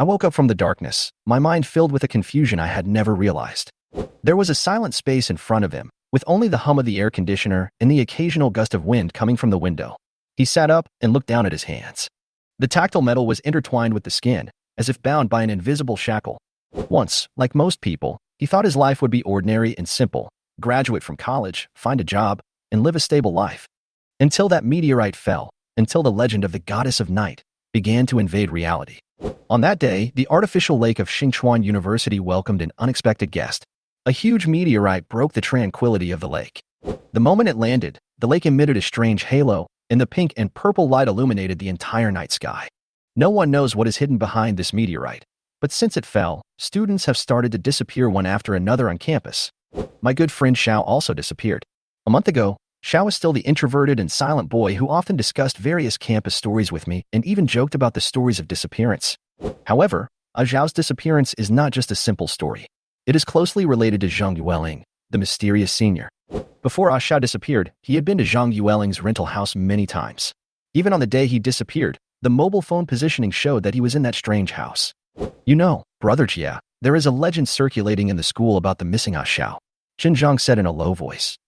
I woke up from the darkness, my mind filled with a confusion I had never realized. There was a silent space in front of him, with only the hum of the air conditioner and the occasional gust of wind coming from the window. He sat up and looked down at his hands. The tactile metal was intertwined with the skin, as if bound by an invisible shackle. Once, like most people, he thought his life would be ordinary and simple: graduate from college, find a job, and live a stable life. Until that meteorite fell, until the legend of the goddess of night began to invade reality. On that day, the artificial lake of Xinchuan University welcomed an unexpected guest. A huge meteorite broke the tranquility of the lake. The moment it landed, the lake emitted a strange halo, and the pink and purple light illuminated the entire night sky. No one knows what is hidden behind this meteorite, but since it fell, students have started to disappear one after another on campus. My good friend Xiao also disappeared. A month ago, Xiao was still the introverted and silent boy who often discussed various campus stories with me and even joked about the stories of disappearance. However, Xiao's disappearance is not just a simple story. It is closely related to Zhang Yueling, the mysterious senior. Before Xiao disappeared, he had been to Zhang Yueling's rental house many times. Even on the day he disappeared, the mobile phone positioning showed that he was in that strange house. You know, Brother Jia, there is a legend circulating in the school about the missing Xiao, Zhang said in a low voice.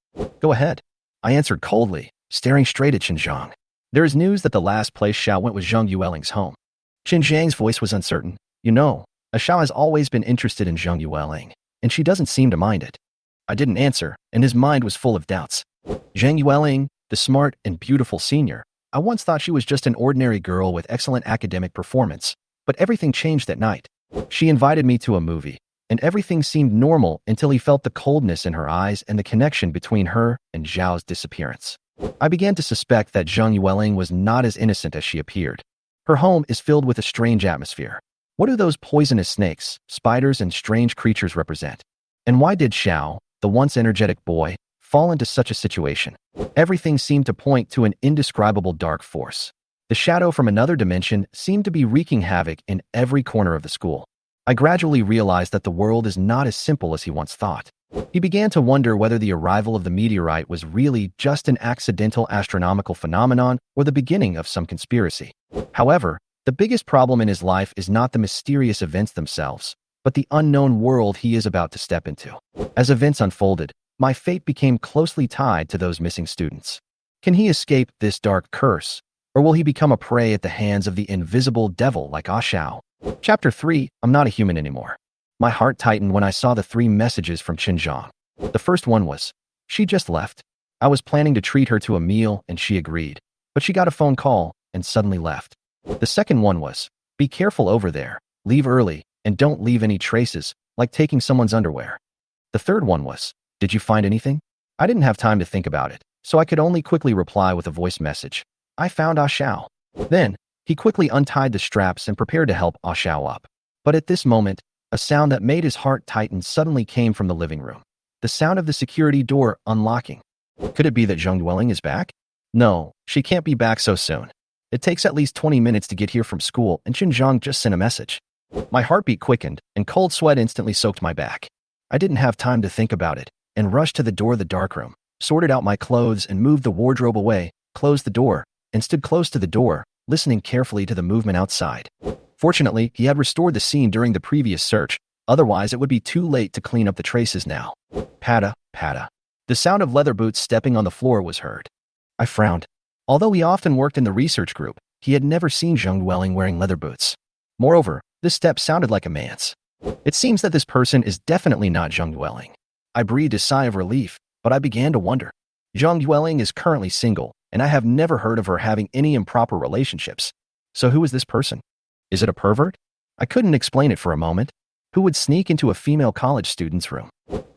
Go ahead, I answered coldly, staring straight at Zhang. There is news that the last place Xiao went was Zhang Yueling's home. Zhang's voice was uncertain. You know, Xiao has always been interested in Zhang Yueling, and she doesn't seem to mind it. I didn't answer, and his mind was full of doubts. Zhang Yueling, the smart and beautiful senior, I once thought she was just an ordinary girl with excellent academic performance, but everything changed that night. She invited me to a movie, and everything seemed normal until he felt the coldness in her eyes and the connection between her and Zhao's disappearance. I began to suspect that Zhang Yueling was not as innocent as she appeared. Her home is filled with a strange atmosphere. What do those poisonous snakes, spiders, and strange creatures represent? And why did Xiao, the once energetic boy, fall into such a situation? Everything seemed to point to an indescribable dark force. The shadow from another dimension seemed to be wreaking havoc in every corner of the school. I gradually realized that the world is not as simple as he once thought. He began to wonder whether the arrival of the meteorite was really just an accidental astronomical phenomenon or the beginning of some conspiracy. However, the biggest problem in his life is not the mysterious events themselves, but the unknown world he is about to step into. As events unfolded, my fate became closely tied to those missing students. Can he escape this dark curse, or will he become a prey at the hands of the invisible devil like Xiao? Chapter 3, I'm Not a Human Anymore. My heart tightened when I saw the 3 messages from Zhang. The first one was, she just left. I was planning to treat her to a meal and she agreed, but she got a phone call and suddenly left. The second one was, be careful over there, leave early, and don't leave any traces, like taking someone's underwear. The third one was, did you find anything? I didn't have time to think about it, so I could only quickly reply with a voice message. I found Xiao. Then, he quickly untied the straps and prepared to help Xiao up. But at this moment, a sound that made his heart tighten suddenly came from the living room. The sound of the security door unlocking. Could it be that Zhang Yueling is back? No, she can't be back so soon. It takes at least 20 minutes to get here from school, and Zhang just sent a message. My heartbeat quickened, and cold sweat instantly soaked my back. I didn't have time to think about it, and rushed to the door of the darkroom, sorted out my clothes and moved the wardrobe away, closed the door, and stood close to the door, listening carefully to the movement outside. Fortunately, he had restored the scene during the previous search, otherwise it would be too late to clean up the traces now. Patta, patta. The sound of leather boots stepping on the floor was heard. I frowned. Although he often worked in the research group, he had never seen Zhang Yueling wearing leather boots. Moreover, this step sounded like a man's. It seems that this person is definitely not Zhang Yueling. I breathed a sigh of relief, but I began to wonder. Zhang Yueling is currently single, and I have never heard of her having any improper relationships. So who is this person? Is it a pervert? I couldn't explain it for a moment. Who would sneak into a female college student's room?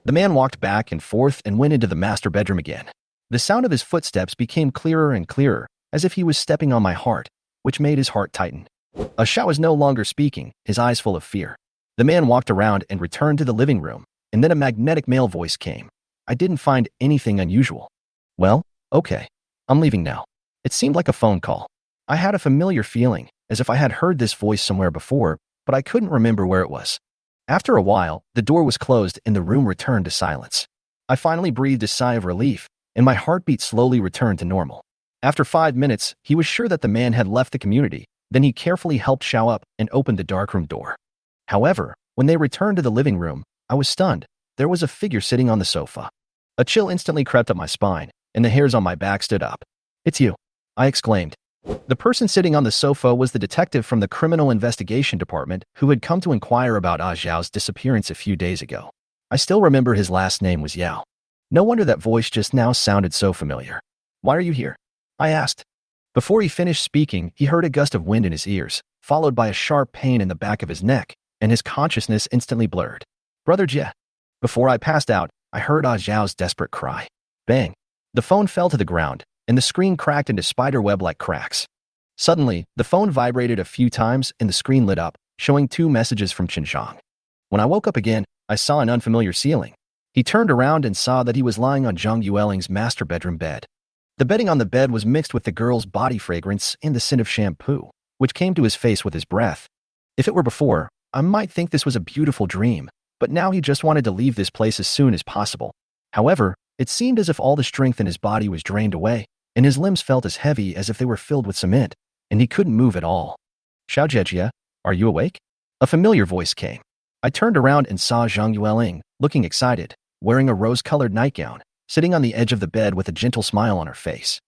The man walked back and forth and went into the master bedroom again. The sound of his footsteps became clearer and clearer, as if he was stepping on my heart, which made his heart tighten. Xiao was no longer speaking, his eyes full of fear. The man walked around and returned to the living room, and then a magnetic male voice came. I didn't find anything unusual. Well, okay. I'm leaving now. It seemed like a phone call. I had a familiar feeling, as if I had heard this voice somewhere before, but I couldn't remember where it was. After a while, the door was closed and the room returned to silence. I finally breathed a sigh of relief, and my heartbeat slowly returned to normal. After 5 minutes, he was sure that the man had left the community, Then he carefully helped Xiao up and opened the darkroom door. However, when they returned to the living room, I was stunned. There was a figure sitting on the sofa. A chill instantly crept up my spine, and the hairs on my back stood up. "It's you," I exclaimed. The person sitting on the sofa was the detective from the Criminal Investigation Department who had come to inquire about Ah Zhao's disappearance a few days ago. I still remember his last name was Yao. No wonder that voice just now sounded so familiar. "Why are you here?" I asked. Before he finished speaking, he heard a gust of wind in his ears, followed by a sharp pain in the back of his neck, and his consciousness instantly blurred. "Brother Jie." Before I passed out, I heard Ah Zhao's desperate cry. Bang! The phone fell to the ground, and the screen cracked into spiderweb-like cracks. Suddenly, the phone vibrated a few times and the screen lit up, showing 2 messages from Zhang. When I woke up again, I saw an unfamiliar ceiling. He turned around and saw that he was lying on Zhang Yueling's master bedroom bed. The bedding on the bed was mixed with the girl's body fragrance and the scent of shampoo, which came to his face with his breath. If it were before, I might think this was a beautiful dream, but now he just wanted to leave this place as soon as possible. However, it seemed as if all the strength in his body was drained away, and his limbs felt as heavy as if they were filled with cement, and he couldn't move at all. "Xiao Jiejie, are you awake?" A familiar voice came. I turned around and saw Zhang Yueling, looking excited, wearing a rose-colored nightgown, sitting on the edge of the bed with a gentle smile on her face.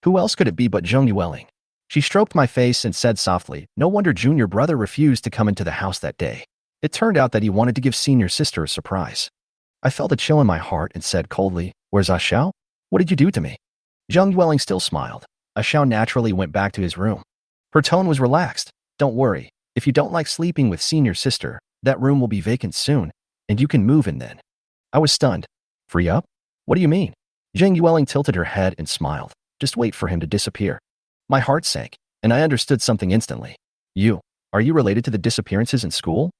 Who else could it be but Zhang Yueling? She stroked my face and said softly, "No wonder junior brother refused to come into the house that day. It turned out that he wanted to give senior sister a surprise." I felt a chill in my heart and said coldly, "Where's Ah Xiao? What did you do to me?" Zhang Yueling still smiled. Ah Xiao naturally went back to his room. Her tone was relaxed. "Don't worry. If you don't like sleeping with senior sister, that room will be vacant soon, and you can move in then." I was stunned. "Free up? What do you mean?" Zhang Yueling tilted her head and smiled. "Just wait for him to disappear." My heart sank, and I understood something instantly. Are you related to the disappearances in school?"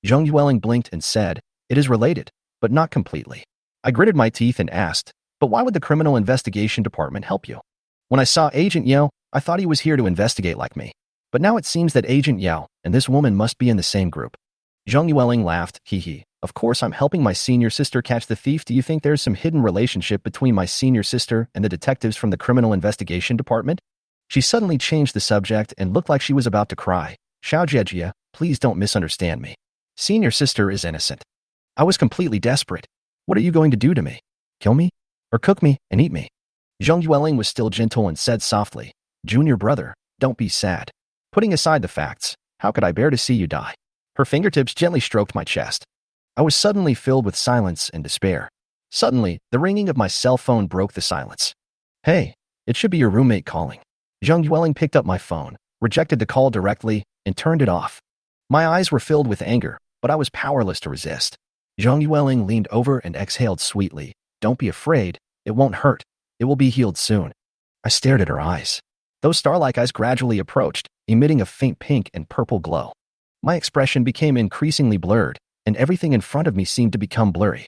Zhang Yueling blinked and said, "It is related, but not completely." I gritted my teeth and asked, "But why would the Criminal Investigation Department help you?" When I saw Agent Yao, I thought he was here to investigate like me. But now it seems that Agent Yao and this woman must be in the same group. Zhang Yueling laughed, "Hee. Of course I'm helping my senior sister catch the thief. Do you think there's some hidden relationship between my senior sister and the detectives from the Criminal Investigation Department?" She suddenly changed the subject and looked like she was about to cry. "Xiao Jiejie, please don't misunderstand me. Senior sister is innocent." I was completely desperate. "What are you going to do to me? Kill me? Or cook me and eat me?" Zhang Yueling was still gentle and said softly, "Junior brother, don't be sad. Putting aside the facts, how could I bear to see you die?" Her fingertips gently stroked my chest. I was suddenly filled with silence and despair. Suddenly, the ringing of my cell phone broke the silence. "Hey, it should be your roommate calling." Zhang Yueling picked up my phone, rejected the call directly, and turned it off. My eyes were filled with anger, but I was powerless to resist. Zhang Yueling leaned over and exhaled sweetly. "Don't be afraid. It won't hurt. It will be healed soon." I stared at her eyes. Those star-like eyes gradually approached, emitting a faint pink and purple glow. My expression became increasingly blurred, and everything in front of me seemed to become blurry.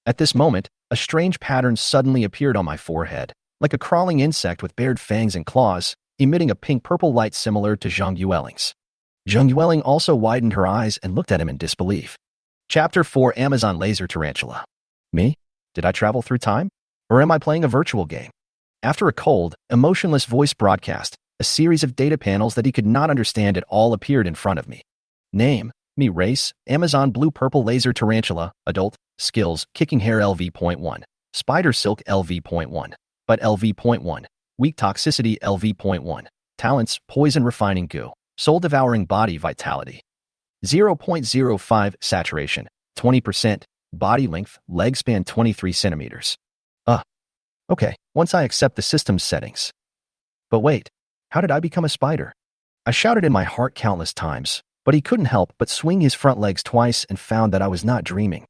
At this moment, a strange pattern suddenly appeared on my forehead, like a crawling insect with bared fangs and claws, emitting a pink-purple light similar to Zhang Yueling's. Zhang Yueling also widened her eyes and looked at him in disbelief. Chapter 4: Amazon Laser Tarantula. Me? Did I travel through time? Or am I playing a virtual game? After a cold, emotionless voice broadcast, a series of data panels that he could not understand at all appeared in front of me. Name, me race, Amazon blue-purple laser tarantula, adult, skills, kicking hair LV.1, spider silk LV.1, butt LV.1, weak toxicity LV.1, talents, poison refining goo, soul devouring body vitality. 0.05 saturation, 20%, body length, leg span 23 centimeters. Okay, once I accept the system's settings. But wait, how did I become a spider? I shouted in my heart countless times, but he couldn't help but swing his front legs twice and found that I was not dreaming.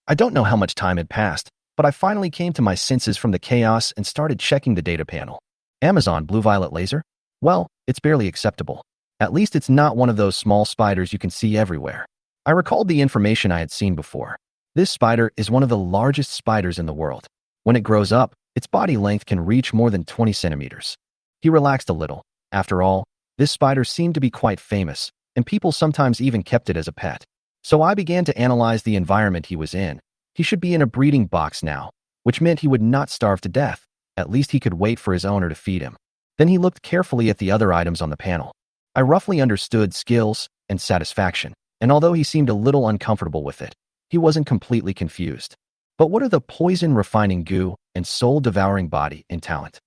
I don't know how much time had passed, but I finally came to my senses from the chaos and started checking the data panel. Amazon blue-violet laser? Well, it's barely acceptable. At least it's not one of those small spiders you can see everywhere. I recalled the information I had seen before. This spider is one of the largest spiders in the world. When it grows up, its body length can reach more than 20 centimeters. He relaxed a little. After all, this spider seemed to be quite famous, and people sometimes even kept it as a pet. So I began to analyze the environment he was in. He should be in a breeding box now, which meant he would not starve to death. At least he could wait for his owner to feed him. Then he looked carefully at the other items on the panel. I roughly understood skills and satisfaction, and although he seemed a little uncomfortable with it, he wasn't completely confused. But what are the poison-refining goo and soul-devouring body and talent?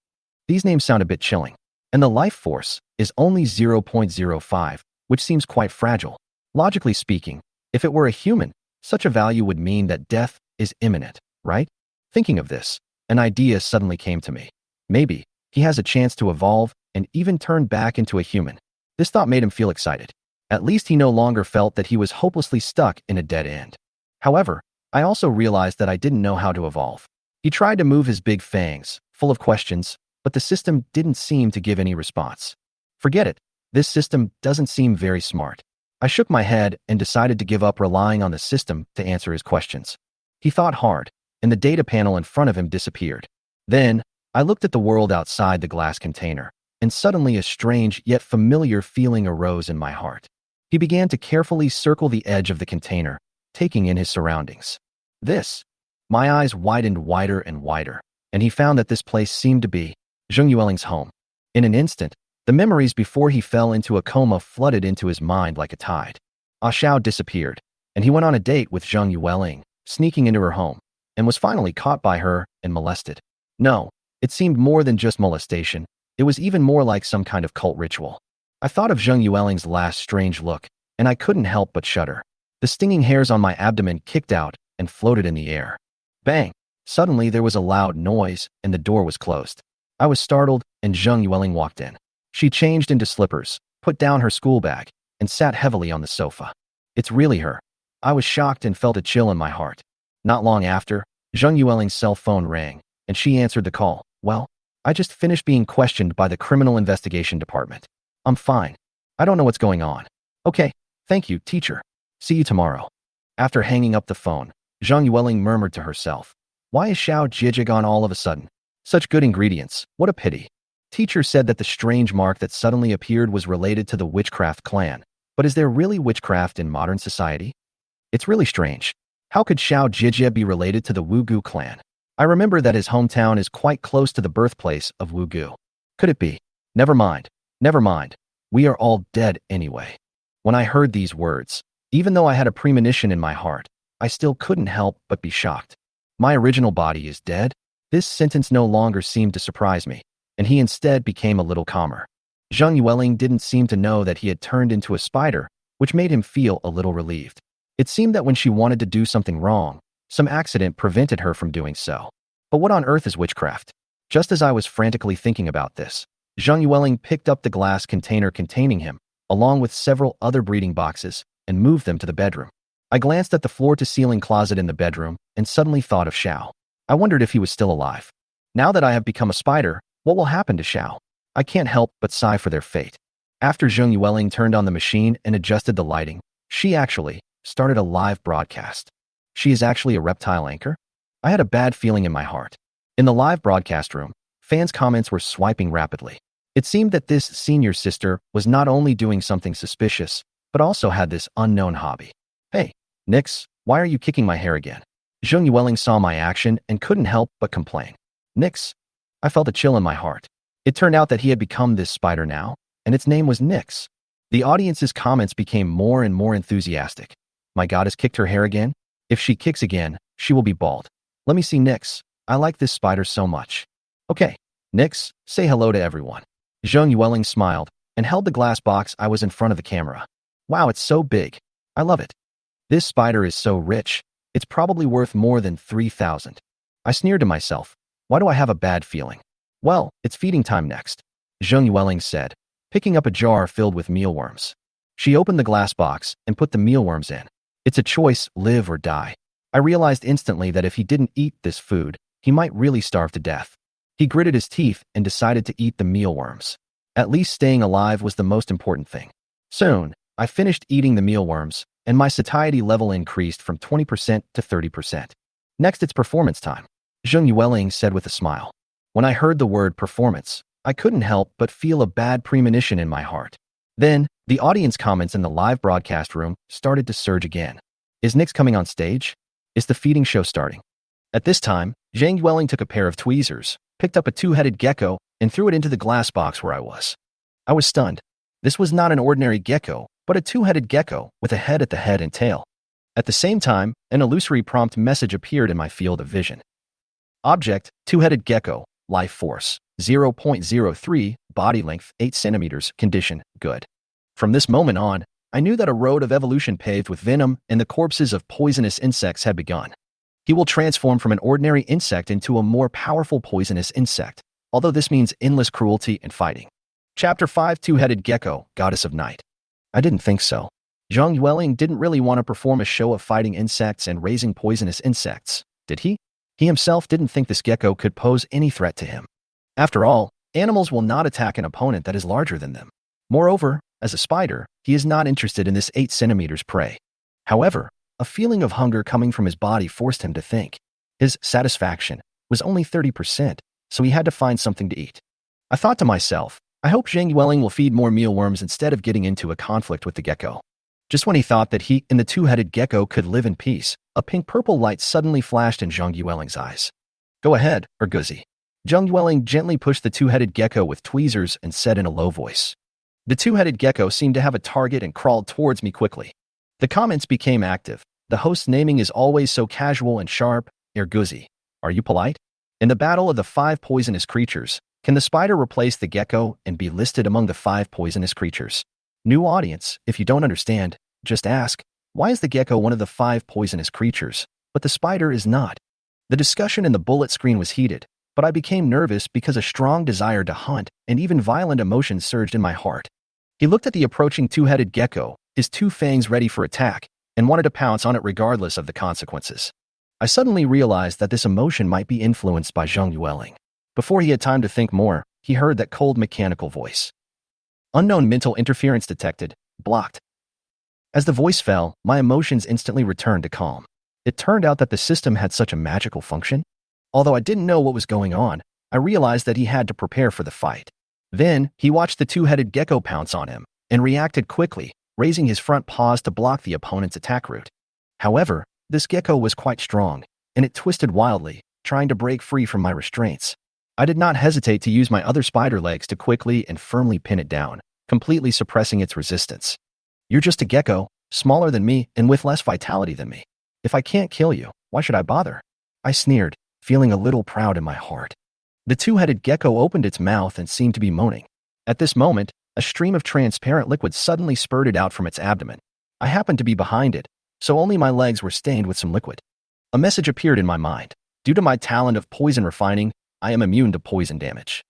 These names sound a bit chilling. And the life force is only 0.05, which seems quite fragile. Logically speaking, if it were a human, such a value would mean that death is imminent, right? Thinking of this, an idea suddenly came to me. Maybe he has a chance to evolve and even turn back into a human. This thought made him feel excited. At least he no longer felt that he was hopelessly stuck in a dead end. However, I also realized that I didn't know how to evolve. He tried to move his big fangs, full of questions, but the system didn't seem to give any response. Forget it. This system doesn't seem very smart. I shook my head and decided to give up relying on the system to answer his questions. He thought hard, and the data panel in front of him disappeared. Then, I looked at the world outside the glass container, and suddenly a strange yet familiar feeling arose in my heart. He began to carefully circle the edge of the container, taking in his surroundings. My eyes widened wider and wider, and he found that this place seemed to be Zheng Yueling's home. In an instant, the memories before he fell into a coma flooded into his mind like a tide. Xiao disappeared, and he went on a date with Zheng Yueling, sneaking into her home, and was finally caught by her and molested. No, it seemed more than just molestation. It was even more like some kind of cult ritual. I thought of Zheng Yueling's last strange look, and I couldn't help but shudder. The stinging hairs on my abdomen kicked out and floated in the air. Bang! Suddenly there was a loud noise, and the door was closed. I was startled, and Zheng Yueling walked in. She changed into slippers, put down her school bag, and sat heavily on the sofa. It's really her. I was shocked and felt a chill in my heart. Not long after, Zheng Yueling's cell phone rang, and she answered the call. Well, I just finished being questioned by the Criminal Investigation Department. I'm fine. I don't know what's going on. Okay, thank you, teacher. See you tomorrow. After hanging up the phone, Zheng Yueling murmured to herself, why is Xiao Jijia gone all of a sudden? Such good ingredients, what a pity. Teacher said that the strange mark that suddenly appeared was related to the Witchcraft Clan, but is there really witchcraft in modern society? It's really strange. How could Xiao Jijia be related to the Wugu clan? I remember that his hometown is quite close to the birthplace of Wugu. Could it be? Never mind. Never mind. We are all dead anyway. When I heard these words, even though I had a premonition in my heart, I still couldn't help but be shocked. My original body is dead? This sentence no longer seemed to surprise me, and he instead became a little calmer. Zheng Yueling didn't seem to know that he had turned into a spider, which made him feel a little relieved. It seemed that when she wanted to do something wrong, some accident prevented her from doing so. But what on earth is witchcraft? Just as I was frantically thinking about this, Zheng Yueling picked up the glass container containing him, along with several other breeding boxes, and moved them to the bedroom. I glanced at the floor-to-ceiling closet in the bedroom and suddenly thought of Xiao. I wondered if he was still alive. Now that I have become a spider, what will happen to Xiao? I can't help but sigh for their fate. After Zheng Yueling turned on the machine and adjusted the lighting, she actually started a live broadcast. She is actually a reptile anchor? I had a bad feeling in my heart. In the live broadcast room, fans' comments were swiping rapidly. It seemed that this senior sister was not only doing something suspicious, but also had this unknown hobby. Hey, Nix, why are you kicking my hair again? Zheng Yueling saw my action and couldn't help but complain. Nix. I felt a chill in my heart. It turned out that he had become this spider now, and its name was Nix. The audience's comments became more and more enthusiastic. My goddess kicked her hair again? If she kicks again, she will be bald. Let me see Nix. I like this spider so much. Okay, Nix, say hello to everyone. Zheng Yueling smiled and held the glass box I was in front of the camera. Wow, it's so big. I love it. This spider is so rich. It's probably worth more than 3,000. I sneered to myself. Why do I have a bad feeling? Well, it's feeding time next, Zheng Yueling said, picking up a jar filled with mealworms. She opened the glass box and put the mealworms in. It's a choice, live or die. I realized instantly that if he didn't eat this food, he might really starve to death. He gritted his teeth and decided to eat the mealworms. At least staying alive was the most important thing. Soon, I finished eating the mealworms, and my satiety level increased from 20% to 30%. Next, it's performance time, Zheng Yueling said with a smile. When I heard the word performance, I couldn't help but feel a bad premonition in my heart. Then, the audience comments in the live broadcast room started to surge again. Is Nix coming on stage? Is the feeding show starting? At this time, Zheng Yueling took a pair of tweezers, picked up a two-headed gecko, and threw it into the glass box where I was. I was stunned. This was not an ordinary gecko, but a two-headed gecko with a head at the head and tail. At the same time, an illusory prompt message appeared in my field of vision. Object, two-headed gecko, life force, 0.03, body length, 8 centimeters, condition, good. From this moment on, I knew that a road of evolution paved with venom and the corpses of poisonous insects had begun. He will transform from an ordinary insect into a more powerful poisonous insect, although this means endless cruelty and fighting. Chapter 5, Two-Headed Gecko, Goddess of Night. I didn't think so. Jang Yueling didn't really want to perform a show of fighting insects and raising poisonous insects, did he? He himself didn't think this gecko could pose any threat to him. After all, animals will not attack an opponent that is larger than them. Moreover, as a spider, he is not interested in this 8 centimeters prey. However, a feeling of hunger coming from his body forced him to think. His satisfaction was only 30%, so he had to find something to eat. I thought to myself, I hope Jang Yueling will feed more mealworms instead of getting into a conflict with the gecko. Just when he thought that he and the two-headed gecko could live in peace, a pink-purple light suddenly flashed in Jang Yueling's eyes. Go ahead, Erguzi. Jang Yueling gently pushed the two-headed gecko with tweezers and said in a low voice. The two-headed gecko seemed to have a target and crawled towards me quickly. The comments became active. The host's naming is always so casual and sharp. Erguzi, are you polite? In the battle of the 5 poisonous creatures, can the spider replace the gecko and be listed among the 5 poisonous creatures? New audience, if you don't understand, just ask, why is the gecko one of the 5 poisonous creatures, but the spider is not? The discussion in the bullet screen was heated, but I became nervous because a strong desire to hunt and even violent emotions surged in my heart. He looked at the approaching two-headed gecko, his 2 fangs ready for attack, and wanted to pounce on it regardless of the consequences. I suddenly realized that this emotion might be influenced by Jang Yueling. Before he had time to think more, he heard that cold mechanical voice. Unknown mental interference detected, blocked. As the voice fell, my emotions instantly returned to calm. It turned out that the system had such a magical function. Although I didn't know what was going on, I realized that he had to prepare for the fight. Then, he watched the two-headed gecko pounce on him, and reacted quickly, raising his front paws to block the opponent's attack route. However, this gecko was quite strong, and it twisted wildly, trying to break free from my restraints. I did not hesitate to use my other spider legs to quickly and firmly pin it down, completely suppressing its resistance. You're just a gecko, smaller than me and with less vitality than me. If I can't kill you, why should I bother? I sneered, feeling a little proud in my heart. The two-headed gecko opened its mouth and seemed to be moaning. At this moment, a stream of transparent liquid suddenly spurted out from its abdomen. I happened to be behind it, so only my legs were stained with some liquid. A message appeared in my mind. Due to my talent of poison refining, I am immune to poison damage.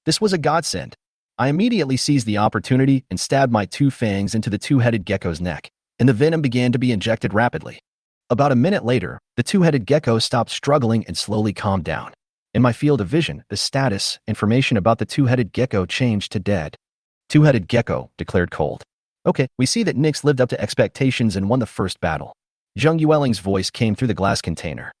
This was a godsend. I immediately seized the opportunity and stabbed my 2 fangs into the two-headed gecko's neck, and the venom began to be injected rapidly. About a minute later, the two-headed gecko stopped struggling and slowly calmed down. In my field of vision, the status information about the two-headed gecko changed to dead. Two-headed gecko, declared cold. Okay, we see that Nyx lived up to expectations and won the first battle. Jang Yueling's voice came through the glass container.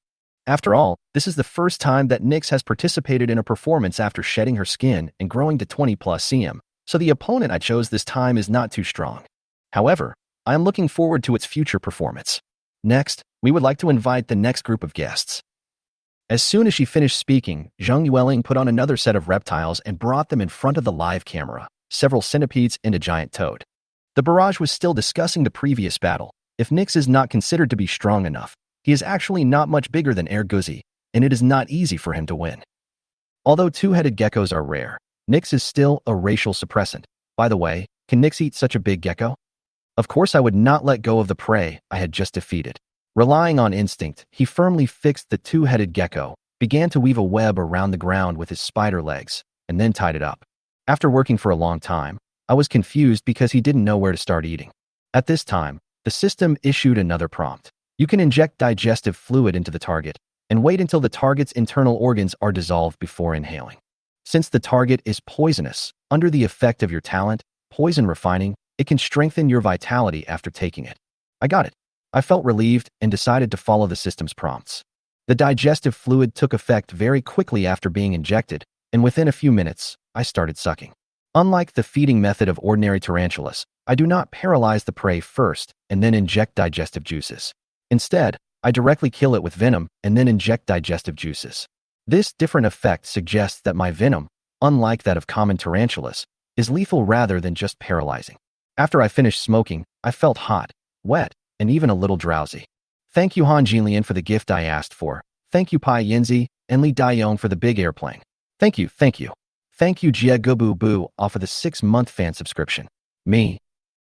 After all, this is the first time that Nyx has participated in a performance after shedding her skin and growing to 20+ cm, so the opponent I chose this time is not too strong. However, I am looking forward to its future performance. Next, we would like to invite the next group of guests. As soon as she finished speaking, Jang Yueling put on another set of reptiles and brought them in front of the live camera, several centipedes and a giant toad. The barrage was still discussing the previous battle. If Nyx is not considered to be strong enough, he is actually not much bigger than Erguzi, and it is not easy for him to win. Although two-headed geckos are rare, Nyx is still a racial suppressant. By the way, can Nyx eat such a big gecko? Of course I would not let go of the prey I had just defeated. Relying on instinct, he firmly fixed the two-headed gecko, began to weave a web around the ground with his spider legs, and then tied it up. After working for a long time, I was confused because he didn't know where to start eating. At this time, the system issued another prompt. You can inject digestive fluid into the target, and wait until the target's internal organs are dissolved before inhaling. Since the target is poisonous, under the effect of your talent, poison refining, it can strengthen your vitality after taking it. I got it. I felt relieved and decided to follow the system's prompts. The digestive fluid took effect very quickly after being injected, and within a few minutes, I started sucking. Unlike the feeding method of ordinary tarantulas, I do not paralyze the prey first and then inject digestive juices. Instead, I directly kill it with venom and then inject digestive juices. This different effect suggests that my venom, unlike that of common tarantulas, is lethal rather than just paralyzing. After I finished smoking, I felt hot, wet, and even a little drowsy. Thank you Han Jinlian for the gift I asked for. Thank you Pai Yinzi and Li Daiyong for the big airplane. Thank you, thank you. Thank you Jie Gubu Bu for the 6-month fan subscription. Me.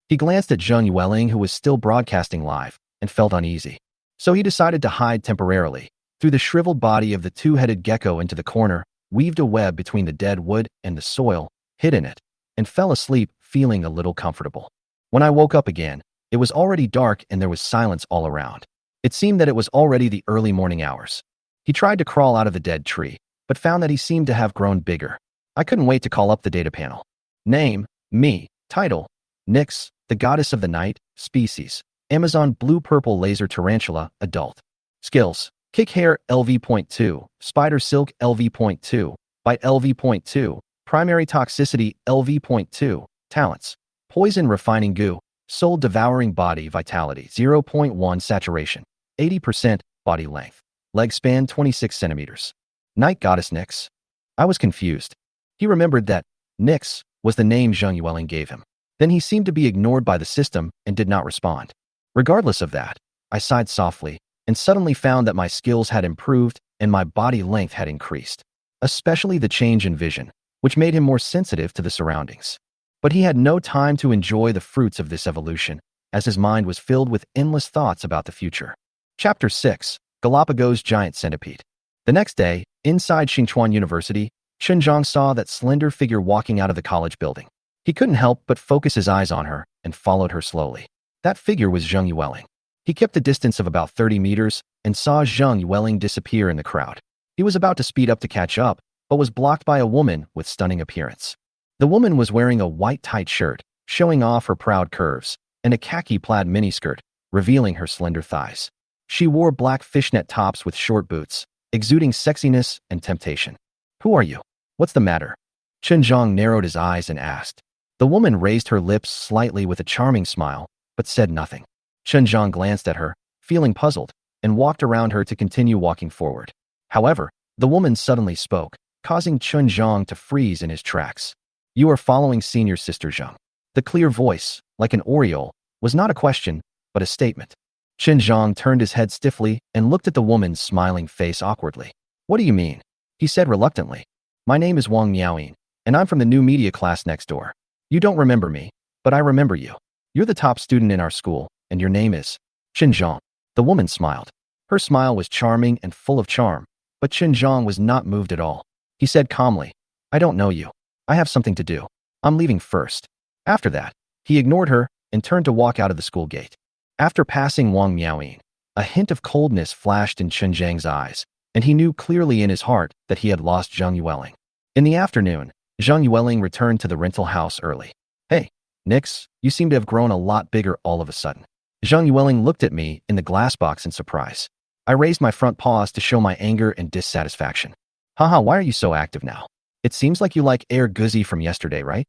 He glanced at Zheng Yueling who was still broadcasting live, and felt uneasy. So he decided to hide temporarily, threw the shriveled body of the two-headed gecko into the corner, weaved a web between the dead wood and the soil, hid in it, and fell asleep feeling a little comfortable. When I woke up again, it was already dark and there was silence all around. It seemed that it was already the early morning hours. He tried to crawl out of the dead tree, but found that he seemed to have grown bigger. I couldn't wait to call up the data panel. Name, me. Title, Nyx, the goddess of the night. Species, Amazon blue-purple laser tarantula, adult. Skills, kick hair LV.2, spider silk LV.2, bite LV.2, primary toxicity LV.2, talents, poison refining goo, soul devouring body vitality 0.1 saturation, 80% body length, leg span 26 centimeters. Night goddess Nyx. I was confused. He remembered that Nyx was the name Zheng Yueling gave him. Then he seemed to be ignored by the system and did not respond. Regardless of that, I sighed softly and suddenly found that my skills had improved and my body length had increased, especially the change in vision, which made him more sensitive to the surroundings. But he had no time to enjoy the fruits of this evolution, as his mind was filled with endless thoughts about the future. Chapter 6, Galapagos Giant Centipede. The next day, inside Xinchuan University, Zhang saw that slender figure walking out of the college building. He couldn't help but focus his eyes on her and followed her slowly. That figure was Zheng Yueling. He kept a distance of about 30 meters and saw Zheng Yueling disappear in the crowd. He was about to speed up to catch up, but was blocked by a woman with stunning appearance. The woman was wearing a white tight shirt, showing off her proud curves, and a khaki-plaid miniskirt, revealing her slender thighs. She wore black fishnet tops with short boots, exuding sexiness and temptation. Who are you? What's the matter? Zhang narrowed his eyes and asked. The woman raised her lips slightly with a charming smile, but said nothing. Zhang glanced at her, feeling puzzled, and walked around her to continue walking forward. However, the woman suddenly spoke, causing Zhang to freeze in his tracks. You are following senior sister Zhang. The clear voice, like an aureole, was not a question, but a statement. Zhang turned his head stiffly and looked at the woman's smiling face awkwardly. What do you mean? He said reluctantly. My name is Wang Miaoyin, and I'm from the new media class next door. You don't remember me, but I remember you. You're the top student in our school, and your name is Zhang. The woman smiled. Her smile was charming and full of charm, but Zhang was not moved at all. He said calmly, I don't know you. I have something to do. I'm leaving first. After that, he ignored her and turned to walk out of the school gate. After passing Wang Miaoyin, a hint of coldness flashed in Zhang's eyes, and he knew clearly in his heart that he had lost Zheng Yueling. In the afternoon, Zheng Yueling returned to the rental house early. Hey, Nyx, you seem to have grown a lot bigger all of a sudden. Zheng Yueling looked at me in the glass box in surprise. I raised my front paws to show my anger and dissatisfaction. Haha, why are you so active now? It seems like you like Air Guzzi from yesterday, right?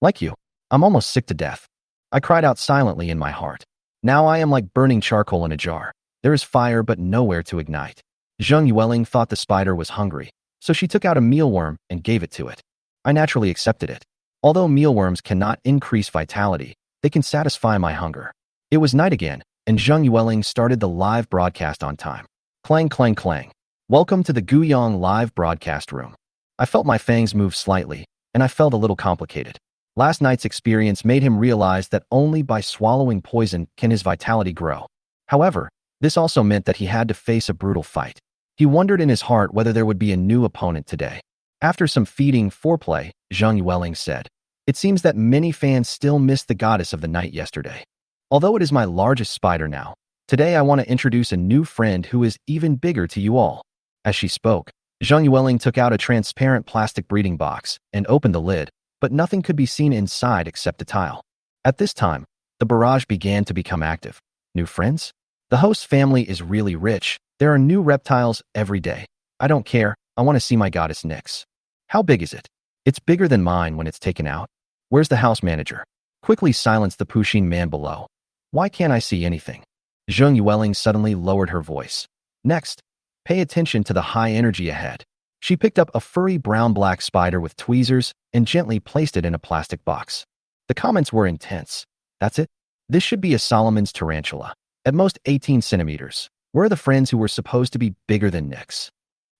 Like you. I'm almost sick to death. I cried out silently in my heart. Now I am like burning charcoal in a jar. There is fire but nowhere to ignite. Zheng Yueling thought the spider was hungry, so she took out a mealworm and gave it to it. I naturally accepted it. Although mealworms cannot increase vitality, they can satisfy my hunger. It was night again, and Zheng Yueling started the live broadcast on time. Clang, clang, clang. Welcome to the Guiyang live broadcast room. I felt my fangs move slightly, and I felt a little complicated. Last night's experience made him realize that only by swallowing poison can his vitality grow. However, this also meant that he had to face a brutal fight. He wondered in his heart whether there would be a new opponent today. After some feeding foreplay, Zheng Yueling said, It seems that many fans still missed the goddess of the night yesterday. Although it is my largest spider now, today I want to introduce a new friend who is even bigger to you all. As she spoke, Zheng Yueling took out a transparent plastic breeding box and opened the lid, but nothing could be seen inside except a tile. At this time, the barrage began to become active. New friends? The host family is really rich. There are new reptiles every day. I don't care. I want to see my goddess Nyx. How big is it? It's bigger than mine when it's taken out. Where's the house manager? Quickly silence the Pushing man below. Why can't I see anything? Zheng Yueling suddenly lowered her voice. Next, pay attention to the high energy ahead. She picked up a furry brown-black spider with tweezers and gently placed it in a plastic box. The comments were intense. That's it? This should be a Solomon's tarantula. At most 18 centimeters. Where are the friends who were supposed to be bigger than Nick's?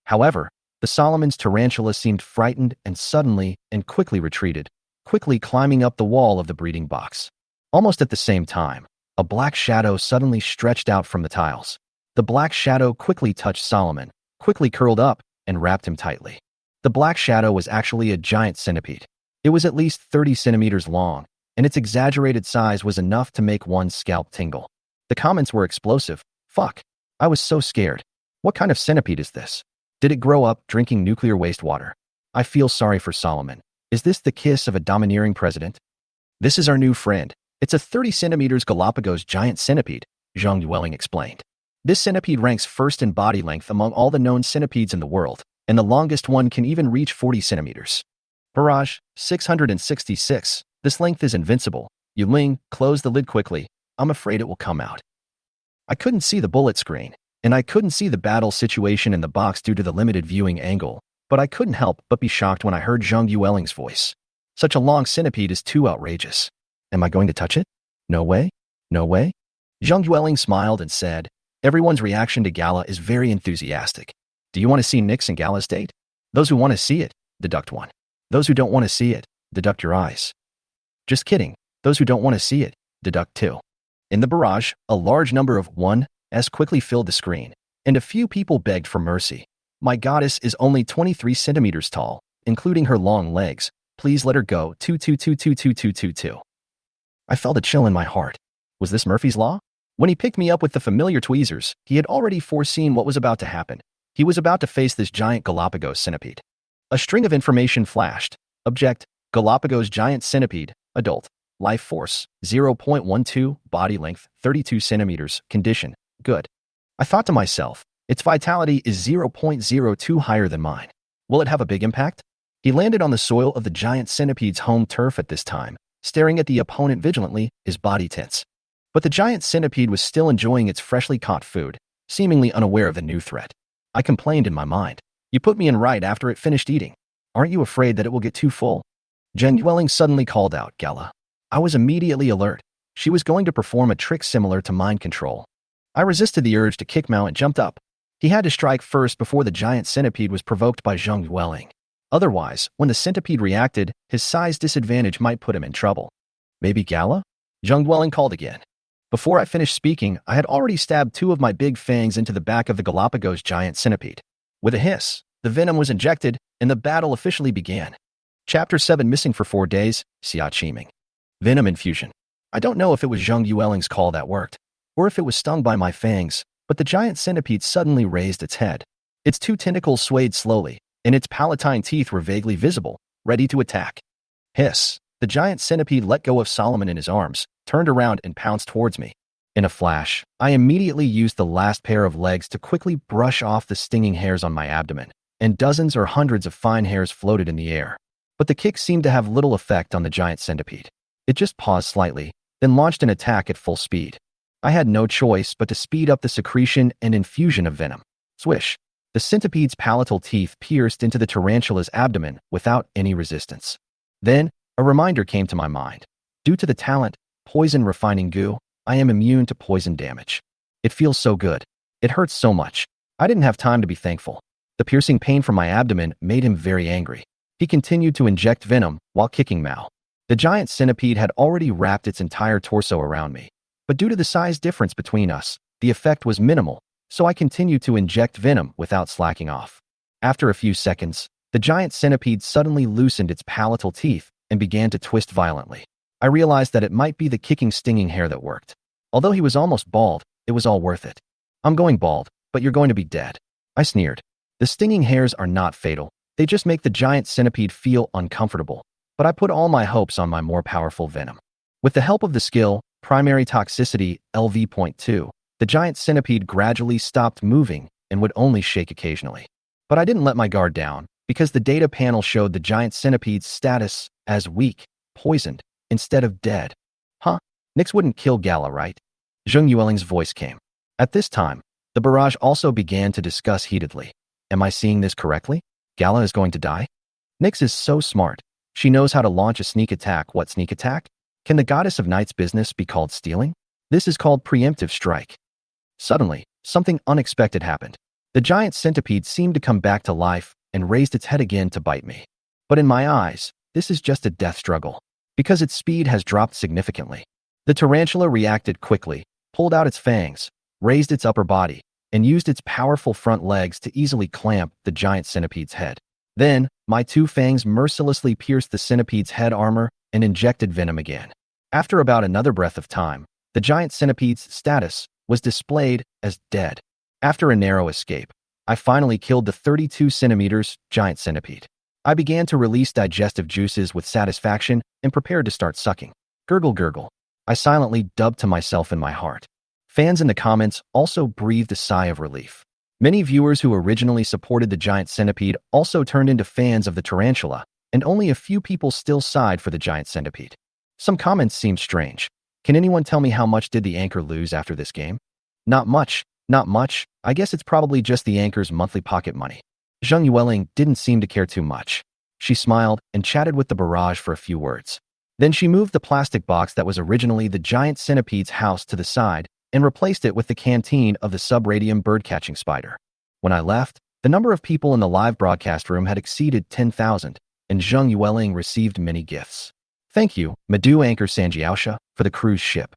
However, the Solomon's tarantula seemed frightened and suddenly and quickly retreated, quickly climbing up the wall of the breeding box. Almost at the same time, a black shadow suddenly stretched out from the tiles. The black shadow quickly touched Solomon, quickly curled up, and wrapped him tightly. The black shadow was actually a giant centipede. It was at least 30 centimeters long, and its exaggerated size was enough to make one's scalp tingle. The comments were explosive. Fuck. I was so scared. What kind of centipede is this? Did it grow up drinking nuclear wastewater? I feel sorry for Solomon. Is this the kiss of a domineering president? This is our new friend. It's a 30 centimeters Galapagos giant centipede, Jang Yueling explained. This centipede ranks first in body length among all the known centipedes in the world, and the longest one can even reach 40 centimeters. Barrage, 666. This length is invincible. Yueling, close the lid quickly. I'm afraid it will come out. I couldn't see the bullet screen, and I couldn't see the battle situation in the box due to the limited viewing angle, but I couldn't help but be shocked when I heard Jang Yueling's voice. Such a long centipede is too outrageous. Am I going to touch it? No way? No way? Jang Yueling smiled and said, everyone's reaction to Gala is very enthusiastic. Do you want to see Nyx and Gala's date? Those who want to see it, deduct one. Those who don't want to see it, deduct your eyes. Just kidding. Those who don't want to see it, deduct two. In the barrage, a large number of 1s quickly filled the screen, and a few people begged for mercy. My goddess is only 23 centimeters tall, including her long legs. Please let her go. 222222222. I felt a chill in my heart. Was this Murphy's Law? When he picked me up with the familiar tweezers, he had already foreseen what was about to happen. He was about to face this giant Galapagos centipede. A string of information flashed. Object, Galapagos giant centipede, adult. Life force, 0.12, body length, 32 centimeters, condition, good. I thought to myself, its vitality is 0.02 higher than mine. Will it have a big impact? He landed on the soil of the giant centipede's home turf at this time, staring at the opponent vigilantly, his body tense. But the giant centipede was still enjoying its freshly caught food, seemingly unaware of the new threat. I complained in my mind. You put me in right after it finished eating. Aren't you afraid that it will get too full? Jang Yueling suddenly called out, Gala. I was immediately alert. She was going to perform a trick similar to mind control. I resisted the urge to kick Mao and jumped up. He had to strike first before the giant centipede was provoked by Jang Yueling. Otherwise, when the centipede reacted, his size disadvantage might put him in trouble. Maybe Gala? Jang Yueling called again. Before I finished speaking, I had already stabbed two of my big fangs into the back of the Galapagos giant centipede. With a hiss, the venom was injected, and the battle officially began. Chapter 7 Missing for 4 days, Xia Qiming. Venom infusion. I don't know if it was Jang Yueling's call that worked, or if it was stung by my fangs, but the giant centipede suddenly raised its head. Its two tentacles swayed slowly, and its palatine teeth were vaguely visible, ready to attack. Hiss. The giant centipede let go of Solomon in his arms, turned around and pounced towards me. In a flash, I immediately used the last pair of legs to quickly brush off the stinging hairs on my abdomen, and dozens or hundreds of fine hairs floated in the air. But the kick seemed to have little effect on the giant centipede. It just paused slightly, then launched an attack at full speed. I had no choice but to speed up the secretion and infusion of venom. Swish! The centipede's palatal teeth pierced into the tarantula's abdomen without any resistance. Then, a reminder came to my mind. Due to the talent, poison refining goo, I am immune to poison damage. It feels so good. It hurts so much. I didn't have time to be thankful. The piercing pain from my abdomen made him very angry. He continued to inject venom while kicking Mao. The giant centipede had already wrapped its entire torso around me, but due to the size difference between us, the effect was minimal, so I continued to inject venom without slacking off. After a few seconds, the giant centipede suddenly loosened its palatal teeth and began to twist violently. I realized that it might be the kicking stinging hair that worked. Although he was almost bald, it was all worth it. I'm going bald, but you're going to be dead. I sneered. The stinging hairs are not fatal. They just make the giant centipede feel uncomfortable. But I put all my hopes on my more powerful venom. With the help of the skill, Primary Toxicity, LV.2, the giant centipede gradually stopped moving and would only shake occasionally. But I didn't let my guard down, because the data panel showed the giant centipede's status as weak, poisoned, instead of dead. Huh? Nyx wouldn't kill Gala, right? Jang Yueling's voice came. At this time, the barrage also began to discuss heatedly. Am I seeing this correctly? Gala is going to die? Nyx is so smart. She knows how to launch a sneak attack. What sneak attack? Can the goddess of night's business be called stealing? This is called preemptive strike. Suddenly, something unexpected happened. The giant centipede seemed to come back to life and raised its head again to bite me. But in my eyes, this is just a death struggle, because its speed has dropped significantly. The tarantula reacted quickly, pulled out its fangs, raised its upper body, and used its powerful front legs to easily clamp the giant centipede's head. Then, my two fangs mercilessly pierced the centipede's head armor and injected venom again. After about another breath of time, the giant centipede's status was displayed as dead. After a narrow escape, I finally killed the 32 centimeters giant centipede. I began to release digestive juices with satisfaction and prepared to start sucking. Gurgle gurgle. I silently dubbed to myself in my heart. Fans in the comments also breathed a sigh of relief. Many viewers who originally supported the giant centipede also turned into fans of the tarantula, and only a few people still sighed for the giant centipede. Some comments seemed strange. Can anyone tell me how much did the anchor lose after this game? Not much. Not much. I guess it's probably just the anchor's monthly pocket money. Jang Yueling didn't seem to care too much. She smiled and chatted with the barrage for a few words. Then she moved the plastic box that was originally the giant centipede's house to the side and replaced it with the canteen of the subradium birdcatching spider. When I left, the number of people in the live broadcast room had exceeded 10,000, and Jang Yueling received many gifts. Thank you, Madu anchor Sanjiaosha, for the cruise ship.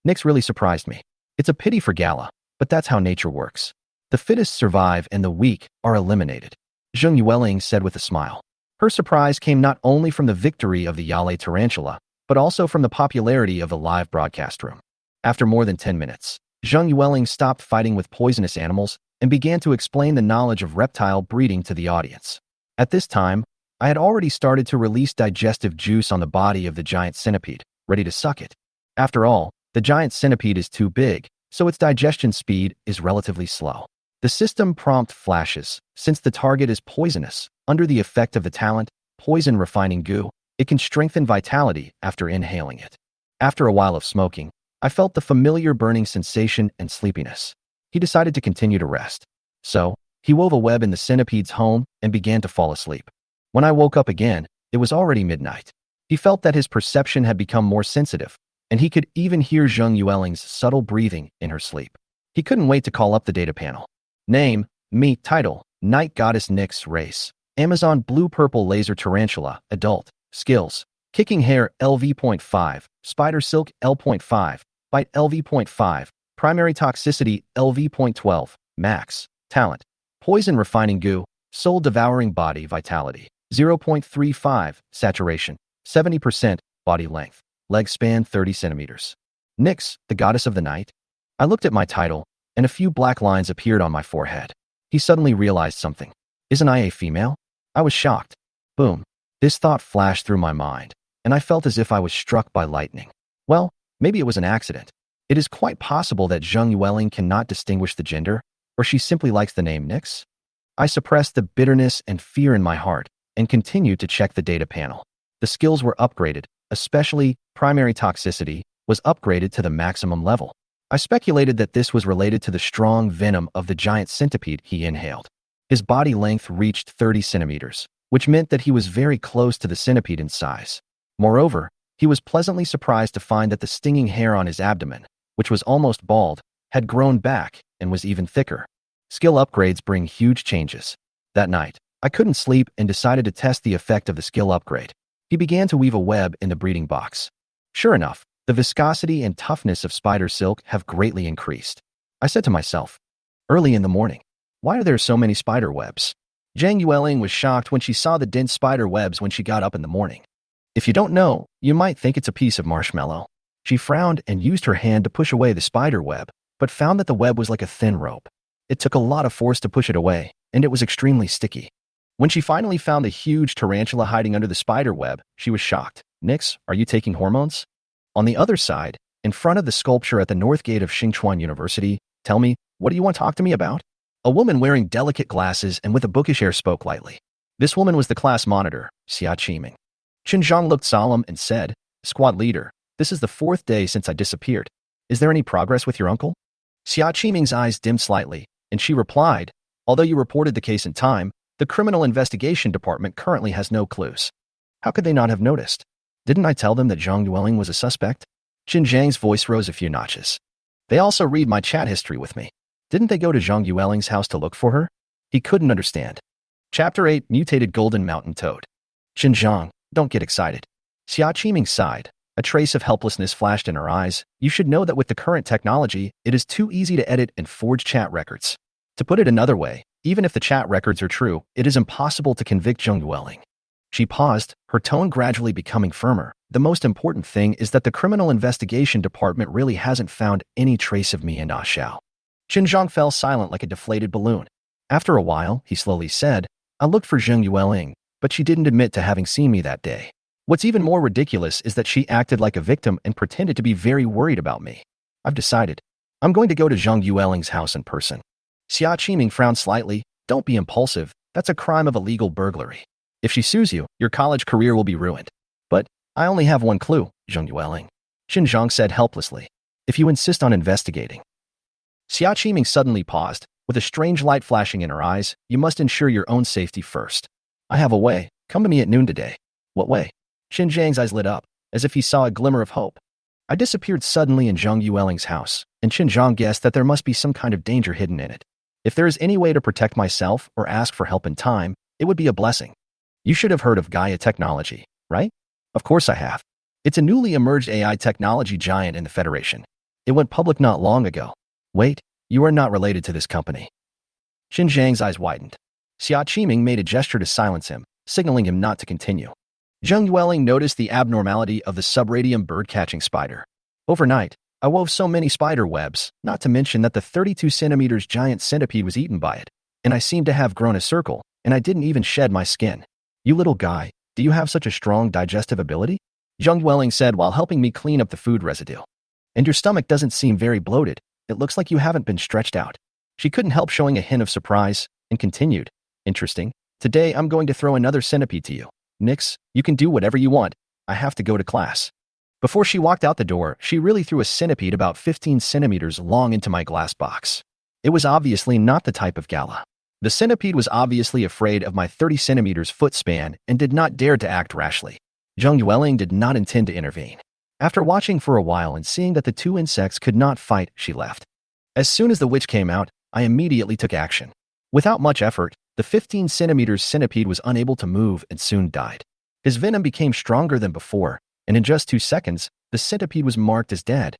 Nyx really surprised me. It's a pity for Gala, but that's how nature works. The fittest survive and the weak are eliminated, Jang Yueling said with a smile. Her surprise came not only from the victory of the Yale tarantula, but also from the popularity of the live broadcast room. After more than 10 minutes, Jang Yueling stopped fighting with poisonous animals and began to explain the knowledge of reptile breeding to the audience. At this time, I had already started to release digestive juice on the body of the giant centipede, ready to suck it. After all, the giant centipede is too big, so its digestion speed is relatively slow. The system prompt flashes. Since the target is poisonous, under the effect of the talent, poison refining goo, it can strengthen vitality after inhaling it. After a while of smoking, I felt the familiar burning sensation and sleepiness. He decided to continue to rest. So, he wove a web in the centipede's home and began to fall asleep. When I woke up again, it was already midnight. He felt that his perception had become more sensitive, and he could even hear Jang Yueling's subtle breathing in her sleep. He couldn't wait to call up the data panel. Name, me, title, Night Goddess Nyx, race, Amazon blue-purple laser tarantula, adult, skills, kicking hair LV.5, spider silk L.5, bite LV.5, primary toxicity LV.12, max, talent, poison refining goo, soul devouring body vitality, 0.35, saturation, 70%, body length, leg span 30 centimeters. Nyx, the goddess of the night? I looked at my title, and a few black lines appeared on my forehead. He suddenly realized something. Isn't I a female? I was shocked. Boom. This thought flashed through my mind, and I felt as if I was struck by lightning. Well, maybe it was an accident. It is quite possible that Jang Yueling cannot distinguish the gender, or she simply likes the name Nyx. I suppressed the bitterness and fear in my heart and continued to check the data panel. The skills were upgraded, especially primary toxicity was upgraded to the maximum level. I speculated that this was related to the strong venom of the giant centipede he inhaled. His body length reached 30 centimeters, which meant that he was very close to the centipede in size. Moreover, he was pleasantly surprised to find that the stinging hair on his abdomen, which was almost bald, had grown back and was even thicker. Skill upgrades bring huge changes. That night, I couldn't sleep and decided to test the effect of the skill upgrade. He began to weave a web in the breeding box. Sure enough, the viscosity and toughness of spider silk have greatly increased. I said to myself, early in the morning, why are there so many spider webs? Jang Yueling was shocked when she saw the dense spider webs when she got up in the morning. If you don't know, you might think it's a piece of marshmallow. She frowned and used her hand to push away the spider web, but found that the web was like a thin rope. It took a lot of force to push it away, and it was extremely sticky. When she finally found the huge tarantula hiding under the spider web, she was shocked. Nyx, are you taking hormones? On the other side, in front of the sculpture at the north gate of Xingchuan University, tell me, what do you want to talk to me about? A woman wearing delicate glasses and with a bookish air spoke lightly. This woman was the class monitor, Xia Qiming. Qinzhang looked solemn and said, Squad leader, this is the 4th day since I disappeared. Is there any progress with your uncle? Xia Qiming's eyes dimmed slightly, and she replied, although you reported the case in time, The Criminal Investigation Department currently has no clues. How could they not have noticed? Didn't I tell them that Zhang Yueling was a suspect? Jang's voice rose a few notches. They also read my chat history with me. Didn't they go to Zhang Yueling's house to look for her? He couldn't understand. Chapter 8, Mutated Golden Mountain Toad. Zhang, don't get excited. Xia Qiming sighed. A trace of helplessness flashed in her eyes. You should know that with the current technology, it is too easy to edit and forge chat records. To put it another way, even if the chat records are true, it is impossible to convict Zhang Yueling. She paused, her tone gradually becoming firmer. The most important thing is that the Criminal Investigation Department really hasn't found any trace of me and Ah Xiao. Zhang fell silent like a deflated balloon. After a while, he slowly said, I looked for Zhang Yueling, but she didn't admit to having seen me that day. What's even more ridiculous is that she acted like a victim and pretended to be very worried about me. I've decided. I'm going to go to Zhang Yueling's house in person. Xia Qiming frowned slightly. Don't be impulsive. That's a crime of illegal burglary. If she sues you, your college career will be ruined. But I only have one clue, Zhang Yueling. Zhang said helplessly. If you insist on investigating. Xia Qiming suddenly paused. With a strange light flashing in her eyes, you must ensure your own safety first. I have a way. Come to me at noon today. What way? Zhang's eyes lit up, as if he saw a glimmer of hope. I disappeared suddenly in Zhang Yueling's house, and Zhang guessed that there must be some kind of danger hidden in it. If there is any way to protect myself or ask for help in time, it would be a blessing. You should have heard of Gaia Technology, right? Of course I have. It's a newly emerged AI technology giant in the Federation. It went public not long ago. Wait, you are not related to this company. Zhang's eyes widened. Xia Qiming made a gesture to silence him, signaling him not to continue. Zhang Yueling noticed the abnormality of the subradium bird-catching spider. Overnight, I wove so many spider webs, not to mention that the 32 centimeters giant centipede was eaten by it, and I seemed to have grown a circle, and I didn't even shed my skin. You little guy, do you have such a strong digestive ability? Zhang Yueling said while helping me clean up the food residue. And your stomach doesn't seem very bloated. It looks like you haven't been stretched out. She couldn't help showing a hint of surprise, and continued. Interesting. Today I'm going to throw another centipede to you. Nix, you can do whatever you want. I have to go to class. Before she walked out the door, she really threw a centipede about 15 centimeters long into my glass box. It was obviously not the type of gala. The centipede was obviously afraid of my 30 centimeters foot span and did not dare to act rashly. Zhang Yueling did not intend to intervene. After watching for a while and seeing that the two insects could not fight, she left. As soon as the witch came out, I immediately took action. Without much effort, the 15 centimeters centipede was unable to move and soon died. His venom became stronger than before, and in just 2 seconds, the centipede was marked as dead.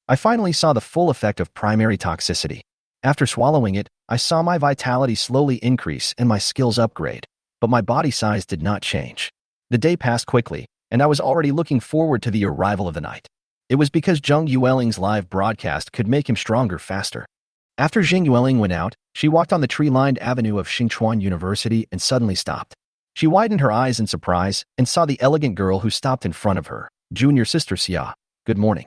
I finally saw the full effect of primary toxicity. After swallowing it, I saw my vitality slowly increase and my skills upgrade, but my body size did not change. The day passed quickly, and I was already looking forward to the arrival of the night. It was because Zhang Yueling's live broadcast could make him stronger faster. After Zhang Yueling went out, she walked on the tree-lined avenue of Xinchuan University and suddenly stopped. She widened her eyes in surprise and saw the elegant girl who stopped in front of her, junior sister Xia. Good morning.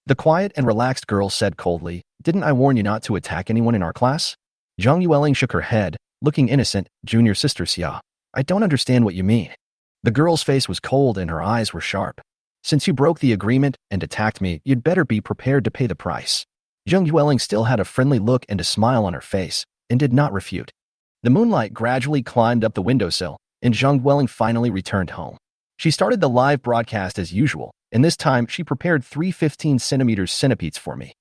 The quiet and relaxed girl said coldly, Didn't I warn you not to attack anyone in our class? Zhang Yueling shook her head, looking innocent. Junior sister Xia. I don't understand what you mean. The girl's face was cold and her eyes were sharp. Since you broke the agreement and attacked me, you'd better be prepared to pay the price. Zhang Yueling still had a friendly look and a smile on her face, and did not refute. The moonlight gradually climbed up the windowsill, and Zhang Yueling finally returned home. She started the live broadcast as usual, and this time she prepared 3 15 centimeters centipedes for me.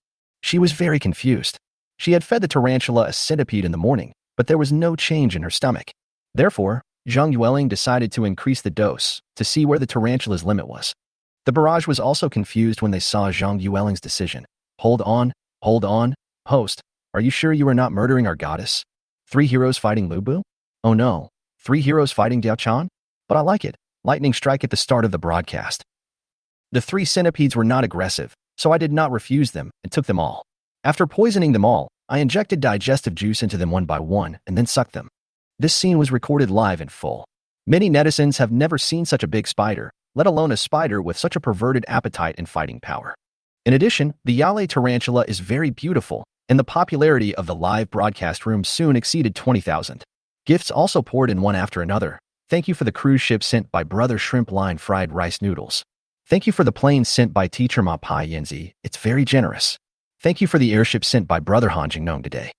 She was very confused. She had fed the tarantula a centipede in the morning, but there was no change in her stomach. Therefore, Zhang Yueling decided to increase the dose to see where the tarantula's limit was. The barrage was also confused when they saw Zhang Yueling's decision. Hold on, host. Are you sure you are not murdering our goddess? 3 heroes fighting Lu Bu? Oh no, 3 heroes fighting Diao Chan? But I like it. Lightning strike at the start of the broadcast. The 3 centipedes were not aggressive, so I did not refuse them and took them all. After poisoning them all, I injected digestive juice into them one by one and then sucked them. This scene was recorded live in full. Many netizens have never seen such a big spider, let alone a spider with such a perverted appetite and fighting power. In addition, the Yale tarantula is very beautiful, and the popularity of the live broadcast room soon exceeded 20,000. Gifts also poured in one after another. Thank you for the cruise ship sent by Brother Shrimp Line fried rice noodles. Thank you for the plane sent by Teacher Ma Pai Yanzi. It's very generous. Thank you for the airship sent by Brother Han Jingnong today.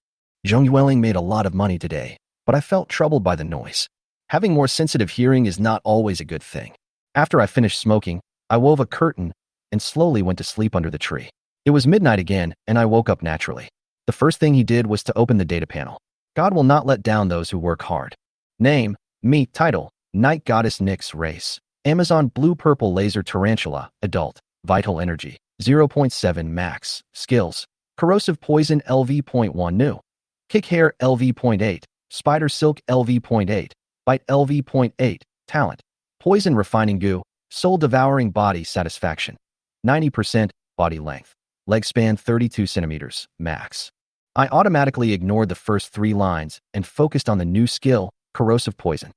Zhang Yueling made a lot of money today, but but I felt troubled by the noise. Having more sensitive hearing is not always a good thing. After I finished smoking, I wove a curtain and slowly went to sleep under the tree. It was midnight again, and I woke up naturally. The first thing he did was to open the data panel. God will not let down those who work hard. Name, me, title, Night Goddess Nyx race. Amazon blue-purple laser tarantula, adult, vital energy, 0.7 max, skills, corrosive poison LV.1 new, kick hair LV.8, spider silk LV.8, bite LV.8, talent, poison refining goo, soul devouring body satisfaction, 90% body length, leg span 32 centimeters, max. I automatically ignored the first 3 lines and focused on the new skill, corrosive poison.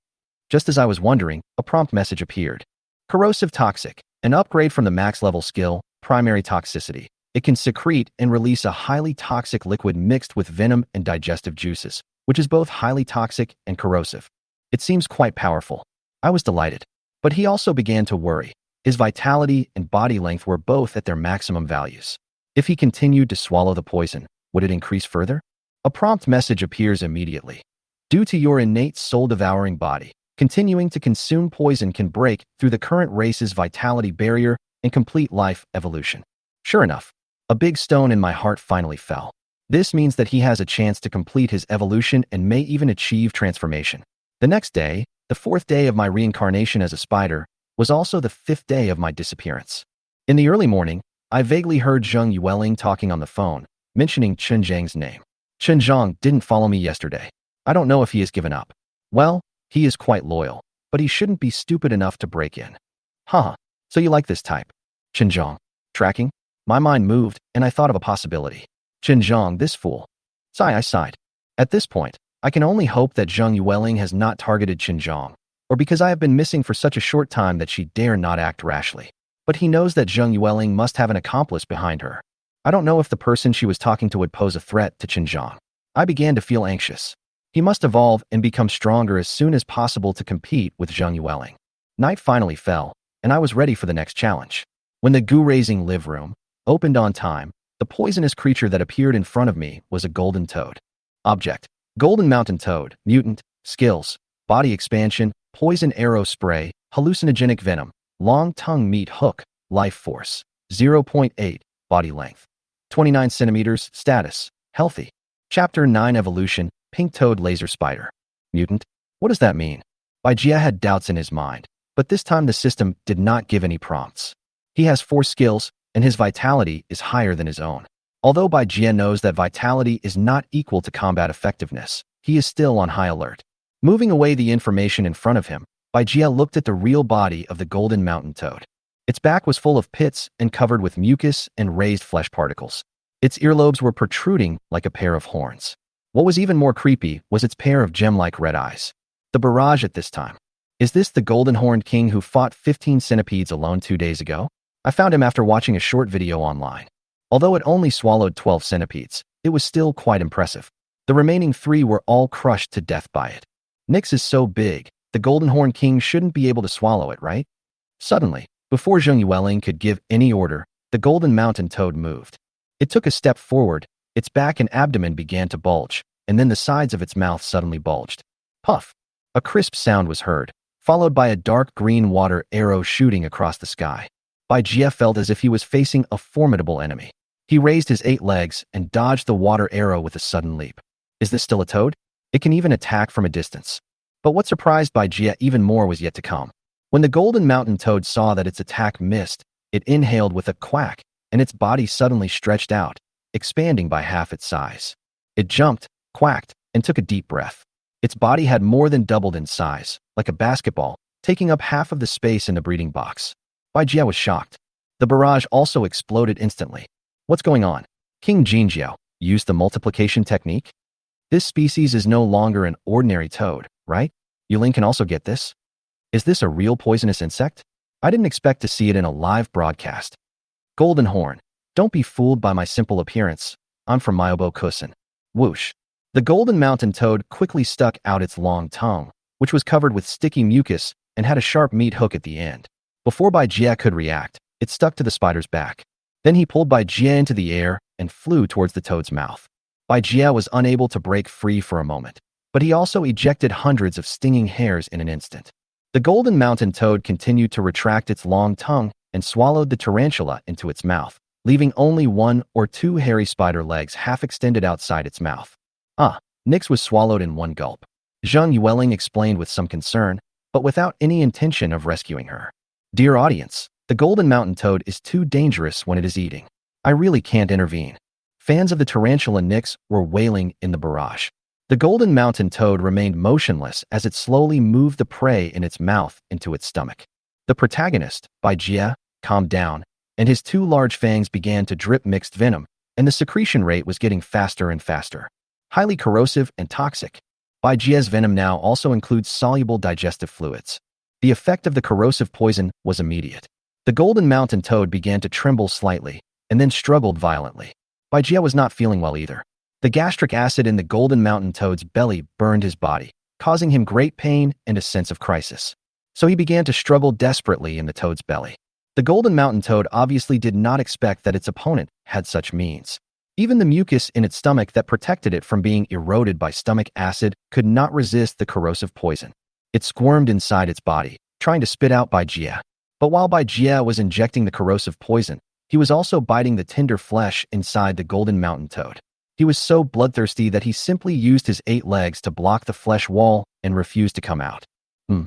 Just as I was wondering, a prompt message appeared. Corrosive toxic, an upgrade from the max level skill, primary toxicity. It can secrete and release a highly toxic liquid mixed with venom and digestive juices, which is both highly toxic and corrosive. It seems quite powerful. I was delighted. But he also began to worry. His vitality and body length were both at their maximum values. If he continued to swallow the poison, would it increase further? A prompt message appears immediately. Due to your innate soul-devouring body, continuing to consume poison can break through the current race's vitality barrier and complete life evolution. Sure enough, a big stone in my heart finally fell. This means that he has a chance to complete his evolution and may even achieve transformation. The next day, the 4th day of my reincarnation as a spider, was also the 5th day of my disappearance. In the early morning, I vaguely heard Jang Yueling talking on the phone, mentioning Chen Zhang's name. Chen Zhang didn't follow me yesterday. I don't know if he has given up. Well, he is quite loyal, but he shouldn't be stupid enough to break in. Huh, so you like this type? Chen Zhang. Tracking? My mind moved, and I thought of a possibility. Chen Zhang, this fool. I sighed. At this point, I can only hope that Jang Yueling has not targeted Chen Zhang, or because I have been missing for such a short time that she dare not act rashly. But he knows that Jang Yueling must have an accomplice behind her. I don't know if the person she was talking to would pose a threat to Chen Zhang. I began to feel anxious. He must evolve and become stronger as soon as possible to compete with Jang Yueling. Night finally fell, and I was ready for the next challenge. When the goo-raising live room opened on time, the poisonous creature that appeared in front of me was a golden toad. Object: golden mountain toad, mutant, skills, body expansion, poison arrow spray, hallucinogenic venom, long tongue meat hook, life force, 0.8, body length, 29 centimeters, status, healthy. Chapter 9 Evolution, pink toad laser spider. Mutant? What does that mean? Bai Jia had doubts in his mind, but this time the system did not give any prompts. He has 4 skills, and his vitality is higher than his own. Although Bai Jia knows that vitality is not equal to combat effectiveness, he is still on high alert. Moving away the information in front of him, Bai Jia looked at the real body of the golden mountain toad. Its back was full of pits and covered with mucus and raised flesh particles. Its earlobes were protruding like a pair of horns. What was even more creepy was its pair of gem-like red eyes. The barrage at this time. Is this the golden-horned king who fought 15 centipedes alone 2 days ago? I found him after watching a short video online. Although it only swallowed 12 centipedes, it was still quite impressive. The remaining 3 were all crushed to death by it. Nyx is so big, the golden-horned king shouldn't be able to swallow it, right? Suddenly, before Jang Yueling could give any order, the golden mountain toad moved. It took a step forward, its back and abdomen began to bulge, and then the sides of its mouth suddenly bulged. Puff! A crisp sound was heard, followed by a dark green water arrow shooting across the sky. Bai Jia felt as if he was facing a formidable enemy. He raised his 8 legs and dodged the water arrow with a sudden leap. Is this still a toad? It can even attack from a distance. But what surprised Bai Jia even more was yet to come. When the golden mountain toad saw that its attack missed, it inhaled with a quack, and its body suddenly stretched out, expanding by half its size. It jumped, quacked, and took a deep breath. Its body had more than doubled in size, like a basketball, taking up half of the space in the breeding box. Bai Jia was shocked. The barrage also exploded instantly. What's going on? King Jinjiao used the multiplication technique? This species is no longer an ordinary toad, right? Yueling can also get this? Is this a real poisonous insect? I didn't expect to see it in a live broadcast. Golden Horn. Don't be fooled by my simple appearance. I'm from Myobo Kusin. Whoosh. The golden mountain toad quickly stuck out its long tongue, which was covered with sticky mucus and had a sharp meat hook at the end. Before Bai Jia could react, it stuck to the spider's back. Then he pulled Bai Jia into the air and flew towards the toad's mouth. Bai Jia was unable to break free for a moment. but he also ejected hundreds of stinging hairs in an instant. The golden mountain toad continued to retract its long tongue and swallowed the tarantula into its mouth, leaving only one or two hairy spider legs half extended outside its mouth. Nyx was swallowed in one gulp. Zhang Yueling explained with some concern, but without any intention of rescuing her. Dear audience, the golden mountain toad is too dangerous when it is eating. I really can't intervene. Fans of the tarantula Nyx were wailing in the barrage. The golden mountain toad remained motionless as it slowly moved the prey in its mouth into its stomach. The protagonist, Bai Jie, calmed down, and his two large fangs began to drip mixed venom, and the secretion rate was getting faster and faster. Highly corrosive and toxic. Bai Jie's venom now also includes soluble digestive fluids. The effect of the corrosive poison was immediate. The golden mountain toad began to tremble slightly, and then struggled violently. Bai Jie was not feeling well either. The gastric acid in the golden mountain toad's belly burned his body, causing him great pain and a sense of crisis. So he began to struggle desperately in the toad's belly. The golden mountain toad obviously did not expect that its opponent had such means. Even the mucus in its stomach that protected it from being eroded by stomach acid could not resist the corrosive poison. It squirmed inside its body, trying to spit out Bai Jie. But while Bai Jie was injecting the corrosive poison, he was also biting the tender flesh inside the golden mountain toad. He was so bloodthirsty that he simply used his 8 legs to block the flesh wall and refused to come out. Zhang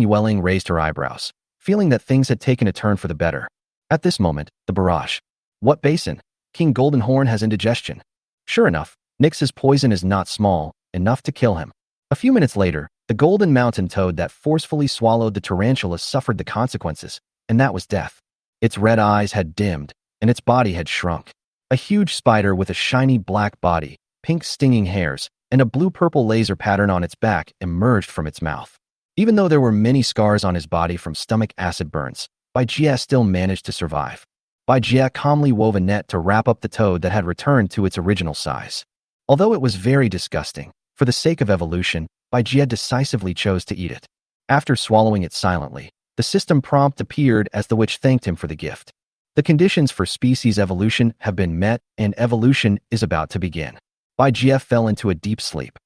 Yueling raised her eyebrows, feeling that things had taken a turn for the better. At this moment, the barrage. What basin? King Goldenhorn has indigestion. Sure enough, Nyx's poison is not small, enough to kill him. A few minutes later, the golden mountain toad that forcefully swallowed the tarantula suffered the consequences, and that was death. Its red eyes had dimmed, and its body had shrunk. A huge spider with a shiny black body, pink stinging hairs, and a blue-purple laser pattern on its back emerged from its mouth. Even though there were many scars on his body from stomach acid burns, Bai Jie still managed to survive. Bai Jie calmly wove a net to wrap up the toad that had returned to its original size. Although it was very disgusting, for the sake of evolution, Bai Jie decisively chose to eat it. After swallowing it silently, the system prompt appeared as the witch thanked him for the gift. The conditions for species evolution have been met, and evolution is about to begin. Bai Jie fell into a deep sleep.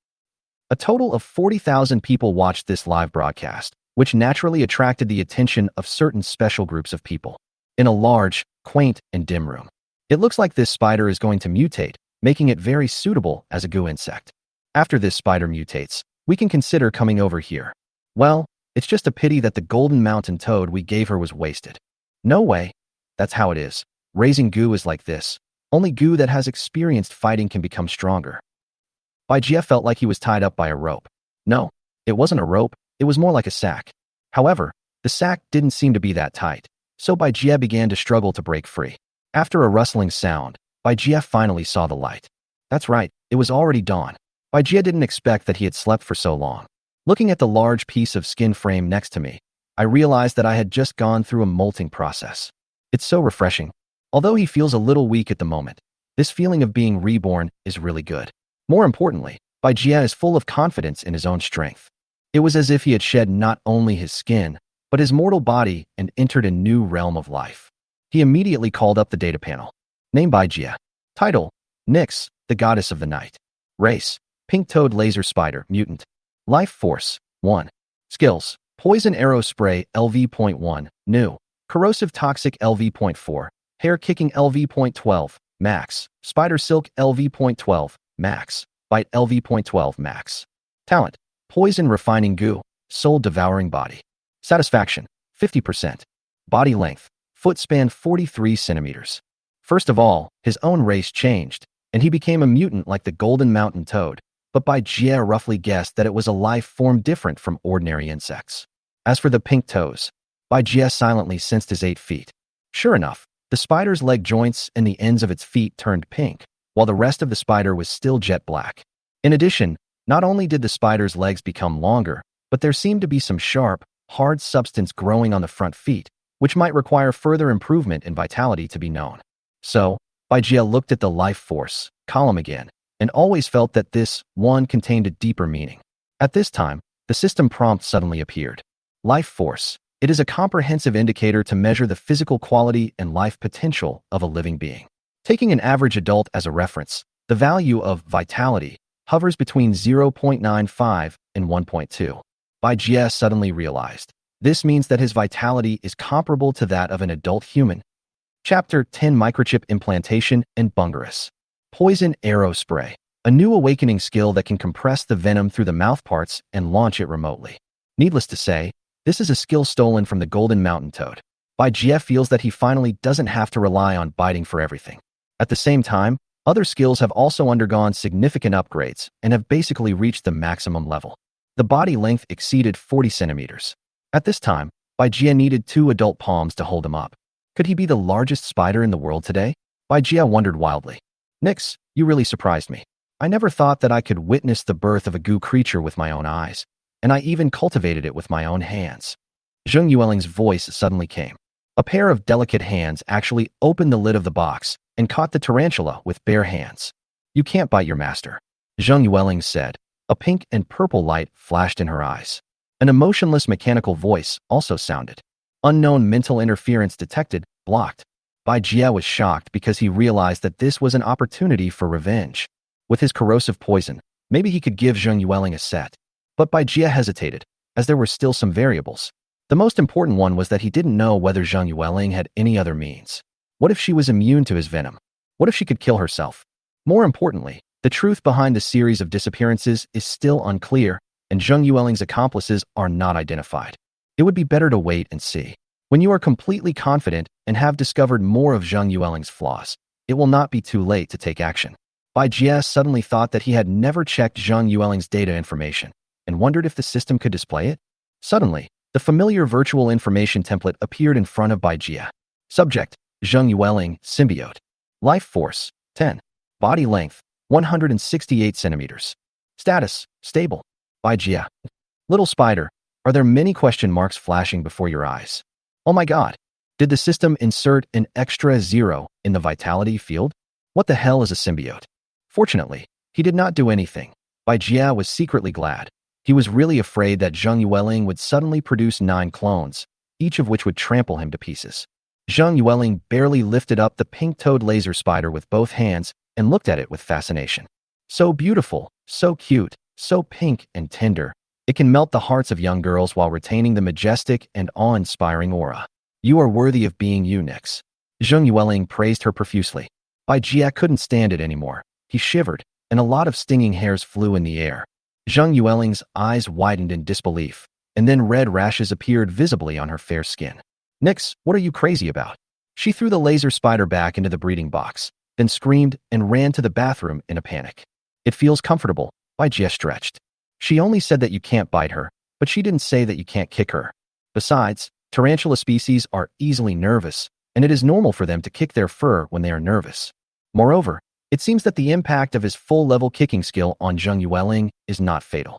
A total of 40,000 people watched this live broadcast, which naturally attracted the attention of certain special groups of people. In a large, quaint, and dim room. It looks like this spider is going to mutate, making it very suitable as a goo insect. After this spider mutates, we can consider coming over here. Well, it's just a pity that the golden mountain toad we gave her was wasted. No way. That's how it is. Raising goo is like this. Only goo that has experienced fighting can become stronger. Bai Jie felt like he was tied up by a rope. No, it wasn't a rope, it was more like a sack. However, the sack didn't seem to be that tight, so Bai Jie began to struggle to break free. After a rustling sound, Bai Jie finally saw the light. That's right, it was already dawn. Bai Jie didn't expect that he had slept for so long. Looking at the large piece of skin frame next to me, I realized that I had just gone through a molting process. It's so refreshing. Although he feels a little weak at the moment, this feeling of being reborn is really good. More importantly, Bai Jie is full of confidence in his own strength. It was as if he had shed not only his skin, but his mortal body and entered a new realm of life. He immediately called up the data panel. Name Bai Jie. Title, Nyx, the Goddess of the Night. Race, Pink Toad Laser Spider, Mutant. Life Force, 1. Skills, Poison Arrow Spray, LV.1, New. Corrosive Toxic, LV.4. Hair Kicking, LV.12, Max. Spider Silk, LV.12, Max. Bite, LV.12, Max. Talent, Poison Refining Goo, Soul Devouring Body. Satisfaction, 50%. Body length, foot span 43 centimeters. First of all, his own race changed, and he became a mutant like the golden mountain toad, but Bai Jie roughly guessed that it was a life form different from ordinary insects. As for the pink toes, Bai Jie silently sensed his 8 feet. Sure enough, the spider's leg joints and the ends of its feet turned pink, while the rest of the spider was still jet black. In addition, not only did the spider's legs become longer, but there seemed to be some sharp, hard substance growing on the front feet, which might require further improvement in vitality to be known. So, Bai Jie looked at the life force column again, and always felt that this one contained a deeper meaning. At this time, the system prompt suddenly appeared. Life force. It is a comprehensive indicator to measure the physical quality and life potential of a living being. Taking an average adult as a reference, the value of vitality hovers between 0.95 and 1.2. Bai Jie suddenly realized. This means that his vitality is comparable to that of an adult human. Chapter 10 Microchip Implantation and Bungarus. Poison Arrow Spray. A new awakening skill that can compress the venom through the mouthparts and launch it remotely. Needless to say, this is a skill stolen from the Golden Mountain Toad. Bai Jie feels that he finally doesn't have to rely on biting for everything. At the same time, other skills have also undergone significant upgrades and have basically reached the maximum level. The body length exceeded 40 centimeters. At this time, Bai Jie needed 2 adult palms to hold him up. Could he be the largest spider in the world today? Bai Jie wondered wildly. Nix, you really surprised me. I never thought that I could witness the birth of a goo creature with my own eyes, and I even cultivated it with my own hands. Zheng Yueling's voice suddenly came. A pair of delicate hands actually opened the lid of the box and caught the tarantula with bare hands. You can't bite your master, Zheng Yueling said. A pink and purple light flashed in her eyes. An emotionless mechanical voice also sounded. Unknown mental interference detected, blocked. Bai Jie was shocked because he realized that this was an opportunity for revenge. With his corrosive poison, maybe he could give Zheng Yueling a set. But Bai Jie hesitated, as there were still some variables. The most important one was that he didn't know whether Zheng Yueling had any other means. What if she was immune to his venom? What if she could kill herself? More importantly, the truth behind the series of disappearances is still unclear, and Zheng Yueling's accomplices are not identified. It would be better to wait and see. When you are completely confident and have discovered more of Zheng Yueling's flaws, it will not be too late to take action. Bai Jie suddenly thought that he had never checked Zheng Yueling's data information and wondered if the system could display it. Suddenly, the familiar virtual information template appeared in front of Bai Jie. Subject, Zheng Yueling, symbiote. Life force, 10. Body length, 168 centimeters. Status, stable. Bai Jie. Little spider, are there many question marks flashing before your eyes? Oh my god. Did the system insert an extra 0 in the vitality field? What the hell is a symbiote? Fortunately, he did not do anything. Bai Jie was secretly glad. He was really afraid that Zheng Yueling would suddenly produce 9 clones, each of which would trample him to pieces. Zheng Yueling barely lifted up the pink-toed laser spider with both hands and looked at it with fascination. So beautiful, so cute, so pink and tender. It can melt the hearts of young girls while retaining the majestic and awe-inspiring aura. You are worthy of being you, Nix. Zheng Yueling praised her profusely. Bai Jie couldn't stand it anymore. He shivered, and a lot of stinging hairs flew in the air. Zheng Yueling's eyes widened in disbelief, and then red rashes appeared visibly on her fair skin. Nix, what are you crazy about? She threw the laser spider back into the breeding box, then screamed and ran to the bathroom in a panic. It feels comfortable, Bai Jie stretched. She only said that you can't bite her, but she didn't say that you can't kick her. Besides, tarantula species are easily nervous, and it is normal for them to kick their fur when they are nervous. Moreover, it seems that the impact of his full-level kicking skill on Zheng Yueling is not fatal.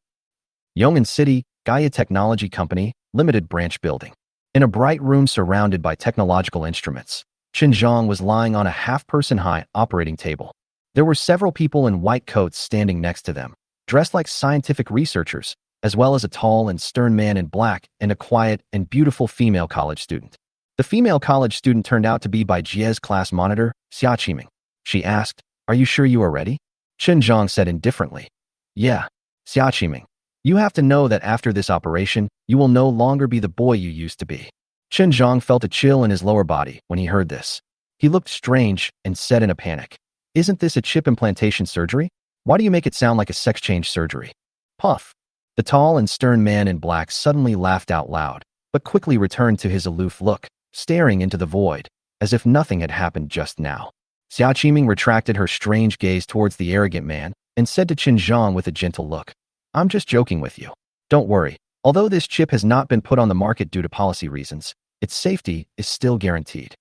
Yong'an City, Gaia Technology Company, Limited Branch Building. In a bright room surrounded by technological instruments, Chen Zhang was lying on a half-person-high operating table. There were several people in white coats standing next to them, dressed like scientific researchers, as well as a tall and stern man in black and a quiet and beautiful female college student. The female college student turned out to be Bai Jie's class monitor, Xia Qiming. She asked, "Are you sure you are ready?" Chen Zhang said indifferently, "Yeah, Xia Qiming. You have to know that after this operation, you will no longer be the boy you used to be." Chen Zhang felt a chill in his lower body when he heard this. He looked strange and said in a panic, "Isn't this a chip implantation surgery? Why do you make it sound like a sex change surgery?" Puff. The tall and stern man in black suddenly laughed out loud, but quickly returned to his aloof look, staring into the void, as if nothing had happened just now. Xia Qiming retracted her strange gaze towards the arrogant man and said to Chen Zhang with a gentle look, "I'm just joking with you. Don't worry. Although this chip has not been put on the market due to policy reasons, its safety is still guaranteed."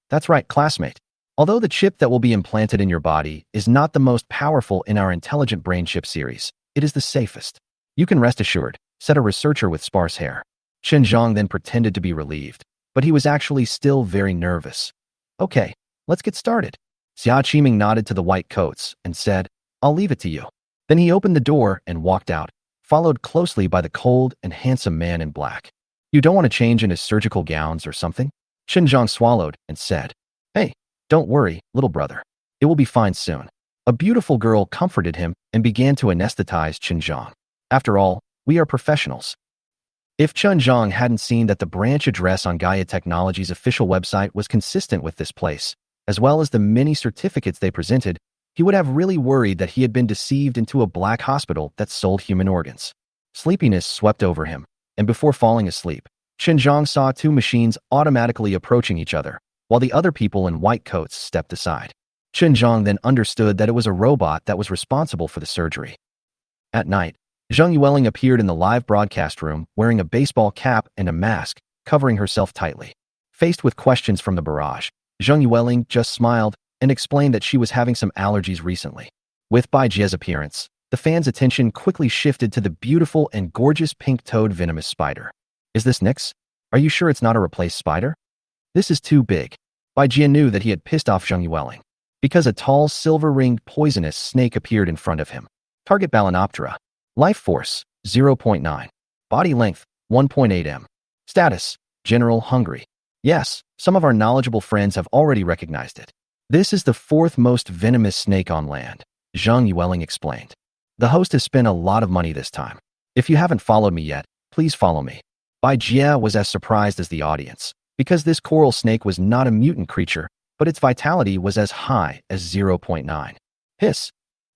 That's right, classmate. Although the chip that will be implanted in your body is not the most powerful in our intelligent brain chip series, it is the safest. You can rest assured, said a researcher with sparse hair. Chen Zhang then pretended to be relieved, but he was actually still very nervous. "Okay, let's get started." Xia Qiming nodded to the white coats and said, "I'll leave it to you." Then he opened the door and walked out, followed closely by the cold and handsome man in black. "You don't want to change into surgical gowns or something?" Chen Zhang swallowed and said, "Hey, don't worry, little brother. It will be fine soon." A beautiful girl comforted him and began to anesthetize Zhang. After all, we are professionals. If Zhang hadn't seen that the branch address on Gaia Technologies' official website was consistent with this place, as well as the many certificates they presented, he would have really worried that he had been deceived into a black hospital that sold human organs. Sleepiness swept over him, and before falling asleep, Zhang saw two machines automatically approaching each other, while the other people in white coats stepped aside. Zhang then understood that it was a robot that was responsible for the surgery. At night, Zhang Yueling appeared in the live broadcast room wearing a baseball cap and a mask, covering herself tightly. Faced with questions from the barrage, Zhang Yueling just smiled and explained that she was having some allergies recently. With Bai Jie's appearance, the fans' attention quickly shifted to the beautiful and gorgeous pink-toed venomous spider. Is this Nyx? Are you sure it's not a replaced spider? This is too big. Bai Jie knew that he had pissed off Zhang Yueling, because a tall, silver-ringed poisonous snake appeared in front of him. Target Balanoptera. Life force, 0.9. Body length, 1.8 m. Status, general hungry. Yes, some of our knowledgeable friends have already recognized it. This is the fourth most venomous snake on land, Zhang Yueling explained. The host has spent a lot of money this time. If you haven't followed me yet, please follow me. Bai Jie was as surprised as the audience, because this coral snake was not a mutant creature, but its vitality was as high as 0.9. Hiss.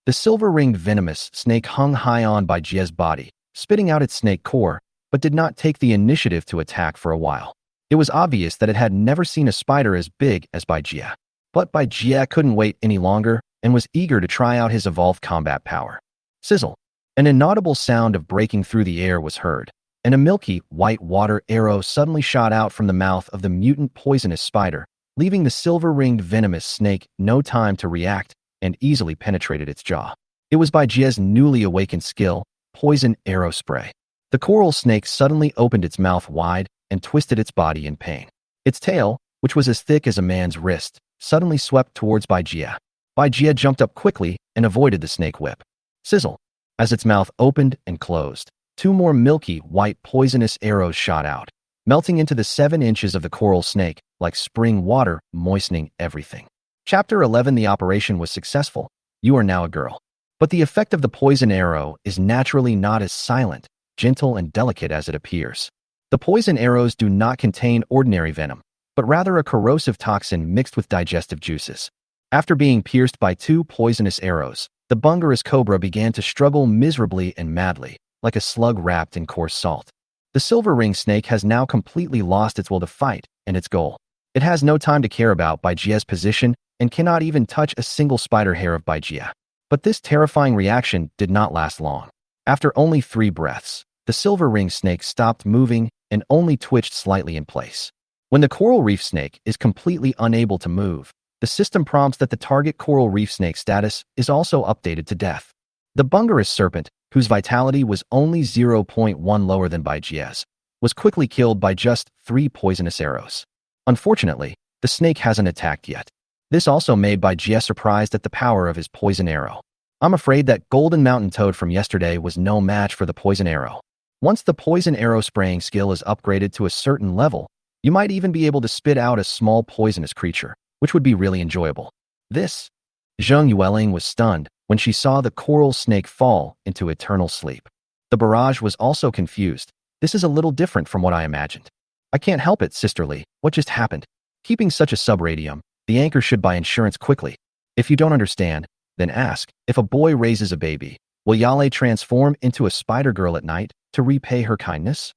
The silver-ringed venomous snake hung high on Bai Jie's body, spitting out its snake core, but did not take the initiative to attack for a while. It was obvious that it had never seen a spider as big as Bai Jie. But Bai Jie couldn't wait any longer and was eager to try out his evolved combat power. Sizzle. An inaudible sound of breaking through the air was heard, and a milky, white water arrow suddenly shot out from the mouth of the mutant poisonous spider, leaving the silver-ringed venomous snake no time to react and easily penetrated its jaw. It was Bai Jie's newly awakened skill, poison arrow spray. The coral snake suddenly opened its mouth wide and twisted its body in pain. Its tail, which was as thick as a man's wrist, suddenly swept towards Bai Jie. Bai Jie jumped up quickly and avoided the snake whip. Sizzle. As its mouth opened and closed, two more milky, white poisonous arrows shot out, melting into the 7 inches of the coral snake like spring water, moistening everything. Chapter 11. The operation was successful. You are now a girl. But the effect of the poison arrow is naturally not as silent, gentle, and delicate as it appears. The poison arrows do not contain ordinary venom, but rather a corrosive toxin mixed with digestive juices. After being pierced by 2 poisonous arrows, the bungarus cobra began to struggle miserably and madly, like a slug wrapped in coarse salt. The silver-ringed snake has now completely lost its will to fight and its goal. It has no time to care about Bai Jie's position and cannot even touch a single spider hair of Bai Jie. But this terrifying reaction did not last long. After only 3 breaths, the silver-ringed snake stopped moving and only twitched slightly in place. When the coral reef snake is completely unable to move, the system prompts that the target coral reef snake status is also updated to death. The bungarus serpent, whose vitality was only 0.1 lower than Bai Jie's, was quickly killed by just 3 poisonous arrows. Unfortunately, the snake hasn't attacked yet. This also made Bai Jie surprised at the power of his poison arrow. I'm afraid that golden mountain toad from yesterday was no match for the poison arrow. Once the poison arrow spraying skill is upgraded to a certain level, you might even be able to spit out a small poisonous creature, which would be really enjoyable. Zhang Yueling was stunned when she saw the coral snake fall into eternal sleep. The barrage was also confused. This is a little different from what I imagined. I can't help it, sisterly. What just happened? Keeping such a subradium, the anchor should buy insurance quickly. If you don't understand, then ask. If a boy raises a baby, will Yale transform into a spider girl at night to repay her kindness?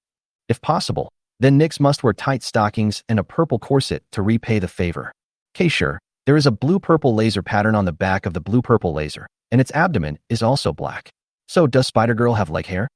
If possible, then Nyx must wear tight stockings and a purple corset to repay the favor. Sure, there is a blue-purple laser pattern on the back of the blue-purple laser, and its abdomen is also black. So does Spider-Girl have leg hair?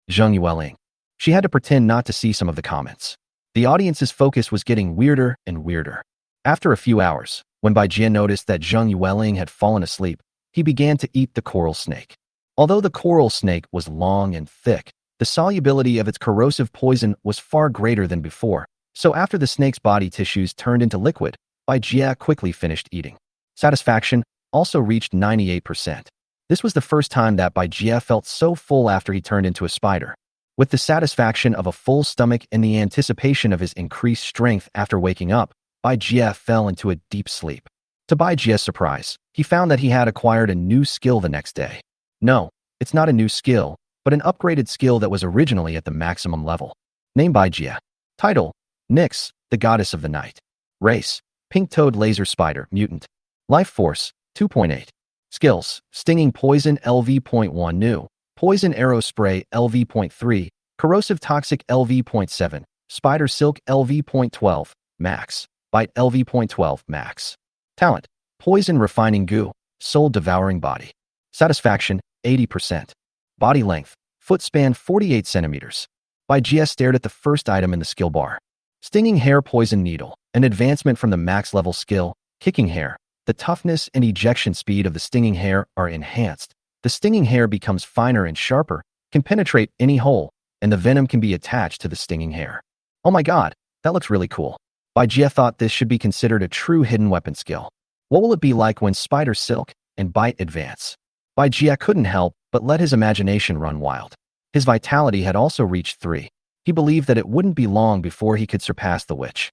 Zhang Yueling. She had to pretend not to see some of the comments. The audience's focus was getting weirder and weirder. After a few hours, when Bai Jie noticed that Zhang Yueling had fallen asleep, he began to eat the coral snake. Although the coral snake was long and thick, the solubility of its corrosive poison was far greater than before, so after the snake's body tissues turned into liquid, Bai Jie quickly finished eating. Satisfaction also reached 98%. This was the first time that Bai Jie felt so full after he turned into a spider. With the satisfaction of a full stomach and the anticipation of his increased strength after waking up, Bai Jie fell into a deep sleep. To Bai Jie's surprise, he found that he had acquired a new skill the next day. No, it's not a new skill, but an upgraded skill that was originally at the maximum level. Name Bai Jie. Title: Nyx, the Goddess of the Night. Race: Pink-toed laser spider, mutant. Life force: 2.8. Skills: Stinging poison LV.1 new. Poison arrow spray LV.3. Corrosive toxic LV.7. Spider silk LV.12 max. Bite LV.12 max. Talent: Poison refining goo. Soul devouring body. Satisfaction: 80%. Body length: foot span 48 centimeters. Bai Jie stared at the first item in the skill bar. Stinging hair poison needle, an advancement from the max level skill. Kicking hair: the toughness and ejection speed of the stinging hair are enhanced. The stinging hair becomes finer and sharper, can penetrate any hole, and the venom can be attached to the stinging hair. Oh my god, that looks really cool. Bai Jie thought this should be considered a true hidden weapon skill. What will it be like when spider silk and bite advance? Bai Jie couldn't help but let his imagination run wild. His vitality had also reached 3. He believed that it wouldn't be long before he could surpass the witch.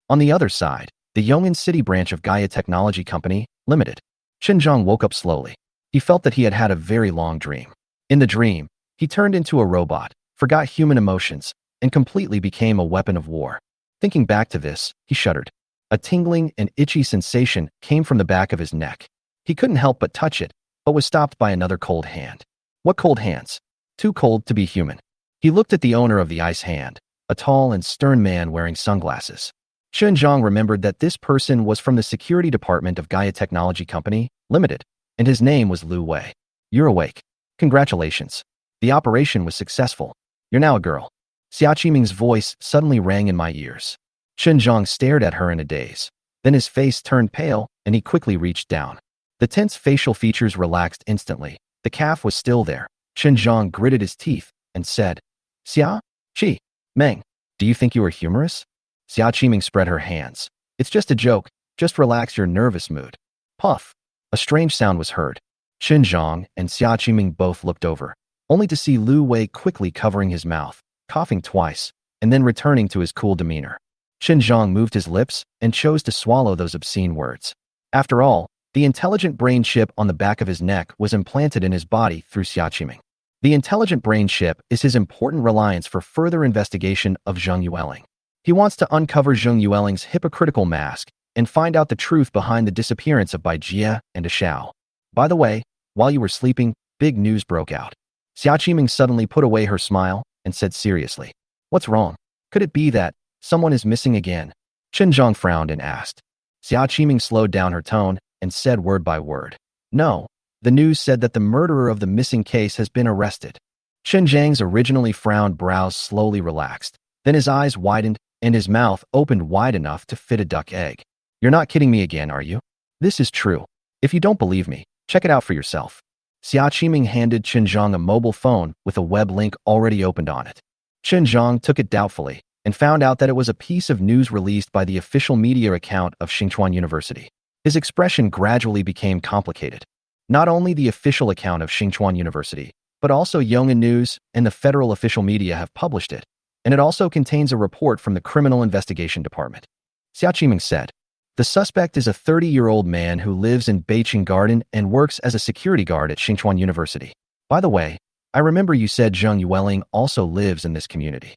On the other side, the Yong'an City branch of Gaia Technology Company, Limited. Zhang woke up slowly. He felt that he had had a very long dream. In the dream, he turned into a robot, forgot human emotions, and completely became a weapon of war. Thinking back to this, he shuddered. A tingling and itchy sensation came from the back of his neck. He couldn't help but touch it, but was stopped by another cold hand. What cold hands? Too cold to be human. He looked at the owner of the ice hand, a tall and stern man wearing sunglasses. Zhang remembered that this person was from the security department of Gaia Technology Company, Limited, and his name was Lu Wei. You're awake. Congratulations. The operation was successful. You're now a girl. Xia Qiming's voice suddenly rang in my ears. Zhang stared at her in a daze. Then his face turned pale, and he quickly reached down. The tense facial features relaxed instantly. The calf was still there. Zhang gritted his teeth and said, Xia Qi Meng, do you think you are humorous? Xia Qiming spread her hands. It's just a joke. Just relax your nervous mood. Puff. A strange sound was heard. Zhang and Xia Qiming both looked over, only to see Lu Wei quickly covering his mouth, coughing twice, and then returning to his cool demeanor. Zhang moved his lips and chose to swallow those obscene words. After all, the intelligent brain chip on the back of his neck was implanted in his body through Xia Qiming. The intelligent brain chip is his important reliance for further investigation of Zhang Yueling. He wants to uncover Zhang Yueling's hypocritical mask and find out the truth behind the disappearance of Bai Jie and Xiao. By the way, while you were sleeping, big news broke out. Xia Qiming suddenly put away her smile and said seriously, What's wrong? Could it be that someone is missing again? Zhang frowned and asked. Xia Qiming slowed down her tone and said word by word. No, the news said that the murderer of the missing case has been arrested. Zhang's originally frowned brows slowly relaxed. Then his eyes widened and his mouth opened wide enough to fit a duck egg. You're not kidding me again, are you? This is true. If you don't believe me, check it out for yourself. Xia Qiming handed Zhang a mobile phone with a web link already opened on it. Zhang took it doubtfully and found out that it was a piece of news released by the official media account of Xinchuan University. His expression gradually became complicated. Not only the official account of Xinchuan University, but also Yong'an News and the federal official media have published it, and it also contains a report from the Criminal Investigation Department. Xia Qiming said, The suspect is a 30-year-old man who lives in Beiqing Garden and works as a security guard at Xinchuan University. By the way, I remember you said Zhang Yueling also lives in this community.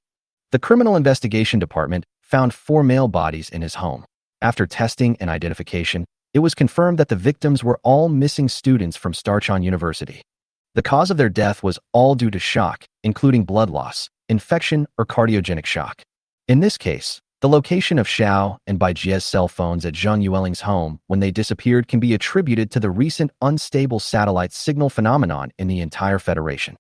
The Criminal Investigation Department found 4 male bodies in his home. After testing and identification, it was confirmed that the victims were all missing students from Starchan University. The cause of their death was all due to shock, including blood loss, infection, or cardiogenic shock. In this case, the location of Xiao and Bai Jie's cell phones at Zhang Yueling's home when they disappeared can be attributed to the recent unstable satellite signal phenomenon in the entire Federation.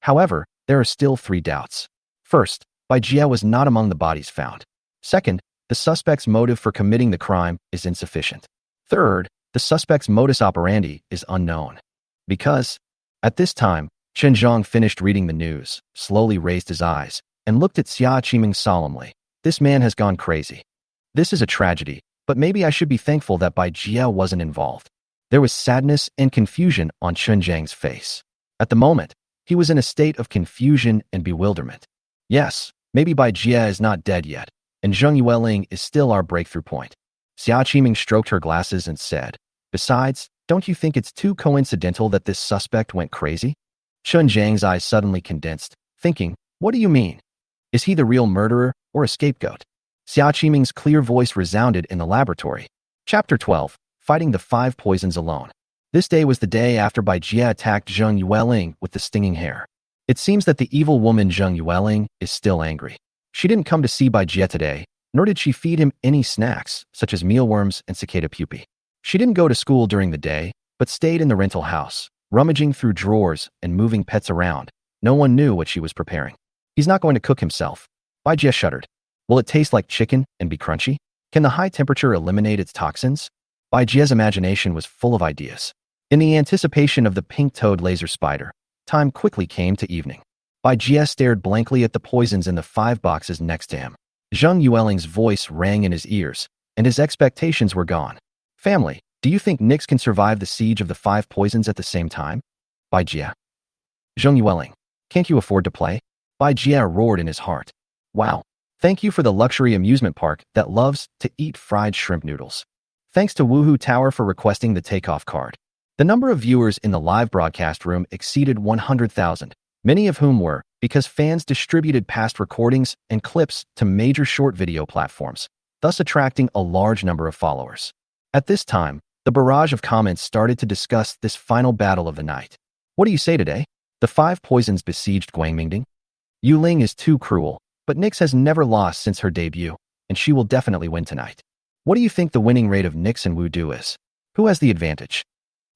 However, there are still 3 doubts. First, Bai Jie was not among the bodies found. Second, the suspect's motive for committing the crime is insufficient. Third, the suspect's modus operandi is unknown. Because, at this time, Zhang finished reading the news, slowly raised his eyes, and looked at Xia Qiming solemnly. This man has gone crazy. This is a tragedy, but maybe I should be thankful that Bai Jie wasn't involved. There was sadness and confusion on Zhang's face. At the moment, he was in a state of confusion and bewilderment. Yes, maybe Bai Jie is not dead yet, and Zhang Yueling is still our breakthrough point. Xia Qiming stroked her glasses and said, "Besides, don't you think it's too coincidental that this suspect went crazy?" Chun Zhang's eyes suddenly condensed, thinking, "What do you mean? Is he the real murderer or a scapegoat?" Xia Qiming's clear voice resounded in the laboratory. Chapter 12, Fighting the Five Poisons Alone. This day was the day after Bai Jie attacked Zheng Yueling with the stinging hair. It seems that the evil woman Zheng Yueling is still angry. She didn't come to see Bai Jie today, nor did she feed him any snacks, such as mealworms and cicada pupae. She didn't go to school during the day, but stayed in the rental house, rummaging through drawers and moving pets around. No one knew what she was preparing. He's not going to cook himself. Bai Jie shuddered. Will it taste like chicken and be crunchy? Can the high temperature eliminate its toxins? Bai Jie's imagination was full of ideas. In the anticipation of the pink-toed laser spider, time quickly came to evening. Bai Jie stared blankly at the poisons in the 5 boxes next to him. Zheng Yueling's voice rang in his ears, and his expectations were gone. "Family, do you think Nix can survive the siege of the 5 poisons at the same time?" Bai Jie. Zheng Yueling, can't you afford to play? Bai Jie roared in his heart. Wow. Thank you for the luxury amusement park that loves to eat fried shrimp noodles. Thanks to Woohoo Tower for requesting the takeoff card. The number of viewers in the live broadcast room exceeded 100,000, many of whom were because fans distributed past recordings and clips to major short video platforms, thus attracting a large number of followers. At this time, the barrage of comments started to discuss this final battle of the night. What do you say today? The 5 poisons besieged Guangmingding? Yueling is too cruel, but Nix has never lost since her debut, and she will definitely win tonight. What do you think the winning rate of Nix and Wudu is? Who has the advantage?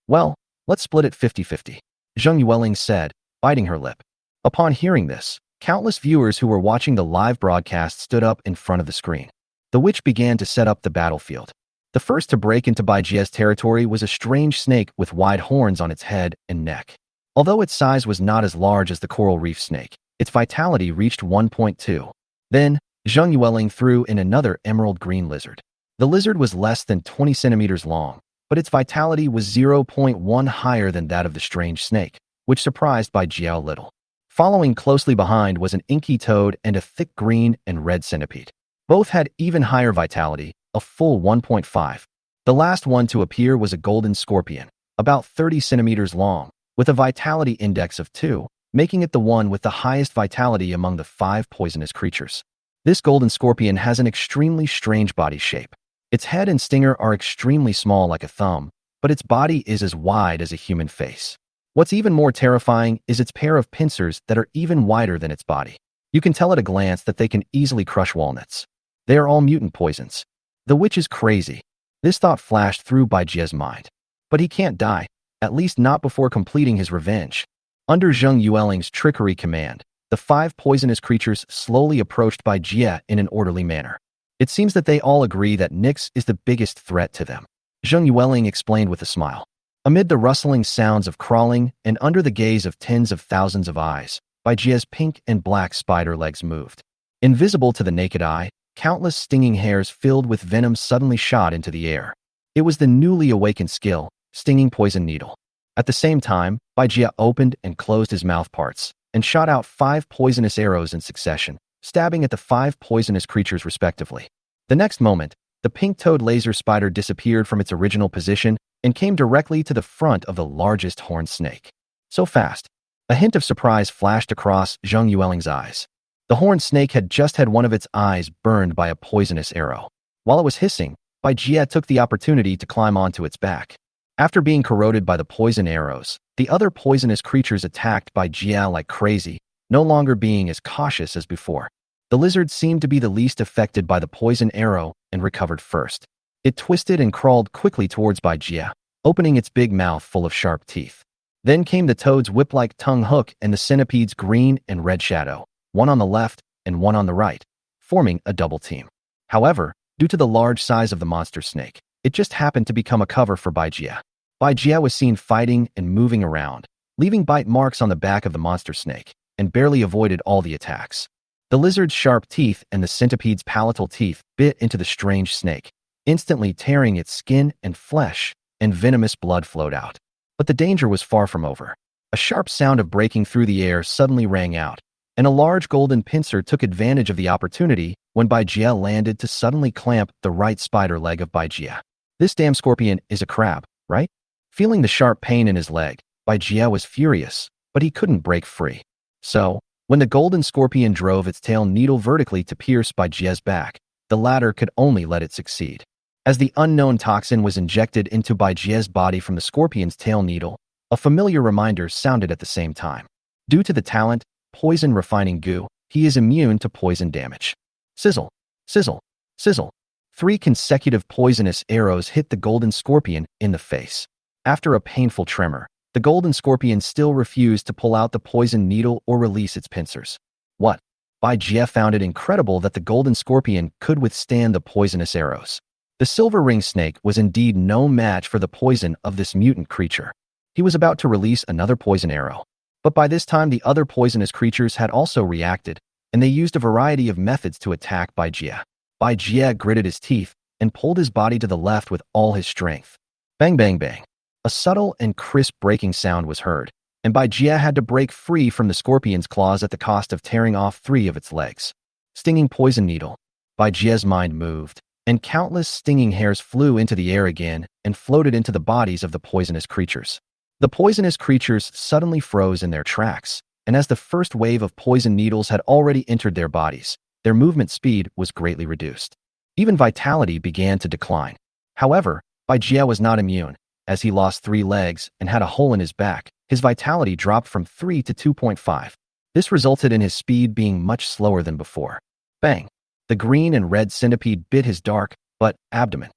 Well, let's split it 50-50, Zheng Yueling said, biting her lip. Upon hearing this, countless viewers who were watching the live broadcast stood up in front of the screen. The witch began to set up the battlefield. The first to break into Bai Jie's territory was a strange snake with wide horns on its head and neck. Although its size was not as large as the coral reef snake, its vitality reached 1.2. Then, Zheng Yueling threw in another emerald green lizard. The lizard was less than 20 centimeters long, but its vitality was 0.1 higher than that of the strange snake, which surprised Bai Jie a little. Following closely behind was an inky toad and a thick green and red centipede. Both had even higher vitality, a full 1.5. The last one to appear was a golden scorpion, about 30 centimeters long, with a vitality index of 2, making it the one with the highest vitality among the 5 poisonous creatures. This golden scorpion has an extremely strange body shape. Its head and stinger are extremely small like a thumb, but its body is as wide as a human face. What's even more terrifying is its pair of pincers that are even wider than its body. You can tell at a glance that they can easily crush walnuts. They are all mutant poisons. The witch is crazy. This thought flashed through Bai Jie's mind. But he can't die, at least not before completing his revenge. Under Zheng Yueling's trickery command, the 5 poisonous creatures slowly approached Bai Jie in an orderly manner. It seems that they all agree that Nix is the biggest threat to them. Zheng Yueling explained with a smile. Amid the rustling sounds of crawling and under the gaze of tens of thousands of eyes, Bai Jie's pink and black spider legs moved. Invisible to the naked eye, countless stinging hairs filled with venom suddenly shot into the air. It was the newly awakened skill, Stinging Poison Needle. At the same time, Bai Jie opened and closed his mouth parts and shot out 5 poisonous arrows in succession, stabbing at the 5 poisonous creatures respectively. The next moment, the pink-toed laser spider disappeared from its original position and came directly to the front of the largest horned snake. So fast. A hint of surprise flashed across Zheng Yueling's eyes. The horned snake had just had one of its eyes burned by a poisonous arrow. While it was hissing, Bai Jie took the opportunity to climb onto its back. After being corroded by the poison arrows, the other poisonous creatures attacked Bai Jie like crazy, no longer being as cautious as before. The lizard seemed to be the least affected by the poison arrow and recovered first. It twisted and crawled quickly towards Bai Jie, opening its big mouth full of sharp teeth. Then came the toad's whip-like tongue hook and the centipede's green and red shadow, one on the left and one on the right, forming a double team. However, due to the large size of the monster snake, it just happened to become a cover for Bai Jie. Bai Jie was seen fighting and moving around, leaving bite marks on the back of the monster snake, and barely avoided all the attacks. The lizard's sharp teeth and the centipede's palatal teeth bit into the strange snake, instantly tearing its skin and flesh, and venomous blood flowed out. But the danger was far from over. A sharp sound of breaking through the air suddenly rang out, and a large golden pincer took advantage of the opportunity when Bai Jie landed to suddenly clamp the right spider leg of Bai Jie. This damn scorpion is a crab, right? Feeling the sharp pain in his leg, Bai Jie was furious, but he couldn't break free. So, when the golden scorpion drove its tail needle vertically to pierce Bai Jie's back, the latter could only let it succeed. As the unknown toxin was injected into Bai Jie's body from the scorpion's tail needle, a familiar reminder sounded at the same time. Due to the talent, poison refining goo, he is immune to poison damage. Sizzle, sizzle, sizzle. 3 consecutive poisonous arrows hit the golden scorpion in the face. After a painful tremor, the golden scorpion still refused to pull out the poison needle or release its pincers. What? Bai Jie found it incredible that the golden scorpion could withstand the poisonous arrows. The silver ring snake was indeed no match for the poison of this mutant creature. He was about to release another poison arrow. But by this time the other poisonous creatures had also reacted, and they used a variety of methods to attack Bai Jie. Bai Jie gritted his teeth and pulled his body to the left with all his strength. Bang bang bang. A subtle and crisp breaking sound was heard, and Bai Jie had to break free from the scorpion's claws at the cost of tearing off 3 of its legs. Stinging poison needle. Bai Jie's mind moved, and countless stinging hairs flew into the air again and floated into the bodies of the poisonous creatures. The poisonous creatures suddenly froze in their tracks, and as the first wave of poison needles had already entered their bodies, their movement speed was greatly reduced. Even vitality began to decline. However, Bai Jie was not immune. As he lost 3 legs and had a hole in his back, his vitality dropped from 3 to 2.5. This resulted in his speed being much slower than before. Bang! The green and red centipede bit his dark, but abdomen.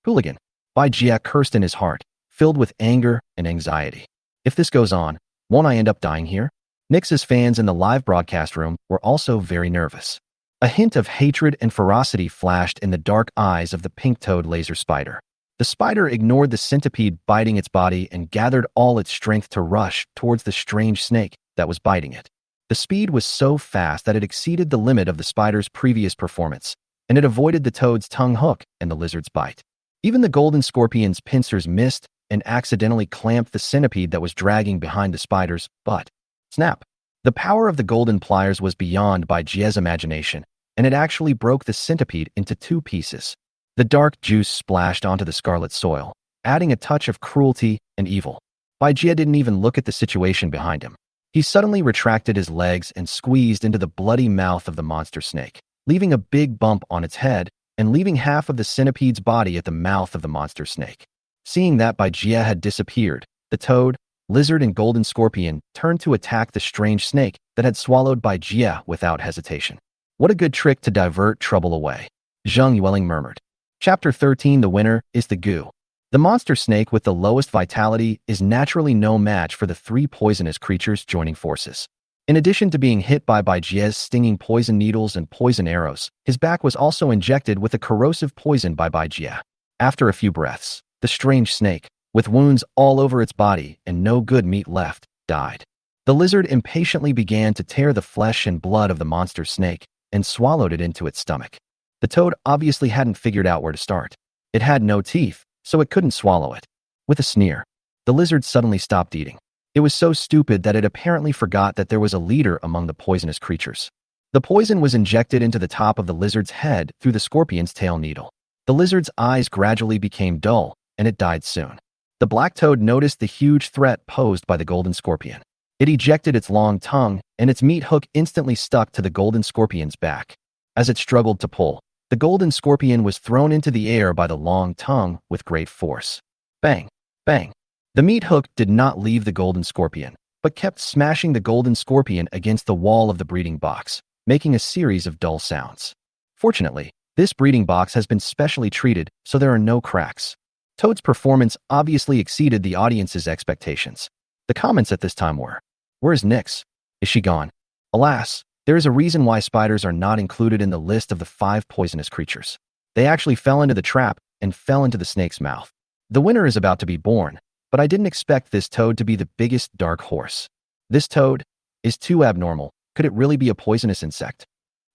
Hooligan! Bai Jie cursed in his heart, filled with anger and anxiety. If this goes on, won't I end up dying here? Nyx's fans in the live broadcast room were also very nervous. A hint of hatred and ferocity flashed in the dark eyes of the pink-toed laser spider. The spider ignored the centipede biting its body and gathered all its strength to rush towards the strange snake that was biting it. The speed was so fast that it exceeded the limit of the spider's previous performance, and it avoided the toad's tongue hook and the lizard's bite. Even the golden scorpion's pincers missed and accidentally clamped the centipede that was dragging behind the spider's butt. Snap! The power of the golden pliers was beyond Bai Jie's imagination, and it actually broke the centipede into 2 pieces. The dark juice splashed onto the scarlet soil, adding a touch of cruelty and evil. Bai Jie didn't even look at the situation behind him. He suddenly retracted his legs and squeezed into the bloody mouth of the monster snake, leaving a big bump on its head and leaving half of the centipede's body at the mouth of the monster snake. Seeing that Bai Jie had disappeared, the toad, lizard, and golden scorpion turned to attack the strange snake that had swallowed Bai Jie without hesitation. What a good trick to divert trouble away, Zhang Yueling murmured. Chapter 13. The winner is the goo. The monster snake with the lowest vitality is naturally no match for the 3 poisonous creatures joining forces. In addition to being hit by Bai Jie's stinging poison needles and poison arrows, his back was also injected with a corrosive poison by Bai Jie. After a few breaths, the strange snake, with wounds all over its body and no good meat left, died. The lizard impatiently began to tear the flesh and blood of the monster snake and swallowed it into its stomach. The toad obviously hadn't figured out where to start. It had no teeth, so it couldn't swallow it. With a sneer, the lizard suddenly stopped eating. It was so stupid that it apparently forgot that there was a leader among the poisonous creatures. The poison was injected into the top of the lizard's head through the scorpion's tail needle. The lizard's eyes gradually became dull, and it died soon. The black toad noticed the huge threat posed by the golden scorpion. It ejected its long tongue, and its meat hook instantly stuck to the golden scorpion's back. As it struggled to pull, the golden scorpion was thrown into the air by the long tongue with great force. Bang! Bang! The meat hook did not leave the golden scorpion, but kept smashing the golden scorpion against the wall of the breeding box, making a series of dull sounds. Fortunately, this breeding box has been specially treated, so there are no cracks. Toad's performance obviously exceeded the audience's expectations. The comments at this time were, "Where is Nyx? Is she gone?" Alas, there is a reason why spiders are not included in the list of the 5 poisonous creatures. They actually fell into the trap and fell into the snake's mouth. The winner is about to be born, but I didn't expect this toad to be the biggest dark horse. This toad is too abnormal. Could it really be a poisonous insect?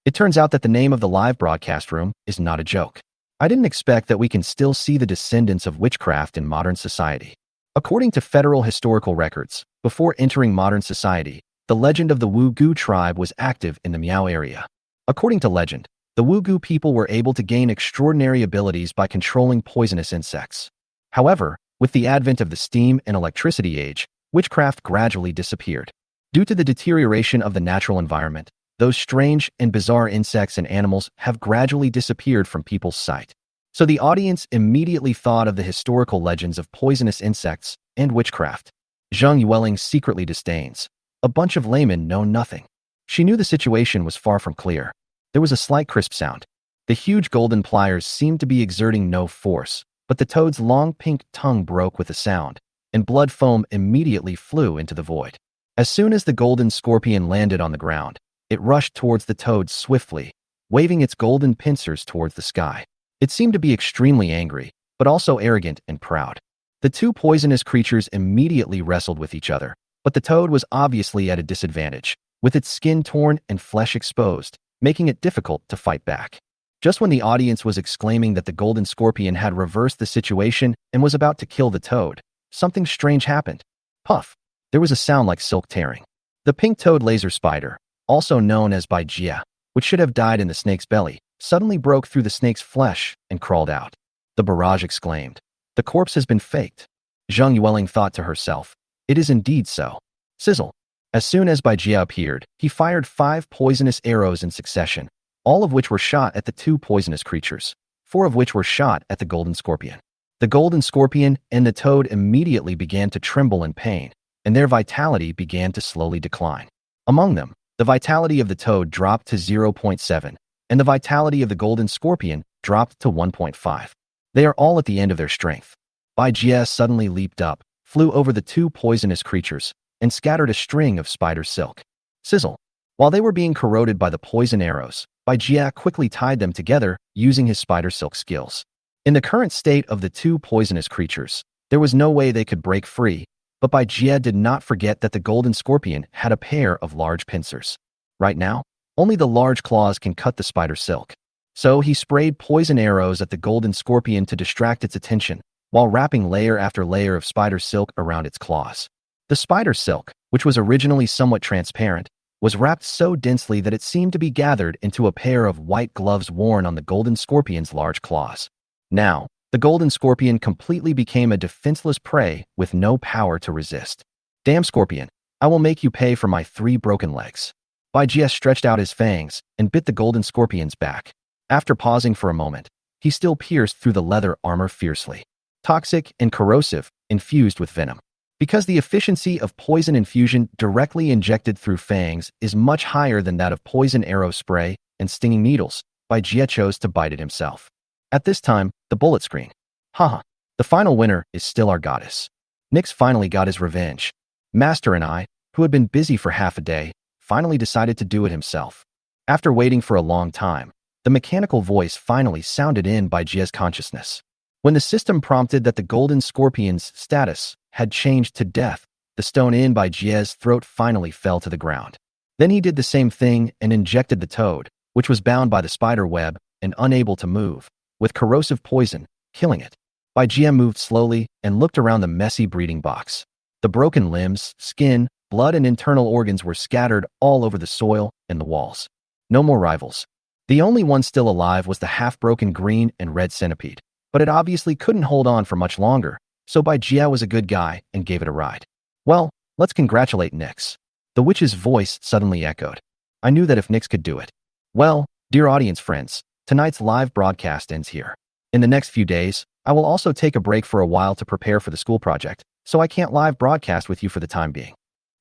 It turns out that the name of the live broadcast room is not a joke. I didn't expect that we can still see the descendants of witchcraft in modern society. According to federal historical records, before entering modern society, the legend of the Wu Gu tribe was active in the Miao area. According to legend, the The Wugu people were able to gain extraordinary abilities by controlling poisonous insects. However, with the advent of the steam and electricity age, witchcraft gradually disappeared. Due to the deterioration of the natural environment, those strange and bizarre insects and animals have gradually disappeared from people's sight. So the audience immediately thought of the historical legends of poisonous insects and witchcraft. Zhang Yueling secretly disdains. A bunch of laymen know nothing. She knew the situation was far from clear. There was a slight crisp sound. The huge golden pliers seemed to be exerting no force, but the toad's long pink tongue broke with the sound, and blood foam immediately flew into the void. As soon as the golden scorpion landed on the ground, it rushed towards the toad swiftly, waving its golden pincers towards the sky. It seemed to be extremely angry, but also arrogant and proud. The two poisonous creatures immediately wrestled with each other, but the toad was obviously at a disadvantage, with its skin torn and flesh exposed, making it difficult to fight back. Just when the audience was exclaiming that the golden scorpion had reversed the situation and was about to kill the toad, something strange happened. Puff! There was a sound like silk tearing. The pink toad laser spider, also known as Bai Jia, which should have died in the snake's belly, suddenly broke through the snake's flesh and crawled out. The barrage exclaimed, "The corpse has been faked." Zhang Yueling thought to herself, "It is indeed so." Sizzle! As soon as Bai Jia appeared, he fired 5 poisonous arrows in succession, all of which were shot at the 2 poisonous creatures, 4 of which were shot at the golden scorpion. The golden scorpion and the toad immediately began to tremble in pain, and their vitality began to slowly decline. Among them, the vitality of the toad dropped to 0.7, and the vitality of the golden scorpion dropped to 1.5. They are all at the end of their strength. Bai Jia suddenly leaped up, flew over the 2 poisonous creatures, and scattered a string of spider silk. Sizzle! While they were being corroded by the poison arrows, Bai Jia quickly tied them together using his spider silk skills. In the current state of the 2 poisonous creatures, there was no way they could break free, but Bai Jia did not forget that the golden scorpion had a pair of large pincers. Right now, only the large claws can cut the spider silk. So he sprayed poison arrows at the golden scorpion to distract its attention, while wrapping layer after layer of spider silk around its claws. The spider silk, which was originally somewhat transparent, was wrapped so densely that it seemed to be gathered into a pair of white gloves worn on the golden scorpion's large claws. Now, the golden scorpion completely became a defenseless prey with no power to resist. "Damn scorpion, I will make you pay for my 3 broken legs." Bai Jia stretched out his fangs and bit the golden scorpion's back. After pausing for a moment, he still pierced through the leather armor fiercely. Toxic and corrosive, infused with venom. Because the efficiency of poison infusion directly injected through fangs is much higher than that of poison arrow spray and stinging needles, Bai Jia chose to bite it himself. At this time, the bullet screen. Haha, the final winner is still our goddess. Nyx finally got his revenge. Master and I, who had been busy for half a day, finally decided to do it himself. After waiting for a long time, the mechanical voice finally sounded in Bai Jia's consciousness. When the system prompted that the golden scorpion's status had changed to death, the stone in Bai Jia's throat finally fell to the ground. Then he did the same thing and injected the toad, which was bound by the spider web and unable to move, with corrosive poison, killing it. Bai Jia moved slowly and looked around the messy breeding box. The broken limbs, skin, blood, and internal organs were scattered all over the soil and the walls. No more rivals. The only one still alive was the half-broken green and red centipede, but it obviously couldn't hold on for much longer, so Bai Jia was a good guy and gave it a ride. "Well, let's congratulate Nyx." The witch's voice suddenly echoed. "I knew that if Nyx could do it." Well, dear audience friends, tonight's live broadcast ends here. In the next few days, I will also take a break for a while to prepare for the school project, so I can't live broadcast with you for the time being.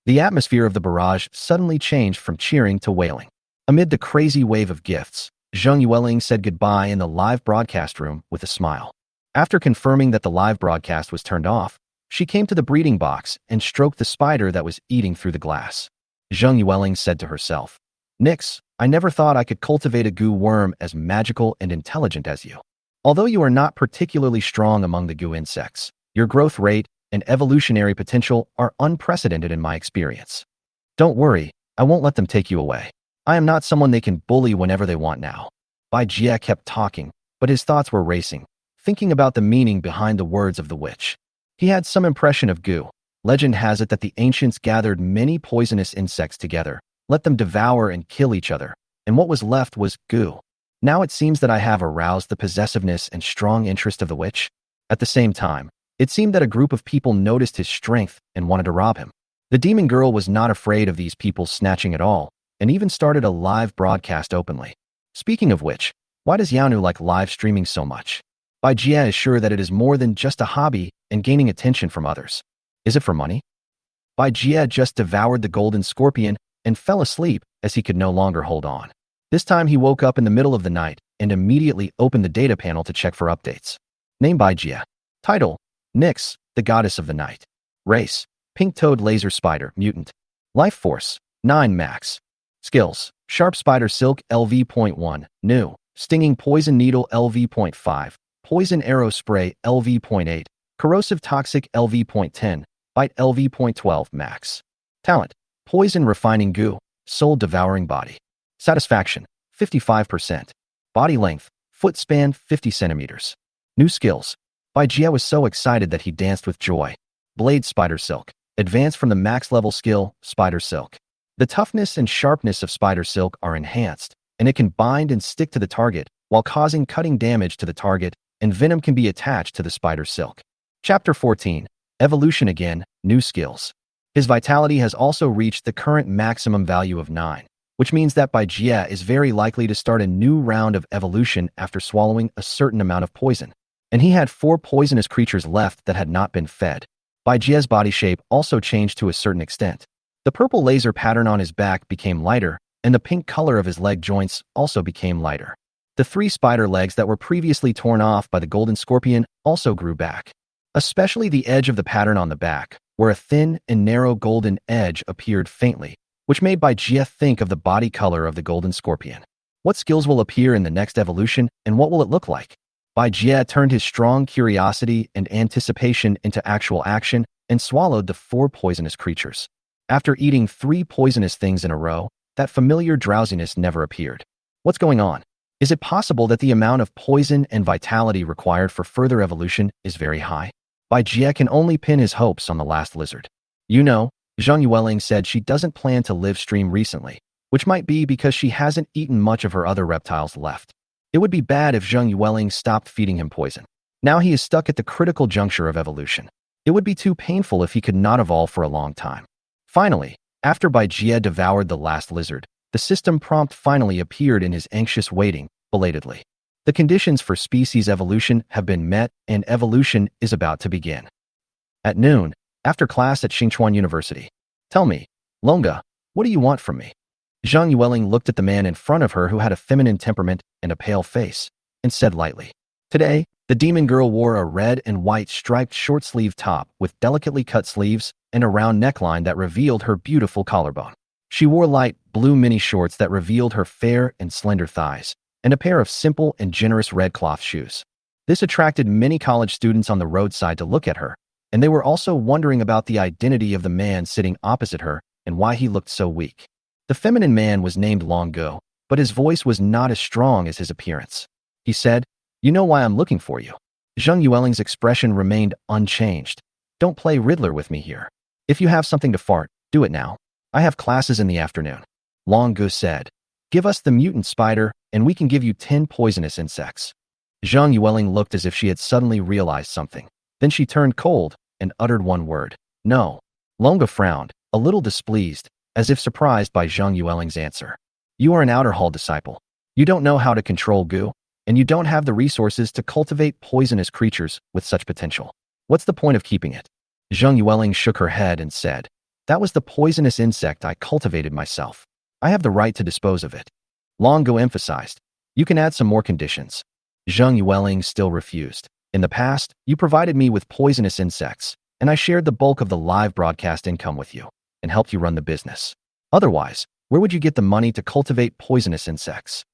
The atmosphere of the barrage suddenly changed from cheering to wailing. Amid the crazy wave of gifts, Zhang Yueling said goodbye in the live broadcast room with a smile. After confirming that the live broadcast was turned off, she came to the breeding box and stroked the spider that was eating through the glass. Zhang Yueling said to herself, "Nyx, I never thought I could cultivate a goo worm as magical and intelligent as you. Although you are not particularly strong among the goo insects, your growth rate and evolutionary potential are unprecedented in my experience. Don't worry, I won't let them take you away. I am not someone they can bully whenever they want now." Bai Jia kept talking, but his thoughts were racing, thinking about the meaning behind the words of the witch. He had some impression of goo. Legend has it that the ancients gathered many poisonous insects together, let them devour and kill each other, and what was left was goo. Now it seems that I have aroused the possessiveness and strong interest of the witch. At the same time, it seemed that a group of people noticed his strength and wanted to rob him. The demon girl was not afraid of these people snatching at all, and even started a live broadcast openly. Speaking of which, why does Yanu like live streaming so much? Bai Jie is sure that it is more than just a hobby and gaining attention from others. Is it for money? Bai Jie just devoured the golden scorpion and fell asleep as he could no longer hold on. This time he woke up in the middle of the night and immediately opened the data panel to check for updates. Name Bai Jie. Title: Nyx, the Goddess of the Night. Race: Pink-toed laser spider, mutant. Life force: 9 max. Skills: Sharp spider silk LV.1, new. Stinging poison needle LV.5. Poison arrow spray LV.8. Corrosive toxic LV.10. Bite LV.12 max. Talent: Poison refining goo, soul devouring body. Satisfaction: 55%. Body length: foot span 50 centimeters. New skills: Bai Jie was so excited that he danced with joy. Blade spider silk. Advance from the max level skill, spider silk. The toughness and sharpness of spider silk are enhanced, and it can bind and stick to the target while causing cutting damage to the target, and venom can be attached to the spider silk. Chapter 14. Evolution again, new skills. His vitality has also reached the current maximum value of 9, which means that Bai Jie is very likely to start a new round of evolution after swallowing a certain amount of poison. And he had 4 poisonous creatures left that had not been fed. Bai Jie's body shape also changed to a certain extent. The purple laser pattern on his back became lighter, and the pink color of his leg joints also became lighter. The 3 spider legs that were previously torn off by the golden scorpion also grew back. Especially the edge of the pattern on the back, where a thin and narrow golden edge appeared faintly, which made Bai Jie think of the body color of the golden scorpion. What skills will appear in the next evolution, and what will it look like? Bai Jie turned his strong curiosity and anticipation into actual action and swallowed the 4 poisonous creatures. After eating 3 poisonous things in a row, that familiar drowsiness never appeared. What's going on? Is it possible that the amount of poison and vitality required for further evolution is very high? Bai Jie can only pin his hopes on the last lizard. You know, Zhang Yueling said she doesn't plan to live stream recently, which might be because she hasn't eaten much of her other reptiles left. It would be bad if Zhang Yueling stopped feeding him poison. Now he is stuck at the critical juncture of evolution. It would be too painful if he could not evolve for a long time. Finally, after Bai Jie devoured the last lizard, the system prompt finally appeared in his anxious waiting, belatedly. The conditions for species evolution have been met and evolution is about to begin. At noon, after class at Xinchuan University. Tell me, Longa, what do you want from me? Zhang Yueling looked at the man in front of her who had a feminine temperament and a pale face, and said lightly. Today, the demon girl wore a red and white striped short-sleeve top with delicately cut sleeves and a round neckline that revealed her beautiful collarbone. She wore light blue mini shorts that revealed her fair and slender thighs, and a pair of simple and generous red cloth shoes. This attracted many college students on the roadside to look at her, and they were also wondering about the identity of the man sitting opposite her and why he looked so weak. The feminine man was named Longo, but his voice was not as strong as his appearance. He said, "You know why I'm looking for you." Zhang Yueling's expression remained unchanged. "Don't play Riddler with me here. If you have something to fart, do it now. I have classes in the afternoon." Longo said, "Give us the mutant spider, and we can give you 10 poisonous insects." Zhang Yueling looked as if she had suddenly realized something. Then she turned cold and uttered one word, "No." Longo frowned, a little displeased, as if surprised by Zhang Yueling's answer. "You are an outer hall disciple. You don't know how to control goo, and you don't have the resources to cultivate poisonous creatures with such potential. What's the point of keeping it?" Zhang Yueling shook her head and said, "That was the poisonous insect I cultivated myself. I have the right to dispose of it." Longo emphasized, "You can add some more conditions." Zhang Yueling still refused. "In the past, you provided me with poisonous insects, and I shared the bulk of the live broadcast income with you and helped you run the business. Otherwise, where would you get the money to cultivate poisonous insects?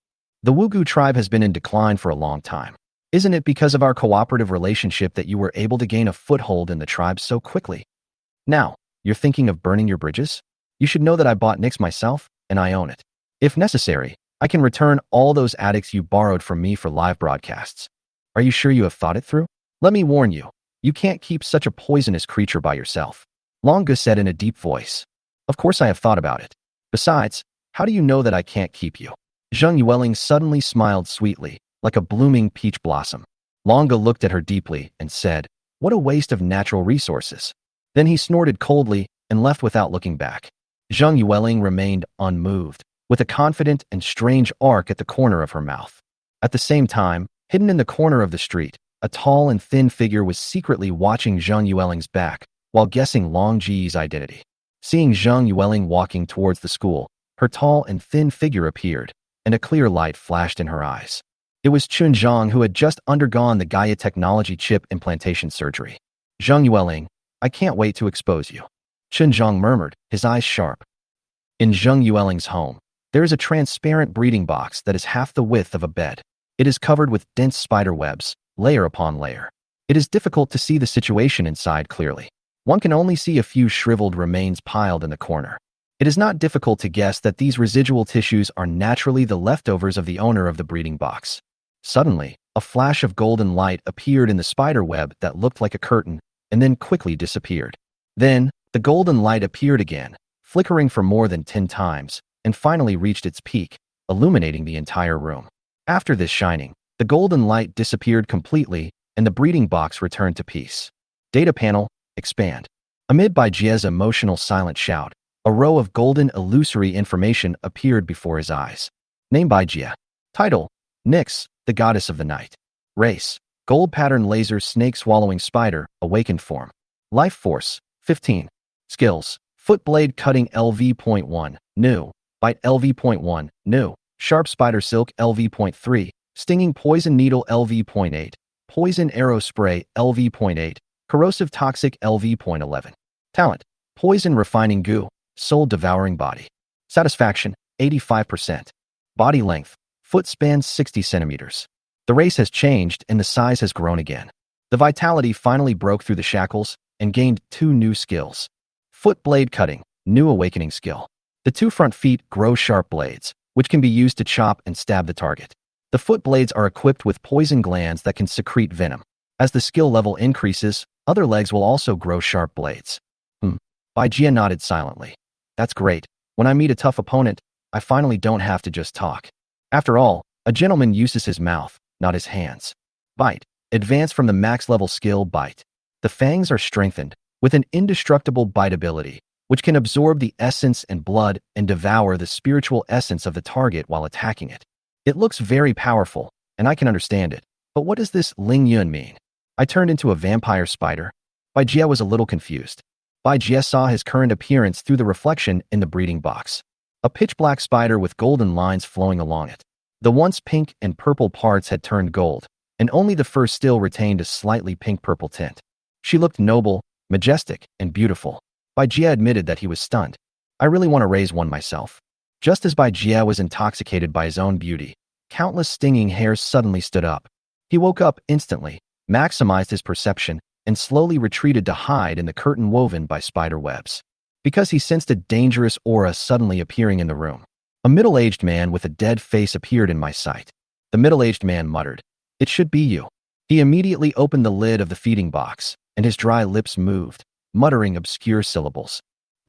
The Wugu tribe has been in decline for a long time. Isn't it because of our cooperative relationship that you were able to gain a foothold in the tribe so quickly? Now, you're thinking of burning your bridges? You should know that I bought Nyx myself, and I own it. If necessary, I can return all those addicts you borrowed from me for live broadcasts. Are you sure you have thought it through? Let me warn you, you can't keep such a poisonous creature by yourself." Longa said in a deep voice. "Of course I have thought about it. Besides, how do you know that I can't keep you? Zhang Yueling suddenly smiled sweetly, like a blooming peach blossom. Longa looked at her deeply and said, "What a waste of natural resources." Then he snorted coldly and left without looking back. Zhang Yueling remained unmoved, with a confident and strange arc at the corner of her mouth. At the same time, hidden in the corner of the street, a tall and thin figure was secretly watching Zhang Yueling's back while guessing Long Ji's identity. Seeing Zhang Yueling walking towards the school, her tall and thin figure appeared, and a clear light flashed in her eyes. It was Chun Zhang, who had just undergone the Gaia technology chip implantation surgery. "Zhang Yueling, I can't wait to expose you," Chun Zhang murmured, his eyes sharp. In Zhang Yueling's home, there is a transparent breeding box that is half the width of a bed. It is covered with dense spider webs, layer upon layer. It is difficult to see the situation inside clearly. One can only see a few shriveled remains piled in the corner. It is not difficult to guess that these residual tissues are naturally the leftovers of the owner of the breeding box. Suddenly, a flash of golden light appeared in the spider web that looked like a curtain and then quickly disappeared. Then, the golden light appeared again, flickering for more than 10 times, and finally reached its peak, illuminating the entire room. After this shining, the golden light disappeared completely and the breeding box returned to peace. Data panel, expand. Amid Baijie's emotional silent shout, a row of golden illusory information appeared before his eyes. Name Baijie. Title, Nyx, the goddess of the night. Race, gold pattern laser snake swallowing spider, awakened form. Life force, 15. Skills, foot blade cutting LV.1, new. Bite LV.1, new. Sharp spider silk LV.3, stinging poison needle LV.8, poison arrow spray LV.8, corrosive toxic LV.11. Talent, poison refining goo, soul devouring body. Satisfaction, 85%. Body length, foot span 60 centimeters. The race has changed and the size has grown again. The vitality finally broke through the shackles and gained 2 new skills. Foot blade cutting, new awakening skill. The 2 front feet grow sharp blades, which can be used to chop and stab the target. The foot blades are equipped with poison glands that can secrete venom. As the skill level increases, other legs will also grow sharp blades. Baijie nodded silently. That's great. When I meet a tough opponent, I finally don't have to just talk. After all, a gentleman uses his mouth, not his hands. Bite. Advance from the max level skill Bite. The fangs are strengthened, with an indestructible bite ability, which can absorb the essence and blood and devour the spiritual essence of the target while attacking it. It looks very powerful, and I can understand it, but what does this Ling Yun mean? I turned into a vampire spider? Baijie was a little confused. Baijie saw his current appearance through the reflection in the breeding box. A pitch-black spider with golden lines flowing along it. The once pink and purple parts had turned gold, and only the fur still retained a slightly pink-purple tint. She looked noble, majestic, and beautiful. Baijie admitted that he was stunned. I really want to raise one myself. Just as Baijie was intoxicated by his own beauty, countless stinging hairs suddenly stood up. He woke up instantly, maximized his perception, and slowly retreated to hide in the curtain woven by spider webs. Because he sensed a dangerous aura suddenly appearing in the room. A middle-aged man with a dead face appeared in my sight. The middle-aged man muttered, "It should be you." He immediately opened the lid of the feeding box, and his dry lips moved, muttering obscure syllables.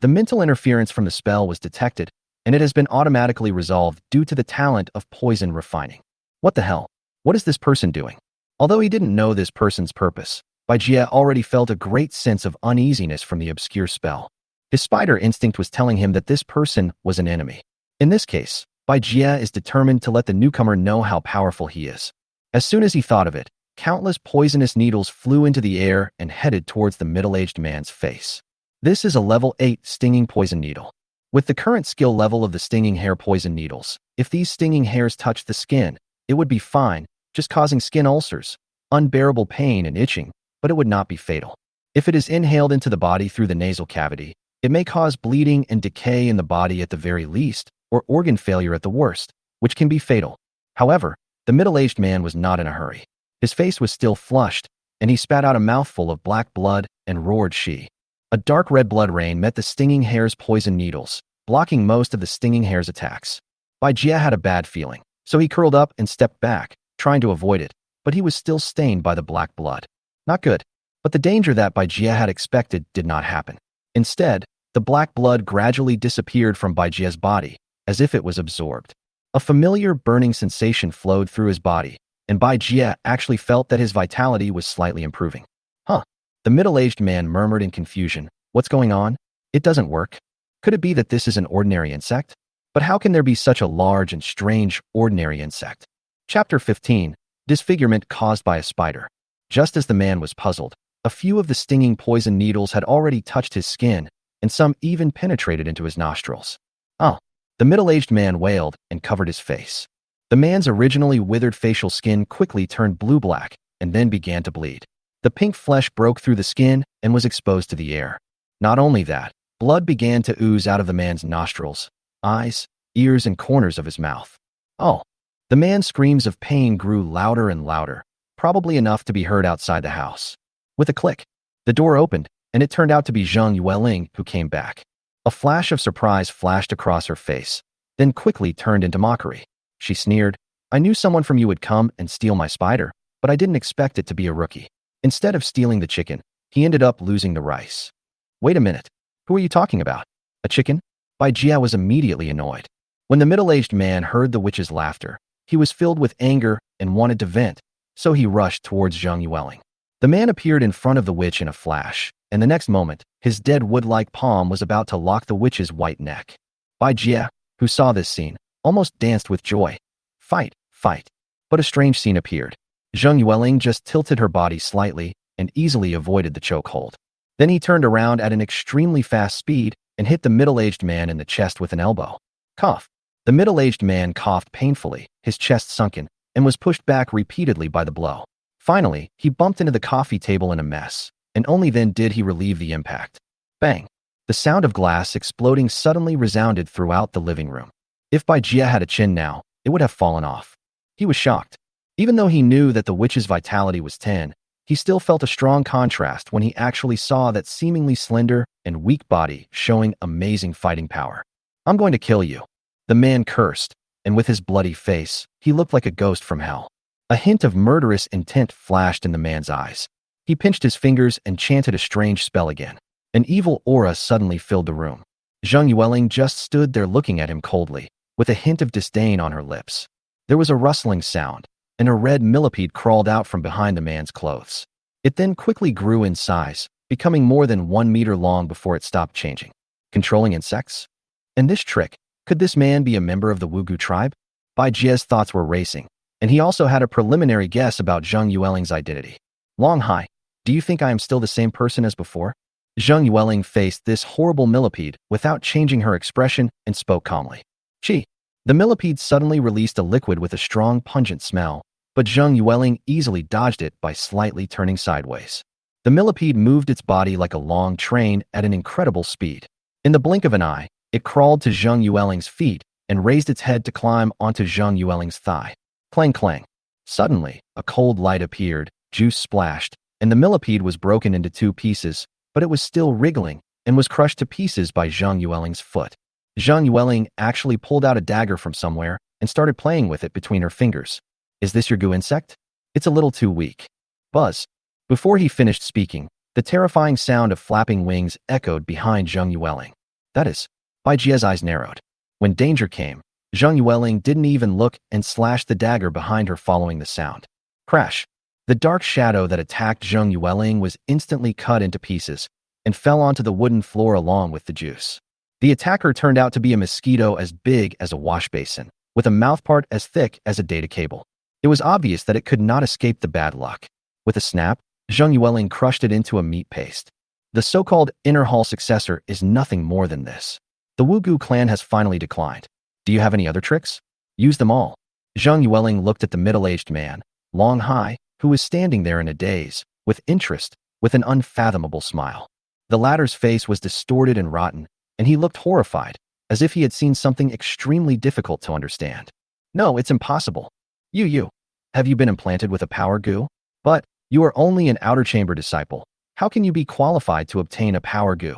The mental interference from the spell was detected, and it has been automatically resolved due to the talent of poison refining. What the hell? What is this person doing? Although he didn't know this person's purpose, Baijie already felt a great sense of uneasiness from the obscure spell. His spider instinct was telling him that this person was an enemy. In this case, Baijie is determined to let the newcomer know how powerful he is. As soon as he thought of it, countless poisonous needles flew into the air and headed towards the middle-aged man's face. This is a level 8 stinging poison needle. With the current skill level of the stinging hair poison needles, if these stinging hairs touched the skin, it would be fine, just causing skin ulcers, unbearable pain and itching, but it would not be fatal. If it is inhaled into the body through the nasal cavity, it may cause bleeding and decay in the body at the very least, or organ failure at the worst, which can be fatal. However, the middle-aged man was not in a hurry. His face was still flushed, and he spat out a mouthful of black blood and roared she. A dark red blood rain met the stinging hair's poison needles, blocking most of the stinging hair's attacks. Baijie had a bad feeling, so he curled up and stepped back, trying to avoid it, but he was still stained by the black blood. Not good. But the danger that Baijie had expected did not happen. Instead, the black blood gradually disappeared from Baijie's body, as if it was absorbed. A familiar burning sensation flowed through his body, and Bai Jie actually felt that his vitality was slightly improving. Huh. The middle-aged man murmured in confusion. What's going on? It doesn't work. Could it be that this is an ordinary insect? But how can there be such a large and strange ordinary insect? Chapter 15. Disfigurement caused by a spider. Just as the man was puzzled, a few of the stinging poison needles had already touched his skin, and some even penetrated into his nostrils. Oh. The middle-aged man wailed and covered his face. The man's originally withered facial skin quickly turned blue-black and then began to bleed. The pink flesh broke through the skin and was exposed to the air. Not only that, blood began to ooze out of the man's nostrils, eyes, ears, and corners of his mouth. Oh! The man's screams of pain grew louder and louder, probably enough to be heard outside the house. With a click, the door opened, and it turned out to be Jang Yueling who came back. A flash of surprise flashed across her face, then quickly turned into mockery. She sneered, I knew someone from you would come and steal my spider, but I didn't expect it to be a rookie. Instead of stealing the chicken, he ended up losing the rice. Wait a minute. Who are you talking about? A chicken? Bai Jie was immediately annoyed. When the middle-aged man heard the witch's laughter, he was filled with anger and wanted to vent, so he rushed towards Jang Yueling. The man appeared in front of the witch in a flash, and the next moment, his dead wood-like palm was about to lock the witch's white neck. Bai Jie, who saw this scene, almost danced with joy. Fight, fight. But a strange scene appeared. Jang Yueling just tilted her body slightly and easily avoided the chokehold. Then he turned around at an extremely fast speed and hit the middle-aged man in the chest with an elbow. Cough. The middle-aged man coughed painfully, his chest sunken, and was pushed back repeatedly by the blow. Finally, he bumped into the coffee table in a mess, and only then did he relieve the impact. Bang! The sound of glass exploding suddenly resounded throughout the living room. If Bai Jie had a chin now, it would have fallen off. He was shocked. Even though he knew that the witch's vitality was 10, he still felt a strong contrast when he actually saw that seemingly slender and weak body showing amazing fighting power. I'm going to kill you. The man cursed, and with his bloody face, he looked like a ghost from hell. A hint of murderous intent flashed in the man's eyes. He pinched his fingers and chanted a strange spell again. An evil aura suddenly filled the room. Jang Yueling just stood there looking at him coldly, with a hint of disdain on her lips. There was a rustling sound, and a red millipede crawled out from behind the man's clothes. It then quickly grew in size, becoming more than 1 meter long before it stopped changing. Controlling insects? And this trick, could this man be a member of the Wugu tribe? Bai Jie's thoughts were racing, and he also had a preliminary guess about Jang Yueling's identity. Long Hai, do you think I am still the same person as before? Jang Yueling faced this horrible millipede without changing her expression and spoke calmly. Chi. The millipede suddenly released a liquid with a strong, pungent smell, but Jang Yueling easily dodged it by slightly turning sideways. The millipede moved its body like a long train at an incredible speed. In the blink of an eye, it crawled to Jang Yueling's feet and raised its head to climb onto Jang Yueling's thigh. Clang clang. Suddenly, a cold light appeared, juice splashed, and the millipede was broken into 2 pieces, but it was still wriggling and was crushed to pieces by Jang Yueling's foot. Jang Yueling actually pulled out a dagger from somewhere and started playing with it between her fingers. Is this your goo insect? It's a little too weak. Buzz. Before he finished speaking, the terrifying sound of flapping wings echoed behind Jang Yueling. That is, Bai Jie's eyes narrowed. When danger came, Jang Yueling didn't even look and slashed the dagger behind her following the sound. Crash. The dark shadow that attacked Jang Yueling was instantly cut into pieces and fell onto the wooden floor along with the juice. The attacker turned out to be a mosquito as big as a wash basin, with a mouthpart as thick as a data cable. It was obvious that it could not escape the bad luck. With a snap, Jang Yueling crushed it into a meat paste. The so-called Inner Hall successor is nothing more than this. The Wugu clan has finally declined. Do you have any other tricks? Use them all. Jang Yueling looked at the middle-aged man, Long Hai, who was standing there in a daze, with interest, with an unfathomable smile. The latter's face was distorted and rotten, and he looked horrified, as if he had seen something extremely difficult to understand. No, it's impossible. You. Have you been implanted with a power goo? But, you are only an outer chamber disciple. How can you be qualified to obtain a power goo?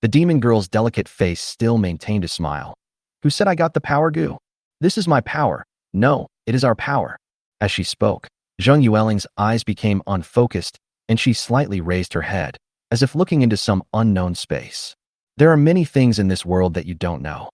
The demon girl's delicate face still maintained a smile. Who said I got the power goo? This is my power. No, it is our power. As she spoke, Jang Yueling's eyes became unfocused, and she slightly raised her head, as if looking into some unknown space. There are many things in this world that you don't know.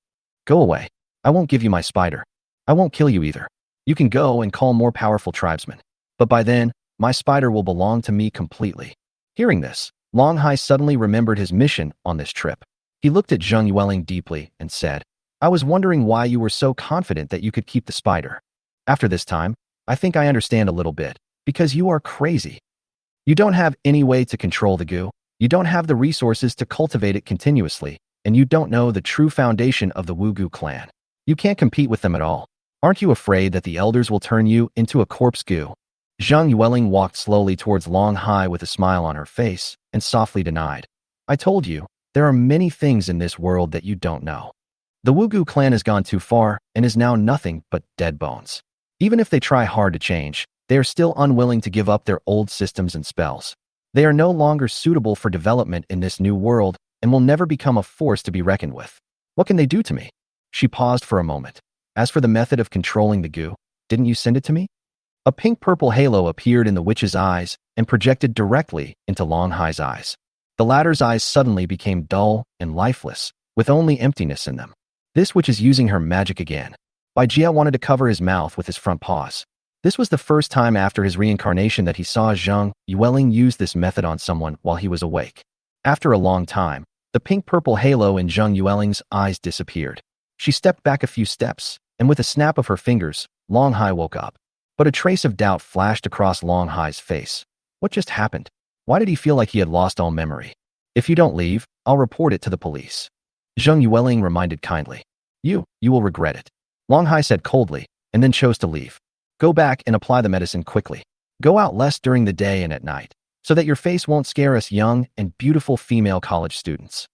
Go away. I won't give you my spider. I won't kill you either. You can go and call more powerful tribesmen. But by then, my spider will belong to me completely. Hearing this, Longhai suddenly remembered his mission on this trip. He looked at Zhang Yueling deeply and said, I was wondering why you were so confident that you could keep the spider. After this time, I think I understand a little bit, because you are crazy. You don't have any way to control the goo, you don't have the resources to cultivate it continuously, and you don't know the true foundation of the Wugu clan. You can't compete with them at all. Aren't you afraid that the elders will turn you into a corpse goo? Zhang Yueling walked slowly towards Longhai with a smile on her face and softly denied, I told you, there are many things in this world that you don't know. The Wugu clan has gone too far and is now nothing but dead bones. Even if they try hard to change, they are still unwilling to give up their old systems and spells. They are no longer suitable for development in this new world and will never become a force to be reckoned with. What can they do to me? She paused for a moment. As for the method of controlling the goo, didn't you send it to me? A pink-purple halo appeared in the witch's eyes and projected directly into Longhai's eyes. The latter's eyes suddenly became dull and lifeless, with only emptiness in them. This witch is using her magic again. Bai Jia wanted to cover his mouth with his front paws. This was the first time after his reincarnation that he saw Zhang Yueling use this method on someone while he was awake. After a long time, the pink-purple halo in Zhang Yueling's eyes disappeared. She stepped back a few steps, and with a snap of her fingers, Longhai woke up. But a trace of doubt flashed across Longhai's face. What just happened? Why did he feel like he had lost all memory? If you don't leave, I'll report it to the police. Zhang Yueling reminded kindly. You will regret it. Longhai said coldly, and then chose to leave. Go back and apply the medicine quickly. Go out less during the day and at night, so that your face won't scare us young and beautiful female college students.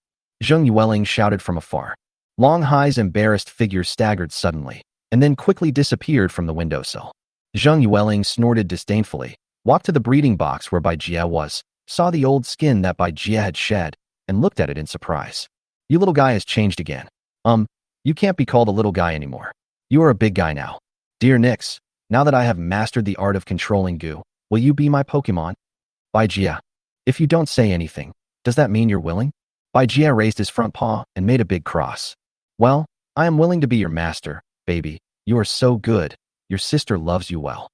Zhang Yueling shouted from afar. Longhai's embarrassed figure staggered suddenly, and then quickly disappeared from the windowsill. Zhang Yueling snorted disdainfully, walked to the breeding box where Bai Jia was, saw the old skin that Bai Jia had shed, and looked at it in surprise. You little guy has changed again. You can't be called a little guy anymore. You are a big guy now. Dear Nix, now that I have mastered the art of controlling goo, will you be my Pokemon? Bai Jia. If you don't say anything, does that mean you're willing? Bai Jia raised his front paw and made a big cross. Well, I am willing to be your master, baby. You are so good. Your sister loves you well.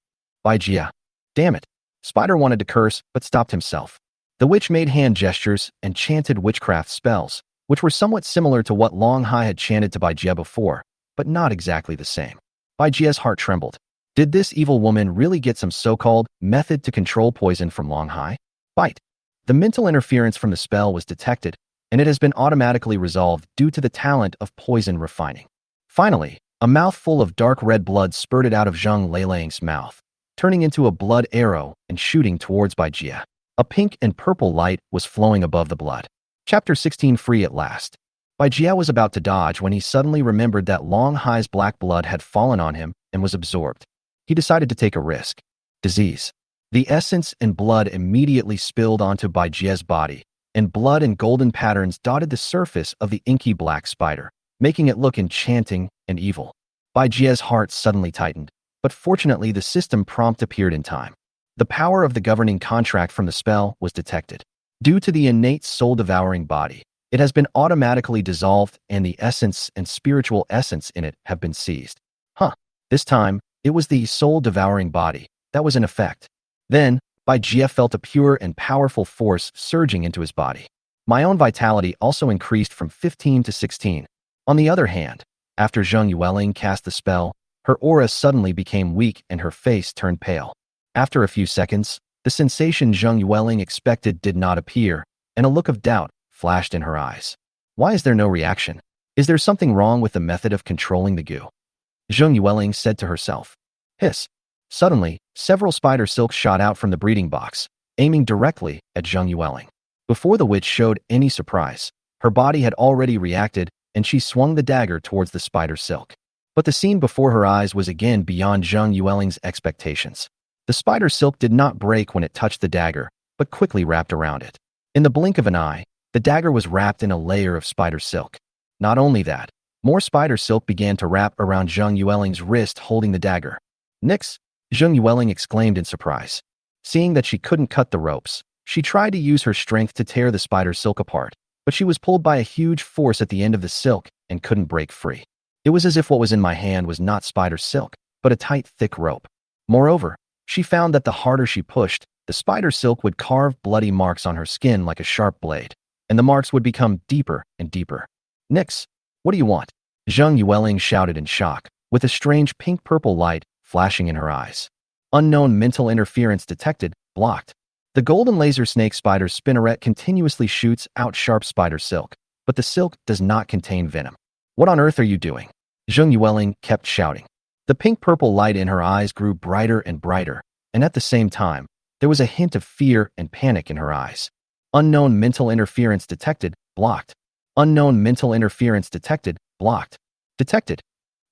Bai Jia. Damn it. Spider wanted to curse, but stopped himself. The witch made hand gestures and chanted witchcraft spells, which were somewhat similar to what Longhai had chanted to Bai Jia before, but not exactly the same. Bai Jia's heart trembled. Did this evil woman really get some so-called method to control poison from Longhai? Bite. The mental interference from the spell was detected, and it has been automatically resolved due to the talent of poison refining. Finally, a mouthful of dark red blood spurted out of Zhang Leilang's mouth, turning into a blood arrow and shooting towards Bai Jia. A pink and purple light was flowing above the blood. Chapter 16 Free at last. Bai Jia was about to dodge when he suddenly remembered that Longhai's black blood had fallen on him and was absorbed. He decided to take a risk. Disease. The essence and blood immediately spilled onto Bai Jia's body, and blood and golden patterns dotted the surface of the inky black spider, making it look enchanting and evil. Bai Jia's heart suddenly tightened, but fortunately the system prompt appeared in time. The power of the governing contract from the spell was detected. Due to the innate soul-devouring body, it has been automatically dissolved and the essence and spiritual essence in it have been seized. This time, it was the soul-devouring body that was in effect. Then, Bai Jia felt a pure and powerful force surging into his body. My own vitality also increased from 15 to 16. On the other hand, after Zhang Yueling cast the spell, her aura suddenly became weak and her face turned pale. After a few seconds, the sensation Zhang Yueling expected did not appear, and a look of doubt flashed in her eyes. Why is there no reaction? Is there something wrong with the method of controlling the goo? Zhang Yueling said to herself. Hiss. Suddenly, several spider silks shot out from the breeding box, aiming directly at Zhang Yueling. Before the witch showed any surprise, her body had already reacted, and she swung the dagger towards the spider silk. But the scene before her eyes was again beyond Zhang Yueling's expectations. The spider silk did not break when it touched the dagger, but quickly wrapped around it. In the blink of an eye, the dagger was wrapped in a layer of spider silk. Not only that, more spider silk began to wrap around Zhang Yueling's wrist holding the dagger. Nix! Zhang Yueling exclaimed in surprise. Seeing that she couldn't cut the ropes, she tried to use her strength to tear the spider silk apart, but she was pulled by a huge force at the end of the silk and couldn't break free. It was as if what was in my hand was not spider silk, but a tight, thick rope. Moreover, she found that the harder she pushed, the spider silk would carve bloody marks on her skin like a sharp blade, and the marks would become deeper and deeper. Nix, what do you want? Zhang Yueling shouted in shock, with a strange pink-purple light flashing in her eyes. Unknown mental interference detected, blocked. The golden laser snake spider's spinneret continuously shoots out sharp spider silk, but the silk does not contain venom. What on earth are you doing? Zhang Yueling kept shouting. The pink-purple light in her eyes grew brighter and brighter, and at the same time, there was a hint of fear and panic in her eyes. Unknown mental interference detected, blocked. Unknown mental interference detected, blocked. Detected.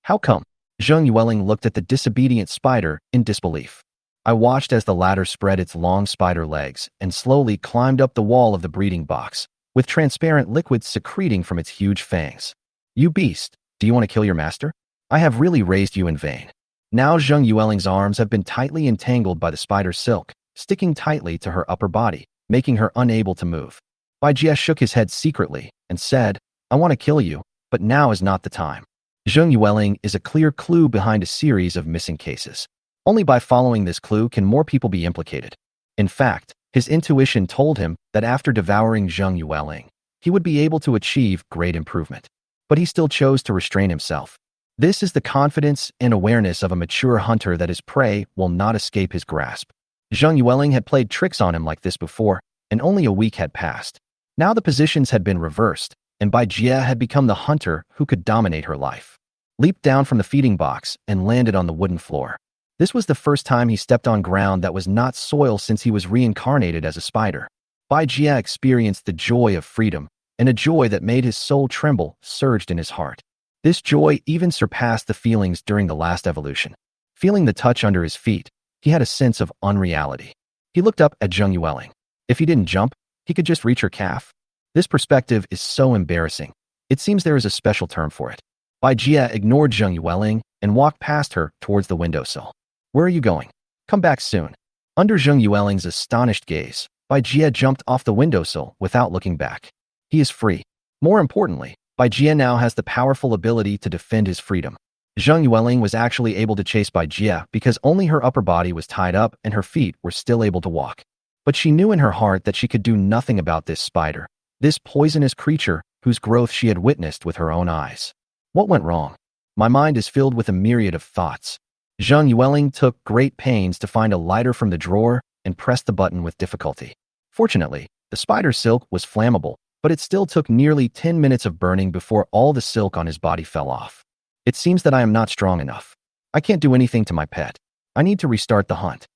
How come? Zhang Yueling looked at the disobedient spider in disbelief. I watched as the latter spread its long spider legs and slowly climbed up the wall of the breeding box, with transparent liquids secreting from its huge fangs. You beast, do you want to kill your master? I have really raised you in vain. Now Zhang Yueling's arms have been tightly entangled by the spider's silk, sticking tightly to her upper body, making her unable to move. Bai Jie shook his head secretly and said, I want to kill you, but now is not the time. Zhang Yueling is a clear clue behind a series of missing cases. Only by following this clue can more people be implicated. In fact, his intuition told him that after devouring Zhang Yueling, he would be able to achieve great improvement. But he still chose to restrain himself. This is the confidence and awareness of a mature hunter that his prey will not escape his grasp. Zhang Yueling had played tricks on him like this before, and only a week had passed. Now the positions had been reversed, and Bai Jie had become the hunter who could dominate her life. Leaped down from the feeding box and landed on the wooden floor. This was the first time he stepped on ground that was not soil since he was reincarnated as a spider. Bai Jie experienced the joy of freedom, and a joy that made his soul tremble surged in his heart. This joy even surpassed the feelings during the last evolution. Feeling the touch under his feet, he had a sense of unreality. He looked up at Zhang Yueling. If he didn't jump, he could just reach her calf. This perspective is so embarrassing. It seems there is a special term for it. Bai Jie ignored Zhang Yueling and walked past her towards the windowsill. Where are you going? Come back soon. Under Zhang Yueling's astonished gaze, Bai Jie jumped off the windowsill without looking back. He is free. More importantly, Bai Jie now has the powerful ability to defend his freedom. Zhang Yueling was actually able to chase Bai Jie because only her upper body was tied up and her feet were still able to walk. But she knew in her heart that she could do nothing about this spider, this poisonous creature whose growth she had witnessed with her own eyes. What went wrong? My mind is filled with a myriad of thoughts. Zhang Yueling took great pains to find a lighter from the drawer and pressed the button with difficulty. Fortunately, the spider silk was flammable, but it still took nearly 10 minutes of burning before all the silk on his body fell off. It seems that I am not strong enough. I can't do anything to my pet. I need to restart the hunt.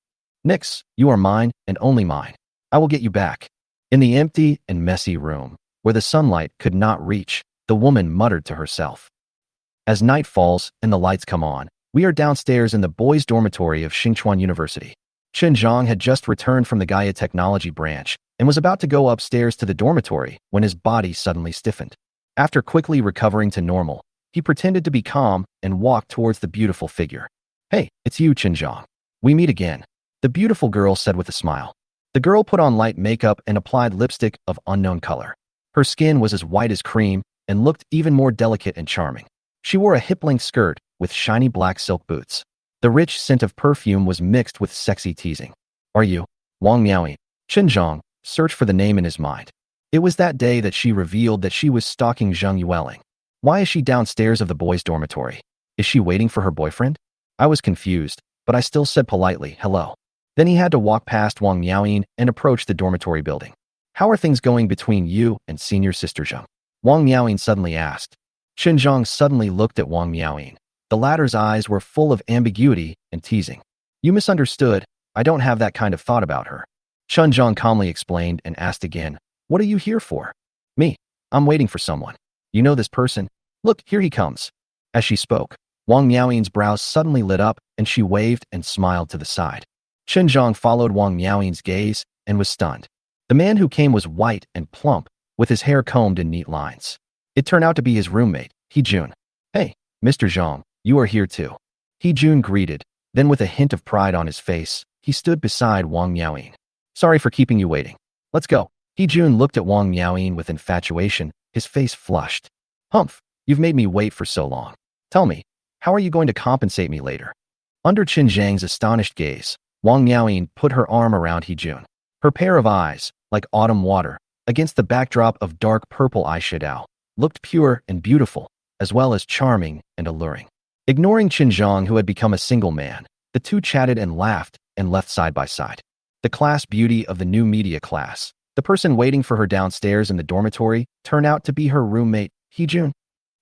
Nix, you are mine and only mine. I will get you back. In the empty and messy room, where the sunlight could not reach, the woman muttered to herself. As night falls and the lights come on, we are downstairs in the boys' dormitory of Xingchuan University. Chen Zhang had just returned from the Gaia Technology branch and was about to go upstairs to the dormitory when his body suddenly stiffened. After quickly recovering to normal, he pretended to be calm and walked towards the beautiful figure. Hey, it's you, Chen Zhang. We meet again. The beautiful girl said with a smile. The girl put on light makeup and applied lipstick of unknown color. Her skin was as white as cream and looked even more delicate and charming. She wore a hip-length skirt with shiny black silk boots. The rich scent of perfume was mixed with sexy teasing. Are you Wang Miaoyin? Chen Zhang searched for the name in his mind. It was that day that she revealed that she was stalking Zhang Yueling. Why is she downstairs of the boys' dormitory? Is she waiting for her boyfriend? I was confused, but I still said politely, hello. Then he had to walk past Wang Miaoyin and approach the dormitory building. How are things going between you and senior sister Zhang? Wang Miaoyin suddenly asked. Chen Zhang suddenly looked at Wang Miaoyin. The latter's eyes were full of ambiguity and teasing. You misunderstood. I don't have that kind of thought about her. Chen Zhang calmly explained and asked again, what are you here for? Me. I'm waiting for someone. You know this person? Look, here he comes. As she spoke, Wang Miaoyin's brows suddenly lit up and she waved and smiled to the side. Chen Zhang followed Wang Miaoyin's gaze and was stunned. The man who came was white and plump, with his hair combed in neat lines. It turned out to be his roommate, He Jun. Hey, Mr. Zhang, you are here too. He Jun greeted, then with a hint of pride on his face, he stood beside Wang Miaoyin. Sorry for keeping you waiting. Let's go. He Jun looked at Wang Miaoyin with infatuation, his face flushed. Humph, you've made me wait for so long. Tell me, how are you going to compensate me later? Under Qin Zhang's astonished gaze, Wang Miaoyin put her arm around Hejun. Her pair of eyes, like autumn water, against the backdrop of dark purple eyeshadow, looked pure and beautiful, as well as charming and alluring. Ignoring Qin Zhang, who had become a single man, the two chatted and laughed and left side by side. The class beauty of the new media class, the person waiting for her downstairs in the dormitory, turned out to be her roommate, Hejun.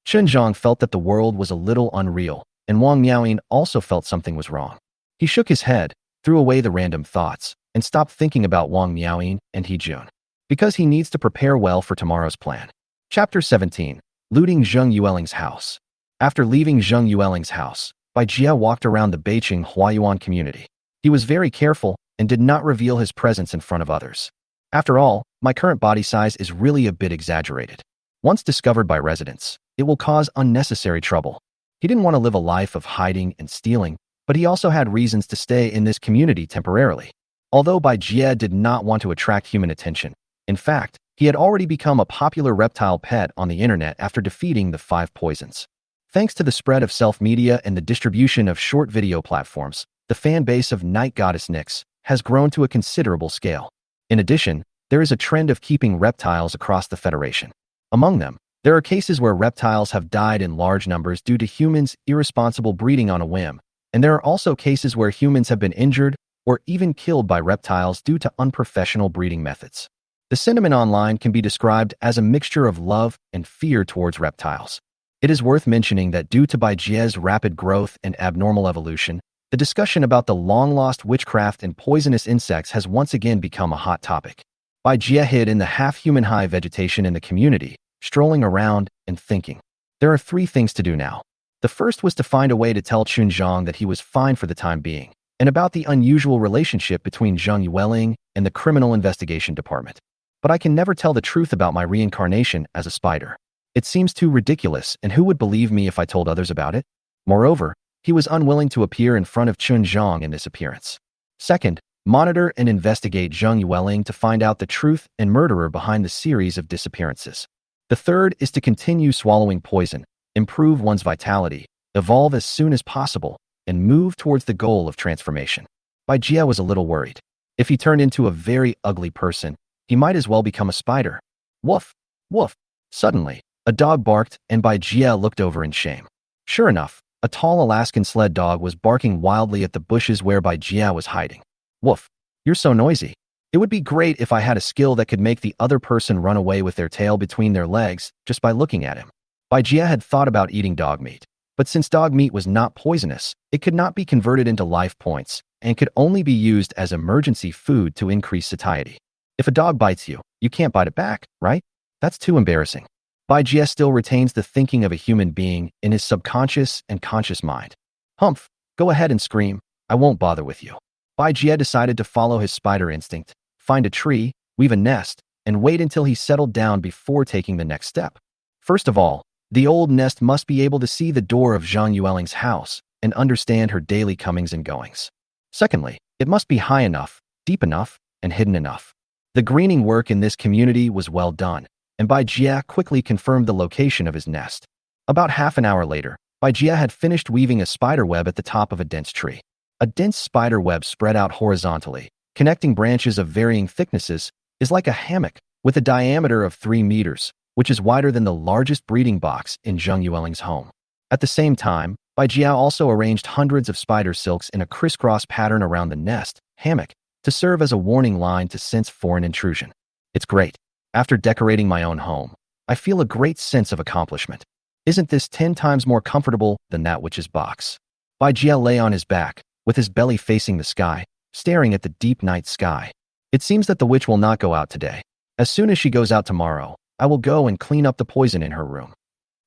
Qin Zhang felt that the world was a little unreal, and Wang Miaoyin also felt something was wrong. He shook his head, threw away the random thoughts, and stopped thinking about Wang Miaoyin and Hejun, because he needs to prepare well for tomorrow's plan. Chapter 17. Looting Zhang Yueling's house. After leaving Zhang Yueling's house, Bai Jie walked around the Beiqing Huayuan community. He was very careful and did not reveal his presence in front of others. After all, my current body size is really a bit exaggerated. Once discovered by residents, it will cause unnecessary trouble. He didn't want to live a life of hiding and stealing, but he also had reasons to stay in this community temporarily. Although Bai Jie did not want to attract human attention, in fact, he had already become a popular reptile pet on the internet after defeating the 5 poisons. Thanks to the spread of self-media and the distribution of short video platforms, the fan base of Night Goddess Nyx has grown to a considerable scale. In addition, there is a trend of keeping reptiles across the Federation. Among them, there are cases where reptiles have died in large numbers due to humans' irresponsible breeding on a whim, and there are also cases where humans have been injured or even killed by reptiles due to unprofessional breeding methods. The sentiment online can be described as a mixture of love and fear towards reptiles. It is worth mentioning that due to Bai Jie's rapid growth and abnormal evolution, the discussion about the long-lost witchcraft and poisonous insects has once again become a hot topic. Bai Jie hid in the half-human high vegetation in the community, strolling around and thinking. There are 3 things to do now. The first was to find a way to tell Qin Zhang that he was fine for the time being, and about the unusual relationship between Zhang Yueling and the Criminal Investigation Department. But I can never tell the truth about my reincarnation as a spider. It seems too ridiculous, and who would believe me if I told others about it? Moreover, he was unwilling to appear in front of Qin Zhang in this appearance. Second, monitor and investigate Zhang Yueling to find out the truth and murderer behind the series of disappearances. The third is to continue swallowing poison, improve one's vitality, evolve as soon as possible, and move towards the goal of transformation. Bai Jie was a little worried. If he turned into a very ugly person, he might as well become a spider. Woof! Woof! Suddenly, a dog barked, and Bai Jie looked over in shame. Sure enough, a tall Alaskan sled dog was barking wildly at the bushes where Bai Jie was hiding. Woof! You're so noisy. It would be great if I had a skill that could make the other person run away with their tail between their legs just by looking at him. Bai Jie had thought about eating dog meat, but since dog meat was not poisonous, it could not be converted into life points and could only be used as emergency food to increase satiety. If a dog bites you, you can't bite it back, right? That's too embarrassing. Bai Jie still retains the thinking of a human being in his subconscious and conscious mind. Humph, go ahead and scream. I won't bother with you. Bai Jie decided to follow his spider instinct, find a tree, weave a nest, and wait until he settled down before taking the next step. First of all, the old nest must be able to see the door of Zhang Yueling's house and understand her daily comings and goings. Secondly, it must be high enough, deep enough, and hidden enough. The greening work in this community was well done, and Bai Jie quickly confirmed the location of his nest. About half an hour later, Bai Jie had finished weaving a spider web at the top of a dense tree. A dense spider web spread out horizontally, connecting branches of varying thicknesses, is like a hammock with a diameter of 3 meters, which is wider than the largest breeding box in Zhang Yueling's home. At the same time, Bai Jie also arranged hundreds of spider silks in a crisscross pattern around the nest, hammock, to serve as a warning line to sense foreign intrusion. It's great. After decorating my own home, I feel a great sense of accomplishment. Isn't this 10 times more comfortable than that witch's box? Bai Jie lay on his back, with his belly facing the sky, staring at the deep night sky. It seems that the witch will not go out today. As soon as she goes out tomorrow, I will go and clean up the poison in her room.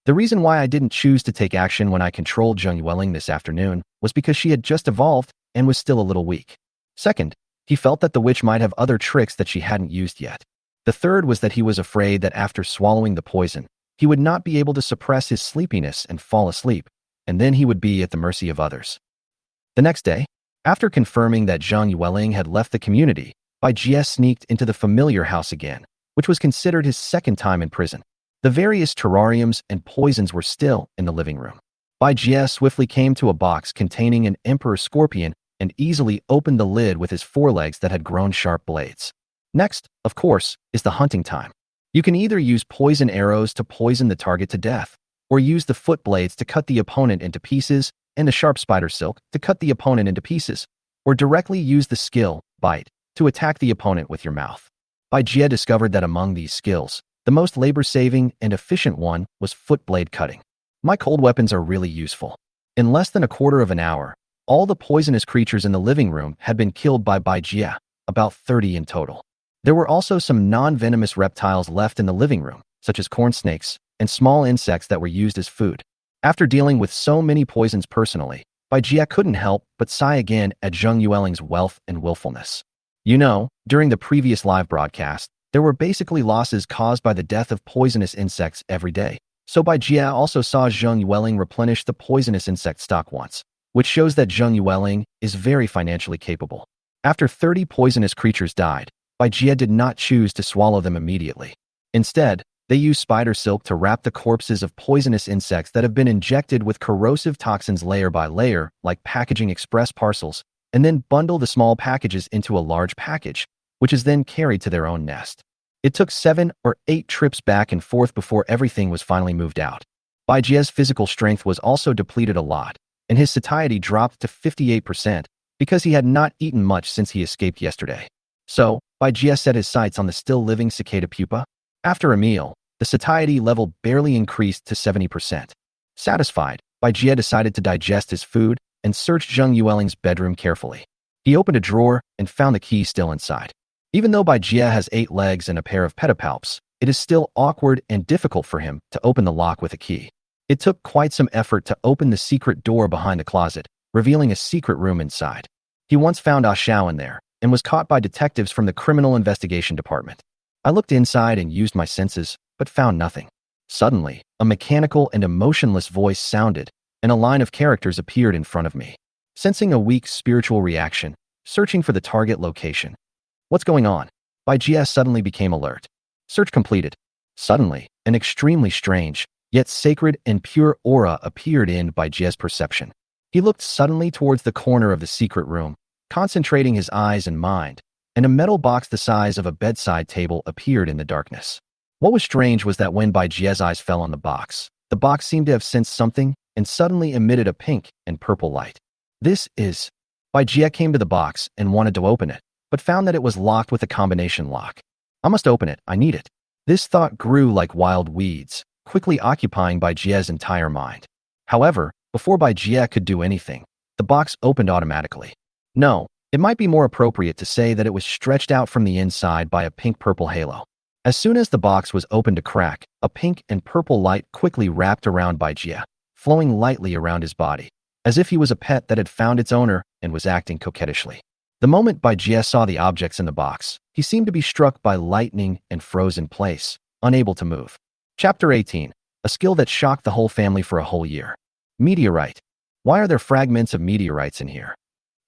The reason why I didn't choose to take action when I controlled Zhang Yueling this afternoon was because she had just evolved and was still a little weak. Second, he felt that the witch might have other tricks that she hadn't used yet. The third was that he was afraid that after swallowing the poison, he would not be able to suppress his sleepiness and fall asleep, and then he would be at the mercy of others. The next day, after confirming that Zhang Yueling had left the community, Bai Jie sneaked into the familiar house again, which was considered his second time in prison. The various terrariums and poisons were still in the living room. Bai Jie swiftly came to a box containing an emperor scorpion and easily opened the lid with his forelegs that had grown sharp blades. Next, of course, is the hunting time. You can either use poison arrows to poison the target to death, or use the foot blades to cut the opponent into pieces and the sharp spider silk to cut the opponent into pieces, or directly use the skill, bite, to attack the opponent with your mouth. Bai Jie discovered that among these skills, the most labor-saving and efficient one was foot blade cutting. My cold weapons are really useful. In less than a quarter of an hour, all the poisonous creatures in the living room had been killed by Bai Jie, about 30 in total. There were also some non-venomous reptiles left in the living room, such as corn snakes and small insects that were used as food. After dealing with so many poisons personally, Bai Jie couldn't help but sigh again at Zheng Yueling's wealth and willfulness. You know, during the previous live broadcast, there were basically losses caused by the death of poisonous insects every day. So Bai Jie also saw Zheng Yueling replenish the poisonous insect stock once, which shows that Zheng Yueling is very financially capable. After 30 poisonous creatures died, Bai Jie did not choose to swallow them immediately. Instead, they used spider silk to wrap the corpses of poisonous insects that have been injected with corrosive toxins layer by layer, like packaging express parcels, and then bundle the small packages into a large package, which is then carried to their own nest. It took 7 or 8 trips back and forth before everything was finally moved out. Bai Jie's physical strength was also depleted a lot, and his satiety dropped to 58% because he had not eaten much since he escaped yesterday. So, Bai Jie set his sights on the still-living cicada pupa. After a meal, the satiety level barely increased to 70%. Satisfied, Bai Jie decided to digest his food and searched Zheng Yueling's bedroom carefully. He opened a drawer and found the key still inside. Even though Bai Jie has 8 legs and a pair of pedipalps, it is still awkward and difficult for him to open the lock with a key. It took quite some effort to open the secret door behind the closet, revealing a secret room inside. He once found Ah Xiao in there and was caught by detectives from the Criminal Investigation Department. I looked inside and used my senses, but found nothing. Suddenly, a mechanical and emotionless voice sounded, and a line of characters appeared in front of me. Sensing a weak spiritual reaction, searching for the target location. What's going on? Bai Jie suddenly became alert. Search completed. Suddenly, an extremely strange, yet sacred and pure aura appeared in Bai Jie's perception. He looked suddenly towards the corner of the secret room, concentrating his eyes and mind, and a metal box the size of a bedside table appeared in the darkness. What was strange was that when Bai Jie's eyes fell on the box seemed to have sensed something and suddenly emitted a pink and purple light. This is... Bai Jie came to the box and wanted to open it, but found that it was locked with a combination lock. I must open it, I need it. This thought grew like wild weeds, quickly occupying Bai Jie's entire mind. However, before Bai Jie could do anything, the box opened automatically. No, it might be more appropriate to say that it was stretched out from the inside by a pink-purple halo. As soon as the box was opened a crack, a pink and purple light quickly wrapped around Bai Jie, flowing lightly around his body, as if he was a pet that had found its owner and was acting coquettishly. The moment Bai Jie saw the objects in the box, he seemed to be struck by lightning and froze in place, unable to move. Chapter 18, a skill that shocked the whole family for a whole year. Meteorite. Why are there fragments of meteorites in here?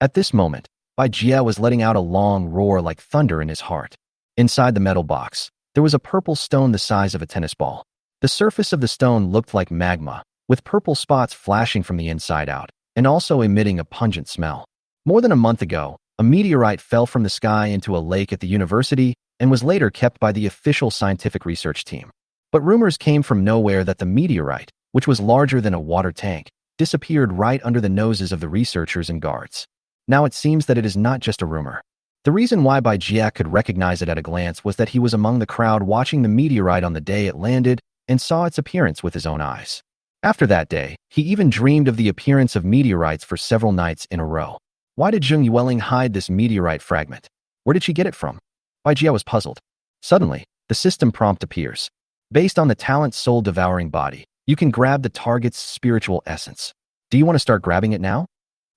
At this moment, Bai Jie was letting out a long roar like thunder in his heart. Inside the metal box, there was a purple stone the size of a tennis ball. The surface of the stone looked like magma, with purple spots flashing from the inside out, and also emitting a pungent smell. More than a month ago, a meteorite fell from the sky into a lake at the university and was later kept by the official scientific research team. But rumors came from nowhere that the meteorite, which was larger than a water tank, disappeared right under the noses of the researchers and guards. Now it seems that it is not just a rumor. The reason why Bai Jie could recognize it at a glance was that he was among the crowd watching the meteorite on the day it landed and saw its appearance with his own eyes. After that day, he even dreamed of the appearance of meteorites for several nights in a row. Why did Zheng Yueling hide this meteorite fragment? Where did she get it from? Bai Jie was puzzled. Suddenly, the system prompt appears. Based on the talent's soul-devouring body, you can grab the target's spiritual essence. Do you want to start grabbing it now?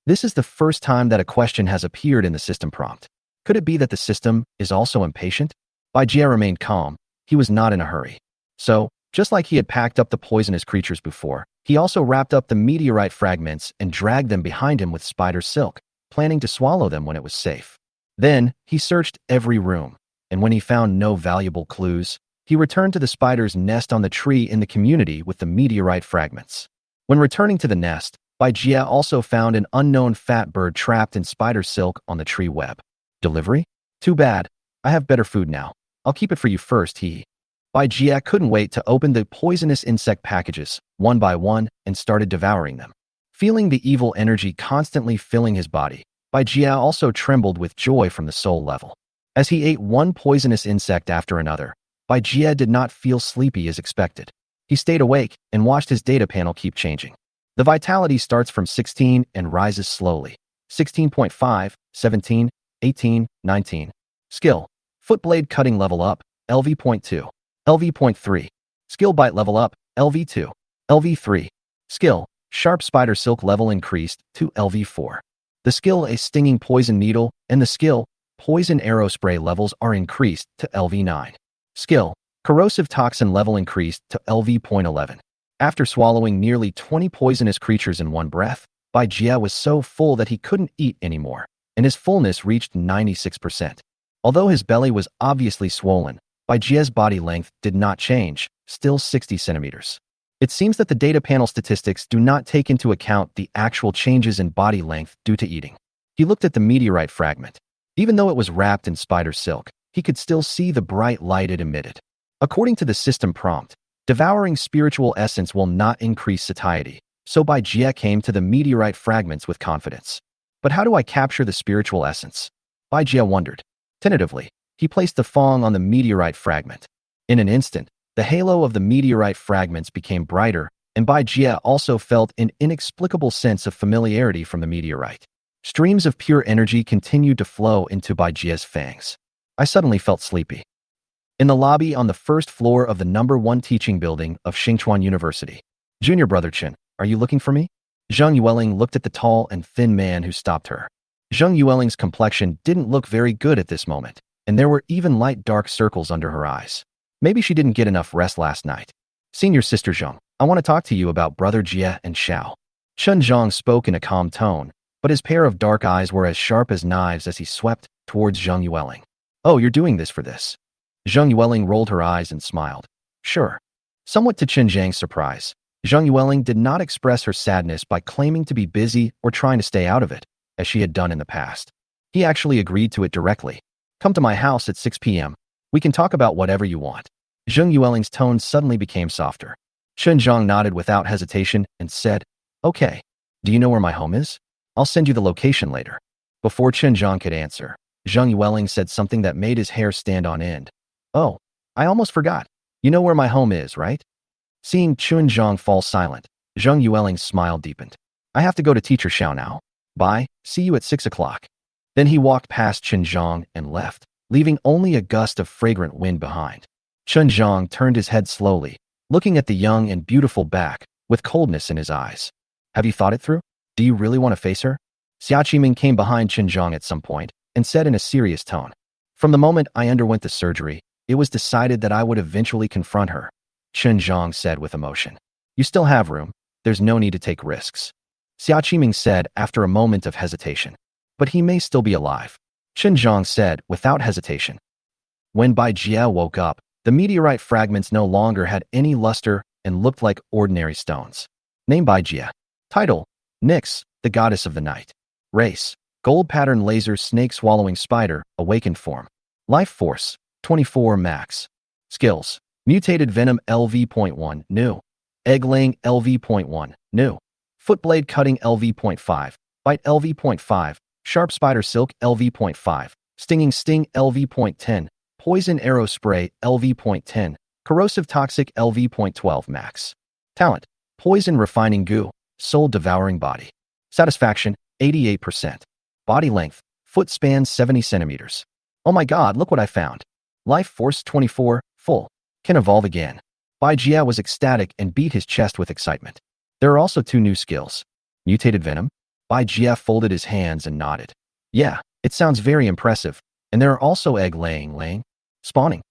This is the first time that a question has appeared in the system prompt. Could it be that the system is also impatient? Bai Jie remained calm. He was not in a hurry. So, just like he had packed up the poisonous creatures before, he also wrapped up the meteorite fragments and dragged them behind him with spider silk, planning to swallow them when it was safe. Then, he searched every room, and when he found no valuable clues, he returned to the spider's nest on the tree in the community with the meteorite fragments. When returning to the nest, Bai Jia also found an unknown fat bird trapped in spider silk on the tree web. Delivery? Too bad. I have better food now. I'll keep it for you first, he. Bai Jia couldn't wait to open the poisonous insect packages, one by one, and started devouring them. Feeling the evil energy constantly filling his body, Bai Jia also trembled with joy from the soul level. As he ate one poisonous insect after another, Bai Jia did not feel sleepy as expected. He stayed awake and watched his data panel keep changing. The vitality starts from 16 and rises slowly. 16.5, 17, 18, 19. Skill. Footblade cutting level up, LV.2. LV.3. Skill bite level up, LV2. LV3. Skill. Sharp spider silk level increased to LV4. The skill a stinging poison needle and the skill poison arrow spray levels are increased to LV9. Skill. Corrosive toxin level increased to LV.11. After swallowing nearly 20 poisonous creatures in one breath, Bai Jia was so full that he couldn't eat anymore, and his fullness reached 96%. Although his belly was obviously swollen, Bai Jia's body length did not change, still 60 centimeters. It seems that the data panel statistics do not take into account the actual changes in body length due to eating. He looked at the meteorite fragment. Even though it was wrapped in spider silk, he could still see the bright light it emitted. According to the system prompt, devouring spiritual essence will not increase satiety, so Bai Jia came to the meteorite fragments with confidence. But how do I capture the spiritual essence? Bai Jia wondered. Tentatively, he placed the fong on the meteorite fragment. In an instant, the halo of the meteorite fragments became brighter, and Bai Jia also felt an inexplicable sense of familiarity from the meteorite. Streams of pure energy continued to flow into Bai Jia's fangs. I suddenly felt sleepy. In the lobby on the first floor of the #1 teaching building of Xingchuan University. Junior brother Chen, are you looking for me? Zhang Yueling looked at the tall and thin man who stopped her. Zhang Yueling's complexion didn't look very good at this moment, and there were even light dark circles under her eyes. Maybe she didn't get enough rest last night. Senior sister Zhang, I want to talk to you about brother Jia and Xiao. Chen Zhang spoke in a calm tone, but his pair of dark eyes were as sharp as knives as he swept towards Zhang Yueling. Oh, you're doing this for this. Zhang Yueling rolled her eyes and smiled. Sure. Somewhat to Chen Zhang's surprise, Zhang Yueling did not express her sadness by claiming to be busy or trying to stay out of it, as she had done in the past. He actually agreed to it directly. Come to my house at 6 p.m. We can talk about whatever you want. Zhang Yueling's tone suddenly became softer. Chen Zhang nodded without hesitation and said, Okay. Do you know where my home is? I'll send you the location later. Before Chen Zhang could answer, Zhang Yueling said something that made his hair stand on end. Oh, I almost forgot. You know where my home is, right? Seeing Chen Zhang fall silent, Zhang Yueling's smile deepened. I have to go to teacher Xiao now. Bye, see you at 6 o'clock. Then he walked past Chen Zhang and left, leaving only a gust of fragrant wind behind. Chen Zhang turned his head slowly, looking at the young and beautiful back, with coldness in his eyes. Have you thought it through? Do you really want to face her? Xia Qiming came behind Chen Zhang at some point and said in a serious tone. From the moment I underwent the surgery, it was decided that I would eventually confront her, Chen Zhang said with emotion. You still have room. There's no need to take risks. Xia Qiming said after a moment of hesitation. But he may still be alive, Chen Zhang said without hesitation. When Bai Jia woke up, the meteorite fragments no longer had any luster and looked like ordinary stones. Name Bai Jia. Title, Nyx, the goddess of the night. Race, gold pattern laser snake swallowing spider, awakened form. Life force, 24 max. Skills, mutated venom LV.1, new. Egg laying LV.1, new. Footblade cutting LV.5, bite LV.5, sharp spider silk LV.5, stinging sting LV.10, poison arrow spray LV.10, corrosive toxic LV.12 max. Talent, poison refining goo, soul devouring body. Satisfaction, 88%. Body length, foot span 70 centimeters. Oh my god, look what I found. Life force 24, full. Can evolve again. Bai Jia was ecstatic and beat his chest with excitement. There are also 2 new skills. Mutated venom. Bai Jia folded his hands and nodded. Yeah, it sounds very impressive. And there are also egg laying, spawning.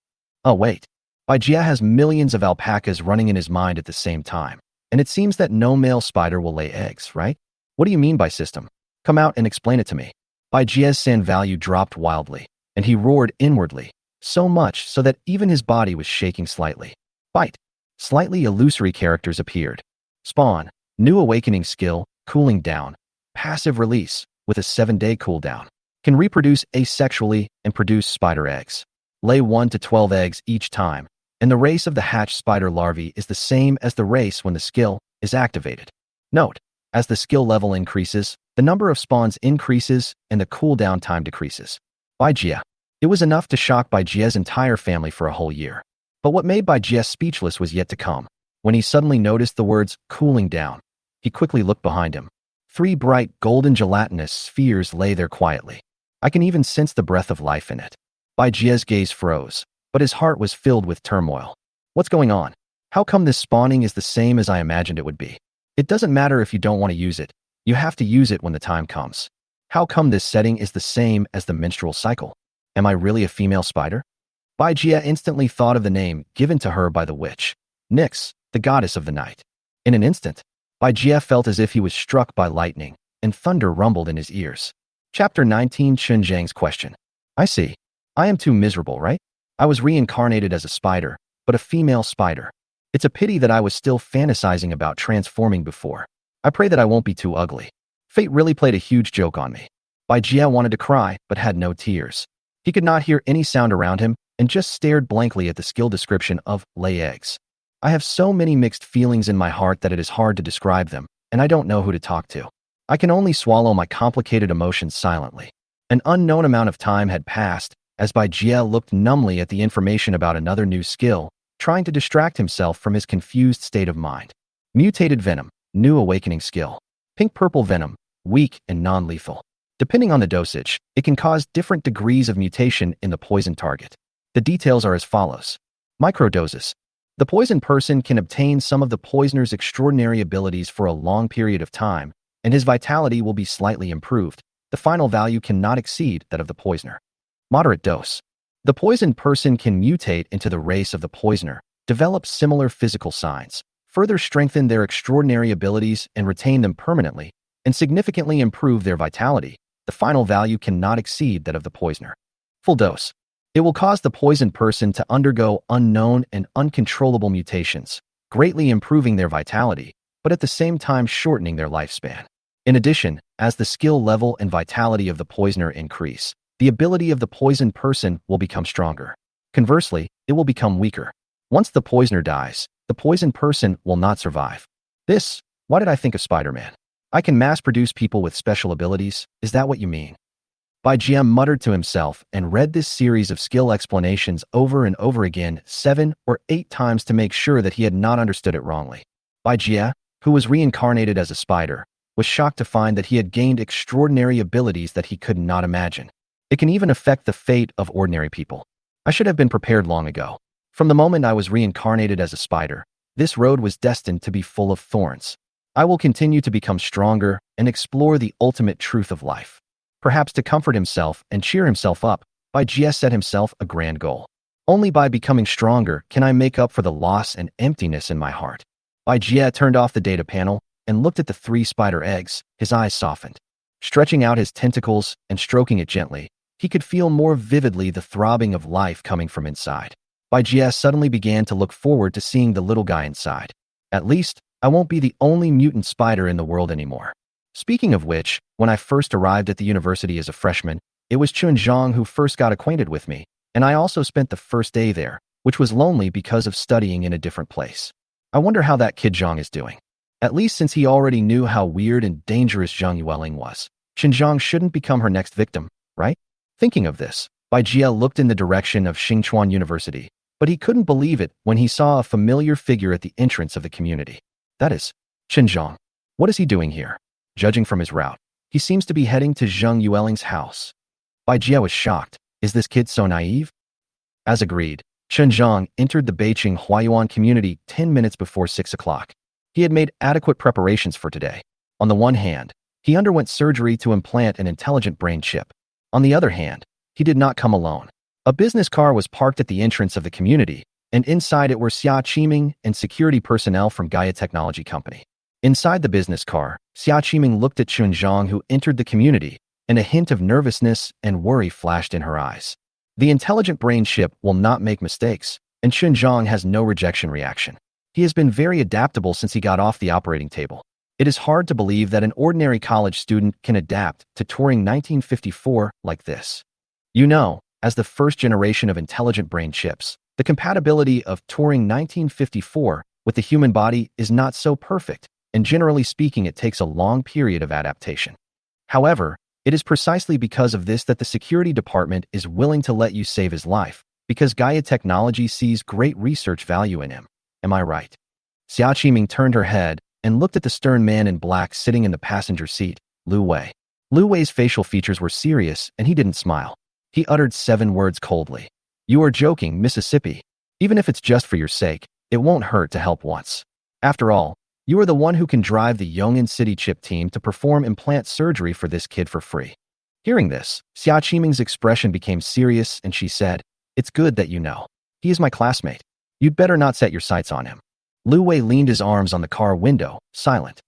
Oh wait. Bai Jia has millions of alpacas running in his mind at the same time. And it seems that no male spider will lay eggs, right? What do you mean by system? Come out and explain it to me. Bai Jia's sand value dropped wildly, and he roared inwardly, so much so that even his body was shaking slightly. Bite. Slightly illusory characters appeared. Spawn. New awakening skill, cooling down. Passive release, with a 7-day cooldown. Can reproduce asexually and produce spider eggs. Lay 1 to 12 eggs each time, and the race of the hatched spider larvae is the same as the race when the skill is activated. Note, as the skill level increases, the number of spawns increases and the cooldown time decreases. Bai Jie. It was enough to shock Bai Jie's entire family for a whole year. But what made Bai Jie speechless was yet to come. When he suddenly noticed the words, cooling down, he quickly looked behind him. 3 bright, golden gelatinous spheres lay there quietly. I can even sense the breath of life in it. Bai Jie's gaze froze, but his heart was filled with turmoil. What's going on? How come this spawning is the same as I imagined it would be? It doesn't matter if you don't want to use it. You have to use it when the time comes. How come this setting is the same as the menstrual cycle? Am I really a female spider? Bai Jie instantly thought of the name given to her by the witch, Nyx, the goddess of the night. In an instant, Bai Jie felt as if he was struck by lightning, and thunder rumbled in his ears. Chapter 19, Zhang's question. I see. I am too miserable, right? I was reincarnated as a spider, but a female spider. It's a pity that I was still fantasizing about transforming before. I pray that I won't be too ugly. Fate really played a huge joke on me. Bai Jie wanted to cry, but had no tears. He could not hear any sound around him, and just stared blankly at the skill description of lay eggs. I have so many mixed feelings in my heart that it is hard to describe them, and I don't know who to talk to. I can only swallow my complicated emotions silently. An unknown amount of time had passed, as Bai Jie looked numbly at the information about another new skill, trying to distract himself from his confused state of mind. Mutated venom, new awakening skill. Pink-purple venom, weak and non-lethal. Depending on the dosage, it can cause different degrees of mutation in the poison target. The details are as follows. Microdoses. The poisoned person can obtain some of the poisoner's extraordinary abilities for a long period of time, and his vitality will be slightly improved. The final value cannot exceed that of the poisoner. Moderate dose. The poisoned person can mutate into the race of the poisoner, develop similar physical signs, further strengthen their extraordinary abilities and retain them permanently, and significantly improve their vitality. The final value cannot exceed that of the poisoner. Full dose. It will cause the poisoned person to undergo unknown and uncontrollable mutations, greatly improving their vitality, but at the same time shortening their lifespan. In addition, as the skill level and vitality of the poisoner increase, the ability of the poisoned person will become stronger. Conversely, it will become weaker. Once the poisoner dies, the poisoned person will not survive. Why did I think of Spider-Man? I can mass-produce people with special abilities, is that what you mean? Bai Jie muttered to himself and read this series of skill explanations over and over again 7 or 8 times to make sure that he had not understood it wrongly. Bai Jie, who was reincarnated as a spider, was shocked to find that he had gained extraordinary abilities that he could not imagine. It can even affect the fate of ordinary people. I should have been prepared long ago. From the moment I was reincarnated as a spider, this road was destined to be full of thorns. I will continue to become stronger and explore the ultimate truth of life. Perhaps to comfort himself and cheer himself up, Bai Jie set himself a grand goal. Only by becoming stronger can I make up for the loss and emptiness in my heart. Bai Jie turned off the data panel and looked at the 3 spider eggs. His eyes softened. Stretching out his tentacles and stroking it gently, he could feel more vividly the throbbing of life coming from inside. Bai Jie suddenly began to look forward to seeing the little guy inside. At least, I won't be the only mutant spider in the world anymore. Speaking of which, when I first arrived at the university as a freshman, it was Jang who first got acquainted with me, and I also spent the first day there, which was lonely because of studying in a different place. I wonder how that kid Jang is doing. At least since he already knew how weird and dangerous Zhang Yueling was, Jang shouldn't become her next victim, right? Thinking of this, Bai Jie looked in the direction of Xingchuan University, but he couldn't believe it when he saw a familiar figure at the entrance of the community. That is, Zhang. What is he doing here? Judging from his route, he seems to be heading to Zhang Yueling's house. Bai Jie was shocked. Is this kid so naive? As agreed, Zhang entered the Beijing Huayuan community 10 minutes before 6 o'clock. He had made adequate preparations for today. On the one hand, he underwent surgery to implant an intelligent brain chip. On the other hand, he did not come alone. A business car was parked at the entrance of the community, and inside it were Xia Qiming and security personnel from Gaia Technology Company. Inside the business car, Xia Qiming looked at Zhang who entered the community, and a hint of nervousness and worry flashed in her eyes. The intelligent brain chip will not make mistakes, and Zhang has no rejection reaction. He has been very adaptable since he got off the operating table. It is hard to believe that an ordinary college student can adapt to touring 1954 like this. You know, as the first generation of intelligent brain chips, the compatibility of touring 1954 with the human body is not so perfect, and generally speaking, it takes a long period of adaptation. However, it is precisely because of this that the security department is willing to let you save his life, because Gaia Technology sees great research value in him. Am I right? Xia Qiming turned her head and looked at the stern man in black sitting in the passenger seat, Lu Wei. Lu Wei's facial features were serious, and he didn't smile. He uttered 7 words coldly. You are joking, Mississippi. Even if it's just for your sake, it won't hurt to help once. After all, you are the one who can drive the Yong'an City chip team to perform implant surgery for this kid for free. Hearing this, Xia Qiming's expression became serious, and she said, It's good that you know. He is my classmate. You'd better not set your sights on him. Lu Wei leaned his arms on the car window, silent.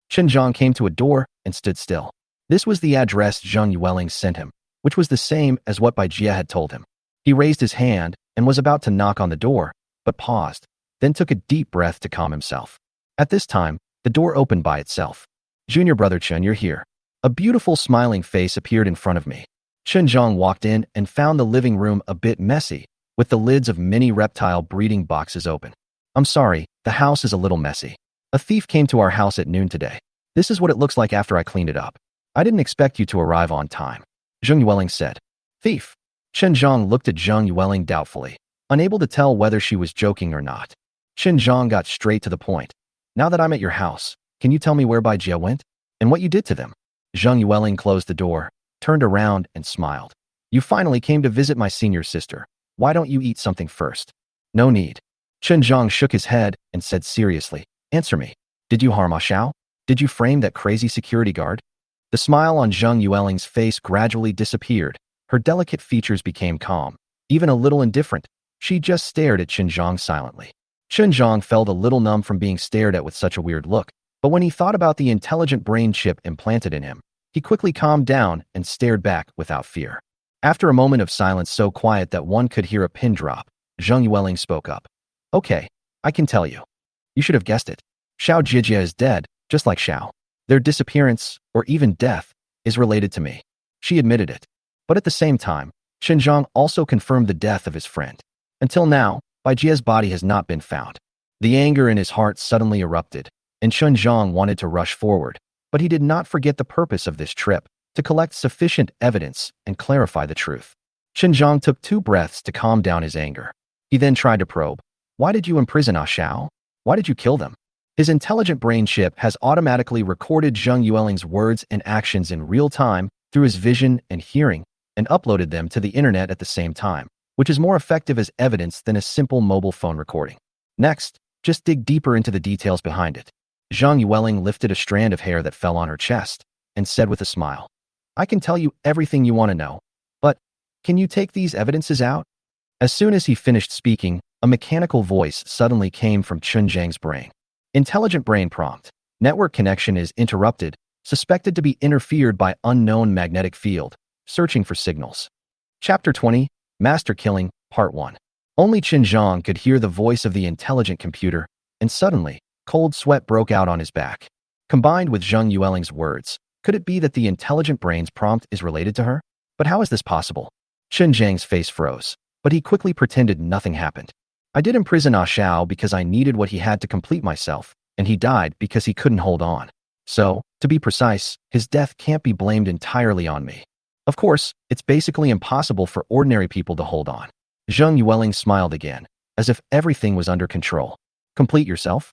Chen Zhang came to a door and stood still. This was the address Zhang Yueling sent him, which was the same as what Bai Jia had told him. He raised his hand and was about to knock on the door, but paused, then took a deep breath to calm himself. At this time, the door opened by itself. Junior brother Chen, you're here. A beautiful smiling face appeared in front of me. Chen Zhang walked in and found the living room a bit messy, with the lids of many reptile breeding boxes open. I'm sorry, the house is a little messy. A thief came to our house at noon today. This is what it looks like after I cleaned it up. I didn't expect you to arrive on time. Zhang Yueling said. Thief. Chen Zhang looked at Zhang Yueling doubtfully, unable to tell whether she was joking or not. Chen Zhang got straight to the point. Now that I'm at your house, can you tell me where Bai Jia went? And what you did to them? Zhang Yueling closed the door, turned around, and smiled. You finally came to visit my senior sister. Why don't you eat something first? No need. Chen Zhang shook his head and said seriously, Answer me. Did you harm Ah Xiao? Did you frame that crazy security guard? The smile on Zhang Yueling's face gradually disappeared. Her delicate features became calm, even a little indifferent. She just stared at Chen Zhang silently. Chen Zhang felt a little numb from being stared at with such a weird look, but when he thought about the intelligent brain chip implanted in him, he quickly calmed down and stared back without fear. After a moment of silence so quiet that one could hear a pin drop, Zhang Yueling spoke up. Okay, I can tell you. You should have guessed it. Xiao Jijia is dead, just like Xiao. Their disappearance, or even death, is related to me. She admitted it. But at the same time, Chen Zhang also confirmed the death of his friend. Until now, Bai Jia's body has not been found. The anger in his heart suddenly erupted, and Chen Zhang wanted to rush forward, but he did not forget the purpose of this trip, to collect sufficient evidence and clarify the truth. Chen Zhang took 2 breaths to calm down his anger. He then tried to probe. Why did you imprison Ah Xiao? Why did you kill them? His intelligent brain chip has automatically recorded Zhang Yueling's words and actions in real time through his vision and hearing, and uploaded them to the internet at the same time, which is more effective as evidence than a simple mobile phone recording. Next, just dig deeper into the details behind it. Zhang Yueling lifted a strand of hair that fell on her chest and said with a smile, I can tell you everything you want to know, but can you take these evidences out? As soon as he finished speaking, a mechanical voice suddenly came from Chen Zhang's brain. Intelligent brain prompt. Network connection is interrupted, suspected to be interfered by unknown magnetic field, searching for signals. Chapter 20, Master Killing, Part 1. Only Chen Zhang could hear the voice of the intelligent computer, and suddenly, cold sweat broke out on his back. Combined with Zhang Yueling's words, could it be that the intelligent brain's prompt is related to her? But how is this possible? Chen Zhang's face froze, but he quickly pretended nothing happened. I did imprison Ah Xiao because I needed what he had to complete myself, and he died because he couldn't hold on. So, to be precise, his death can't be blamed entirely on me. Of course, it's basically impossible for ordinary people to hold on. Zhang Yueling smiled again, as if everything was under control. Complete yourself?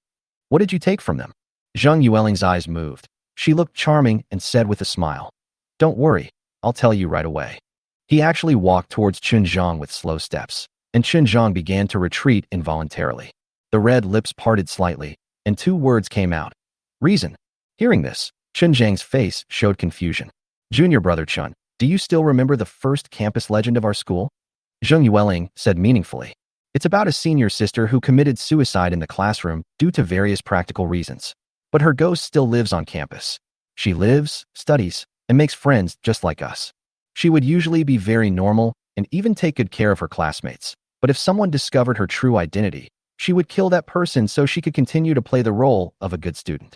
What did you take from them? Zhang Yueling's eyes moved. She looked charming and said with a smile, Don't worry, I'll tell you right away. He actually walked towards Chen Zhang with slow steps, and Chen Zhang began to retreat involuntarily. The red lips parted slightly, and 2 words came out. Reason. Hearing this, Chen Zhang's face showed confusion. Junior brother Chen, do you still remember the first campus legend of our school? Zhang Yueling said meaningfully. It's about a senior sister who committed suicide in the classroom due to various practical reasons. But her ghost still lives on campus. She lives, studies, and makes friends just like us. She would usually be very normal and even take good care of her classmates. But if someone discovered her true identity, she would kill that person so she could continue to play the role of a good student.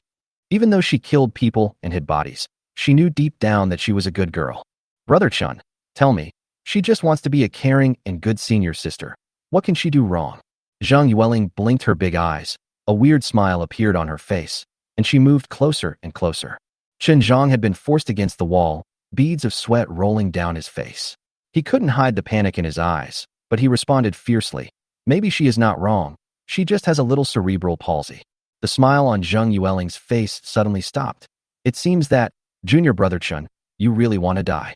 Even though she killed people and hid bodies, she knew deep down that she was a good girl. Brother Chun, tell me, she just wants to be a caring and good senior sister. What can she do wrong? Zhang Yueling blinked her big eyes. A weird smile appeared on her face, and she moved closer and closer. Chen Zhang had been forced against the wall, beads of sweat rolling down his face. He couldn't hide the panic in his eyes, but he responded fiercely. Maybe she is not wrong. She just has a little cerebral palsy. The smile on Zhang Yueling's face suddenly stopped. It seems that, Junior Brother Chun, you really want to die.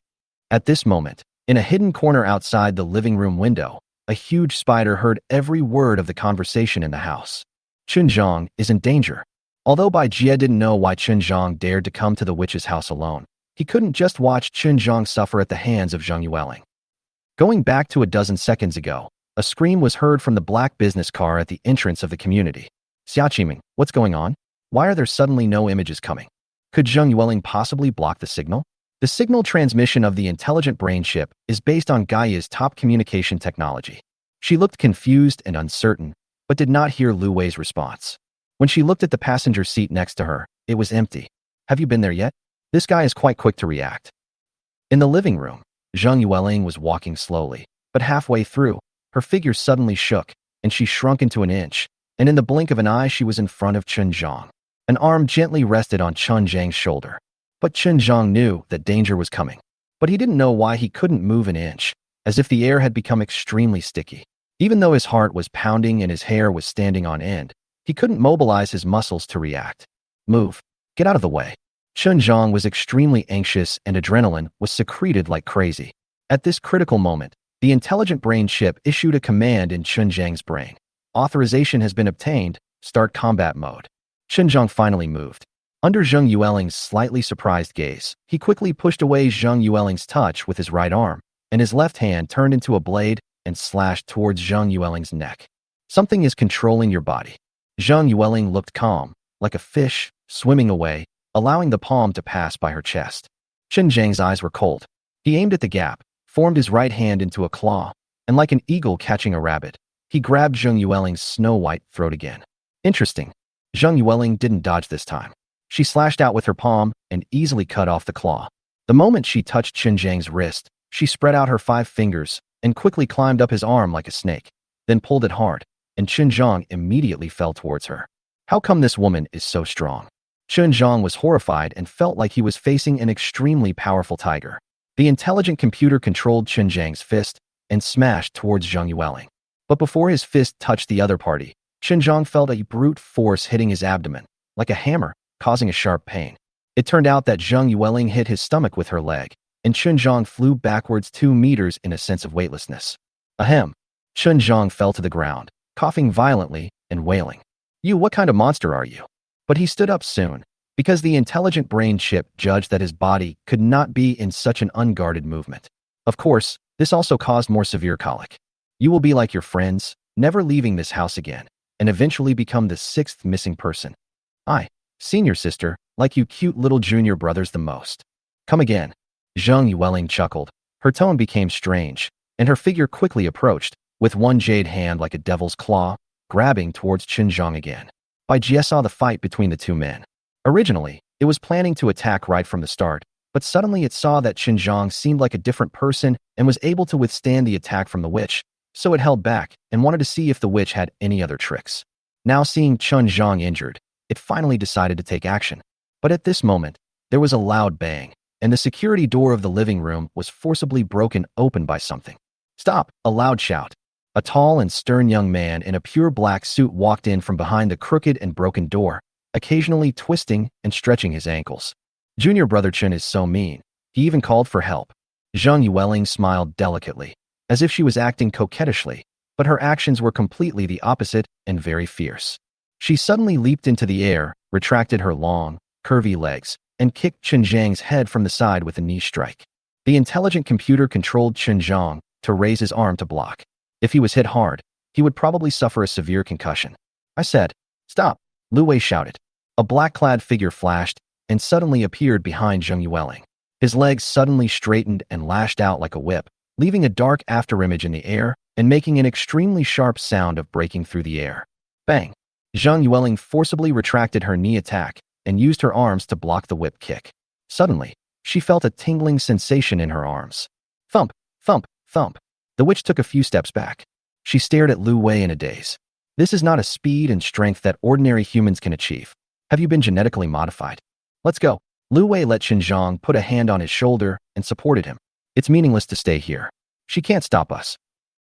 At this moment, in a hidden corner outside the living room window, a huge spider heard every word of the conversation in the house. Chun Zhang is in danger. Although Bai Jie didn't know why Chun Zhang dared to come to the witch's house alone, he couldn't just watch Chun Zhang suffer at the hands of Zhang Yueling. Going back to a dozen seconds ago, a scream was heard from the black business car at the entrance of the community. Xiaoqiming, what's going on? Why are there suddenly no images coming? Could Zhang Yueling possibly block the signal? The signal transmission of the intelligent brain chip is based on Gaia's top communication technology. She looked confused and uncertain, but did not hear Lu Wei's response. When she looked at the passenger seat next to her, it was empty. Have you been there yet? This guy is quite quick to react. In the living room, Zhang Yueling was walking slowly, but halfway through, her figure suddenly shook, and she shrunk into an inch, and in the blink of an eye she was in front of Chun Zhang. An arm gently rested on Chun Zhang's shoulder. But Chun Zhang knew that danger was coming. But he didn't know why he couldn't move an inch, as if the air had become extremely sticky. Even though his heart was pounding and his hair was standing on end, he couldn't mobilize his muscles to react. Move. Get out of the way. Chun Zhang was extremely anxious and adrenaline was secreted like crazy. At this critical moment, the intelligent brain chip issued a command in Chun Zhang's brain. Authorization has been obtained. Start combat mode. Chun Zhang finally moved. Under Zhang Yueling's slightly surprised gaze, he quickly pushed away Zhang Yueling's touch with his right arm, and his left hand turned into a blade and slashed towards Zhang Yueling's neck. Something is controlling your body. Zhang Yueling looked calm, like a fish, swimming away, allowing the palm to pass by her chest. Chen Zhang's eyes were cold. He aimed at the gap, formed his right hand into a claw, and like an eagle catching a rabbit, he grabbed Zhang Yueling's snow-white throat again. Interesting. Zhang Yueling didn't dodge this time. She slashed out with her palm and easily cut off the claw. The moment she touched Chen Zhang's wrist, she spread out her 5 fingers and quickly climbed up his arm like a snake, then pulled it hard, and Chen Zhang immediately fell towards her. How come this woman is so strong? Chen Zhang was horrified and felt like he was facing an extremely powerful tiger. The intelligent computer controlled Chen Zhang's fist and smashed towards Zhang Yueling. But before his fist touched the other party, Chen Zhang felt a brute force hitting his abdomen, like a hammer, causing a sharp pain. It turned out that Zhang Yueling hit his stomach with her leg, and Chen Zhang flew backwards 2 meters in a sense of weightlessness. Ahem. Chen Zhang fell to the ground, coughing violently and wailing. You, what kind of monster are you? But he stood up soon, because the intelligent brain chip judged that his body could not be in such an unguarded movement. Of course, this also caused more severe colic. You will be like your friends, never leaving this house again, and eventually become the 6th missing person. Senior sister, like you cute little junior brothers the most. Come again. Zhang Yueling chuckled. Her tone became strange, and her figure quickly approached, with one jade hand like a devil's claw, grabbing towards Chen Zhang again. Bai Jie saw the fight between the 2 men. Originally, it was planning to attack right from the start, but suddenly it saw that Chen Zhang seemed like a different person and was able to withstand the attack from the witch, so it held back and wanted to see if the witch had any other tricks. Now seeing Chen Zhang injured, it finally decided to take action. But at this moment, there was a loud bang, and the security door of the living room was forcibly broken open by something. Stop! A loud shout. A tall and stern young man in a pure black suit walked in from behind the crooked and broken door, occasionally twisting and stretching his ankles. Junior Brother Chen is so mean. He even called for help. Zhang Yueling smiled delicately, as if she was acting coquettishly, but her actions were completely the opposite and very fierce. She suddenly leaped into the air, retracted her long, curvy legs, and kicked Chen Zhang's head from the side with a knee strike. The intelligent computer controlled Chen Zhang to raise his arm to block. If he was hit hard, he would probably suffer a severe concussion. I said, stop, Lu Wei shouted. A black-clad figure flashed and suddenly appeared behind Zhang Yueling. His legs suddenly straightened and lashed out like a whip, leaving a dark afterimage in the air and making an extremely sharp sound of breaking through the air. Bang! Zhang Yueling forcibly retracted her knee attack, and used her arms to block the whip kick. Suddenly, she felt a tingling sensation in her arms. Thump, thump, thump. The witch took a few steps back. She stared at Lu Wei in a daze. This is not a speed and strength that ordinary humans can achieve. Have you been genetically modified? Let's go. Lu Wei let Zhang put a hand on his shoulder and supported him. It's meaningless to stay here. She can't stop us.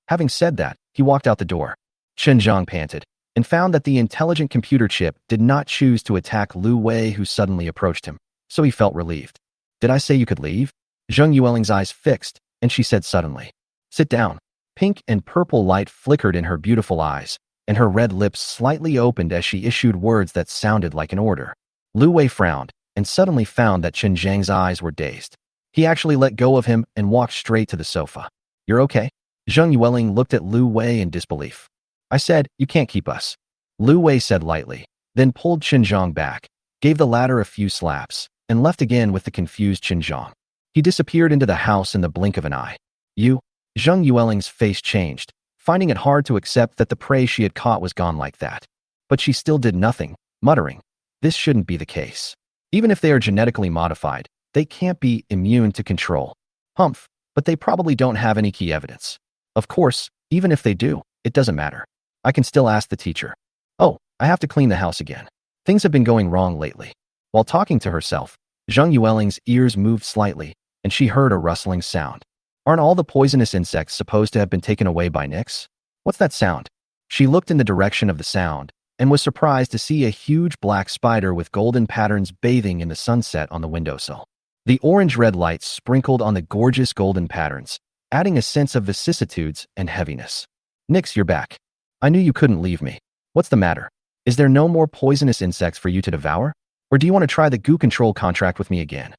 Having said that, he walked out the door. Zhang panted and found that the intelligent computer chip did not choose to attack Lu Wei, who suddenly approached him, so he felt relieved. Did I say you could leave? Zhang Yueling's eyes fixed, and she said suddenly, sit down. Pink and purple light flickered in her beautiful eyes, and her red lips slightly opened as she issued words that sounded like an order. Lu Wei frowned, and suddenly found that Zhang's eyes were dazed. He actually let go of him and walked straight to the sofa. You're okay? Zhang Yueling looked at Lu Wei in disbelief. I said, you can't keep us. Lu Wei said lightly, then pulled Zhang back, gave the latter a few slaps, and left again with the confused Zhang. He disappeared into the house in the blink of an eye. You? Zhang Yueling's face changed, finding it hard to accept that the prey she had caught was gone like that. But she still did nothing, muttering, this shouldn't be the case. Even if they are genetically modified, they can't be immune to control. Humph, but they probably don't have any key evidence. Of course, even if they do, it doesn't matter. I can still ask the teacher. Oh, I have to clean the house again. Things have been going wrong lately. While talking to herself, Zhang Yueling's ears moved slightly, and she heard a rustling sound. Aren't all the poisonous insects supposed to have been taken away by Nyx? What's that sound? She looked in the direction of the sound, and was surprised to see a huge black spider with golden patterns bathing in the sunset on the windowsill. The orange-red lights sprinkled on the gorgeous golden patterns, adding a sense of vicissitudes and heaviness. Nyx, you're back. I knew you couldn't leave me. What's the matter? Is there no more poisonous insects for you to devour? Or do you want to try the goo control contract with me again?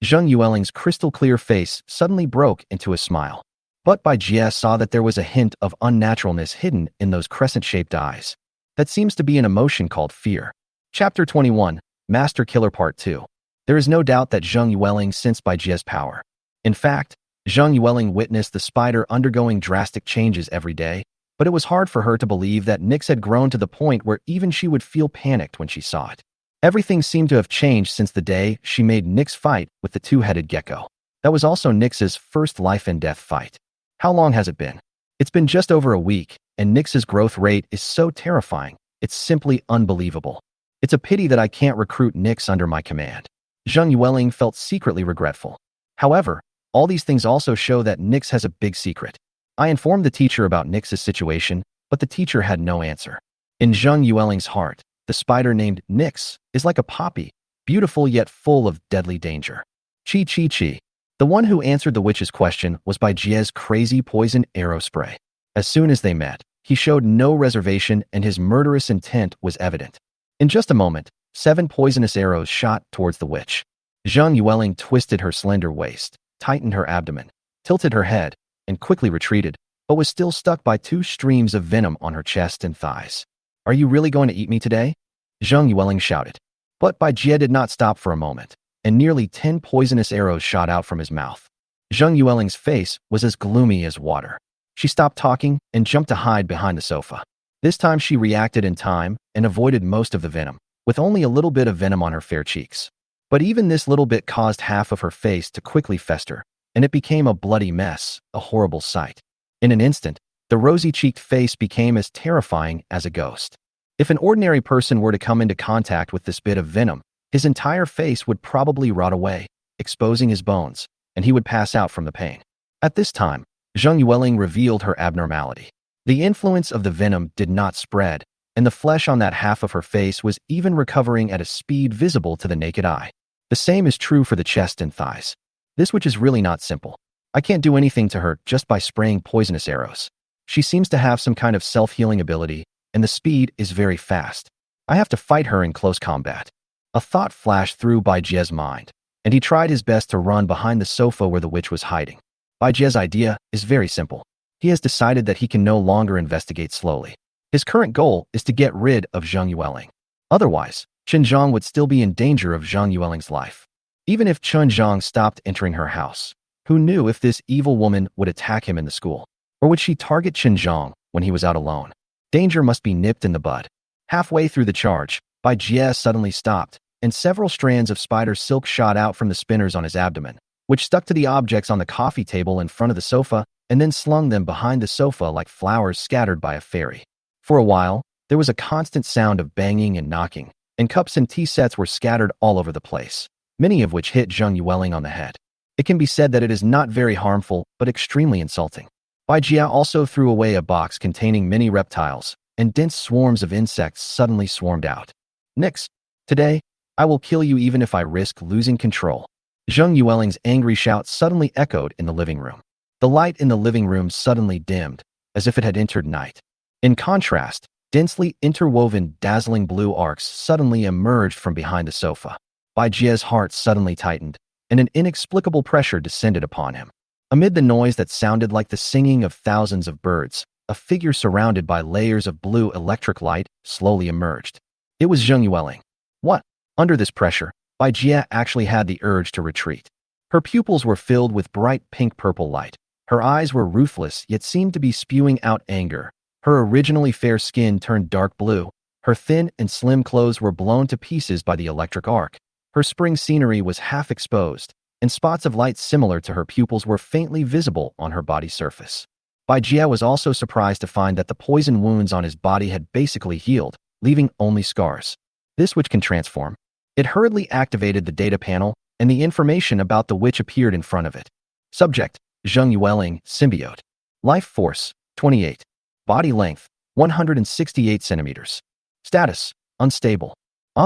Zhang Yueling's crystal-clear face suddenly broke into a smile. But Bai Jie saw that there was a hint of unnaturalness hidden in those crescent-shaped eyes. That seems to be an emotion called fear. Chapter 21, Master Killer Part 2. There is no doubt that Zhang Yueling sensed Bai Jie's power. In fact, Zhang Yueling witnessed the spider undergoing drastic changes every day, but it was hard for her to believe that Nyx had grown to the point where even she would feel panicked when she saw it. Everything seemed to have changed since the day she made Nyx fight with the two-headed gecko. That was also Nyx's first life-and-death fight. How long has it been? It's been just over a week, and Nyx's growth rate is so terrifying, it's simply unbelievable. It's a pity that I can't recruit Nyx under my command. Zhang Yueling felt secretly regretful. However, all these things also show that Nyx has a big secret. I informed the teacher about Nyx's situation, but the teacher had no answer. In Zhang Yueling's heart, the spider named Nyx is like a poppy, beautiful yet full of deadly danger. Chi chi chi. The one who answered the witch's question was Bai Jie's crazy poison arrow spray. As soon as they met, he showed no reservation and his murderous intent was evident. In just a moment, 7 poisonous arrows shot towards the witch. Zhang Yueling twisted her slender waist, tightened her abdomen, tilted her head, and quickly retreated, but was still stuck by 2 streams of venom on her chest and thighs. Are you really going to eat me today? Zhang Yueling shouted. But Bai Jie did not stop for a moment, and nearly 10 poisonous arrows shot out from his mouth. Zhang Yueling's face was as gloomy as water. She stopped talking and jumped to hide behind the sofa. This time she reacted in time and avoided most of the venom, with only a little bit of venom on her fair cheeks. But even this little bit caused half of her face to quickly fester, and it became a bloody mess, a horrible sight. In an instant, the rosy-cheeked face became as terrifying as a ghost. If an ordinary person were to come into contact with this bit of venom, his entire face would probably rot away, exposing his bones, and he would pass out from the pain. At this time, Zhang Yueling revealed her abnormality. The influence of the venom did not spread, and the flesh on that half of her face was even recovering at a speed visible to the naked eye. The same is true for the chest and thighs. This witch is really not simple. I can't do anything to her just by spraying poisonous arrows. She seems to have some kind of self-healing ability, and the speed is very fast. I have to fight her in close combat. A thought flashed through Bai Jie's mind, and he tried his best to run behind the sofa where the witch was hiding. Bai Jie's idea is very simple. He has decided that he can no longer investigate slowly. His current goal is to get rid of Zhang Yueling. Otherwise, Zhang would still be in danger of Zhang Yueling's life. Even if Zhang stopped entering her house, who knew if this evil woman would attack him in the school? Or would she target Zhang when he was out alone? Danger must be nipped in the bud. Halfway through the charge, Bai Jie suddenly stopped, and several strands of spider silk shot out from the spinners on his abdomen, which stuck to the objects on the coffee table in front of the sofa and then slung them behind the sofa like flowers scattered by a fairy. For a while, there was a constant sound of banging and knocking, and cups and tea sets were scattered all over the place, many of which hit Zhang Yueling on the head. It can be said that it is not very harmful, but extremely insulting. Bai Jia also threw away a box containing many reptiles, and dense swarms of insects suddenly swarmed out. Nix. Today, I will kill you even if I risk losing control. Zhang Yueling's angry shout suddenly echoed in the living room. The light in the living room suddenly dimmed, as if it had entered night. In contrast, densely interwoven, dazzling blue arcs suddenly emerged from behind the sofa. Bai Jia's heart suddenly tightened, and an inexplicable pressure descended upon him. Amid the noise that sounded like the singing of thousands of birds, a figure surrounded by layers of blue electric light slowly emerged. It was Zhang Yueling. What? Under this pressure, Bai Jia actually had the urge to retreat. Her pupils were filled with bright pink-purple light. Her eyes were ruthless yet seemed to be spewing out anger. Her originally fair skin turned dark blue. Her thin and slim clothes were blown to pieces by the electric arc. Her spring scenery was half exposed, and spots of light similar to her pupils were faintly visible on her body surface. Bai Jia was also surprised to find that the poison wounds on his body had basically healed, leaving only scars. This witch can transform. It hurriedly activated the data panel, and the information about the witch appeared in front of it. Subject: Zhang Yueling, symbiote. Life force: 28. Body length: 168 centimeters. Status: unstable.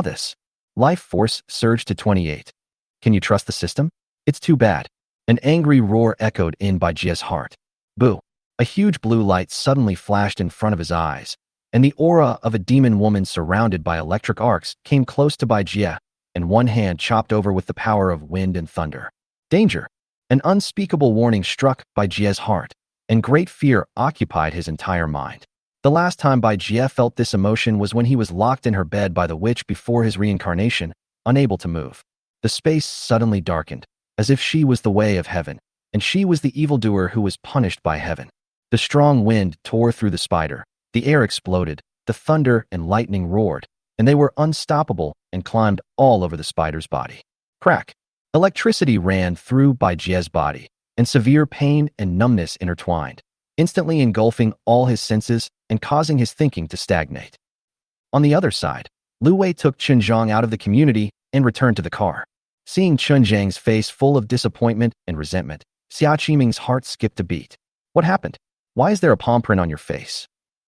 This. Life force surged to 28. Can you trust the system? It's too bad. An angry roar echoed in Bai Jia's heart. Boo. A huge blue light suddenly flashed in front of his eyes, and the aura of a demon woman surrounded by electric arcs came close to Bai Jia, and one hand chopped over with the power of wind and thunder. Danger! An unspeakable warning struck Bai Jia's heart, and great fear occupied his entire mind. The last time Bai Jia felt this emotion was when he was locked in her bed by the witch before his reincarnation, unable to move. The space suddenly darkened, as if she was the way of heaven, and she was the evildoer who was punished by heaven. The strong wind tore through the spider, the air exploded, the thunder and lightning roared, and they were unstoppable and climbed all over the spider's body. Crack! Electricity ran through Bai Jia's body, and severe pain and numbness intertwined, instantly engulfing all his senses and causing his thinking to stagnate. On the other side, Lu Wei took Chen Zhang out of the community and returned to the car. Seeing Chen Zhang's face full of disappointment and resentment, Xia Qiming's heart skipped a beat. What happened? Why is there a palm print on your face?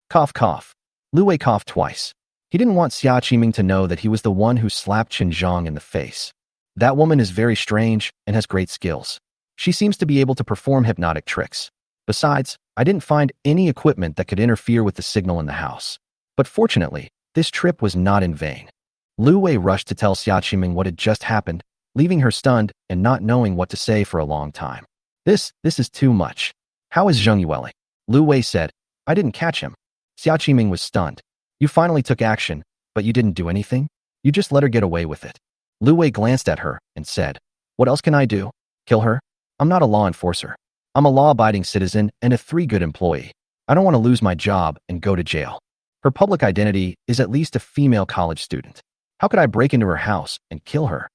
Cough, cough. Lu Wei coughed twice. He didn't want Xia Qiming to know that he was the one who slapped Chen Zhang in the face. That woman is very strange and has great skills. She seems to be able to perform hypnotic tricks. Besides, I didn't find any equipment that could interfere with the signal in the house. But fortunately, this trip was not in vain. Lu Wei rushed to tell Xia Qiming what had just happened, leaving her stunned and not knowing what to say for a long time. This is too much. How is Zhang Yueling? Lu Wei said. I didn't catch him. Xia Qiming was stunned. You finally took action, but you didn't do anything? You just let her get away with it. Lu Wei glanced at her and said, what else can I do? Kill her? I'm not a law enforcer. I'm a law-abiding citizen and a three-good employee. I don't want to lose my job and go to jail. Her public identity is at least a female college student. How could I break into her house and kill her?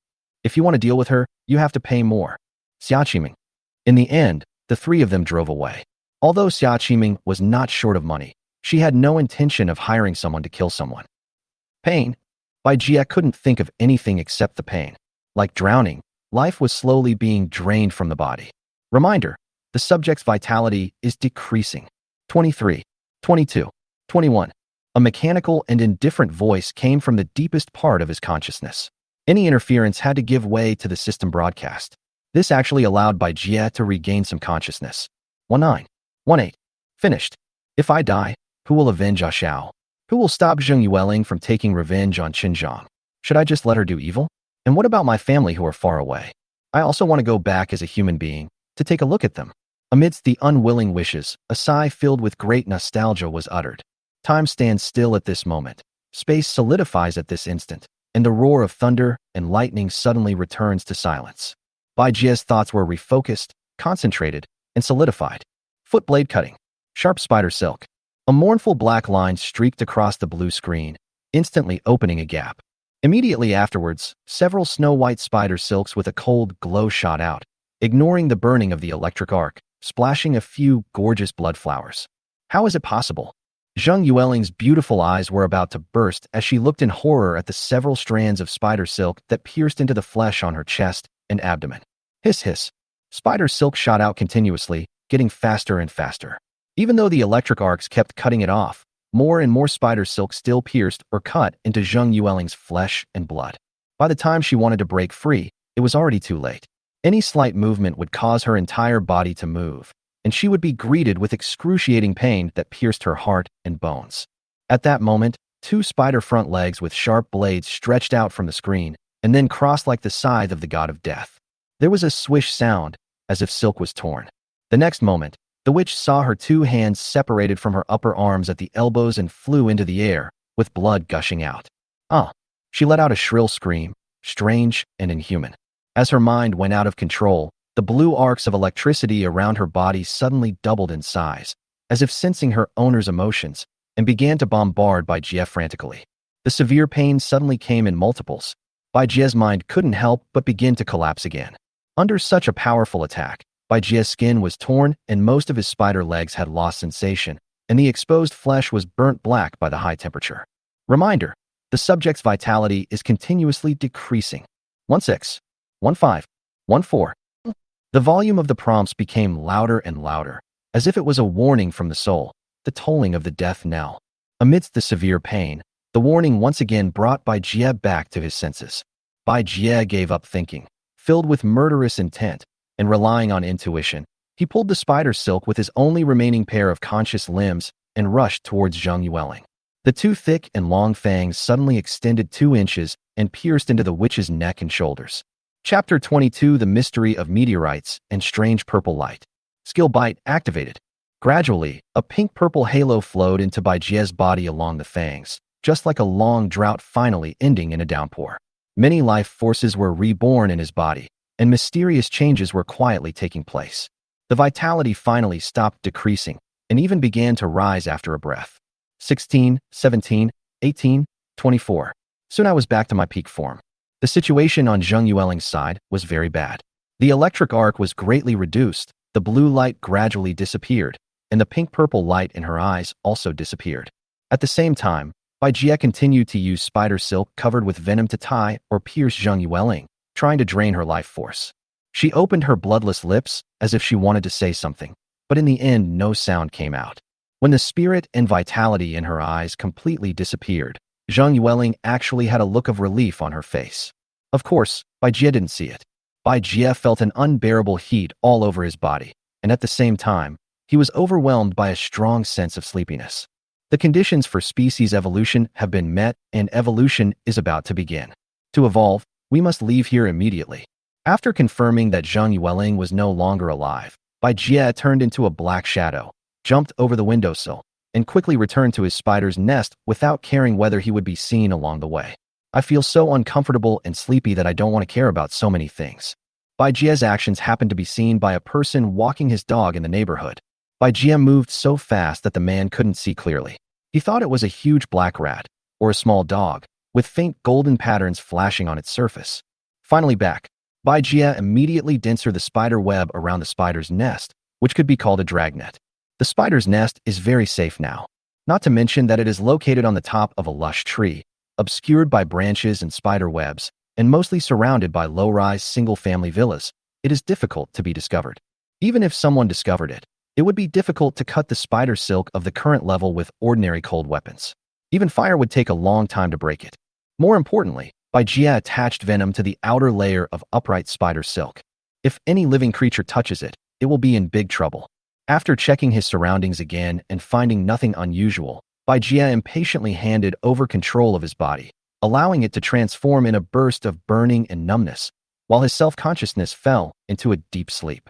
If you want to deal with her, you have to pay more. Xia Qiming. In the end, the three of them drove away. Although Xia Qiming was not short of money, she had no intention of hiring someone to kill someone. Pain. Bai Jia couldn't think of anything except the pain. Like drowning, life was slowly being drained from the body. Reminder, the subject's vitality is decreasing. 23, 22, 21. A mechanical and indifferent voice came from the deepest part of his consciousness. Any interference had to give way to the system broadcast. This actually allowed Bai Jia to regain some consciousness. 19, 18. Finished. If I die, who will avenge Ah Xiao? Who will stop Zhang Yueling from taking revenge on Chen Zhang? Should I just let her do evil? And what about my family who are far away? I also want to go back as a human being, to take a look at them. Amidst the unwilling wishes, a sigh filled with great nostalgia was uttered. Time stands still at this moment. Space solidifies at this instant, and the roar of thunder and lightning suddenly returns to silence. Bai Jia's thoughts were refocused, concentrated, and solidified. Foot blade cutting. Sharp spider silk. A mournful black line streaked across the blue screen, instantly opening a gap. Immediately afterwards, several snow-white spider silks with a cold glow shot out, ignoring the burning of the electric arc, splashing a few gorgeous blood flowers. How is it possible? Zhang Yueling's beautiful eyes were about to burst as she looked in horror at the several strands of spider silk that pierced into the flesh on her chest and abdomen. Hiss hiss. Spider silk shot out continuously, getting faster and faster. Even though the electric arcs kept cutting it off, more and more spider silk still pierced or cut into Zhang Yueling's flesh and blood. By the time she wanted to break free, it was already too late. Any slight movement would cause her entire body to move, and she would be greeted with excruciating pain that pierced her heart and bones. At that moment, two spider front legs with sharp blades stretched out from the screen and then crossed like the scythe of the god of death. There was a swish sound, as if silk was torn. The next moment, the witch saw her two hands separated from her upper arms at the elbows and flew into the air, with blood gushing out. Ah! She let out a shrill scream, strange and inhuman. As her mind went out of control, the blue arcs of electricity around her body suddenly doubled in size, as if sensing her owner's emotions, and began to bombard Bai Jie frantically. The severe pain suddenly came in multiples. Bai Jie's mind couldn't help but begin to collapse again. Under such a powerful attack, Bai Jie's skin was torn and most of his spider legs had lost sensation, and the exposed flesh was burnt black by the high temperature. Reminder: the subject's vitality is continuously decreasing. 16, 15, 14. The volume of the prompts became louder and louder, as if it was a warning from the soul, the tolling of the death knell. Amidst the severe pain, the warning once again brought Bai Jie back to his senses. Bai Jie gave up thinking. Filled with murderous intent and relying on intuition, he pulled the spider silk with his only remaining pair of conscious limbs and rushed towards Zhang Yueling. The two thick and long fangs suddenly extended 2 inches and pierced into the witch's neck and shoulders. Chapter 22: The Mystery of Meteorites and Strange Purple Light. Skill Bite activated. Gradually, a pink-purple halo flowed into Bai Jie's body along the fangs, just like a long drought finally ending in a downpour. Many life forces were reborn in his body, and mysterious changes were quietly taking place. The vitality finally stopped decreasing and even began to rise after a breath. 16, 17, 18, 24. Soon I was back to my peak form. The situation on Zhang Yueling's side was very bad. The electric arc was greatly reduced, the blue light gradually disappeared, and the pink-purple light in her eyes also disappeared. At the same time, Bai Jie continued to use spider silk covered with venom to tie or pierce Zhang Yueling, trying to drain her life force. She opened her bloodless lips as if she wanted to say something, but in the end no sound came out. When the spirit and vitality in her eyes completely disappeared, Zhang Yueling actually had a look of relief on her face. Of course, Bai Jie didn't see it. Bai Jie felt an unbearable heat all over his body, and at the same time, he was overwhelmed by a strong sense of sleepiness. The conditions for species evolution have been met, and evolution is about to begin. To evolve, we must leave here immediately. After confirming that Zhang Yueling was no longer alive, Bai Jie turned into a black shadow, jumped over the windowsill, and quickly returned to his spider's nest without caring whether he would be seen along the way. I feel so uncomfortable and sleepy that I don't want to care about so many things. Bai Jie's actions happened to be seen by a person walking his dog in the neighborhood. Bai Jie moved so fast that the man couldn't see clearly. He thought it was a huge black rat, or a small dog, with faint golden patterns flashing on its surface. Finally back, Bai Jie immediately denser the spider web around the spider's nest, which could be called a dragnet. The spider's nest is very safe now, not to mention that it is located on the top of a lush tree, obscured by branches and spider webs, and mostly surrounded by low-rise single-family villas. It is difficult to be discovered. Even if someone discovered it, it would be difficult to cut the spider silk of the current level with ordinary cold weapons. Even fire would take a long time to break it. More importantly, Bai Jie attached venom to the outer layer of upright spider silk. If any living creature touches it, it will be in big trouble. After checking his surroundings again and finding nothing unusual, Bai Jie impatiently handed over control of his body, allowing it to transform in a burst of burning and numbness, while his self-consciousness fell into a deep sleep.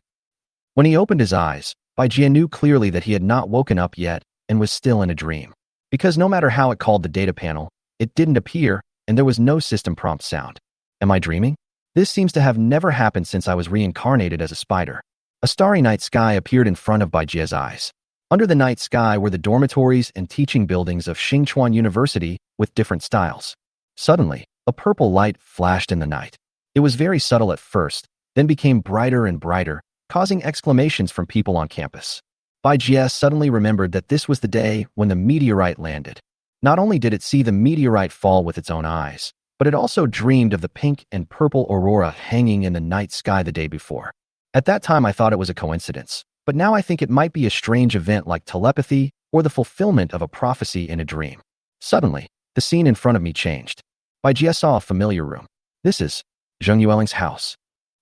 When he opened his eyes, Bai Jie knew clearly that he had not woken up yet and was still in a dream. Because no matter how it called the data panel, it didn't appear, and there was no system prompt sound. Am I dreaming? This seems to have never happened since I was reincarnated as a spider. A starry night sky appeared in front of Bai Jie's eyes. Under the night sky were the dormitories and teaching buildings of Xingchuan University with different styles. Suddenly, A purple light flashed in the night. It was very subtle at first, then became brighter and brighter, causing exclamations from people on campus. Bai Jie suddenly remembered that this was the day when the meteorite landed. Not only did it see the meteorite fall with its own eyes, but it also dreamed of the pink and purple aurora hanging in the night sky the day before. At that time I thought it was a coincidence, but now I think it might be a strange event like telepathy or the fulfillment of a prophecy in a dream. Suddenly, the scene in front of me changed. Bai Jie saw a familiar room. This is Zheng Yueling's house.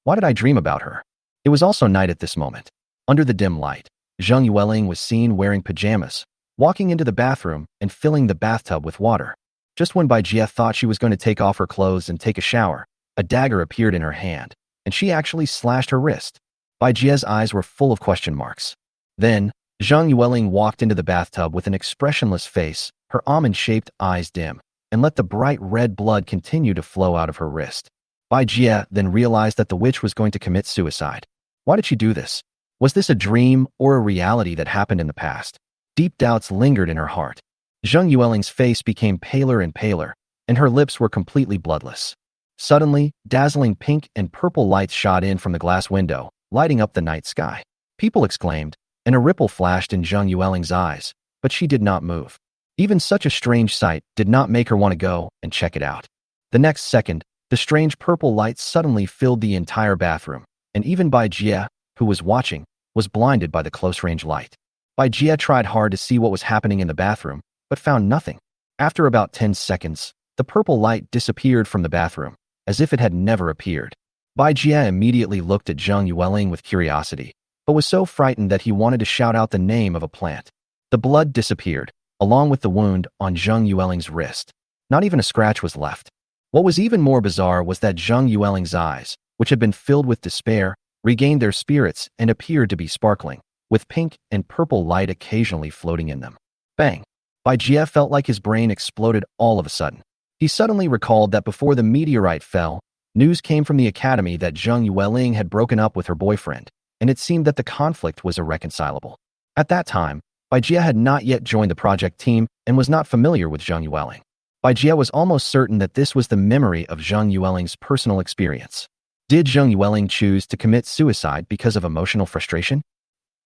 Why did I dream about her? It was also night at this moment. Under the dim light, Zheng Yueling was seen wearing pajamas, walking into the bathroom and filling the bathtub with water. Just when Bai Jie thought she was going to take off her clothes and take a shower, a dagger appeared in her hand, and she actually slashed her wrist. Bai Jie's eyes were full of question marks. Then, Zheng Yueling walked into the bathtub with an expressionless face, her almond-shaped eyes dim, and let the bright red blood continue to flow out of her wrist. Bai Jie then realized that the witch was going to commit suicide. Why did she do this? Was this a dream or a reality that happened in the past? Deep doubts lingered in her heart. Zheng Yueling's face became paler and paler, and her lips were completely bloodless. Suddenly, dazzling pink and purple lights shot in from the glass window, lighting up the night sky. People exclaimed, and a ripple flashed in Zheng Yueling's eyes, but she did not move. Even such a strange sight did not make her want to go and check it out. The next second, the strange purple lights suddenly filled the entire bathroom, and even Bai Jie, who was watching, was blinded by the close-range light. Bai Jie tried hard to see what was happening in the bathroom, but found nothing. After about 10 seconds, the purple light disappeared from the bathroom, as if it had never appeared. Bai Jie immediately looked at Zheng Yueling with curiosity, but was so frightened that he wanted to shout out the name of a plant. The blood disappeared, along with the wound on Zheng Yueling's wrist. Not even a scratch was left. What was even more bizarre was that Zheng Yueling's eyes, which had been filled with despair, regained their spirits and appeared to be sparkling, with pink and purple light occasionally floating in them. Bang! Bai Jie felt like his brain exploded all of a sudden. He suddenly recalled that before the meteorite fell, news came from the academy that Zheng Yueling had broken up with her boyfriend, and it seemed that the conflict was irreconcilable. At that time, Bai Jie had not yet joined the project team and was not familiar with Zheng Yueling. Bai Jie was almost certain that this was the memory of Zheng Yueling's personal experience. Did Zheng Yueling choose to commit suicide because of emotional frustration?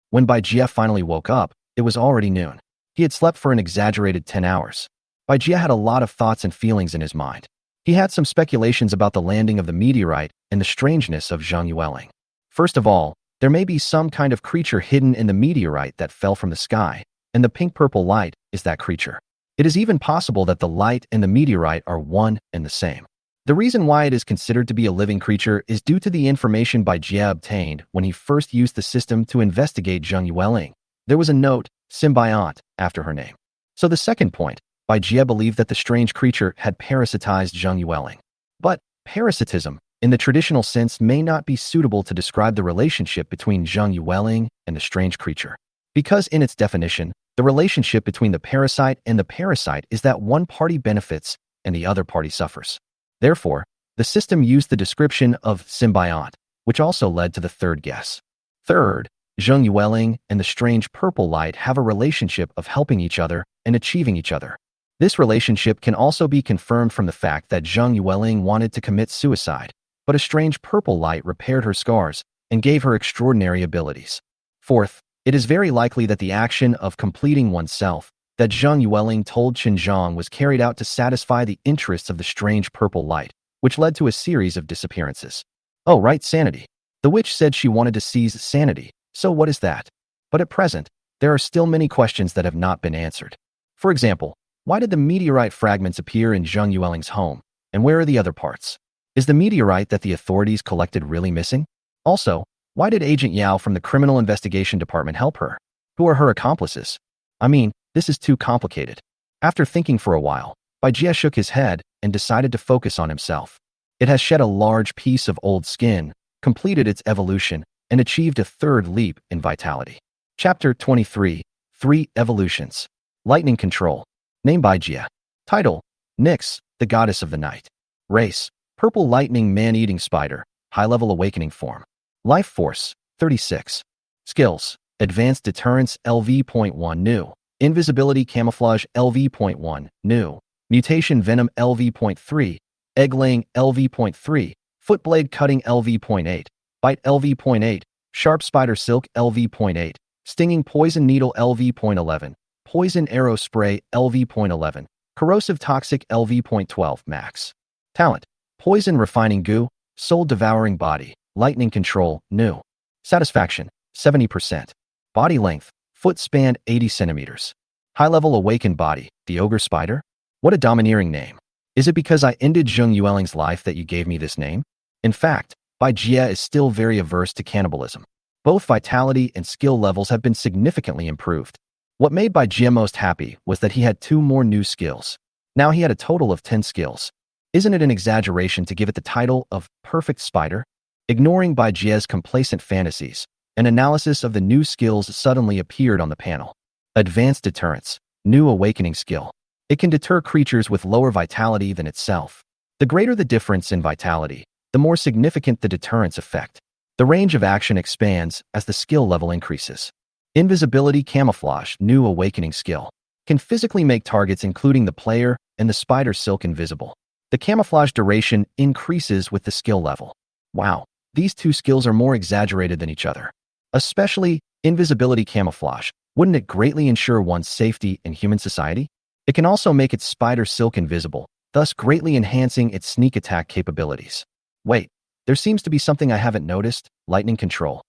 When Bai Jie finally woke up, it was already noon. He had slept for an exaggerated 10 hours. Bai Jie had a lot of thoughts and feelings in his mind. He had some speculations about the landing of the meteorite and the strangeness of Zheng Yueling. First of all, there may be some kind of creature hidden in the meteorite that fell from the sky, and the pink-purple light is that creature. It is even possible that the light and the meteorite are one and the same. The reason why it is considered to be a living creature is due to the information Bai Jie obtained when he first used the system to investigate Zheng Yueling. There was a note, symbiont, after her name. So the second point, Bai Jie believed that the strange creature had parasitized Zheng Yueling. But parasitism, in the traditional sense, may not be suitable to describe the relationship between Zheng Yueling and the strange creature. Because in its definition, the relationship between the parasite and the parasite is that one party benefits and the other party suffers. Therefore, the system used the description of symbiont, which also led to the third guess. Third, Zheng Yueling and the strange purple light have a relationship of helping each other and achieving each other. This relationship can also be confirmed from the fact that Zheng Yueling wanted to commit suicide, but a strange purple light repaired her scars and gave her extraordinary abilities. Fourth, it is very likely that the action of completing oneself that Zheng Yueling told Zhang was carried out to satisfy the interests of the strange purple light, which led to a series of disappearances. Oh, right, sanity. The witch said she wanted to seize sanity, so what is that? But at present, there are still many questions that have not been answered. For example, why did the meteorite fragments appear in Zheng Yueling's home, and where are the other parts? Is the meteorite that the authorities collected really missing? Also, why did Agent Yao from the Criminal Investigation Department help her? Who are her accomplices? I mean, this is too complicated. After thinking for a while, Bai Jie shook his head and decided to focus on himself. It has shed a large piece of old skin, completed its evolution, and achieved a third leap in vitality. Chapter 23, 3 Evolutions. Lightning Control. Name Bai Jie. Title, Nyx, the Goddess of the Night. Race, Purple Lightning Man-Eating Spider, High-Level Awakening Form. Life Force, 36. Skills, Advanced Deterrence LV.1 New. Invisibility Camouflage LV.1 New. Mutation Venom LV.3. egg-laying LV.3, footblade cutting LV.8, bite LV.8, sharp spider silk LV.8, stinging poison needle LV.11, poison arrow spray LV.11, corrosive toxic LV.12 max. Talent: poison refining goo, soul devouring body, lightning control, new. Satisfaction: 70%. Body length: foot span 80 centimeters. High-level awakened body, the ogre spider? What a domineering name. Is it because I ended Zheng Yueling's life that you gave me this name? In fact, Bai Jie is still very averse to cannibalism. Both vitality and skill levels have been significantly improved. What made Bai Jie most happy was that he had 2 more new skills. Now he had a total of 10 skills. Isn't it an exaggeration to give it the title of Perfect Spider? Ignoring Bai Jie's complacent fantasies, an analysis of the new skills suddenly appeared on the panel. Advanced Deterrence, new awakening skill. It can deter creatures with lower vitality than itself. The greater the difference in vitality, the more significant the deterrence effect. The range of action expands as the skill level increases. Invisibility Camouflage, new awakening skill. Can physically make targets including the player and the spider silk invisible. The camouflage duration increases with the skill level. Wow, these 2 skills are more exaggerated than each other. Especially Invisibility Camouflage. Wouldn't it greatly ensure one's safety in human society? It can also make its spider silk invisible, thus greatly enhancing its sneak attack capabilities. Wait, there seems to be something I haven't noticed: lightning control.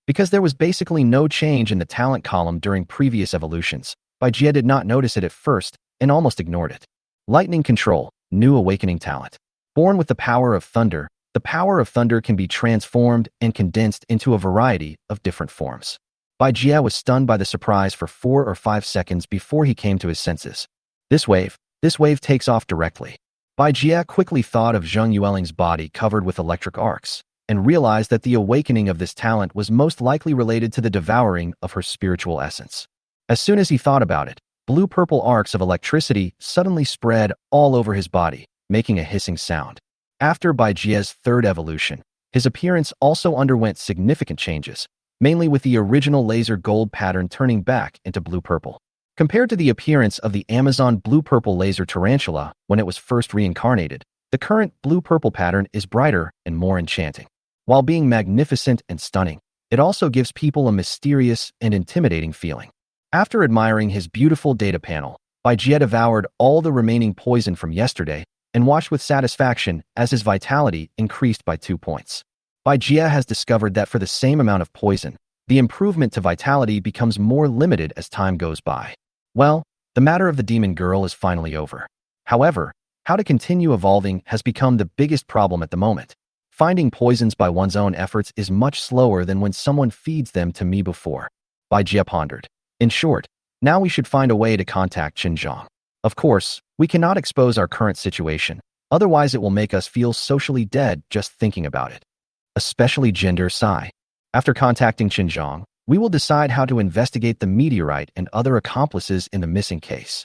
Because there was basically no change in the talent column during previous evolutions, Bai Jie did not notice it at first and almost ignored it. Lightning control, new awakening talent. Born with the power of thunder can be transformed and condensed into a variety of different forms. Bai Jie was stunned by the surprise for 4 or 5 seconds before he came to his senses. This wave takes off directly. Bai Jie quickly thought of Zheng Yueling's body covered with electric arcs, and realized that the awakening of this talent was most likely related to the devouring of her spiritual essence. As soon as he thought about it, blue-purple arcs of electricity suddenly spread all over his body, making a hissing sound. After Bai Jie's 3rd evolution, his appearance also underwent significant changes, mainly with the original laser gold pattern turning back into blue-purple. Compared to the appearance of the Amazon blue-purple laser tarantula when it was first reincarnated, the current blue-purple pattern is brighter and more enchanting. While being magnificent and stunning, it also gives people a mysterious and intimidating feeling. After admiring his beautiful data panel, Bai Jie devoured all the remaining poison from yesterday and watched with satisfaction as his vitality increased by 2 points. Bai Jie has discovered that for the same amount of poison, the improvement to vitality becomes more limited as time goes by. Well, the matter of the demon girl is finally over. However, how to continue evolving has become the biggest problem at the moment. Finding poisons by one's own efforts is much slower than when someone feeds them to me before. Bai Jie pondered. In short, now we should find a way to contact Xinjiang. Of course, we cannot expose our current situation, otherwise it will make us feel socially dead just thinking about it. Especially Gender Sai. After contacting Xinjiang, we will decide how to investigate the meteorite and other accomplices in the missing case.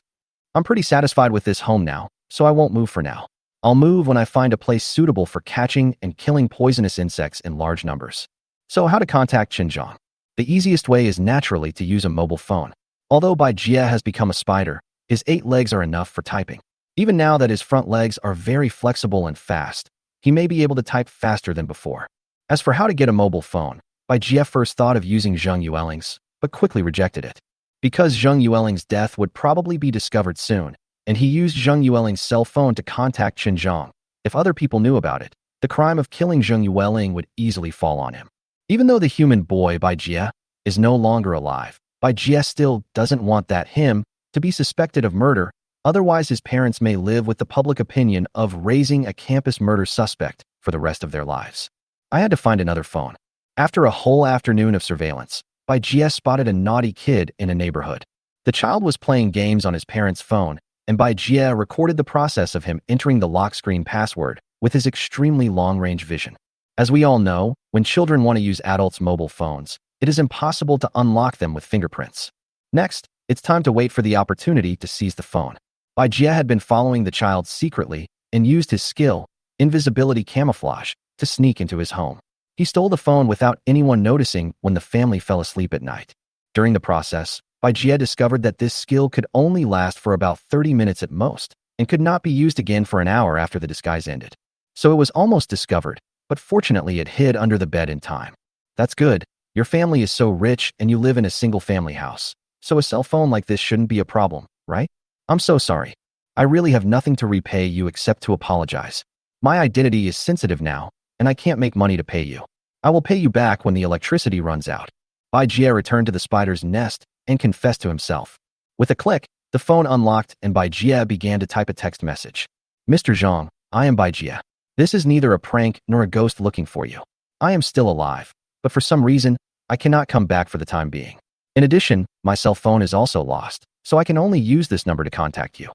I'm pretty satisfied with this home now, so I won't move for now. I'll move when I find a place suitable for catching and killing poisonous insects in large numbers. So how to contact Xinjiang? The easiest way is naturally to use a mobile phone. Although Bai Jie has become a spider, his 8 legs are enough for typing. Even now that his front legs are very flexible and fast, he may be able to type faster than before. As for how to get a mobile phone, Bai Jie first thought of using Zheng Yueling's, but quickly rejected it. Because Zheng Yueling's death would probably be discovered soon, and he used Zheng Yueling's cell phone to contact Xinjiang. If other people knew about it, the crime of killing Zheng Yueling would easily fall on him. Even though the human boy, Bai Jie, is no longer alive, Bai Jie still doesn't want him to be suspected of murder, otherwise his parents may live with the public opinion of raising a campus murder suspect for the rest of their lives. I had to find another phone. After a whole afternoon of surveillance, Bai Jie spotted a naughty kid in a neighborhood. The child was playing games on his parents' phone, and Bai Jie recorded the process of him entering the lock screen password with his extremely long-range vision. As we all know, when children want to use adults' mobile phones, it is impossible to unlock them with fingerprints. Next, it's time to wait for the opportunity to seize the phone. Bai Jie had been following the child secretly and used his skill, invisibility camouflage, to sneak into his home. He stole the phone without anyone noticing when the family fell asleep at night. During the process, Bai Jie discovered that this skill could only last for about 30 minutes at most. and could not be used again for an hour after the disguise ended. So it was almost discovered, but fortunately it hid under the bed in time. That's good. Your family is so rich and you live in a single-family house. So a cell phone like this shouldn't be a problem, right? I'm so sorry. I really have nothing to repay you except to apologize. My identity is sensitive now, and I can't make money to pay you. I will pay you back when the electricity runs out. Bai Jie returned to the spider's nest and confessed to himself. With a click, the phone unlocked and Bai Jie began to type a text message. Mr. Zhang, I am Bai Jie. This is neither a prank nor a ghost looking for you. I am still alive, but for some reason, I cannot come back for the time being. In addition, my cell phone is also lost, so I can only use this number to contact you.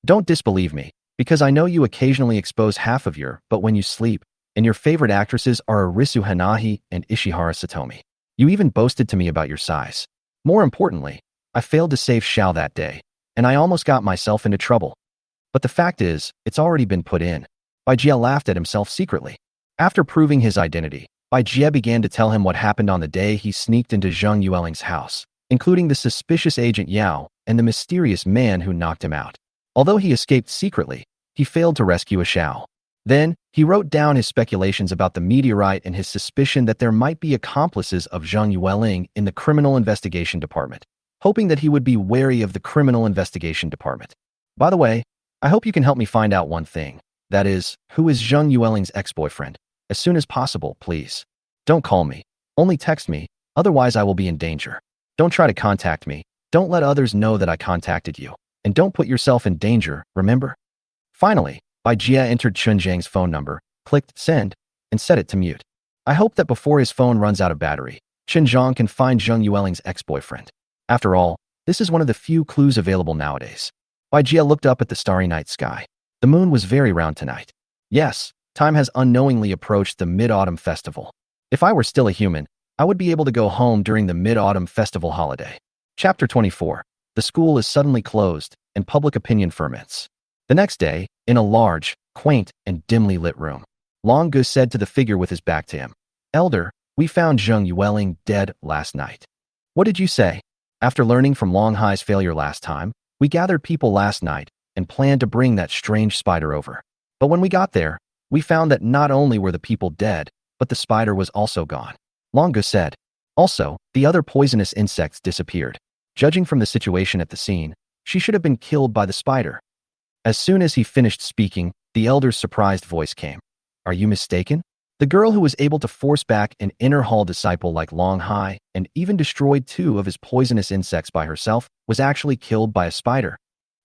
Don't disbelieve me, because I know you occasionally expose half of your but when you sleep, and your favorite actresses are Arisu Hanahi and Ishihara Satomi. You even boasted to me about your size. More importantly, I failed to save Xiao that day, and I almost got myself into trouble. But the fact is, it's already been put in. Bai Jie laughed at himself secretly. After proving his identity, Bai Jie began to tell him what happened on the day he sneaked into Zhang Yueling's house, including the suspicious Agent Yao and the mysterious man who knocked him out. Although he escaped secretly, he failed to rescue a Xiao. Then, he wrote down his speculations about the meteorite and his suspicion that there might be accomplices of Zhang Yueling in the Criminal Investigation Department, hoping that he would be wary of the Criminal Investigation Department. By the way, I hope you can help me find out one thing. That is, who is Zhang Yueling's ex-boyfriend? As soon as possible, please. Don't call me. Only text me, otherwise I will be in danger. Don't try to contact me. Don't let others know that I contacted you. And don't put yourself in danger, remember? Finally, Bai Jie entered Chun Zhang's phone number, clicked send, and set it to mute. I hope that before his phone runs out of battery, Chun Zhang can find Zhang Yueling's ex-boyfriend. After all, this is one of the few clues available nowadays. Bai Jie looked up at the starry night sky. The moon was very round tonight. Yes, time has unknowingly approached the Mid-Autumn Festival. If I were still a human, I would be able to go home during the Mid-Autumn Festival holiday. Chapter 24. The school is suddenly closed, and public opinion ferments. The next day, in a large, quaint, and dimly lit room, Long Gu said to the figure with his back to him, Elder, we found Zhang Yueling dead last night. What did you say? After learning from Long Hai's failure last time, we gathered people last night and planned to bring that strange spider over. But when we got there, we found that not only were the people dead, but the spider was also gone. Long Gu said. Also, the other poisonous insects disappeared. Judging from the situation at the scene, she should have been killed by the spider. As soon as he finished speaking, the elder's surprised voice came. Are you mistaken? The girl who was able to force back an inner hall disciple like Long Hai and even destroyed 2 of his poisonous insects by herself was actually killed by a spider.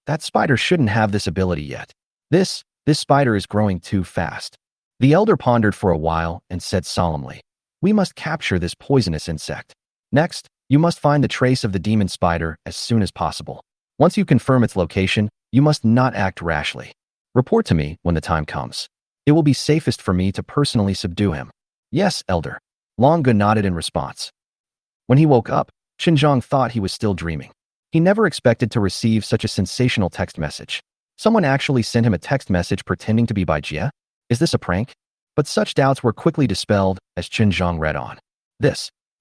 That spider shouldn't have this ability yet. This spider is growing too fast. The elder pondered for a while and said solemnly, we must capture this poisonous insect. Next, you must find the trace of the demon spider as soon as possible. Once you confirm its location, you must not act rashly. Report to me when the time comes. It will be safest for me to personally subdue him. Yes, elder. Long Gu nodded in response. When he woke up, Xinjiang thought he was still dreaming. He never expected to receive such a sensational text message. Someone actually sent him a text message pretending to be Bai Jie? Is this a prank? But such doubts were quickly dispelled as Xinjiang read on.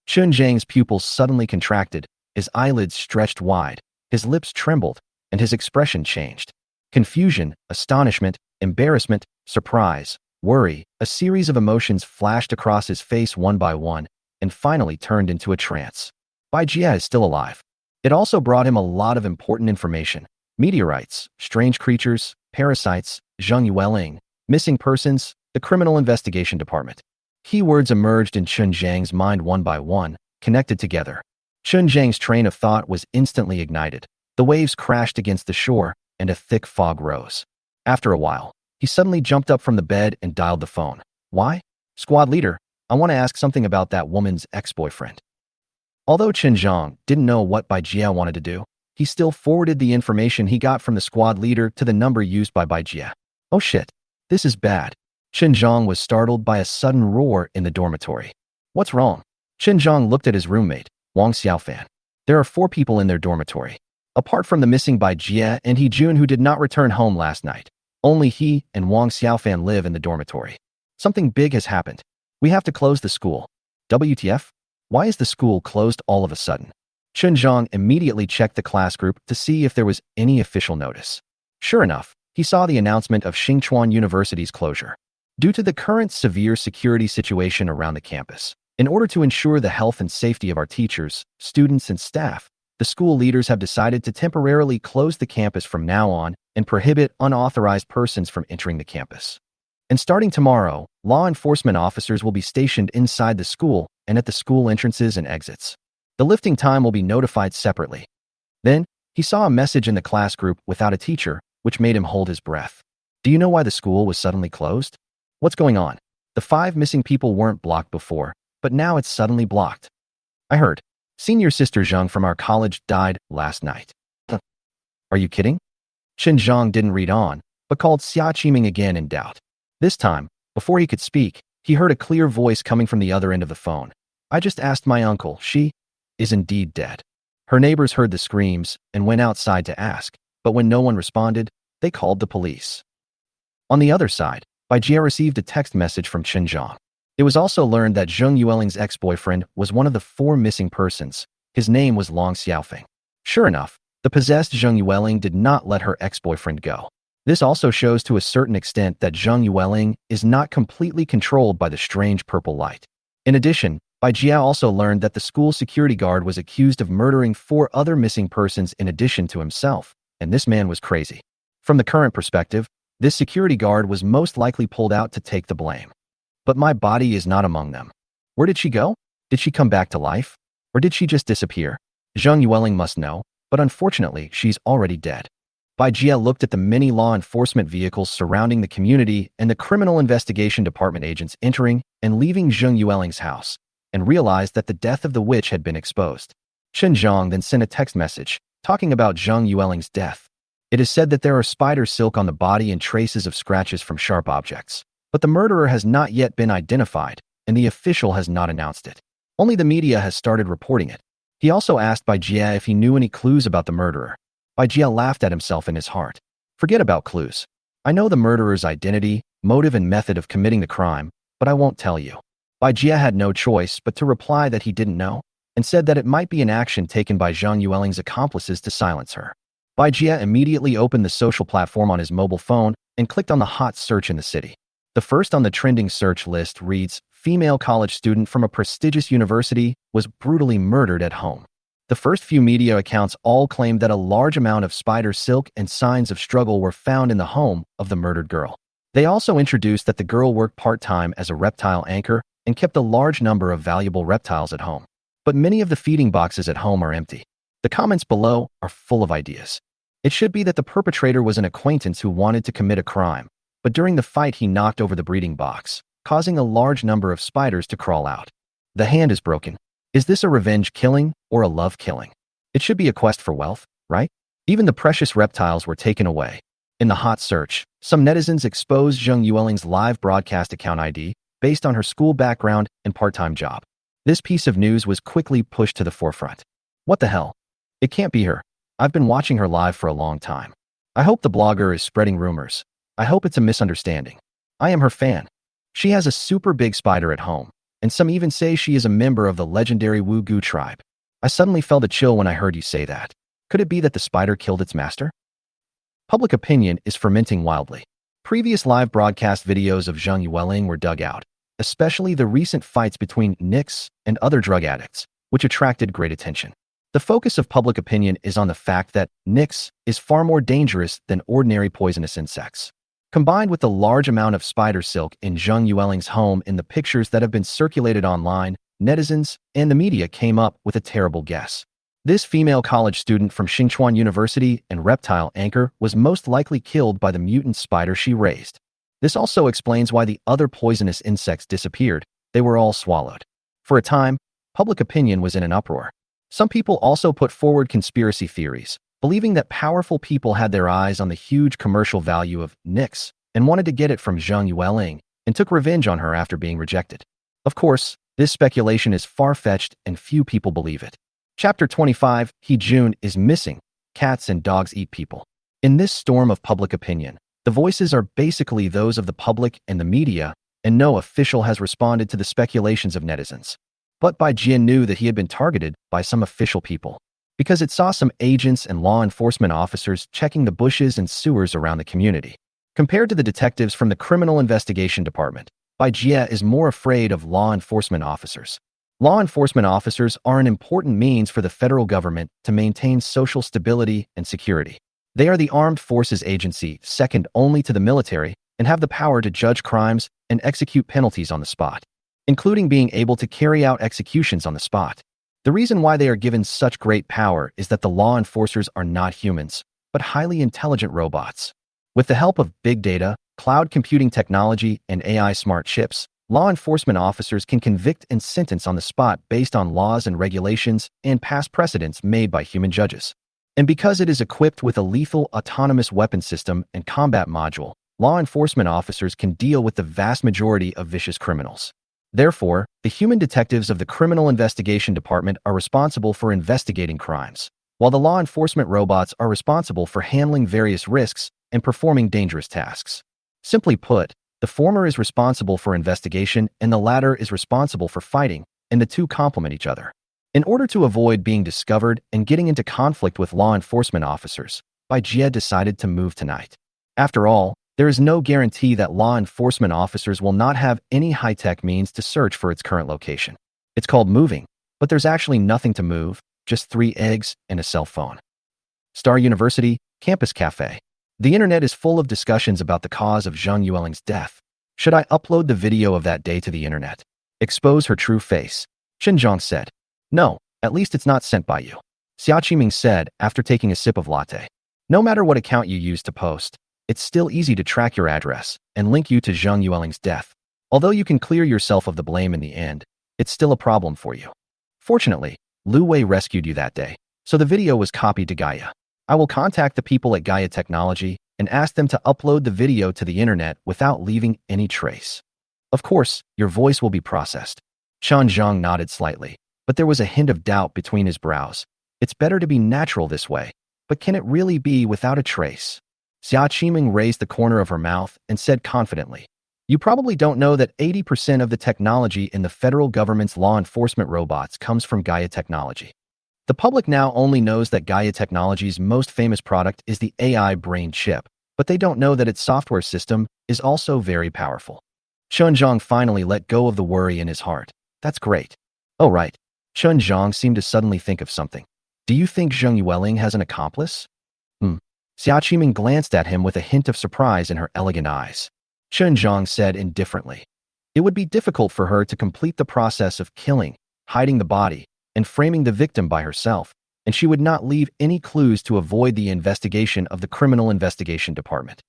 Chun Zhang's pupils suddenly contracted, his eyelids stretched wide, his lips trembled, and his expression changed. Confusion, astonishment, embarrassment, surprise, worry, a series of emotions flashed across his face one by one, and finally turned into a trance. Bai Jie is still alive. It also brought him a lot of important information. Meteorites, strange creatures, parasites, Zhang Yueling, missing persons, the Criminal Investigation Department. Keywords emerged in Chun Zhang's mind one by one, connected together. Chun Zhang's train of thought was instantly ignited. The waves crashed against the shore, and a thick fog rose. After a while, he suddenly jumped up from the bed and dialed the phone. Why? Squad leader, I want to ask something about that woman's ex-boyfriend. Although Chen Zhang didn't know what Bai Jie wanted to do, he still forwarded the information he got from the squad leader to the number used by Bai Jie. Oh shit, this is bad. Chen Zhang was startled by a sudden roar in the dormitory. What's wrong? Chen Zhang looked at his roommate, Wang Xiaofan. There are 4 people in their dormitory. Apart from the missing Bai Jie and He Jun who did not return home last night, only he and Wang Xiaofan live in the dormitory. Something big has happened. We have to close the school. WTF? Why is the school closed all of a sudden? Chun Zhang immediately checked the class group to see if there was any official notice. Sure enough, he saw the announcement of Xinchuan University's closure. Due to the current severe security situation around the campus, in order to ensure the health and safety of our teachers, students, and staff, the school leaders have decided to temporarily close the campus from now on and prohibit unauthorized persons from entering the campus. And starting tomorrow, law enforcement officers will be stationed inside the school and at the school entrances and exits. The lifting time will be notified separately. Then, he saw a message in the class group without a teacher, which made him hold his breath. Do you know why the school was suddenly closed? What's going on? The 5 missing people weren't blocked before, but now it's suddenly blocked. I heard. Senior sister Jang from our college died last night. Are you kidding? Jang didn't read on, but called Xia Qiming again in doubt. This time, before he could speak, he heard a clear voice coming from the other end of the phone. I just asked my uncle. She is indeed dead. Her neighbors heard the screams and went outside to ask, but when no one responded, they called the police. On the other side, Bai Jia received a text message from Chen Zhang. It was also learned that Zheng Yueling's ex-boyfriend was one of the 4 missing persons. His name was Long Xiaofeng. Sure enough, the possessed Zheng Yueling did not let her ex-boyfriend go. This also shows to a certain extent that Zheng Yueling is not completely controlled by the strange purple light. In addition, Bai Jia also learned that the school security guard was accused of murdering 4 other missing persons in addition to himself, and this man was crazy. From the current perspective, this security guard was most likely pulled out to take the blame. But my body is not among them. Where did she go? Did she come back to life? Or did she just disappear? Zheng Yueling must know, but unfortunately, she's already dead. Bai Jia looked at the many law enforcement vehicles surrounding the community and the criminal investigation department agents entering and leaving Zheng Yueling's house, and realized that the death of the witch had been exposed. Chen Zhang then sent a text message, talking about Zheng Yueling's death. It is said that there are spider silk on the body and traces of scratches from sharp objects. But the murderer has not yet been identified, and the official has not announced it. Only the media has started reporting it. He also asked Bai Jia if he knew any clues about the murderer. Bai Jia laughed at himself in his heart. Forget about clues. I know the murderer's identity, motive, and method of committing the crime, but I won't tell you. Bai Jia had no choice but to reply that he didn't know, and said that it might be an action taken by Zhang Yueling's accomplices to silence her. Bai Jia immediately opened the social platform on his mobile phone and clicked on the hot search in the city. The first on the trending search list reads, female college student from a prestigious university was brutally murdered at home. The first few media accounts all claimed that a large amount of spider silk and signs of struggle were found in the home of the murdered girl. They also introduced that the girl worked part-time as a reptile anchor and kept a large number of valuable reptiles at home. But many of the feeding boxes at home are empty. The comments below are full of ideas. It should be that the perpetrator was an acquaintance who wanted to commit a crime, but during the fight he knocked over the breeding box, causing a large number of spiders to crawl out. The hand is broken. Is this a revenge killing or a love killing? It should be a quest for wealth, right? Even the precious reptiles were taken away. In the hot search, some netizens exposed Zheng Yueling's live broadcast account ID based on her school background and part-time job. This piece of news was quickly pushed to the forefront. What the hell? It can't be her. I've been watching her live for a long time. I hope the blogger is spreading rumors. I hope it's a misunderstanding. I am her fan. She has a super big spider at home, and some even say she is a member of the legendary Wu Gu tribe. I suddenly felt a chill when I heard you say that. Could it be that the spider killed its master? Public opinion is fermenting wildly. Previous live broadcast videos of Zheng Yueling were dug out, especially the recent fights between Nix and other drug addicts, which attracted great attention. The focus of public opinion is on the fact that Nix is far more dangerous than ordinary poisonous insects. Combined with the large amount of spider silk in Zheng Yueling's home in the pictures that have been circulated online, netizens and the media came up with a terrible guess. This female college student from Xinchuan University and reptile anchor was most likely killed by the mutant spider she raised. This also explains why the other poisonous insects disappeared. They were all swallowed. For a time, public opinion was in an uproar. Some people also put forward conspiracy theories, believing that powerful people had their eyes on the huge commercial value of Nix and wanted to get it from Zheng Yueling and took revenge on her after being rejected. Of course, this speculation is far-fetched and few people believe it. Chapter 25, He Jun is missing. Cats and dogs eat people. In this storm of public opinion, the voices are basically those of the public and the media, and no official has responded to the speculations of netizens. But Bai Jia knew that he had been targeted by some official people. because it saw some agents and law enforcement officers checking the bushes and sewers around the community. Compared to the detectives from the Criminal Investigation Department, Jia is more afraid of law enforcement officers. Law enforcement officers are an important means for the federal government to maintain social stability and security. They are the armed forces agency second only to the military and have the power to judge crimes and execute penalties on the spot, including being able to carry out executions on the spot. The reason why they are given such great power is that the law enforcers are not humans, but highly intelligent robots. With the help of big data, cloud computing technology, and AI smart chips, law enforcement officers can convict and sentence on the spot based on laws and regulations and past precedents made by human judges. And because it is equipped with a lethal autonomous weapon system and combat module, law enforcement officers can deal with the vast majority of vicious criminals. Therefore, the human detectives of the Criminal Investigation Department are responsible for investigating crimes, while the law enforcement robots are responsible for handling various risks and performing dangerous tasks. Simply put, the former is responsible for investigation and the latter is responsible for fighting, and the two complement each other. In order to avoid being discovered and getting into conflict with law enforcement officers, Jia decided to move tonight. After all, there is no guarantee that law enforcement officers will not have any high-tech means to search for its current location. It's called moving, but there's actually nothing to move, just 3 eggs and a cell phone. Star University, Campus Cafe. The internet is full of discussions about the cause of Zhang Yueling's death. Should I upload the video of that day to the internet? Expose her true face? Zhang said. No, at least it's not sent by you. Xia Qiming said after taking a sip of latte. No matter what account you use to post, it's still easy to track your address and link you to Zhang Yueling's death. Although you can clear yourself of the blame in the end, it's still a problem for you. Fortunately, Lu Wei rescued you that day, so the video was copied to Gaia. I will contact the people at Gaia Technology and ask them to upload the video to the internet without leaving any trace. Of course, your voice will be processed. Zhang nodded slightly, but there was a hint of doubt between his brows. It's better to be natural this way, but can it really be without a trace? Xia Qiming raised the corner of her mouth and said confidently, You probably don't know that 80% of the technology in the federal government's law enforcement robots comes from Gaia Technology. The public now only knows that Gaia Technology's most famous product is the AI brain chip, but they don't know that its software system is also very powerful. Zhang finally let go of the worry in his heart. That's great. Oh right. Zhang seemed to suddenly think of something. Do you think Zhang Yueling has an accomplice? Xia Qiming glanced at him with a hint of surprise in her elegant eyes. Zhang said indifferently. It would be difficult for her to complete the process of killing, hiding the body, and framing the victim by herself, and she would not leave any clues to avoid the investigation of the Criminal Investigation Department.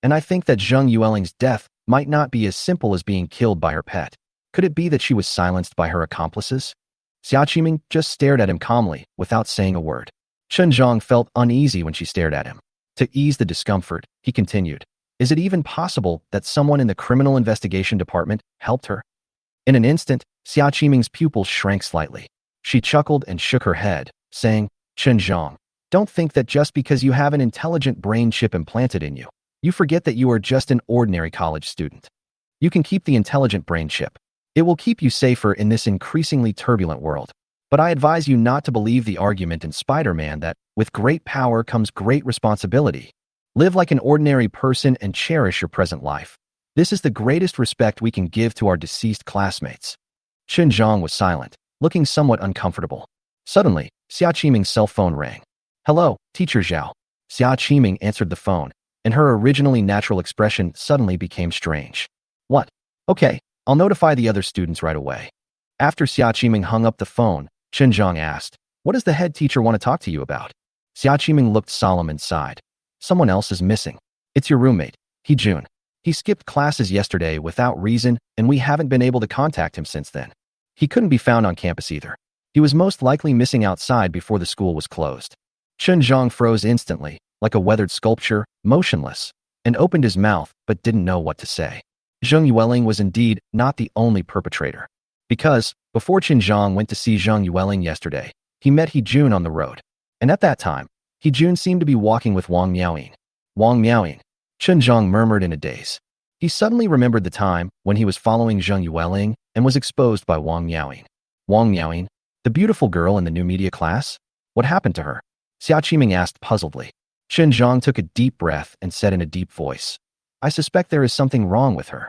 And I think that Zhang Yueling's death might not be as simple as being killed by her pet. Could it be that she was silenced by her accomplices? Xia Qiming just stared at him calmly, without saying a word. Zhang felt uneasy when she stared at him. To ease the discomfort, he continued, Is it even possible that someone in the Criminal Investigation Department helped her? In an instant, Xia Qiming's pupils shrank slightly. She chuckled and shook her head, saying, Zhang, don't think that just because you have an intelligent brain chip implanted in you, you forget that you are just an ordinary college student. You can keep the intelligent brain chip. It will keep you safer in this increasingly turbulent world. But I advise you not to believe the argument in Spider-Man that, with great power comes great responsibility. Live like an ordinary person and cherish your present life. This is the greatest respect we can give to our deceased classmates. Zhang was silent, looking somewhat uncomfortable. Suddenly, Xia Qiming's cell phone rang. Hello, Teacher Zhao. Xia Qiming answered the phone, and her originally natural expression suddenly became strange. What? Okay, I'll notify the other students right away. After Xia Qiming hung up the phone, Zhang asked, What does the head teacher want to talk to you about? Xia Qiming looked solemn and sighed. Someone else is missing. It's your roommate, Jun. He skipped classes yesterday without reason, and we haven't been able to contact him since then. He couldn't be found on campus either. He was most likely missing outside before the school was closed. Zhang froze instantly, like a weathered sculpture, motionless, and opened his mouth but didn't know what to say. Zhang Yueling was indeed not the only perpetrator. Because, before Zhang went to see Zhang Yueling yesterday, he met Jun on the road. And at that time, Jun seemed to be walking with Wang Miaoying. Wang Miaoying, Zhang murmured in a daze. He suddenly remembered the time when he was following Zhang Yueling and was exposed by Wang Miaoying. Wang Miaoying, the beautiful girl in the new media class? What happened to her? Xia Qiming asked puzzledly. Chen Zhang took a deep breath and said in a deep voice, I suspect there is something wrong with her.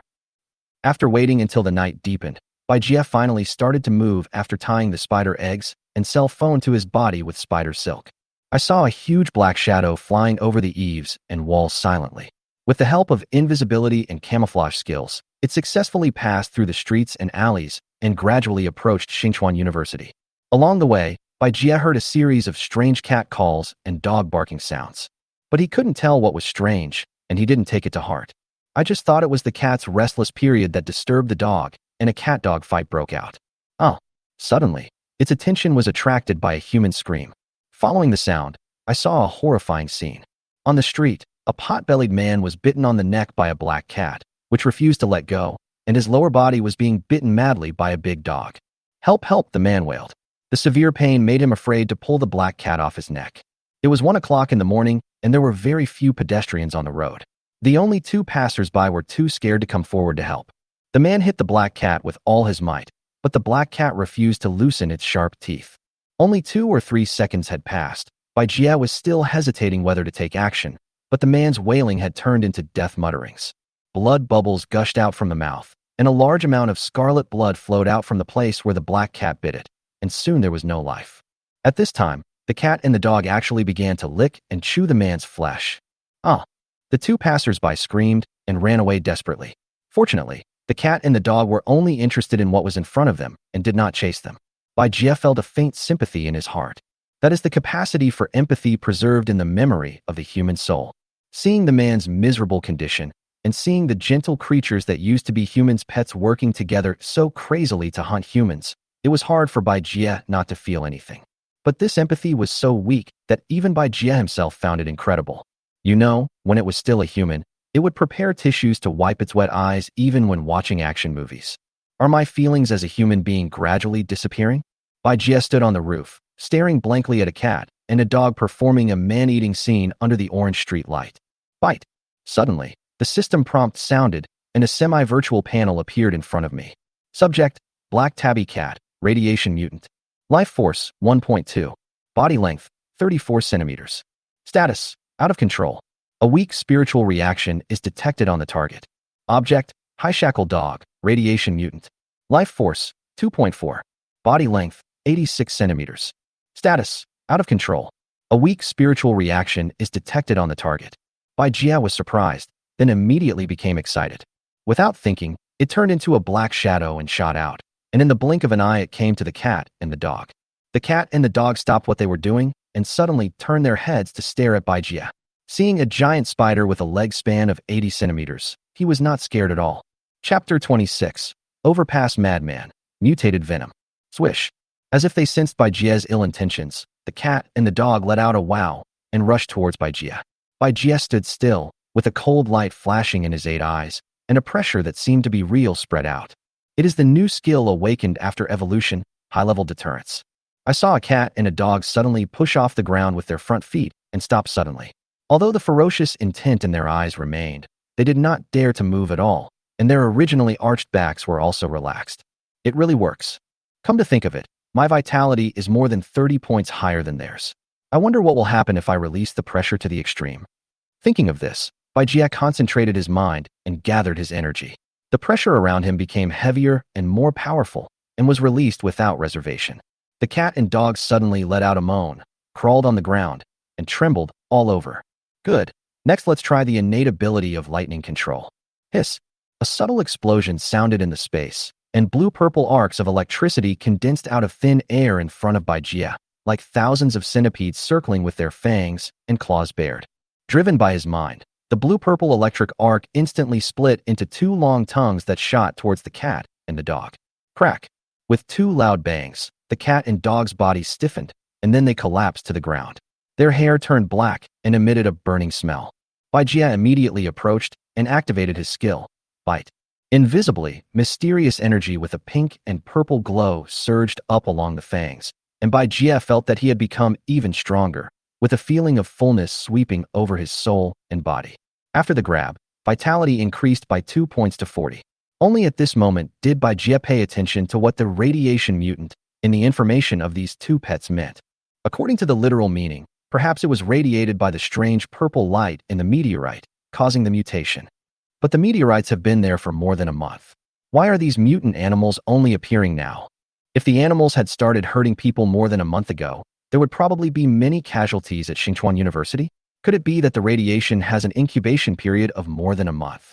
After waiting until the night deepened, Bai Jie finally started to move after tying the spider eggs and cell phone to his body with spider silk. I saw a huge black shadow flying over the eaves and walls silently. With the help of invisibility and camouflage skills, it successfully passed through the streets and alleys and gradually approached Xingchuan University. Along the way, Bai Jie heard a series of strange cat calls and dog barking sounds. But he couldn't tell what was strange, and he didn't take it to heart. I just thought it was the cat's restless period that disturbed the dog, and a cat-dog fight broke out. Oh, suddenly, its attention was attracted by a human scream. Following the sound, I saw a horrifying scene. On the street, a pot-bellied man was bitten on the neck by a black cat, which refused to let go, and his lower body was being bitten madly by a big dog. Help, help, the man wailed. The severe pain made him afraid to pull the black cat off his neck. It was 1 o'clock in the morning, and there were very few pedestrians on the road. The only 2 passers-by were too scared to come forward to help. The man hit the black cat with all his might, but the black cat refused to loosen its sharp teeth. Only 2 or 3 seconds had passed. Bai Jie was still hesitating whether to take action, but the man's wailing had turned into death mutterings. Blood bubbles gushed out from the mouth, and a large amount of scarlet blood flowed out from the place where the black cat bit it, and soon there was no life. At this time, the cat and the dog actually began to lick and chew the man's flesh. Ah! The 2 passers-by screamed and ran away desperately. Fortunately, the cat and the dog were only interested in what was in front of them and did not chase them. Bai Jie felt a faint sympathy in his heart. That is the capacity for empathy preserved in the memory of the human soul. Seeing the man's miserable condition, and seeing the gentle creatures that used to be humans' pets working together so crazily to hunt humans, it was hard for Bai Jie not to feel anything. But this empathy was so weak that even Bai Jie himself found it incredible. You know, when it was still a human, it would prepare tissues to wipe its wet eyes even when watching action movies. Are my feelings as a human being gradually disappearing? Bai Jie stood on the roof, staring blankly at a cat and a dog performing a man-eating scene under the orange street light. Bite. Suddenly, the system prompt sounded, and a semi-virtual panel appeared in front of me. Subject, Black Tabby Cat, Radiation Mutant. Life Force, 1.2. Body Length, 34 centimeters. Status, out of control. A weak spiritual reaction is detected on the target. Object, High Shackle Dog, Radiation Mutant. Life Force, 2.4. Body Length, 86 centimeters. Status, out of control. A weak spiritual reaction is detected on the target. Bai Jie was surprised, then immediately became excited. Without thinking, it turned into a black shadow and shot out, and in the blink of an eye it came to the cat and the dog. The cat and the dog stopped what they were doing and suddenly turned their heads to stare at Bai Jie. Seeing a giant spider with a leg span of 80 centimeters, he was not scared at all. Chapter 26. Overpass Madman. Mutated Venom. Swish. As if they sensed Bai Jie's ill intentions, the cat and the dog let out a wow and rushed towards Bai Jie. Bai Jie stood still, with a cold light flashing in his 8 eyes, and a pressure that seemed to be real spread out. It is the new skill awakened after evolution, high-level deterrence. I saw a cat and a dog suddenly push off the ground with their front feet and stop suddenly. Although the ferocious intent in their eyes remained, they did not dare to move at all, and their originally arched backs were also relaxed. It really works. Come to think of it, my vitality is more than 30 points higher than theirs. I wonder what will happen if I release the pressure to the extreme. Thinking of this, Bai Jie concentrated his mind and gathered his energy. The pressure around him became heavier and more powerful and was released without reservation. The cat and dog suddenly let out a moan, crawled on the ground, and trembled all over. Good. Next, let's try the innate ability of lightning control. Hiss. A subtle explosion sounded in the space, and blue-purple arcs of electricity condensed out of thin air in front of Bai Jie, like thousands of centipedes circling with their fangs and claws bared. Driven by his mind, the blue-purple electric arc instantly split into 2 long tongues that shot towards the cat and the dog. Crack. With 2 loud bangs, the cat and dog's bodies stiffened, and then they collapsed to the ground. Their hair turned black and emitted a burning smell. Bai Jie immediately approached and activated his skill, Bite. Invisibly, mysterious energy with a pink and purple glow surged up along the fangs, and Bai Jie felt that he had become even stronger, with a feeling of fullness sweeping over his soul and body. After the grab, vitality increased by 2 points to 40. Only at this moment did Bai Jie pay attention to what the radiation mutant in the information of these 2 pets meant. According to the literal meaning, perhaps it was radiated by the strange purple light in the meteorite, causing the mutation. But the meteorites have been there for more than a month. Why are these mutant animals only appearing now? If the animals had started hurting people more than a month ago, there would probably be many casualties at Xinchuan University. Could it be that the radiation has an incubation period of more than a month?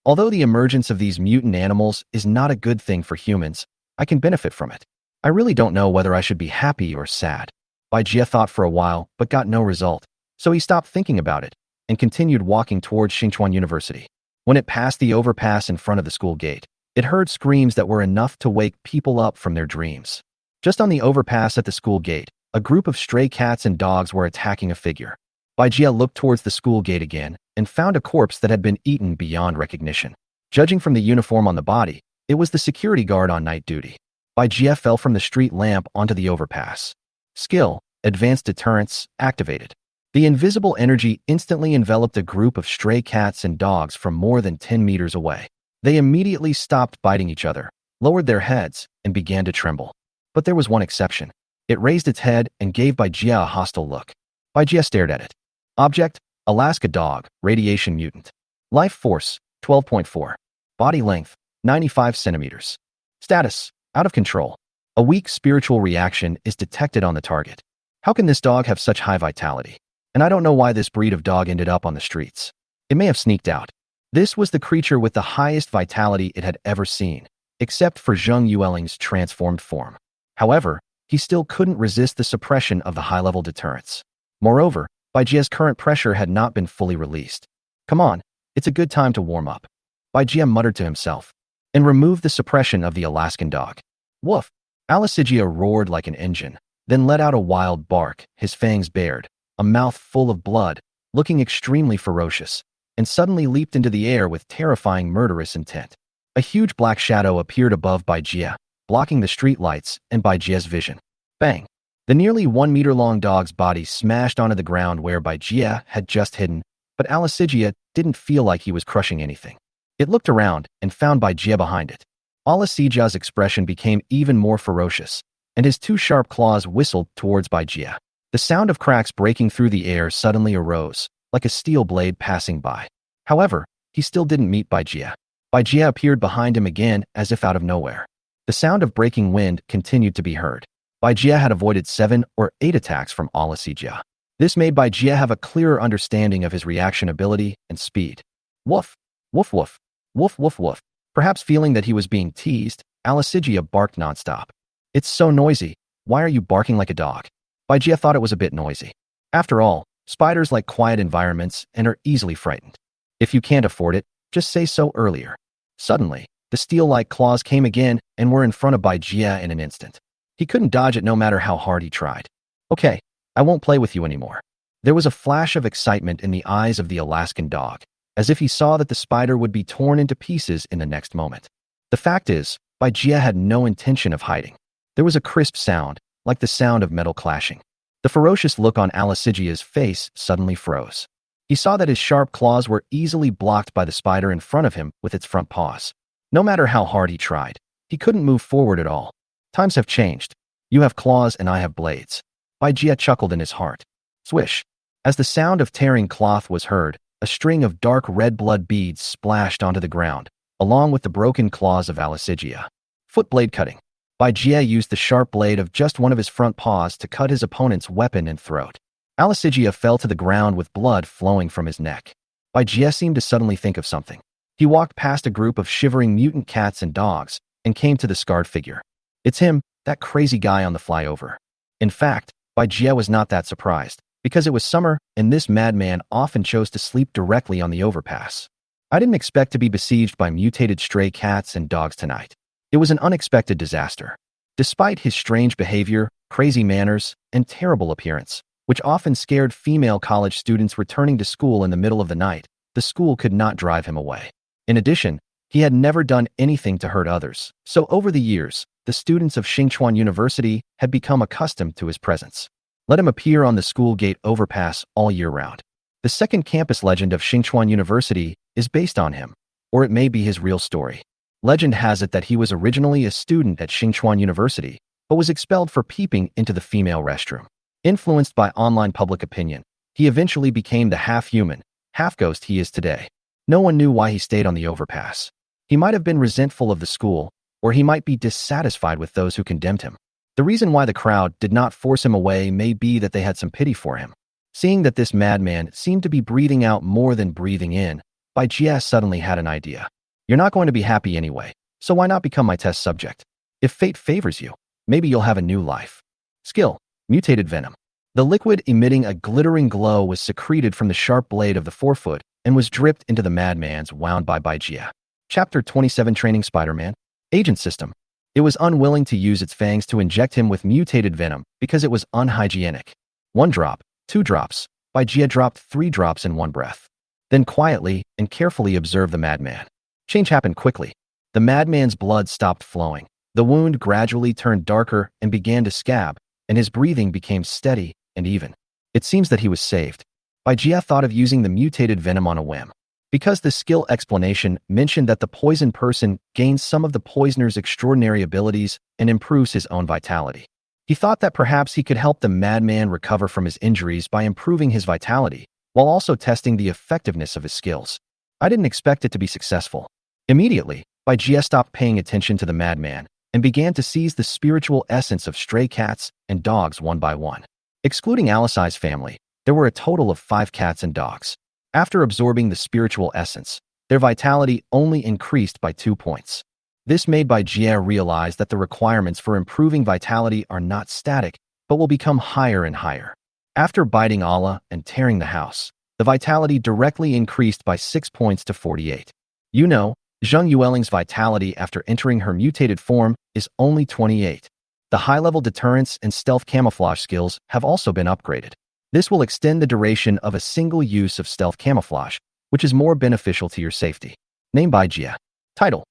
Although the emergence of these mutant animals is not a good thing for humans, I can benefit from it. I really don't know whether I should be happy or sad. Bai Jie thought for a while, but got no result, so he stopped thinking about it and continued walking towards Xinchuan University. When it passed the overpass in front of the school gate, it heard screams that were enough to wake people up from their dreams. Just on the overpass at the school gate, a group of stray cats and dogs were attacking a figure. Bai Jie looked towards the school gate again and found a corpse that had been eaten beyond recognition. Judging from the uniform on the body, it was the security guard on night duty. Bai Jie fell from the street lamp onto the overpass. Skill, Advanced Deterrence, activated. The invisible energy instantly enveloped a group of stray cats and dogs from more than 10 meters away. They immediately stopped biting each other, lowered their heads, and began to tremble. But there was one exception. It raised its head and gave Bai Jie a hostile look. Bai Jie stared at it. Object, Alaska dog, radiation mutant. Life force, 12.4. Body length, 95 centimeters. Status, out of control. A weak spiritual reaction is detected on the target. How can this dog have such high vitality? And I don't know why this breed of dog ended up on the streets. It may have sneaked out. This was the creature with the highest vitality it had ever seen, except for Zhang Yueling's transformed form. However, he still couldn't resist the suppression of the high-level deterrence. Moreover, Bai Jie's current pressure had not been fully released. Come on, it's a good time to warm up. Bai Jie muttered to himself, and removed the suppression of the Alaskan dog. Woof! Alicigia roared like an engine, then let out a wild bark, his fangs bared, a mouth full of blood, looking extremely ferocious, and suddenly leaped into the air with terrifying murderous intent. A huge black shadow appeared above Bai Jie, blocking the street lights and Bai Jie's vision. Bang! The nearly 1 meter long dog's body smashed onto the ground where Bai Jie had just hidden, but Alicigia didn't feel like he was crushing anything. It looked around and found Bai Jie behind it. Alicigia's expression became even more ferocious, and his 2 sharp claws whistled towards Bai Jie. The sound of cracks breaking through the air suddenly arose, like a steel blade passing by. However, he still didn't meet Bai Jie. Bai Jie appeared behind him again as if out of nowhere. The sound of breaking wind continued to be heard. Bai Jie had avoided 7 or 8 attacks from Alicigia. This made Bai Jie have a clearer understanding of his reaction ability and speed. Woof! Woof woof! Woof woof woof! Perhaps feeling that he was being teased, Alicigia barked nonstop. It's so noisy. Why are you barking like a dog? Bai Jie thought it was a bit noisy. After all, spiders like quiet environments and are easily frightened. If you can't afford it, just say so earlier. Suddenly, the steel-like claws came again and were in front of Bai Jie in an instant. He couldn't dodge it no matter how hard he tried. Okay, I won't play with you anymore. There was a flash of excitement in the eyes of the Alaskan dog, as if he saw that the spider would be torn into pieces in the next moment. The fact is, Bai Jie had no intention of hiding. There was a crisp sound, like the sound of metal clashing. The ferocious look on Alicigia's face suddenly froze. He saw that his sharp claws were easily blocked by the spider in front of him with its front paws. No matter how hard he tried, he couldn't move forward at all. Times have changed. You have claws and I have blades. Bai Jie chuckled in his heart. Swish! As the sound of tearing cloth was heard, a string of dark red blood beads splashed onto the ground, along with the broken claws of Alicigia. Foot blade cutting. Bai Jie used the sharp blade of just one of his front paws to cut his opponent's weapon and throat. Alicigia fell to the ground with blood flowing from his neck. Bai Jie seemed to suddenly think of something. He walked past a group of shivering mutant cats and dogs and came to the scarred figure. It's him, that crazy guy on the flyover. In fact, Bai Jie was not that surprised, because it was summer and this madman often chose to sleep directly on the overpass. I didn't expect to be besieged by mutated stray cats and dogs tonight. It was an unexpected disaster. Despite his strange behavior, crazy manners, and terrible appearance, which often scared female college students returning to school in the middle of the night, the school could not drive him away. In addition, he had never done anything to hurt others, so over the years, the students of Xinchuan University had become accustomed to his presence. Let him appear on the school gate overpass all year round. The second campus legend of Xinchuan University is based on him, or it may be his real story. Legend has it that he was originally a student at Xinchuan University, but was expelled for peeping into the female restroom. Influenced by online public opinion, he eventually became the half-human, half-ghost he is today. No one knew why he stayed on the overpass. He might have been resentful of the school, or he might be dissatisfied with those who condemned him. The reason why the crowd did not force him away may be that they had some pity for him. Seeing that this madman seemed to be breathing out more than breathing in, Bai Jia suddenly had an idea. You're not going to be happy anyway, so why not become my test subject? If fate favors you, maybe you'll have a new life. Skill: Mutated Venom. The liquid emitting a glittering glow was secreted from the sharp blade of the forefoot and was dripped into the madman's wound by Bai Jia. Chapter 27 Training Spider-Man. Agent System. It was unwilling to use its fangs to inject him with mutated venom because it was unhygienic. 1 drop, 2 drops. Bai Jia dropped 3 drops in one breath. Then quietly and carefully observed the madman. Change happened quickly. The madman's blood stopped flowing. The wound gradually turned darker and began to scab, and his breathing became steady and even. It seems that he was saved. Bai Jia thought of using the mutated venom on a whim. Because the skill explanation mentioned that the poisoned person gains some of the poisoner's extraordinary abilities and improves his own vitality. He thought that perhaps he could help the madman recover from his injuries by improving his vitality, while also testing the effectiveness of his skills. I didn't expect it to be successful. Immediately, Bai Jia stopped paying attention to the madman and began to seize the spiritual essence of stray cats and dogs one by one. Excluding Alisai's family, there were a total of 5 cats and dogs. After absorbing the spiritual essence, their vitality only increased by 2 points. This made Bai Jia realize that the requirements for improving vitality are not static, but will become higher and higher. After biting Allah and tearing the house, the vitality directly increased by 6 points to 48. You know, Zhang Yueling's vitality after entering her mutated form is only 28. The high-level deterrence and stealth camouflage skills have also been upgraded. This will extend the duration of a single use of stealth camouflage, which is more beneficial to your safety. Name: Bai Jia. Title: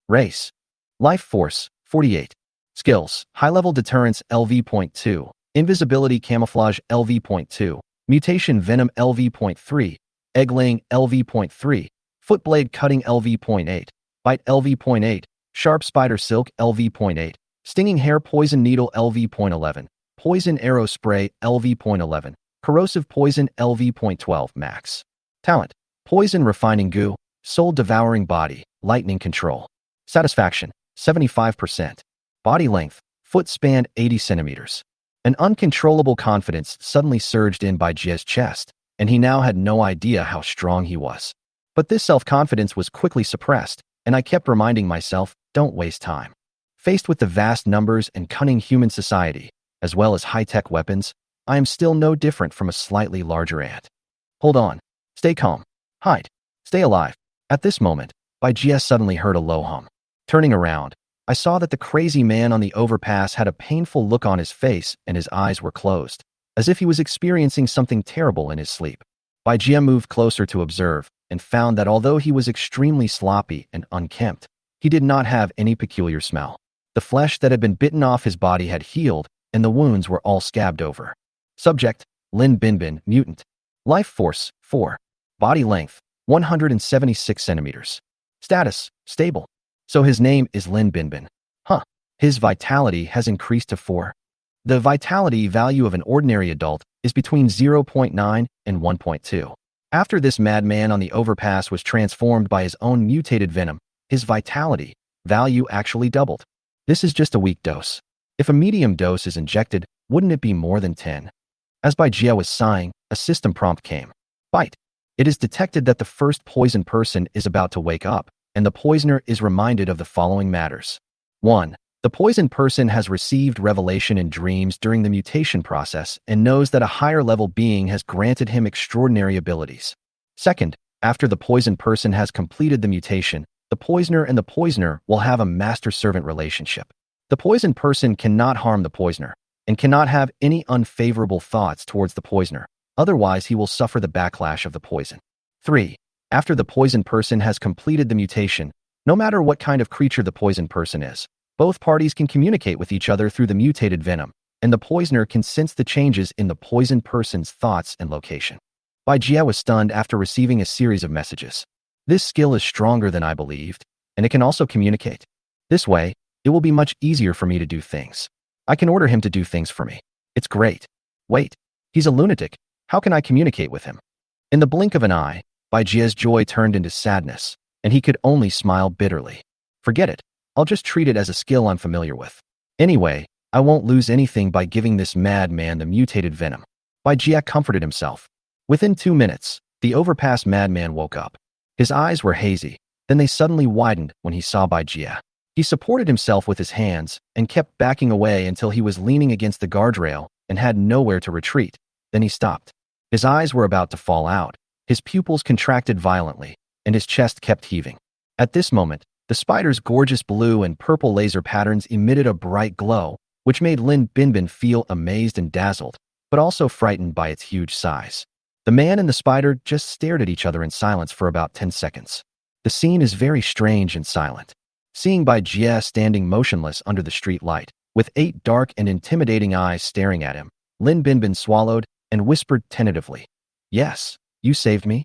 Race: Life Force, 48. Skills: High-level deterrence LV.2, invisibility camouflage LV.2, mutation venom LV.3, egg-laying LV.3, footblade cutting LV.8, bite LV.8, sharp spider silk LV.8, stinging hair poison needle LV.11, poison arrow spray LV.11, corrosive poison LV.12 max. Talent: poison refining goo, soul devouring body, lightning control. Satisfaction: 75%. Body length: foot span 80 centimeters. An uncontrollable confidence suddenly surged in Bai Jia's chest, and he now had no idea how strong he was. But this self-confidence was quickly suppressed, and I kept reminding myself, don't waste time. Faced with the vast numbers and cunning human society, as well as high-tech weapons, I am still no different from a slightly larger ant. Hold on. Stay calm. Hide. Stay alive. At this moment, Bai Jia suddenly heard a low hum. Turning around, I saw that the crazy man on the overpass had a painful look on his face and his eyes were closed, as if he was experiencing something terrible in his sleep. Bai Jia moved closer to observe and found that although he was extremely sloppy and unkempt, he did not have any peculiar smell. The flesh that had been bitten off his body had healed, and the wounds were all scabbed over. Subject: Lin Binbin, mutant. Life force: 4. Body length: 176 centimeters. Status: stable. So his name is Lin Binbin. Huh. His vitality has increased to 4. The vitality value of an ordinary adult is between 0.9 and 1.2. After this madman on the overpass was transformed by his own mutated venom, his vitality value actually doubled. This is just a weak dose. If a medium dose is injected, wouldn't it be more than 10? As Bai Jia was sighing, a system prompt came. Bite. It is detected that the first poisoned person is about to wake up, and the poisoner is reminded of the following matters. 1. The poisoned person has received revelation in dreams during the mutation process and knows that a higher-level being has granted him extraordinary abilities. 2. After the poisoned person has completed the mutation, the poisoner and the poisoner will have a master-servant relationship. The poisoned person cannot harm the poisoner and cannot have any unfavorable thoughts towards the poisoner, otherwise he will suffer the backlash of the poison. 3. After the poisoned person has completed the mutation, no matter what kind of creature the poisoned person is, both parties can communicate with each other through the mutated venom, and the poisoner can sense the changes in the poisoned person's thoughts and location. Bai Jia was stunned after receiving a series of messages. This skill is stronger than I believed, and it can also communicate. This way, it will be much easier for me to do things. I can order him to do things for me. It's great. Wait, he's a lunatic. How can I communicate with him? In the blink of an eye, Bai Jie's joy turned into sadness, and he could only smile bitterly. Forget it. I'll just treat it as a skill I'm familiar with. Anyway, I won't lose anything by giving this madman the mutated venom. Bai Jie comforted himself. Within 2 minutes, the Overpass Madman woke up. His eyes were hazy, then they suddenly widened when he saw Bai Jie. He supported himself with his hands and kept backing away until he was leaning against the guardrail and had nowhere to retreat. Then he stopped. His eyes were about to fall out. His pupils contracted violently, and his chest kept heaving. At this moment, the spider's gorgeous blue and purple laser patterns emitted a bright glow, which made Lin Binbin feel amazed and dazzled, but also frightened by its huge size. The man and the spider just stared at each other in silence for about 10 seconds. The scene is very strange and silent. Seeing Bai Jie standing motionless under the street light, with 8 dark and intimidating eyes staring at him, Lin Binbin swallowed and whispered tentatively, "Yes, you saved me?"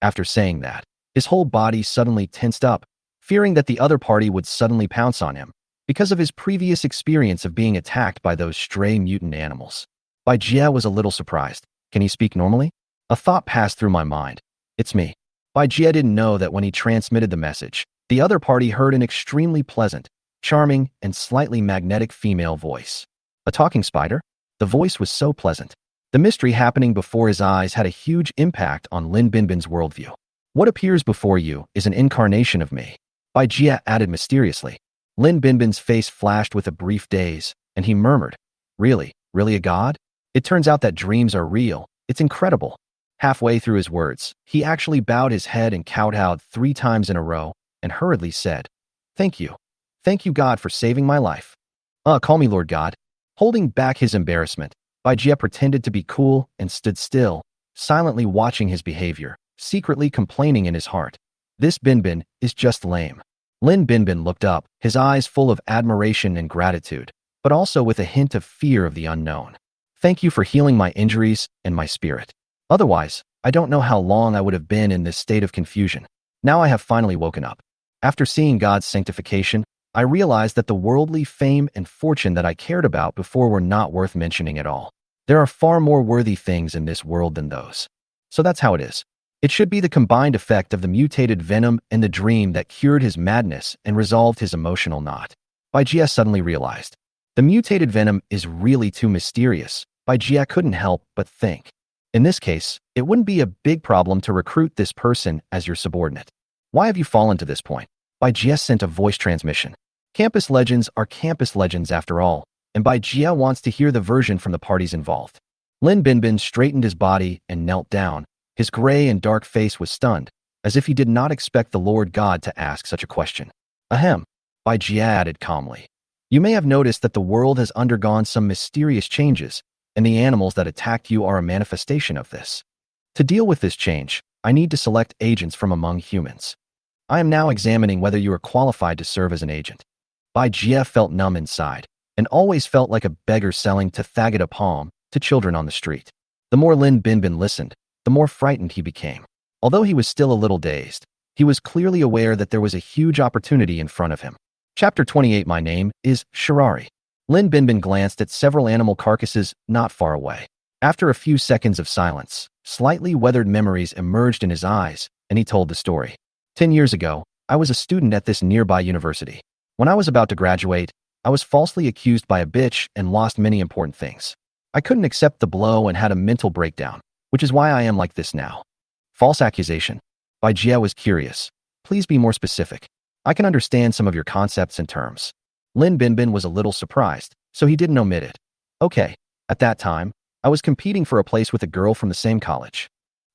After saying that, his whole body suddenly tensed up, fearing that the other party would suddenly pounce on him, because of his previous experience of being attacked by those stray mutant animals. Bai Jie was a little surprised. Can he speak normally? A thought passed through my mind. It's me. Bai Jie didn't know that when he transmitted the message, the other party heard an extremely pleasant, charming, and slightly magnetic female voice. A talking spider? The voice was so pleasant. The mystery happening before his eyes had a huge impact on Lin Binbin's worldview. What appears before you is an incarnation of me, Bai Jie added mysteriously. Lin Binbin's face flashed with a brief daze, and he murmured, "Really? Really a god? It turns out that dreams are real. It's incredible." Halfway through his words, he actually bowed his head and kowtowed 3 times in a row, and hurriedly said, "Thank you. Thank you, God, for saving my life." Call me Lord God." Holding back his embarrassment, Bai Jie pretended to be cool and stood still, silently watching his behavior, secretly complaining in his heart. This Binbin is just lame. Lin Binbin looked up, his eyes full of admiration and gratitude, but also with a hint of fear of the unknown. "Thank you for healing my injuries and my spirit. Otherwise, I don't know how long I would have been in this state of confusion. Now I have finally woken up. After seeing God's sanctification, I realized that the worldly fame and fortune that I cared about before were not worth mentioning at all. There are far more worthy things in this world than those. So that's how it is. It should be the combined effect of the mutated venom and the dream that cured his madness and resolved his emotional knot." Bai Jie suddenly realized. The mutated venom is really too mysterious. Bai Jie couldn't help but think. In this case, it wouldn't be a big problem to recruit this person as your subordinate. Why have you fallen to this point? Bai Jie sent a voice transmission. Campus legends are campus legends after all, and Bai Jie wants to hear the version from the parties involved. Lin Binbin straightened his body and knelt down. His gray and dark face was stunned, as if he did not expect the Lord God to ask such a question. "Ahem," Bai Jie added calmly. "You may have noticed that the world has undergone some mysterious changes, and the animals that attacked you are a manifestation of this. To deal with this change, I need to select agents from among humans. I am now examining whether you are qualified to serve as an agent." Bai Jie felt numb inside, and always felt like a beggar selling Tethagata palm to children on the street. The more Lin Binbin listened, the more frightened he became. Although he was still a little dazed, he was clearly aware that there was a huge opportunity in front of him. Chapter 28. My name is Shirari. Lin Binbin glanced at several animal carcasses not far away. After a few seconds of silence, slightly weathered memories emerged in his eyes, and he told the story. 10 years ago, I was a student at this nearby university. When I was about to graduate, I was falsely accused by a bitch and lost many important things. I couldn't accept the blow and had a mental breakdown, which is why I am like this now. False accusation. Bai Jie was curious. Please be more specific. I can understand some of your concepts and terms. Lin Binbin was a little surprised, so he didn't omit it. Okay, at that time, I was competing for a place with a girl from the same college.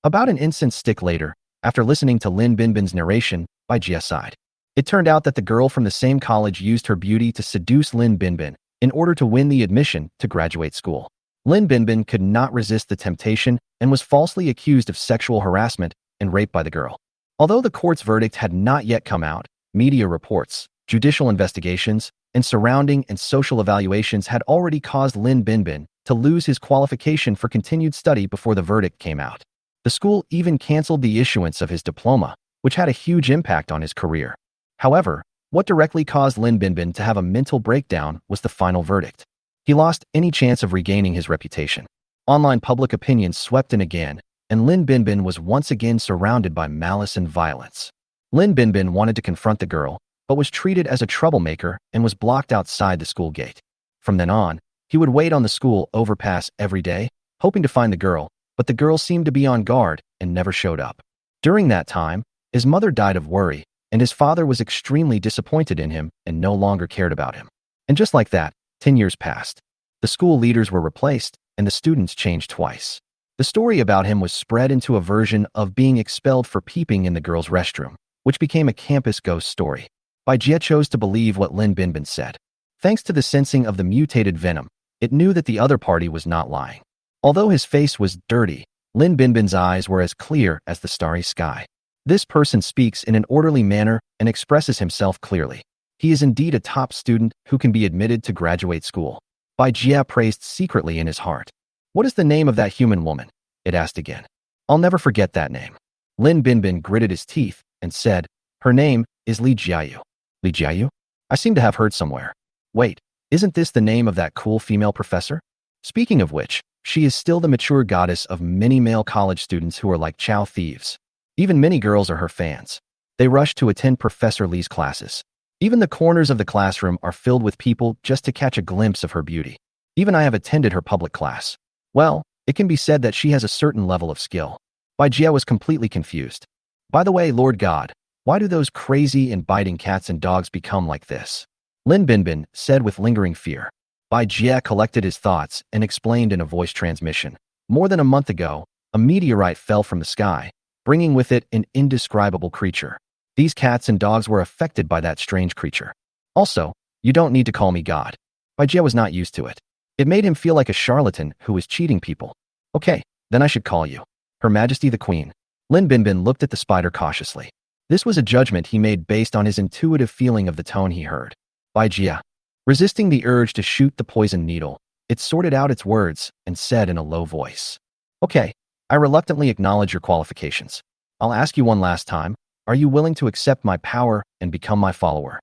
About an incense stick later, after listening to Lin Binbin's narration, Bai Jie sighed. It turned out that the girl from the same college used her beauty to seduce Lin Binbin in order to win the admission to graduate school. Lin Binbin could not resist the temptation and was falsely accused of sexual harassment and rape by the girl. Although the court's verdict had not yet come out, media reports, judicial investigations, and surrounding and social evaluations had already caused Lin Binbin to lose his qualification for continued study before the verdict came out. The school even canceled the issuance of his diploma, which had a huge impact on his career. However, what directly caused Lin Binbin to have a mental breakdown was the final verdict. He lost any chance of regaining his reputation. Online public opinion swept in again, and Lin Binbin was once again surrounded by malice and violence. Lin Binbin wanted to confront the girl, but was treated as a troublemaker and was blocked outside the school gate. From then on, he would wait on the school overpass every day, hoping to find the girl, but the girl seemed to be on guard and never showed up. During that time, his mother died of worry, and his father was extremely disappointed in him and no longer cared about him. And just like that, 10 years passed. The school leaders were replaced, and the students changed twice. The story about him was spread into a version of being expelled for peeping in the girls' restroom, which became a campus ghost story. Bai Jie chose to believe what Lin Binbin said. Thanks to the sensing of the mutated venom, it knew that the other party was not lying. Although his face was dirty, Lin Binbin's eyes were as clear as the starry sky. This person speaks in an orderly manner and expresses himself clearly. He is indeed a top student who can be admitted to graduate school. Bai Jie praised secretly in his heart. What is the name of that human woman? It asked again. I'll never forget that name. Lin Binbin gritted his teeth and said, her name is Li Jiayu. Li Jiayu? I seem to have heard somewhere. Wait, isn't this the name of that cool female professor? Speaking of which, she is still the mature goddess of many male college students who are like chow thieves. Even many girls are her fans. They rush to attend Professor Li's classes. Even the corners of the classroom are filled with people just to catch a glimpse of her beauty. Even I have attended her public class. Well, it can be said that she has a certain level of skill. Bai Jie was completely confused. By the way, Lord God, why do those crazy and biting cats and dogs become like this? Lin Binbin said with lingering fear. Bai Jie collected his thoughts and explained in a voice transmission. More than a month ago, a meteorite fell from the sky, bringing with it an indescribable creature. These cats and dogs were affected by that strange creature. Also, you don't need to call me God. Bai Jie was not used to it. It made him feel like a charlatan who was cheating people. Okay, then I should call you Her Majesty the Queen. Lin Binbin looked at the spider cautiously. This was a judgment he made based on his intuitive feeling of the tone he heard. Bai Jie. Resisting the urge to shoot the poison needle, it sorted out its words and said in a low voice. Okay, I reluctantly acknowledge your qualifications. I'll ask you one last time. Are you willing to accept my power and become my follower?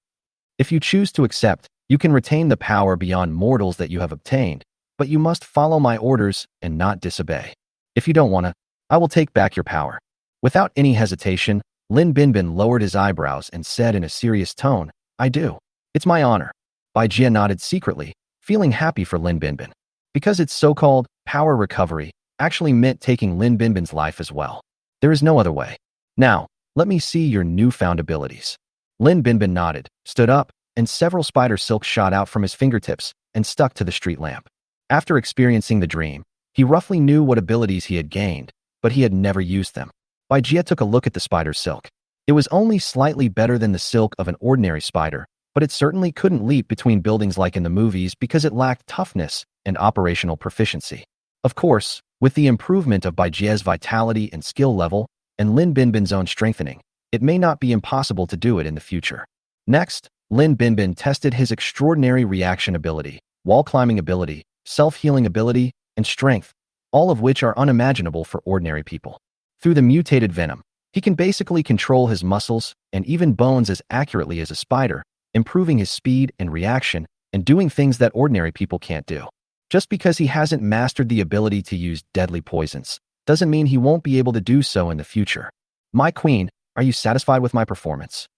If you choose to accept, you can retain the power beyond mortals that you have obtained, but you must follow my orders and not disobey. If you don't want to, I will take back your power. Without any hesitation, Lin Binbin lowered his eyebrows and said in a serious tone, I do. It's my honor. Bai Jie nodded secretly, feeling happy for Lin Binbin. Because its so-called power recovery actually meant taking Lin Binbin's life as well. There is no other way. Now, let me see your newfound abilities. Lin Binbin nodded, stood up, and several spider silk shot out from his fingertips and stuck to the street lamp. After experiencing the dream, he roughly knew what abilities he had gained, but he had never used them. Bai Jie took a look at the spider silk. It was only slightly better than the silk of an ordinary spider, but it certainly couldn't leap between buildings like in the movies because it lacked toughness and operational proficiency. Of course, with the improvement of Bai Jie's vitality and skill level, and Lin Binbin's own strengthening, it may not be impossible to do it in the future. Next, Lin Binbin tested his extraordinary reaction ability, wall climbing ability, self-healing ability, and strength, all of which are unimaginable for ordinary people. Through the mutated venom, he can basically control his muscles and even bones as accurately as a spider, improving his speed and reaction and doing things that ordinary people can't do. Just because he hasn't mastered the ability to use deadly poisons doesn't mean he won't be able to do so in the future. My queen, are you satisfied with my performance?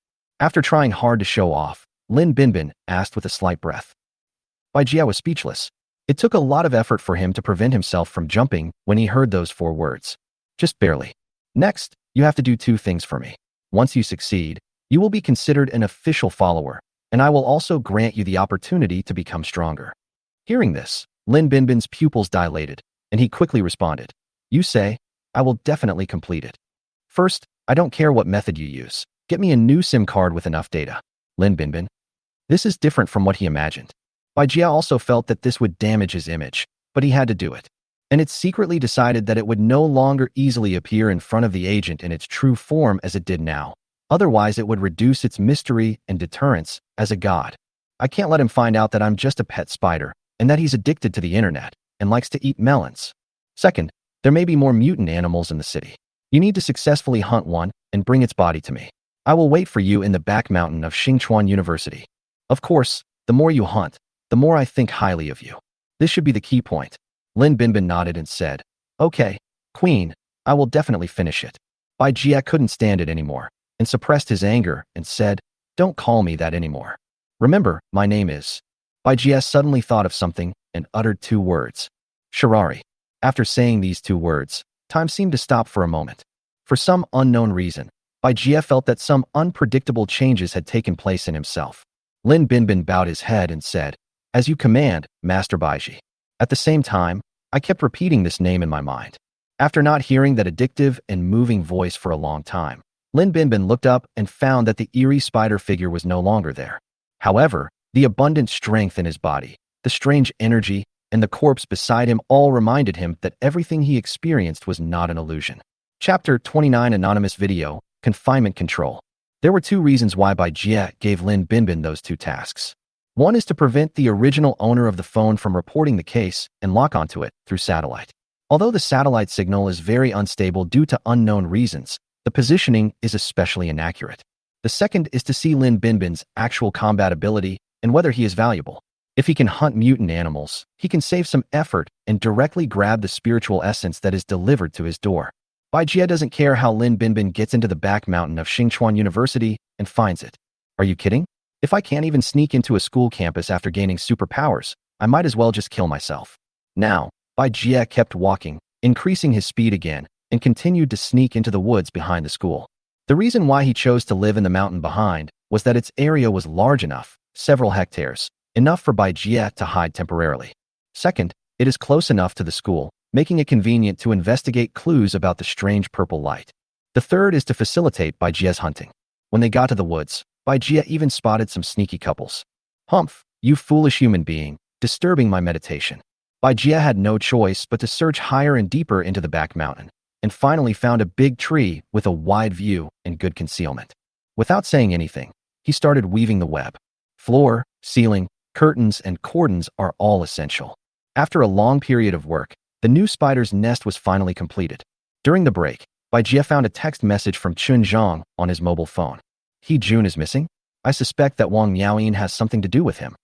After trying hard to show off, Lin Binbin asked with a slight breath. Bai Jie was speechless. It took a lot of effort for him to prevent himself from jumping when he heard those 4 words. Just barely. Next, you have to do 2 things for me. Once you succeed, you will be considered an official follower, and I will also grant you the opportunity to become stronger. Hearing this, Lin Binbin's pupils dilated, and he quickly responded. You say, I will definitely complete it. First, I don't care what method you use. Get me a new SIM card with enough data. Lin Binbin. This is different from what he imagined. Bai Jie also felt that this would damage his image, but he had to do it. And it secretly decided that it would no longer easily appear in front of the agent in its true form as it did now. Otherwise, it would reduce its mystery and deterrence as a god. I can't let him find out that I'm just a pet spider, and that he's addicted to the internet, and likes to eat melons. Second, there may be more mutant animals in the city. You need to successfully hunt one and bring its body to me. I will wait for you in the back mountain of Xingchuan University. Of course, the more you hunt, the more I think highly of you. This should be the key point. Lin Binbin nodded and said, "Okay, Queen, I will definitely finish it." Bai Jie couldn't stand it anymore and suppressed his anger and said, "Don't call me that anymore. Remember, my name is." Bai Jie suddenly thought of something and uttered two words. Shirari. After saying these two words, time seemed to stop for a moment. For some unknown reason, Bai Jie felt that some unpredictable changes had taken place in himself. Lin Binbin bowed his head and said, "As you command, Master Baiji." At the same time, I kept repeating this name in my mind. After not hearing that addictive and moving voice for a long time, Lin Binbin looked up and found that the eerie spider figure was no longer there. However, the abundant strength in his body, the strange energy, and the corpse beside him all reminded him that everything he experienced was not an illusion. Chapter 29 Anonymous Video, Confinement Control. There were two reasons why Bai Jie gave Lin Binbin those two tasks. One is to prevent the original owner of the phone from reporting the case and lock onto it through satellite. Although the satellite signal is very unstable due to unknown reasons, the positioning is especially inaccurate. The second is to see Lin Binbin's actual combat ability and whether he is valuable. If he can hunt mutant animals, he can save some effort and directly grab the spiritual essence that is delivered to his door. Bai Jie doesn't care how Lin Binbin gets into the back mountain of Xingchuan University and finds it. Are you kidding? If I can't even sneak into a school campus after gaining superpowers, I might as well just kill myself. Now, Bai Jie kept walking, increasing his speed again, and continued to sneak into the woods behind the school. The reason why he chose to live in the mountain behind was that its area was large enough, several hectares, enough for Bai Jie to hide temporarily. Second, it is close enough to the school, making it convenient to investigate clues about the strange purple light. The third is to facilitate Bai Jie's hunting. When they got to the woods, Bai Jie even spotted some sneaky couples. "Humph, you foolish human being, disturbing my meditation." Bai Jie had no choice but to search higher and deeper into the back mountain, and finally found a big tree with a wide view and good concealment. Without saying anything, he started weaving the web. Floor, ceiling, curtains, and cordons are all essential. After a long period of work, the new spider's nest was finally completed. During the break, Bai Jie found a text message from Chun Zhang on his mobile phone. "He Jun is missing? I suspect that Wang Miaoyin has something to do with him."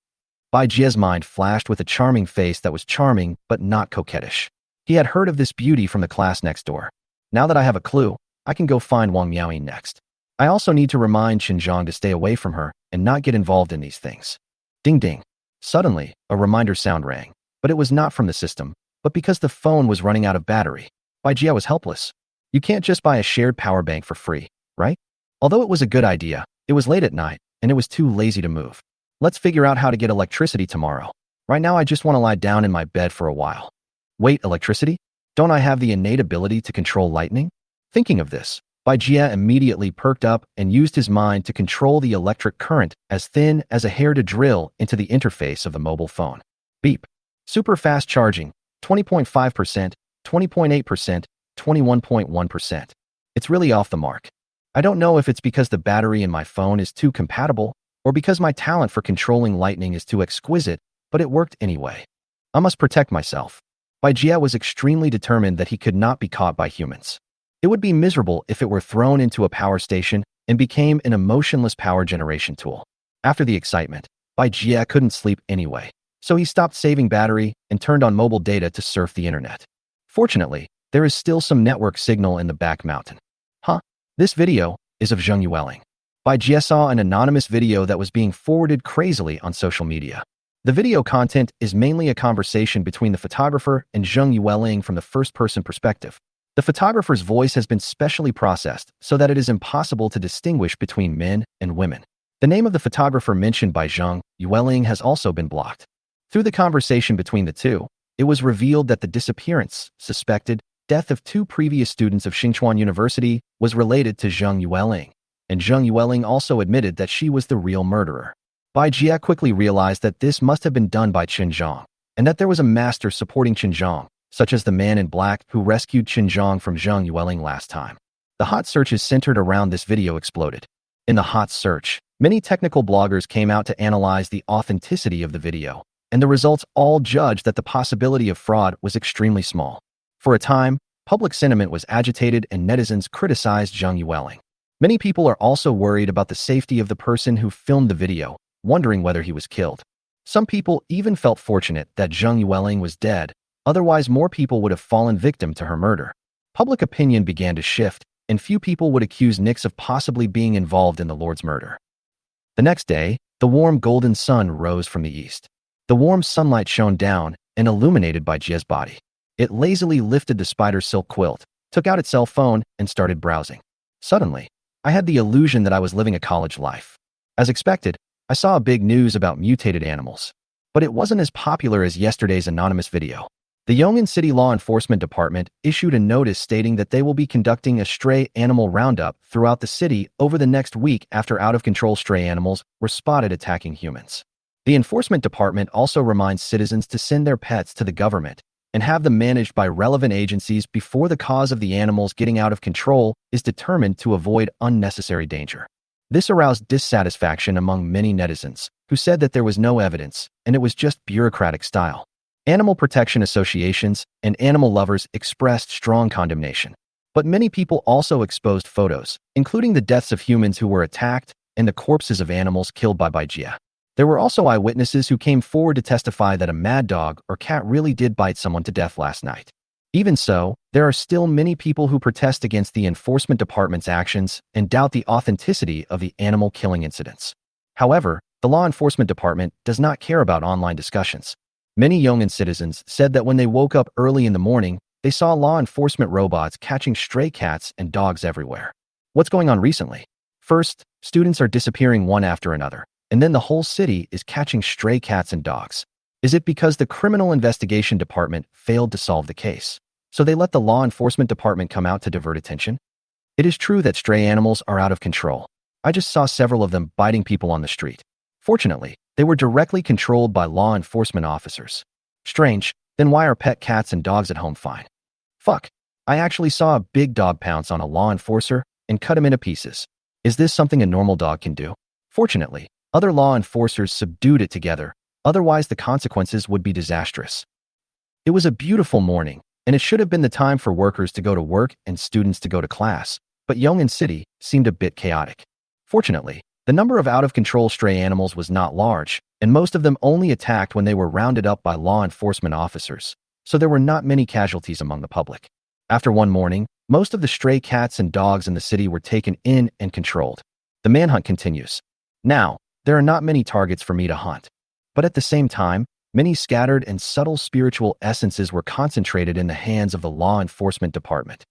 Bai Jie's mind flashed with a charming face that was charming but not coquettish. He had heard of this beauty from the class next door. Now that I have a clue, I can go find Wang Miaoyin next. I also need to remind Chun Zhang to stay away from her and not get involved in these things. Ding ding. Suddenly, a reminder sound rang, but it was not from the system, but because the phone was running out of battery. Bai Jie was helpless. You can't just buy a shared power bank for free, right? Although it was a good idea, it was late at night, and it was too lazy to move. Let's figure out how to get electricity tomorrow. Right now I just want to lie down in my bed for a while. Wait, electricity? Don't I have the innate ability to control lightning? Thinking of this, Bai Jie immediately perked up and used his mind to control the electric current as thin as a hair to drill into the interface of the mobile phone. Beep. Super fast charging, 20.5%, 20.8%, 21.1%. It's really off the mark. I don't know if it's because the battery in my phone is too compatible or because my talent for controlling lightning is too exquisite, but it worked anyway. I must protect myself. Bai Jie was extremely determined that he could not be caught by humans. It would be miserable if it were thrown into a power station and became an emotionless power generation tool. After the excitement, Bai Jie couldn't sleep anyway, so he stopped saving battery and turned on mobile data to surf the internet. Fortunately, there is still some network signal in the back mountain. This video is of Zhang Yueling. Bai Jie saw an anonymous video that was being forwarded crazily on social media. The video content is mainly a conversation between the photographer and Zhang Yueling from the first-person perspective. The photographer's voice has been specially processed so that it is impossible to distinguish between men and women. The name of the photographer mentioned by Zhang Yueling has also been blocked. Through the conversation between the two, it was revealed that the disappearance, suspected, death of two previous students of Xingchuan University was related to Zhang Yueling, and Zhang Yueling also admitted that she was the real murderer. Bai Jie quickly realized that this must have been done by Qin Zhang, and that there was a master supporting Qin Zhang, such as the man in black who rescued Qin Zhang from Zhang Yueling last time. The hot searches centered around this video exploded. In the hot search, many technical bloggers came out to analyze the authenticity of the video, and the results all judged that the possibility of fraud was extremely small. For a time, public sentiment was agitated and netizens criticized Zhang Yueling. Many people are also worried about the safety of the person who filmed the video, wondering whether he was killed. Some people even felt fortunate that Zhang Yueling was dead, Otherwise, more people would have fallen victim to her murder. Public opinion began to shift, and few people would accuse Nyx of possibly being involved in the Lord's murder. The next day, the warm golden sun rose from the east. The warm sunlight shone down and illuminated by Jie's body. It lazily lifted the spider silk quilt, took out its cell phone, and started browsing. Suddenly, I had the illusion that I was living a college life. As expected, I saw a big news about mutated animals. But it wasn't as popular as yesterday's anonymous video. The Yongin City Law Enforcement Department issued a notice stating that they will be conducting a stray animal roundup throughout the city over the next week after out-of-control stray animals were spotted attacking humans. The enforcement department also reminds citizens to send their pets to the government and have them managed by relevant agencies before the cause of the animals getting out of control is determined to avoid unnecessary danger. This aroused dissatisfaction among many netizens, who said that there was no evidence and it was just bureaucratic style. Animal protection associations and animal lovers expressed strong condemnation. But many people also exposed photos, including the deaths of humans who were attacked and the corpses of animals killed by Jie. There were also eyewitnesses who came forward to testify that a mad dog or cat really did bite someone to death last night. Even so, there are still many people who protest against the enforcement department's actions and doubt the authenticity of the animal killing incidents. However, the law enforcement department does not care about online discussions. Many Yongin citizens said that when they woke up early in the morning, they saw law enforcement robots catching stray cats and dogs everywhere. What's going on recently? First, students are disappearing one after another, and then the whole city is catching stray cats and dogs. Is it because the Criminal Investigation Department failed to solve the case, so they let the law enforcement department come out to divert attention? It is true that stray animals are out of control. I just saw several of them biting people on the street. Fortunately, they were directly controlled by law enforcement officers. Strange, then why are pet cats and dogs at home fine? Fuck. I actually saw a big dog pounce on a law enforcer and cut him into pieces. Is this something a normal dog can do? Fortunately, other law enforcers subdued it together, otherwise the consequences would be disastrous. It was a beautiful morning, and it should have been the time for workers to go to work and students to go to class, but Yongin City seemed a bit chaotic. Fortunately, the number of out-of-control stray animals was not large, and most of them only attacked when they were rounded up by law enforcement officers, so there were not many casualties among the public. After one morning, most of the stray cats and dogs in the city were taken in and controlled. The manhunt continues. Now, there are not many targets for me to hunt. But at the same time, many scattered and subtle spiritual essences were concentrated in the hands of the law enforcement department.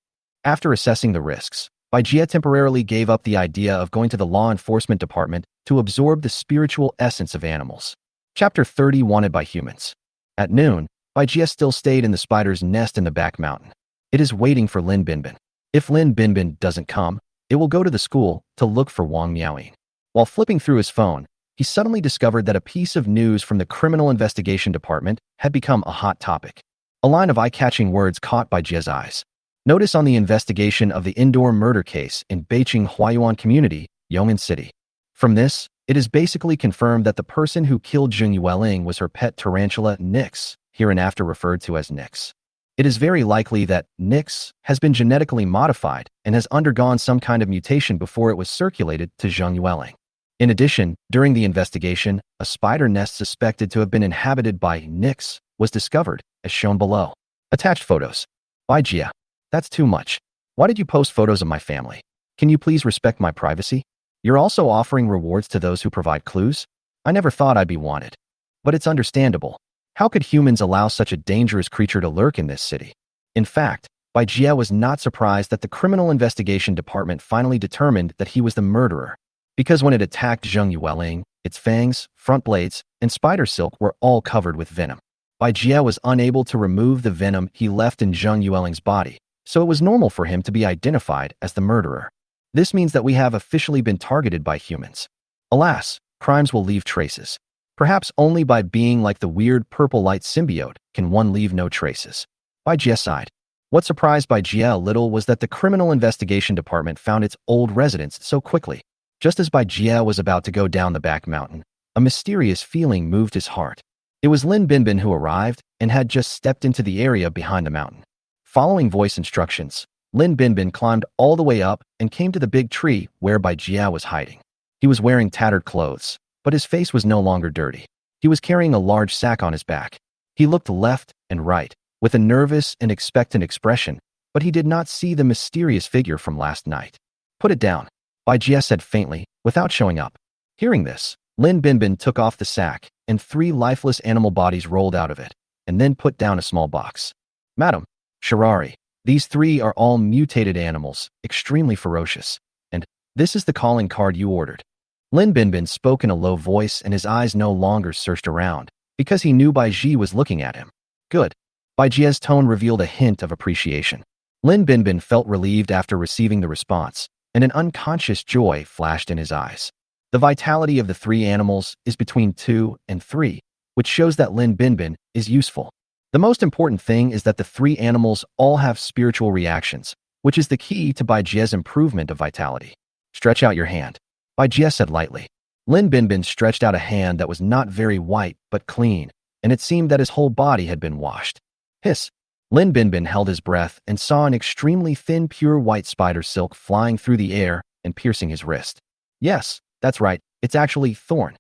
After assessing the risks, Jie temporarily gave up the idea of going to the law enforcement department to absorb the spiritual essence of animals. Chapter 30 Wanted by Humans. At noon, Jie still stayed in the spider's nest in the back mountain. It is waiting for Lin Binbin. If Lin Binbin doesn't come, it will go to the school to look for Wang Miaoying. While flipping through his phone, he suddenly discovered that a piece of news from the Criminal Investigation Department had become a hot topic. A line of eye-catching words caught Jie's eyes. Notice on the investigation of the indoor murder case in Beijing Huayuan Community, Yongin City. From this, it is basically confirmed that the person who killed Zheng Yueling was her pet tarantula Nyx, hereinafter referred to as Nyx. It is very likely that Nyx has been genetically modified and has undergone some kind of mutation before it was circulated to Zheng Yueling. In addition, during the investigation, a spider nest suspected to have been inhabited by Nyx was discovered, as shown below. Attached photos. By Jie. That's too much. Why did you post photos of my family? Can you please respect my privacy? You're also offering rewards to those who provide clues? I never thought I'd be wanted. But it's understandable. How could humans allow such a dangerous creature to lurk in this city? In fact, Jie was not surprised that the Criminal Investigation Department finally determined that he was the murderer. Because when it attacked Zheng Yueling, its fangs, front blades, and spider silk were all covered with venom. Jie was unable to remove the venom he left in Zheng Yueling's body, so it was normal for him to be identified as the murderer. This means that we have officially been targeted by humans. Alas, crimes will leave traces. Perhaps only by being like the weird purple light symbiote can one leave no traces. Jie sighed. What surprised Jie a little was that the Criminal Investigation Department found its old residents so quickly. Just as Jie was about to go down the back mountain, a mysterious feeling moved his heart. It was Lin Binbin who arrived and had just stepped into the area behind the mountain. Following voice instructions, Lin Binbin climbed all the way up and came to the big tree where Jie was hiding. He was wearing tattered clothes, but his face was no longer dirty. He was carrying a large sack on his back. He looked left and right, with a nervous and expectant expression, but he did not see the mysterious figure from last night. Put it down, Bai Jie said faintly, without showing up. Hearing this, Lin Binbin took off the sack, and 3 lifeless animal bodies rolled out of it, and then put down a small box. Madam, Shirari, these 3 are all mutated animals, extremely ferocious, and this is the calling card you ordered. Lin Binbin spoke in a low voice, and his eyes no longer searched around, because he knew Bai Jie was looking at him. Good. Bai Jie's tone revealed a hint of appreciation. Lin Binbin felt relieved after receiving the response, and an unconscious joy flashed in his eyes. The vitality of the 3 animals is between 2 and 3, which shows that Lin Binbin is useful. The most important thing is that the 3 animals all have spiritual reactions, which is the key to Bai Jie's improvement of vitality. Stretch out your hand, Bai Jie said lightly. Lin Binbin stretched out a hand that was not very white but clean, and it seemed that his whole body had been washed. Hiss. Lin Binbin held his breath and saw an extremely thin pure white spider silk flying through the air and piercing his wrist. Yes, that's right, it's actually thorn.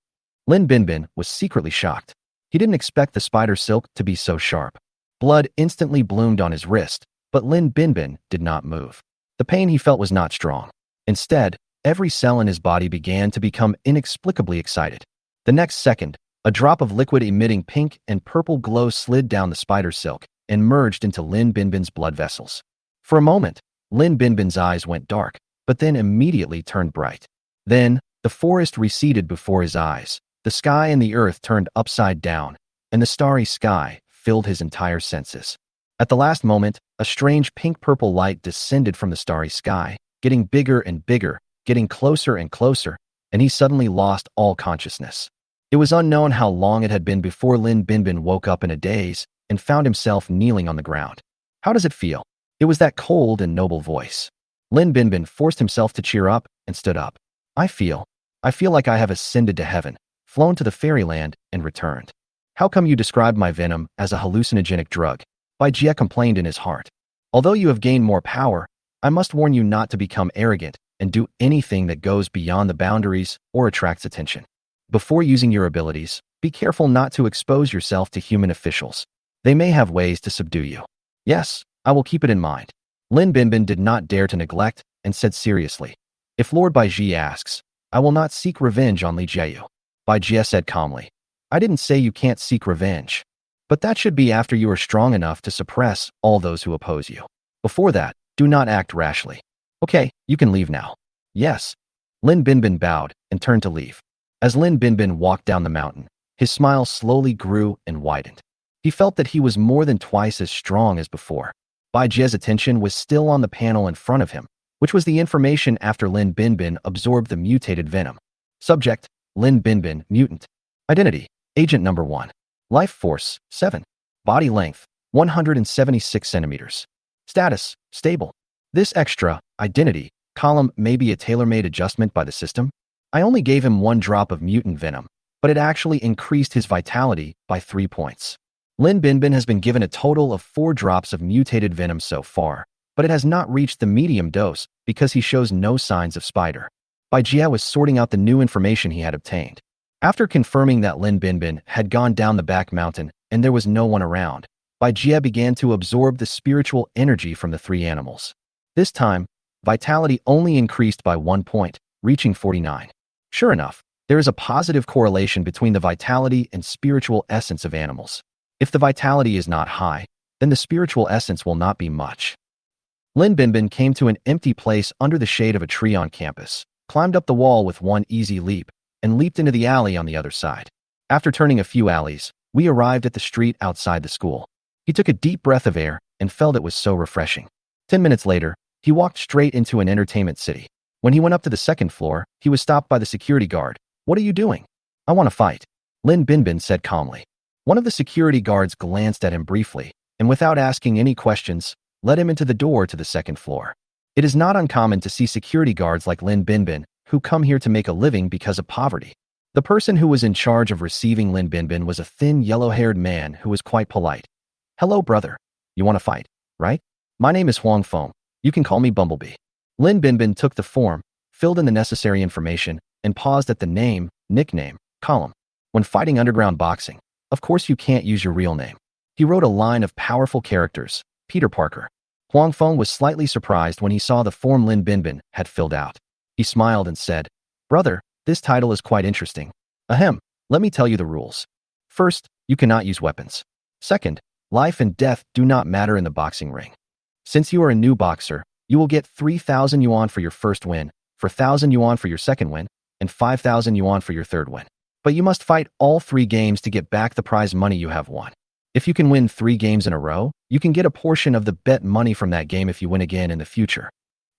Lin Binbin was secretly shocked. He didn't expect the spider silk to be so sharp. Blood instantly bloomed on his wrist, but Lin Binbin did not move. The pain he felt was not strong. Instead, every cell in his body began to become inexplicably excited. The next second, a drop of liquid emitting pink and purple glow slid down the spider silk and merged into Lin Binbin's blood vessels. For a moment, Lin Binbin's eyes went dark, but then immediately turned bright. Then, the forest receded before his eyes, the sky and the earth turned upside down, and the starry sky filled his entire senses. At the last moment, a strange pink-purple light descended from the starry sky, getting bigger and bigger, getting closer and closer, and he suddenly lost all consciousness. It was unknown how long it had been before Lin Binbin woke up in a daze and found himself kneeling on the ground. How does it feel? It was that cold and noble voice. Lin Binbin forced himself to cheer up and stood up. I feel like I have ascended to heaven, flown to the fairyland, and returned. How come you described my venom as a hallucinogenic drug? Bai Jie complained in his heart. Although you have gained more power, I must warn you not to become arrogant and do anything that goes beyond the boundaries or attracts attention. Before using your abilities, be careful not to expose yourself to human officials. They may have ways to subdue you. Yes, I will keep it in mind. Lin Binbin did not dare to neglect and said seriously, if Lord Bai Jie asks, I will not seek revenge on Li Jieyu. Bai Jie said calmly, I didn't say you can't seek revenge, but that should be after you are strong enough to suppress all those who oppose you. Before that, do not act rashly. Okay, you can leave now. Yes. Lin Binbin bowed and turned to leave. As Lin Binbin walked down the mountain, his smile slowly grew and widened. He felt that he was more than twice as strong as before. Bai Jie's attention was still on the panel in front of him, which was the information after Lin Binbin absorbed the mutated venom. Subject, Lin Binbin, mutant. Identity, Agent Number 1. Life Force, 7. Body length, 176 centimeters. Status, stable. This extra, identity, column may be a tailor-made adjustment by the system. I only gave him 1 drop of mutant venom, but it actually increased his vitality by 3 points. Lin Binbin has been given a total of 4 drops of mutated venom so far, but it has not reached the medium dose because he shows no signs of spider. Bai Jie was sorting out the new information he had obtained. After confirming that Lin Binbin had gone down the back mountain and there was no one around, Bai Jie began to absorb the spiritual energy from the 3 animals. This time, vitality only increased by 1 point, reaching 49. Sure enough, there is a positive correlation between the vitality and spiritual essence of animals. If the vitality is not high, then the spiritual essence will not be much. Lin Binbin came to an empty place under the shade of a tree on campus, climbed up the wall with 1 easy leap, and leaped into the alley on the other side. After turning a few alleys, we arrived at the street outside the school. He took a deep breath of air and felt it was so refreshing. 10 minutes later, he walked straight into an entertainment city. When he went up to the 2nd floor, he was stopped by the security guard. What are you doing? I want to fight, Lin Binbin said calmly. One of the security guards glanced at him briefly, and without asking any questions, led him into the door to the 2nd floor. It is not uncommon to see security guards like Lin Binbin who come here to make a living because of poverty. The person who was in charge of receiving Lin Binbin was a thin, yellow-haired man who was quite polite. Hello, brother. You want to fight, right? My name is Huang Feng. You can call me Bumblebee. Lin Binbin took the form, filled in the necessary information, and paused at the name, nickname, column. When fighting underground boxing, of course you can't use your real name. He wrote a line of powerful characters, Peter Parker. Huang Feng was slightly surprised when he saw the form Lin Binbin had filled out. He smiled and said, "Brother, this title is quite interesting. Ahem, let me tell you the rules. First, you cannot use weapons. Second, life and death do not matter in the boxing ring. Since you are a new boxer, you will get 3,000 yuan for your first win, 4,000 yuan for your second win, and 5,000 yuan for your third win. But you must fight all 3 games to get back the prize money you have won. If you can win 3 games in a row, you can get a portion of the bet money from that game if you win again in the future."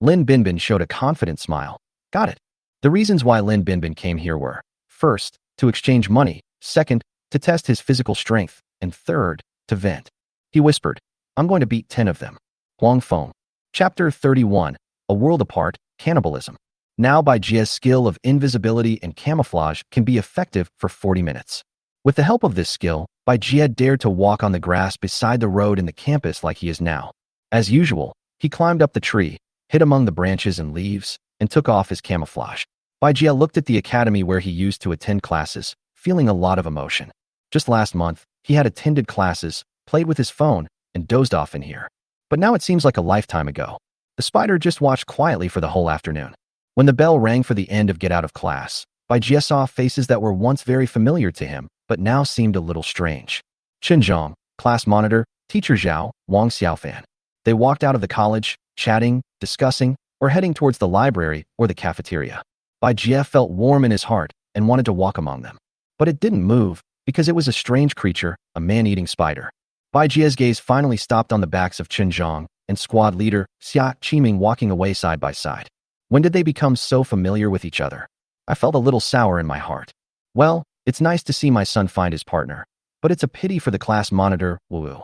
Lin Binbin showed a confident smile. Got it. The reasons why Lin Binbin came here were, first, to exchange money, second, to test his physical strength, and third, to vent. He whispered, "I'm going to beat 10 of them." Huang Feng. Chapter 31, A World Apart, Cannibalism. Now Bai Jie's skill of invisibility and camouflage can be effective for 40 minutes. With the help of this skill, Bai Jie dared to walk on the grass beside the road in the campus like he is now. As usual, he climbed up the tree, hid among the branches and leaves, and took off his camouflage. Bai Jie looked at the academy where he used to attend classes, feeling a lot of emotion. Just last month, he had attended classes, played with his phone, and dozed off in here. But now it seems like a lifetime ago. The spider just watched quietly for the whole afternoon. When the bell rang for the end of get out of class, Bai Jie saw faces that were once very familiar to him, but now seemed a little strange. Chen Zhang, class monitor, teacher Zhao, Wang Xiaofan. They walked out of the college, chatting, discussing, or heading towards the library or the cafeteria. Bai Jie felt warm in his heart and wanted to walk among them. But it didn't move, because it was a strange creature, a man-eating spider. Bai Jie's gaze finally stopped on the backs of Chen Zhang and squad leader Xia Qiming walking away side by side. When did they become so familiar with each other? I felt a little sour in my heart. Well, it's nice to see my son find his partner, but it's a pity for the class monitor, Wu.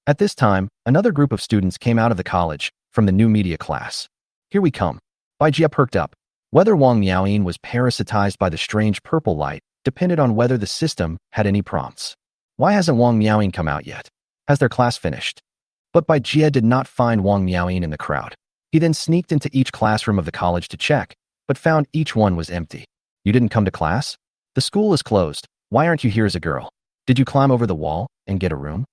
At this time, another group of students came out of the college, from the new media class. Here we come. Bai Jie perked up. Whether Wang Miaoyin was parasitized by the strange purple light depended on whether the system had any prompts. Why hasn't Wang Miaoyin come out yet? Has their class finished? But Bai Jie did not find Wang Miaoyin in the crowd. He then sneaked into each classroom of the college to check, but found each one was empty. You didn't come to class? The school is closed. Why aren't you here as a girl? Did you climb over the wall and get a room?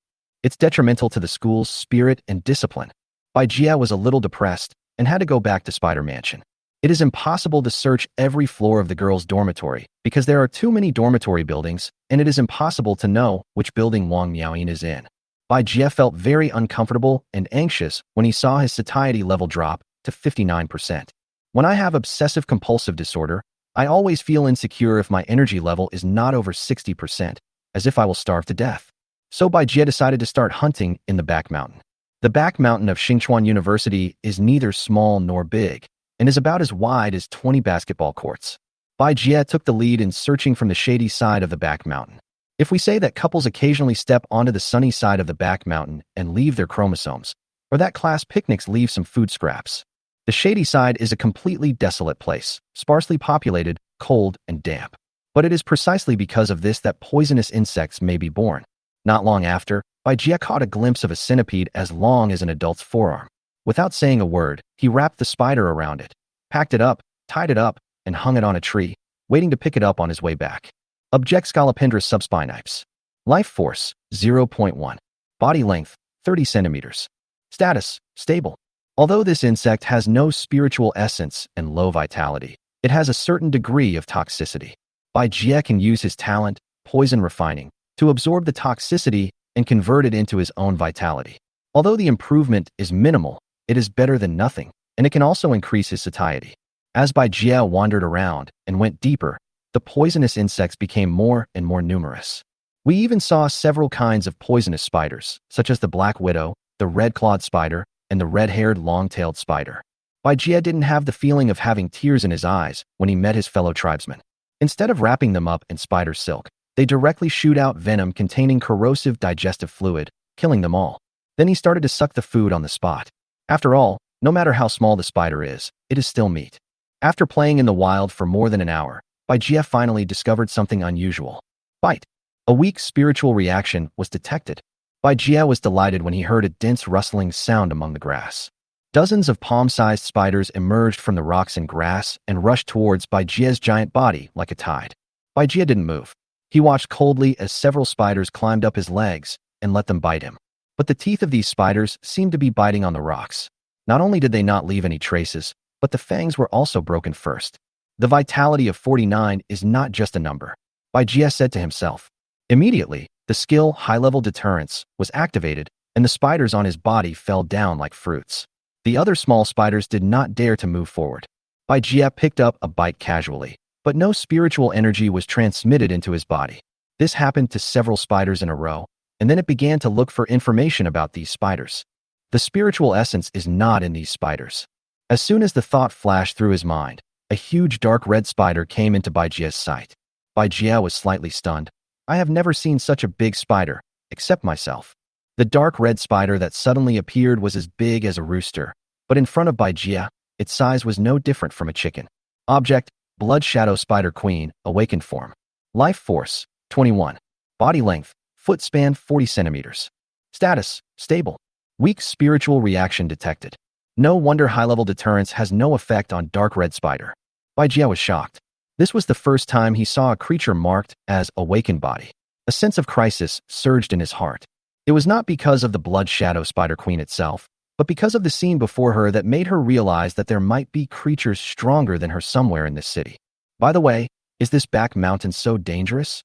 It's detrimental to the school's spirit and discipline. Bai Jie was a little depressed and had to go back to Spider Mansion. It is impossible to search every floor of the girls' dormitory because there are too many dormitory buildings, and it is impossible to know which building Wang Miaoyin is in. Bai Jie felt very uncomfortable and anxious when he saw his satiety level drop to 59%. When I have obsessive-compulsive disorder, I always feel insecure if my energy level is not over 60%, as if I will starve to death. So Bai Jie decided to start hunting in the back mountain. The back mountain of Xingchuan University is neither small nor big, and is about as wide as 20 basketball courts. Bai Jie took the lead in searching from the shady side of the back mountain. If we say that couples occasionally step onto the sunny side of the back mountain and leave their chromosomes, or that class picnics leave some food scraps, the shady side is a completely desolate place, sparsely populated, cold, and damp. But it is precisely because of this that poisonous insects may be born. Not long after, Bai Jie caught a glimpse of a centipede as long as an adult's forearm. Without saying a word, he wrapped the spider around it, packed it up, tied it up, and hung it on a tree, waiting to pick it up on his way back. Object Scolopendra subspinipes. Life force, 0.1. Body length, 30 centimeters. Status, stable. Although this insect has no spiritual essence and low vitality, it has a certain degree of toxicity. Bai Jie can use his talent, poison refining, to absorb the toxicity and convert it into his own vitality. Although the improvement is minimal, it is better than nothing, and it can also increase his satiety. As Bai Jie wandered around and went deeper, the poisonous insects became more and more numerous. We even saw several kinds of poisonous spiders, such as the black widow, the red-clawed spider, and the red-haired long-tailed spider. Bai Jie didn't have the feeling of having tears in his eyes when he met his fellow tribesmen. Instead of wrapping them up in spider silk, they directly shoot out venom containing corrosive digestive fluid, killing them all. Then he started to suck the food on the spot. After all, no matter how small the spider is, it is still meat. After playing in the wild for more than an hour, Bai Jie finally discovered something unusual. Bite. A weak spiritual reaction was detected. Bai Jie was delighted when he heard a dense rustling sound among the grass. Dozens of palm-sized spiders emerged from the rocks and grass and rushed towards Bai Jie's giant body like a tide. Bai Jie didn't move. He watched coldly as several spiders climbed up his legs, and let them bite him. But the teeth of these spiders seemed to be biting on the rocks. Not only did they not leave any traces, but the fangs were also broken first. The vitality of 49 is not just a number, Bai Jie said to himself. Immediately, the skill high-level deterrence was activated, and the spiders on his body fell down like fruits. The other small spiders did not dare to move forward. Bai Jie picked up a bite casually, but no spiritual energy was transmitted into his body. This happened to several spiders in a row, and then it began to look for information about these spiders. The spiritual essence is not in these spiders. As soon as the thought flashed through his mind, a huge dark red spider came into Bai Jie's sight. Bai Jie was slightly stunned. I have never seen such a big spider, except myself. The dark red spider that suddenly appeared was as big as a rooster, but in front of Bai Jie, its size was no different from a chicken. Object, Blood Shadow Spider Queen, awakened form. Life force, 21. Body length, foot span 40 centimeters. Status, stable. Weak spiritual reaction detected. No wonder high-level deterrence has no effect on dark red spider. Bai Jie was shocked. This was the first time he saw a creature marked as awakened body. A sense of crisis surged in his heart. It was not because of the Blood Shadow Spider Queen itself, but because of the scene before her that made her realize that there might be creatures stronger than her somewhere in this city. By the way, is this back mountain so dangerous?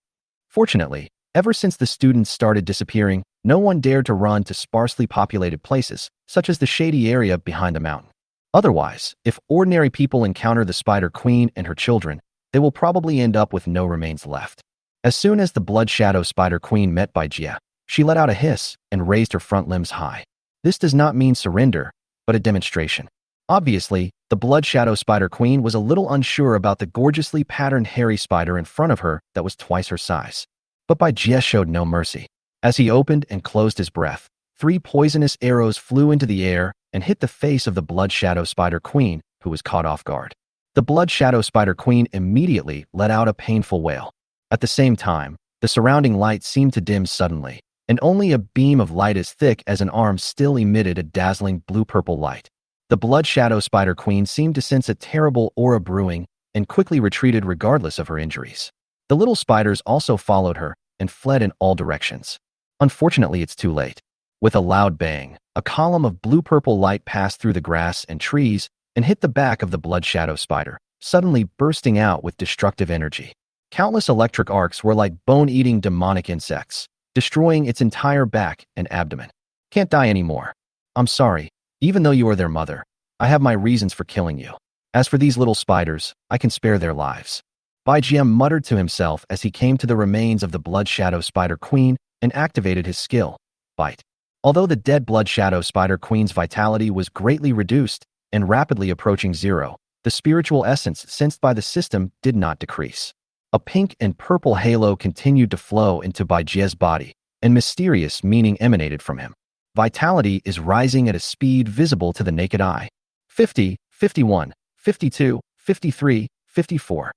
Fortunately, ever since the students started disappearing, no one dared to run to sparsely populated places, such as the shady area behind the mountain. Otherwise, if ordinary people encounter the Spider Queen and her children, they will probably end up with no remains left. As soon as the Blood Shadow Spider Queen met Bai Jie, she let out a hiss and raised her front limbs high. This does not mean surrender, but a demonstration. Obviously, the Blood Shadow Spider Queen was a little unsure about the gorgeously patterned hairy spider in front of her that was twice her size. But Bai Jie showed no mercy. As he opened and closed his breath, 3 poisonous arrows flew into the air and hit the face of the Blood Shadow Spider Queen, who was caught off guard. The Blood Shadow Spider Queen immediately let out a painful wail. At the same time, the surrounding light seemed to dim suddenly, and only a beam of light as thick as an arm still emitted a dazzling blue-purple light. The Blood Shadow Spider Queen seemed to sense a terrible aura brewing and quickly retreated regardless of her injuries. The little spiders also followed her and fled in all directions. Unfortunately, it's too late. With a loud bang, a column of blue-purple light passed through the grass and trees and hit the back of the Blood Shadow Spider, suddenly bursting out with destructive energy. Countless electric arcs were like bone-eating demonic insects, destroying its entire back and abdomen. Can't die anymore. I'm sorry, even though you are their mother. I have my reasons for killing you. As for these little spiders, I can spare their lives. Bai Jie muttered to himself as he came to the remains of the Blood Shadow Spider Queen and activated his skill, Bite. Although the dead Blood Shadow Spider Queen's vitality was greatly reduced and rapidly approaching zero, the spiritual essence sensed by the system did not decrease. A pink and purple halo continued to flow into Bai Jie's body, and mysterious meaning emanated from him. Vitality is rising at a speed visible to the naked eye. 50, 51, 52, 53, 54.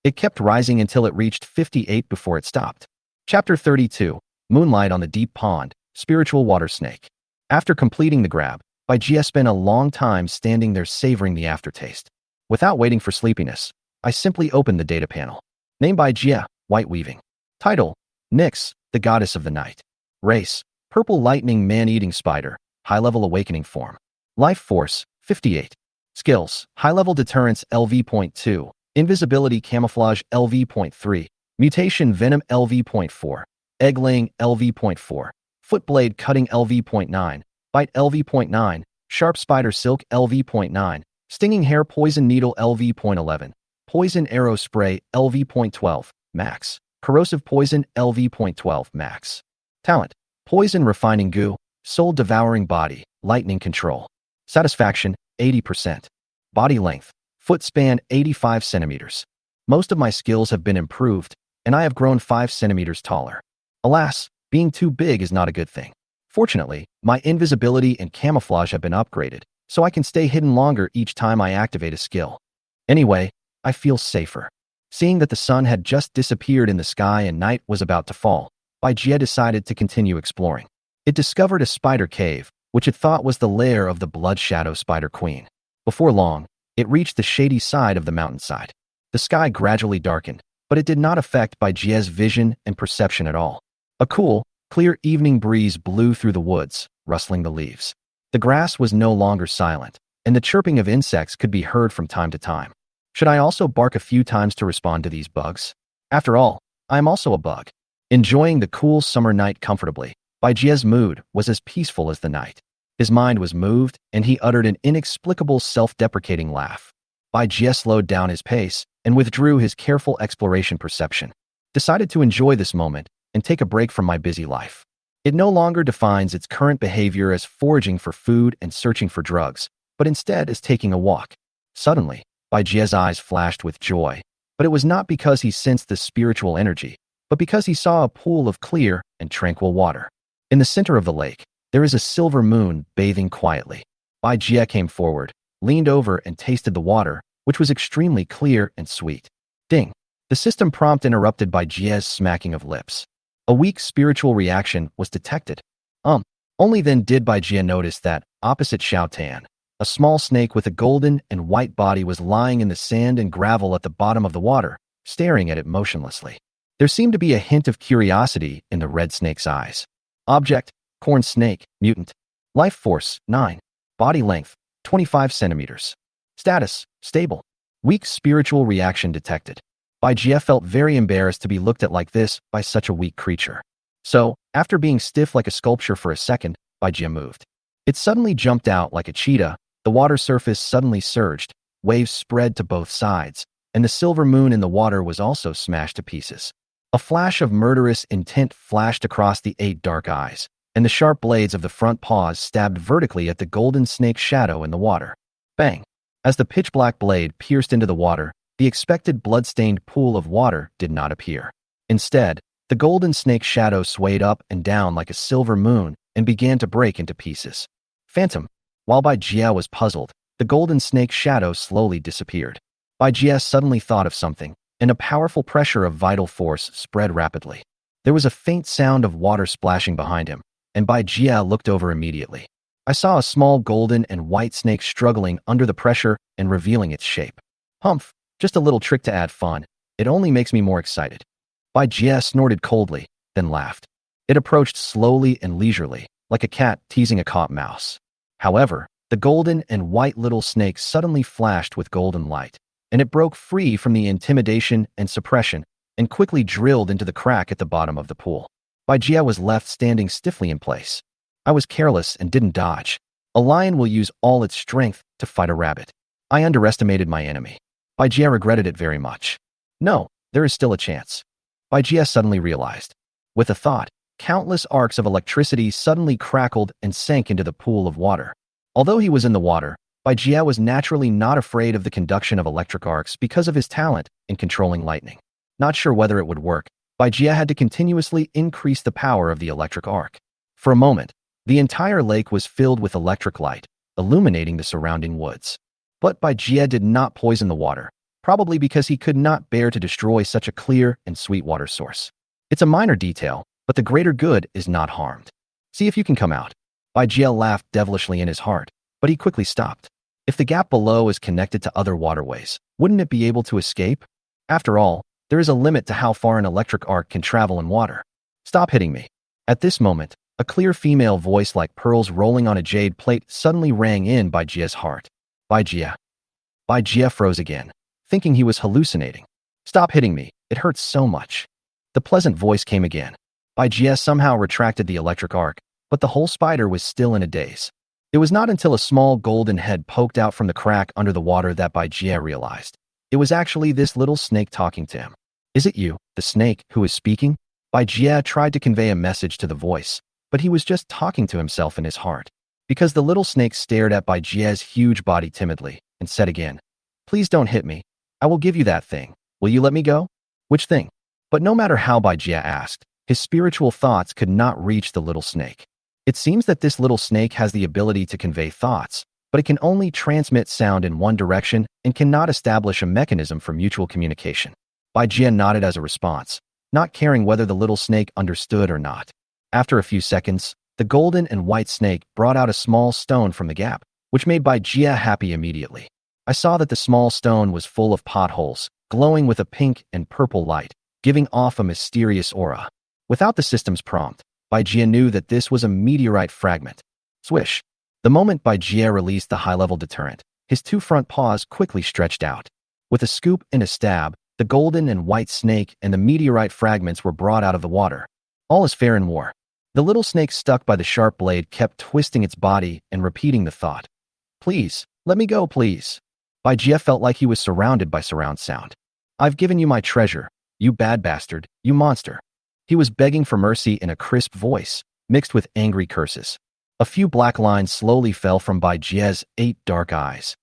It kept rising until it reached 58 before it stopped. Chapter 32, Moonlight on the Deep Pond, Spiritual Water Snake. After completing the grab, Bai Jie spent a long time standing there savoring the aftertaste. Without waiting for sleepiness, I simply opened the data panel. Name Bai Jie, White Weaving. Title, Nyx, the Goddess of the Night. Race, Purple Lightning Man-Eating Spider, High-Level Awakening Form. Life Force, 58. Skills, High-Level Deterrence LV.2, Invisibility Camouflage LV.3, Mutation Venom LV.4, Egg-Laying LV.4, Footblade Cutting LV.9, Bite LV.9, Sharp Spider Silk LV.9, Stinging Hair Poison Needle LV.11, Poison Arrow Spray LV.12, Max, Corrosive Poison LV.12, Max. Talent, Poison Refining Goo, Soul Devouring Body, Lightning Control. Satisfaction, 80%. Body length, foot span 85 centimeters. Most of my skills have been improved, and I have grown 5 centimeters taller. Alas, being too big is not a good thing. Fortunately, my invisibility and camouflage have been upgraded, so I can stay hidden longer each time I activate a skill. Anyway, I feel safer. Seeing that the sun had just disappeared in the sky and night was about to fall, Bai Jie decided to continue exploring. It discovered a spider cave, which it thought was the lair of the Blood Shadow Spider Queen. Before long, it reached the shady side of the mountainside. The sky gradually darkened, but it did not affect Bai Jie's vision and perception at all. A cool, Clear evening breeze blew through the woods, rustling the leaves. The grass was no longer silent, and the chirping of insects could be heard from time to time. Should I also bark a few times to respond to these bugs? After all, I am also a bug. Enjoying the cool summer night comfortably, Bai Jie's mood was as peaceful as the night. His mind was moved, and he uttered an inexplicable self-deprecating laugh. Bai Jie slowed down his pace and withdrew his careful exploration perception. Decided to enjoy this moment and take a break from my busy life. It no longer defines its current behavior as foraging for food and searching for drugs, but instead as taking a walk. Suddenly, Bai Jie's eyes flashed with joy, but it was not because he sensed the spiritual energy, but because he saw a pool of clear and tranquil water. In the center of the lake, there is a silver moon bathing quietly. Bai Jie came forward, leaned over and tasted the water, which was extremely clear and sweet. Ding! The system prompt interrupted by Jie's smacking of lips. A weak spiritual reaction was detected. Only then did Bai Jie notice that, opposite Xiao Tan, a small snake with a golden and white body was lying in the sand and gravel at the bottom of the water, staring at it motionlessly. There seemed to be a hint of curiosity in the red snake's eyes. Object, corn snake, mutant. Life force, 9. Body length, 25 centimeters. Status, stable. Weak spiritual reaction detected. Bai Jie felt very embarrassed to be looked at like this by such a weak creature. So, after being stiff like a sculpture for a second, Bai Jie moved. It suddenly jumped out like a cheetah, the water surface suddenly surged, waves spread to both sides, and the silver moon in the water was also smashed to pieces. A flash of murderous intent flashed across the 8 dark eyes, and the sharp blades of the front paws stabbed vertically at the golden snake's shadow in the water. Bang! As the pitch-black blade pierced into the water, the expected blood-stained pool of water did not appear. Instead, the golden snake's shadow swayed up and down like a silver moon and began to break into pieces. Phantom. While Bai Jie was puzzled, the golden snake's shadow slowly disappeared. Bai Jie suddenly thought of something, and a powerful pressure of vital force spread rapidly. There was a faint sound of water splashing behind him, and Bai Jie looked over immediately. I saw a small golden and white snake struggling under the pressure and revealing its shape. Humph, just a little trick to add fun. It only makes me more excited. Bai Jie snorted coldly, then laughed. It approached slowly and leisurely, like a cat teasing a caught mouse. However, the golden and white little snake suddenly flashed with golden light, and it broke free from the intimidation and suppression and quickly drilled into the crack at the bottom of the pool. Bai Jie was left standing stiffly in place. I was careless and didn't dodge. A lion will use all its strength to fight a rabbit. I underestimated my enemy. Bai Jie regretted it very much. No, there is still a chance. Bai Jie suddenly realized. With a thought, countless arcs of electricity suddenly crackled and sank into the pool of water. Although he was in the water, Bai Jie was naturally not afraid of the conduction of electric arcs because of his talent in controlling lightning. Not sure whether it would work, Bai Jie had to continuously increase the power of the electric arc. For a moment, the entire lake was filled with electric light, illuminating the surrounding woods. But Bai Jie did not poison the water, probably because he could not bear to destroy such a clear and sweet water source. It's a minor detail, but the greater good is not harmed. See if you can come out. Bai Jie laughed devilishly in his heart, but he quickly stopped. If the gap below is connected to other waterways, wouldn't it be able to escape? After all, there is a limit to how far an electric arc can travel in water. Stop hitting me. At this moment, a clear female voice like pearls rolling on a jade plate suddenly rang in Bai Jie's heart. Bai Jie. Bai Jie froze again, thinking he was hallucinating. Stop hitting me, it hurts so much. The pleasant voice came again. Bai Jie somehow retracted the electric arc, but the whole spider was still in a daze. It was not until a small golden head poked out from the crack under the water that Bai Jie realized. It was actually this little snake talking to him. Is it you, the snake, who is speaking? Bai Jie tried to convey a message to the voice, but he was just talking to himself in his heart. Because the little snake stared at Bai Jie's huge body timidly and said again, Please don't hit me. I will give you that thing. Will you let me go? Which thing? But no matter how Bai Jie asked, his spiritual thoughts could not reach the little snake. It seems that this little snake has the ability to convey thoughts, but it can only transmit sound in one direction and cannot establish a mechanism for mutual communication. Bai Jie nodded as a response, not caring whether the little snake understood or not. After a few seconds, the golden and white snake brought out a small stone from the gap, which made Bai Jie happy immediately. I saw that the small stone was full of potholes, glowing with a pink and purple light, giving off a mysterious aura. Without the system's prompt, Bai Jie knew that this was a meteorite fragment. Swish. The moment Bai Jie released the high-level deterrent, his two front paws quickly stretched out. With a scoop and a stab, the golden and white snake and the meteorite fragments were brought out of the water. All is fair in war. The little snake stuck by the sharp blade kept twisting its body and repeating the thought. Please, let me go, please. Bai Jie felt like he was surrounded by surround sound. I've given you my treasure, you bad bastard, you monster. He was begging for mercy in a crisp voice, mixed with angry curses. A few black lines slowly fell from Bai Jie's 8 dark eyes.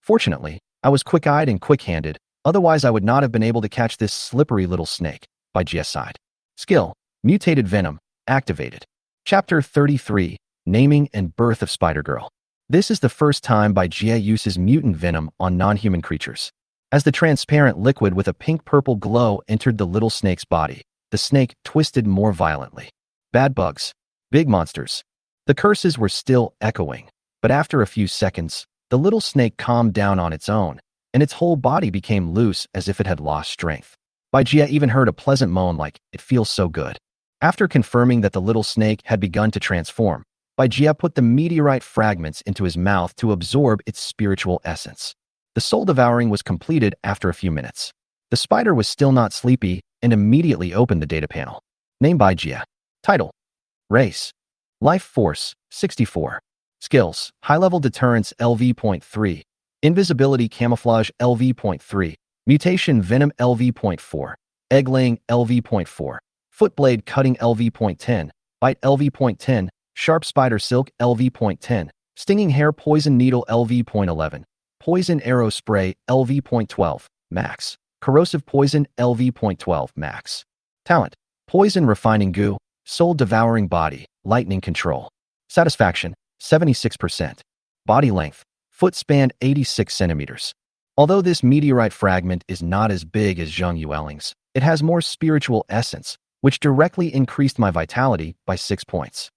Fortunately, I was quick-eyed and quick-handed, otherwise I would not have been able to catch this slippery little snake, Bai Jie sighed. Skill, Mutated Venom, activated. Chapter 33, Naming and Birth of Spider-Girl. This is the first time Bai Jie uses mutant venom on non-human creatures. As the transparent liquid with a pink-purple glow entered the little snake's body, the snake twisted more violently. Bad bugs. Big monsters. The curses were still echoing, but after a few seconds, the little snake calmed down on its own, and its whole body became loose as if it had lost strength. Bai Jie even heard a pleasant moan like, it feels so good. After confirming that the little snake had begun to transform, Bai Jie put the meteorite fragments into his mouth to absorb its spiritual essence. The soul devouring was completed after a few minutes. The spider was still not sleepy and immediately opened the data panel. Name Bai Jie. Title. Race. Life Force, 64. Skills, High-Level Deterrence LV.3, Invisibility Camouflage LV.3, Mutation Venom LV.4, Egg-Laying LV.4, Footblade Cutting LV.10, Bite LV.10, Sharp Spider Silk LV.10, Stinging Hair Poison Needle LV.11, Poison Arrow Spray LV.12, Max, Corrosive Poison LV.12, Max. Talent, Poison Refining Goo, Soul Devouring Body, Lightning Control. Satisfaction, 76%. Body length, foot span 86 centimeters. Although this meteorite fragment is not as big as Zhang Yueling's, it has more spiritual essence, which directly increased my vitality by 6 points.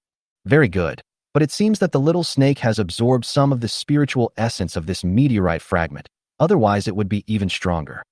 Very good, but it seems that the little snake has absorbed some of the spiritual essence of this meteorite fragment, otherwise it would be even stronger.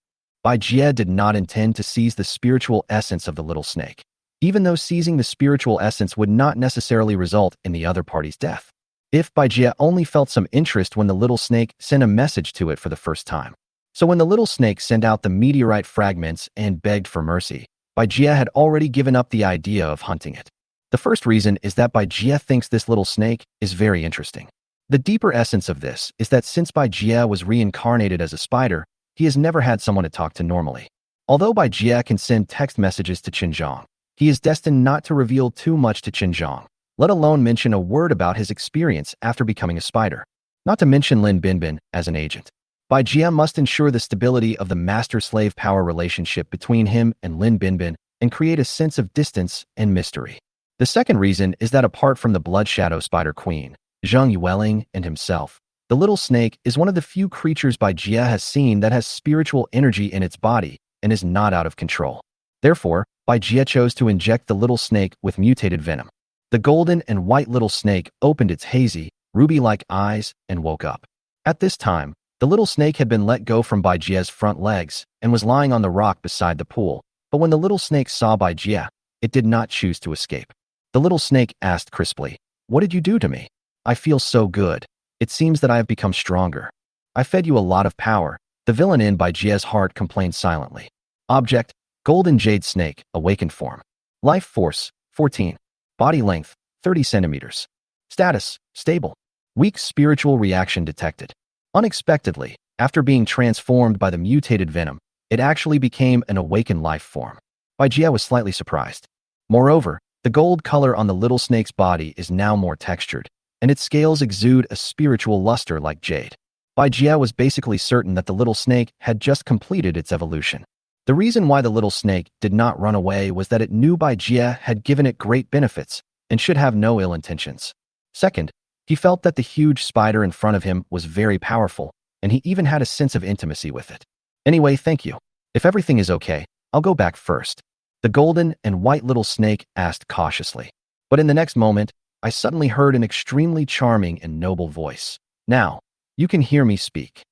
Bai Jie did not intend to seize the spiritual essence of the little snake, even though seizing the spiritual essence would not necessarily result in the other party's death. If Bai Jie only felt some interest when the little snake sent a message to it for the first time. So when the little snake sent out the meteorite fragments and begged for mercy, Bai Jie had already given up the idea of hunting it. The first reason is that Bai Jie thinks this little snake is very interesting. The deeper essence of this is that since Bai Jie was reincarnated as a spider, he has never had someone to talk to normally. Although Bai Jie can send text messages to Zhang, he is destined not to reveal too much to Zhang, let alone mention a word about his experience after becoming a spider. Not to mention Lin Binbin as an agent. Bai Jie must ensure the stability of the master-slave power relationship between him and Lin Binbin and create a sense of distance and mystery. The second reason is that apart from the Blood Shadow Spider Queen, Zhang Yueling, and himself, the little snake is one of the few creatures Bai Jie has seen that has spiritual energy in its body and is not out of control. Therefore, Bai Jie chose to inject the little snake with mutated venom. The golden and white little snake opened its hazy, ruby-like eyes and woke up. At this time, the little snake had been let go from Bai Jie's front legs and was lying on the rock beside the pool, but when the little snake saw Bai Jie, it did not choose to escape. The little snake asked crisply, "What did you do to me? I feel so good. It seems that I have become stronger. I fed you a lot of power." The villain in Bai Jie's heart complained silently. Object, Golden Jade Snake, Awakened Form. Life Force, 14. Body length, 30 centimeters. Status, stable. Weak spiritual reaction detected. Unexpectedly, after being transformed by the mutated venom, it actually became an awakened life form. Bai Jie was slightly surprised. Moreover, the gold color on the little snake's body is now more textured, and its scales exude a spiritual luster like jade. Bai Jie was basically certain that the little snake had just completed its evolution. The reason why the little snake did not run away was that it knew Bai Jie had given it great benefits and should have no ill intentions. Second, he felt that the huge spider in front of him was very powerful, and he even had a sense of intimacy with it. Anyway, thank you. If everything is okay, I'll go back first. The golden and white little snake asked cautiously. But in the next moment, I suddenly heard an extremely charming and noble voice. Now, you can hear me speak.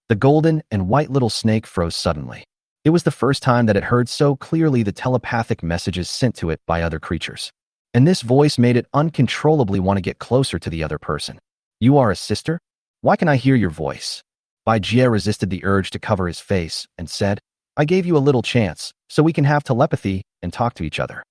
The golden and white little snake froze suddenly. It was the first time that it heard so clearly the telepathic messages sent to it by other creatures. and this voice made it uncontrollably want to get closer to the other person. You are a sister? Why can I hear your voice? Bai Jie resisted the urge to cover his face and said, I gave you a little chance, so we can have telepathy and talk to each other.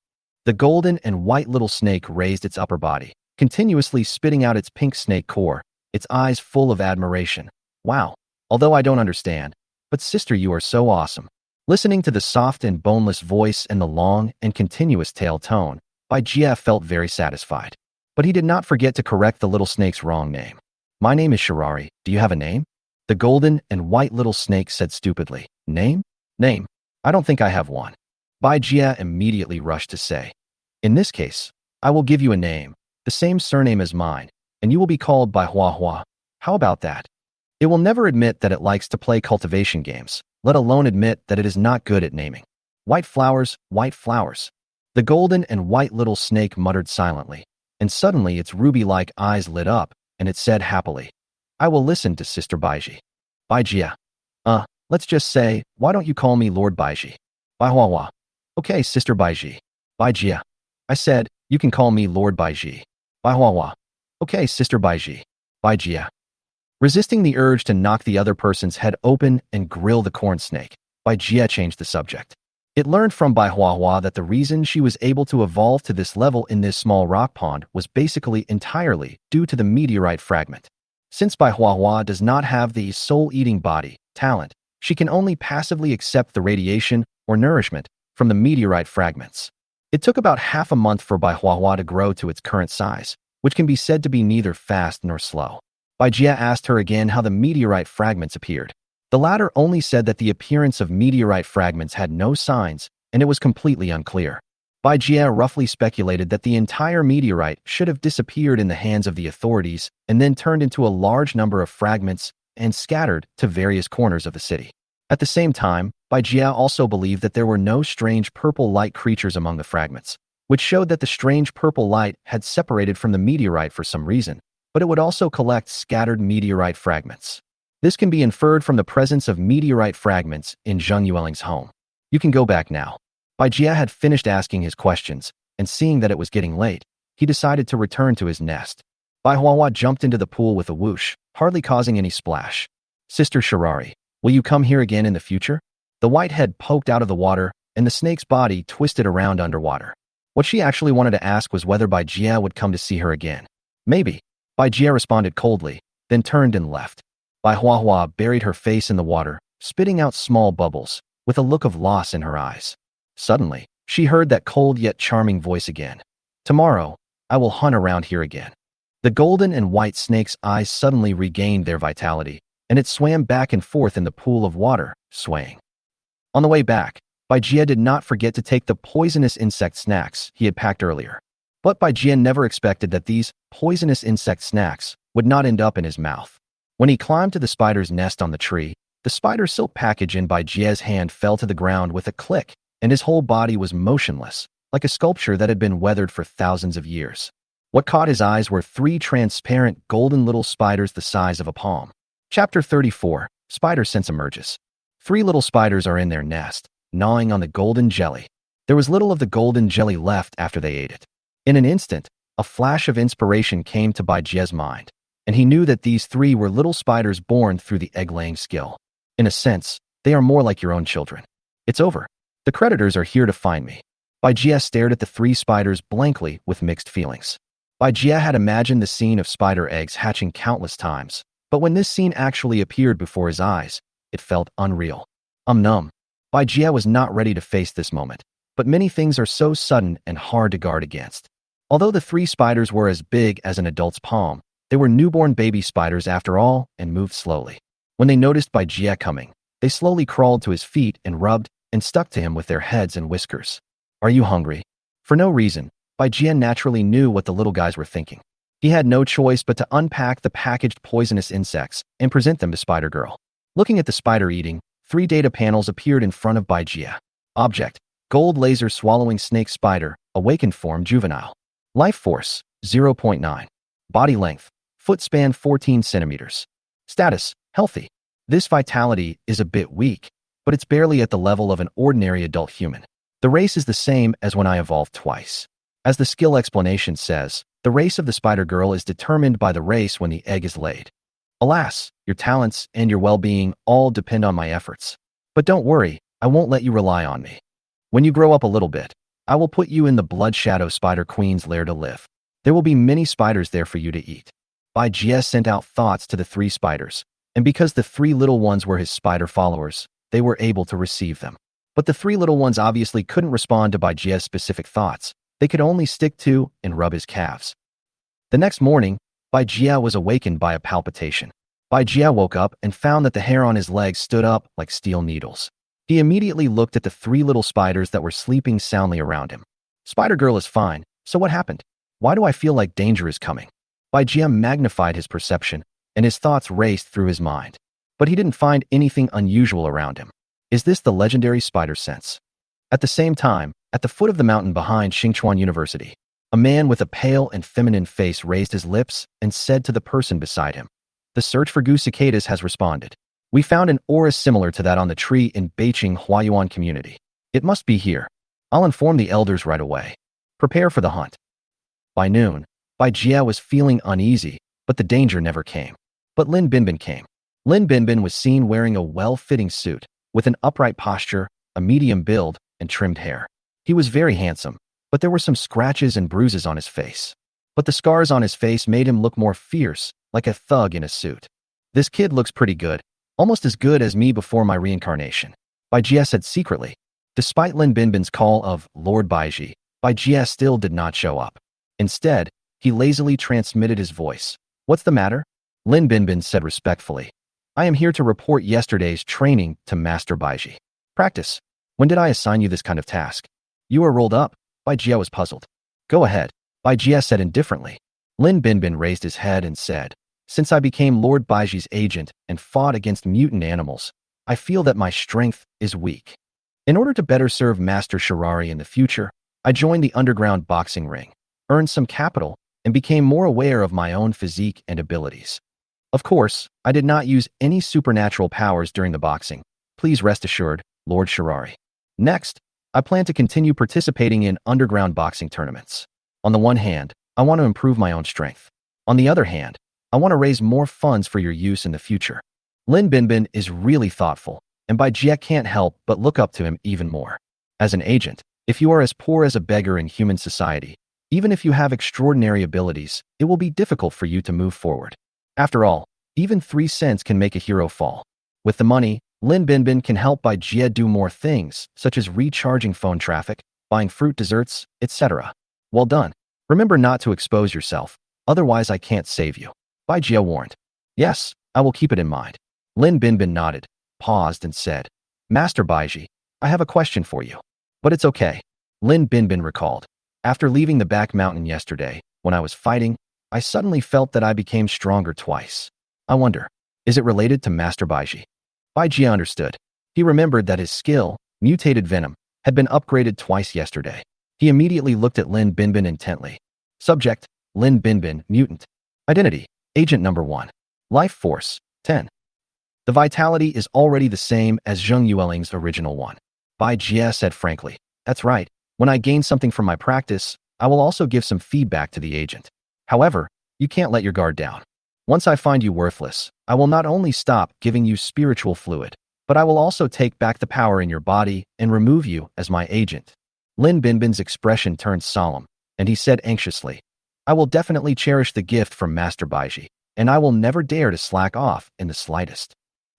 The golden and white little snake raised its upper body, continuously spitting out its pink snake core, its eyes full of admiration. Wow, although I don't understand, but sister, you are so awesome. Listening to the soft and boneless voice and the long and continuous tail tone, Bai Jie felt very satisfied. But he did not forget to correct the little snake's wrong name. My name is Shirari. Do you have a name? The golden and white little snake said stupidly. Name? Name. I don't think I have one. Bai Jie immediately rushed to say, in this case, I will give you a name, the same surname as mine, and you will be called Bai Hua Hua. How about that? It will never admit that it likes to play cultivation games, let alone admit that it is not good at naming. White flowers, white flowers. The golden and white little snake muttered silently, and suddenly its ruby-like eyes lit up, and it said happily, I will listen to Sister Baiji. Baijia. Let's just say, why don't you call me Lord Baiji? Bai Hua Hua. Okay, Sister Baiji. Baijia. I said, you can call me Lord Baiji. Bai Hua Hua. Okay, Sister Baiji. Baijia. Resisting the urge to knock the other person's head open and grill the corn snake, Bai Jie changed the subject. It learned from Bai Hua Hua that the reason she was able to evolve to this level in this small rock pond was basically entirely due to the meteorite fragment. Since Bai Hua Hua does not have the soul-eating body, talent, she can only passively accept the radiation or nourishment from the meteorite fragments. It took about half a month for Bai Hua Hua to grow to its current size, which can be said to be neither fast nor slow. Bai Jie asked her again how the meteorite fragments appeared. The latter only said that the appearance of meteorite fragments had no signs, and it was completely unclear. Bai Jie roughly speculated that the entire meteorite should have disappeared in the hands of the authorities and then turned into a large number of fragments and scattered to various corners of the city. At the same time, Bai Jie also believed that there were no strange purple light creatures among the fragments, which showed that the strange purple light had separated from the meteorite for some reason, but it would also collect scattered meteorite fragments. This can be inferred from the presence of meteorite fragments in Zhang Yueling's home. You can go back now. Bai Jie had finished asking his questions, and seeing that it was getting late, he decided to return to his nest. Bai Hua Hua jumped into the pool with a whoosh, hardly causing any splash. Sister Shirari, will you come here again in the future? The white head poked out of the water, and the snake's body twisted around underwater. What she actually wanted to ask was whether Bai Jie would come to see her again. Maybe. Bai Jie responded coldly, then turned and left. Bai Hua Hua buried her face in the water, spitting out small bubbles, with a look of loss in her eyes. Suddenly, she heard that cold yet charming voice again. Tomorrow, I will hunt around here again. The golden and white snake's eyes suddenly regained their vitality, and it swam back and forth in the pool of water, swaying. On the way back, Bai Jie did not forget to take the poisonous insect snacks he had packed earlier. But Bai Jie never expected that these poisonous insect snacks would not end up in his mouth. When he climbed to the spider's nest on the tree, the spider silk package in Bai Jie's hand fell to the ground with a click, and his whole body was motionless, like a sculpture that had been weathered for thousands of years. What caught his eyes were 3 transparent golden little spiders the size of a palm. Chapter 34, Spider Sense emerges. 3 little spiders are in their nest, gnawing on the golden jelly. There was little of the golden jelly left after they ate it. In an instant, a flash of inspiration came to Bai Jie's mind, and he knew that these 3 were little spiders born through the egg-laying skill. In a sense, they are more like your own children. It's over. The creditors are here to find me. Bai Jie stared at the 3 spiders blankly with mixed feelings. Bai Jie had imagined the scene of spider eggs hatching countless times, but when this scene actually appeared before his eyes, it felt unreal. Numb. Bai Jie was not ready to face this moment, but many things are so sudden and hard to guard against. Although the 3 spiders were as big as an adult's palm, they were newborn baby spiders after all and moved slowly. When they noticed Bai Jie coming, they slowly crawled to his feet and rubbed and stuck to him with their heads and whiskers. Are you hungry? For no reason, Bai Jie naturally knew what the little guys were thinking. He had no choice but to unpack the packaged poisonous insects and present them to Spider Girl. Looking at the spider eating, 3 data panels appeared in front of Bai Jie. Object: gold laser swallowing snake spider, awakened form juvenile. Life force, 0.9. Body length, foot span 14 centimeters. Status, healthy. This vitality is a bit weak, but it's barely at the level of an ordinary adult human. The race is the same as when I evolved twice. As the skill explanation says, the race of the spider girl is determined by the race when the egg is laid. Alas, your talents and your well-being all depend on my efforts. But don't worry, I won't let you rely on me. When you grow up a little bit, I will put you in the Blood Shadow Spider Queen's lair to live. There will be many spiders there for you to eat. Bai Jie sent out thoughts to the 3 spiders, and because the 3 little ones were his spider followers, they were able to receive them. But the 3 little ones obviously couldn't respond to Bai Jie's specific thoughts. They could only stick to and rub his calves. The next morning, Bai Jie was awakened by a palpitation. Bai Jie woke up and found that the hair on his legs stood up like steel needles. He immediately looked at the 3 little spiders that were sleeping soundly around him. Spider Girl is fine, so what happened? Why do I feel like danger is coming? Bai Jie magnified his perception, and his thoughts raced through his mind. But he didn't find anything unusual around him. Is this the legendary spider sense? At the same time, at the foot of the mountain behind Xingchuan University, a man with a pale and feminine face raised his lips and said to the person beside him, "The search for goose cicadas has responded. We found an aura similar to that on the tree in Beiqing Huayuan community. It must be here. I'll inform the elders right away. Prepare for the hunt." By noon, Bai Jie was feeling uneasy, but the danger never came. But Lin Binbin came. Lin Binbin was seen wearing a well-fitting suit, with an upright posture, a medium build, and trimmed hair. He was very handsome, but there were some scratches and bruises on his face. But the scars on his face made him look more fierce, like a thug in a suit. "This kid looks pretty good, almost as good as me before my reincarnation," Bai Jie said secretly. Despite Lin Binbin's call of Lord Baiji, Bai Jie still did not show up. Instead, he lazily transmitted his voice. "What's the matter?" Lin Binbin said respectfully. "I am here to report yesterday's training to Master Baiji." "Practice? When did I assign you this kind of task?" "You are rolled up." Bai Jie was puzzled. "Go ahead," Bai Jie said indifferently. Lin Binbin raised his head and said, "Since I became Lord Baiji's agent and fought against mutant animals, I feel that my strength is weak. In order to better serve Master Shirari in the future, I joined the underground boxing ring, earned some capital, and became more aware of my own physique and abilities. Of course, I did not use any supernatural powers during the boxing. Please rest assured, Lord Shirari. Next, I plan to continue participating in underground boxing tournaments. On the one hand, I want to improve my own strength. On the other hand, I want to raise more funds for your use in the future." Lin Binbin is really thoughtful, and Bai Jie can't help but look up to him even more. As an agent, if you are as poor as a beggar in human society, even if you have extraordinary abilities, it will be difficult for you to move forward. After all, even 3 cents can make a hero fall. With the money, Lin Binbin can help Bai Jie do more things, such as recharging phone traffic, buying fruit desserts, etc. Well done. Remember not to expose yourself, otherwise I can't save you, Bai Jie warned. Yes, I will keep it in mind. Lin Binbin nodded, paused and said, "Master Baiji, I have a question for you." "But it's okay." Lin Binbin recalled. "After leaving the back mountain yesterday, when I was fighting, I suddenly felt that I became stronger twice. I wonder, is it related to Master Baiji?" Bai Jie understood. He remembered that his skill, Mutated Venom, had been upgraded twice yesterday. He immediately looked at Lin Binbin intently. Subject, Lin Binbin, mutant. Identity, Agent Number 1. Life Force, 10. The vitality is already the same as Zheng Yueling's original one. Bai Jie said frankly, "That's right. When I gain something from my practice, I will also give some feedback to the agent. However, you can't let your guard down. Once I find you worthless, I will not only stop giving you spiritual fluid, but I will also take back the power in your body and remove you as my agent." Lin Binbin's expression turned solemn, and he said anxiously, "I will definitely cherish the gift from Master Baiji, and I will never dare to slack off in the slightest."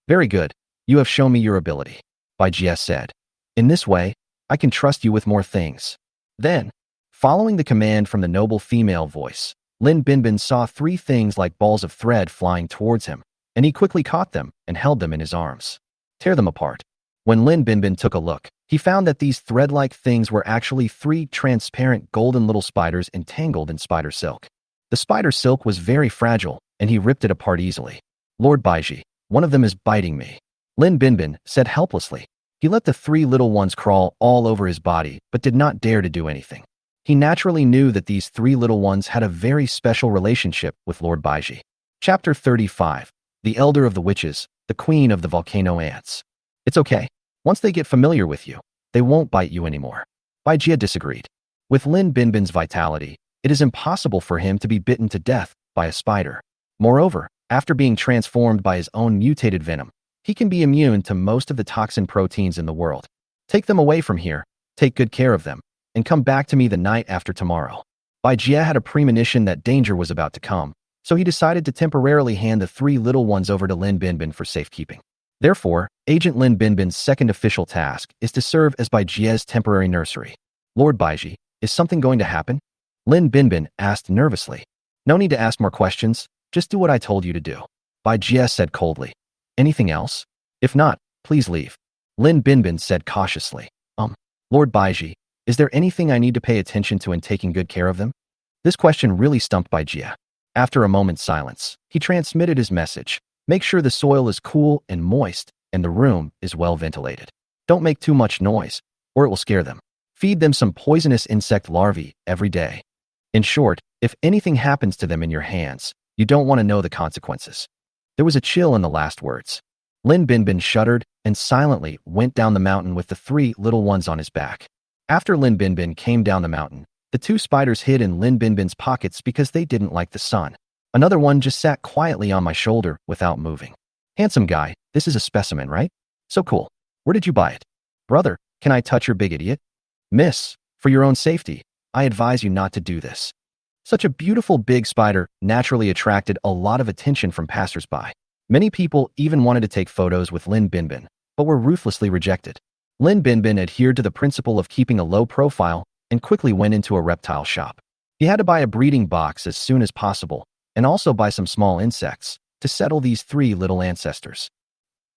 "Very good. You have shown me your ability," Bai Jie said. "In this way, I can trust you with more things." Then, following the command from the noble female voice, Lin Binbin saw 3 things like balls of thread flying towards him, and he quickly caught them and held them in his arms. "Tear them apart." When Lin Binbin took a look, he found that these thread-like things were actually 3 transparent golden little spiders entangled in spider silk. The spider silk was very fragile, and he ripped it apart easily. "Lord Baiji, one of them is biting me," Lin Binbin said helplessly. He let the 3 little ones crawl all over his body, but did not dare to do anything. He naturally knew that these 3 little ones had a very special relationship with Lord Baiji. Chapter 35. The Elder of the Witches, the Queen of the Volcano Ants. "It's okay. Once they get familiar with you, they won't bite you anymore." Bai Jie disagreed. With Lin Binbin's vitality, it is impossible for him to be bitten to death by a spider. Moreover, after being transformed by his own mutated venom, he can be immune to most of the toxin proteins in the world. Take them away from here, take good care of them, and come back to me the night after tomorrow. Bai Jie had a premonition that danger was about to come, so he decided to temporarily hand the 3 little ones over to Lin Binbin for safekeeping. Therefore, Agent Lin Binbin's second official task is to serve as Bai Jie's temporary nursery. Lord Baiji, is something going to happen? Lin Binbin asked nervously. No need to ask more questions, just do what I told you to do. Bai Jie said coldly. Anything else? If not, please leave. Lin Binbin said cautiously. Lord Baiji, is there anything I need to pay attention to in taking good care of them? This question really stumped Bai Jie. After a moment's silence, he transmitted his message. Make sure the soil is cool and moist, and the room is well ventilated. Don't make too much noise, or it will scare them. Feed them some poisonous insect larvae every day. In short, if anything happens to them in your hands, you don't want to know the consequences. There was a chill in the last words. Lin Binbin shuddered and silently went down the mountain with the 3 little ones on his back. After Lin Binbin came down the mountain, the 2 spiders hid in Lin Binbin's pockets because they didn't like the sun. Another one just sat quietly on my shoulder without moving. Handsome guy, this is a specimen, right? So cool. Where did you buy it? Brother, can I touch your big idiot? Miss, for your own safety, I advise you not to do this. Such a beautiful big spider naturally attracted a lot of attention from passersby. Many people even wanted to take photos with Lin Binbin, but were ruthlessly rejected. Lin Binbin adhered to the principle of keeping a low profile and quickly went into a reptile shop. He had to buy a breeding box as soon as possible and also buy some small insects to settle these 3 little ancestors.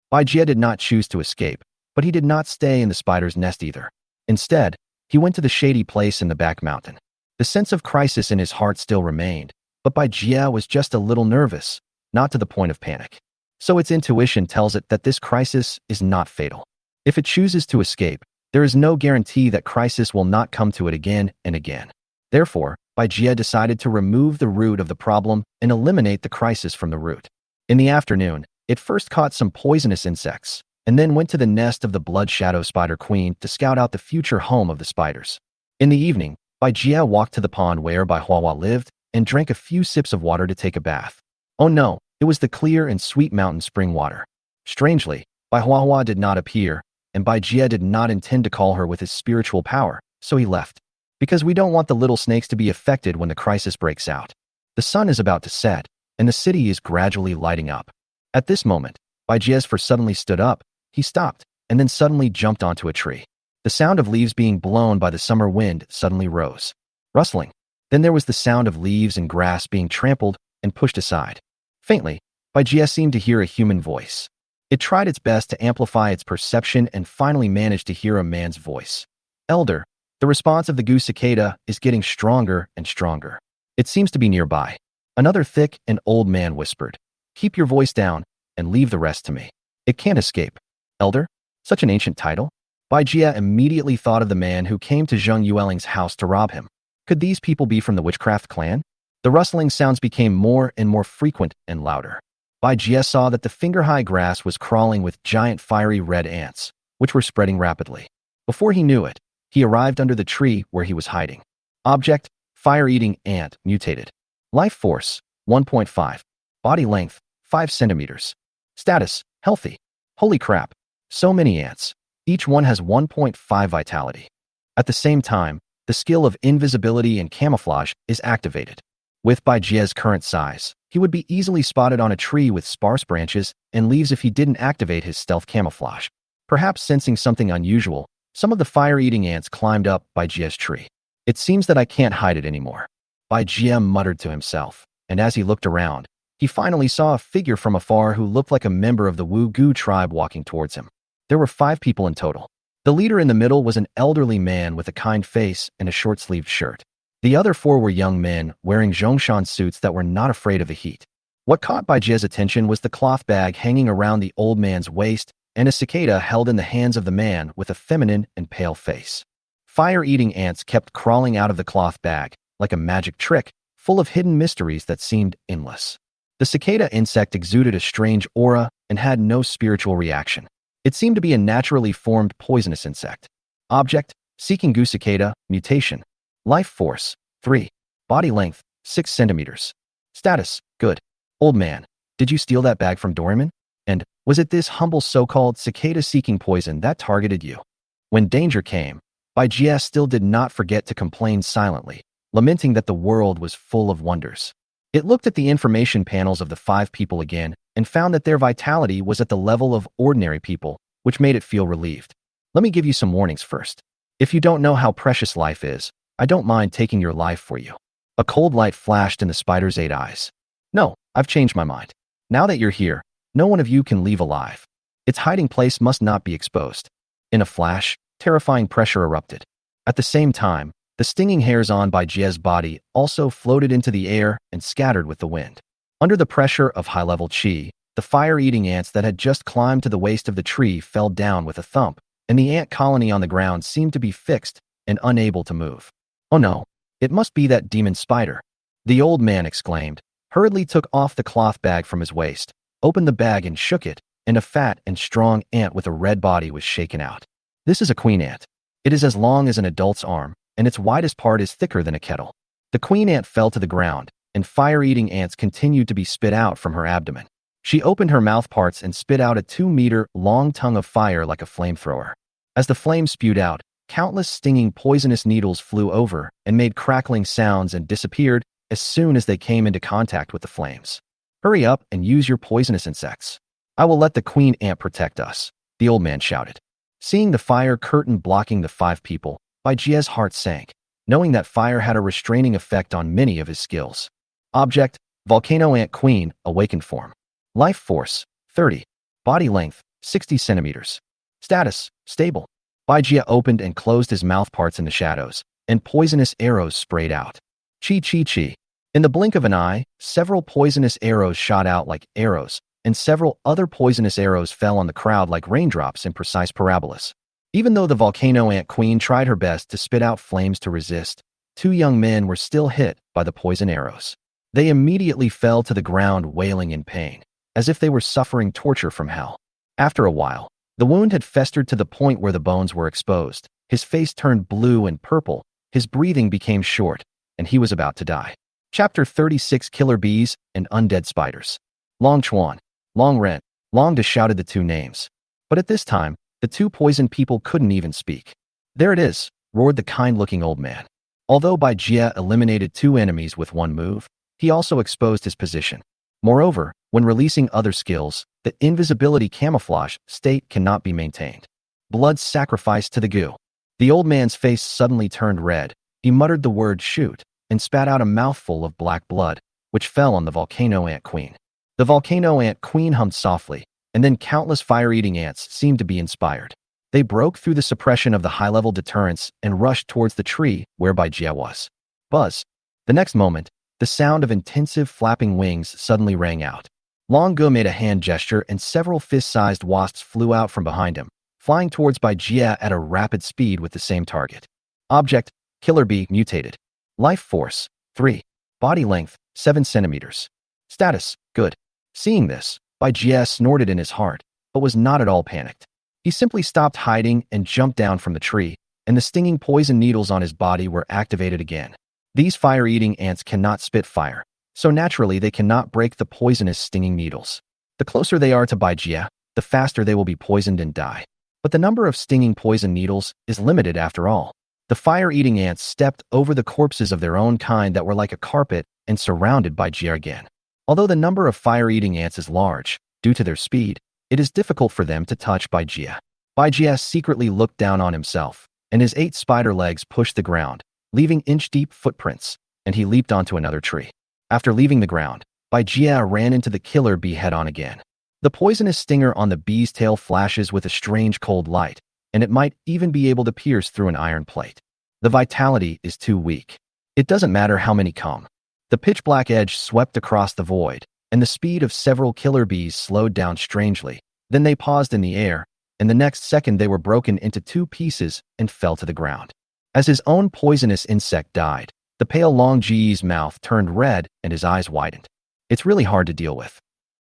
Bai Jie did not choose to escape, but he did not stay in the spider's nest either. Instead, he went to the shady place in the back mountain. The sense of crisis in his heart still remained, but Bai Jie was just a little nervous, not to the point of panic. So its intuition tells it that this crisis is not fatal. If it chooses to escape, there is no guarantee that crisis will not come to it again and again. Therefore, Bai Jie decided to remove the root of the problem and eliminate the crisis from the root. In the afternoon, it first caught some poisonous insects, and then went to the nest of the blood shadow spider queen to scout out the future home of the spiders. In the evening, Bai Jie walked to the pond where Bai Huahua lived and drank a few sips of water to take a bath. Oh no, it was the clear and sweet mountain spring water. Strangely, Bai Huahua did not appear, and Bai Jie did not intend to call her with his spiritual power, so he left. Because we don't want the little snakes to be affected when the crisis breaks out. The sun is about to set, and the city is gradually lighting up. At this moment, Bai Jie's fur suddenly stood up. He stopped, and then suddenly jumped onto a tree. The sound of leaves being blown by the summer wind suddenly rose. Rustling. Then there was the sound of leaves and grass being trampled and pushed aside. Faintly, Bai Jie seemed to hear a human voice. It tried its best to amplify its perception and finally managed to hear a man's voice. Elder, the response of the goose cicada is getting stronger and stronger. It seems to be nearby. Another thick and old man whispered. Keep your voice down and leave the rest to me. It can't escape. Elder? Such an ancient title? Bai Jie immediately thought of the man who came to Zhang Yueling's house to rob him. Could these people be from the Witchcraft Clan? The rustling sounds became more and more frequent and louder. Bai Jie saw that the finger-high grass was crawling with giant fiery red ants, which were spreading rapidly. Before he knew it, he arrived under the tree where he was hiding. Object, fire-eating ant, mutated. Life force, 1.5. Body length, 5 centimeters. Status, healthy. Holy crap. So many ants. Each one has 1.5 vitality. At the same time, the skill of invisibility and camouflage is activated. With Bai Jie's current size, he would be easily spotted on a tree with sparse branches and leaves if he didn't activate his stealth camouflage. Perhaps sensing something unusual, some of the fire-eating ants climbed up Bai Jie's tree. It seems that I can't hide it anymore. Bai Jie muttered to himself, and as he looked around, he finally saw a figure from afar who looked like a member of the Wu Gu tribe walking towards him. There were 5 people in total. The leader in the middle was an elderly man with a kind face and a short-sleeved shirt. The other 4 were young men wearing Zhongshan suits that were not afraid of the heat. What caught Bai Jie's attention was the cloth bag hanging around the old man's waist and a cicada held in the hands of the man with a feminine and pale face. Fire-eating ants kept crawling out of the cloth bag, like a magic trick, full of hidden mysteries that seemed endless. The cicada insect exuded a strange aura and had no spiritual reaction. It seemed to be a naturally formed poisonous insect. Object, seeking goose cicada, mutation. Life force, 3. Body length, 6 centimeters. Status, good. Old man, did you steal that bag from Doraemon? And was it this humble so-called cicada-seeking poison that targeted you? When danger came, Bai Jie still did not forget to complain silently, lamenting that the world was full of wonders. It looked at the information panels of the 5 people again and found that their vitality was at the level of ordinary people, which made it feel relieved. Let me give you some warnings first. If you don't know how precious life is, I don't mind taking your life for you. A cold light flashed in the spider's 8 eyes. No, I've changed my mind. Now that you're here, no one of you can leave alive. Its hiding place must not be exposed. In a flash, terrifying pressure erupted. At the same time, the stinging hairs on Bai Jie's body also floated into the air and scattered with the wind. Under the pressure of high-level qi, the fire-eating ants that had just climbed to the waist of the tree fell down with a thump, and the ant colony on the ground seemed to be fixed and unable to move. Oh no, it must be that demon spider. The old man exclaimed, hurriedly took off the cloth bag from his waist, opened the bag and shook it, and a fat and strong ant with a red body was shaken out. This is a queen ant. It is as long as an adult's arm, and its widest part is thicker than a kettle. The queen ant fell to the ground, and fire-eating ants continued to be spit out from her abdomen. She opened her mouth parts and spit out a 2-meter-long tongue of fire like a flamethrower. As the flame spewed out, countless stinging poisonous needles flew over and made crackling sounds and disappeared as soon as they came into contact with the flames. Hurry up and use your poisonous insects. I will let the queen ant protect us, the old man shouted. Seeing the fire curtain blocking the 5 people, Bai Jie's heart sank, knowing that fire had a restraining effect on many of his skills. Object, Volcano Ant Queen, awakened form. Life force, 30. Body length, 60 centimeters. Status, stable. Bai Jie opened and closed his mouth parts in the shadows, and poisonous arrows sprayed out. Chi chi chi. In the blink of an eye, several poisonous arrows shot out like arrows, and several other poisonous arrows fell on the crowd like raindrops in precise parabolas. Even though the volcano ant queen tried her best to spit out flames to resist, 2 young men were still hit by the poison arrows. They immediately fell to the ground wailing in pain, as if they were suffering torture from hell. After a while, the wound had festered to the point where the bones were exposed. His face turned blue and purple, his breathing became short, and he was about to die. Chapter 36 Killer Bees and Undead Spiders. Long Chuan, Long Ren, Long Da shouted the 2 names. But at this time, the 2 poisoned people couldn't even speak. There it is, roared the kind-looking old man. Although Bai Jie eliminated 2 enemies with 1 move, he also exposed his position. Moreover, when releasing other skills, the invisibility camouflage state cannot be maintained. Blood sacrificed to the goo. The old man's face suddenly turned red. He muttered the word shoot and spat out a mouthful of black blood, which fell on the volcano ant queen. The volcano ant queen hummed softly, and then countless fire-eating ants seemed to be inspired. They broke through the suppression of the high-level deterrents and rushed towards the tree where Bai Jie was. Buzz. The next moment, the sound of intensive flapping wings suddenly rang out. Long Ge made a hand gesture and several fist-sized wasps flew out from behind him, flying towards Bai Jie at a rapid speed with the same target. Object, Killer Bee, Mutated. Life force, 3. Body length, 7 centimeters. Status, good. Seeing this, Bai Jie snorted in his heart, but was not at all panicked. He simply stopped hiding and jumped down from the tree, and the stinging poison needles on his body were activated again. These fire-eating ants cannot spit fire, so naturally they cannot break the poisonous stinging needles. The closer they are to Bai Jie, the faster they will be poisoned and die. But the number of stinging poison needles is limited after all. The fire-eating ants stepped over the corpses of their own kind that were like a carpet and surrounded Bai Jie again. Although the number of fire-eating ants is large, due to their speed, it is difficult for them to touch Bai Jie. Bai Jie secretly looked down on himself, and his 8 spider legs pushed the ground, leaving inch-deep footprints, and he leaped onto another tree. After leaving the ground, Bai Jie ran into the killer bee head-on again. The poisonous stinger on the bee's tail flashes with a strange cold light, and it might even be able to pierce through an iron plate. The vitality is too weak. It doesn't matter how many come. The pitch-black edge swept across the void, and the speed of several killer bees slowed down strangely. Then they paused in the air, and the next second they were broken into 2 pieces and fell to the ground. As his own poisonous insect died, the pale Long Ji's mouth turned red and his eyes widened. It's really hard to deal with.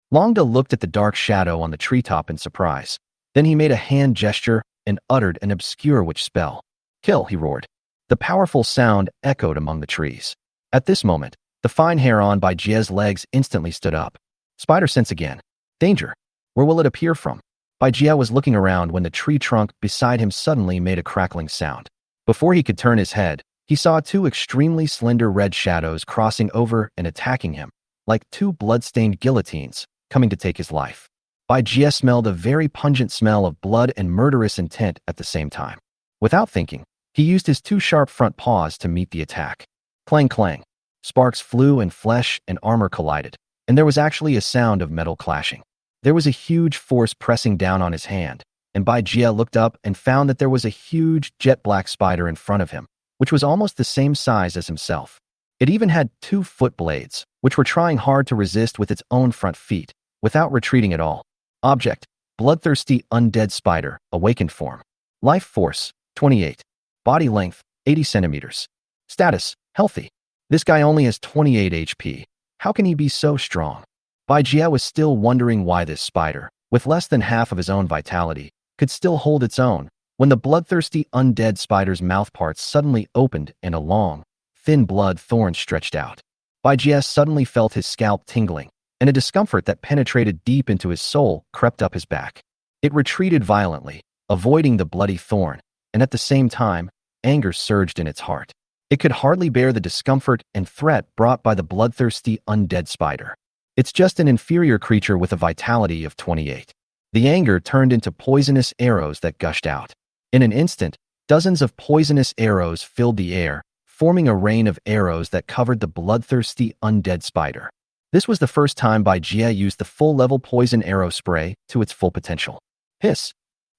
Long Da looked at the dark shadow on the treetop in surprise. Then he made a hand gesture and uttered an obscure witch spell. Kill, he roared. The powerful sound echoed among the trees. At this moment, the fine hair on Bai Jie's legs instantly stood up. Spider sense again. Danger. Where will it appear from? Bai Jie was looking around when the tree trunk beside him suddenly made a crackling sound. Before he could turn his head, he saw two extremely slender red shadows crossing over and attacking him, like two blood-stained guillotines, coming to take his life. Bai Jie smelled a very pungent smell of blood and murderous intent at the same time. Without thinking, he used his two sharp front paws to meet the attack. Clang clang. Sparks flew and flesh and armor collided, and there was actually a sound of metal clashing. There was a huge force pressing down on his hand, and Bai Jie looked up and found that there was a huge jet-black spider in front of him, which was almost the same size as himself. It even had 2 foot blades, which were trying hard to resist with its own front feet, without retreating at all. Object: bloodthirsty undead spider, awakened form. Life force: 28. Body length: 80 centimeters. Status: healthy. This guy only has 28 HP. How can he be so strong? Bai Jie was still wondering why this spider, with less than half of his own vitality, could still hold its own, when the bloodthirsty undead spider's mouth parts suddenly opened and a long, thin blood thorn stretched out. Bai Jie suddenly felt his scalp tingling, and a discomfort that penetrated deep into his soul crept up his back. It retreated violently, avoiding the bloody thorn, and at the same time, anger surged in its heart. It could hardly bear the discomfort and threat brought by the bloodthirsty undead spider. It's just an inferior creature with a vitality of 28. The anger turned into poisonous arrows that gushed out. In an instant, dozens of poisonous arrows filled the air, forming a rain of arrows that covered the bloodthirsty undead spider. This was the first time Bai Jie used the full-level poison arrow spray to its full potential. Hiss!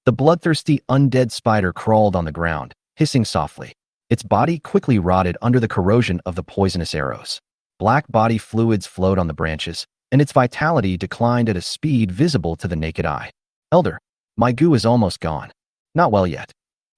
The bloodthirsty undead spider crawled on the ground, hissing softly. Its body quickly rotted under the corrosion of the poisonous arrows. Black body fluids flowed on the branches, and its vitality declined at a speed visible to the naked eye. Elder, my goo is almost gone. Not well yet.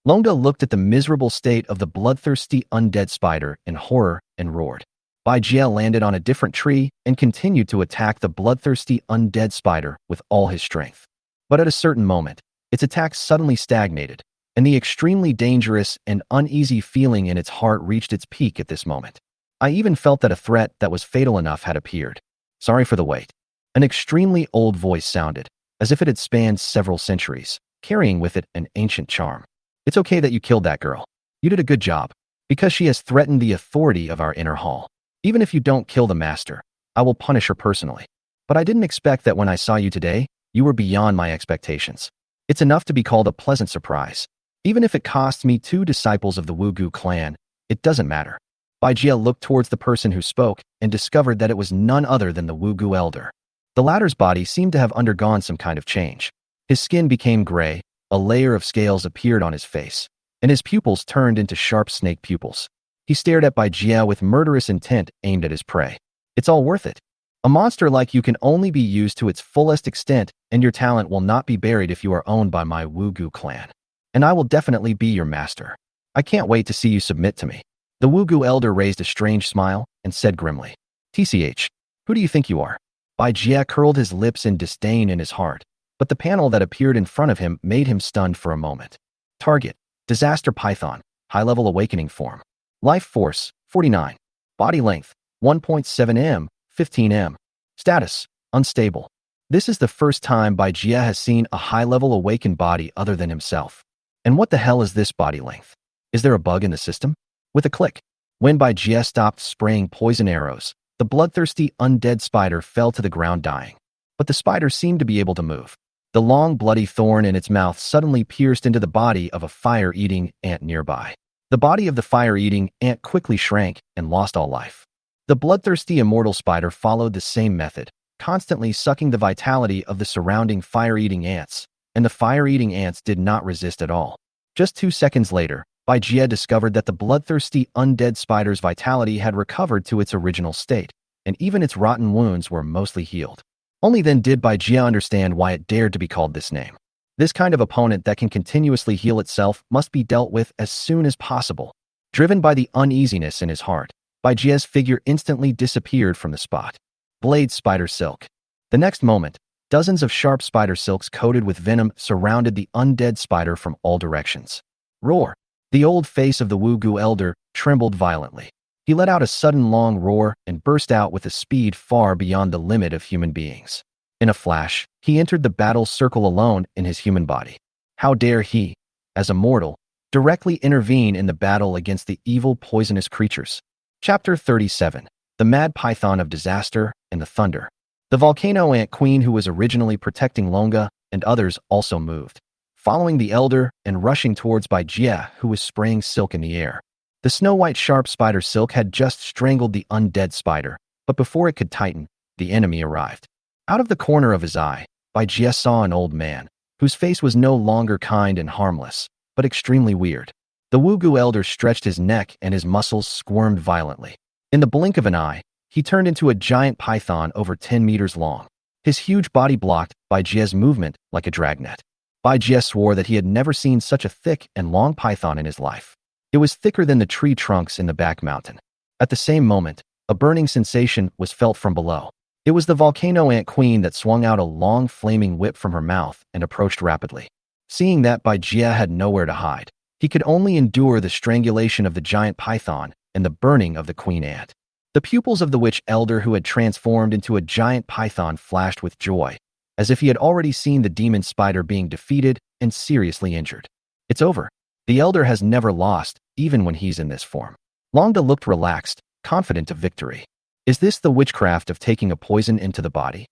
Longda looked at the miserable state of the bloodthirsty undead spider in horror and roared. Bai Jie landed on a different tree and continued to attack the bloodthirsty undead spider with all his strength. But at a certain moment, its attack suddenly stagnated, and the extremely dangerous and uneasy feeling in its heart reached its peak at this moment. I even felt that a threat that was fatal enough had appeared. Sorry for the wait. An extremely old voice sounded, as if it had spanned several centuries, carrying with it an ancient charm. It's okay that you killed that girl. You did a good job, because she has threatened the authority of our inner hall. Even if you don't kill the master, I will punish her personally. But I didn't expect that when I saw you today, you were beyond my expectations. It's enough to be called a pleasant surprise. Even if it costs me 2 disciples of the Wugu clan, it doesn't matter. Bai Jie looked towards the person who spoke and discovered that it was none other than the Wugu elder. The latter's body seemed to have undergone some kind of change. His skin became gray, a layer of scales appeared on his face, and his pupils turned into sharp snake pupils. He stared at Bai Jie with murderous intent aimed at his prey. It's all worth it. A monster like you can only be used to its fullest extent, and your talent will not be buried if you are owned by my Wugu clan. And I will definitely be your master. I can't wait to see you submit to me. The Wugu elder raised a strange smile and said grimly, TCH, who do you think you are? Bai Jie curled his lips in disdain in his heart, but the panel that appeared in front of him made him stunned for a moment. Target: Disaster Python, high-level awakening form. Life force: 49. Body length: 1.7 m, 15 m. Status: unstable. This is the first time Bai Jie has seen a high-level awakened body other than himself. And what the hell is this body length? Is there a bug in the system? With a click, when Bai Jie stopped spraying poison arrows, the bloodthirsty undead spider fell to the ground dying. But the spider seemed to be able to move. The long bloody thorn in its mouth suddenly pierced into the body of a fire-eating ant nearby. The body of the fire-eating ant quickly shrank and lost all life. The bloodthirsty immortal spider followed the same method, constantly sucking the vitality of the surrounding fire-eating ants, and the fire-eating ants did not resist at all. Just 2 seconds later, Bai Jie discovered that the bloodthirsty undead spider's vitality had recovered to its original state, and even its rotten wounds were mostly healed. Only then did Bai Jie understand why it dared to be called this name. This kind of opponent that can continuously heal itself must be dealt with as soon as possible. Driven by the uneasiness in his heart, Bai Jie's figure instantly disappeared from the spot. Blade spider silk. The next moment, dozens of sharp spider silks coated with venom surrounded the undead spider from all directions. Roar! The old face of the Wugu elder trembled violently. He let out a sudden long roar and burst out with a speed far beyond the limit of human beings. In a flash, he entered the battle circle alone in his human body. How dare he, as a mortal, directly intervene in the battle against the evil poisonous creatures? Chapter 37. The Mad Python of Disaster and the Thunder. The volcano ant queen who was originally protecting Longa and others also moved, following the elder and rushing towards Bai Jie, who was spraying silk in the air. The snow-white sharp spider silk had just strangled the undead spider, but before it could tighten, the enemy arrived. Out of the corner of his eye, Bai Jie saw an old man, whose face was no longer kind and harmless, but extremely weird. The Wugu elder stretched his neck and his muscles squirmed violently. In the blink of an eye, he turned into a giant python over 10 meters long. His huge body blocked Bai Jie's movement like a dragnet. Bai Jie swore that he had never seen such a thick and long python in his life. It was thicker than the tree trunks in the back mountain. At the same moment, a burning sensation was felt from below. It was the volcano ant queen that swung out a long flaming whip from her mouth and approached rapidly. Seeing that Bai Jie had nowhere to hide, he could only endure the strangulation of the giant python and the burning of the queen ant. The pupils of the witch elder who had transformed into a giant python flashed with joy, as if he had already seen the demon spider being defeated and seriously injured. It's over. The elder has never lost, even when he's in this form. Longda looked relaxed, confident of victory. Is this the witchcraft of taking a poison into the body?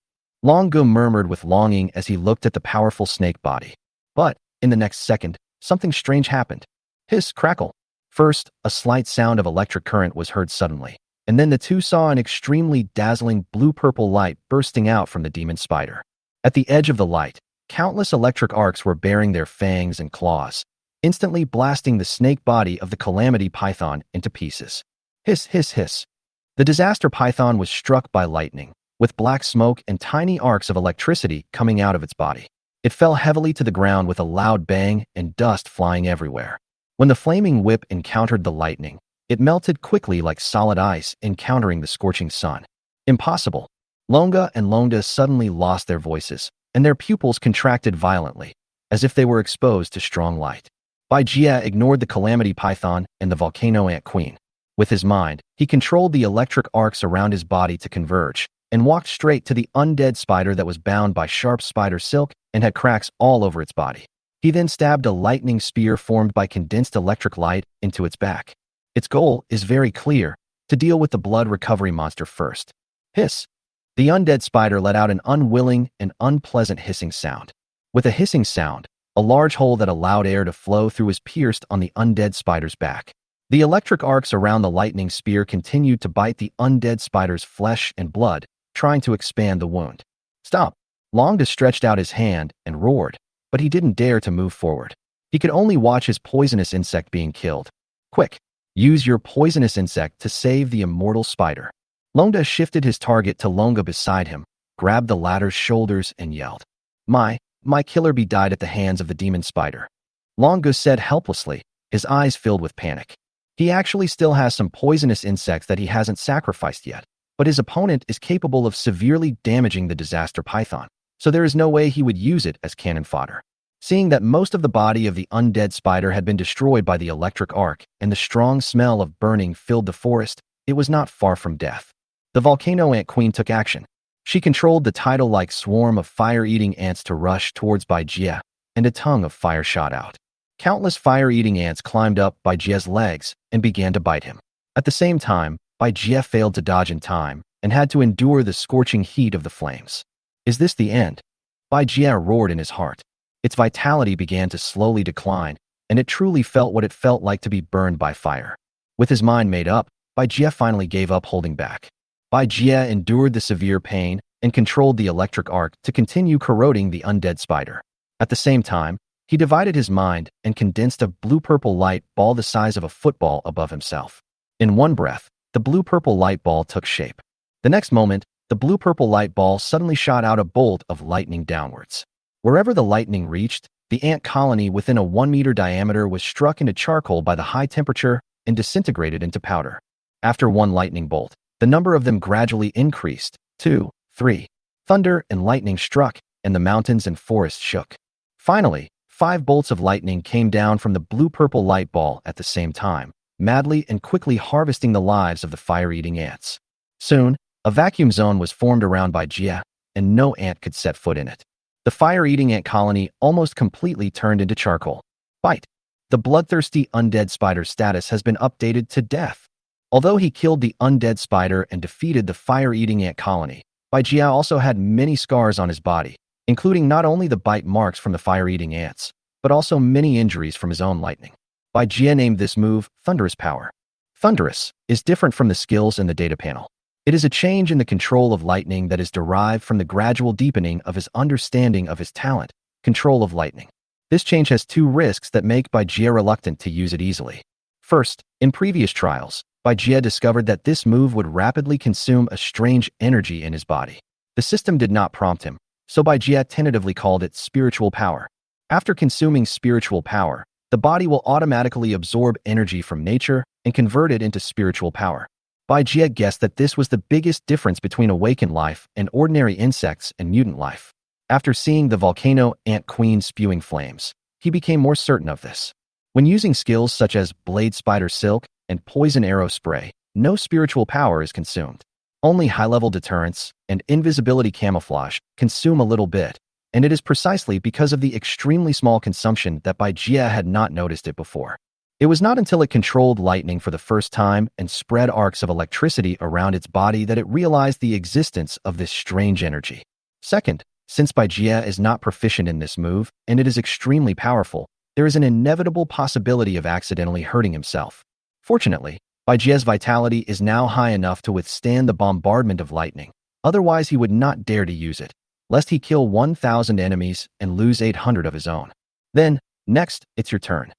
Longgu murmured with longing as he looked at the powerful snake body. But, in the next second, something strange happened. Hiss, crackle. First, a slight sound of electric current was heard suddenly, and then the two saw an extremely dazzling blue-purple light bursting out from the demon spider. At the edge of the light, countless electric arcs were baring their fangs and claws, instantly blasting the snake body of the calamity python into pieces. Hiss, hiss, hiss. The disaster python was struck by lightning, with black smoke and tiny arcs of electricity coming out of its body. It fell heavily to the ground with a loud bang and dust flying everywhere. When the flaming whip encountered the lightning, it melted quickly like solid ice encountering the scorching sun. Impossible. Longa and Longda suddenly lost their voices, and their pupils contracted violently, as if they were exposed to strong light. Bai Jie ignored the calamity python and the volcano ant queen. With his mind, he controlled the electric arcs around his body to converge, and walked straight to the undead spider that was bound by sharp spider silk and had cracks all over its body. He then stabbed a lightning spear formed by condensed electric light into its back. Its goal is very clear, to deal with the blood recovery monster first. Hiss. The undead spider let out an unwilling and unpleasant hissing sound. With a hissing sound, a large hole that allowed air to flow through was pierced on the undead spider's back. The electric arcs around the lightning spear continued to bite the undead spider's flesh and blood, trying to expand the wound. Stop! Longda stretched out his hand and roared, but he didn't dare to move forward. He could only watch his poisonous insect being killed. Quick! Use your poisonous insect to save the immortal spider. Longda shifted his target to Longa beside him, grabbed the latter's shoulders and yelled. My killer bee died at the hands of the demon spider. Longa said helplessly, his eyes filled with panic. He actually still has some poisonous insects that he hasn't sacrificed yet, but his opponent is capable of severely damaging the disaster python, so there is no way he would use it as cannon fodder. Seeing that most of the body of the undead spider had been destroyed by the electric arc and the strong smell of burning filled the forest, it was not far from death. The volcano ant queen took action. She controlled the tidal-like swarm of fire-eating ants to rush towards Bai Jie, and a tongue of fire shot out. Countless fire-eating ants climbed up Bai Jie's legs and began to bite him. At the same time, Bai Jie failed to dodge in time and had to endure the scorching heat of the flames. Is this the end? Bai Jie roared in his heart. Its vitality began to slowly decline, and it truly felt what it felt like to be burned by fire. With his mind made up, Bai Jie finally gave up holding back. Bai Jie endured the severe pain and controlled the electric arc to continue corroding the undead spider. At the same time, he divided his mind and condensed a blue-purple light ball the size of a football above himself. In one breath, the blue-purple light ball took shape. The next moment, the blue-purple light ball suddenly shot out a bolt of lightning downwards. Wherever the lightning reached, the ant colony within a 1-meter diameter was struck into charcoal by the high temperature and disintegrated into powder. After one lightning bolt, the number of them gradually increased. 2, 3. Thunder and lightning struck, and the mountains and forests shook. Finally, 5 bolts of lightning came down from the blue-purple light ball at the same time, madly and quickly harvesting the lives of the fire-eating ants. Soon, a vacuum zone was formed around Jia, and no ant could set foot in it. The fire-eating ant colony almost completely turned into charcoal. Bite. The bloodthirsty undead spider's status has been updated to death. Although he killed the undead spider and defeated the fire-eating ant colony, Jia also had many scars on his body, including not only the bite marks from the fire-eating ants, but also many injuries from his own lightning. Jia named this move Thunderous Power. Thunderous is different from the skills in the data panel. It is a change in the control of lightning that is derived from the gradual deepening of his understanding of his talent, control of lightning. This change has 2 risks that make Jia reluctant to use it easily. First, in previous trials, Jia discovered that this move would rapidly consume a strange energy in his body. The system did not prompt him, so Jia tentatively called it spiritual power. After consuming spiritual power, the body will automatically absorb energy from nature and convert it into spiritual power. Jia guessed that this was the biggest difference between awakened life and ordinary insects and mutant life. After seeing the volcano ant queen spewing flames, he became more certain of this. When using skills such as blade spider silk and poison arrow spray, no spiritual power is consumed. Only high-level deterrence and invisibility camouflage consume a little bit, and it is precisely because of the extremely small consumption that Jia had not noticed it before. It was not until it controlled lightning for the first time and spread arcs of electricity around its body that it realized the existence of this strange energy. Second, since Jia is not proficient in this move, and it is extremely powerful, there is an inevitable possibility of accidentally hurting himself. Fortunately, Jia's vitality is now high enough to withstand the bombardment of lightning. Otherwise, he would not dare to use it, lest he kill 1,000 enemies and lose 800 of his own. Then, next, it's your turn.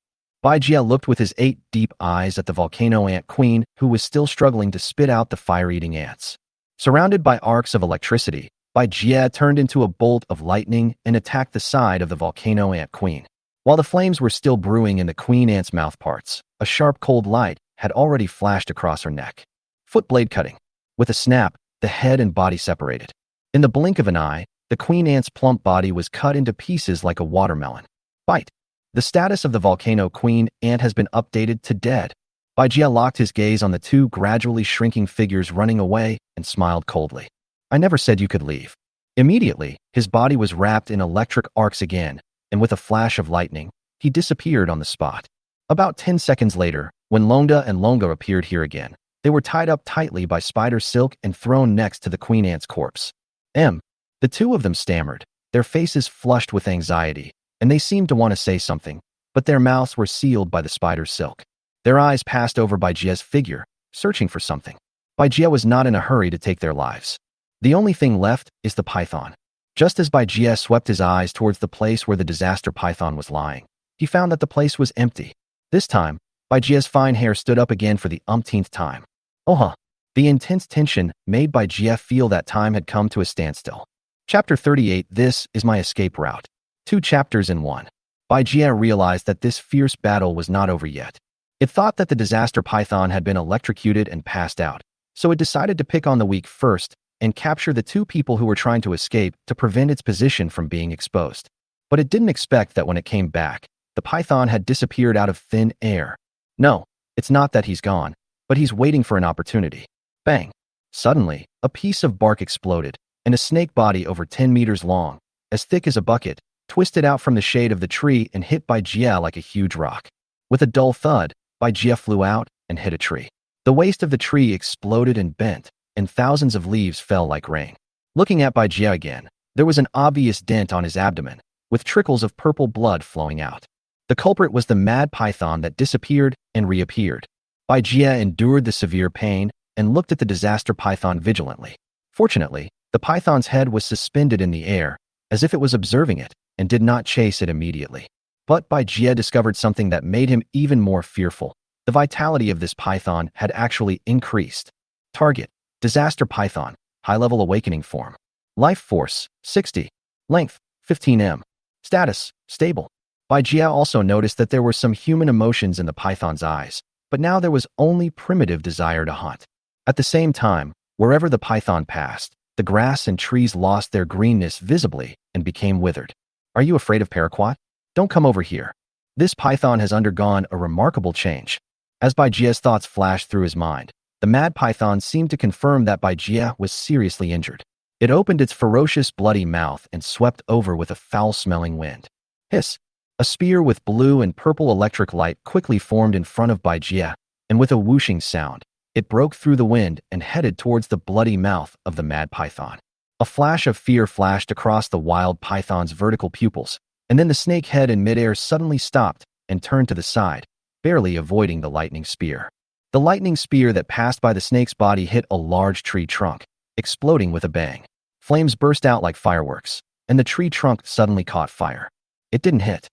Jia looked with his 8 deep eyes at the volcano ant queen, who was still struggling to spit out the fire-eating ants. Surrounded by arcs of electricity, Jia turned into a bolt of lightning and attacked the side of the volcano ant queen. While the flames were still brewing in the queen ant's mouthparts, a sharp cold light had already flashed across her neck. Foot blade cutting. With a snap, the head and body separated. In the blink of an eye, the queen ant's plump body was cut into pieces like a watermelon. Bite. The status of the volcano queen ant has been updated to dead. Jia locked his gaze on the 2 gradually shrinking figures running away and smiled coldly. I never said you could leave. Immediately, his body was wrapped in electric arcs again, and with a flash of lightning, he disappeared on the spot. About 10 seconds later, when Longda and Longa appeared here again, they were tied up tightly by spider silk and thrown next to the queen ant's corpse. The 2 of them stammered, their faces flushed with anxiety, and they seemed to want to say something, but their mouths were sealed by the spider silk. Their eyes passed over Jia's figure, searching for something. Jia was not in a hurry to take their lives. The only thing left is the python. Just as Jia swept his eyes towards the place where the disaster python was lying, he found that the place was empty. This time, Jia's fine hair stood up again for the umpteenth time. The intense tension made Jia feel that time had come to a standstill. Chapter 38. This is my escape route. 2 chapters in 1. Jia realized that this fierce battle was not over yet. It thought that the disaster python had been electrocuted and passed out, so it decided to pick on the weak first and capture the 2 people who were trying to escape to prevent its position from being exposed. But it didn't expect that when it came back, the python had disappeared out of thin air. No, it's not that he's gone, but he's waiting for an opportunity. Bang! Suddenly, a piece of bark exploded, and a snake body over 10 meters long, as thick as a bucket, twisted out from the shade of the tree and hit Jia like a huge rock. With a dull thud, Jia flew out and hit a tree. The waist of the tree exploded and bent, and thousands of leaves fell like rain. Looking at Jia again, there was an obvious dent on his abdomen, with trickles of purple blood flowing out. The culprit was the mad python that disappeared and reappeared. Jia endured the severe pain and looked at the disaster python vigilantly. Fortunately, the python's head was suspended in the air, as if it was observing it, and did not chase it immediately. But Jia discovered something that made him even more fearful. The vitality of this python had actually increased. Target: Disaster Python, High-Level Awakening Form. Life Force: 60. Length: 15 m. Status: Stable. Jia also noticed that there were some human emotions in the python's eyes, but now there was only primitive desire to hunt. At the same time, wherever the python passed, the grass and trees lost their greenness visibly and became withered. Are you afraid of paraquat? Don't come over here. This python has undergone a remarkable change. As Baijia's thoughts flashed through his mind, the mad python seemed to confirm that Baijia was seriously injured. It opened its ferocious, bloody mouth and swept over with a foul-smelling wind. Hiss! A spear with blue and purple electric light quickly formed in front of Baijia, and with a whooshing sound, it broke through the wind and headed towards the bloody mouth of the mad python. A flash of fear flashed across the wild python's vertical pupils, and then the snake head in midair suddenly stopped and turned to the side, barely avoiding the lightning spear. The lightning spear that passed by the snake's body hit a large tree trunk, exploding with a bang. Flames burst out like fireworks, and the tree trunk suddenly caught fire. It didn't hit.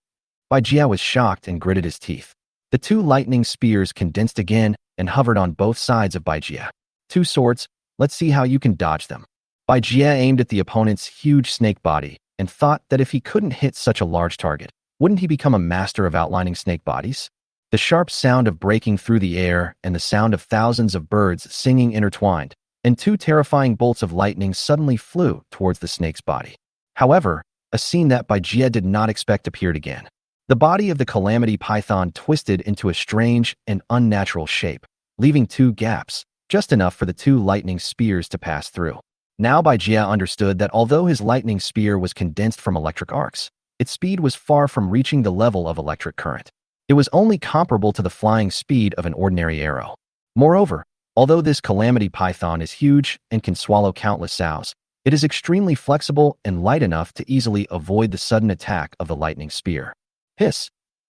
Baijia was shocked and gritted his teeth. The two lightning spears condensed again and hovered on both sides of Baijia. Two swords, let's see how you can dodge them. Baijia aimed at the opponent's huge snake body and thought that if he couldn't hit such a large target, wouldn't he become a master of outlining snake bodies? The sharp sound of breaking through the air and the sound of thousands of birds singing intertwined, and two terrifying bolts of lightning suddenly flew towards the snake's body. However, a scene that Baijia did not expect appeared again. The body of the calamity python twisted into a strange and unnatural shape, leaving two gaps, just enough for the two lightning spears to pass through. Now Baijia understood that although his lightning spear was condensed from electric arcs, its speed was far from reaching the level of electric current. It was only comparable to the flying speed of an ordinary arrow. Moreover, although this calamity python is huge and can swallow countless sows, it is extremely flexible and light enough to easily avoid the sudden attack of the lightning spear. Hiss!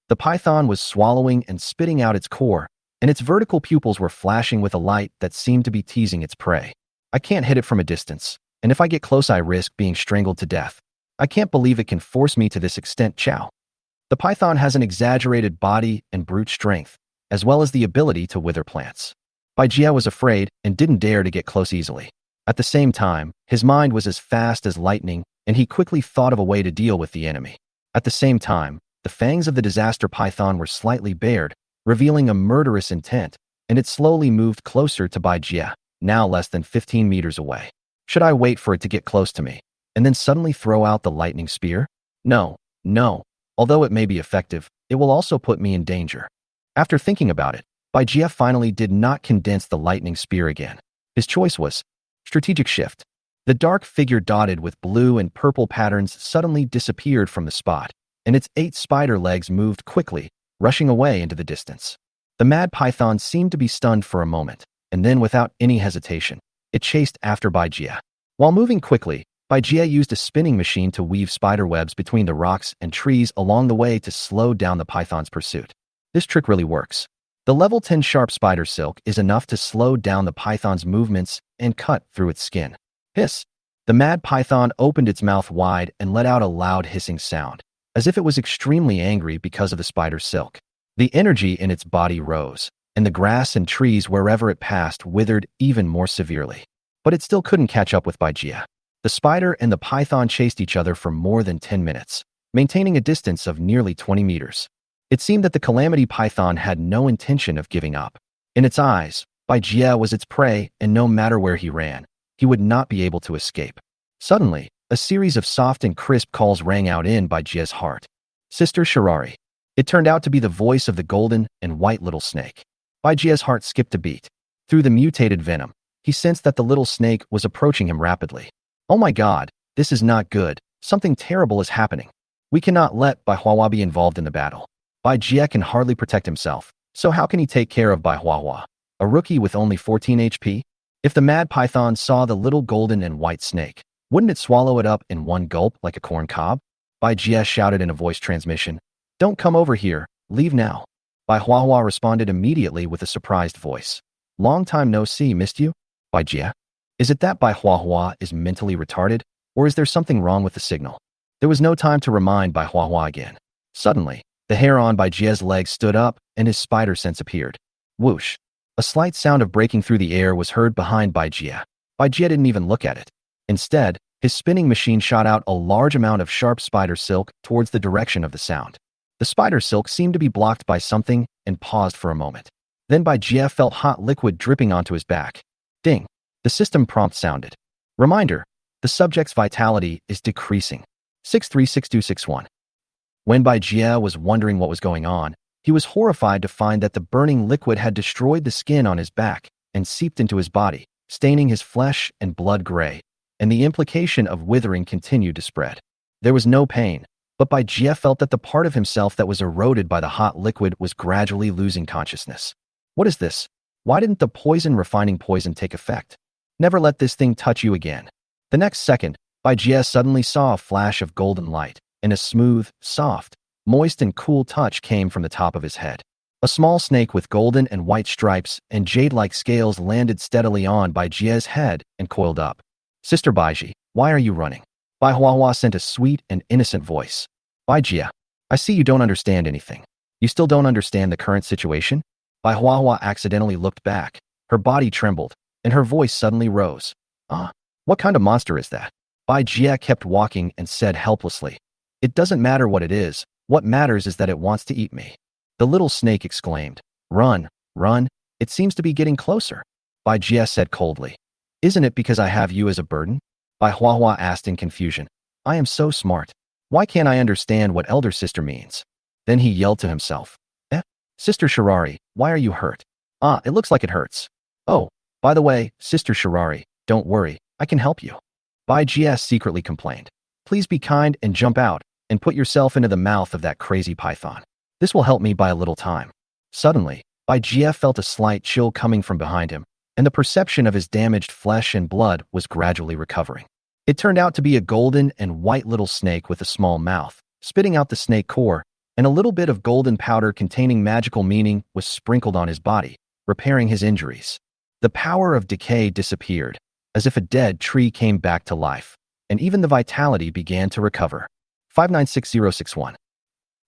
The python was swallowing and spitting out its core, and its vertical pupils were flashing with a light that seemed to be teasing its prey. I can't hit it from a distance, and if I get close I risk being strangled to death. I can't believe it can force me to this extent, chow. The python has an exaggerated body and brute strength, as well as the ability to wither plants. Baijia was afraid and didn't dare to get close easily. At the same time, his mind was as fast as lightning, and he quickly thought of a way to deal with the enemy. At the same time, the fangs of the disaster python were slightly bared, revealing a murderous intent, and it slowly moved closer to Baijia, now less than 15 meters away. Should I wait for it to get close to me, and then suddenly throw out the lightning spear? No. Although it may be effective, it will also put me in danger. After thinking about it, Baijia finally did not condense the lightning spear again. His choice was strategic shift. The dark figure dotted with blue and purple patterns suddenly disappeared from the spot, and its 8 spider legs moved quickly, rushing away into the distance. The mad python seemed to be stunned for a moment, and then without any hesitation, it chased after Baijia. While moving quickly, Baijia used a spinning machine to weave spider webs between the rocks and trees along the way to slow down the python's pursuit. This trick really works. The level 10 sharp spider silk is enough to slow down the python's movements and cut through its skin. Hiss! The mad python opened its mouth wide and let out a loud hissing sound, as if it was extremely angry because of the spider silk. The energy in its body rose, and the grass and trees wherever it passed withered even more severely. But it still couldn't catch up with Baijia. The spider and the python chased each other for more than 10 minutes, maintaining a distance of nearly 20 meters. It seemed that the calamity python had no intention of giving up. In its eyes, Baijia was its prey, and no matter where he ran, he would not be able to escape. Suddenly, a series of soft and crisp calls rang out in Baijia's heart. Sister Shirari. It turned out to be the voice of the golden and white little snake. Baijia's heart skipped a beat. Through the mutated venom, he sensed that the little snake was approaching him rapidly. Oh my god, this is not good. Something terrible is happening. We cannot let Baihua be involved in the battle. Baijia can hardly protect himself, so how can he take care of Baihua, a rookie with only 14 HP? If the mad python saw the little golden and white snake, wouldn't it swallow it up in one gulp like a corn cob? Baijia shouted in a voice transmission. Don't come over here, leave now. Baihua responded immediately with a surprised voice. Long time no see, missed you? Baijia. Is it that Baihua is mentally retarded, or is there something wrong with the signal? There was no time to remind Baihua again. Suddenly, the hair on Baijia's legs stood up, and his spider sense appeared. Whoosh! A slight sound of breaking through the air was heard behind Baijia. Baijia didn't even look at it. Instead, his spinning machine shot out a large amount of sharp spider silk towards the direction of the sound. The spider silk seemed to be blocked by something and paused for a moment. Then Baijia felt hot liquid dripping onto his back. Ding! The system prompt sounded. Reminder, the subject's vitality is decreasing. 636261. When Bai Jie was wondering what was going on, he was horrified to find that the burning liquid had destroyed the skin on his back and seeped into his body, staining his flesh and blood gray, and the implication of withering continued to spread. There was no pain, but Bai Jie felt that the part of himself that was eroded by the hot liquid was gradually losing consciousness. What is this? Why didn't the poison refining poison take effect? Never let this thing touch you again. The next second, Bai Jie suddenly saw a flash of golden light, and a smooth, soft, moist and cool touch came from the top of his head. A small snake with golden and white stripes and jade-like scales landed steadily on Bai Jie's head and coiled up. Sister Baiji, why are you running? Bai Huahua sent a sweet and innocent voice. Bai Jie, I see you don't understand anything. You still don't understand the current situation? Bai Huahua accidentally looked back. Her body trembled, and her voice suddenly rose. What kind of monster is that? Bai Jie kept walking and said helplessly, It doesn't matter what it is. What matters is that it wants to eat me. The little snake exclaimed, Run, run, it seems to be getting closer. Bai Jie said coldly, Isn't it because I have you as a burden? Bai Huahua asked in confusion, I am so smart. Why can't I understand what elder sister means? Then he yelled to himself, Sister Shirari, why are you hurt? It looks like it hurts. Oh, by the way, Sister Shirari, don't worry, I can help you. Bai Jie secretly complained, Please be kind and jump out and put yourself into the mouth of that crazy python. This will help me by a little time. Suddenly, Bai Jie felt a slight chill coming from behind him, and the perception of his damaged flesh and blood was gradually recovering. It turned out to be a golden and white little snake with a small mouth, spitting out the snake core, and a little bit of golden powder containing magical meaning was sprinkled on his body, repairing his injuries. The power of decay disappeared, as if a dead tree came back to life, and even the vitality began to recover. 596061.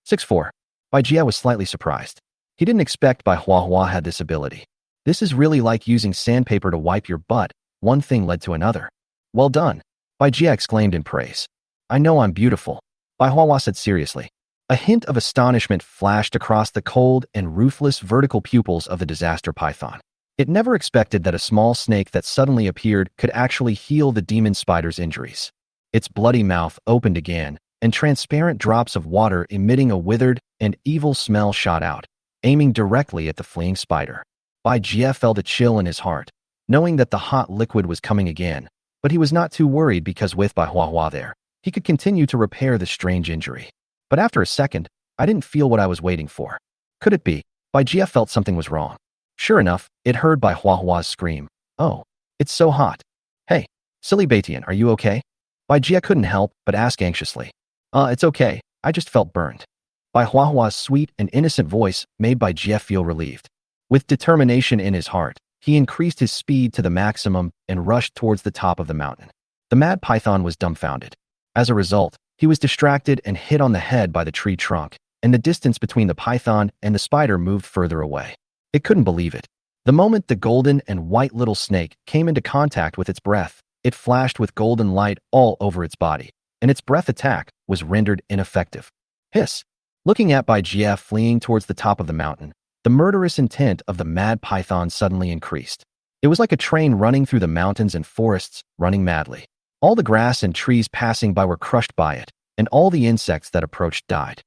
64. Bai Jie was slightly surprised. He didn't expect Bai Huahua had this ability. This is really like using sandpaper to wipe your butt. One thing led to another. Well done. Bai Jie exclaimed in praise. I know I'm beautiful. Bai Huahua said seriously. A hint of astonishment flashed across the cold and ruthless vertical pupils of the disaster python. It never expected that a small snake that suddenly appeared could actually heal the demon spider's injuries. Its bloody mouth opened again, and transparent drops of water emitting a withered and evil smell shot out, aiming directly at the fleeing spider. Bai Jie felt a chill in his heart, knowing that the hot liquid was coming again, but he was not too worried because with Bai Huahua there, he could continue to repair the strange injury. But after a second, I didn't feel what I was waiting for. Could it be? Bai Jie felt something was wrong. Sure enough, it heard Bai Huahua's scream. Oh, it's so hot. Hey, silly Baitian, are you okay? Bai Jie couldn't help but ask anxiously. It's okay, I just felt burned. Bai Huahua's sweet and innocent voice made Bai Jie feel relieved. With determination in his heart, he increased his speed to the maximum and rushed towards the top of the mountain. The mad python was dumbfounded. As a result, he was distracted and hit on the head by the tree trunk, and the distance between the python and the spider moved further away. It couldn't believe it. The moment the golden and white little snake came into contact with its breath, it flashed with golden light all over its body, and its breath attack was rendered ineffective. Hiss! Looking at Bai Jie fleeing towards the top of the mountain, the murderous intent of the mad python suddenly increased. It was like a train running through the mountains and forests, running madly. All the grass and trees passing by were crushed by it, and all the insects that approached died.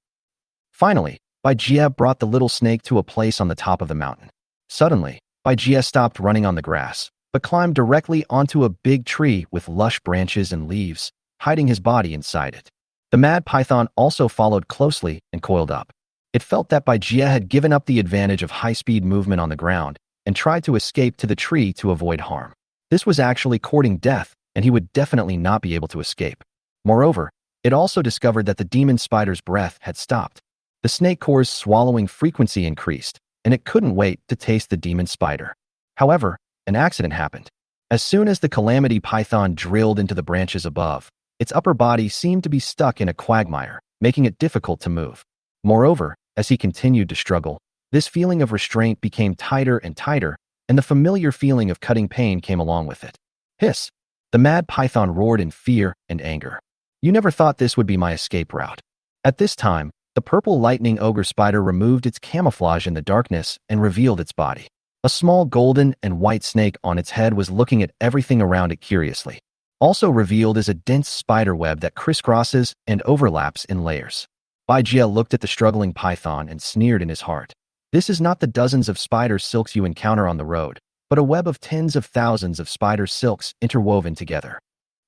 Finally, Bai Jie brought the little snake to a place on the top of the mountain. Suddenly, Bai Jie stopped running on the grass, but climbed directly onto a big tree with lush branches and leaves, hiding his body inside it. The mad python also followed closely and coiled up. It felt that Bai Jie had given up the advantage of high-speed movement on the ground and tried to escape to the tree to avoid harm. This was actually courting death, and he would definitely not be able to escape. Moreover, it also discovered that the demon spider's breath had stopped. The snake core's swallowing frequency increased, and it couldn't wait to taste the demon spider. However, an accident happened. As soon as the calamity python drilled into the branches above, its upper body seemed to be stuck in a quagmire, making it difficult to move. Moreover, as he continued to struggle, this feeling of restraint became tighter and tighter, and the familiar feeling of cutting pain came along with it. Hiss! The mad python roared in fear and anger. You never thought this would be my escape route. At this time, the purple lightning ogre spider removed its camouflage in the darkness and revealed its body. A small golden and white snake on its head was looking at everything around it curiously. Also revealed is a dense spider web that crisscrosses and overlaps in layers. Bai Jie looked at the struggling python and sneered in his heart. This is not the dozens of spider silks you encounter on the road, but a web of tens of thousands of spider silks interwoven together.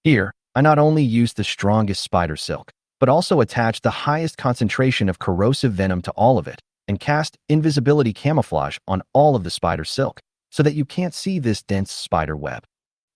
Here, I not only used the strongest spider silk, but also attached the highest concentration of corrosive venom to all of it, and cast invisibility camouflage on all of the spider silk, so that you can't see this dense spider web.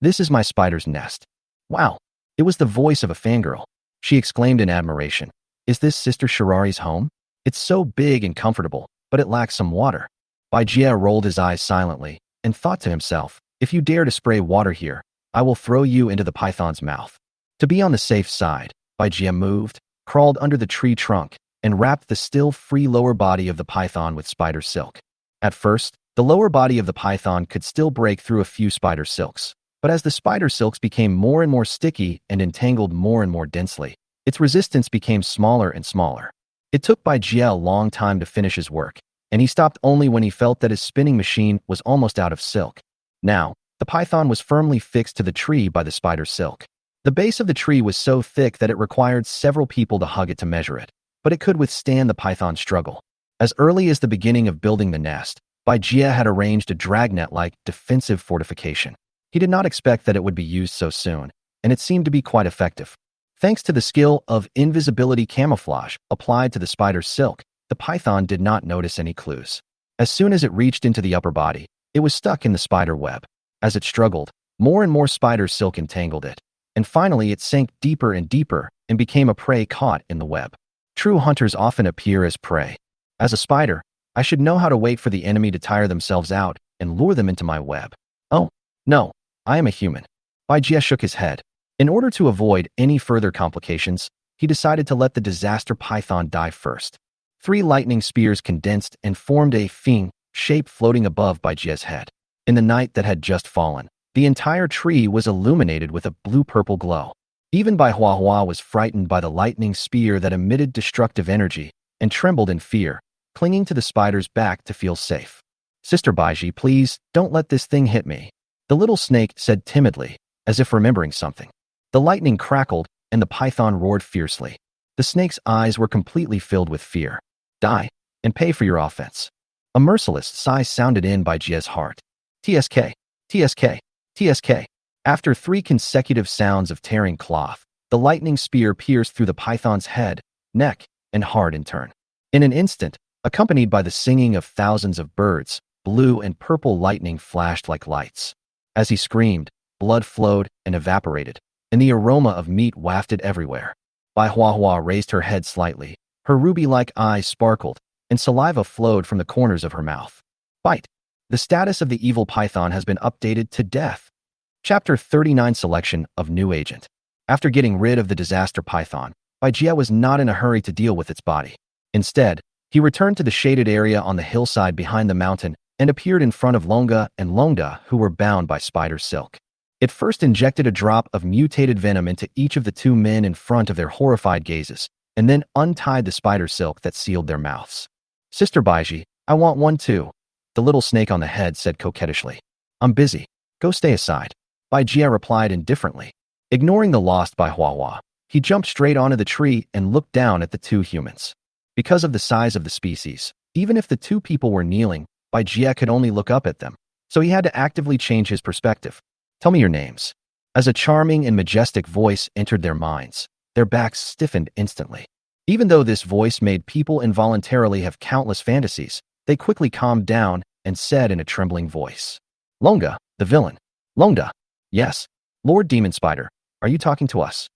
This is my spider's nest. Wow, it was the voice of a fangirl. She exclaimed in admiration. Is this Sister Shirari's home? It's so big and comfortable, but it lacks some water. Bai Jie rolled his eyes silently, and thought to himself, if you dare to spray water here, I will throw you into the python's mouth. To be on the safe side, Bai Jie moved, crawled under the tree trunk, and wrapped the still free lower body of the python with spider silk. At first, the lower body of the python could still break through a few spider silks, but as the spider silks became more and more sticky and entangled more and more densely, its resistance became smaller and smaller. It took Bai Jie a long time to finish his work, and he stopped only when he felt that his spinning machine was almost out of silk. Now, the python was firmly fixed to the tree by the spider silk. The base of the tree was so thick that it required several people to hug it to measure it, but it could withstand the python's struggle. As early as the beginning of building the nest, Bai Jie had arranged a dragnet-like defensive fortification. He did not expect that it would be used so soon, and it seemed to be quite effective. Thanks to the skill of invisibility camouflage applied to the spider silk, the python did not notice any clues. As soon as it reached into the upper body, it was stuck in the spider web. As it struggled, more and more spider silk entangled it, and finally it sank deeper and deeper and became a prey caught in the web. True hunters often appear as prey. As a spider, I should know how to wait for the enemy to tire themselves out and lure them into my web. Oh, no, I am a human. Bai Jie shook his head. In order to avoid any further complications, he decided to let the disaster python die first. 3 lightning spears condensed and formed a fing shape floating above Bai Jie's head. In the night that had just fallen, the entire tree was illuminated with a blue-purple glow. Even Bai Hua was frightened by the lightning spear that emitted destructive energy and trembled in fear, clinging to the spider's back to feel safe. Sister Baiji, please, don't let this thing hit me, the little snake said timidly, as if remembering something. The lightning crackled, and the python roared fiercely. The snake's eyes were completely filled with fear. Die, and pay for your offense. A merciless sigh sounded in Bai Jie's heart. TSK, TSK, TSK. After 3 consecutive sounds of tearing cloth, the lightning spear pierced through the python's head, neck, and heart in turn. In an instant, accompanied by the singing of thousands of birds, blue and purple lightning flashed like lights. As he screamed, blood flowed and evaporated, and the aroma of meat wafted everywhere. Bai Hua raised her head slightly, her ruby-like eyes sparkled, and saliva flowed from the corners of her mouth. Bite. The status of the evil python has been updated to death. Chapter 39 Selection of New Agent. After getting rid of the disaster python, Bai Jie was not in a hurry to deal with its body. Instead, he returned to the shaded area on the hillside behind the mountain and appeared in front of Longa and Longda, who were bound by spider silk. It first injected a drop of mutated venom into each of the 2 men in front of their horrified gazes, and then untied the spider silk that sealed their mouths. Sister Baiji, I want one too, the little snake on the head said coquettishly. I'm busy. Go stay aside. Bai Jie replied indifferently. Ignoring the lost Bai Hua, he jumped straight onto the tree and looked down at the 2 humans. Because of the size of the species, even if the 2 people were kneeling, Bai Jie could only look up at them, so he had to actively change his perspective. Tell me your names. As a charming and majestic voice entered their minds, their backs stiffened instantly. Even though this voice made people involuntarily have countless fantasies, they quickly calmed down and said in a trembling voice. Longa, the villain. Longda. Yes. Lord Demon Spider, are you talking to us?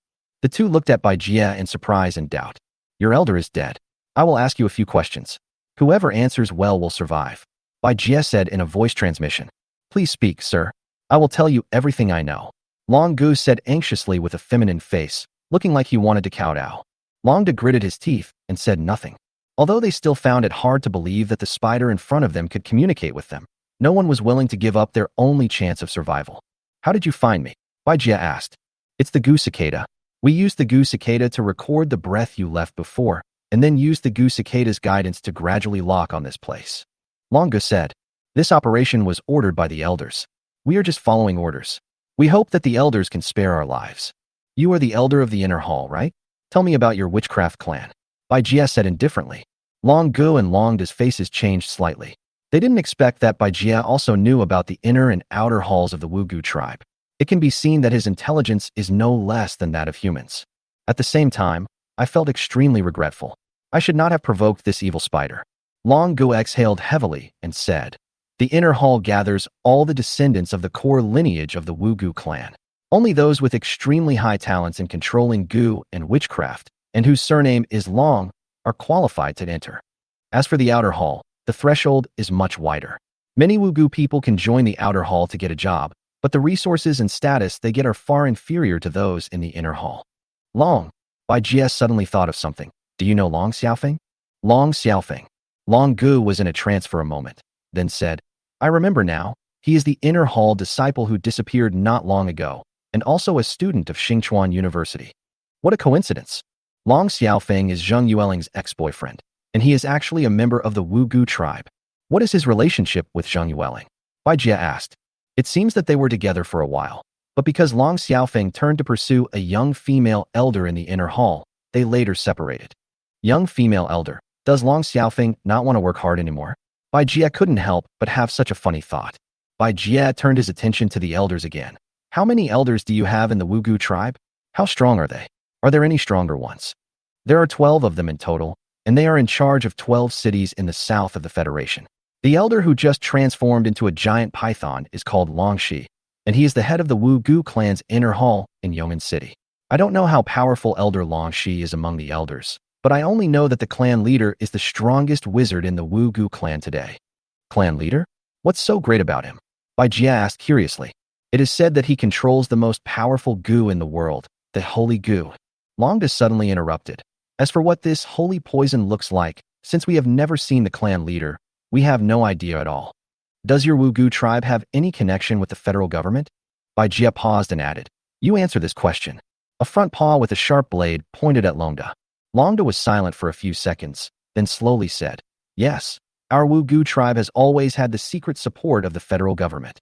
The 2 looked at Bai Jie in surprise and doubt. Your elder is dead. I will ask you a few questions. Whoever answers well will survive. Bai Jie said in a voice transmission. Please speak, sir. I will tell you everything I know. Long Gu said anxiously with a feminine face, looking like he wanted to kowtow. Longda gritted his teeth and said nothing. Although they still found it hard to believe that the spider in front of them could communicate with them, no one was willing to give up their only chance of survival. How did you find me? Bai Jie asked. It's the Gu cicada. We used the Gu cicada to record the breath you left before, and then used the Gu cicada's guidance to gradually lock on this place. Long Gu said. This operation was ordered by the elders. We are just following orders. We hope that the elders can spare our lives. You are the elder of the inner hall, right? Tell me about your Witchcraft Clan. Bai Jie said indifferently. Long Gu and Long Da's faces changed slightly. They didn't expect that Bai Jie also knew about the inner and outer halls of the Wugu tribe. It can be seen that his intelligence is no less than that of humans. At the same time, I felt extremely regretful. I should not have provoked this evil spider. Long Gu exhaled heavily and said, "The inner hall gathers all the descendants of the core lineage of the Wugu clan. Only those with extremely high talents in controlling Gu and witchcraft, and whose surname is Long, are qualified to enter. As for the outer hall, the threshold is much wider. Many Wugu people can join the outer hall to get a job, but the resources and status they get are far inferior to those in the inner hall." Long. Bai Jie suddenly thought of something. "Do you know Long Xiaofeng?" Long Xiaofeng. Long Gu was in a trance for a moment, then said, "I remember now. He is the inner hall disciple who disappeared not long ago, and also a student of Xingchuan University. What a coincidence. Long Xiaofeng is Zheng Yueling's ex-boyfriend, and he is actually a member of the Wugu tribe. What is his relationship with Zheng Yueling?" Bai Jie asked. It seems that they were together for a while, but because Long Xiaofeng turned to pursue a young female elder in the inner hall, they later separated. Young female elder. Does Long Xiaofeng not want to work hard anymore? Bai Jie couldn't help but have such a funny thought. Bai Jie turned his attention to the elders again. How many elders do you have in the Wugu tribe? How strong are they? Are there any stronger ones? There are 12 of them in total, and they are in charge of 12 cities in the south of the Federation. The elder who just transformed into a giant python is called Long Shi, and he is the head of the Wugu clan's inner hall in Yong'an City. I don't know how powerful Elder Long Shi is among the elders, but I only know that the clan leader is the strongest wizard in the Wugu clan today. Clan leader? What's so great about him? Bai Jie asked curiously. It is said that he controls the most powerful Gu in the world, the Holy Gu. Long Da suddenly interrupted. As for what this holy poison looks like, since we have never seen the clan leader, we have no idea at all. Does your Wugu tribe have any connection with the federal government? Bai Jie paused and added, "You answer this question." A front paw with a sharp blade pointed at Long Da. Long Da was silent for a few seconds, then slowly said, "Yes, our Wugu tribe has always had the secret support of the federal government."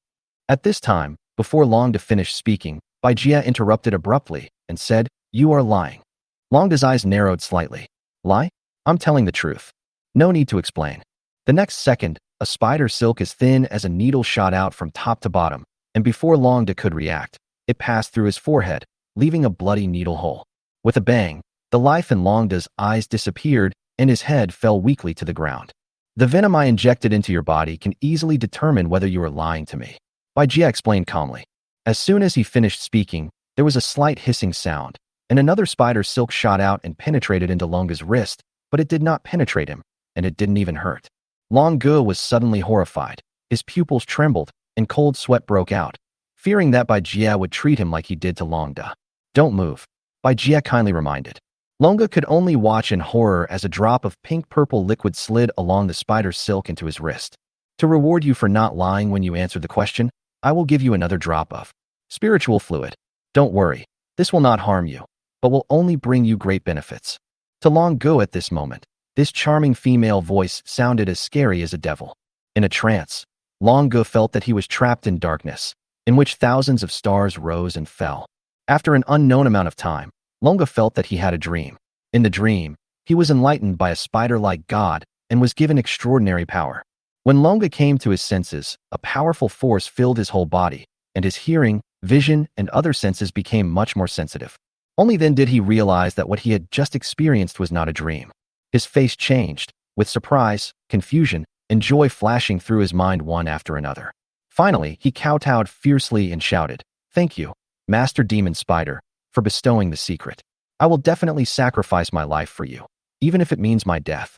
At this time, before Long Da finished speaking, Bai Jie interrupted abruptly and said, "You are lying." Long Da's eyes narrowed slightly. "Lie? I'm telling the truth. No need to explain." The next second, a spider silk as thin as a needle shot out from top to bottom, and before Long Da could react, it passed through his forehead, leaving a bloody needle hole. With a bang, the life in Long Da's eyes disappeared and his head fell weakly to the ground. "The venom I injected into your body can easily determine whether you are lying to me," Bai Jie explained calmly. As soon as he finished speaking, there was a slight hissing sound, and another spider silk shot out and penetrated into Long Da's wrist, but it did not penetrate him, and it didn't even hurt. Long Gu was suddenly horrified. His pupils trembled, and cold sweat broke out, fearing that Bai Jie would treat him like he did to Long Da. "Don't move," Bai Jie kindly reminded. Long Da could only watch in horror as a drop of pink-purple liquid slid along the spider's silk into his wrist. "To reward you for not lying when you answered the question, I will give you another drop of spiritual fluid. Don't worry, this will not harm you, but will only bring you great benefits." To Long Gu at this moment, this charming female voice sounded as scary as a devil. In a trance, Long Gu felt that he was trapped in darkness, in which thousands of stars rose and fell. After an unknown amount of time, Long Gu felt that he had a dream. In the dream, he was enlightened by a spider-like god and was given extraordinary power. When Long Gu came to his senses, a powerful force filled his whole body, and his hearing, vision, and other senses became much more sensitive. Only then did he realize that what he had just experienced was not a dream. His face changed, with surprise, confusion, and joy flashing through his mind one after another. Finally, he kowtowed fiercely and shouted, "Thank you, Master Demon Spider, for bestowing the secret. I will definitely sacrifice my life for you, even if it means my death."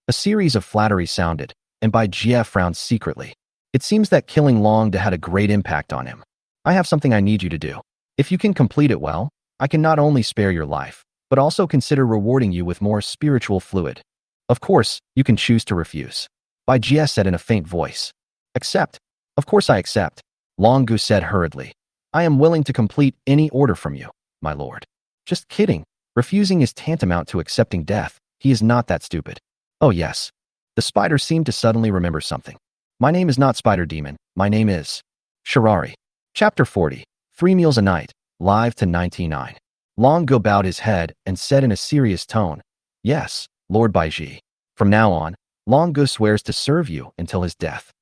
A series of flatteries sounded, and Bai Jie frowned secretly. It seems that killing Long Da had a great impact on him. "I have something I need you to do. If you can complete it well, I can not only spare your life, but also consider rewarding you with more spiritual fluid. Of course, you can choose to refuse." Bai Jie said in a faint voice. "Accept. Of course I accept," Long Gu said hurriedly. "I am willing to complete any order from you, my lord." "Just kidding. Refusing is tantamount to accepting death. He is not that stupid." "Oh yes." The spider seemed to suddenly remember something. "My name is not Spider Demon. My name is Shirari." Chapter 40. 3 Meals a Night, live to 99. Long Gu bowed his head and said in a serious tone, Yes, Lord Baiji. From now on, Long Gu swears to serve you until his death.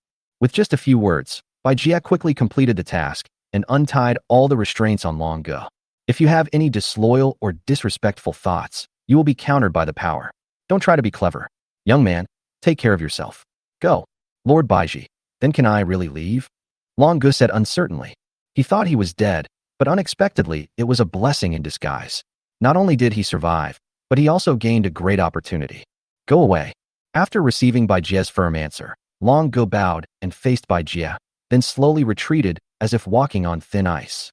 With just a few words, Baijia quickly completed the task and untied all the restraints on Long Gu. If you have any disloyal or disrespectful thoughts, you will be countered by the power. Don't try to be clever. Young man, take care of yourself. Go. Lord Baiji, then can I really leave? Long Gu said uncertainly. He thought he was dead, but unexpectedly, it was a blessing in disguise. Not only did he survive, but he also gained a great opportunity. Go away. After receiving Baijia's firm answer, Long Gu bowed and faced Baijia, then slowly retreated as if walking on thin ice.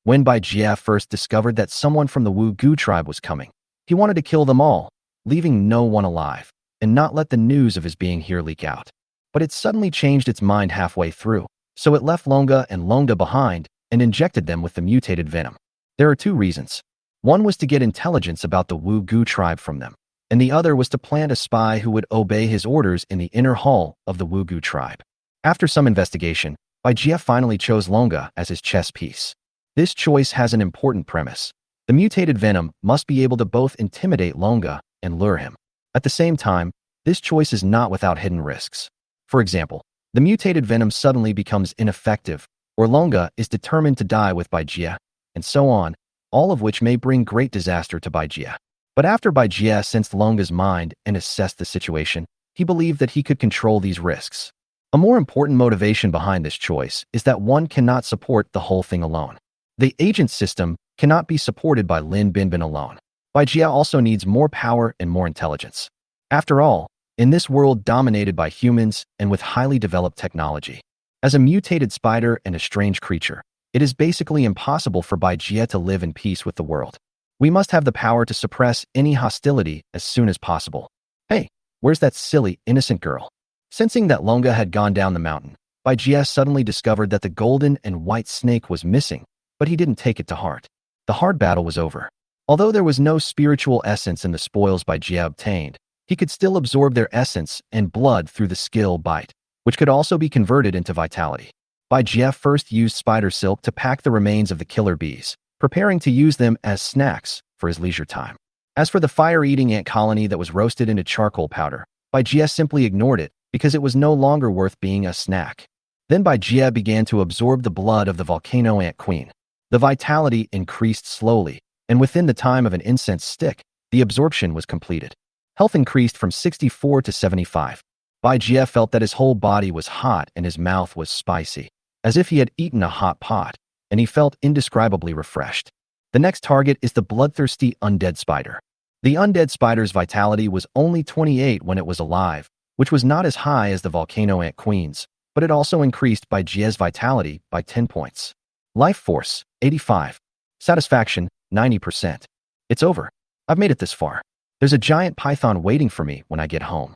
When Baijia first discovered that someone from the Wu Gu tribe was coming, he wanted to kill them all, leaving no one alive, and not let the news of his being here leak out. But it suddenly changed its mind halfway through, so it left Longa and Longda behind and injected them with the mutated venom. There are two reasons. One was to get intelligence about the Wu Gu tribe from them, and the other was to plant a spy who would obey his orders in the inner hall of the Wu Gu tribe. After some investigation, Baijia finally chose Longa as his chess piece. This choice has an important premise. The mutated venom must be able to both intimidate Longa and lure him. At the same time, this choice is not without hidden risks. For example, the mutated venom suddenly becomes ineffective, or Longa is determined to die with Baijia, and so on, all of which may bring great disaster to Baijia. But after Baijia sensed Longa's mind and assessed the situation, he believed that he could control these risks. A more important motivation behind this choice is that one cannot support the whole thing alone. The agent system cannot be supported by Lin Binbin alone. Baijia also needs more power and more intelligence. After all, in this world dominated by humans and with highly developed technology, as a mutated spider and a strange creature, it is basically impossible for Baijia to live in peace with the world. We must have the power to suppress any hostility as soon as possible. Hey, where's that silly, innocent girl? Sensing that Longa had gone down the mountain, Baijia suddenly discovered that the golden and white snake was missing, but he didn't take it to heart. The hard battle was over. Although there was no spiritual essence in the spoils Baijia obtained, he could still absorb their essence and blood through the skill bite, which could also be converted into vitality. Baijia first used spider silk to pack the remains of the killer bees, preparing to use them as snacks for his leisure time. As for the fire-eating ant colony that was roasted into charcoal powder, Baijia simply ignored it because it was no longer worth being a snack. Then Baijia began to absorb the blood of the volcano ant queen. The vitality increased slowly, and within the time of an incense stick, the absorption was completed. Health increased from 64 to 75. Baijia felt that his whole body was hot and his mouth was spicy, as if he had eaten a hot pot, and he felt indescribably refreshed. The next target is the bloodthirsty undead spider. The undead spider's vitality was only 28 when it was alive, which was not as high as the volcano ant queen's, but it also increased Baijia's vitality by 10 points. Life force, 85. Satisfaction, 90%. It's over. I've made it this far. There's a giant python waiting for me when I get home.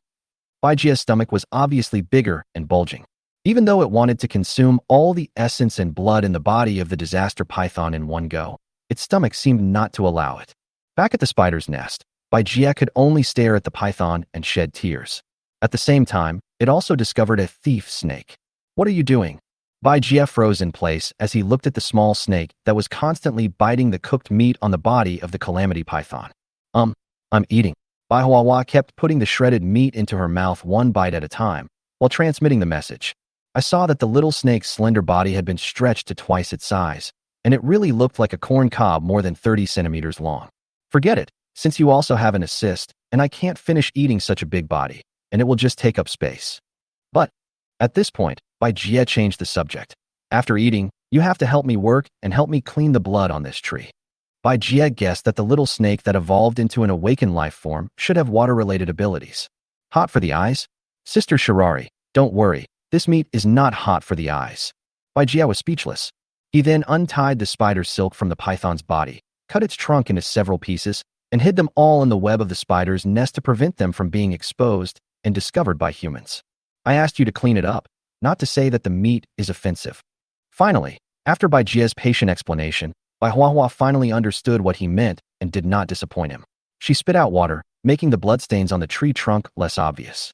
Baijia's stomach was obviously bigger and bulging. Even though it wanted to consume all the essence and blood in the body of the disaster python in one go, its stomach seemed not to allow it. Back at the spider's nest, Baijia could only stare at the python and shed tears. At the same time, it also discovered a thief snake. What are you doing? Baijia froze in place as he looked at the small snake that was constantly biting the cooked meat on the body of the calamity python. I'm eating. Baihuahua kept putting the shredded meat into her mouth one bite at a time, while transmitting the message. I saw that the little snake's slender body had been stretched to twice its size, and it really looked like a corn cob more than 30 centimeters long. Forget it, since you also have an assist, and I can't finish eating such a big body, and it will just take up space. But, at this point, Baijia changed the subject. After eating, you have to help me work and help me clean the blood on this tree. Baijia guessed that the little snake that evolved into an awakened life form should have water-related abilities. Hot for the eyes? Sister Shirari, don't worry, this meat is not hot for the eyes. Baijia was speechless. He then untied the spider's silk from the python's body, cut its trunk into several pieces, and hid them all in the web of the spider's nest to prevent them from being exposed and discovered by humans. I asked you to clean it up, not to say that the meat is offensive. Finally, after Baijia's patient explanation, Baihuahua finally understood what he meant and did not disappoint him. She spit out water, making the bloodstains on the tree trunk less obvious.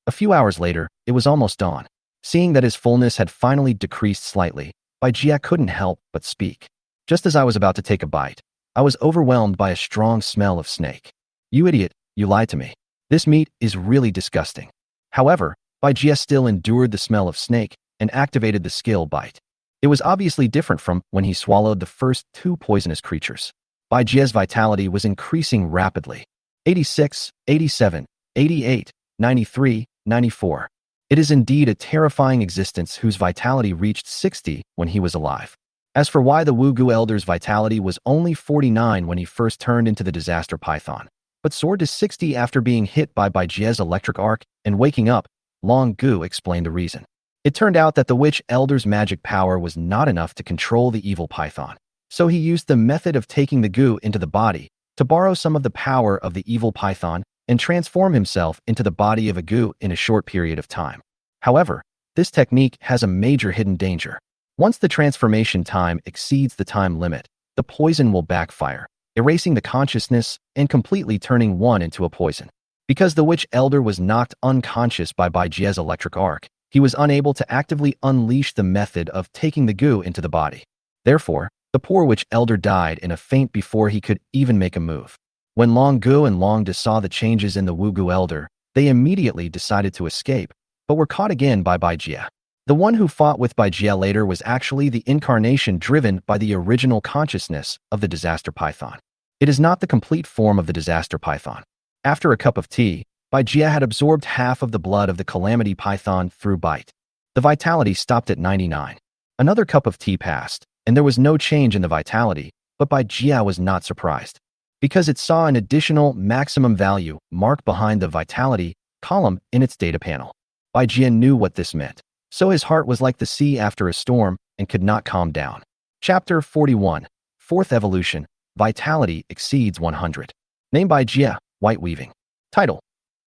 A few hours later, it was almost dawn. Seeing that his fullness had finally decreased slightly, Baijia couldn't help but speak. Just as I was about to take a bite, I was overwhelmed by a strong smell of snake. You idiot, you lied to me. This meat is really disgusting. However, Bai Jie still endured the smell of snake and activated the skill bite. It was obviously different from when he swallowed the first two poisonous creatures. Bai Jie's vitality was increasing rapidly. 86, 87, 88, 93, 94. It is indeed a terrifying existence whose vitality reached 60 when he was alive. As for why the Wugu Elder's vitality was only 49 when he first turned into the disaster python, but soared to 60 after being hit by Bai Jie's electric arc and waking up, Long Gu explained the reason. It turned out that the Witch Elder's magic power was not enough to control the evil python, so he used the method of taking the goo into the body to borrow some of the power of the evil python and transform himself into the body of a goo in a short period of time. However, this technique has a major hidden danger. Once the transformation time exceeds the time limit, the poison will backfire, erasing the consciousness and completely turning one into a poison. Because the Witch Elder was knocked unconscious by Bai Jie's electric arc, he was unable to actively unleash the method of taking the goo into the body. Therefore, the poor Witch Elder died in a faint before he could even make a move. When Long Gu and Long De saw the changes in the Wugu Elder, they immediately decided to escape, but were caught again by Bai Jie. The one who fought with Bai Jie later was actually the incarnation driven by the original consciousness of the disaster python. It is not the complete form of the disaster python. After a cup of tea, Bai Jie had absorbed half of the blood of the calamity python through bite. The vitality stopped at 99. Another cup of tea passed, and there was no change in the vitality, but Bai Jie was not surprised, because it saw an additional maximum value mark behind the vitality column in its data panel. Bai Jie knew what this meant, so his heart was like the sea after a storm and could not calm down. Chapter 41, Fourth Evolution, Vitality Exceeds 100. Name Bai Jie, White Weaving. Title: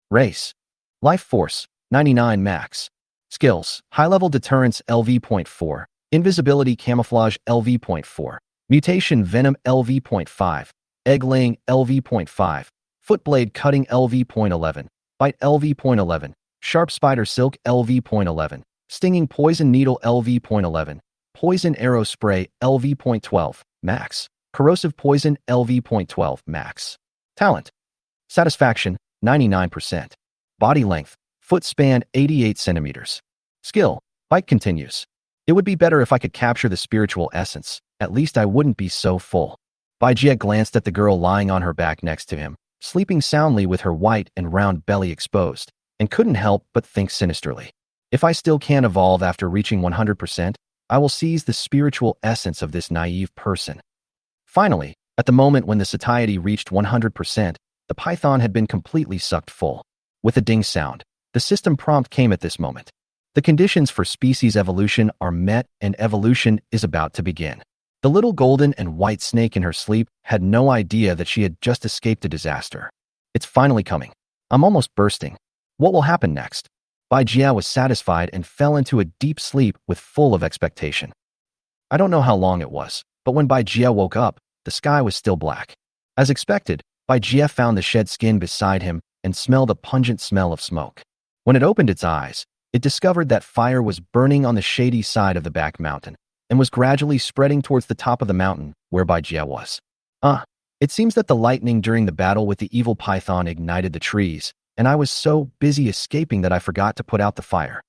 Race: Life Force, 99 max. Skills: High-level Deterrence LV.4, Invisibility Camouflage LV.4, Mutation Venom LV.5, Egg-laying LV.5, Footblade Cutting LV.11, Bite LV.11, Sharp Spider Silk LV.11, Stinging Poison Needle LV.11, Poison Arrow Spray LV.12, max. Corrosive Poison LV.12, max. Talent: Satisfaction, 99%. Body length: foot span 88 centimeters. Skill: Bite continues. It would be better if I could capture the spiritual essence. At least I wouldn't be so full. Bai Jie glanced at the girl lying on her back next to him, sleeping soundly with her white and round belly exposed, and couldn't help but think sinisterly. If I still can't evolve after reaching 100%, I will seize the spiritual essence of this naive person. Finally, at the moment when the satiety reached 100%, the python had been completely sucked full. With a ding sound, the system prompt came at this moment. The conditions for species evolution are met and evolution is about to begin. The little golden and white snake in her sleep had no idea that she had just escaped a disaster. It's finally coming. I'm almost bursting. What will happen next? Bai Jie was satisfied and fell into a deep sleep with full of expectation. I don't know how long it was, but when Bai Jie woke up, the sky was still black. As expected, Bai Jie found the shed skin beside him and smelled a pungent smell of smoke. When it opened its eyes, it discovered that fire was burning on the shady side of the back mountain and was gradually spreading towards the top of the mountain where Bai Jie was. It seems that the lightning during the battle with the evil python ignited the trees, and I was so busy escaping that I forgot to put out the fire.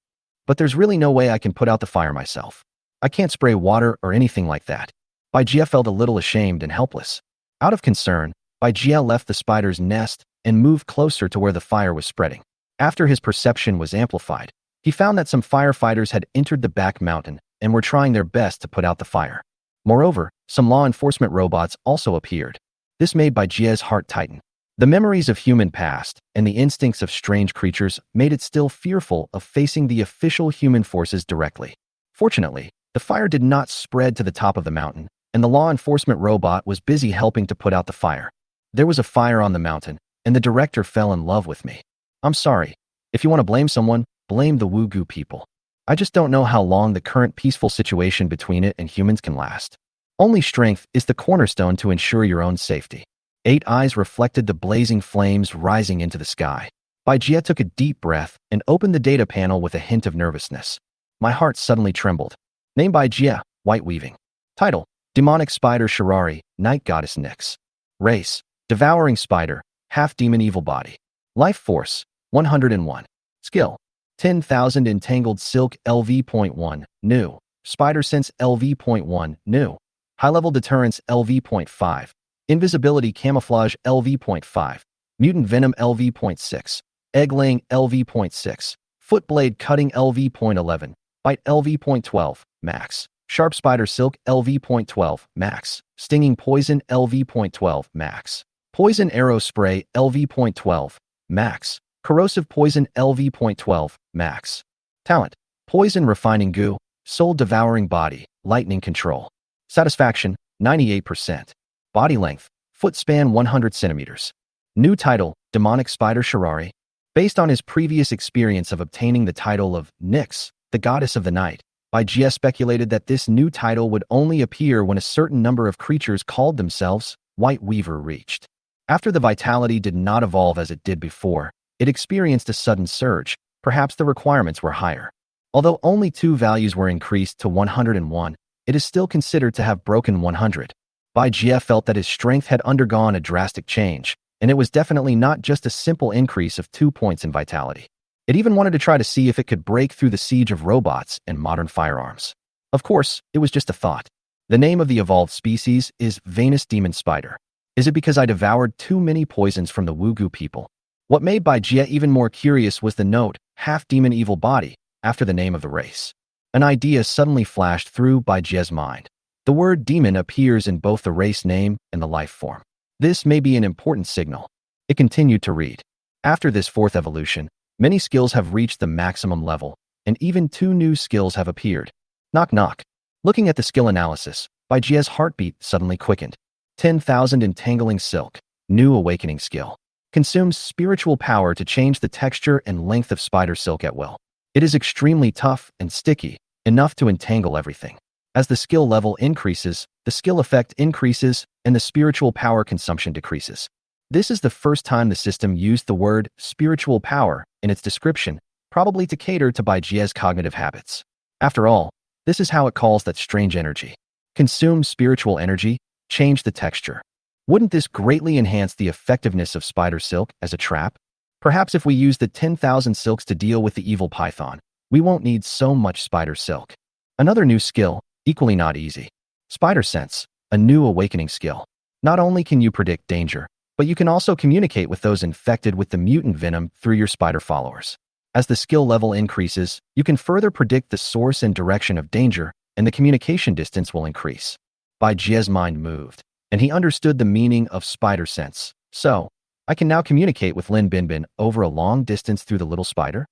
But there's really no way I can put out the fire myself. I can't spray water or anything like that. Bai Jie felt a little ashamed and helpless. Out of concern, Bai Jie left the spider's nest and moved closer to where the fire was spreading. After his perception was amplified, he found that some firefighters had entered the back mountain and were trying their best to put out the fire. Moreover, some law enforcement robots also appeared. This made Bai Jie's heart tighten. The memories of human past and the instincts of strange creatures made it still fearful of facing the official human forces directly. Fortunately, the fire did not spread to the top of the mountain, and the law enforcement robot was busy helping to put out the fire. There was a fire on the mountain, and the director fell in love with me. I'm sorry. If you want to blame someone, blame the Wugu people. I just don't know how long the current peaceful situation between it and humans can last. Only strength is the cornerstone to ensure your own safety. 8 eyes reflected the blazing flames rising into the sky. Bai Jie took a deep breath and opened the data panel with a hint of nervousness. My heart suddenly trembled. Name Bai Jie, White Weaving. Title: Demonic Spider Shirari, Night Goddess Nyx. Race: Devouring Spider, half-demon evil body. Life force, 101. Skill, 10,000 entangled silk LV.1, new. Spider sense LV.1, new. High-level deterrence LV.5. Invisibility camouflage LV.5. Mutant venom LV.6. Egg-laying LV.6. Footblade cutting LV.11. Bite LV.12, max. Sharp spider silk LV.12, max. Stinging poison LV.12, max. Poison arrow spray LV.12, max. Corrosive poison LV.12, max. Talent, poison refining goo, soul devouring body, lightning control. Satisfaction, 98%. Body length, foot span 100 centimeters. New title, Demonic Spider Shirari. Based on his previous experience of obtaining the title of Nyx, the Goddess of the Night, GS speculated that this new title would only appear when a certain number of creatures called themselves White Weaver reached. After the vitality did not evolve as it did before, it experienced a sudden surge. Perhaps the requirements were higher. Although only 2 values were increased to 101, it is still considered to have broken 100. GF felt that his strength had undergone a drastic change, and it was definitely not just a simple increase of 2 points in vitality. It even wanted to try to see if it could break through the siege of robots and modern firearms. Of course, it was just a thought. The name of the evolved species is Venus Demon Spider. Is it because I devoured too many poisons from the Wugu people? What made Jia even more curious was the note, half-demon evil body, after the name of the race. An idea suddenly flashed through Jia's mind. The word demon appears in both the race name and the life form. This may be an important signal. It continued to read. After this 4th evolution, many skills have reached the maximum level, and even 2 new skills have appeared. Knock knock. Looking at the skill analysis, Jia's heartbeat suddenly quickened. 10,000 entangling silk, new awakening skill. Consumes spiritual power to change the texture and length of spider silk at will. It is extremely tough and sticky, enough to entangle everything. As the skill level increases, the skill effect increases, and the spiritual power consumption decreases. This is the first time the system used the word spiritual power in its description, probably to cater to Jia's cognitive habits. After all, this is how it calls that strange energy. Consume spiritual energy, change the texture. Wouldn't this greatly enhance the effectiveness of spider silk as a trap? Perhaps if we use the 10,000 silks to deal with the evil python, we won't need so much spider silk. Another new skill, equally not easy. Spider sense, a new awakening skill. Not only can you predict danger, but you can also communicate with those infected with the mutant venom through your spider followers. As the skill level increases, you can further predict the source and direction of danger, and the communication distance will increase. Jia's mind moved, and he understood the meaning of spider sense. So, I can now communicate with Lin Binbin over a long distance through the little spider?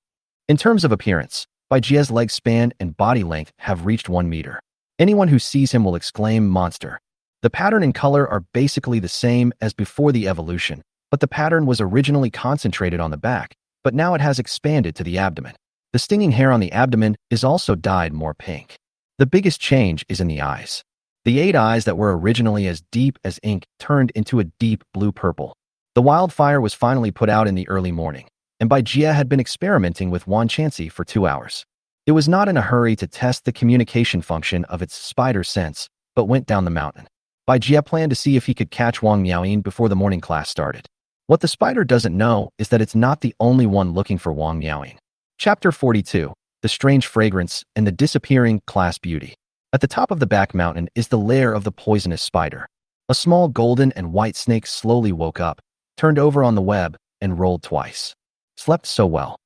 In terms of appearance, Jia's leg span and body length have reached 1 meter. Anyone who sees him will exclaim monster. The pattern and color are basically the same as before the evolution, but the pattern was originally concentrated on the back, but now it has expanded to the abdomen. The stinging hair on the abdomen is also dyed more pink. The biggest change is in the eyes. The 8 eyes that were originally as deep as ink turned into a deep blue-purple. The wildfire was finally put out in the early morning, and Jia had been experimenting with Wan Chansi for 2 hours. It was not in a hurry to test the communication function of its spider sense, but went down the mountain. Jia planned to see if he could catch Wang Miaoyin before the morning class started. What the spider doesn't know is that it's not the only one looking for Wang Miaoyin. Chapter 42, The Strange Fragrance and the Disappearing Class Beauty. At the top of the back mountain is the lair of the poisonous spider. A small golden and white snake slowly woke up, turned over on the web, and rolled twice. Slept so well.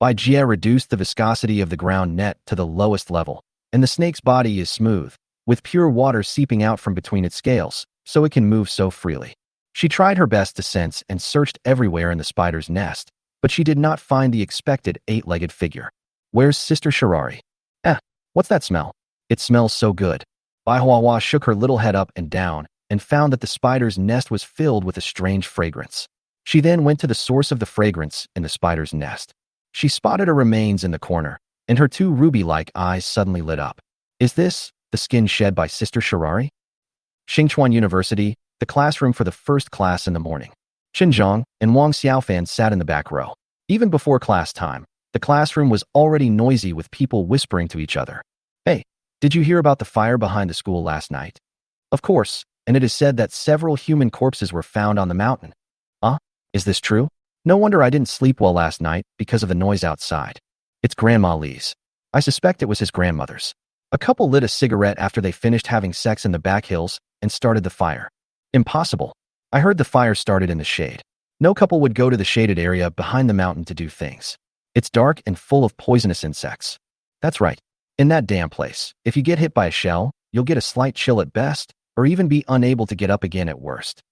Jia reduced the viscosity of the ground net to the lowest level, and the snake's body is smooth, with pure water seeping out from between its scales, so it can move so freely. She tried her best to sense and searched everywhere in the spider's nest, but she did not find the expected 8-legged figure. Where's Sister Shirari? What's that smell? It smells so good. Bai Huahua shook her little head up and down and found that the spider's nest was filled with a strange fragrance. She then went to the source of the fragrance in the spider's nest. She spotted a remains in the corner, and her 2 ruby-like eyes suddenly lit up. Is this the skin shed by Sister Shirari? Xingchuan University, the classroom for the first class in the morning. Chen Zhang and Wang Xiaofan sat in the back row. Even before class time, the classroom was already noisy with people whispering to each other. Hey, did you hear about the fire behind the school last night? Of course, and it is said that several human corpses were found on the mountain. Is this true? No wonder I didn't sleep well last night because of the noise outside. It's Grandma Lee's. I suspect it was his grandmother's. A couple lit a cigarette after they finished having sex in the back hills and started the fire. Impossible. I heard the fire started in the shade. No couple would go to the shaded area behind the mountain to do things. It's dark and full of poisonous insects. That's right. In that damn place, if you get hit by a shell, you'll get a slight chill at best, or even be unable to get up again at worst.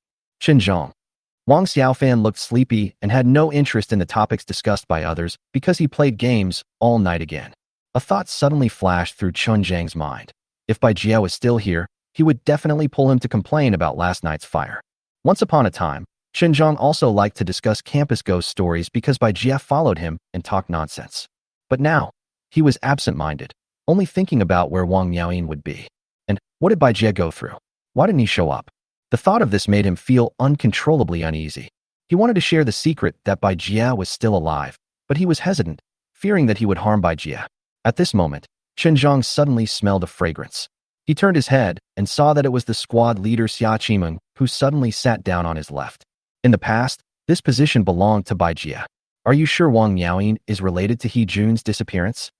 Xinjiang. Wang Xiaofan looked sleepy and had no interest in the topics discussed by others because he played games all night again. A thought suddenly flashed through Chun Zhang's mind. If Bai Jie was still here, he would definitely pull him to complain about last night's fire. Once upon a time, Xinjiang also liked to discuss campus ghost stories because Bai Jie followed him and talked nonsense. But now, he was absent-minded, only thinking about where Wang Miaoyin would be. And what did Bai Jie go through? Why didn't he show up? The thought of this made him feel uncontrollably uneasy. He wanted to share the secret that Bai Jie was still alive, but he was hesitant, fearing that he would harm Bai Jie. At this moment, Xinjiang suddenly smelled a fragrance. He turned his head and saw that it was the squad leader Xia Qimeng, who suddenly sat down on his left. In the past, this position belonged to Bai Jie. Are you sure Wang Miaoyin is related to He Jun's disappearance?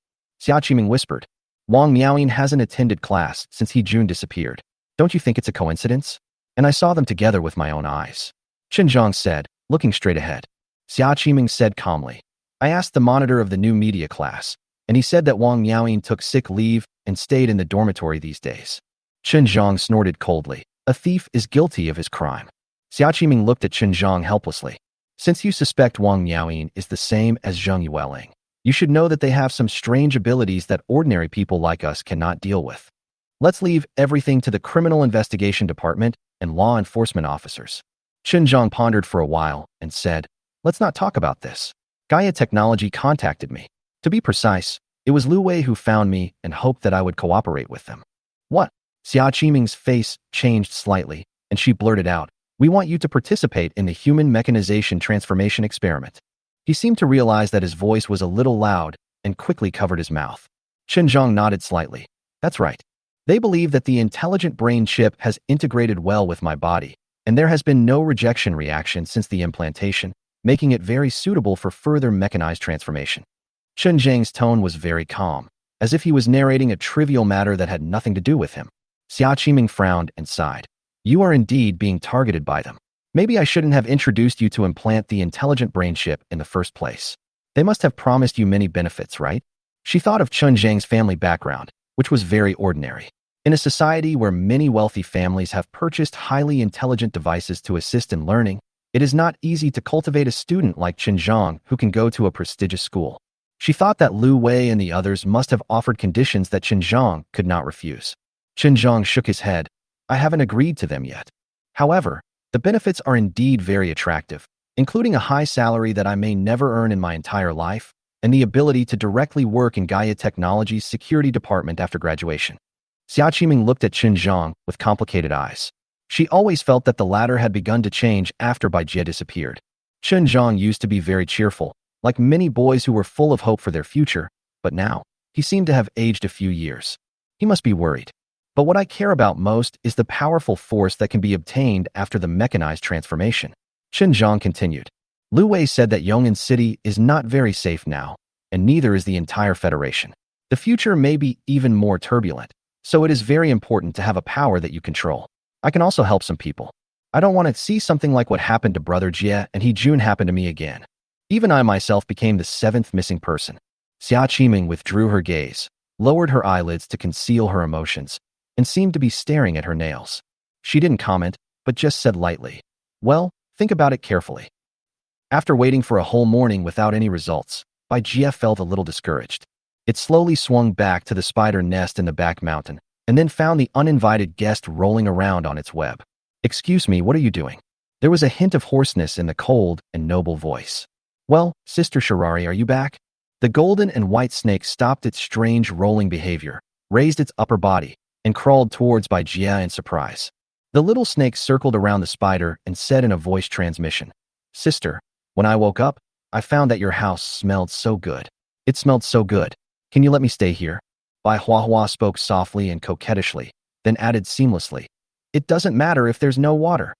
Xia Qimeng whispered. Wang Miaoyin hasn't attended class since He Jun disappeared. Don't you think it's a coincidence? And I saw them together with my own eyes. Xinjiang said, looking straight ahead. Xia Qimeng said calmly. I asked the monitor of the new media class, and he said that Wang Miaoyin took sick leave and stayed in the dormitory these days. Xinjiang snorted coldly. A thief is guilty of his crime. Xia Qimeng looked at Xinjiang helplessly. Since you suspect Wang Miaoyin is the same as Zhang Yueling, you should know that they have some strange abilities that ordinary people like us cannot deal with. Let's leave everything to the Criminal Investigation Department and law enforcement officers. Xinjiang pondered for a while and said, let's not talk about this. Gaia Technology contacted me. To be precise, it was Lu Wei who found me and hoped that I would cooperate with them. What? Xia Qimeng's face changed slightly, and she blurted out, we want you to participate in the human mechanization transformation experiment. He seemed to realize that his voice was a little loud and quickly covered his mouth. Xinjiang nodded slightly. That's right. They believe that the intelligent brain chip has integrated well with my body, and there has been no rejection reaction since the implantation, making it very suitable for further mechanized transformation. Xinjiang's tone was very calm, as if he was narrating a trivial matter that had nothing to do with him. Xia Qimeng frowned and sighed. You are indeed being targeted by them. Maybe I shouldn't have introduced you to implant the intelligent brain chip in the first place. They must have promised you many benefits, right? She thought of Chun Zhang's family background, which was very ordinary. In a society where many wealthy families have purchased highly intelligent devices to assist in learning, it is not easy to cultivate a student like Xinjiang who can go to a prestigious school. She thought that Lu Wei and the others must have offered conditions that Xinjiang could not refuse. Xinjiang shook his head. I haven't agreed to them yet. However, the benefits are indeed very attractive, including a high salary that I may never earn in my entire life, and the ability to directly work in Gaia Technology's security department after graduation. Xia Qimeng looked at Xinjiang with complicated eyes. She always felt that the latter had begun to change after Bai Jie disappeared. Xinjiang used to be very cheerful, like many boys who were full of hope for their future, but now, he seemed to have aged a few years. He must be worried. But what I care about most is the powerful force that can be obtained after the mechanized transformation. Xinjiang continued. Lu Wei said that Yong'an City is not very safe now, and neither is the entire Federation. The future may be even more turbulent, so it is very important to have a power that you control. I can also help some people. I don't want to see something like what happened to Brother Jie and He Jun happen to me again. Even I myself became the seventh missing person. Xia Qimeng withdrew her gaze, lowered her eyelids to conceal her emotions, and seemed to be staring at her nails. She didn't comment, but just said lightly, well, think about it carefully. After waiting for a whole morning without any results, Bai Jie felt a little discouraged. It slowly swung back to the spider nest in the back mountain, and then found the uninvited guest rolling around on its web. Excuse me, what are you doing? There was a hint of hoarseness in the cold and noble voice. Well, Sister Shirari, are you back? The golden and white snake stopped its strange rolling behavior, raised its upper body, and crawled towards Bai Jie in surprise. The little snake circled around the spider and said in a voice transmission, Sister, when I woke up, I found that your house smelled so good. It smelled so good. Can you let me stay here? Bai Huahua spoke softly and coquettishly, then added seamlessly, it doesn't matter if there's no water.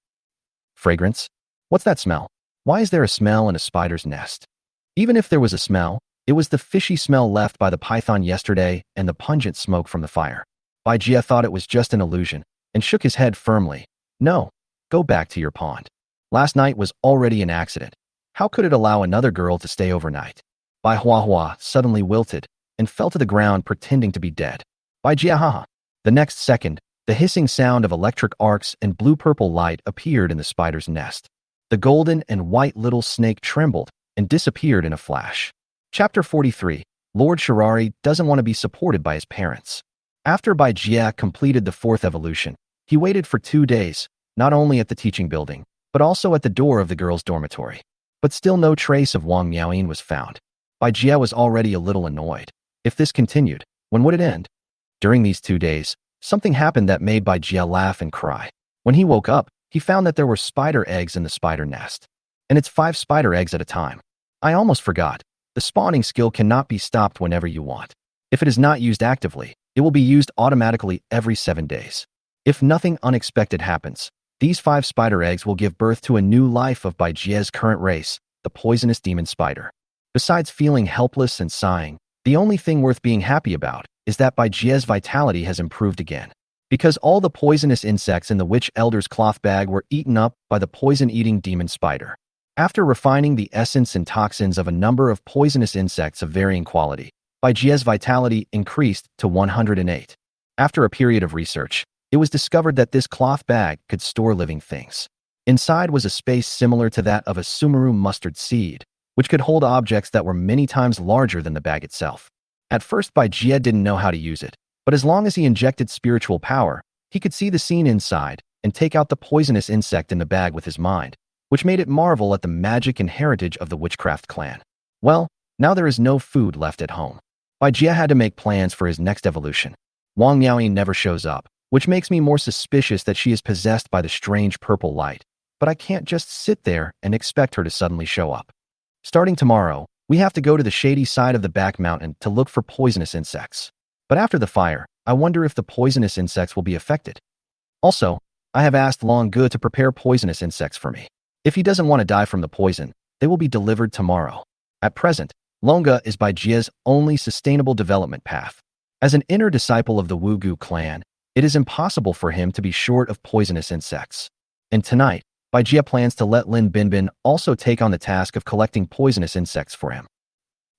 Fragrance? What's that smell? Why is there a smell in a spider's nest? Even if there was a smell, it was the fishy smell left by the python yesterday and the pungent smoke from the fire. Bai Jie thought it was just an illusion and shook his head firmly. No, go back to your pond. Last night was already an accident. How could it allow another girl to stay overnight? Bai Hua suddenly wilted and fell to the ground pretending to be dead. Bai Jie haha. The next second, the hissing sound of electric arcs and blue-purple light appeared in the spider's nest. The golden and white little snake trembled and disappeared in a flash. Chapter 43. Lord Shirari doesn't want to be supported by his parents. After Bai Jie completed the fourth evolution, he waited for 2 days, not only at the teaching building, but also at the door of the girls' dormitory. But still no trace of Wang Miaoyin was found. Bai Jie was already a little annoyed. If this continued, when would it end? During these 2 days, something happened that made Bai Jie laugh and cry. When he woke up, he found that there were spider eggs in the spider nest. And it's 5 spider eggs at a time. I almost forgot. The spawning skill cannot be stopped whenever you want. If it is not used actively, it will be used automatically every 7 days. If nothing unexpected happens, these 5 spider eggs will give birth to a new life of Bai Jie's current race, the poisonous demon spider. Besides feeling helpless and sighing, the only thing worth being happy about is that Bai Jie's vitality has improved again. Because all the poisonous insects in the witch elder's cloth bag were eaten up by the poison-eating demon spider. After refining the essence and toxins of a number of poisonous insects of varying quality, Bai Jie's vitality increased to 108. After a period of research, it was discovered that this cloth bag could store living things. Inside was a space similar to that of a sumaru mustard seed, which could hold objects that were many times larger than the bag itself. At first, Bai Jie didn't know how to use it, but as long as he injected spiritual power, he could see the scene inside and take out the poisonous insect in the bag with his mind, which made it marvel at the magic and heritage of the Witchcraft Clan. Well, now there is no food left at home. Bai Jie had to make plans for his next evolution. Wang Miaoyin never shows up, which makes me more suspicious that she is possessed by the strange purple light, but I can't just sit there and expect her to suddenly show up. Starting tomorrow, we have to go to the shady side of the back mountain to look for poisonous insects. But after the fire, I wonder if the poisonous insects will be affected. Also, I have asked Long Gu to prepare poisonous insects for me. If he doesn't want to die from the poison, they will be delivered tomorrow. At present, Long Gu is Bai Jie's only sustainable development path. As an inner disciple of the Wu Gu clan, it is impossible for him to be short of poisonous insects. And tonight, Bai Jie plans to let Lin Binbin also take on the task of collecting poisonous insects for him.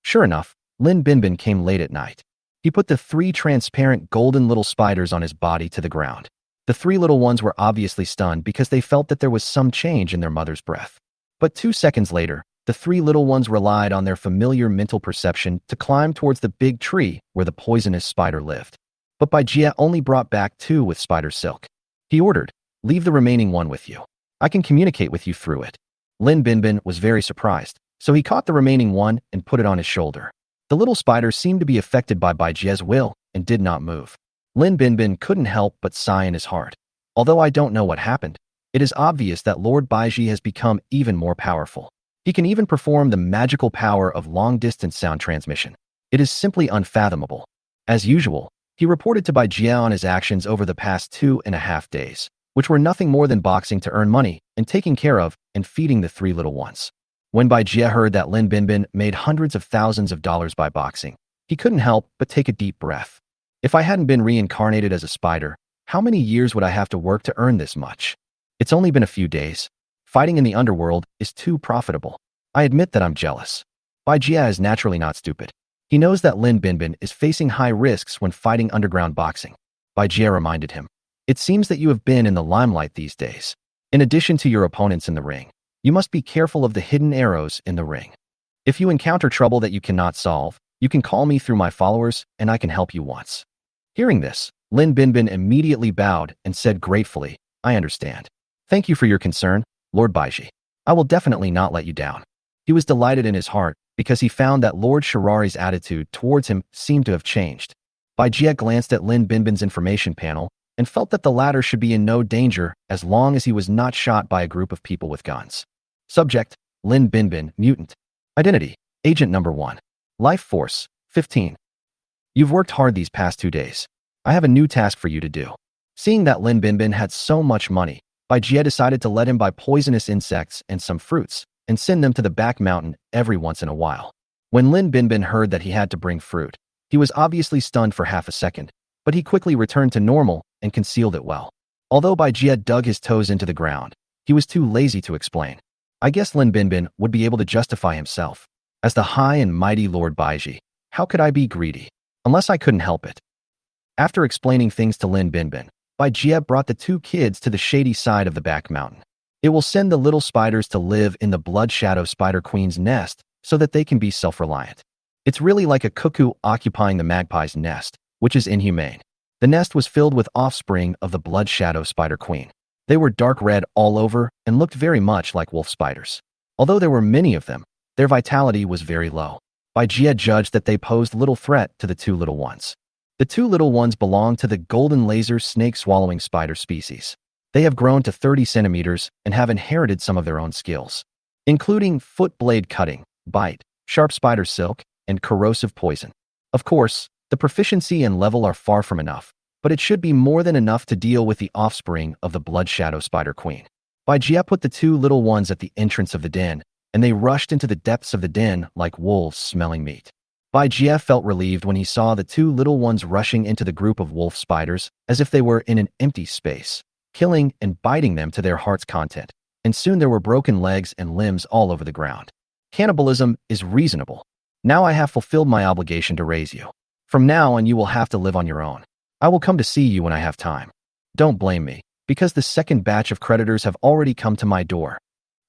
Sure enough, Lin Binbin came late at night. He put the 3 transparent golden little spiders on his body to the ground. The 3 little ones were obviously stunned because they felt that there was some change in their mother's breath. But 2 seconds later, the 3 little ones relied on their familiar mental perception to climb towards the big tree where the poisonous spider lived. But Bai Jie only brought back 2 with spider silk. He ordered, "Leave the remaining 1 with you. I can communicate with you through it." Lin Binbin was very surprised, so he caught the remaining 1 and put it on his shoulder. The little spider seemed to be affected by Bai Jie's will and did not move. Lin Binbin couldn't help but sigh in his heart. Although I don't know what happened, it is obvious that Lord Baiji has become even more powerful. He can even perform the magical power of long-distance sound transmission. It is simply unfathomable. As usual, he reported to Bai Jie on his actions over the past 2.5 days, which were nothing more than boxing to earn money and taking care of and feeding the 3 little ones. When Bai Jie heard that Lin Binbin made hundreds of thousands of dollars by boxing, he couldn't help but take a deep breath. If I hadn't been reincarnated as a spider, how many years would I have to work to earn this much? It's only been a few days. Fighting in the underworld is too profitable. I admit that I'm jealous. Bai Jie is naturally not stupid. He knows that Lin Binbin is facing high risks when fighting underground boxing. Bai Jie reminded him, "It seems that you have been in the limelight these days. In addition to your opponents in the ring, you must be careful of the hidden arrows in the ring. If you encounter trouble that you cannot solve, you can call me through my followers and I can help you once." Hearing this, Lin Binbin immediately bowed and said gratefully, "I understand. Thank you for your concern, Lord Baiji. I will definitely not let you down." He was delighted in his heart because he found that Lord Shirari's attitude towards him seemed to have changed. Bai Jie glanced at Lin Binbin's information panel and felt that the latter should be in no danger as long as he was not shot by a group of people with guns. Subject: Lin Binbin, mutant. Identity: Agent Number 1. Life Force: 15. You've worked hard these past 2 days. I have a new task for you to do. Seeing that Lin Binbin had so much money, Bai Jie decided to let him buy poisonous insects and some fruits, and send them to the back mountain every once in a while. When Lin Binbin heard that he had to bring fruit, he was obviously stunned for half a second, but he quickly returned to normal and concealed it well. Although Bai Jie dug his toes into the ground, he was too lazy to explain. I guess Lin Binbin would be able to justify himself. As the high and mighty Lord Baiji, how could I be greedy? Unless I couldn't help it. After explaining things to Lin Binbin, Bai Jie brought the two kids to the shady side of the back mountain. It will send the little spiders to live in the Blood Shadow Spider Queen's nest so that they can be self-reliant. It's really like a cuckoo occupying the magpie's nest, which is inhumane. The nest was filled with offspring of the Blood Shadow Spider Queen. They were dark red all over and looked very much like wolf spiders. Although there were many of them, their vitality was very low. Bai Jie judged that they posed little threat to the two little ones. The two little ones belong to the golden laser snake-swallowing spider species. They have grown to 30 centimeters and have inherited some of their own skills, including foot blade cutting, bite, sharp spider silk, and corrosive poison. Of course, the proficiency and level are far from enough, but it should be more than enough to deal with the offspring of the Blood Shadow Spider Queen. Bai Jie put the two little ones at the entrance of the den, and they rushed into the depths of the den like wolves smelling meat. Bai Jie felt relieved when he saw the two little ones rushing into the group of wolf spiders as if they were in an empty space, killing and biting them to their heart's content, and soon there were broken legs and limbs all over the ground. Cannibalism is reasonable. Now I have fulfilled my obligation to raise you. From now on you will have to live on your own. I will come to see you when I have time. Don't blame me, because the second batch of creditors have already come to my door.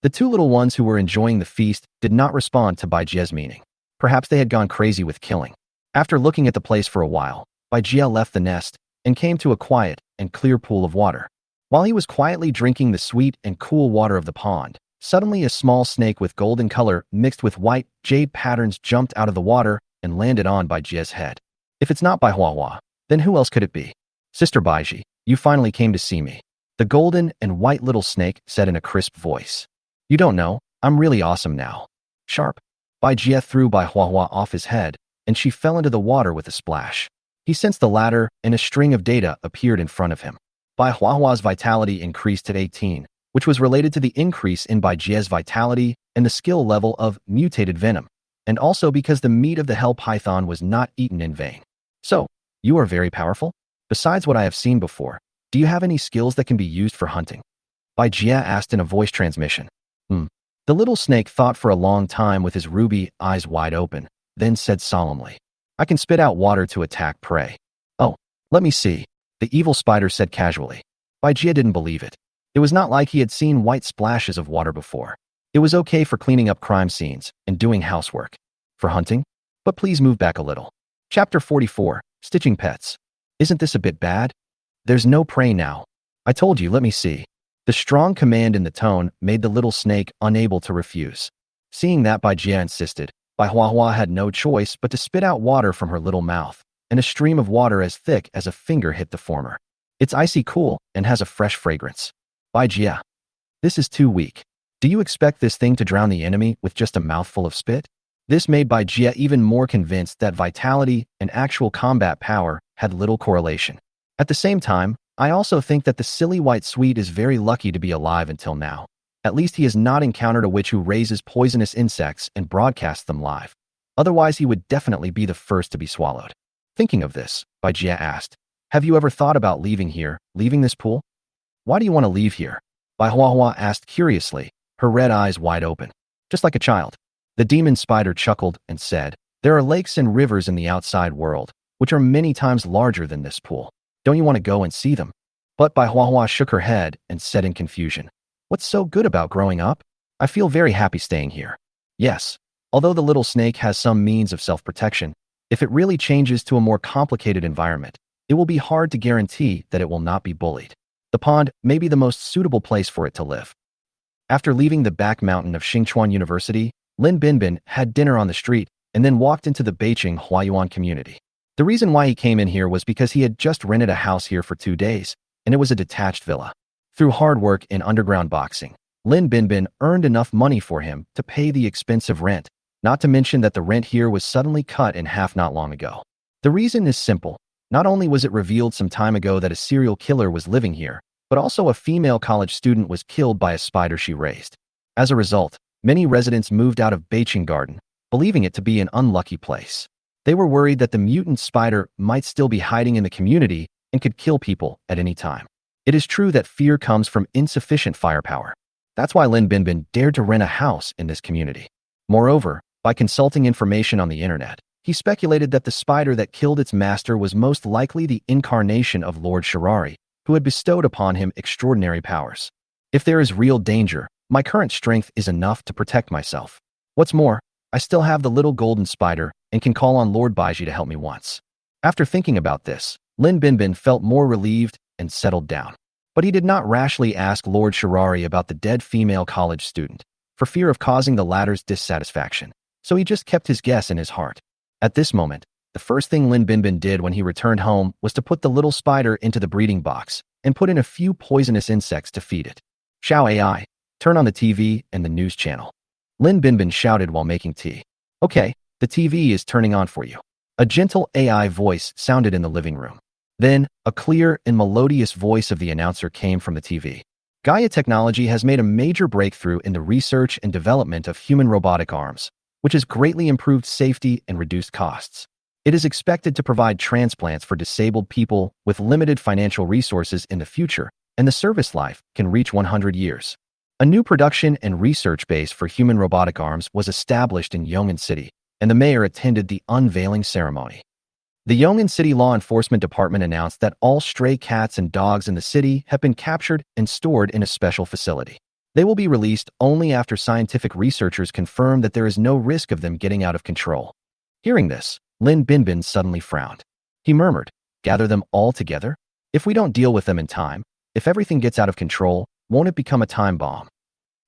The two little ones who were enjoying the feast did not respond to Bai Jie's meaning. Perhaps they had gone crazy with killing. After looking at the place for a while, Bai Jie left the nest and came to a quiet and clear pool of water. While he was quietly drinking the sweet and cool water of the pond, suddenly a small snake with golden color mixed with white jade patterns jumped out of the water and landed on Bai Jie's head. If it's not Bai Huahua, then who else could it be? Sister Baiji, you finally came to see me. The golden and white little snake said in a crisp voice. You don't know, I'm really awesome now. Sharp. Bai Jie threw Bai Huahua off his head, and she fell into the water with a splash. He sensed the ladder, and a string of data appeared in front of him. Bai Huahua's vitality increased to 18, which was related to the increase in Bai Jie's vitality and the skill level of mutated venom, and also because the meat of the hell python was not eaten in vain. So, you are very powerful? Besides what I have seen before, do you have any skills that can be used for hunting? Bai Jie asked in a voice transmission. The little snake thought for a long time with his ruby eyes wide open, then said solemnly, I can spit out water to attack prey. Oh, let me see, the evil spider said casually. Bai Jie didn't believe it. It was not like he had seen white splashes of water before. It was okay for cleaning up crime scenes and doing housework. For hunting? But please move back a little. Chapter 44, Stitching Pets. Isn't this a bit bad? There's no prey now. I told you, let me see. The strong command in the tone made the little snake unable to refuse. Seeing that Bai Jie insisted, Bai Huahua had no choice but to spit out water from her little mouth, and a stream of water as thick as a finger hit the former. It's icy cool and has a fresh fragrance. Bai Jie. This is too weak. Do you expect this thing to drown the enemy with just a mouthful of spit? This made Bai Jie even more convinced that vitality and actual combat power had little correlation. At the same time, I also think that the silly white Swede is very lucky to be alive until now. At least he has not encountered a witch who raises poisonous insects and broadcasts them live. Otherwise, he would definitely be the first to be swallowed. Thinking of this, Bai Jie asked, have you ever thought about leaving here, leaving this pool? Why do you want to leave here? Bai Huahua asked curiously, her red eyes wide open, just like a child. The demon spider chuckled and said, there are lakes and rivers in the outside world, which are many times larger than this pool. Don't you want to go and see them? But Bai Huahua shook her head and said in confusion, what's so good about growing up? I feel very happy staying here. Yes, although the little snake has some means of self-protection, if it really changes to a more complicated environment, it will be hard to guarantee that it will not be bullied. The pond may be the most suitable place for it to live. After leaving the back mountain of Xingchuan University, Lin Binbin had dinner on the street and then walked into the Beijing Huayuan community. The reason why he came in here was because he had just rented a house here for 2 days, and it was a detached villa. Through hard work in underground boxing, Lin Binbin earned enough money for him to pay the expensive rent, not to mention that the rent here was suddenly cut in half not long ago. The reason is simple. Not only was it revealed some time ago that a serial killer was living here, but also a female college student was killed by a spider she raised. As a result, Many residents moved out of Beiching Garden, believing it to be an unlucky place. They were worried that the mutant spider might still be hiding in the community and could kill people at any time. It is true that fear comes from insufficient firepower. That's why Lin Binbin dared to rent a house in this community. Moreover, by consulting information on the internet, he speculated that the spider that killed its master was most likely the incarnation of Lord Shirari, who had bestowed upon him extraordinary powers. If there is real danger, my current strength is enough to protect myself. What's more, I still have the little golden spider and can call on Lord Baiji to help me once. After thinking about this, Lin Binbin felt more relieved and settled down. But he did not rashly ask Lord Shirari about the dead female college student, for fear of causing the latter's dissatisfaction, so he just kept his guess in his heart. At this moment, the first thing Lin Binbin did when he returned home was to put the little spider into the breeding box and put in a few poisonous insects to feed it. Xiao AI, turn on the TV and the news channel. Lin Binbin shouted while making tea. Okay, the TV is turning on for you. A gentle AI voice sounded in the living room. Then, a clear and melodious voice of the announcer came from the TV. Gaia Technology has made a major breakthrough in the research and development of human robotic arms, which has greatly improved safety and reduced costs. It is expected to provide transplants for disabled people with limited financial resources in the future, and the service life can reach 100 years. A new production and research base for human robotic arms was established in Yong'an City, and the mayor attended the unveiling ceremony. The Yong'an City Law Enforcement Department announced that all stray cats and dogs in the city have been captured and stored in a special facility. They will be released only after scientific researchers confirm that there is no risk of them getting out of control. Hearing this, Lin Binbin suddenly frowned. He murmured, "Gather them all together? If we don't deal with them in time, if everything gets out of control, won't it become a time bomb?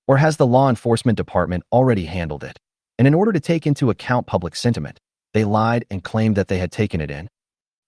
Or has the law enforcement department already handled it? And in order to take into account public sentiment, they lied and claimed that they had taken it in?"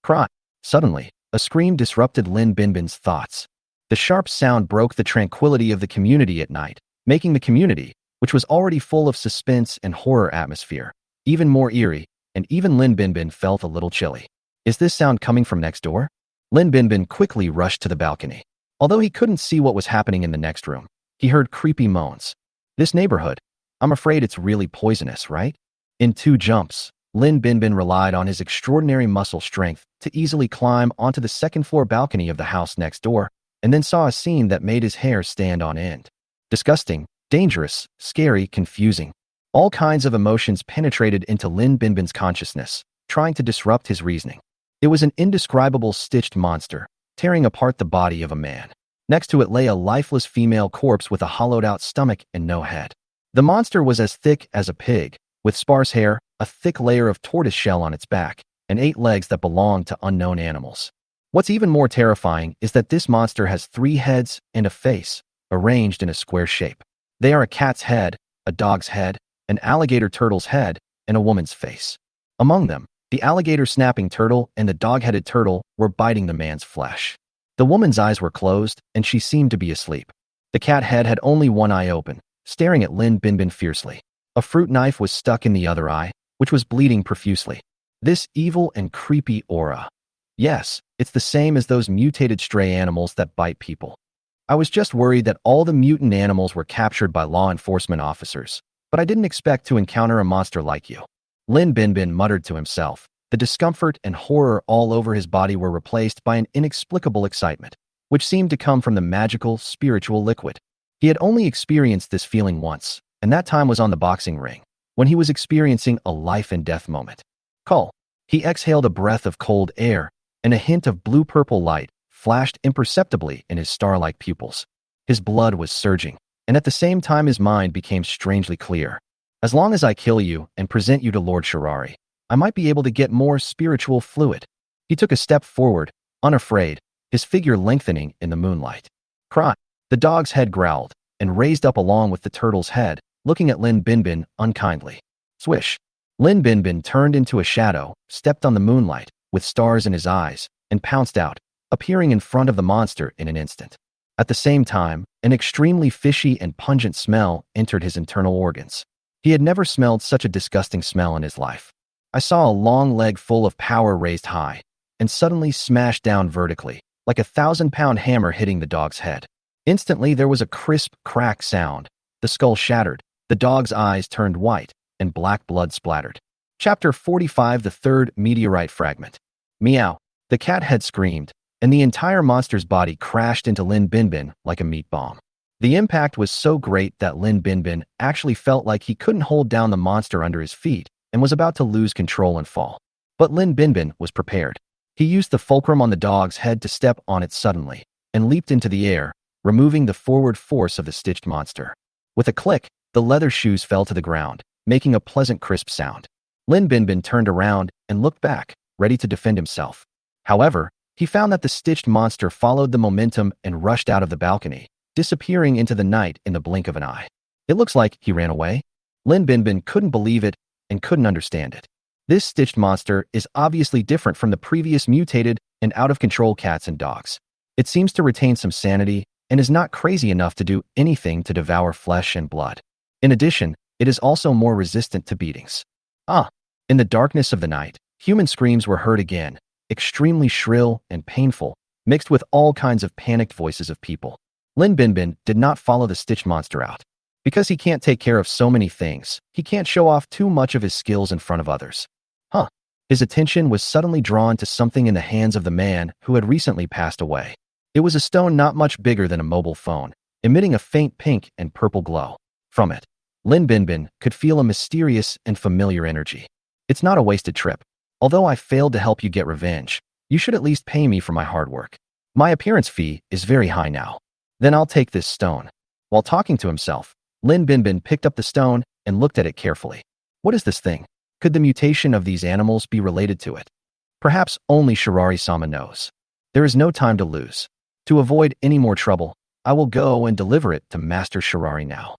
Cry. Suddenly, a scream disrupted Lin Binbin's thoughts. The sharp sound broke the tranquility of the community at night, making the community, which was already full of suspense and horror atmosphere, even more eerie, and even Lin Binbin felt a little chilly. Is this sound coming from next door? Lin Binbin quickly rushed to the balcony. Although he couldn't see what was happening in the next room, he heard creepy moans. This neighborhood, I'm afraid it's really poisonous, right? In 2 jumps, Lin Binbin relied on his extraordinary muscle strength to easily climb onto the second-floor balcony of the house next door, and then saw a scene that made his hair stand on end. Disgusting, dangerous, scary, confusing. All kinds of emotions penetrated into Lin Binbin's consciousness, trying to disrupt his reasoning. It was an indescribable stitched monster, tearing apart the body of a man. Next to it lay a lifeless female corpse with a hollowed-out stomach and no head. The monster was as thick as a pig, with sparse hair, a thick layer of tortoise shell on its back, and 8 legs that belonged to unknown animals. What's even more terrifying is that this monster has 3 heads and a face, arranged in a square shape. They are a cat's head, a dog's head, an alligator turtle's head, and a woman's face. Among them, the alligator snapping turtle and the dog-headed turtle were biting the man's flesh. The woman's eyes were closed, and she seemed to be asleep. The cat head had only one eye open, staring at Lin Binbin fiercely. A fruit knife was stuck in the other eye, which was bleeding profusely. This evil and creepy aura. Yes, it's the same as those mutated stray animals that bite people. I was just worried that all the mutant animals were captured by law enforcement officers, but I didn't expect to encounter a monster like you. Lin Binbin muttered to himself. The discomfort and horror all over his body were replaced by an inexplicable excitement, which seemed to come from the magical, spiritual liquid. He had only experienced this feeling once, and that time was on the boxing ring, when he was experiencing a life-and-death moment. Call. He exhaled a breath of cold air, and a hint of blue-purple light flashed imperceptibly in his star-like pupils. His blood was surging, and at the same time his mind became strangely clear. As long as I kill you and present you to Lord Shirari, I might be able to get more spiritual fluid. He took a step forward, unafraid, his figure lengthening in the moonlight. Cry. The dog's head growled, and raised up along with the turtle's head, looking at Lin Binbin unkindly. Swish. Lin Binbin turned into a shadow, stepped on the moonlight, with stars in his eyes, and pounced out, appearing in front of the monster in an instant. At the same time, an extremely fishy and pungent smell entered his internal organs. He had never smelled such a disgusting smell in his life. I saw a long leg full of power raised high, and suddenly smashed down vertically, like a 1,000-pound hammer hitting the dog's head. Instantly there was a crisp crack sound. The skull shattered, The dog's eyes turned white, and black blood splattered. Chapter 45, the third meteorite fragment. Meow. The cat had screamed, and the entire monster's body crashed into Lin Binbin like a meat bomb. The impact was so great that Lin Binbin actually felt like he couldn't hold down the monster under his feet and was about to lose control and fall. But Lin Binbin was prepared. He used the fulcrum on the dog's head to step on it suddenly, and leaped into the air, removing the forward force of the stitched monster. With a click, the leather shoes fell to the ground, making a pleasant crisp sound. Lin Binbin turned around and looked back, ready to defend himself. However, he found that the stitched monster followed the momentum and rushed out of the balcony, disappearing into the night in the blink of an eye. It looks like he ran away. Lin Binbin couldn't believe it and couldn't understand it. This stitched monster is obviously different from the previous mutated and out-of-control cats and dogs. It seems to retain some sanity and is not crazy enough to do anything to devour flesh and blood. In addition, it is also more resistant to beatings. In the darkness of the night, human screams were heard again, extremely shrill and painful, mixed with all kinds of panicked voices of people. Lin Binbin did not follow the stitched monster out. Because he can't take care of so many things, he can't show off too much of his skills in front of others. His attention was suddenly drawn to something in the hands of the man who had recently passed away. It was a stone not much bigger than a mobile phone, emitting a faint pink and purple glow. From it, Lin Binbin could feel a mysterious and familiar energy. It's not a wasted trip. Although I failed to help you get revenge, you should at least pay me for my hard work. My appearance fee is very high now. Then I'll take this stone. While talking to himself, Lin Binbin picked up the stone and looked at it carefully. What is this thing? Could the mutation of these animals be related to it? Perhaps only Shirari-sama knows. There is no time to lose. To avoid any more trouble, I will go and deliver it to Master Shirari now.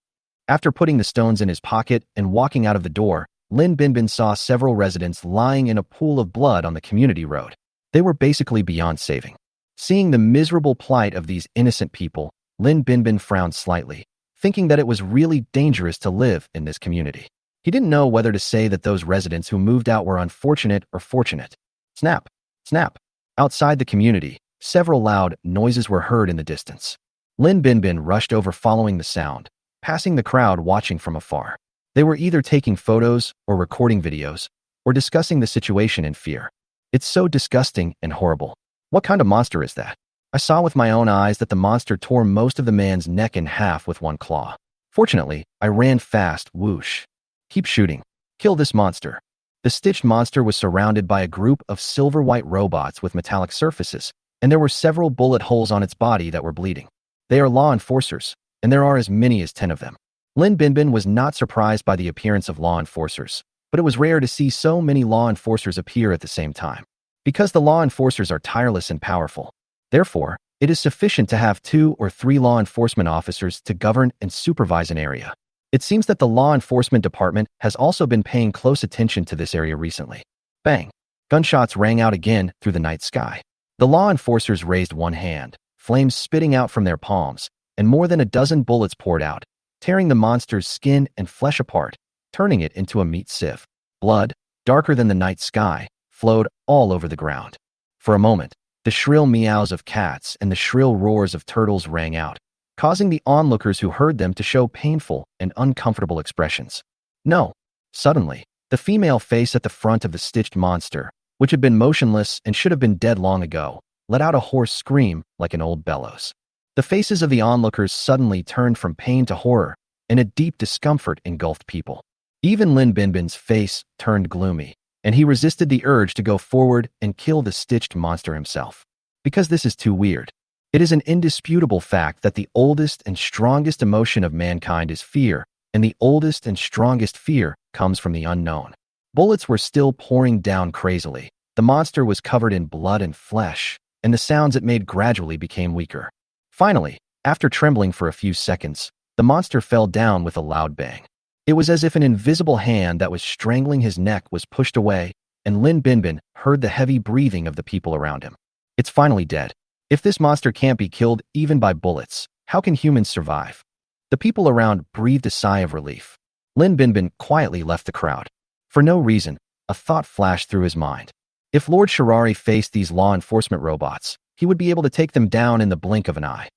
After putting the stones in his pocket and walking out of the door, Lin Binbin saw several residents lying in a pool of blood on the community road. They were basically beyond saving. Seeing the miserable plight of these innocent people, Lin Binbin frowned slightly, thinking that it was really dangerous to live in this community. He didn't know whether to say that those residents who moved out were unfortunate or fortunate. Snap! Snap! Outside the community, several loud noises were heard in the distance. Lin Binbin rushed over following the sound, passing the crowd watching from afar. They were either taking photos or recording videos, or discussing the situation in fear. It's so disgusting and horrible. What kind of monster is that? I saw with my own eyes that the monster tore most of the man's neck in half with one claw. Fortunately, I ran fast, whoosh. Keep shooting. Kill this monster. The stitched monster was surrounded by a group of silver-white robots with metallic surfaces, and there were several bullet holes on its body that were bleeding. They are law enforcers, and there are as many as 10 of them. Lin Binbin was not surprised by the appearance of law enforcers, but it was rare to see so many law enforcers appear at the same time. Because the law enforcers are tireless and powerful. Therefore, it is sufficient to have 2 or 3 law enforcement officers to govern and supervise an area. It seems that the law enforcement department has also been paying close attention to this area recently. Bang! Gunshots rang out again through the night sky. The law enforcers raised one hand, flames spitting out from their palms, and more than a dozen bullets poured out, tearing the monster's skin and flesh apart, turning it into a meat sieve. Blood, darker than the night sky, flowed all over the ground. For a moment, the shrill meows of cats and the shrill roars of turtles rang out, causing the onlookers who heard them to show painful and uncomfortable expressions. No. Suddenly, the female face at the front of the stitched monster, which had been motionless and should have been dead long ago, let out a hoarse scream like an old bellows. The faces of the onlookers suddenly turned from pain to horror, and a deep discomfort engulfed people. Even Lin Binbin's face turned gloomy, and he resisted the urge to go forward and kill the stitched monster himself. Because this is too weird. It is an indisputable fact that the oldest and strongest emotion of mankind is fear, and the oldest and strongest fear comes from the unknown. Bullets were still pouring down crazily. The monster was covered in blood and flesh, and the sounds it made gradually became weaker. Finally, after trembling for a few seconds, the monster fell down with a loud bang. It was as if an invisible hand that was strangling his neck was pushed away, and Lin Binbin heard the heavy breathing of the people around him. It's finally dead. If this monster can't be killed even by bullets, how can humans survive? The people around breathed a sigh of relief. Lin Binbin quietly left the crowd. For no reason, a thought flashed through his mind. If Lord Shirari faced these law enforcement robots, he would be able to take them down in the blink of an eye.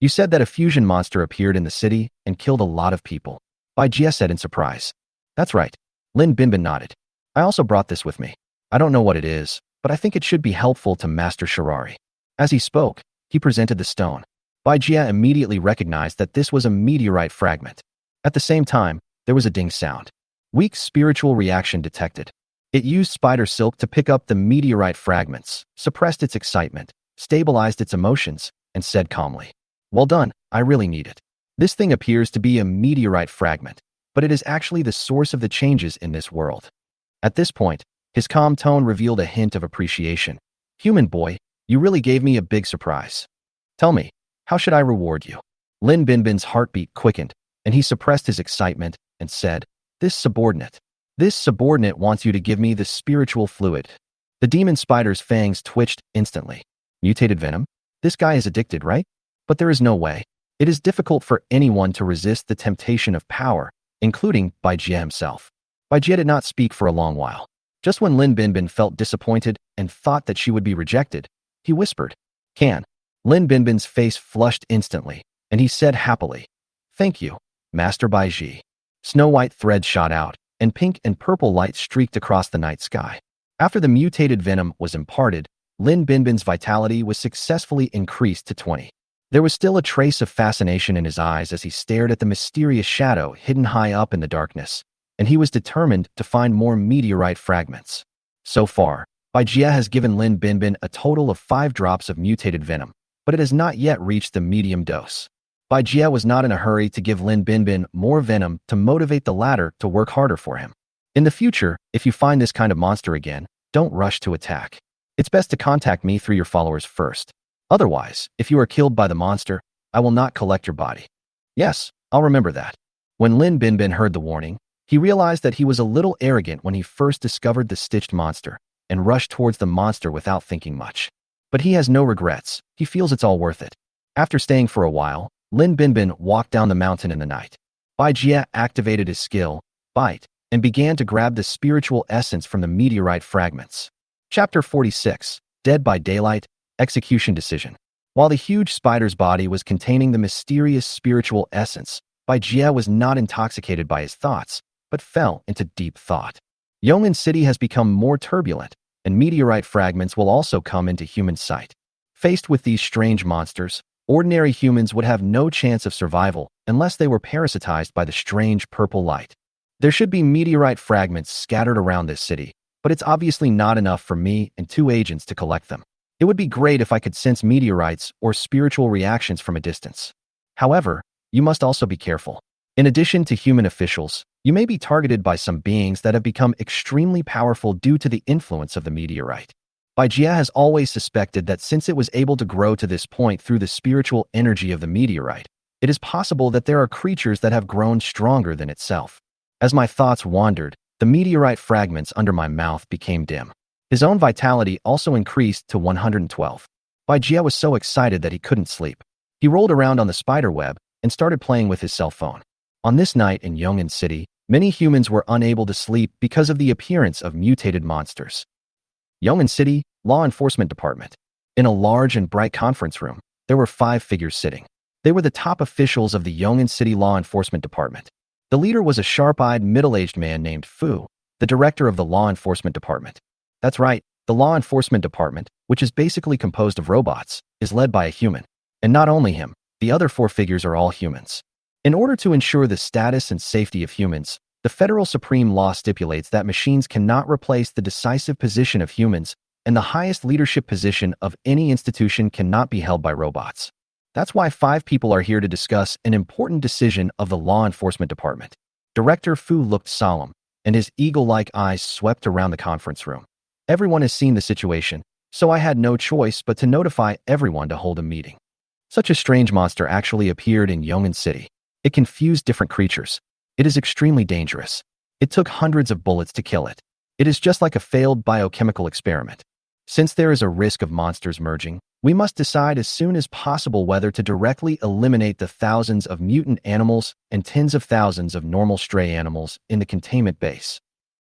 You said that a fusion monster appeared in the city and killed a lot of people. Bai Jie said in surprise. That's right. Lin Binbin nodded. I also brought this with me. I don't know what it is, but I think it should be helpful to Master Shirari. As he spoke, he presented the stone. Bai Jie immediately recognized that this was a meteorite fragment. At the same time, there was a ding sound. Weak spiritual reaction detected. It used spider silk to pick up the meteorite fragments, suppressed its excitement, stabilized its emotions, and said calmly, "Well done, I really need it." This thing appears to be a meteorite fragment, but it is actually the source of the changes in this world. At this point, his calm tone revealed a hint of appreciation. Human boy, you really gave me a big surprise. Tell me, how should I reward you? Lin Binbin's heartbeat quickened, and he suppressed his excitement and said, This subordinate wants you to give me the spiritual fluid. The demon spider's fangs twitched instantly. Mutated venom? This guy is addicted, right? But there is no way. It is difficult for anyone to resist the temptation of power, including Bai Jie himself. Bai Jie did not speak for a long while. Just when Lin Binbin felt disappointed and thought that she would be rejected, he whispered, Can. Lin Binbin's face flushed instantly, and he said happily, Thank you, Master Bai Jie. Snow-white threads shot out, and pink and purple light streaked across the night sky. After the mutated venom was imparted, Lin Binbin's vitality was successfully increased to 20. There was still a trace of fascination in his eyes as he stared at the mysterious shadow hidden high up in the darkness, and he was determined to find more meteorite fragments. So far, Bai Jie has given Lin Binbin a total of 5 drops of mutated venom, but it has not yet reached the medium dose. Bai Jie was not in a hurry to give Lin Binbin more venom to motivate the latter to work harder for him. In the future, if you find this kind of monster again, don't rush to attack. It's best to contact me through your followers first. Otherwise, if you are killed by the monster, I will not collect your body. Yes, I'll remember that. When Lin Binbin heard the warning, he realized that he was a little arrogant when he first discovered the stitched monster and rushed towards the monster without thinking much. But he has no regrets. He feels it's all worth it. After staying for a while, Lin Binbin walked down the mountain in the night. Bai Jie activated his skill, Bite, and began to grab the spiritual essence from the meteorite fragments. Chapter 46, Dead by Daylight, Execution Decision. While the huge spider's body was containing the mysterious spiritual essence, Bai Jie was not intoxicated by his thoughts, but fell into deep thought. Yong'an City has become more turbulent, and meteorite fragments will also come into human sight. Faced with these strange monsters, ordinary humans would have no chance of survival unless they were parasitized by the strange purple light. There should be meteorite fragments scattered around this city, but it's obviously not enough for me and 2 agents to collect them. It would be great if I could sense meteorites or spiritual reactions from a distance. However, you must also be careful. In addition to human officials, you may be targeted by some beings that have become extremely powerful due to the influence of the meteorite. Bai Jie has always suspected that since it was able to grow to this point through the spiritual energy of the meteorite, it is possible that there are creatures that have grown stronger than itself. As my thoughts wandered, the meteorite fragments under my mouth became dim. His own vitality also increased to 112. Bai Jie was so excited that he couldn't sleep. He rolled around on the spider web and started playing with his cell phone. On this night in Yong'an City, many humans were unable to sleep because of the appearance of mutated monsters. Yong'an City, Law Enforcement Department. In a large and bright conference room, there were 5 figures sitting. They were the top officials of the Yong'an City Law Enforcement Department. The leader was a sharp-eyed, middle-aged man named Fu, the director of the Law Enforcement Department. That's right, the Law Enforcement Department, which is basically composed of robots, is led by a human. And not only him, the other 4 figures are all humans. In order to ensure the status and safety of humans, the federal supreme law stipulates that machines cannot replace the decisive position of humans, and the highest leadership position of any institution cannot be held by robots. That's why 5 people are here to discuss an important decision of the Law Enforcement Department. Director Fu looked solemn, and his eagle-like eyes swept around the conference room. Everyone has seen the situation, so I had no choice but to notify everyone to hold a meeting. Such a strange monster actually appeared in Yong'an City. It confused different creatures. It is extremely dangerous. It took hundreds of bullets to kill it. It is just like a failed biochemical experiment. Since there is a risk of monsters merging, we must decide as soon as possible whether to directly eliminate the thousands of mutant animals and tens of thousands of normal stray animals in the containment base.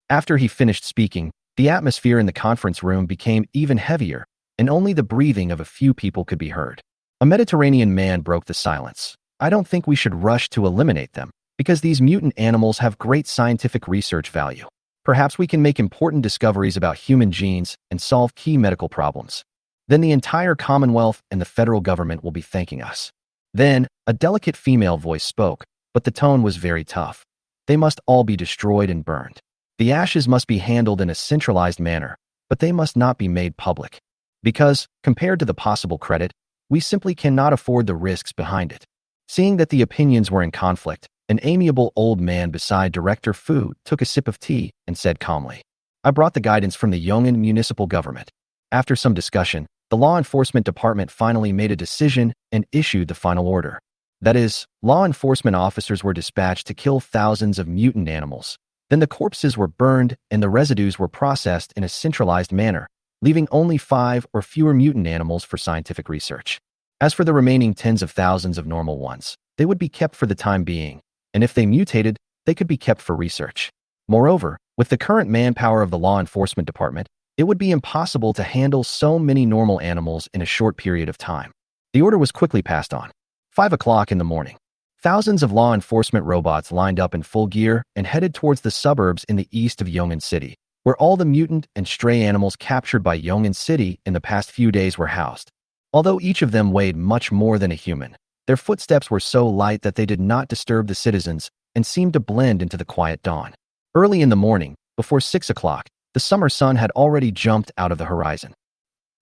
After he finished speaking, the atmosphere in the conference room became even heavier, and only the breathing of a few people could be heard. A Mediterranean man broke the silence. I don't think we should rush to eliminate them, because these mutant animals have great scientific research value. Perhaps we can make important discoveries about human genes and solve key medical problems. Then the entire Commonwealth and the federal government will be thanking us. Then, a delicate female voice spoke, but the tone was very tough. They must all be destroyed and burned. The ashes must be handled in a centralized manner, but they must not be made public. Because, compared to the possible credit, we simply cannot afford the risks behind it. Seeing that the opinions were in conflict, an amiable old man beside Director Fu took a sip of tea and said calmly, "I brought the guidance from the Yong'an municipal government." After some discussion, the law enforcement department finally made a decision and issued the final order. That is, law enforcement officers were dispatched to kill thousands of mutant animals. Then the corpses were burned and the residues were processed in a centralized manner, leaving only 5 or fewer mutant animals for scientific research. As for the remaining tens of thousands of normal ones, they would be kept for the time being, and if they mutated, they could be kept for research. Moreover, with the current manpower of the law enforcement department, it would be impossible to handle so many normal animals in a short period of time. The order was quickly passed on. 5 o'clock in the morning. Thousands of law enforcement robots lined up in full gear and headed towards the suburbs in the east of Yong'an City, where all the mutant and stray animals captured by Yong'an City in the past few days were housed. Although each of them weighed much more than a human, their footsteps were so light that they did not disturb the citizens and seemed to blend into the quiet dawn. Early in the morning, before 6 o'clock, the summer sun had already jumped out of the horizon.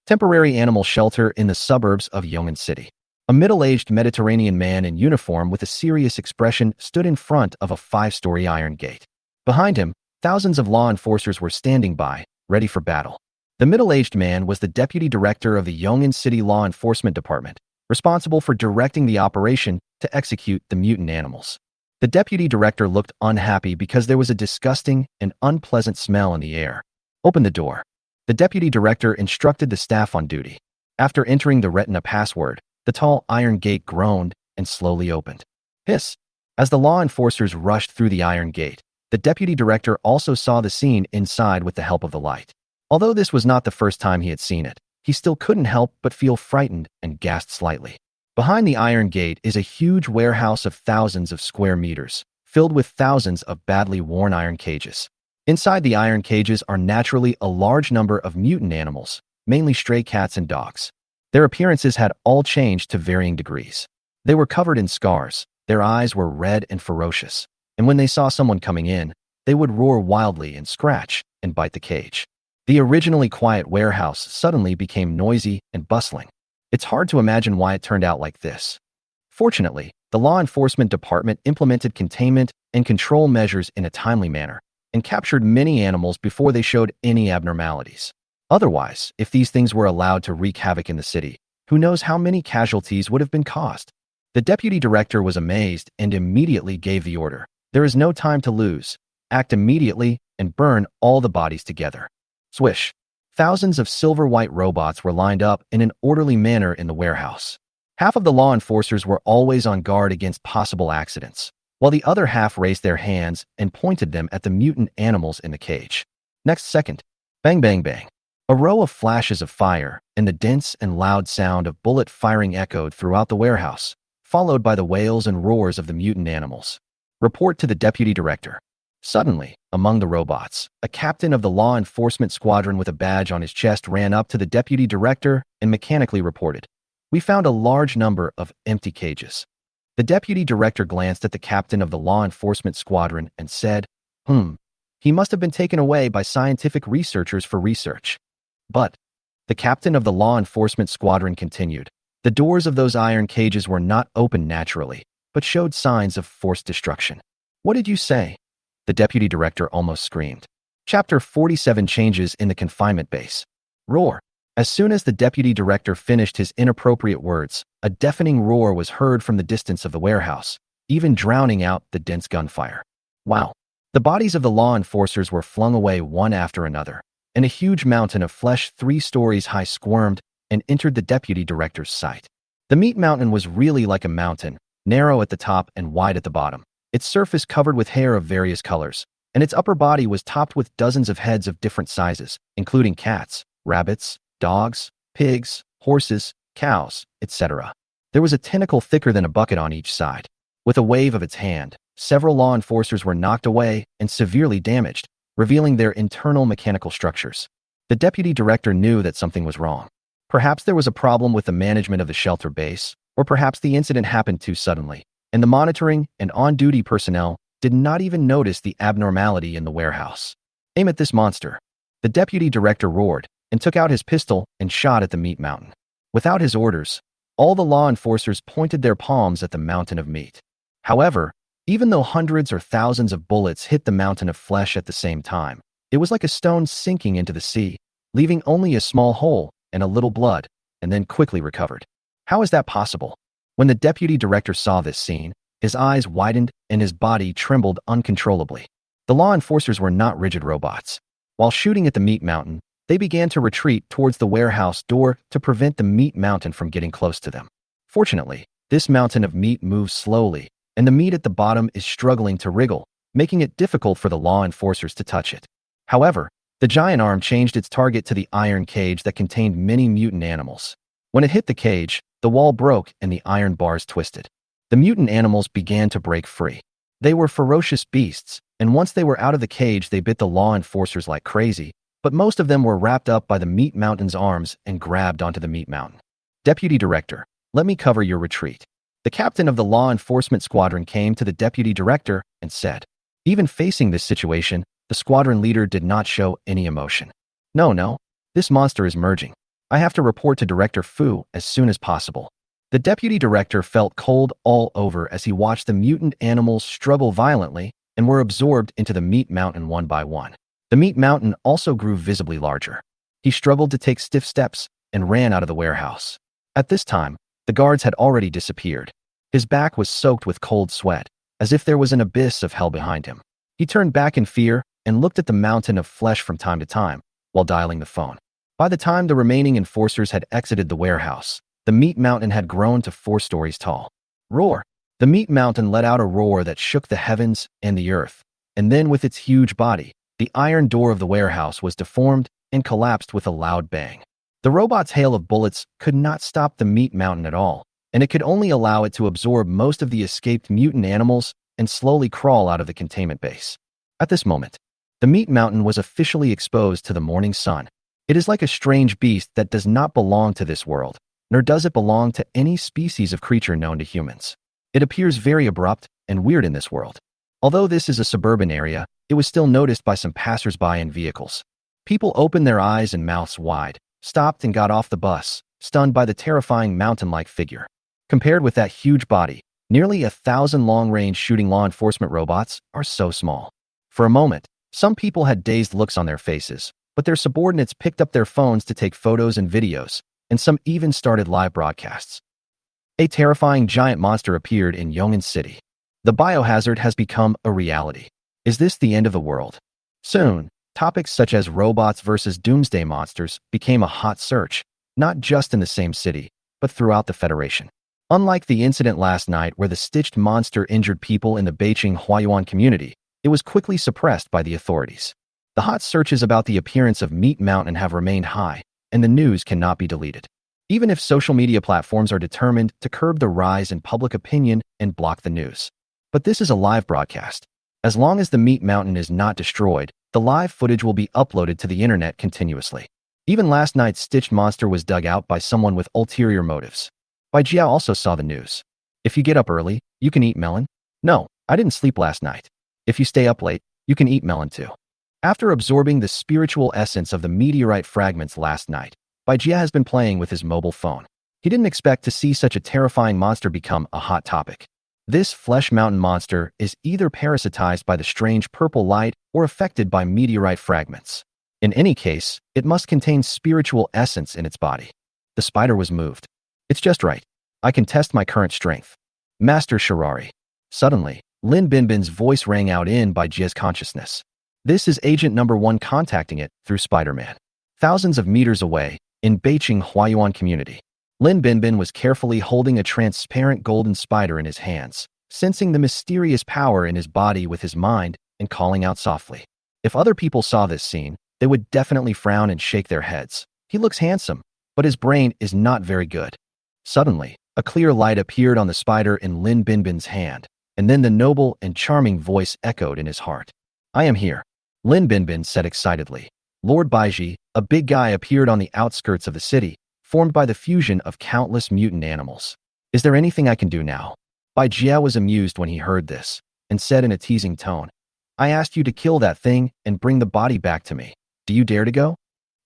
Temporary animal shelter in the suburbs of Yong'an City. A middle-aged Mediterranean man in uniform with a serious expression stood in front of a 5-story iron gate. Behind him, thousands of law enforcers were standing by, ready for battle. The middle-aged man was the deputy director of the Yong'an City Law Enforcement Department, responsible for directing the operation to execute the mutant animals. The deputy director looked unhappy because there was a disgusting and unpleasant smell in the air. "Open the door." The deputy director instructed the staff on duty. After entering the retina password, the tall iron gate groaned and slowly opened. Hiss! As the law enforcers rushed through the iron gate, the deputy director also saw the scene inside with the help of the light. Although this was not the first time he had seen it, he still couldn't help but feel frightened and gasped slightly. Behind the iron gate is a huge warehouse of thousands of square meters, filled with thousands of badly worn iron cages. Inside the iron cages are naturally a large number of mutant animals, mainly stray cats and dogs. Their appearances had all changed to varying degrees. They were covered in scars, their eyes were red and ferocious, and when they saw someone coming in, they would roar wildly and scratch and bite the cage. The originally quiet warehouse suddenly became noisy and bustling. It's hard to imagine why it turned out like this. Fortunately, the law enforcement department implemented containment and control measures in a timely manner and captured many animals before they showed any abnormalities. Otherwise, if these things were allowed to wreak havoc in the city, who knows how many casualties would have been caused? The deputy director was amazed and immediately gave the order. "There is no time to lose. Act immediately and burn all the bodies together." Swish! Thousands of silver-white robots were lined up in an orderly manner in the warehouse. Half of the law enforcers were always on guard against possible accidents, while the other half raised their hands and pointed them at the mutant animals in the cage. Next second, bang bang bang. A row of flashes of fire and the dense and loud sound of bullet firing echoed throughout the warehouse, followed by the wails and roars of the mutant animals. Report to the deputy director. Suddenly, among the robots, a captain of the law enforcement squadron with a badge on his chest ran up to the deputy director and mechanically reported, "We found a large number of empty cages." The deputy director glanced at the captain of the law enforcement squadron and said, He must have been taken away by scientific researchers for research." But the captain of the law enforcement squadron continued, "The doors of those iron cages were not open naturally, but showed signs of forced destruction." "What did you say?" The deputy director almost screamed. Chapter 47 Changes in the Confinement Base. Roar. As soon as the deputy director finished his inappropriate words, a deafening roar was heard from the distance of the warehouse, even drowning out the dense gunfire. Wow. The bodies of the law enforcers were flung away one after another, and a huge mountain of flesh 3 stories high squirmed and entered the deputy director's sight. The meat mountain was really like a mountain, narrow at the top and wide at the bottom. Its surface covered with hair of various colors, and its upper body was topped with dozens of heads of different sizes, including cats, rabbits, dogs, pigs, horses, cows, etc. There was a tentacle thicker than a bucket on each side. With a wave of its hand, several law enforcers were knocked away and severely damaged, revealing their internal mechanical structures. The deputy director knew that something was wrong. Perhaps there was a problem with the management of the shelter base, or perhaps the incident happened too suddenly, and the monitoring and on-duty personnel did not even notice the abnormality in the warehouse. "Aim at this monster," the deputy director roared, and took out his pistol and shot at the meat mountain. Without his orders, all the law enforcers pointed their palms at the mountain of meat. However, even though hundreds or thousands of bullets hit the mountain of flesh at the same time, it was like a stone sinking into the sea, leaving only a small hole and a little blood, and then quickly recovered. How is that possible? When the deputy director saw this scene, his eyes widened and his body trembled uncontrollably. The law enforcers were not rigid robots. While shooting at the meat mountain, they began to retreat towards the warehouse door to prevent the meat mountain from getting close to them. Fortunately, this mountain of meat moves slowly, and the meat at the bottom is struggling to wriggle, making it difficult for the law enforcers to touch it. However, the giant arm changed its target to the iron cage that contained many mutant animals. When it hit the cage, the wall broke and the iron bars twisted. The mutant animals began to break free. They were ferocious beasts, and once they were out of the cage, they bit the law enforcers like crazy, but most of them were wrapped up by the meat mountain's arms and grabbed onto the meat mountain. "Deputy Director, let me cover your retreat." The captain of the law enforcement squadron came to the deputy director and said. Even facing this situation, the squadron leader did not show any emotion. No, this monster is merging. I have to report to Director Fu as soon as possible." The deputy director felt cold all over as he watched the mutant animals struggle violently and were absorbed into the meat mountain one by one. The meat mountain also grew visibly larger. He struggled to take stiff steps and ran out of the warehouse. At this time, the guards had already disappeared. His back was soaked with cold sweat, as if there was an abyss of hell behind him. He turned back in fear and looked at the mountain of flesh from time to time while dialing the phone. By the time the remaining enforcers had exited the warehouse, the meat mountain had grown to 4 stories tall. Roar! The meat mountain let out a roar that shook the heavens and the earth, and then with its huge body, the iron door of the warehouse was deformed and collapsed with a loud bang. The robot's hail of bullets could not stop the meat mountain at all, and it could only allow it to absorb most of the escaped mutant animals and slowly crawl out of the containment base. At this moment, the meat mountain was officially exposed to the morning sun. It is like a strange beast that does not belong to this world, nor does it belong to any species of creature known to humans. It appears very abrupt and weird in this world. Although this is a suburban area, it was still noticed by some passers-by in vehicles. People opened their eyes and mouths wide, stopped and got off the bus, stunned by the terrifying mountain-like figure. Compared with that huge body, nearly 1,000 long-range shooting law enforcement robots are so small. For a moment, some people had dazed looks on their faces, but their subordinates picked up their phones to take photos and videos, and some even started live broadcasts. A terrifying giant monster appeared in Yongin City. The biohazard has become a reality. Is this the end of the world? Soon, topics such as robots versus doomsday monsters became a hot search, not just in the same city, but throughout the Federation. Unlike the incident last night where the stitched monster injured people in the Beijing Huayuan community, it was quickly suppressed by the authorities. The hot searches about the appearance of Meat Mountain have remained high, and the news cannot be deleted. Even if social media platforms are determined to curb the rise in public opinion and block the news. But this is a live broadcast. As long as the Meat Mountain is not destroyed, the live footage will be uploaded to the internet continuously. Even last night's stitched monster was dug out by someone with ulterior motives. Bai Jia also saw the news. If you get up early, you can eat melon. No, I didn't sleep last night. If you stay up late, you can eat melon too. After absorbing the spiritual essence of the meteorite fragments last night, Bai Jia has been playing with his mobile phone. He didn't expect to see such a terrifying monster become a hot topic. This flesh mountain monster is either parasitized by the strange purple light or affected by meteorite fragments. In any case, it must contain spiritual essence in its body. The spider was moved. It's just right. I can test my current strength. Master Shirari. Suddenly, Lin Binbin's voice rang out in Bai Jia's consciousness. This is Agent Number 1 contacting it through Spider-Man. Thousands of meters away, in Beijing Huayuan community, Lin Binbin was carefully holding a transparent golden spider in his hands, sensing the mysterious power in his body with his mind and calling out softly. If other people saw this scene, they would definitely frown and shake their heads. He looks handsome, but his brain is not very good. Suddenly, a clear light appeared on the spider in Lin Binbin's hand, and then the noble and charming voice echoed in his heart. "I am here," Lin Binbin said excitedly. Lord Baiji, a big guy, appeared on the outskirts of the city, formed by the fusion of countless mutant animals. "Is there anything I can do now?" Bai Jia was amused when he heard this, and said in a teasing tone, "I asked you to kill that thing and bring the body back to me. Do you dare to go?"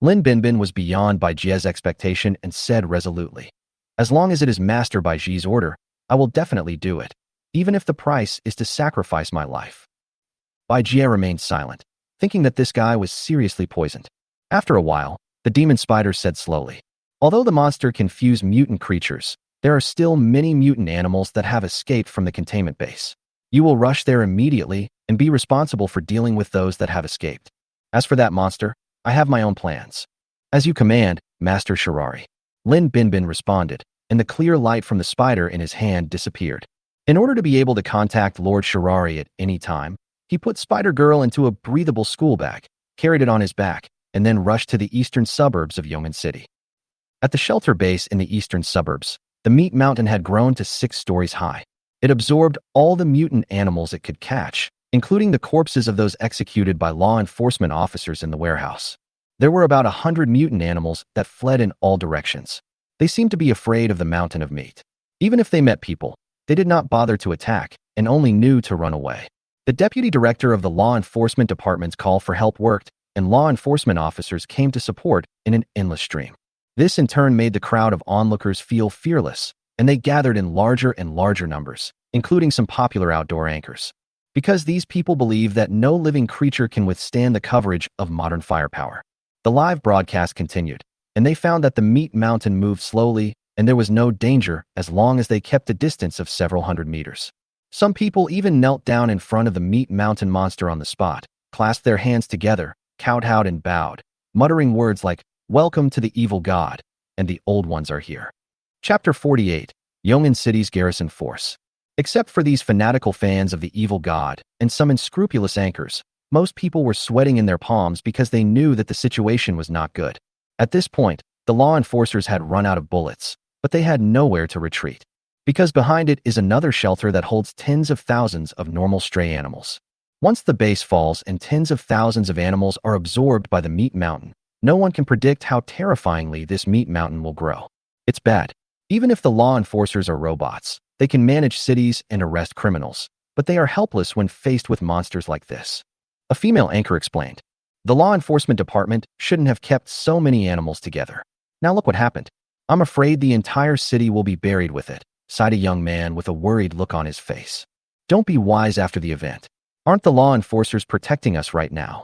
Lin Binbin was beyond Bai Jia's expectation and said resolutely, "As long as it is Master Bai Ji's order, I will definitely do it, even if the price is to sacrifice my life." Bai Jia remained silent, thinking that this guy was seriously poisoned. After a while, the demon spider said slowly, "Although the monster can fuse mutant creatures, there are still many mutant animals that have escaped from the containment base. You will rush there immediately and be responsible for dealing with those that have escaped. As for that monster, I have my own plans." "As you command, Master Shirari," Lin Binbin responded, and the clear light from the spider in his hand disappeared. In order to be able to contact Lord Shirari at any time, he put Spider Girl into a breathable school bag, carried it on his back, and then rushed to the eastern suburbs of Yeoman City. At the shelter base in the eastern suburbs, the meat mountain had grown to 6 stories high. It absorbed all the mutant animals it could catch, including the corpses of those executed by law enforcement officers in the warehouse. There were about 100 mutant animals that fled in all directions. They seemed to be afraid of the mountain of meat. Even if they met people, they did not bother to attack and only knew to run away. The deputy director of the law enforcement department's call for help worked, and law enforcement officers came to support in an endless stream. This in turn made the crowd of onlookers feel fearless, and they gathered in larger and larger numbers, including some popular outdoor anchors. Because these people believe that no living creature can withstand the coverage of modern firepower. The live broadcast continued, and they found that the meat mountain moved slowly, and there was no danger as long as they kept a distance of several hundred meters. Some people even knelt down in front of the meat mountain monster on the spot, clasped their hands together, kowtowed and bowed, muttering words like, "Welcome to the evil god," and "The old ones are here." Chapter 48, Yeoman City's Garrison Force. Except for these fanatical fans of the evil god and some unscrupulous anchors, most people were sweating in their palms because they knew that the situation was not good. At this point, the law enforcers had run out of bullets, but they had nowhere to retreat. Because behind it is another shelter that holds tens of thousands of normal stray animals. Once the base falls and tens of thousands of animals are absorbed by the meat mountain, no one can predict how terrifyingly this meat mountain will grow. It's bad. Even if the law enforcers are robots, they can manage cities and arrest criminals, but they are helpless when faced with monsters like this. A female anchor explained, "The law enforcement department shouldn't have kept so many animals together. Now look what happened. I'm afraid the entire city will be buried with it," sighed a young man with a worried look on his face. "Don't be wise after the event. Aren't the law enforcers protecting us right now?"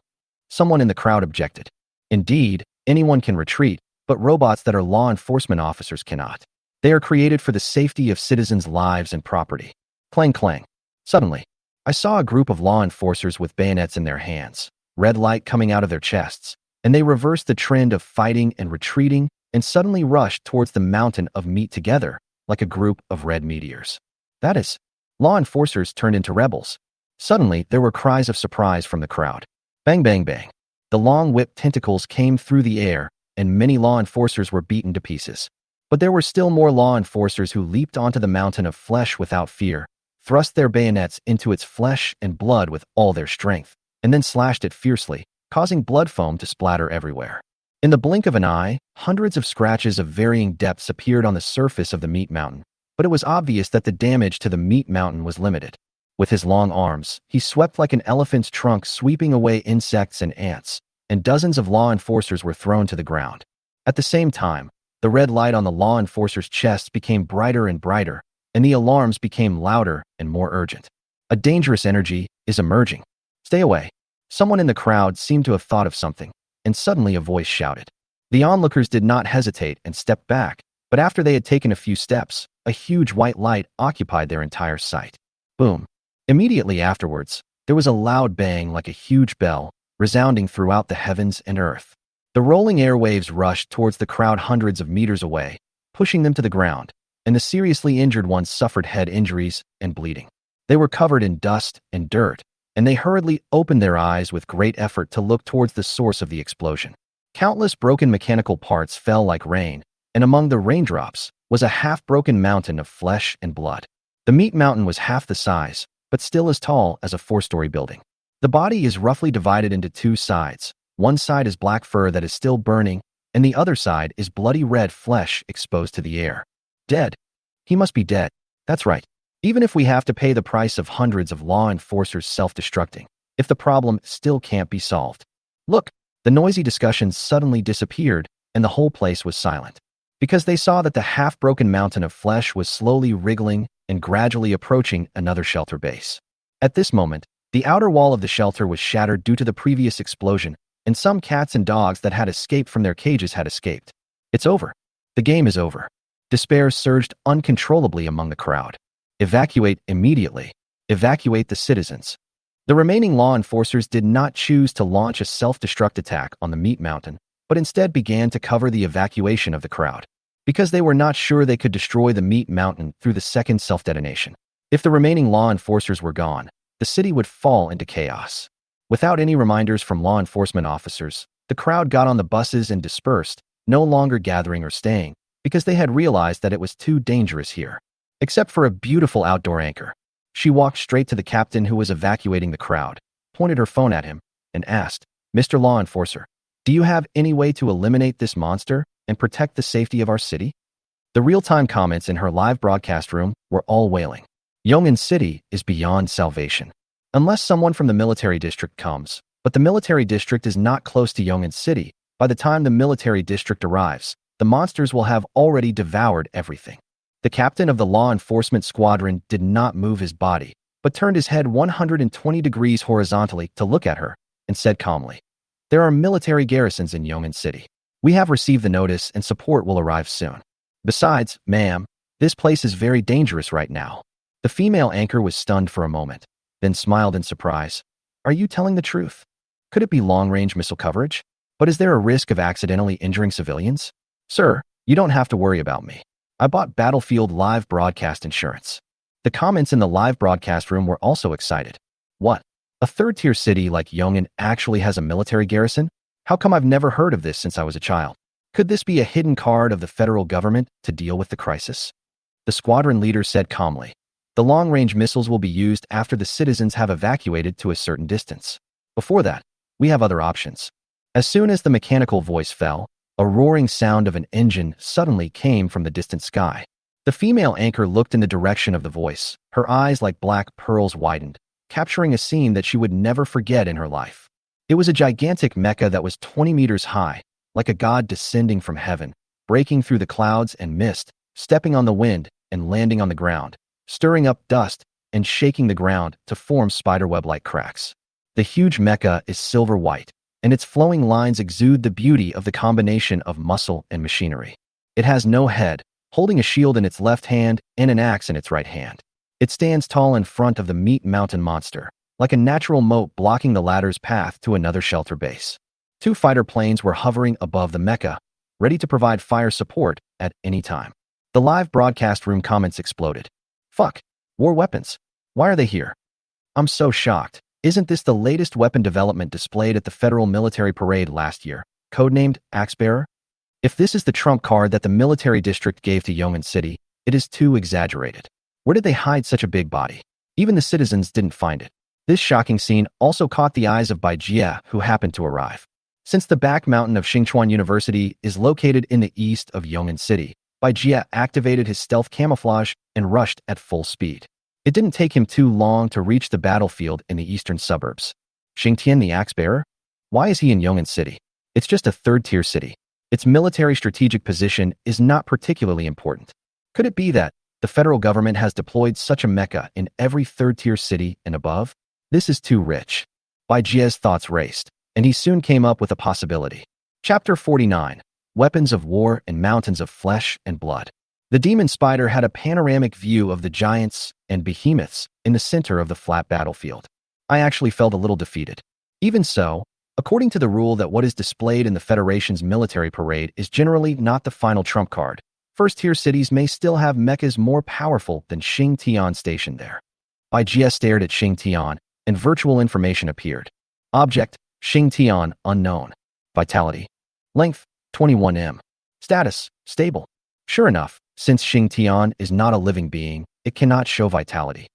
Someone in the crowd objected. "Indeed, anyone can retreat, but robots that are law enforcement officers cannot. They are created for the safety of citizens' lives and property." Clang clang. Suddenly, I saw a group of law enforcers with bayonets in their hands, red light coming out of their chests, and they reversed the trend of fighting and retreating and suddenly rushed towards the mountain of meat together, like a group of red meteors. That is, law enforcers turned into rebels. Suddenly, there were cries of surprise from the crowd. Bang bang bang. The long whip tentacles came through the air, and many law enforcers were beaten to pieces. But there were still more law enforcers who leaped onto the mountain of flesh without fear, thrust their bayonets into its flesh and blood with all their strength, and then slashed it fiercely, causing blood foam to splatter everywhere. In the blink of an eye, hundreds of scratches of varying depths appeared on the surface of the meat mountain, but it was obvious that the damage to the meat mountain was limited. With his long arms, he swept like an elephant's trunk, sweeping away insects and ants, and dozens of law enforcers were thrown to the ground. At the same time, the red light on the law enforcers' chests became brighter and brighter, and the alarms became louder and more urgent. A dangerous energy is emerging. Stay away. Someone in the crowd seemed to have thought of something, and suddenly a voice shouted. The onlookers did not hesitate and stepped back, but after they had taken a few steps, a huge white light occupied their entire sight. Boom. Immediately afterwards, there was a loud bang like a huge bell, resounding throughout the heavens and earth. The rolling airwaves rushed towards the crowd hundreds of meters away, pushing them to the ground, and the seriously injured ones suffered head injuries and bleeding. They were covered in dust and dirt, and they hurriedly opened their eyes with great effort to look towards the source of the explosion. Countless broken mechanical parts fell like rain, and among the raindrops was a half-broken mountain of flesh and blood. The meat mountain was half the size, but still as tall as a 4-story building. The body is roughly divided into 2 sides. One side is black fur that is still burning, and the other side is bloody red flesh exposed to the air. Dead. He must be dead. That's right. Even if we have to pay the price of hundreds of law enforcers self-destructing, if the problem still can't be solved. Look, the noisy discussions suddenly disappeared, and the whole place was silent. Because they saw that the half-broken mountain of flesh was slowly wriggling and gradually approaching another shelter base. At this moment, the outer wall of the shelter was shattered due to the previous explosion, and some cats and dogs that had escaped from their cages had escaped. It's over. The game is over. Despair surged uncontrollably among the crowd. Evacuate immediately. Evacuate the citizens. The remaining law enforcers did not choose to launch a self-destruct attack on the meat mountain, but instead began to cover the evacuation of the crowd, because they were not sure they could destroy the meat mountain through the second self-detonation. If the remaining law enforcers were gone, the city would fall into chaos. Without any reminders from law enforcement officers, the crowd got on the buses and dispersed, no longer gathering or staying, because they had realized that it was too dangerous here. Except for a beautiful outdoor anchor. She walked straight to the captain who was evacuating the crowd, pointed her phone at him, and asked, "Mr. Law Enforcer, do you have any way to eliminate this monster and protect the safety of our city?" The real-time comments in her live broadcast room were all wailing. Yongin City is beyond salvation. Unless someone from the military district comes, but the military district is not close to Yongin City. By the time the military district arrives, the monsters will have already devoured everything. The captain of the law enforcement squadron did not move his body, but turned his head 120 degrees horizontally to look at her, and said calmly, "There are military garrisons in Yongin City. We have received the notice and support will arrive soon. Besides, ma'am, this place is very dangerous right now." The female anchor was stunned for a moment, then smiled in surprise. "Are you telling the truth? Could it be long-range missile coverage? But is there a risk of accidentally injuring civilians?" "Sir, you don't have to worry about me. I bought Battlefield Live broadcast insurance." The comments in the live broadcast room were also excited. What? A third-tier city like Yongin actually has a military garrison? How come I've never heard of this since I was a child? Could this be a hidden card of the federal government to deal with the crisis? The squadron leader said calmly, "The long-range missiles will be used after the citizens have evacuated to a certain distance. Before that, we have other options." As soon as the mechanical voice fell, a roaring sound of an engine suddenly came from the distant sky. The female anchor looked in the direction of the voice. Her eyes like black pearls widened, capturing a scene that she would never forget in her life. It was a gigantic mecha that was 20 meters high, like a god descending from heaven, breaking through the clouds and mist, stepping on the wind and landing on the ground, stirring up dust and shaking the ground to form spiderweb-like cracks. The huge mecha is silver white, and its flowing lines exude the beauty of the combination of muscle and machinery. It has no head, holding a shield in its left hand and an axe in its right hand. It stands tall in front of the meat mountain monster, like a natural moat blocking the ladder's path to another shelter base. 2 fighter planes were hovering above the mecha, ready to provide fire support at any time. The live broadcast room comments exploded. "Fuck. War weapons. Why are they here? I'm so shocked. Isn't this the latest weapon development displayed at the Federal Military Parade last year, codenamed Axebearer? If this is the trump card that the military district gave to Yongin City, it is too exaggerated. Where did they hide such a big body? Even the citizens didn't find it." This shocking scene also caught the eyes of Bai Jie, who happened to arrive. Since the back mountain of Xingchuan University is located in the east of Yongin City, Bai Jie activated his stealth camouflage and rushed at full speed. It didn't take him too long to reach the battlefield in the eastern suburbs. Xingtian the Axe-Bearer? Why is he in Yongin City? It's just a third-tier city. Its military strategic position is not particularly important. Could it be that the federal government has deployed such a mecha in every third-tier city and above? This is too rich. Bai Jie's thoughts raced, and he soon came up with a possibility. Chapter 49. Weapons of War and Mountains of Flesh and Blood. The demon spider had a panoramic view of the giants and behemoths in the center of the flat battlefield. I actually felt a little defeated. Even so, according to the rule that what is displayed in the Federation's military parade is generally not the final trump card, first-tier cities may still have mechas more powerful than Xingtian stationed there. Bai Jie stared at Xingtian, and virtual information appeared. Object, Xingtian, unknown. Vitality. Length, 21 m. Status, stable. Sure enough, since Xingtian is not a living being, it cannot show vitality.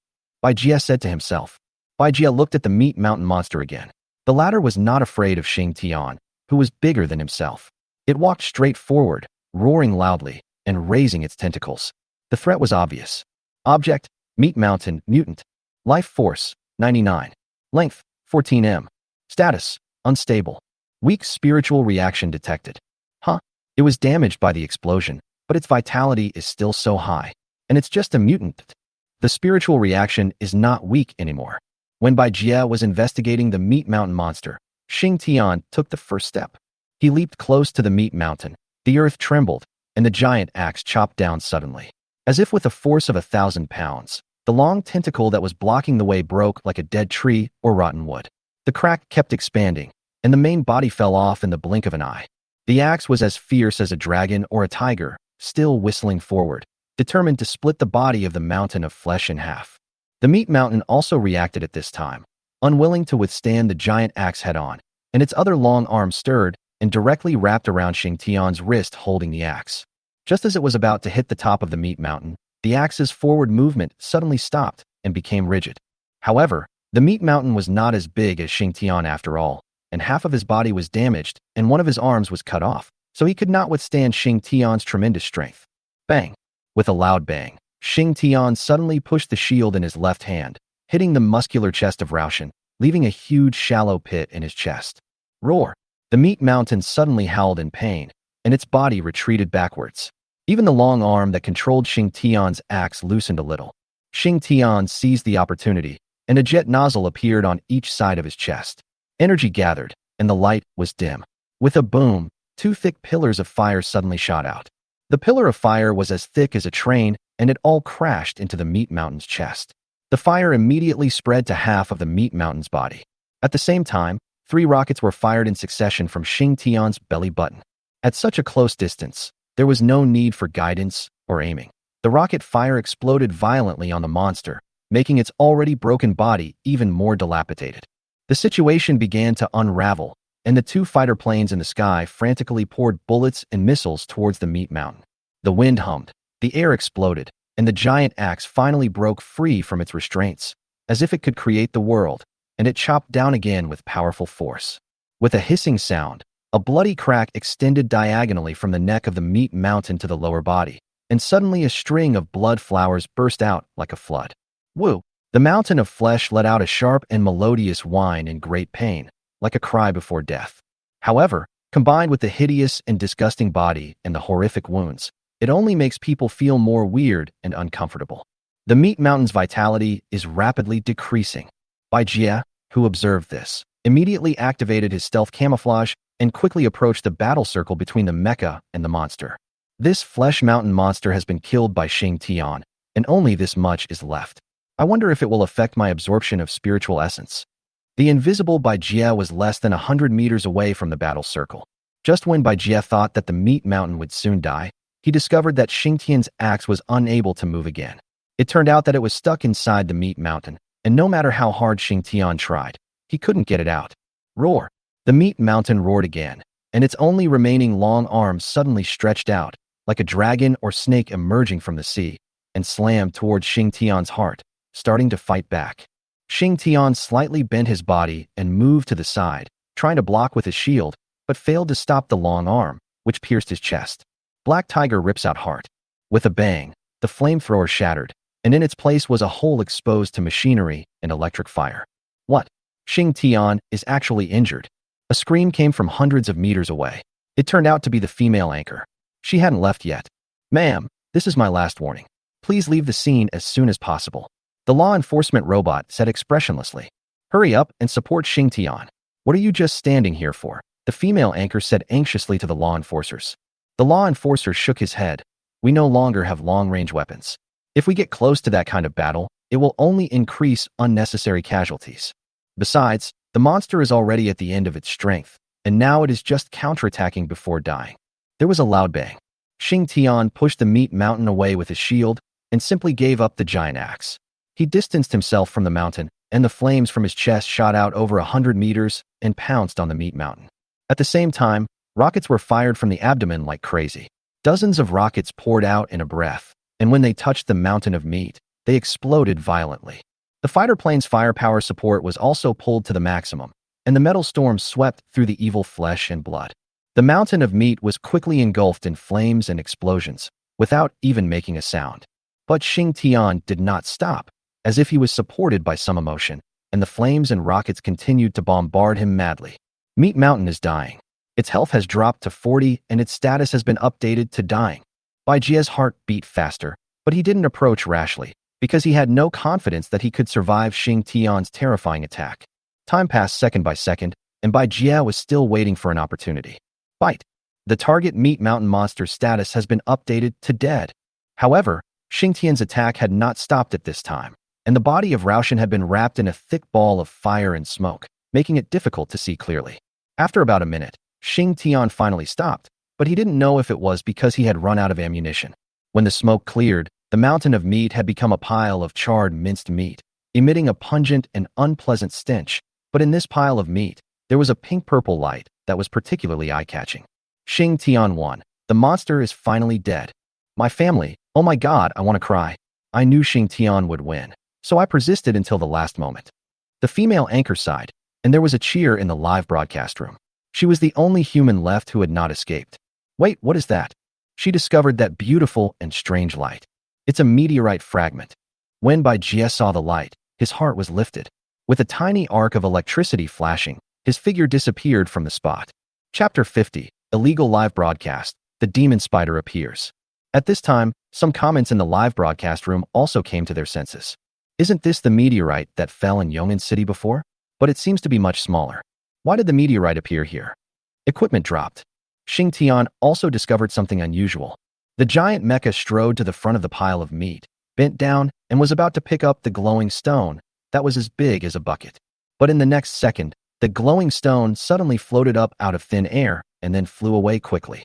Bai Jie said to himself. Bai Jie looked at the meat mountain monster again. The latter was not afraid of Xing Tian, who was bigger than himself. It walked straight forward, roaring loudly, and raising its tentacles. The threat was obvious. Object, meat mountain, mutant. Life force, 99. Length, 14 m. Status, unstable. Weak spiritual reaction detected. Huh? It was damaged by the explosion, but its vitality is still so high. And it's just a mutant. The spiritual reaction is not weak anymore. When Bai Jie was investigating the meat mountain monster, Xing Tian took the first step. He leaped close to the meat mountain. The earth trembled, and the giant axe chopped down suddenly. As if with the force of 1,000 pounds, the long tentacle that was blocking the way broke like a dead tree or rotten wood. The crack kept expanding, and the main body fell off in the blink of an eye. The axe was as fierce as a dragon or a tiger, still whistling forward, determined to split the body of the mountain of flesh in half. The meat mountain also reacted at this time, unwilling to withstand the giant axe head-on, and its other long arm stirred and directly wrapped around Xing Tian's wrist holding the axe. Just as it was about to hit the top of the meat mountain, the axe's forward movement suddenly stopped and became rigid. However, the meat mountain was not as big as Xing Tian after all, and half of his body was damaged and one of his arms was cut off, so he could not withstand Xing Tian's tremendous strength. Bang! With a loud bang, Xing Tian suddenly pushed the shield in his left hand, hitting the muscular chest of Raoshan, leaving a huge shallow pit in his chest. Roar! The meat mountain suddenly howled in pain, and its body retreated backwards. Even the long arm that controlled Xing Tian's axe loosened a little. Xing Tian seized the opportunity, and a jet nozzle appeared on each side of his chest. Energy gathered, and the light was dim. With a boom, two thick pillars of fire suddenly shot out. The pillar of fire was as thick as a train, and it all crashed into the meat mountain's chest. The fire immediately spread to half of the meat mountain's body. At the same time, 3 rockets were fired in succession from Xing Tian's belly button. At such a close distance, there was no need for guidance or aiming. The rocket fire exploded violently on the monster, making its already broken body even more dilapidated. The situation began to unravel, and the 2 fighter planes in the sky frantically poured bullets and missiles towards the meat mountain. The wind hummed, the air exploded, and the giant axe finally broke free from its restraints, as if it could create the world, and it chopped down again with powerful force. With a hissing sound, a bloody crack extended diagonally from the neck of the meat mountain to the lower body, and suddenly a string of blood flowers burst out like a flood. Woo! The mountain of flesh let out a sharp and melodious whine in great pain, like a cry before death. However, combined with the hideous and disgusting body and the horrific wounds, it only makes people feel more weird and uncomfortable. The meat mountain's vitality is rapidly decreasing. Bai Jie, who observed this, immediately activated his stealth camouflage and quickly approached the battle circle between the mecha and the monster. This flesh mountain monster has been killed by Xing Tian, and only this much is left. I wonder if it will affect my absorption of spiritual essence. The invisible Bai Jie was less than 100 meters away from the battle circle. Just when Bai Jie thought that the meat mountain would soon die, he discovered that Xing Tian's axe was unable to move again. It turned out that it was stuck inside the meat mountain, and no matter how hard Xing Tian tried, he couldn't get it out. Roar! The meat mountain roared again, and its only remaining long arms suddenly stretched out, like a dragon or snake emerging from the sea, and slammed towards Xing Tian's heart, starting to fight back. Xing Tian slightly bent his body and moved to the side, trying to block with his shield, but failed to stop the long arm, which pierced his chest. Black Tiger rips out heart. With a bang, the flamethrower shattered, and in its place was a hole exposed to machinery and electric fire. What? Xing Tian is actually injured. A scream came from hundreds of meters away. It turned out to be the female anchor. She hadn't left yet. Ma'am, this is my last warning. Please leave the scene as soon as possible. The law enforcement robot said expressionlessly. Hurry up and support Xing Tian. What are you just standing here for? The female anchor said anxiously to the law enforcers. The law enforcer shook his head. We no longer have long-range weapons. If we get close to that kind of battle, it will only increase unnecessary casualties. Besides, the monster is already at the end of its strength, and now it is just counterattacking before dying. There was a loud bang. Xing Tian pushed the meat mountain away with his shield and simply gave up the giant axe. He distanced himself from the mountain, and the flames from his chest shot out over 100 meters and pounced on the meat mountain. At the same time, rockets were fired from the abdomen like crazy. Dozens of rockets poured out in a breath, and when they touched the mountain of meat, they exploded violently. The fighter plane's firepower support was also pulled to the maximum, and the metal storm swept through the evil flesh and blood. The mountain of meat was quickly engulfed in flames and explosions, without even making a sound. But Xing Tian did not stop, as if he was supported by some emotion, and the flames and rockets continued to bombard him madly. Meat Mountain is dying. Its health has dropped to 40, and its status has been updated to dying. Bai Jie's heart beat faster, but he didn't approach rashly, because he had no confidence that he could survive Xing Tian's terrifying attack. Time passed second by second, and Bai Jie was still waiting for an opportunity. Bite. The target Meat Mountain monster's status has been updated to dead. However, Xing Tian's attack had not stopped at this time, and the body of Raoshan had been wrapped in a thick ball of fire and smoke, making it difficult to see clearly. After about a minute, Xing Tian finally stopped, but he didn't know if it was because he had run out of ammunition. When the smoke cleared, the mountain of meat had become a pile of charred minced meat, emitting a pungent and unpleasant stench. But in this pile of meat, there was a pink-purple light that was particularly eye-catching. Xing Tian won. The monster is finally dead. My family, oh my god, I want to cry. I knew Xing Tian would win, so I persisted until the last moment. The female anchor sighed, and there was a cheer in the live broadcast room. She was the only human left who had not escaped. Wait, what is that? She discovered that beautiful and strange light. It's a meteorite fragment. When Bai Jie saw the light, his heart was lifted. With a tiny arc of electricity flashing, his figure disappeared from the spot. Chapter 50, Illegal Live Broadcast, The Demon Spider Appears. At this time, some comments in the live broadcast room also came to their senses. Isn't this the meteorite that fell in Yong'an City before? But it seems to be much smaller. Why did the meteorite appear here? Equipment dropped. Xing Tian also discovered something unusual. The giant mecha strode to the front of the pile of meat, bent down, and was about to pick up the glowing stone that was as big as a bucket. But in the next second, the glowing stone suddenly floated up out of thin air and then flew away quickly.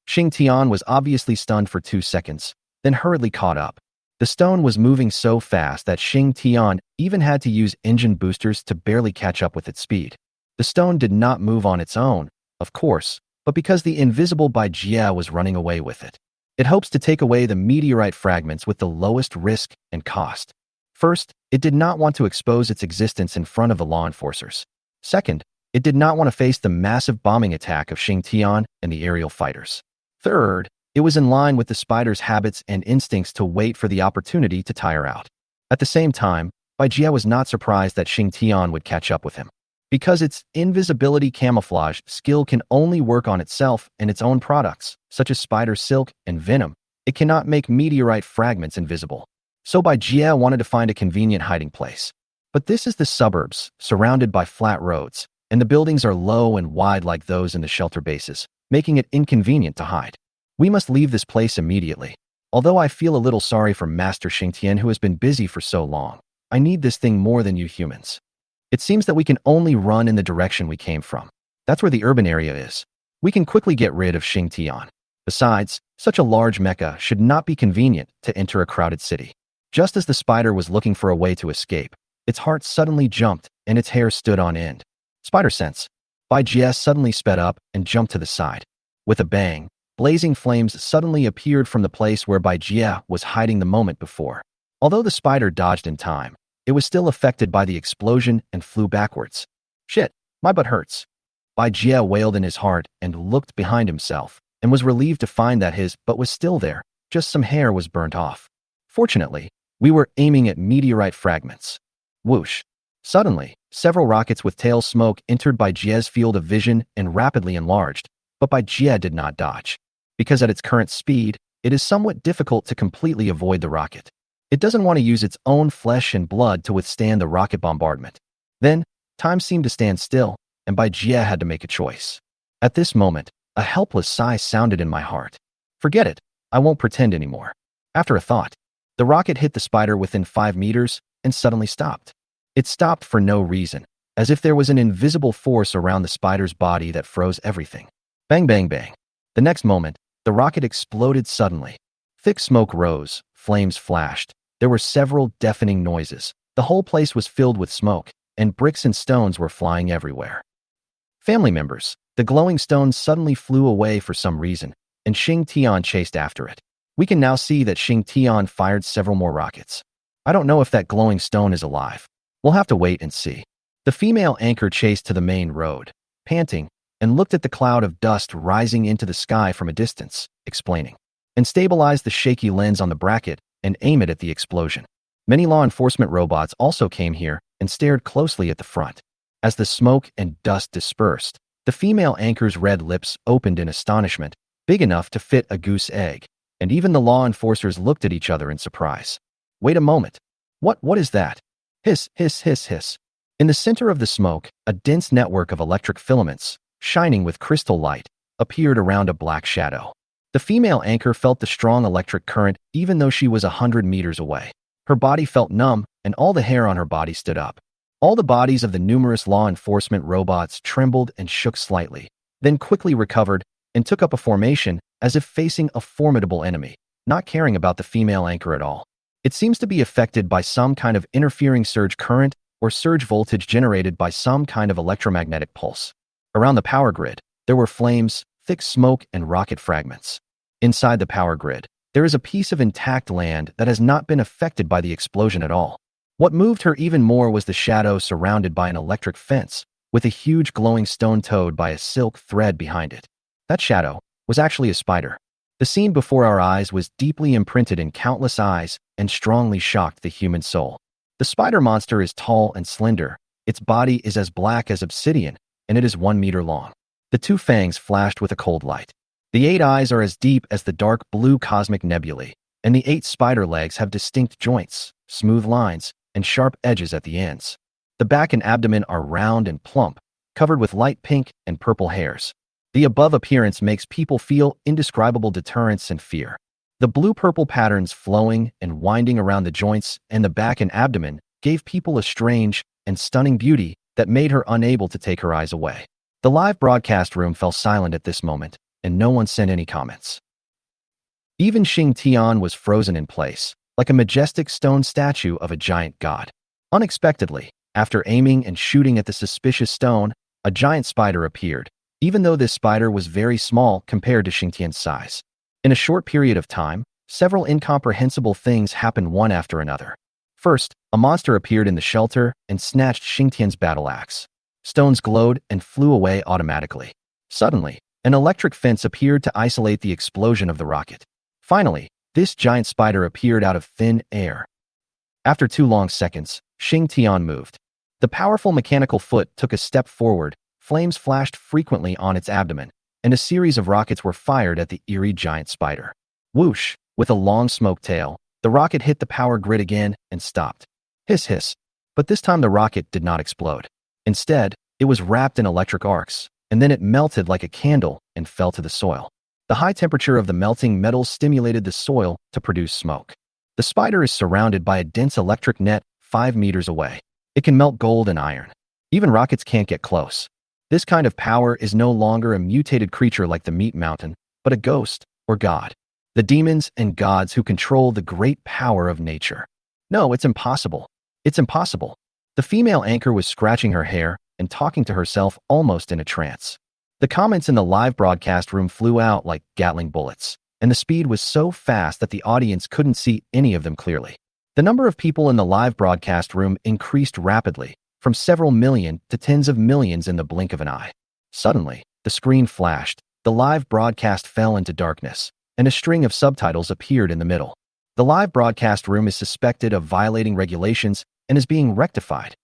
Xing Tian was obviously stunned for 2 seconds, then hurriedly caught up. The stone was moving so fast that Xing Tian even had to use engine boosters to barely catch up with its speed. The stone did not move on its own, of course, but because the invisible Bai Jie was running away with it. It hopes to take away the meteorite fragments with the lowest risk and cost. First, it did not want to expose its existence in front of the law enforcers. Second, it did not want to face the massive bombing attack of Xing Tian and the aerial fighters. Third, it was in line with the spider's habits and instincts to wait for the opportunity to tire out. At the same time, Bai Jie was not surprised that Xing Tian would catch up with him. Because its invisibility camouflage skill can only work on itself and its own products, such as spider silk and venom, it cannot make meteorite fragments invisible. So Bai Jie wanted to find a convenient hiding place. But this is the suburbs, surrounded by flat roads, and the buildings are low and wide like those in the shelter bases, making it inconvenient to hide. We must leave this place immediately. Although I feel a little sorry for Master Xing Tian who has been busy for so long, I need this thing more than you humans. It seems that we can only run in the direction we came from. That's where the urban area is. We can quickly get rid of Xing Tian. Besides, such a large mecha should not be convenient to enter a crowded city. Just as the spider was looking for a way to escape, its heart suddenly jumped and its hair stood on end. Spider sense. Bai Jie suddenly sped up and jumped to the side. With a bang, blazing flames suddenly appeared from the place where Bai Jie was hiding the moment before. Although the spider dodged in time, it was still affected by the explosion and flew backwards. Shit, my butt hurts. Bai Jie wailed in his heart and looked behind himself, and was relieved to find that his butt was still there, just some hair was burnt off. Fortunately, we were aiming at meteorite fragments. Whoosh. Suddenly, several rockets with tail smoke entered Bai Jie's field of vision and rapidly enlarged, but Bai Jie did not dodge. Because at its current speed, it is somewhat difficult to completely avoid the rocket. It doesn't want to use its own flesh and blood to withstand the rocket bombardment. Then, time seemed to stand still, and Bai Jie had to make a choice. At this moment, a helpless sigh sounded in my heart. Forget it, I won't pretend anymore. After a thought, the rocket hit the spider within 5 meters and suddenly stopped. It stopped for no reason, as if there was an invisible force around the spider's body that froze everything. Bang, bang, bang. The next moment, the rocket exploded suddenly. Thick smoke rose, flames flashed. There were several deafening noises. The whole place was filled with smoke, and bricks and stones were flying everywhere. Family members, the glowing stone suddenly flew away for some reason, and Xing Tian chased after it. We can now see that Xing Tian fired several more rockets. I don't know if that glowing stone is alive. We'll have to wait and see. The female anchor chased to the main road, panting, and looked at the cloud of dust rising into the sky from a distance, explaining, and stabilized the shaky lens on the bracket and aim it at the explosion. Many law enforcement robots also came here and stared closely at the front. As the smoke and dust dispersed, the female anchor's red lips opened in astonishment, big enough to fit a goose egg, and even the law enforcers looked at each other in surprise. Wait a moment. What is that? Hiss, hiss, hiss, hiss. In the center of the smoke, a dense network of electric filaments, shining with crystal light, appeared around a black shadow. The female anchor felt the strong electric current even though she was 100 meters away. Her body felt numb, and all the hair on her body stood up. All the bodies of the numerous law enforcement robots trembled and shook slightly, then quickly recovered and took up a formation as if facing a formidable enemy, not caring about the female anchor at all. It seems to be affected by some kind of interfering surge current or surge voltage generated by some kind of electromagnetic pulse. Around the power grid, there were flames, thick smoke, and rocket fragments. Inside the power grid, there is a piece of intact land that has not been affected by the explosion at all. What moved her even more was the shadow surrounded by an electric fence, with a huge glowing stone towed by a silk thread behind it. That shadow was actually a spider. The scene before our eyes was deeply imprinted in countless eyes and strongly shocked the human soul. The spider monster is tall and slender, its body is as black as obsidian, and it is 1 meter long. The two fangs flashed with a cold light. The 8 eyes are as deep as the dark blue cosmic nebulae, and the 8 spider legs have distinct joints, smooth lines, and sharp edges at the ends. The back and abdomen are round and plump, covered with light pink and purple hairs. The above appearance makes people feel indescribable deterrence and fear. The blue-purple patterns flowing and winding around the joints and the back and abdomen gave people a strange and stunning beauty that made her unable to take her eyes away. The live broadcast room fell silent at this moment, and no one sent any comments. Even Xing Tian was frozen in place, like a majestic stone statue of a giant god. Unexpectedly, after aiming and shooting at the suspicious stone, a giant spider appeared, even though this spider was very small compared to Xing Tian's size. In a short period of time, several incomprehensible things happened one after another. First, a monster appeared in the shelter and snatched Xing Tian's battle axe. Stones glowed and flew away automatically. Suddenly, an electric fence appeared to isolate the explosion of the rocket. Finally, this giant spider appeared out of thin air. After 2 long seconds, Xing Tian moved. The powerful mechanical foot took a step forward, flames flashed frequently on its abdomen, and a series of rockets were fired at the eerie giant spider. Whoosh! With a long smoke tail, the rocket hit the power grid again and stopped. Hiss hiss. But this time the rocket did not explode. Instead, it was wrapped in electric arcs, and then it melted like a candle and fell to the soil. The high temperature of the melting metals stimulated the soil to produce smoke. The spider is surrounded by a dense electric net 5 meters away. It can melt gold and iron. Even rockets can't get close. This kind of power is no longer a mutated creature like the meat mountain, but a ghost or god. The demons and gods who control the great power of nature. No, it's impossible. It's impossible. The female anchor was scratching her hair and talking to herself almost in a trance. The comments in the live broadcast room flew out like Gatling bullets, and the speed was so fast that the audience couldn't see any of them clearly. The number of people in the live broadcast room increased rapidly, from several million to tens of millions in the blink of an eye. Suddenly, the screen flashed, the live broadcast fell into darkness, and a string of subtitles appeared in the middle. The live broadcast room is suspected of violating regulations and is being rectified.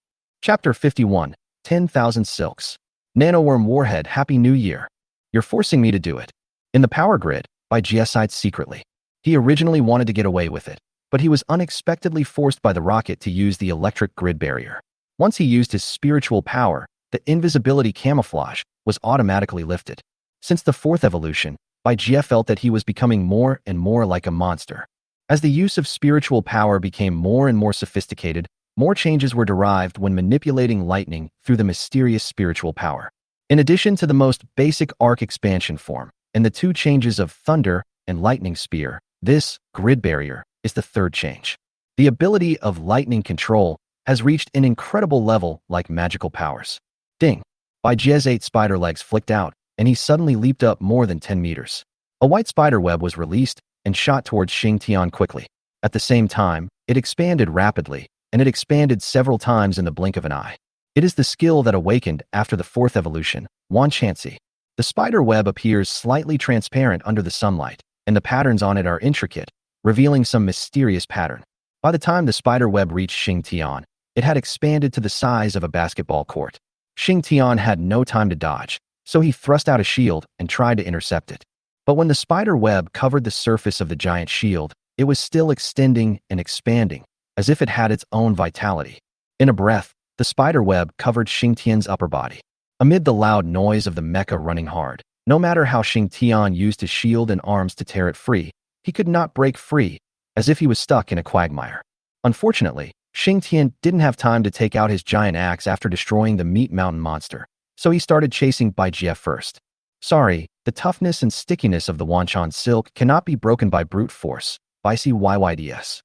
Chapter 51, 10,000 Silks. Nanoworm Warhead, Happy New Year. You're forcing me to do it. In the power grid, by Geoside secretly. He originally wanted to get away with it, but he was unexpectedly forced by the rocket to use the electric grid barrier. Once he used his spiritual power, the invisibility camouflage was automatically lifted. Since the 4th evolution, Baijian felt that he was becoming more and more like a monster. As the use of spiritual power became more and more sophisticated, more changes were derived when manipulating lightning through the mysterious spiritual power. In addition to the most basic arc expansion form, and the 2 changes of thunder and lightning spear, this grid barrier is the 3rd change. The ability of lightning control has reached an incredible level like magical powers. Ding! Baijia's 8 spider legs flicked out, and he suddenly leaped up more than 10 meters. A white spider web was released and shot towards Xing Tian quickly. At the same time, It expanded rapidly, and it expanded several times in the blink of an eye. It is the skill that awakened after the fourth evolution, Wanchancy. The spider web appears slightly transparent under the sunlight, and the patterns on it are intricate, revealing some mysterious pattern. By the time the spider web reached Xing Tian, it had expanded to the size of a basketball court. Xing Tian had no time to dodge, so he thrust out a shield and tried to intercept it. But when the spider web covered the surface of the giant shield, it was still extending and expanding, as if it had its own vitality. In a breath, the spider web covered Xing Tian's upper body. Amid the loud noise of the mecha running hard, no matter how Xing Tian used his shield and arms to tear it free, he could not break free, as if he was stuck in a quagmire. Unfortunately, Xing Tian didn't have time to take out his giant axe after destroying the meat mountain monster, so he started chasing Bai Jie first. Sorry, the toughness and stickiness of the Wanchan silk cannot be broken by brute force. Bai Cyyds.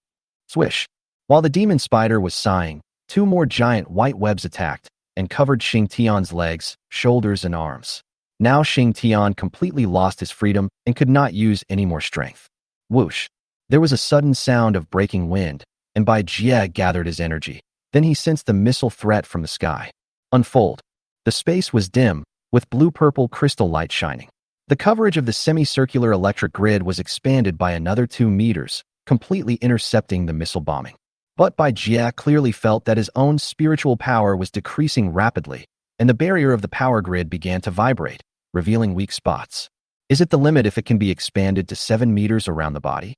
Swish. While the demon spider was sighing, two more giant white webs attacked and covered Xing Tian's legs, shoulders, and arms. Now Xing Tian completely lost his freedom and could not use any more strength. Whoosh. There was a sudden sound of breaking wind, and Bai Jie gathered his energy. Then he sensed the missile threat from the sky. Unfold. The space was dim, with blue-purple crystal light shining. The coverage of the semicircular electric grid was expanded by another 2 meters, completely intercepting the missile bombing. But Bai Jie clearly felt that his own spiritual power was decreasing rapidly, and the barrier of the power grid began to vibrate, revealing weak spots. Is it the limit if it can be expanded to 7 meters around the body?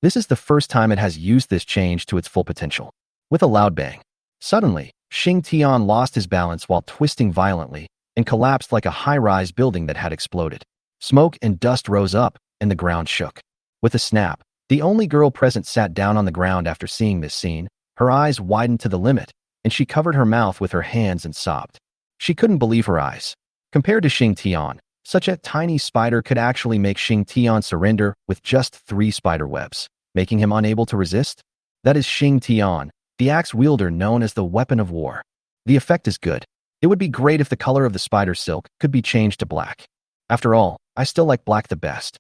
This is the first time it has used this change to its full potential. With a loud bang, suddenly, Xing Tian lost his balance while twisting violently and collapsed like a high-rise building that had exploded. Smoke and dust rose up, and the ground shook. With a snap, the only girl present sat down on the ground after seeing this scene. Her eyes widened to the limit, and she covered her mouth with her hands and sobbed. She couldn't believe her eyes. Compared to Xing Tian, such a tiny spider could actually make Xing Tian surrender with just 3 spider webs, making him unable to resist? That is Xing Tian, the axe wielder known as the weapon of war. The effect is good. It would be great if the color of the spider silk could be changed to black. After all, I still like black the best.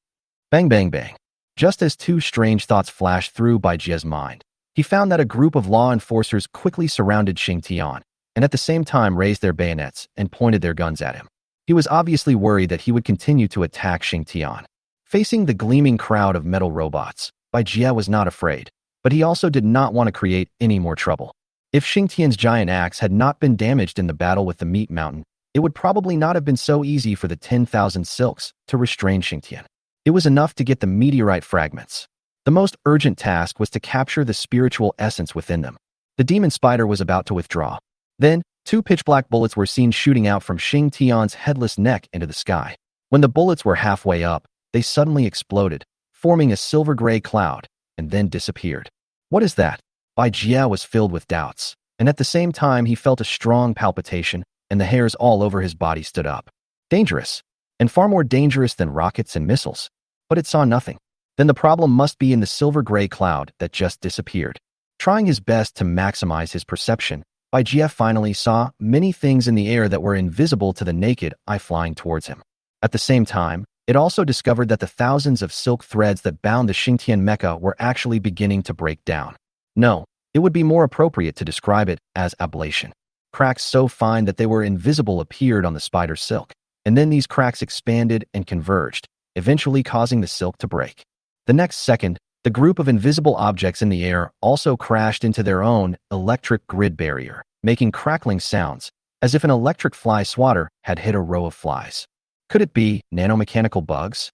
Bang bang bang. Just as 2 strange thoughts flashed through Bai Jie's mind, he found that a group of law enforcers quickly surrounded Xing Tian, and at the same time raised their bayonets and pointed their guns at him. He was obviously worried that he would continue to attack Xing Tian. Facing the gleaming crowd of metal robots, Bai Jie was not afraid, but he also did not want to create any more trouble. If Xing Tian's giant axe had not been damaged in the battle with the meat mountain, it would probably not have been so easy for the 10,000 silks to restrain Xing Tian. It was enough to get the meteorite fragments. The most urgent task was to capture the spiritual essence within them. The demon spider was about to withdraw. Then, 2 pitch-black bullets were seen shooting out from Xing Tian's headless neck into the sky. When the bullets were halfway up, they suddenly exploded, forming a silver-gray cloud, and then disappeared. What is that? Bai Jie was filled with doubts, and at the same time he felt a strong palpitation, and the hairs all over his body stood up. Dangerous, and far more dangerous than rockets and missiles. But it saw nothing. Then the problem must be in the silver-gray cloud that just disappeared. Trying his best to maximize his perception, Bai Jie finally saw many things in the air that were invisible to the naked eye flying towards him. At the same time, it also discovered that the thousands of silk threads that bound the Xingtian mecha were actually beginning to break down. No, it would be more appropriate to describe it as ablation. Cracks so fine that they were invisible appeared on the spider silk, and then these cracks expanded and converged, eventually causing the silk to break. The next second, the group of invisible objects in the air also crashed into their own electric grid barrier, making crackling sounds, as if an electric fly swatter had hit a row of flies. Could it be nanomechanical bugs?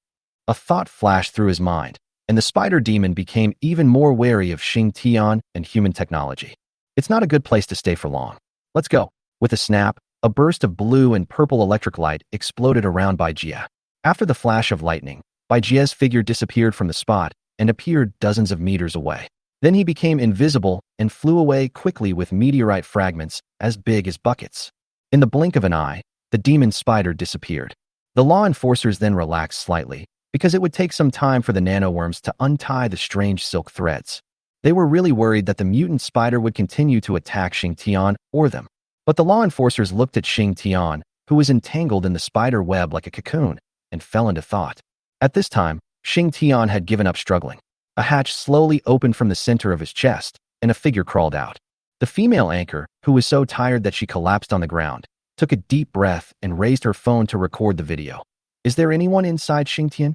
A thought flashed through his mind, and the spider demon became even more wary of Xing Tian and human technology. It's not a good place to stay for long. Let's go. With a snap, a burst of blue and purple electric light exploded around Bai Jie. After the flash of lightning, Bai Jie's figure disappeared from the spot and appeared dozens of meters away. Then he became invisible and flew away quickly with meteorite fragments as big as buckets. In the blink of an eye, the demon spider disappeared. The law enforcers then relaxed slightly, because it would take some time for the nanoworms to untie the strange silk threads. They were really worried that the mutant spider would continue to attack Xing Tian or them. But the law enforcers looked at Xing Tian, who was entangled in the spider web like a cocoon, and fell into thought. At this time, Xing Tian had given up struggling. A hatch slowly opened from the center of his chest, and a figure crawled out. The female anchor, who was so tired that she collapsed on the ground, took a deep breath and raised her phone to record the video. Is there anyone inside Xingtian?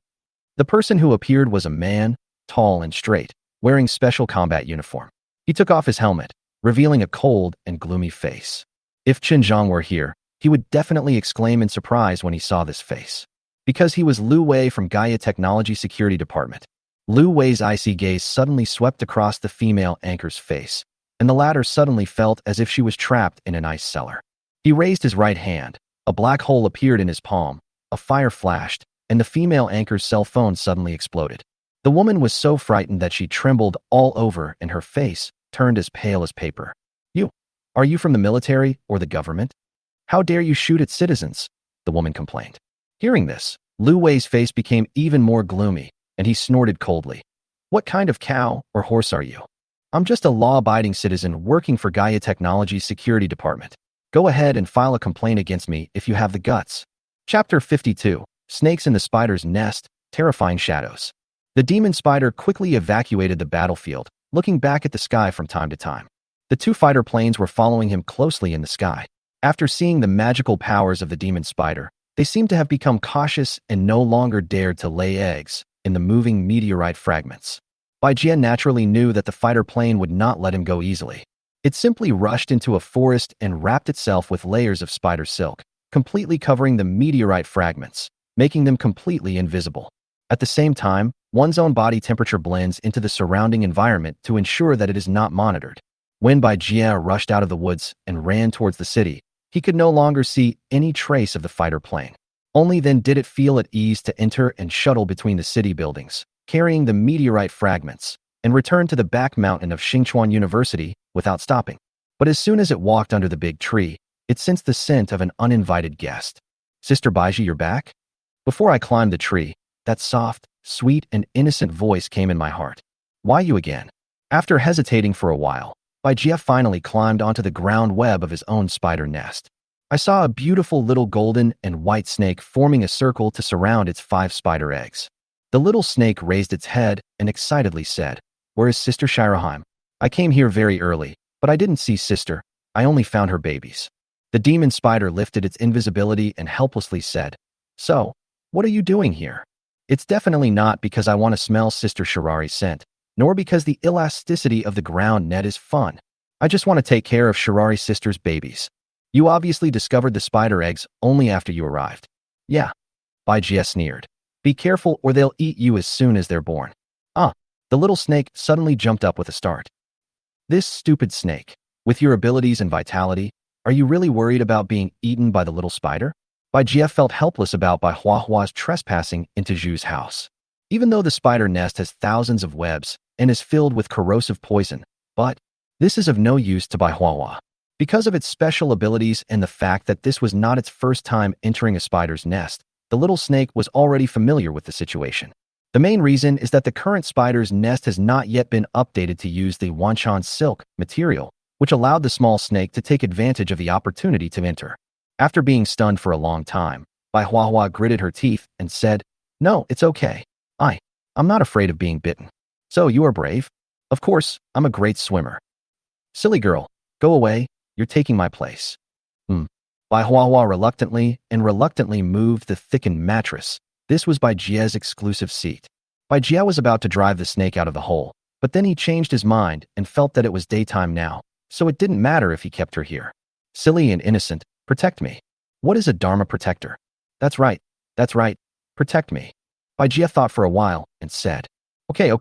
The person who appeared was a man, tall and straight, wearing special combat uniform. He took off his helmet, revealing a cold and gloomy face. If Chen Zhang were here, he would definitely exclaim in surprise when he saw this face. Because he was Lu Wei from Gaia Technology Security Department. Lu Wei's icy gaze suddenly swept across the female anchor's face, and the latter suddenly felt as if she was trapped in an ice cellar. He raised his right hand, a black hole appeared in his palm, a fire flashed, and the female anchor's cell phone suddenly exploded. The woman was so frightened that she trembled all over and her face turned as pale as paper. Are you from the military or the government? How dare you shoot at citizens? The woman complained. Hearing this, Lu Wei's face became even more gloomy, and he snorted coldly. What kind of cow or horse are you? I'm just a law-abiding citizen working for Gaia Technology's Security Department. Go ahead and file a complaint against me if you have the guts. Chapter 52, Snakes in the Spider's Nest, Terrifying Shadows. The demon spider quickly evacuated the battlefield, looking back at the sky from time to time. The two fighter planes were following him closely in the sky. After seeing the magical powers of the demon spider, they seemed to have become cautious and no longer dared to lay eggs in the moving meteorite fragments. Bai Jie naturally knew that the fighter plane would not let him go easily. It simply rushed into a forest and wrapped itself with layers of spider silk, completely covering the meteorite fragments, making them completely invisible. At the same time, one's own body temperature blends into the surrounding environment to ensure that it is not monitored. When Bai Jie rushed out of the woods and ran towards the city, he could no longer see any trace of the fighter plane. Only then did it feel at ease to enter and shuttle between the city buildings, carrying the meteorite fragments, and return to the back mountain of Xingchuan University without stopping. But as soon as it walked under the big tree, it sensed the scent of an uninvited guest. Sister Baiji, you're back? Before I climbed the tree, that soft, sweet, and innocent voice came in my heart. Why you again? After hesitating for a while, Bai Jie finally climbed onto the ground web of his own spider nest. I saw a beautiful little golden and white snake forming a circle to surround its 5 spider eggs. The little snake raised its head and excitedly said, Where is Sister Shiraheim? I came here very early, but I didn't see Sister. I only found her babies. The demon spider lifted its invisibility and helplessly said, So, what are you doing here? It's definitely not because I want to smell Sister Shirari's scent, nor because the elasticity of the ground net is fun. I just want to take care of Shirari's sister's babies. You obviously discovered the spider eggs only after you arrived. Yeah. Bai Jie sneered. Be careful or they'll eat you as soon as they're born. The little snake suddenly jumped up with a start. This stupid snake, with your abilities and vitality, are you really worried about being eaten by the little spider? Bai Jie felt helpless about Bai Huahua's trespassing into Zhu's house. Even though the spider nest has thousands of webs and is filled with corrosive poison, but this is of no use to Bai Huahua. Because of its special abilities and the fact that this was not its first time entering a spider's nest, the little snake was already familiar with the situation. The main reason is that the current spider's nest has not yet been updated to use the Wanshan silk material, which allowed the small snake to take advantage of the opportunity to enter. After being stunned for a long time, Bai Huahua gritted her teeth and said, No, it's okay. I'm not afraid of being bitten. So you are brave? Of course, I'm a great swimmer. Silly girl, go away, you're taking my place. Bai Huahua reluctantly moved the thickened mattress. This was Bai Jie's exclusive seat. Bai Jie was about to drive the snake out of the hole, but then he changed his mind and felt that it was daytime now, so it didn't matter if he kept her here. Silly and innocent, protect me. What is a Dharma protector? That's right, protect me. Bai Jie thought for a while and said, Okay,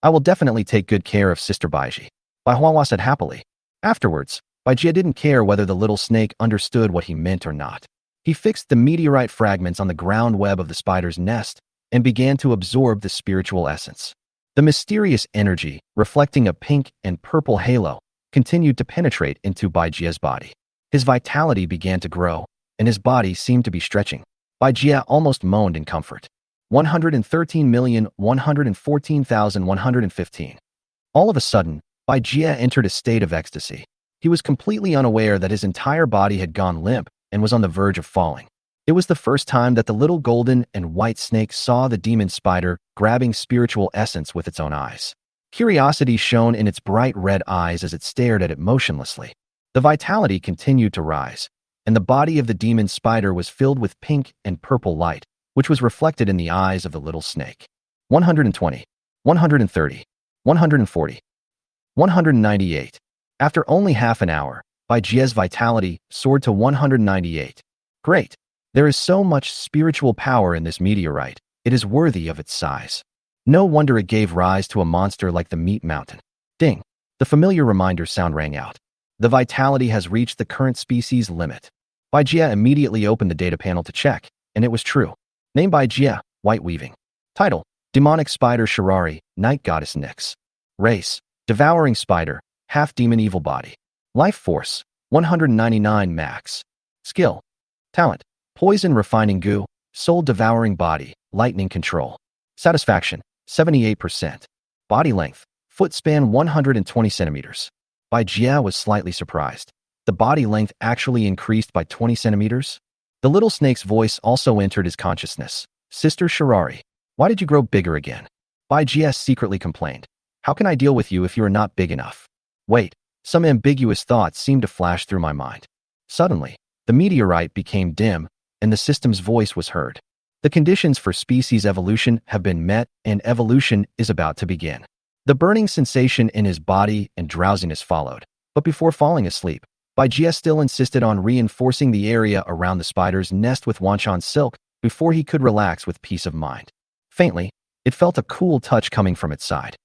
I will definitely take good care of Sister Baiji. Bai Huahua said happily. Afterwards, Bai Jie didn't care whether the little snake understood what he meant or not. He fixed the meteorite fragments on the ground web of the spider's nest and began to absorb the spiritual essence. The mysterious energy, reflecting a pink and purple halo, continued to penetrate into Bai Jie's body. His vitality began to grow, and his body seemed to be stretching. Bai Jie almost moaned in comfort. 113,114,115. All of a sudden, Bai Jie entered a state of ecstasy. He was completely unaware that his entire body had gone limp and was on the verge of falling. It was the first time that the little golden and white snake saw the demon spider grabbing spiritual essence with its own eyes. Curiosity shone in its bright red eyes as it stared at it motionlessly. The vitality continued to rise, and the body of the demon spider was filled with pink and purple light, which was reflected in the eyes of the little snake. 120, 130, 140, 198. After only half an hour, Bai Jie's vitality soared to 198. Great! There is so much spiritual power in this meteorite, it is worthy of its size. No wonder it gave rise to a monster like the Meat Mountain. Ding! The familiar reminder sound rang out. The vitality has reached the current species limit. Bai Jie immediately opened the data panel to check, and it was true. Name Bai Jie, White Weaving. Title: Demonic Spider Shirari, Night Goddess Nyx. Race: Devouring Spider, Half-Demon Evil Body. Life Force: 199 max. Skill: Talent: Poison Refining Goo, Soul Devouring Body, Lightning Control. Satisfaction: 78%. Body length: Foot span 120 centimeters. Bai Jie was slightly surprised. The body length actually increased by 20 centimeters? The little snake's voice also entered his consciousness. Sister Shirari, why did you grow bigger again? Bai Jie secretly complained. How can I deal with you if you are not big enough? Wait, some ambiguous thoughts seemed to flash through my mind. Suddenly, the meteorite became dim, and the system's voice was heard. The conditions for species evolution have been met, and evolution is about to begin. The burning sensation in his body and drowsiness followed, but before falling asleep, Bai Jie still insisted on reinforcing the area around the spider's nest with Wanshan silk before he could relax with peace of mind. Faintly, it felt a cool touch coming from its side.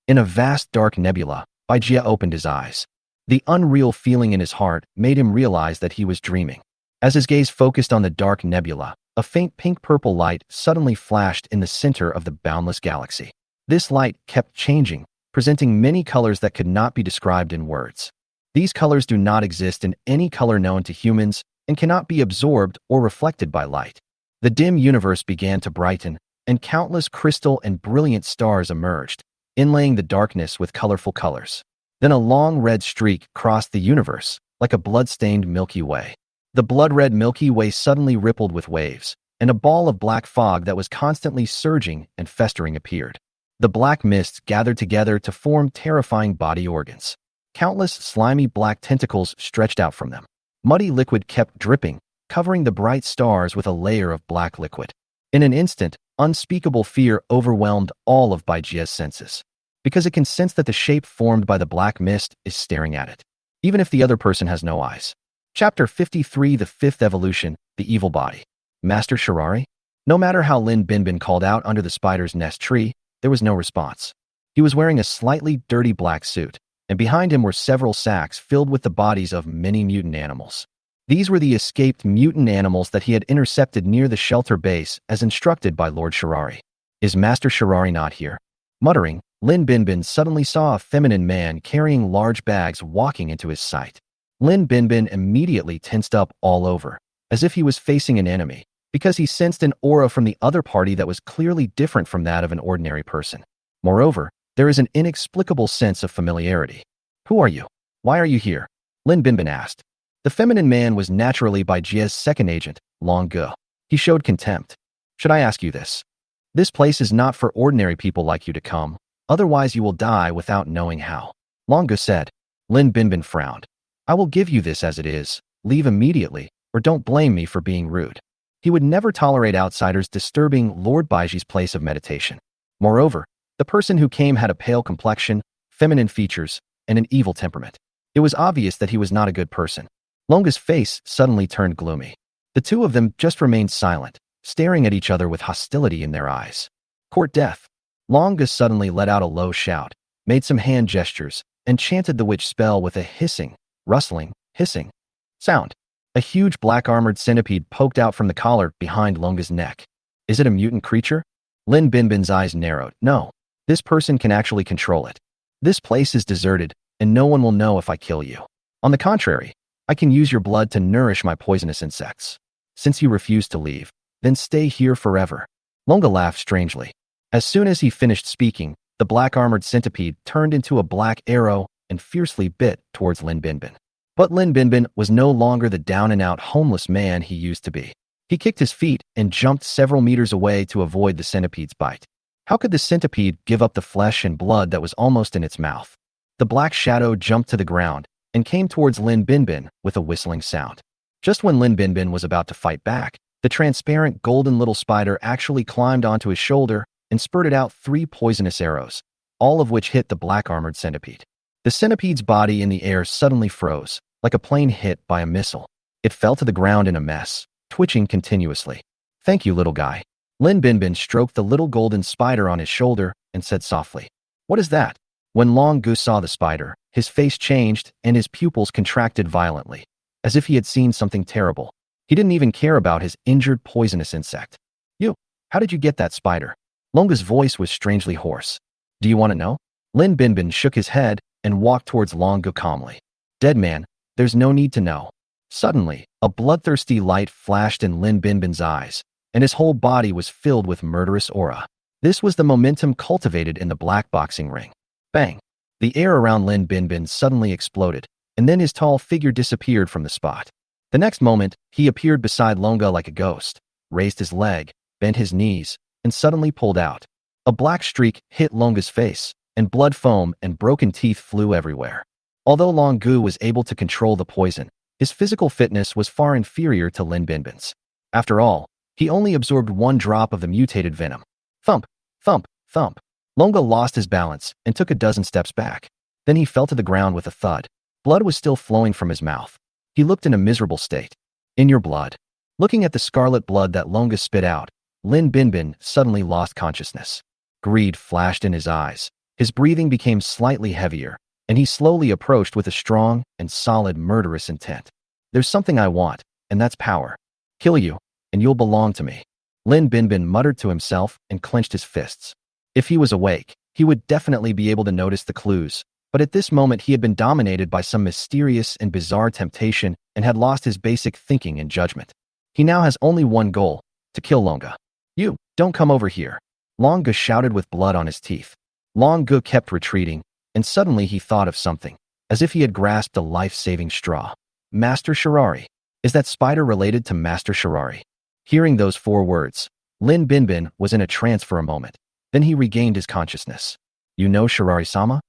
In a vast dark nebula, Bai Jie opened his eyes. The unreal feeling in his heart made him realize that he was dreaming. As his gaze focused on the dark nebula, a faint pink-purple light suddenly flashed in the center of the boundless galaxy. This light kept changing, presenting many colors that could not be described in words. These colors do not exist in any color known to humans and cannot be absorbed or reflected by light. The dim universe began to brighten, and countless crystal and brilliant stars emerged, inlaying the darkness with colorful colors. Then a long red streak crossed the universe, like a blood-stained Milky Way. The blood-red Milky Way suddenly rippled with waves, and a ball of black fog that was constantly surging and festering appeared. The black mists gathered together to form terrifying body organs. Countless slimy black tentacles stretched out from them. Muddy liquid kept dripping, covering the bright stars with a layer of black liquid. In an instant, unspeakable fear overwhelmed all of Bai Jie's senses, because it can sense that the shape formed by the black mist is staring at it, even if the other person has no eyes. Chapter 53: The Fifth Evolution, The Evil Body. Master Shirari? No matter how Lin Binbin called out under the spider's nest tree, there was no response. He was wearing a slightly dirty black suit, and behind him were several sacks filled with the bodies of many mutant animals. These were the escaped mutant animals that he had intercepted near the shelter base as instructed by Lord Shirari. Is Master Shirari not here? Muttering, Lin Binbin suddenly saw a feminine man carrying large bags walking into his sight. Lin Binbin immediately tensed up all over, as if he was facing an enemy, because he sensed an aura from the other party that was clearly different from that of an ordinary person. Moreover, there is an inexplicable sense of familiarity. Who are you? Why are you here? Lin Binbin asked. The feminine man was naturally Bai Jie's second agent, Long Ge. He showed contempt. Should I ask you this? This place is not for ordinary people like you to come, otherwise you will die without knowing how. Long Ge said. Lin Binbin frowned. I will give you this as it is. Leave immediately, or don't blame me for being rude. He would never tolerate outsiders disturbing Lord Baiji's place of meditation. Moreover, the person who came had a pale complexion, feminine features, and an evil temperament. It was obvious that he was not a good person. Longa's face suddenly turned gloomy. The two of them just remained silent, staring at each other with hostility in their eyes. Court death. Longa suddenly let out a low shout, made some hand gestures, and chanted the witch spell with a hissing, rustling, hissing sound. A huge black-armored centipede poked out from the collar behind Longa's neck. Is it a mutant creature? Lin Binbin's eyes narrowed. No. This person can actually control it. This place is deserted, and no one will know if I kill you. On the contrary, I can use your blood to nourish my poisonous insects. Since you refuse to leave, then stay here forever. Longa laughed strangely. As soon as he finished speaking, the black-armored centipede turned into a black arrow and fiercely bit towards Lin Binbin. But Lin Binbin was no longer the down-and-out homeless man he used to be. He kicked his feet and jumped several meters away to avoid the centipede's bite. How could the centipede give up the flesh and blood that was almost in its mouth? The black shadow jumped to the ground and came towards Lin Binbin with a whistling sound. Just when Lin Binbin was about to fight back, the transparent golden little spider actually climbed onto his shoulder and spurted out 3 poisonous arrows, all of which hit the black armored centipede. The centipede's body in the air suddenly froze, like a plane hit by a missile. It fell to the ground in a mess, twitching continuously. "Thank you, little guy." Lin Binbin stroked the little golden spider on his shoulder and said softly, "What is that?" When Long Gu saw the spider, his face changed and his pupils contracted violently, as if he had seen something terrible. He didn't even care about his injured poisonous insect. "You, how did you get that spider?" Long Gu's voice was strangely hoarse. "Do you want to know?" Lin Binbin shook his head and walked towards Long Gu calmly. "Dead man, there's no need to know." Suddenly, a bloodthirsty light flashed in Lin Binbin's eyes, and his whole body was filled with murderous aura. This was the momentum cultivated in the black boxing ring. Bang! The air around Lin Binbin suddenly exploded, and then his tall figure disappeared from the spot. The next moment, he appeared beside Longa like a ghost, raised his leg, bent his knees, and suddenly pulled out. A black streak hit Longa's face, and blood foam and broken teeth flew everywhere. Although Long Gu was able to control the poison, his physical fitness was far inferior to Lin Binbin's. After all, he only absorbed 1 drop of the mutated venom. Thump, thump, thump. Longa lost his balance and took a dozen steps back. Then he fell to the ground with a thud. Blood was still flowing from his mouth. He looked in a miserable state. "In your blood." Looking at the scarlet blood that Longa spit out, Lin Binbin suddenly lost consciousness. Greed flashed in his eyes. His breathing became slightly heavier, and he slowly approached with a strong and solid murderous intent. "There's something I want, and that's power. Kill you, and you'll belong to me." Lin Binbin muttered to himself and clenched his fists. If he was awake, he would definitely be able to notice the clues, but at this moment he had been dominated by some mysterious and bizarre temptation and had lost his basic thinking and judgment. He now has only one goal: to kill Longa. "You, don't come over here." Long Gu shouted with blood on his teeth. Long Gu kept retreating, and suddenly he thought of something, as if he had grasped a life-saving straw. "Master Shirari. Is that spider related to Master Shirari?" Hearing those 4 words, Lin Binbin was in a trance for a moment. Then he regained his consciousness. "You know Shirari-sama?"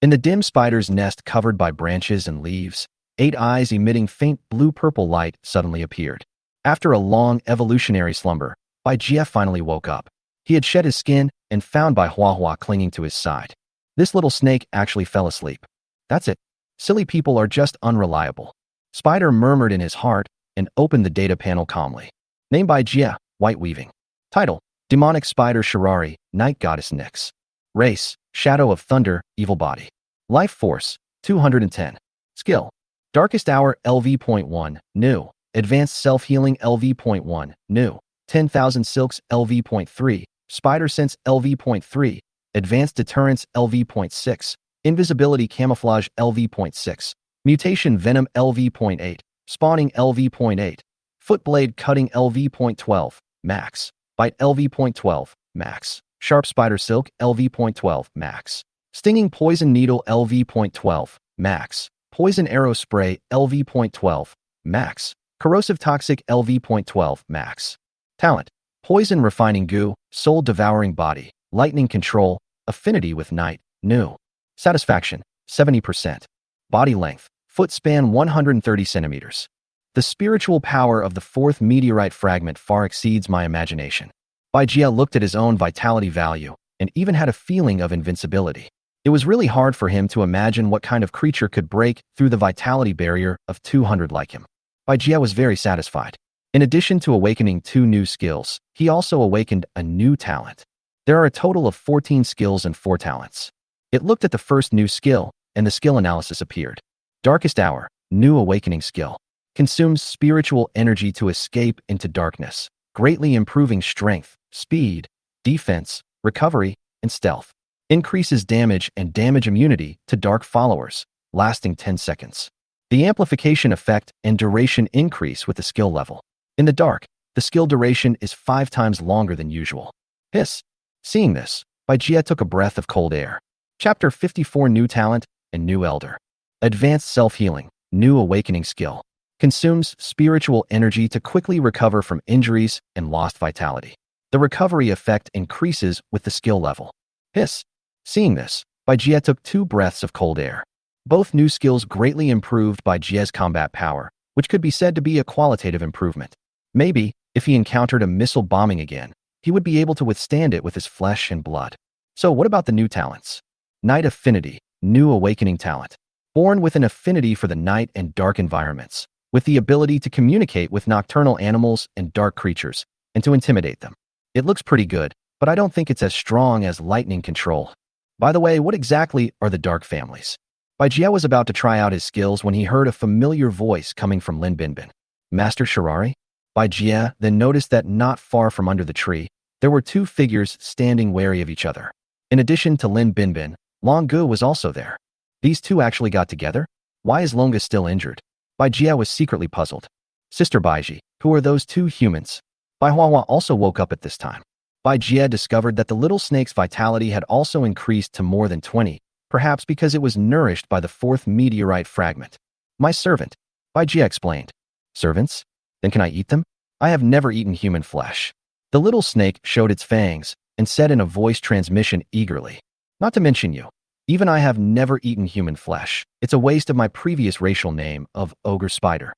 In the dim spider's nest covered by branches and leaves, 8 eyes emitting faint blue-purple light suddenly appeared. After a long evolutionary slumber, Bai Jie finally woke up. He had shed his skin and found Bai Huahua clinging to his side. This little snake actually fell asleep. "That's it. Silly people are just unreliable." Spider murmured in his heart and opened the data panel calmly. Name Bai Jie, White Weaving. Title: Demonic Spider Shirari, Night Goddess Nyx. Race: Shadow of Thunder, Evil Body. Life Force: 210. Skill: Darkest Hour LV.1, New. Advanced Self-Healing LV.1, New. 10,000 Silks LV.3, Spider Sense LV.3, Advanced Deterrence LV.6, Invisibility Camouflage LV.6, Mutation Venom LV.8, Spawning LV.8, Footblade Cutting LV.12, Max. Bite LV.12, Max. Sharp Spider Silk LV.12, Max. Stinging Poison Needle LV.12, Max. Poison Arrow Spray LV.12, Max. Corrosive Toxic LV.12, Max. Talent: Poison Refining Goo, Soul Devouring Body, Lightning Control, Affinity with Night, New. Satisfaction: 70%. Body Length: Foot Span 130 centimeters. The spiritual power of the 4th meteorite fragment far exceeds my imagination. Bai Jie looked at his own vitality value and even had a feeling of invincibility. It was really hard for him to imagine what kind of creature could break through the vitality barrier of 200 like him. Bai Jie was very satisfied. In addition to awakening 2 new skills, he also awakened a new talent. There are a total of 14 skills and 4 talents. It looked at the first new skill, and the skill analysis appeared. Darkest Hour, New Awakening Skill. Consumes spiritual energy to escape into darkness, greatly improving strength, speed, defense, recovery, and stealth. Increases damage and damage immunity to dark followers, lasting 10 seconds. The amplification effect and duration increase with the skill level. In the dark, the skill duration is 5 times longer than usual. Hiss. Seeing this, Bai Jie took a breath of cold air. Chapter 54: New Talent and New Elder. Advanced Self-Healing, New Awakening Skill. Consumes spiritual energy to quickly recover from injuries and lost vitality. The recovery effect increases with the skill level. Hiss. Seeing this, Bai Jie took 2 breaths of cold air. Both new skills greatly improved Bai Jie's combat power, which could be said to be a qualitative improvement. Maybe, if he encountered a missile bombing again, he would be able to withstand it with his flesh and blood. So what about the new talents? Night Affinity, new awakening talent. Born with an affinity for the night and dark environments, with the ability to communicate with nocturnal animals and dark creatures, and to intimidate them. It looks pretty good, but I don't think it's as strong as lightning control. By the way, what exactly are the dark families? Bai Jie was about to try out his skills when he heard a familiar voice coming from Lin Binbin. Master Shirari? Bai Jie then noticed that not far from under the tree, there were 2 figures standing wary of each other. In addition to Lin Binbin, Long Gu was also there. These 2 actually got together? Why is Longa still injured? Bai Jie was secretly puzzled. Sister Baiji, who are those 2 humans? Bai Huahua also woke up at this time. Bai Jie discovered that the little snake's vitality had also increased to more than 20, perhaps because it was nourished by the 4th meteorite fragment. My servant, Bai Jie explained. Servants? Then can I eat them? I have never eaten human flesh. The little snake showed its fangs and said in a voice transmission eagerly. Not to mention you. Even I have never eaten human flesh. It's a waste of my previous racial name of Ogre Spider.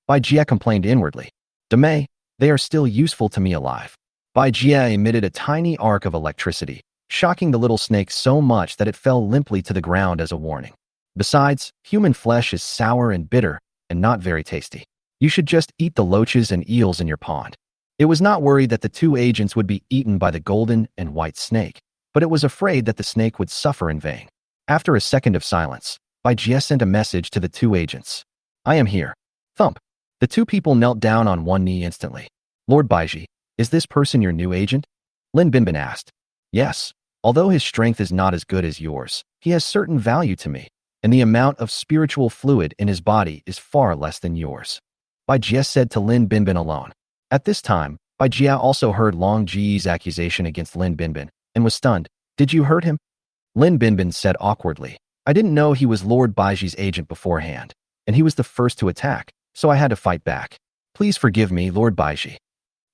Bai Jie complained inwardly. Demei, they are still useful to me alive. Bai Jie emitted a tiny arc of electricity, shocking the little snake so much that it fell limply to the ground as a warning. Besides, human flesh is sour and bitter, and not very tasty. You should just eat the loaches and eels in your pond. It was not worried that the 2 agents would be eaten by the golden and white snake, but it was afraid that the snake would suffer in vain. After a second of silence, Bai Jie sent a message to the 2 agents. I am here. Thump. The 2 people knelt down on one knee instantly. Lord Baiji, is this person your new agent? Lin Binbin asked. Yes. Although his strength is not as good as yours, he has certain value to me, and the amount of spiritual fluid in his body is far less than yours. Bai Jie said to Lin Binbin alone. At this time, Bai Jie also heard Long Ji's accusation against Lin Binbin, and was stunned. Did you hurt him? Lin Binbin said awkwardly. I didn't know he was Lord Baiji's agent beforehand, and he was the first to attack, so I had to fight back. Please forgive me, Lord Baiji.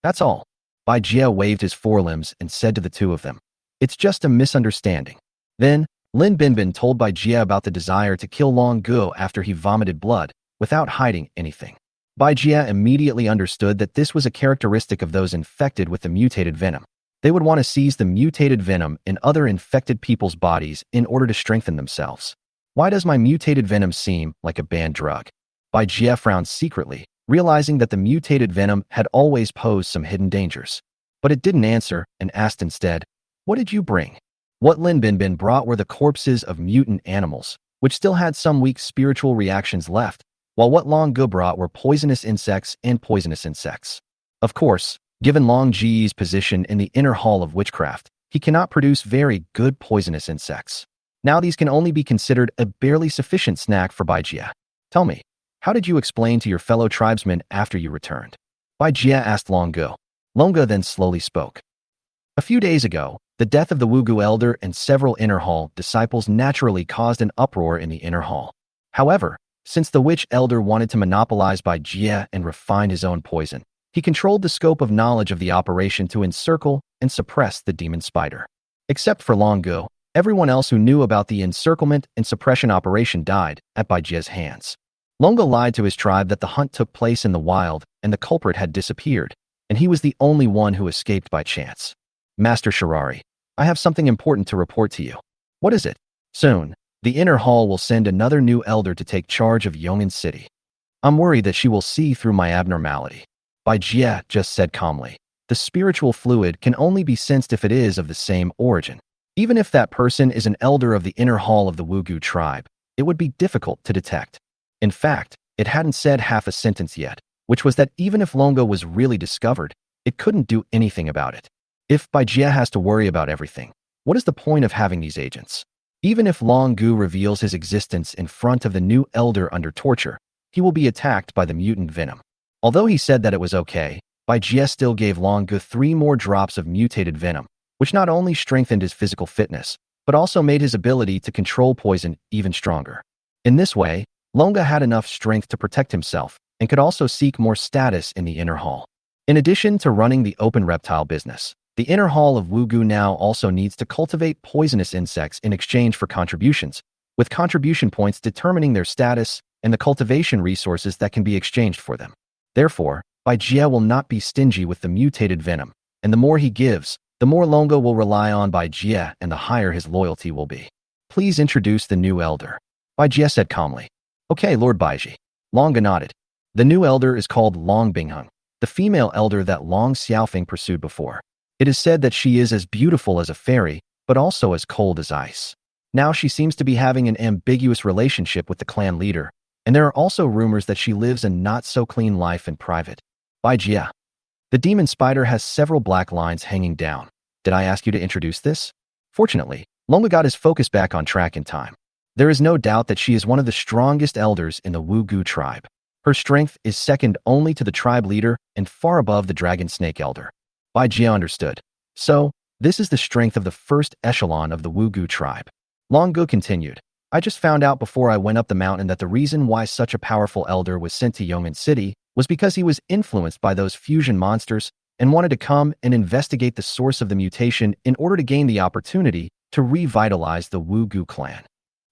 That's all. Bai Jie waved his forelimbs and said to the 2 of them. It's just a misunderstanding. Then, Lin Binbin told Bai Jie about the desire to kill Long Gu after he vomited blood, without hiding anything. Bai Jie immediately understood that this was a characteristic of those infected with the mutated venom. They would want to seize the mutated venom in other infected people's bodies in order to strengthen themselves. Why does my mutated venom seem like a banned drug? Bai Jie frowned secretly, realizing that the mutated venom had always posed some hidden dangers. But it didn't answer and asked instead, what did you bring? What Lin Binbin brought were the corpses of mutant animals, which still had some weak spiritual reactions left, while what Long Gu brought were poisonous insects and poisonous insects. Of course, given Long Ji's position in the inner hall of witchcraft, he cannot produce very good poisonous insects. Now these can only be considered a barely sufficient snack for Bai Jie. Tell me, how did you explain to your fellow tribesmen after you returned? Bai Jie asked Long Gu. Long Gu then slowly spoke. A few days ago, the death of the Wugu elder and several inner hall disciples naturally caused an uproar in the inner hall. However, since the witch elder wanted to monopolize Bai Jie and refine his own poison, he controlled the scope of knowledge of the operation to encircle and suppress the demon spider. Except for Long Gu, everyone else who knew about the encirclement and suppression operation died at Bai Jie's hands. Long Gu lied to his tribe that the hunt took place in the wild and the culprit had disappeared, and he was the only one who escaped by chance. Master Shirari, I have something important to report to you. What is it? Soon, the inner hall will send another new elder to take charge of Yong'an City. I'm worried that she will see through my abnormality. Bai Jie just said calmly. The spiritual fluid can only be sensed if it is of the same origin. Even if that person is an elder of the inner hall of the Wugu tribe, it would be difficult to detect. In fact, it hadn't said half a sentence yet, which was that even if Long Gu was really discovered, it couldn't do anything about it. If Bai Jie has to worry about everything, what is the point of having these agents? Even if Long Gu reveals his existence in front of the new elder under torture, he will be attacked by the mutant venom. Although he said that it was okay, Bai Jie still gave Long Gu 3 more drops of mutated venom, which not only strengthened his physical fitness, but also made his ability to control poison even stronger. In this way, Long Gu had enough strength to protect himself and could also seek more status in the inner hall. In addition to running the open reptile business, The inner hall of Wugu now also needs to cultivate poisonous insects in exchange for contributions, with contribution points determining their status and the cultivation resources that can be exchanged for them. Therefore, Bai Jie will not be stingy with the mutated venom, and the more he gives, the more Longo will rely on Bai Jie and the higher his loyalty will be. Please introduce the new elder. Bai Jie said calmly. Okay, Lord Baiji. Longa nodded. The new elder is called Long Bingheng, the female elder that Long Xiaofeng pursued before. It is said that she is as beautiful as a fairy, but also as cold as ice. Now she seems to be having an ambiguous relationship with the clan leader, and there are also rumors that she lives a not-so-clean life in private. Bai Jie. The demon spider has several black lines hanging down. Did I ask you to introduce this? Fortunately, Longa got his focus back on track in time. There is no doubt that she is one of the strongest elders in the Wugu tribe. Her strength is second only to the tribe leader and far above the dragon snake elder. Bai Jie understood. So, this is the strength of the first echelon of the Wugu tribe. Longu continued. I just found out before I went up the mountain that the reason why such a powerful elder was sent to Yong'an City was because he was influenced by those fusion monsters and wanted to come and investigate the source of the mutation in order to gain the opportunity to revitalize the Wugu clan.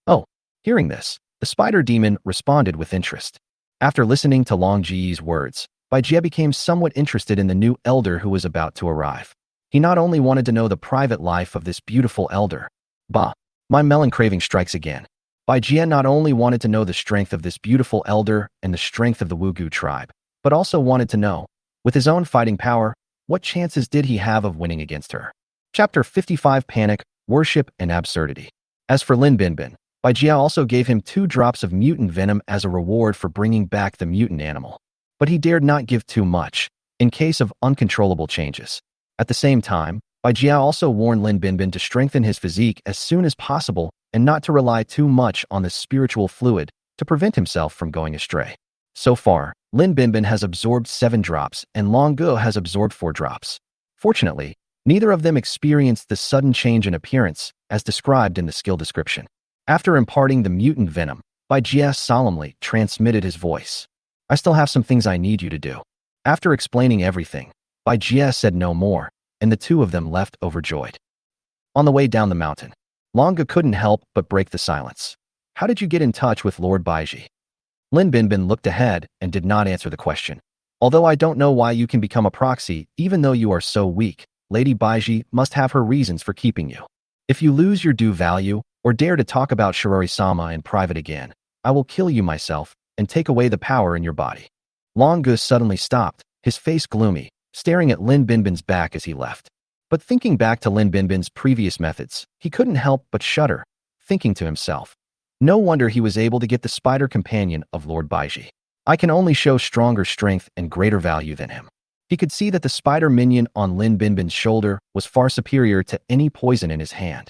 Oh, hearing this, the spider demon responded with interest. After listening to Long Ji's words, Bai Jie became somewhat interested in the new elder who was about to arrive. He not only wanted to know the private life of this beautiful elder. Bah, my melon craving strikes again. Bai Jie not only wanted to know the strength of this beautiful elder and the strength of the Wugu tribe, but also wanted to know, with his own fighting power, what chances did he have of winning against her? Chapter 55 Panic, Worship, and Absurdity. As for Lin Binbin, Bai Jie also gave him 2 drops of mutant venom as a reward for bringing back the mutant animal. But he dared not give too much, in case of uncontrollable changes. At the same time, Bai Jie also warned Lin Binbin to strengthen his physique as soon as possible and not to rely too much on the spiritual fluid to prevent himself from going astray. So far, Lin Binbin has absorbed 7 drops and Long Gu has absorbed 4 drops. Fortunately, neither of them experienced the sudden change in appearance as described in the skill description. After imparting the mutant venom, Bai Jie solemnly transmitted his voice. I still have some things I need you to do. After explaining everything, Bai Jie said no more, and the 2 of them left overjoyed. On the way down the mountain, Longa couldn't help but break the silence. How did you get in touch with Lord Baiji? Lin Binbin looked ahead and did not answer the question. Although I don't know why you can become a proxy even though you are so weak, Lady Baiji must have her reasons for keeping you. If you lose your due value or dare to talk about Shirori-sama in private again, I will kill you myself and take away the power in your body. Long Gu suddenly stopped, his face gloomy, staring at Lin Binbin's back as he left. But thinking back to Lin Binbin's previous methods, he couldn't help but shudder, thinking to himself, no wonder he was able to get the spider companion of Lord Baiji. I can only show stronger strength and greater value than him. He could see that the spider minion on Lin Binbin's shoulder was far superior to any poison in his hand.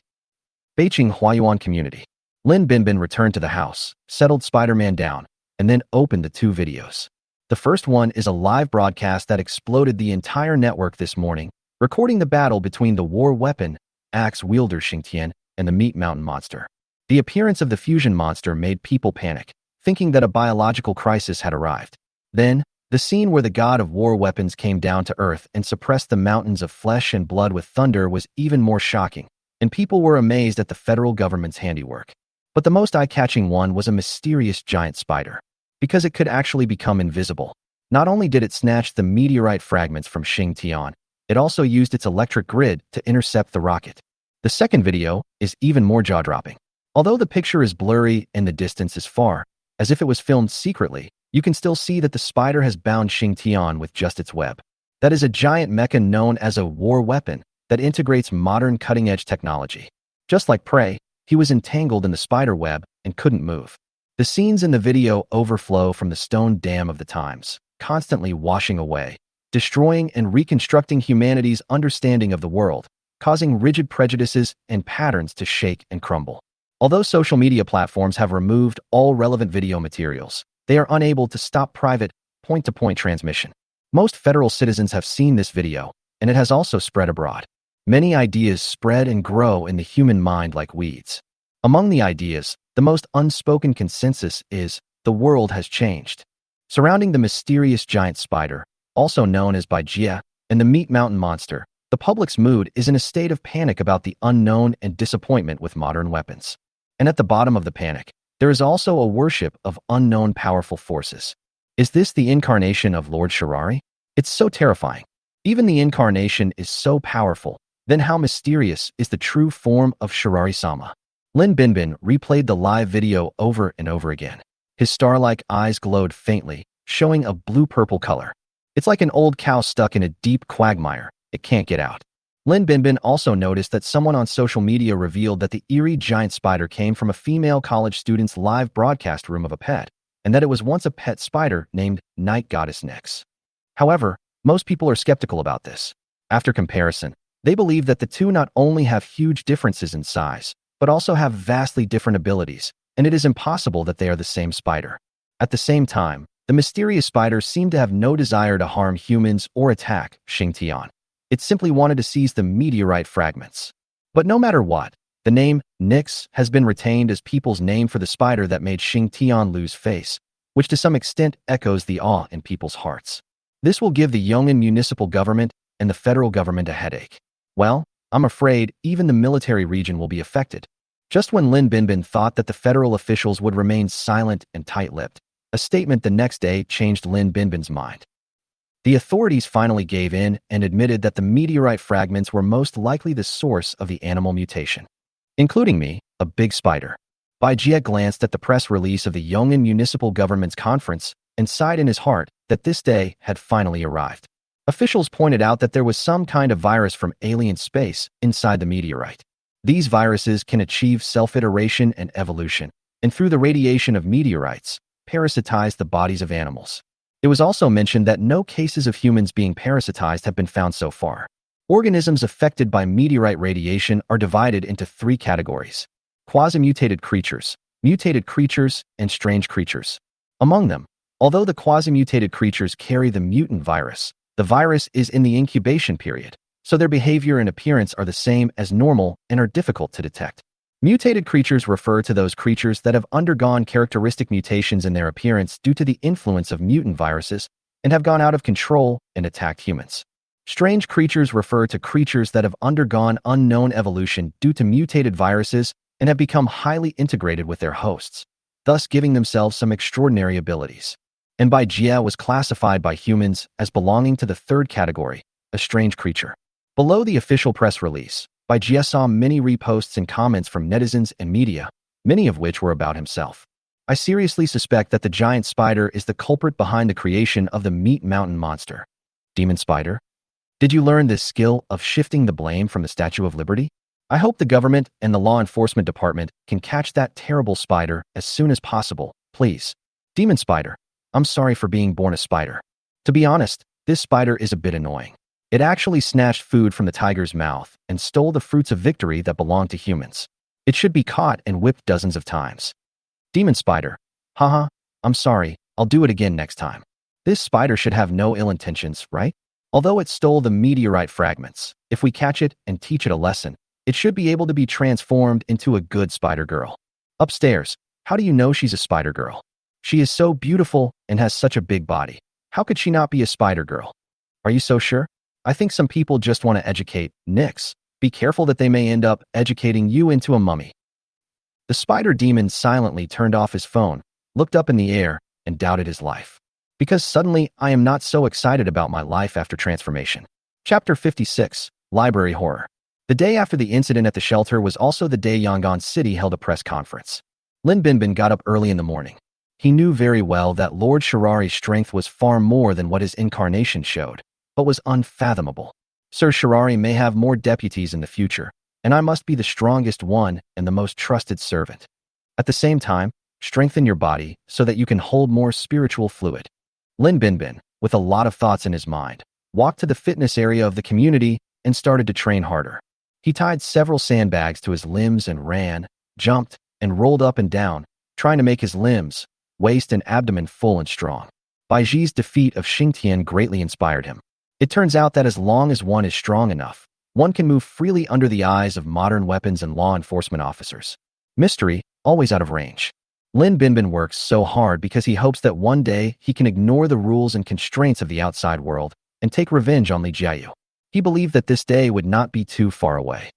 Beijing Huayuan Community. Lin Binbin returned to the house, settled Spider-Man down, and then opened the 2 videos. The first one is a live broadcast that exploded the entire network this morning, recording the battle between the war weapon, axe wielder Xingtian, and the meat mountain monster. The appearance of the fusion monster made people panic, thinking that a biological crisis had arrived. Then, the scene where the god of war weapons came down to earth and suppressed the mountains of flesh and blood with thunder was even more shocking, and people were amazed at the federal government's handiwork. But the most eye-catching one was a mysterious giant spider, because it could actually become invisible. Not only did it snatch the meteorite fragments from Xingtian, it also used its electric grid to intercept the rocket. The second video is even more jaw-dropping. Although the picture is blurry and the distance is far, as if it was filmed secretly, you can still see that the spider has bound Xingtian with just its web. That is a giant mecha known as a war weapon that integrates modern cutting-edge technology. Just like prey, he was entangled in the spider web and couldn't move. The scenes in the video overflow from the stone dam of the times, constantly washing away, destroying and reconstructing humanity's understanding of the world, causing rigid prejudices and patterns to shake and crumble. Although social media platforms have removed all relevant video materials, they are unable to stop private, point-to-point transmission. Most federal citizens have seen this video, and it has also spread abroad. Many ideas spread and grow in the human mind like weeds. Among the ideas, the most unspoken consensus is, the world has changed. Surrounding the mysterious giant spider, also known as Bai Jie, and the meat mountain monster, The public's mood is in a state of panic about the unknown and disappointment with modern weapons. And at the bottom of the panic, there is also a worship of unknown powerful forces. Is this the incarnation of Lord Shirari? It's so terrifying. Even the incarnation is so powerful, then how mysterious is the true form of Shirari-sama? Lin Binbin replayed the live video over and over again. His star-like eyes glowed faintly, showing a blue-purple color. It's like an old cow stuck in a deep quagmire. It can't get out. Lin Binbin also noticed that someone on social media revealed that the eerie giant spider came from a female college student's live broadcast room of a pet, and that it was once a pet spider named Night Goddess Nyx. However, most people are skeptical about this. After comparison, they believe that the two not only have huge differences in size, but also have vastly different abilities, and it is impossible that they are the same spider. At the same time, the mysterious spider seemed to have no desire to harm humans or attack Xingtian. It simply wanted to seize the meteorite fragments. But no matter what, the name Nyx has been retained as people's name for the spider that made Xingtian lose face, which to some extent echoes the awe in people's hearts. This will give the Yong'an municipal government and the federal government a headache. Well, I'm afraid even the military region will be affected. Just when Lin Binbin thought that the federal officials would remain silent and tight-lipped, a statement the next day changed Lin Binbin's mind. The authorities finally gave in and admitted that the meteorite fragments were most likely the source of the animal mutation. Including me, a big spider. Bai Jie glanced at the press release of the Yong'an municipal government's conference and sighed in his heart that this day had finally arrived. Officials pointed out that there was some kind of virus from alien space inside the meteorite. These viruses can achieve self-iteration and evolution, and through the radiation of meteorites, parasitize the bodies of animals. It was also mentioned that no cases of humans being parasitized have been found so far. Organisms affected by meteorite radiation are divided into three categories: quasi-mutated creatures, mutated creatures, and strange creatures. Among them, although the quasi-mutated creatures carry the mutant virus, the virus is in the incubation period, so their behavior and appearance are the same as normal and are difficult to detect. Mutated creatures refer to those creatures that have undergone characteristic mutations in their appearance due to the influence of mutant viruses and have gone out of control and attacked humans. Strange creatures refer to creatures that have undergone unknown evolution due to mutated viruses and have become highly integrated with their hosts, thus giving themselves some extraordinary abilities. And Bai Jie was classified by humans as belonging to the third category, a strange creature. Below the official press release, Bai Jie saw many reposts and comments from netizens and media, many of which were about himself. I seriously suspect that the giant spider is the culprit behind the creation of the Meat Mountain monster. Demon Spider? Did you learn this skill of shifting the blame from the Statue of Liberty? I hope the government and the law enforcement department can catch that terrible spider as soon as possible, please. Demon Spider, I'm sorry for being born a spider. To be honest, this spider is a bit annoying. It actually snatched food from the tiger's mouth and stole the fruits of victory that belonged to humans. It should be caught and whipped dozens of times. Demon Spider, haha, I'm sorry, I'll do it again next time. This spider should have no ill intentions, right? Although it stole the meteorite fragments, if we catch it and teach it a lesson, it should be able to be transformed into a good spider girl. Upstairs, how do you know she's a spider girl? She is so beautiful and has such a big body. How could she not be a spider girl? Are you so sure? I think some people just want to educate Nyx. Be careful that they may end up educating you into a mummy. The spider demon silently turned off his phone, looked up in the air, and doubted his life. Because suddenly, I am not so excited about my life after transformation. Chapter 56, Library Horror. The day after the incident at the shelter was also the day Yangon City held a press conference. Lin Binbin got up early in the morning. He knew very well that Lord Shirari's strength was far more than what his incarnation showed, but was unfathomable. Sir Shirari may have more deputies in the future, and I must be the strongest one and the most trusted servant. At the same time, strengthen your body so that you can hold more spiritual fluid. Lin Binbin, with a lot of thoughts in his mind, walked to the fitness area of the community and started to train harder. He tied several sandbags to his limbs and ran, jumped, and rolled up and down, trying to make his limbs, waist and abdomen full and strong. Bai Ji's defeat of Xingtian greatly inspired him. It turns out that as long as one is strong enough, one can move freely under the eyes of modern weapons and law enforcement officers. Mystery, always out of range. Lin Binbin works so hard because he hopes that one day he can ignore the rules and constraints of the outside world and take revenge on Li Jiayu. He believed that this day would not be too far away.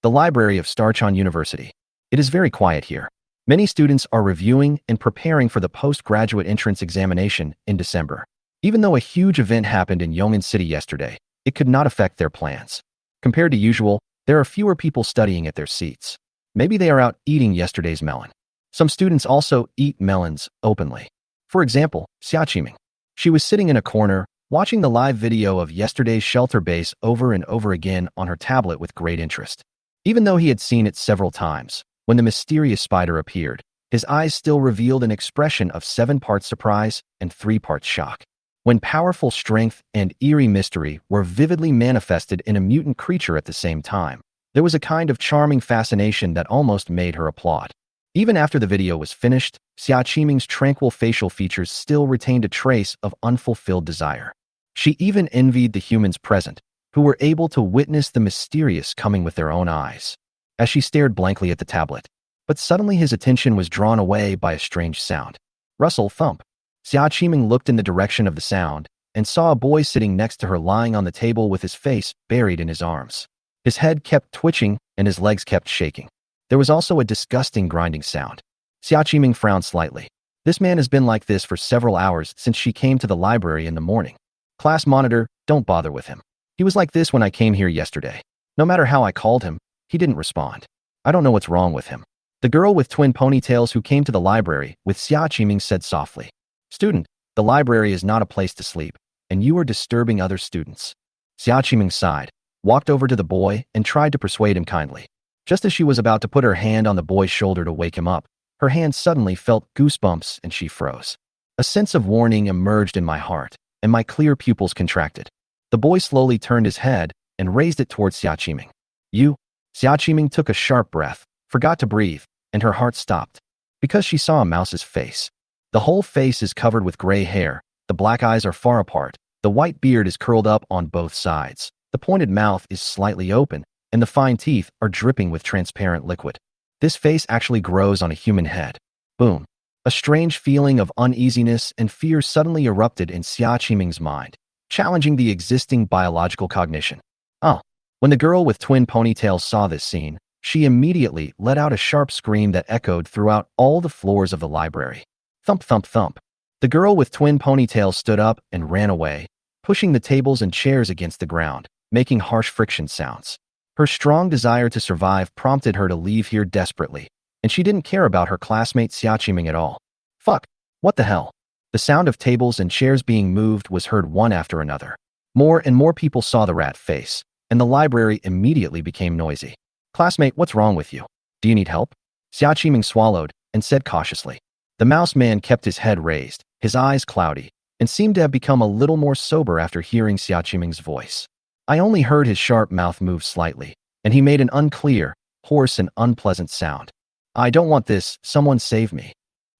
The library of Starchan University. It is very quiet here. Many students are reviewing and preparing for the postgraduate entrance examination in December. Even though a huge event happened in Yongin City yesterday, it could not affect their plans. Compared to usual, there are fewer people studying at their seats. Maybe they are out eating yesterday's melon. Some students also eat melons openly. For example, Xiaqiming. She was sitting in a corner, watching the live video of yesterday's shelter base over and over again on her tablet with great interest. Even though he had seen it several times, when the mysterious spider appeared, his eyes still revealed an expression of 7 parts surprise and 3 parts shock. When powerful strength and eerie mystery were vividly manifested in a mutant creature at the same time, there was a kind of charming fascination that almost made her applaud. Even after the video was finished, Xiaqiming's tranquil facial features still retained a trace of unfulfilled desire. She even envied the humans present, who were able to witness the mysterious coming with their own eyes. As she stared blankly at the tablet, but suddenly his attention was drawn away by a strange sound. Rustle thump. Xiaqiming looked in the direction of the sound and saw a boy sitting next to her lying on the table with his face buried in his arms. His head kept twitching and his legs kept shaking. There was also a disgusting grinding sound. Xiaqiming frowned slightly. This man has been like this for several hours since she came to the library in the morning. Class monitor, don't bother with him. He was like this when I came here yesterday. No matter how I called him, he didn't respond. I don't know what's wrong with him. The girl with twin ponytails who came to the library with Xiaqiming said softly. Student, the library is not a place to sleep, and you are disturbing other students. Xiaqiming sighed, walked over to the boy, and tried to persuade him kindly. Just as she was about to put her hand on the boy's shoulder to wake him up, her hand suddenly felt goosebumps and she froze. A sense of warning emerged in my heart, and my clear pupils contracted. The boy slowly turned his head and raised it towards Xiaqiming. You? Xiaqiming took a sharp breath, forgot to breathe, and her heart stopped. Because she saw a mouse's face. The whole face is covered with gray hair, the black eyes are far apart, the white beard is curled up on both sides, the pointed mouth is slightly open, and the fine teeth are dripping with transparent liquid. This face actually grows on a human head. Boom. A strange feeling of uneasiness and fear suddenly erupted in Xiaqiming's mind, challenging the existing biological cognition. Oh. When the girl with twin ponytails saw this scene, she immediately let out a sharp scream that echoed throughout all the floors of the library. Thump, thump, thump. The girl with twin ponytails stood up and ran away, pushing the tables and chairs against the ground, making harsh friction sounds. Her strong desire to survive prompted her to leave here desperately, and she didn't care about her classmate Xiaqiming at all. Fuck. What the hell? The sound of tables and chairs being moved was heard one after another. More and more people saw the rat face, and the library immediately became noisy. Classmate, what's wrong with you? Do you need help? Xiaqiming swallowed and said cautiously. The mouse man kept his head raised, his eyes cloudy, and seemed to have become a little more sober after hearing Xiaqiming's voice. I only heard his sharp mouth move slightly, and he made an unclear, hoarse and unpleasant sound. I don't want this, someone save me.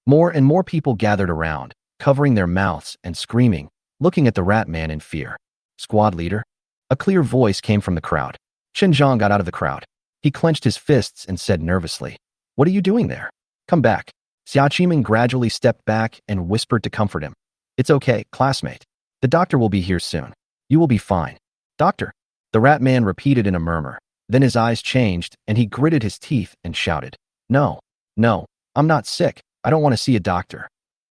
More and more people gathered around, covering their mouths and screaming, looking at the rat man in fear. Squad leader? A clear voice came from the crowd. Jang got out of the crowd. He clenched his fists and said nervously, "What are you doing there? Come back." Xiaqiming gradually stepped back and whispered to comfort him. "It's okay, classmate. The doctor will be here soon. You will be fine." "Doctor?" The rat man repeated in a murmur. Then his eyes changed and he gritted his teeth and shouted, No, I'm not sick. I don't want to see a doctor."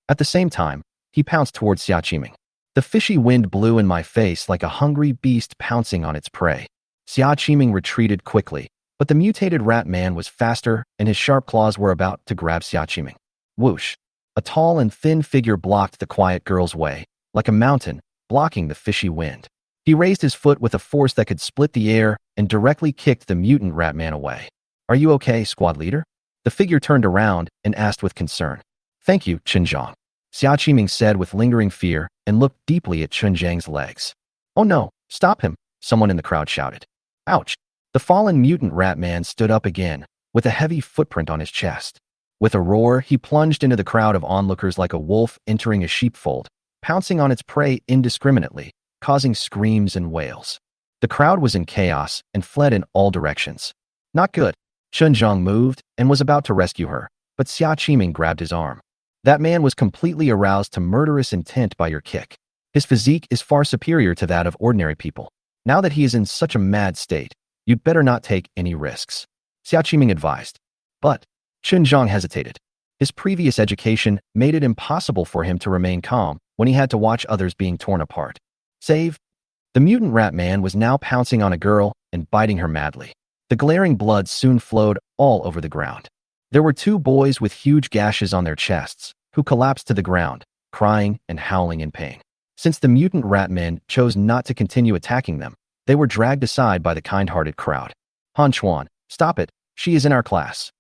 At the same time, he pounced towards Xiaqiming. The fishy wind blew in my face like a hungry beast pouncing on its prey. Xiaqiming retreated quickly, but the mutated rat man was faster and his sharp claws were about to grab Xiaqiming. Whoosh! A tall and thin figure blocked the quiet girl's way, like a mountain, blocking the fishy wind. He raised his foot with a force that could split the air and directly kicked the mutant rat man away. "Are you okay, squad leader?" The figure turned around and asked with concern. "Thank you, Jang," Xiaqiming said with lingering fear and looked deeply at Jang's legs. "Oh no, stop him," someone in the crowd shouted. Ouch! The fallen mutant rat man stood up again, with a heavy footprint on his chest. With a roar, he plunged into the crowd of onlookers like a wolf entering a sheepfold, pouncing on its prey indiscriminately, causing screams and wails. The crowd was in chaos and fled in all directions. Not good. Jang moved and was about to rescue her, but Xiaqiming grabbed his arm. "That man was completely aroused to murderous intent by your kick. His physique is far superior to that of ordinary people. Now that he is in such a mad state, you'd better not take any risks, Xia Qiming advised. But Zhang hesitated. His previous education made it impossible for him to remain calm when he had to watch others being torn apart. Save! The mutant rat man was now pouncing on a girl and biting her madly. The glaring blood soon flowed all over the ground. There were two boys with huge gashes on their chests, who collapsed to the ground, crying and howling in pain. Since the mutant rat men chose not to continue attacking them, they were dragged aside by the kind-hearted crowd. Han Chuan, stop it, she is in our class.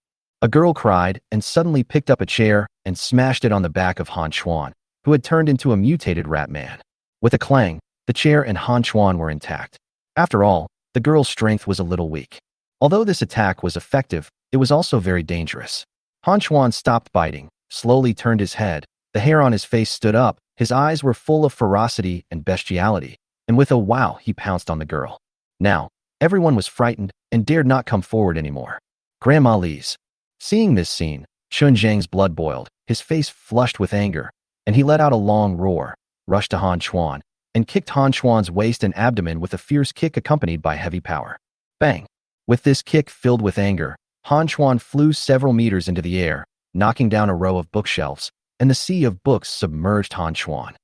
A girl cried and suddenly picked up a chair and smashed it on the back of Han Chuan, who had turned into a mutated rat man. With a clang, the chair and Han Chuan were intact. After all, the girl's strength was a little weak. Although this attack was effective, it was also very dangerous. Han Chuan stopped biting, slowly turned his head, the hair on his face stood up, his eyes were full of ferocity and bestiality, and with a wow he pounced on the girl. Now, everyone was frightened and dared not come forward anymore. Grandma Li's. Seeing this scene, Zhang's blood boiled, his face flushed with anger, and he let out a long roar, rushed to Han Chuan, and kicked Han Chuan's waist and abdomen with a fierce kick accompanied by heavy power. Bang! With this kick filled with anger, Han Chuan flew several meters into the air, knocking down a row of bookshelves, and the sea of books submerged Han Chuan.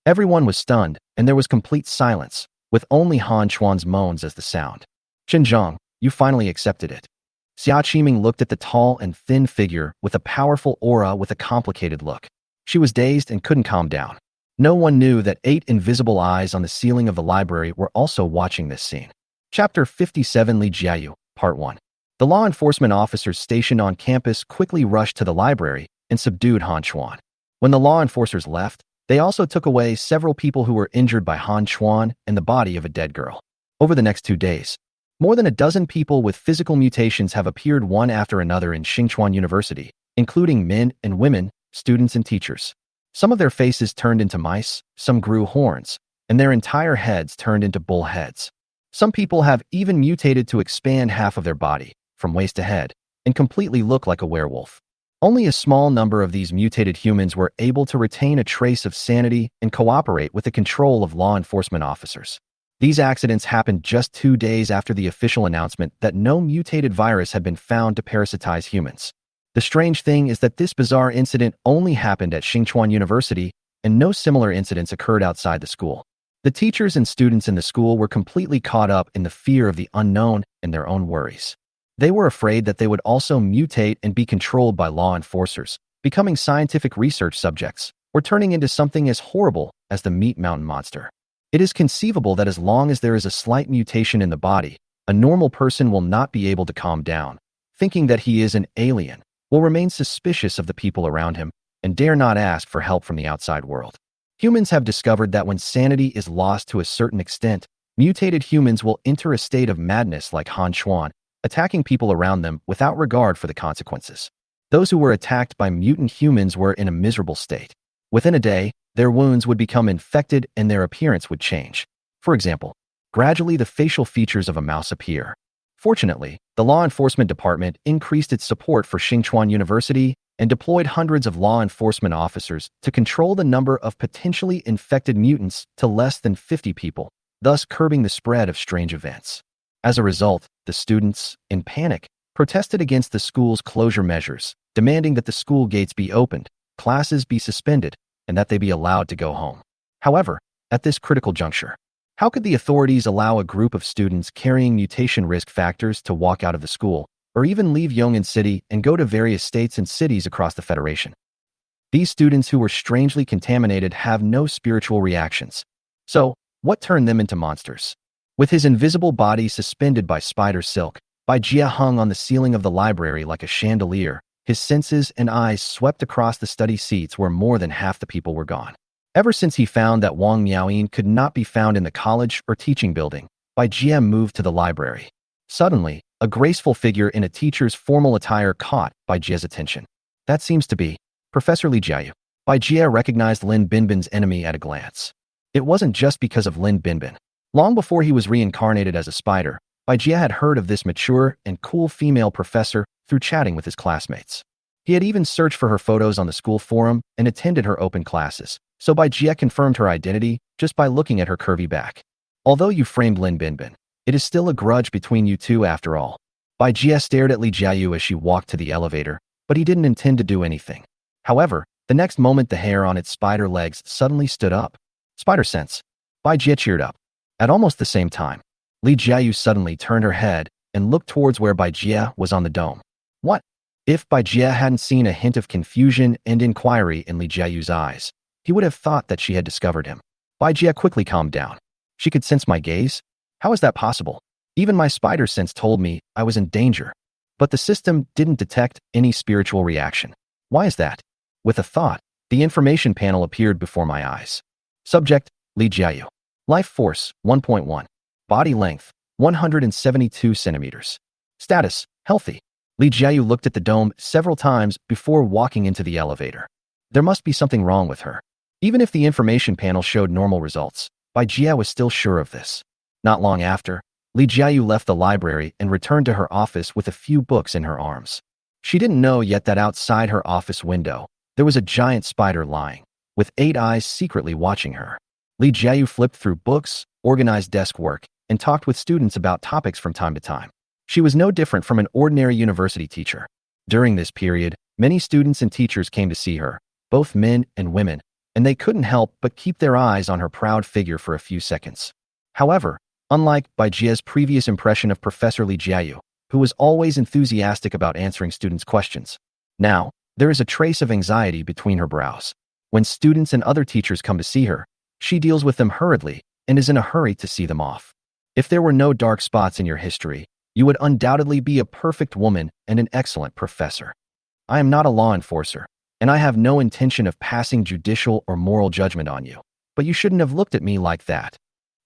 Everyone was stunned, and there was complete silence, with only Han Chuan's moans as the sound. Zhang, you finally accepted it. Xia Qiming looked at the tall and thin figure with a powerful aura with a complicated look. She was dazed and couldn't calm down. No one knew that 8 invisible eyes on the ceiling of the library were also watching this scene. Chapter 57 Li Jiayu, Part 1. The law enforcement officers stationed on campus quickly rushed to the library and subdued Han Chuan. When the law enforcers left, they also took away several people who were injured by Han Chuan and the body of a dead girl. Over the next 2 days, more than a dozen people with physical mutations have appeared one after another in Xinchuan University, including men and women, students and teachers. Some of their faces turned into mice, some grew horns, and their entire heads turned into bull heads. Some people have even mutated to expand half of their body, from waist to head, and completely look like a werewolf. Only a small number of these mutated humans were able to retain a trace of sanity and cooperate with the control of law enforcement officers. These accidents happened just 2 days after the official announcement that no mutated virus had been found to parasitize humans. The strange thing is that this bizarre incident only happened at Xinchuan University, and no similar incidents occurred outside the school. The teachers and students in the school were completely caught up in the fear of the unknown and their own worries. They were afraid that they would also mutate and be controlled by law enforcers, becoming scientific research subjects, or turning into something as horrible as the Meat Mountain monster. It is conceivable that as long as there is a slight mutation in the body, a normal person will not be able to calm down, thinking that he is an alien, will remain suspicious of the people around him, and dare not ask for help from the outside world. Humans have discovered that when sanity is lost to a certain extent, mutated humans will enter a state of madness like Han Chuan, attacking people around them without regard for the consequences. Those who were attacked by mutant humans were in a miserable state. Within a day, their wounds would become infected and their appearance would change. For example, gradually the facial features of a mouse appear. Fortunately, the law enforcement department increased its support for Xinchuan University and deployed hundreds of law enforcement officers to control the number of potentially infected mutants to less than 50 people, thus curbing the spread of strange events. As a result, the students, in panic, protested against the school's closure measures, demanding that the school gates be opened, classes be suspended, and that they be allowed to go home. However, at this critical juncture, how could the authorities allow a group of students carrying mutation risk factors to walk out of the school, or even leave Yong'an City and go to various states and cities across the Federation? These students who were strangely contaminated have no spiritual reactions. So, what turned them into monsters? With his invisible body suspended by spider silk, Bai Jia hung on the ceiling of the library like a chandelier, his senses and eyes swept across the study seats where more than half the people were gone. Ever since he found that Wang Miaoyin could not be found in the college or teaching building, Bai Jia moved to the library. Suddenly, a graceful figure in a teacher's formal attire caught Bai Jia's attention. That seems to be Professor Li Jiayu. Bai Jia recognized Lin Binbin's enemy at a glance. It wasn't just because of Lin Binbin. Long before he was reincarnated as a spider, Bai Jia had heard of this mature and cool female professor through chatting with his classmates. He had even searched for her photos on the school forum and attended her open classes, so Bai Jia confirmed her identity just by looking at her curvy back. Although you framed Lin Binbin, it is still a grudge between you two after all. Bai Jie stared at Li Jiayu as she walked to the elevator, but he didn't intend to do anything. However, the next moment the hair on its spider legs suddenly stood up. Spider sense. Bai Jie cheered up. At almost the same time, Li Jiayu suddenly turned her head and looked towards where Bai Jie was on the dome. What? If Bai Jie hadn't seen a hint of confusion and inquiry in Li Jiayu's eyes, he would have thought that she had discovered him. Bai Jie quickly calmed down. She could sense my gaze? How is that possible? Even my spider sense told me I was in danger. But the system didn't detect any spiritual reaction. Why is that? With a thought, the information panel appeared before my eyes. Subject, Li Jiayu. Life force, 1.1. Body length, 172 centimeters. Status, healthy. Li Jiayu looked at the dome several times before walking into the elevator. There must be something wrong with her. Even if the information panel showed normal results, Bai Jie was still sure of this. Not long after, Li Jiayu left the library and returned to her office with a few books in her arms. She didn't know yet that outside her office window, there was a giant spider lying, with 8 eyes secretly watching her. Li Jiayu flipped through books, organized desk work, and talked with students about topics from time to time. She was no different from an ordinary university teacher. During this period, many students and teachers came to see her, both men and women, and they couldn't help but keep their eyes on her proud figure for a few seconds. However, unlike Bai Jie's previous impression of Professor Li Jiayu, who was always enthusiastic about answering students' questions, now, there is a trace of anxiety between her brows. When students and other teachers come to see her, she deals with them hurriedly and is in a hurry to see them off. If there were no dark spots in your history, you would undoubtedly be a perfect woman and an excellent professor. I am not a law enforcer, and I have no intention of passing judicial or moral judgment on you, but you shouldn't have looked at me like that.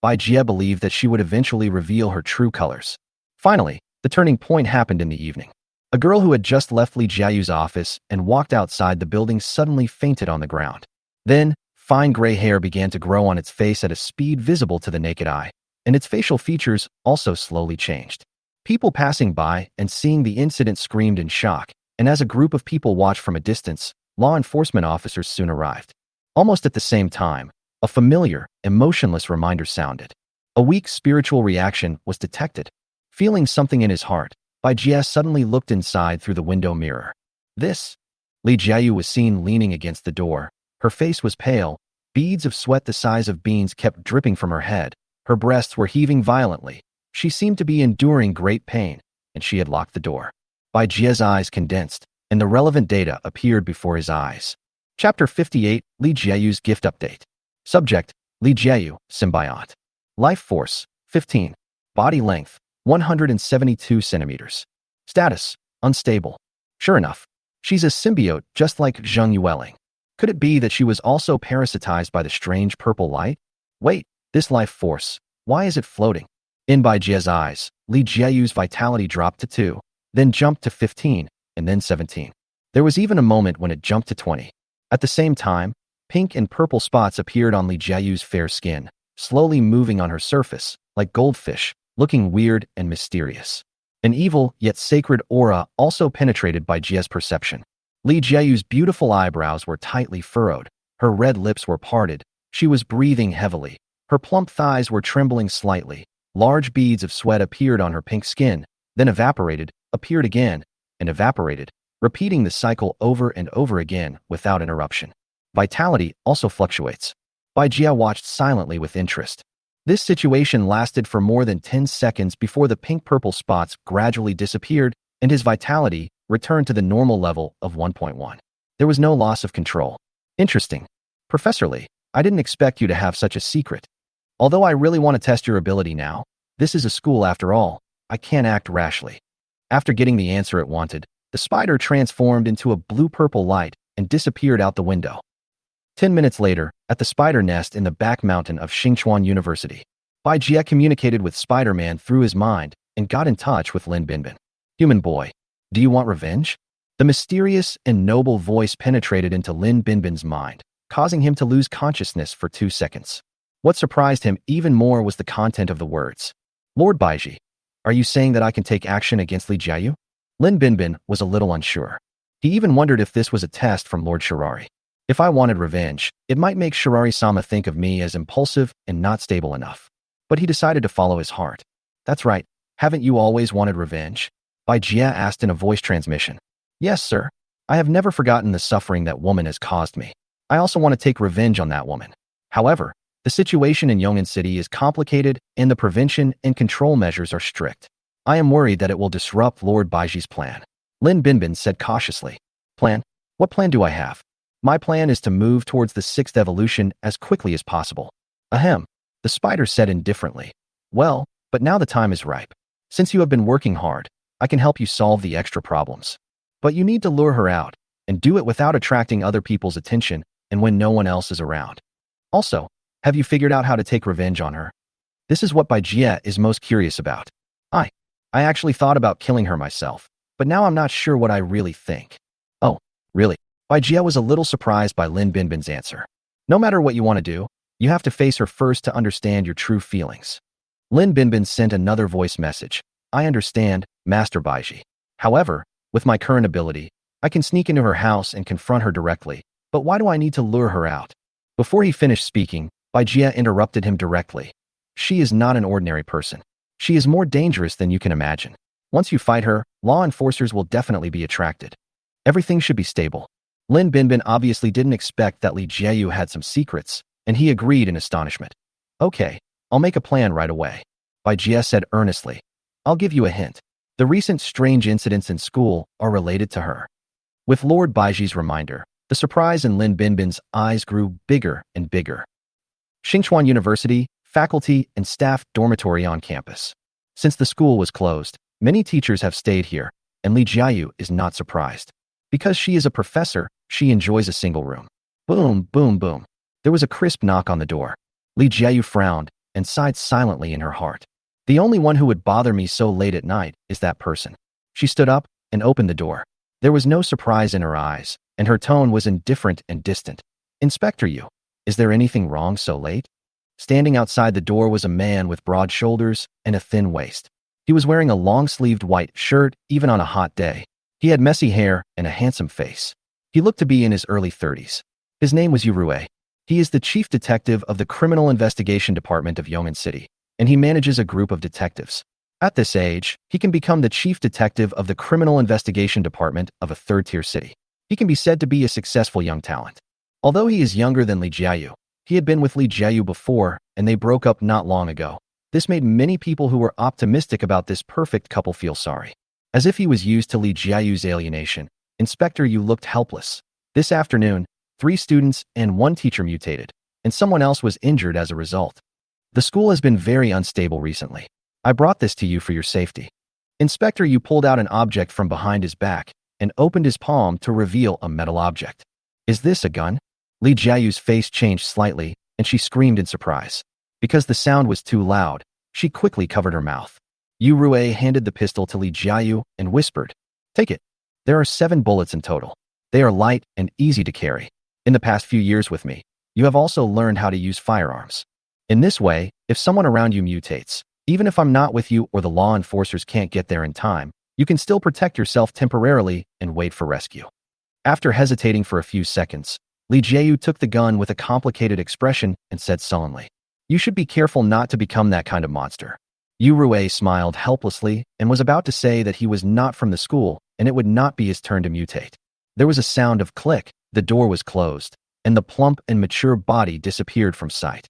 Bai Jie believed that she would eventually reveal her true colors. Finally, the turning point happened in the evening. A girl who had just left Li Jiayu's office and walked outside the building suddenly fainted on the ground. Then, fine gray hair began to grow on its face at a speed visible to the naked eye, and its facial features also slowly changed. People passing by and seeing the incident screamed in shock, and as a group of people watched from a distance, law enforcement officers soon arrived. Almost at the same time, a familiar, emotionless reminder sounded. A weak spiritual reaction was detected. Feeling something in his heart, Bai Jie suddenly looked inside through the window mirror. This? Li Jiayu was seen leaning against the door. Her face was pale. Beads of sweat the size of beans kept dripping from her head. Her breasts were heaving violently. She seemed to be enduring great pain, and she had locked the door. Bai Jie's eyes condensed, and the relevant data appeared before his eyes. Chapter 58, Li Jiayu's Gift Update. Subject, Li Jiayu, Symbiote. Life Force, 15. Body Length, 172 centimeters. Status, Unstable. Sure enough, she's a symbiote just like Zhang Yueling. Could it be that she was also parasitized by the strange purple light? Wait, this life force, why is it floating? In Bai Jie's eyes, Li Jiayu's vitality dropped to 2, then jumped to 15, and then 17. There was even a moment when it jumped to 20. At the same time, pink and purple spots appeared on Li Jiayu's fair skin, slowly moving on her surface, like goldfish, looking weird and mysterious. An evil yet sacred aura also penetrated Bai Jie's perception. Li Jiayu's beautiful eyebrows were tightly furrowed, her red lips were parted, she was breathing heavily, her plump thighs were trembling slightly, large beads of sweat appeared on her pink skin, then evaporated, appeared again, and evaporated, repeating the cycle over and over again without interruption. Vitality also fluctuates. Bai Jie watched silently with interest. This situation lasted for more than 10 seconds before the pink-purple spots gradually disappeared and his vitality returned to the normal level of 1.1. There was no loss of control. Interesting. Professor Li, I didn't expect you to have such a secret. Although I really want to test your ability now, this is a school after all, I can't act rashly. After getting the answer it wanted, the spider transformed into a blue-purple light and disappeared out the window. 10 minutes later, at the spider nest in the back mountain of Xingchuan University, Bai Jie communicated with Spider-Man through his mind and got in touch with Lin Binbin. Human boy, do you want revenge? The mysterious and noble voice penetrated into Lin Binbin's mind, causing him to lose consciousness for 2 seconds. What surprised him even more was the content of the words. Lord Baiji, are you saying that I can take action against Li Jiayu? Lin Binbin was a little unsure. He even wondered if this was a test from Lord Shirari. If I wanted revenge, it might make Shirari-sama think of me as impulsive and not stable enough. but he decided to follow his heart. That's right. Haven't you always wanted revenge? Bai Jia asked in a voice transmission. Yes, sir. I have never forgotten the suffering that woman has caused me. I also want to take revenge on that woman. However, the situation in Yong'an City is complicated and the prevention and control measures are strict. I am worried that it will disrupt Lord Baiji's plan. Lin Binbin said cautiously. Plan? What plan do I have? My plan is to move towards the 6th evolution as quickly as possible. Ahem. The spider said indifferently. Well, but now the time is ripe. Since you have been working hard, I can help you solve the extra problems. But you need to lure her out, and do it without attracting other people's attention and when no one else is around. Also, have you figured out how to take revenge on her? This is what Bai Jie is most curious about. I actually thought about killing her myself, but now I'm not sure what I really think. Oh, really? Bai Jie was a little surprised by Lin Binbin's answer. No matter what you want to do, you have to face her first to understand your true feelings. Lin Binbin sent another voice message. I understand, Master Baiji. However, with my current ability, I can sneak into her house and confront her directly, but why do I need to lure her out? Before he finished speaking, Bai Jie interrupted him directly. She is not an ordinary person. She is more dangerous than you can imagine. Once you fight her, law enforcers will definitely be attracted. Everything should be stable. Lin Binbin obviously didn't expect that Li Jieyu had some secrets, and he agreed in astonishment. Okay, I'll make a plan right away. Bai Jie said earnestly. I'll give you a hint. The recent strange incidents in school are related to her. With Lord Baiji's reminder, the surprise in Lin Binbin's eyes grew bigger and bigger. Xingchuan University, faculty and staff dormitory on campus. Since the school was closed, many teachers have stayed here, and Li Jiayu is not surprised. Because she is a professor, she enjoys a single room. Boom, boom, boom. There was a crisp knock on the door. Li Jiayu frowned and sighed silently in her heart. The only one who would bother me so late at night is that person. She stood up and opened the door. There was no surprise in her eyes, and her tone was indifferent and distant. Inspector Yu, is there anything wrong so late? Standing outside the door was a man with broad shoulders and a thin waist. He was wearing a long-sleeved white shirt even on a hot day. He had messy hair and a handsome face. He looked to be in his early 30s. His name was Yu Rue. He is the chief detective of the Criminal Investigation Department of Yong'an City, and he manages a group of detectives. At this age, he can become the chief detective of the Criminal Investigation Department of a third-tier city. He can be said to be a successful young talent. Although he is younger than Li Jiayu, he had been with Li Jiayu before, and they broke up not long ago. This made many people who were optimistic about this perfect couple feel sorry. As if he was used to Li Jiayu's alienation, Inspector Yu looked helpless. This afternoon, 3 students and 1 teacher mutated, and someone else was injured as a result. The school has been very unstable recently. I brought this to you for your safety. Inspector Yu pulled out an object from behind his back and opened his palm to reveal a metal object. Is this a gun? Li Jiayu's face changed slightly, and she screamed in surprise. Because the sound was too loud, she quickly covered her mouth. Yu Rue handed the pistol to Li Jiayu and whispered, Take it. There are 7 bullets in total. They are light and easy to carry. In the past few years with me, you have also learned how to use firearms. In this way, if someone around you mutates, even if I'm not with you or the law enforcers can't get there in time, you can still protect yourself temporarily and wait for rescue. After hesitating for a few seconds, Li Jiayu took the gun with a complicated expression and said sullenly, You should be careful not to become that kind of monster. Yu Rue smiled helplessly and was about to say that he was not from the school and it would not be his turn to mutate. There was a sound of click, the door was closed, and the plump and mature body disappeared from sight.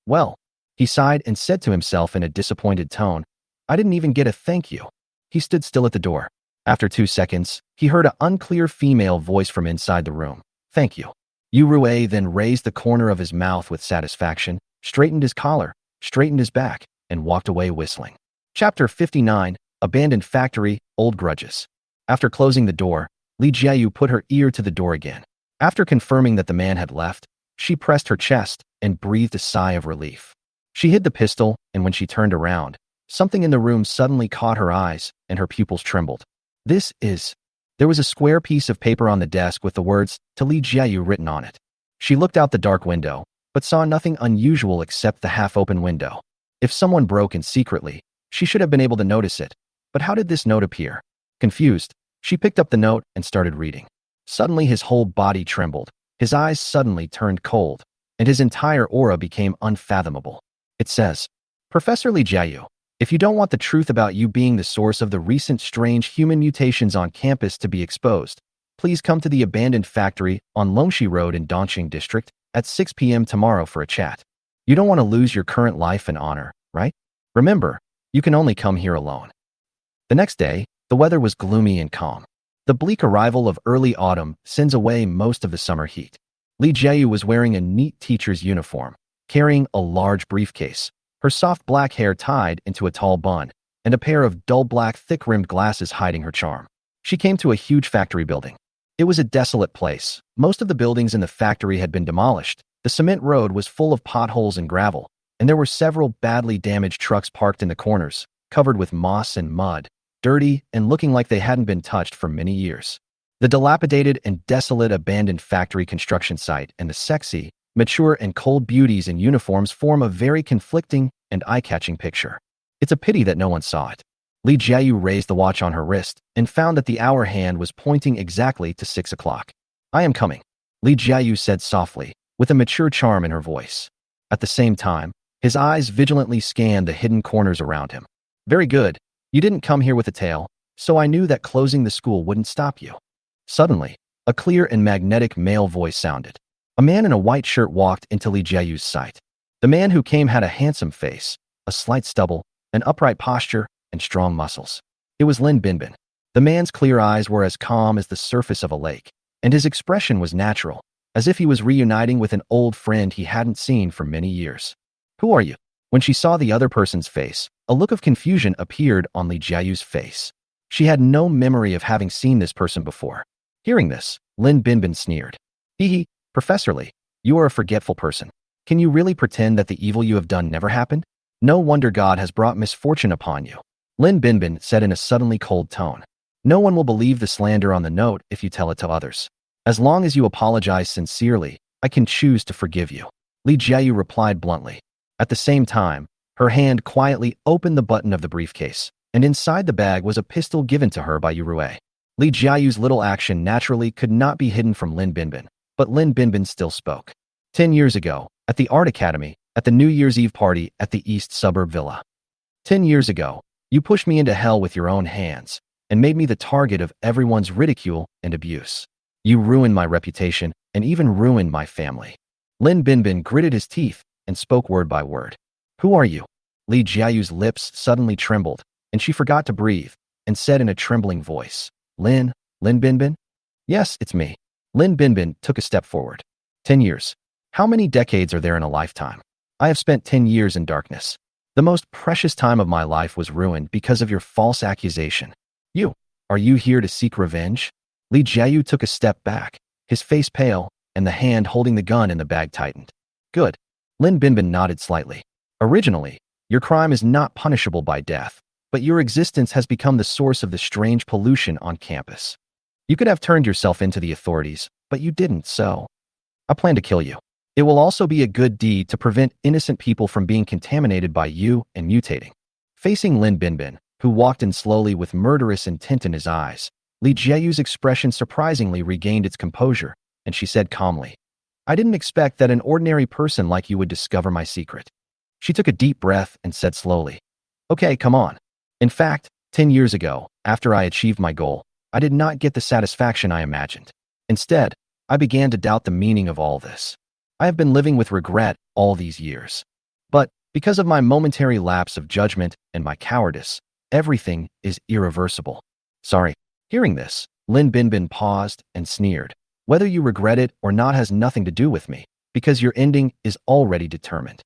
Well, he sighed and said to himself in a disappointed tone, I didn't even get a thank you. He stood still at the door. After 2 seconds, he heard an unclear female voice from inside the room. Thank you. Yu Rue then raised the corner of his mouth with satisfaction, straightened his collar, straightened his back, and walked away whistling. Chapter 59, Abandoned Factory, Old Grudges. After closing the door, Li Jiayu put her ear to the door again. After confirming that the man had left, she pressed her chest and breathed a sigh of relief. She hid the pistol, and when she turned around, something in the room suddenly caught her eyes, and her pupils trembled. There was a square piece of paper on the desk with the words, to Li Jiayu written on it. She looked out the dark window, but saw nothing unusual except the half-open window. If someone broke in secretly, she should have been able to notice it. But how did this note appear? Confused, she picked up the note and started reading. Suddenly his whole body trembled, his eyes suddenly turned cold, and his entire aura became unfathomable. It says, Professor Li Jiayu, if you don't want the truth about you being the source of the recent strange human mutations on campus to be exposed, please come to the abandoned factory on Longxi Road in Dongqing District at 6 p.m. tomorrow for a chat. You don't want to lose your current life and honor, right? Remember, you can only come here alone. The next day, the weather was gloomy and calm. The bleak arrival of early autumn sends away most of the summer heat. Li Jiayu was wearing a neat teacher's uniform, carrying a large briefcase, her soft black hair tied into a tall bun, and a pair of dull black thick-rimmed glasses hiding her charm. She came to a huge factory building. It was a desolate place. Most of the buildings in the factory had been demolished. The cement road was full of potholes and gravel, and there were several badly damaged trucks parked in the corners, covered with moss and mud, dirty and looking like they hadn't been touched for many years. The dilapidated and desolate abandoned factory construction site and the sexy, mature and cold beauties in uniforms form a very conflicting and eye-catching picture. It's a pity that no one saw it. Li Jiayu raised the watch on her wrist and found that the hour hand was pointing exactly to 6 o'clock. I am coming, Li Jiayu said softly, with a mature charm in her voice. At the same time, his eyes vigilantly scanned the hidden corners around him. Very good. You didn't come here with a tail, so I knew that closing the school wouldn't stop you. Suddenly, a clear and magnetic male voice sounded. A man in a white shirt walked into Li Jiayu's sight. The man who came had a handsome face, a slight stubble, an upright posture, and strong muscles. It was Lin Binbin. The man's clear eyes were as calm as the surface of a lake, and his expression was natural, as if he was reuniting with an old friend he hadn't seen for many years. Who are you? When she saw the other person's face, a look of confusion appeared on Li Jiayu's face. She had no memory of having seen this person before. Hearing this, Lin Binbin sneered. Hee, Professor Li, you are a forgetful person. Can you really pretend that the evil you have done never happened? No wonder God has brought misfortune upon you. Lin Binbin said in a suddenly cold tone. No one will believe the slander on the note if you tell it to others. As long as you apologize sincerely, I can choose to forgive you. Li Jiayu replied bluntly. At the same time, her hand quietly opened the button of the briefcase, and inside the bag was a pistol given to her by Yurue. Li Jiayu's little action naturally could not be hidden from Lin Binbin, but Lin Binbin still spoke. 10 years ago, at the Art Academy, at the New Year's Eve party at the East Suburb Villa. 10 years ago, you pushed me into hell with your own hands, and made me the target of everyone's ridicule and abuse. You ruined my reputation, and even ruined my family. Lin Binbin gritted his teeth and spoke word by word. Who are you? Li Jiayu's lips suddenly trembled, and she forgot to breathe, and said in a trembling voice, Lin Binbin? Yes, it's me. Lin Binbin took a step forward. 10 years. How many decades are there in a lifetime? I have spent 10 years in darkness. The most precious time of my life was ruined because of your false accusation. Are you here to seek revenge? Li Jiayu took a step back, his face pale, and the hand holding the gun in the bag tightened. Good. Lin Binbin nodded slightly. Originally, your crime is not punishable by death, but your existence has become the source of the strange pollution on campus. You could have turned yourself into the authorities, but you didn't, so I plan to kill you. It will also be a good deed to prevent innocent people from being contaminated by you and mutating. Facing Lin Binbin, who walked in slowly with murderous intent in his eyes, Li Jiayu's expression surprisingly regained its composure, and she said calmly, I didn't expect that an ordinary person like you would discover my secret. She took a deep breath and said slowly, Okay, come on. In fact, 10 years ago, after I achieved my goal, I did not get the satisfaction I imagined. Instead, I began to doubt the meaning of all this. I have been living with regret all these years. But because of my momentary lapse of judgment and my cowardice, everything is irreversible. Sorry. Hearing this, Lin Binbin paused and sneered. Whether you regret it or not has nothing to do with me, because your ending is already determined.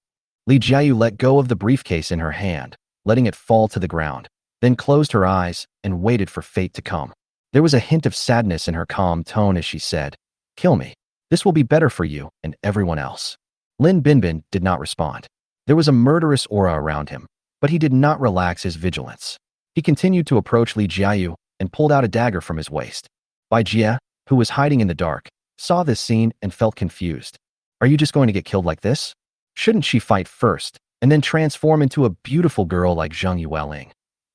Li Jiayu let go of the briefcase in her hand, letting it fall to the ground, then closed her eyes and waited for fate to come. There was a hint of sadness in her calm tone as she said, Kill me. This will be better for you and everyone else. Lin Binbin did not respond. There was a murderous aura around him, but he did not relax his vigilance. He continued to approach Li Jiayu and pulled out a dagger from his waist. Bai Jie, who was hiding in the dark, saw this scene and felt confused. Are you just going to get killed like this? Shouldn't she fight first, and then transform into a beautiful girl like Zhang Yueling?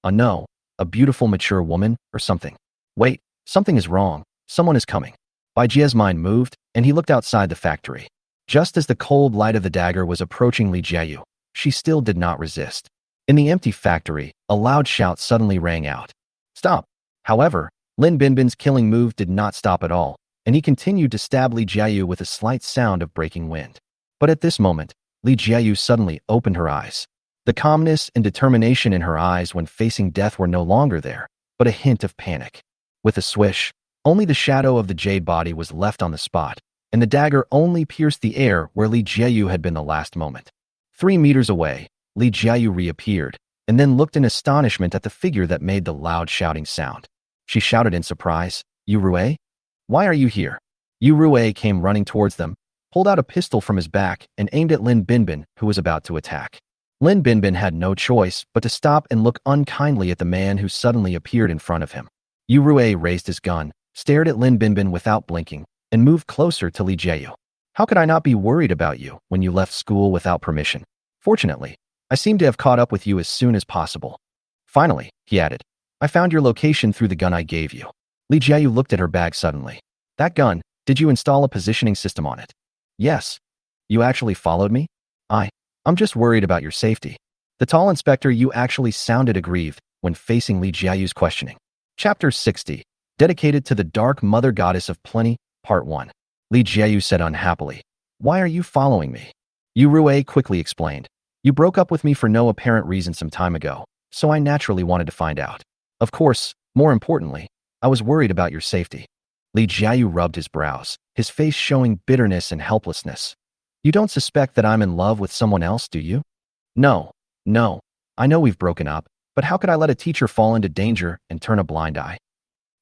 No, a beautiful mature woman or something. Wait, something is wrong. Someone is coming. Bai Jie's mind moved, and he looked outside the factory. Just as the cold light of the dagger was approaching Li Jiayu, she still did not resist. In the empty factory, a loud shout suddenly rang out. Stop! However, Lin Binbin's killing move did not stop at all, and he continued to stab Li Jiayu with a slight sound of breaking wind. But at this moment, Li Jiayu suddenly opened her eyes. The calmness and determination in her eyes when facing death were no longer there, but a hint of panic. With a swish, only the shadow of the jade body was left on the spot, and the dagger only pierced the air where Li Jiayu had been the last moment. 3 meters away, Li Jiayu reappeared, and then looked in astonishment at the figure that made the loud shouting sound. She shouted in surprise, Yu Rui? Why are you here? Yu Rui came running towards them, pulled out a pistol from his back, and aimed at Lin Binbin, who was about to attack. Lin Binbin had no choice but to stop and look unkindly at the man who suddenly appeared in front of him. Yu Rui raised his gun, stared at Lin Binbin without blinking, and moved closer to Li Jiayu. How could I not be worried about you when you left school without permission? Fortunately, I seem to have caught up with you as soon as possible. Finally, he added, I found your location through the gun I gave you. Li Jiayu looked at her bag suddenly. That gun, did you install a positioning system on it? Yes. You actually followed me? I'm just worried about your safety. The tall inspector you actually sounded aggrieved when facing Li Jiayu's questioning. Chapter 60, dedicated to the Dark Mother Goddess of Plenty, Part 1. Li Jiayu said unhappily, Why are you following me? Yu Rui quickly explained. You broke up with me for no apparent reason some time ago, so I naturally wanted to find out. Of course, more importantly, I was worried about your safety. Li Jiayu rubbed his brows, his face showing bitterness and helplessness. You don't suspect that I'm in love with someone else, do you? No. I know we've broken up, but how could I let a teacher fall into danger and turn a blind eye?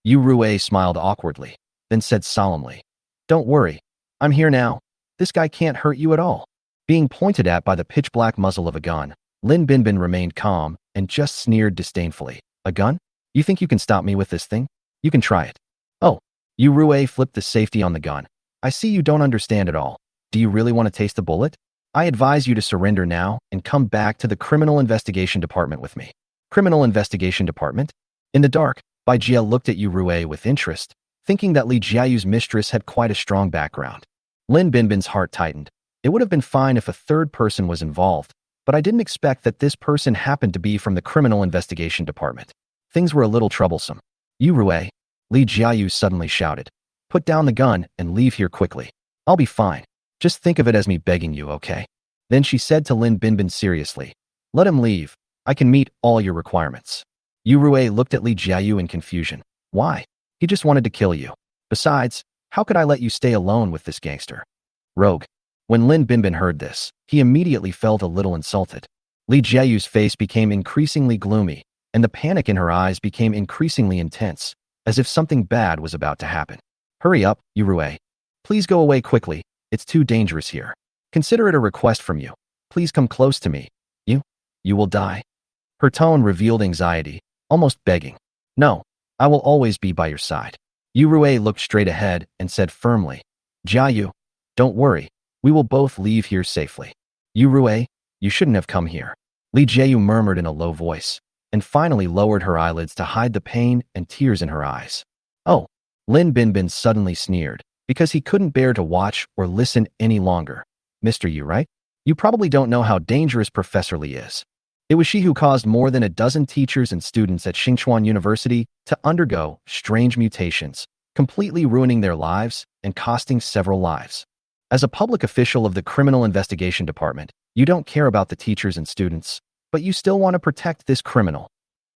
Yu Rui smiled awkwardly, then said solemnly, Don't worry. I'm here now. This guy can't hurt you at all. Being pointed at by the pitch-black muzzle of a gun, Lin Binbin remained calm and just sneered disdainfully. A gun? You think you can stop me with this thing? You can try it. Oh. Yu Rui flipped the safety on the gun. I see you don't understand at all. Do you really want to taste the bullet? I advise you to surrender now and come back to the Criminal Investigation Department with me. Criminal Investigation Department? In the dark, Bai Jia looked at Yu Rui with interest, thinking that Li Jiayu's mistress had quite a strong background. Lin Binbin's heart tightened. It would have been fine if a third person was involved, but I didn't expect that this person happened to be from the Criminal Investigation Department. Things were a little troublesome. Yu Rui, Li Jiayu suddenly shouted. Put down the gun and leave here quickly. I'll be fine. Just think of it as me begging you, okay? Then she said to Lin Binbin seriously, Let him leave. I can meet all your requirements. Yu Rui looked at Li Jiayu in confusion. Why? He just wanted to kill you. Besides, how could I let you stay alone with this gangster? Rogue. When Lin Binbin heard this, he immediately felt a little insulted. Li Jiayu's face became increasingly gloomy, and the panic in her eyes became increasingly intense, as if something bad was about to happen. Hurry up, Yu Rui. Please go away quickly. It's too dangerous here. Consider it a request from you. Please come close to me. You will die. Her tone revealed anxiety, almost begging. No, I will always be by your side. Yu Rui looked straight ahead and said firmly, Jiayu, don't worry. We will both leave here safely. Yu Rui, you shouldn't have come here. Li Jiayu murmured in a low voice, and finally lowered her eyelids to hide the pain and tears in her eyes. Oh, Lin Binbin suddenly sneered, because he couldn't bear to watch or listen any longer. Mr. Yu, right? You probably don't know how dangerous Professor Li is. It was she who caused more than a dozen teachers and students at Xingchuan University to undergo strange mutations, completely ruining their lives and costing several lives. As a public official of the Criminal Investigation Department, you don't care about the teachers and students, but you still want to protect this criminal.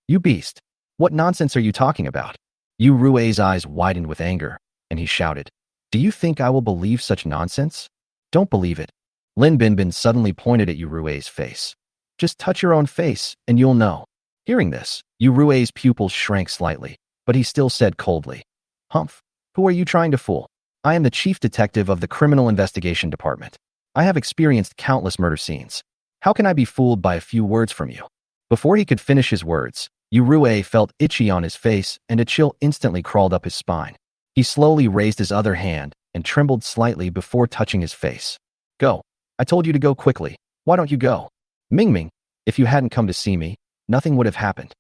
You beast. What nonsense are you talking about? Yu Rui's eyes widened with anger, and he shouted, Do you think I will believe such nonsense? Don't believe it. Lin Binbin suddenly pointed at Yu Rui's face. Just touch your own face, and you'll know. Hearing this, Yu Rui's pupils shrank slightly, but he still said coldly, Humph, who are you trying to fool? I am the chief detective of the Criminal Investigation Department. I have experienced countless murder scenes. How can I be fooled by a few words from you? Before he could finish his words, Yu Rui felt itchy on his face and a chill instantly crawled up his spine. He slowly raised his other hand and trembled slightly before touching his face. Go. I told you to go quickly. Why don't you go? Mingming, if you hadn't come to see me, nothing would have happened.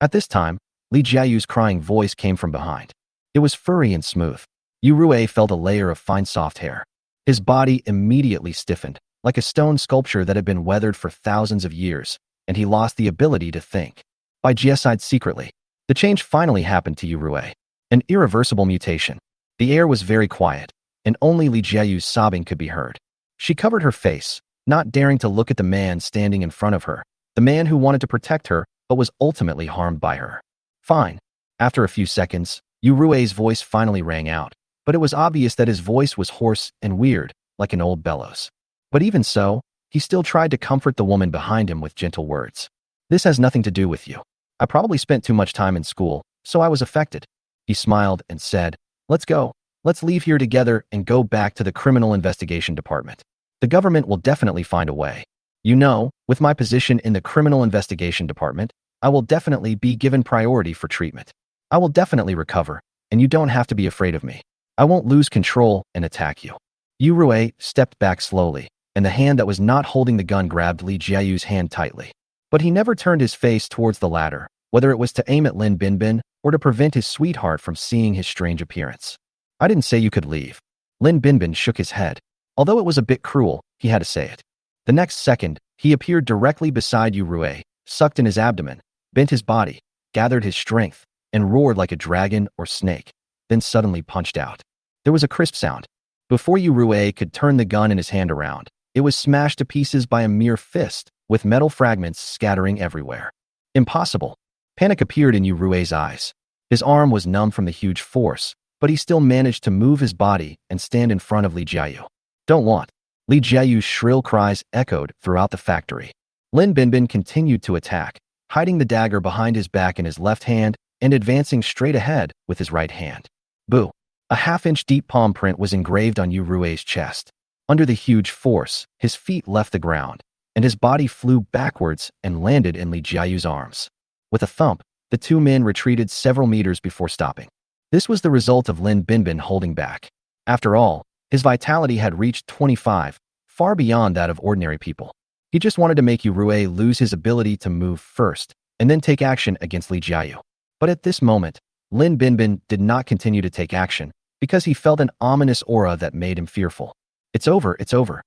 At this time, Li Jiayu's crying voice came from behind. It was furry and smooth. Yu Rui felt a layer of fine soft hair. His body immediately stiffened, like a stone sculpture that had been weathered for thousands of years, and he lost the ability to think. Bai Jie sighed secretly. The change finally happened to Yurue. An irreversible mutation. The air was very quiet, and only Li Jiayu's sobbing could be heard. She covered her face, not daring to look at the man standing in front of her, the man who wanted to protect her but was ultimately harmed by her. Fine. After a few seconds, Yurue's voice finally rang out, but it was obvious that his voice was hoarse and weird, like an old bellows. But even so, he still tried to comfort the woman behind him with gentle words. This has nothing to do with you. I probably spent too much time in school, so I was affected. He smiled and said, let's go. Let's leave here together and go back to the criminal investigation department. The government will definitely find a way. You know, with my position in the criminal investigation department, I will definitely be given priority for treatment. I will definitely recover, and you don't have to be afraid of me. I won't lose control and attack you. Yurue stepped back slowly, and the hand that was not holding the gun grabbed Li Jiayu's hand tightly. But he never turned his face towards the latter, whether it was to aim at Lin Binbin or to prevent his sweetheart from seeing his strange appearance. I didn't say you could leave. Lin Binbin shook his head. Although it was a bit cruel, he had to say it. The next second, he appeared directly beside Yurue, sucked in his abdomen, bent his body, gathered his strength, and roared like a dragon or snake, then suddenly punched out. There was a crisp sound. Before Yurue could turn the gun in his hand around, it was smashed to pieces by a mere fist, with metal fragments scattering everywhere. Impossible. Panic appeared in Yurue's eyes. His arm was numb from the huge force, but he still managed to move his body and stand in front of Li Jiayu. Don't want. Li Jiayu's shrill cries echoed throughout the factory. Lin Binbin continued to attack, hiding the dagger behind his back in his left hand and advancing straight ahead with his right hand. Boo! A half-inch deep palm print was engraved on Yurue's chest. Under the huge force, his feet left the ground, and his body flew backwards and landed in Li Jiayu's arms. With a thump, the two men retreated several meters before stopping. This was the result of Lin Binbin holding back. After all, his vitality had reached 25, far beyond that of ordinary people. He just wanted to make Yurue lose his ability to move first, and then take action against Li Jiayu. But at this moment, Lin Binbin did not continue to take action, because he felt an ominous aura that made him fearful. It's over, it's over.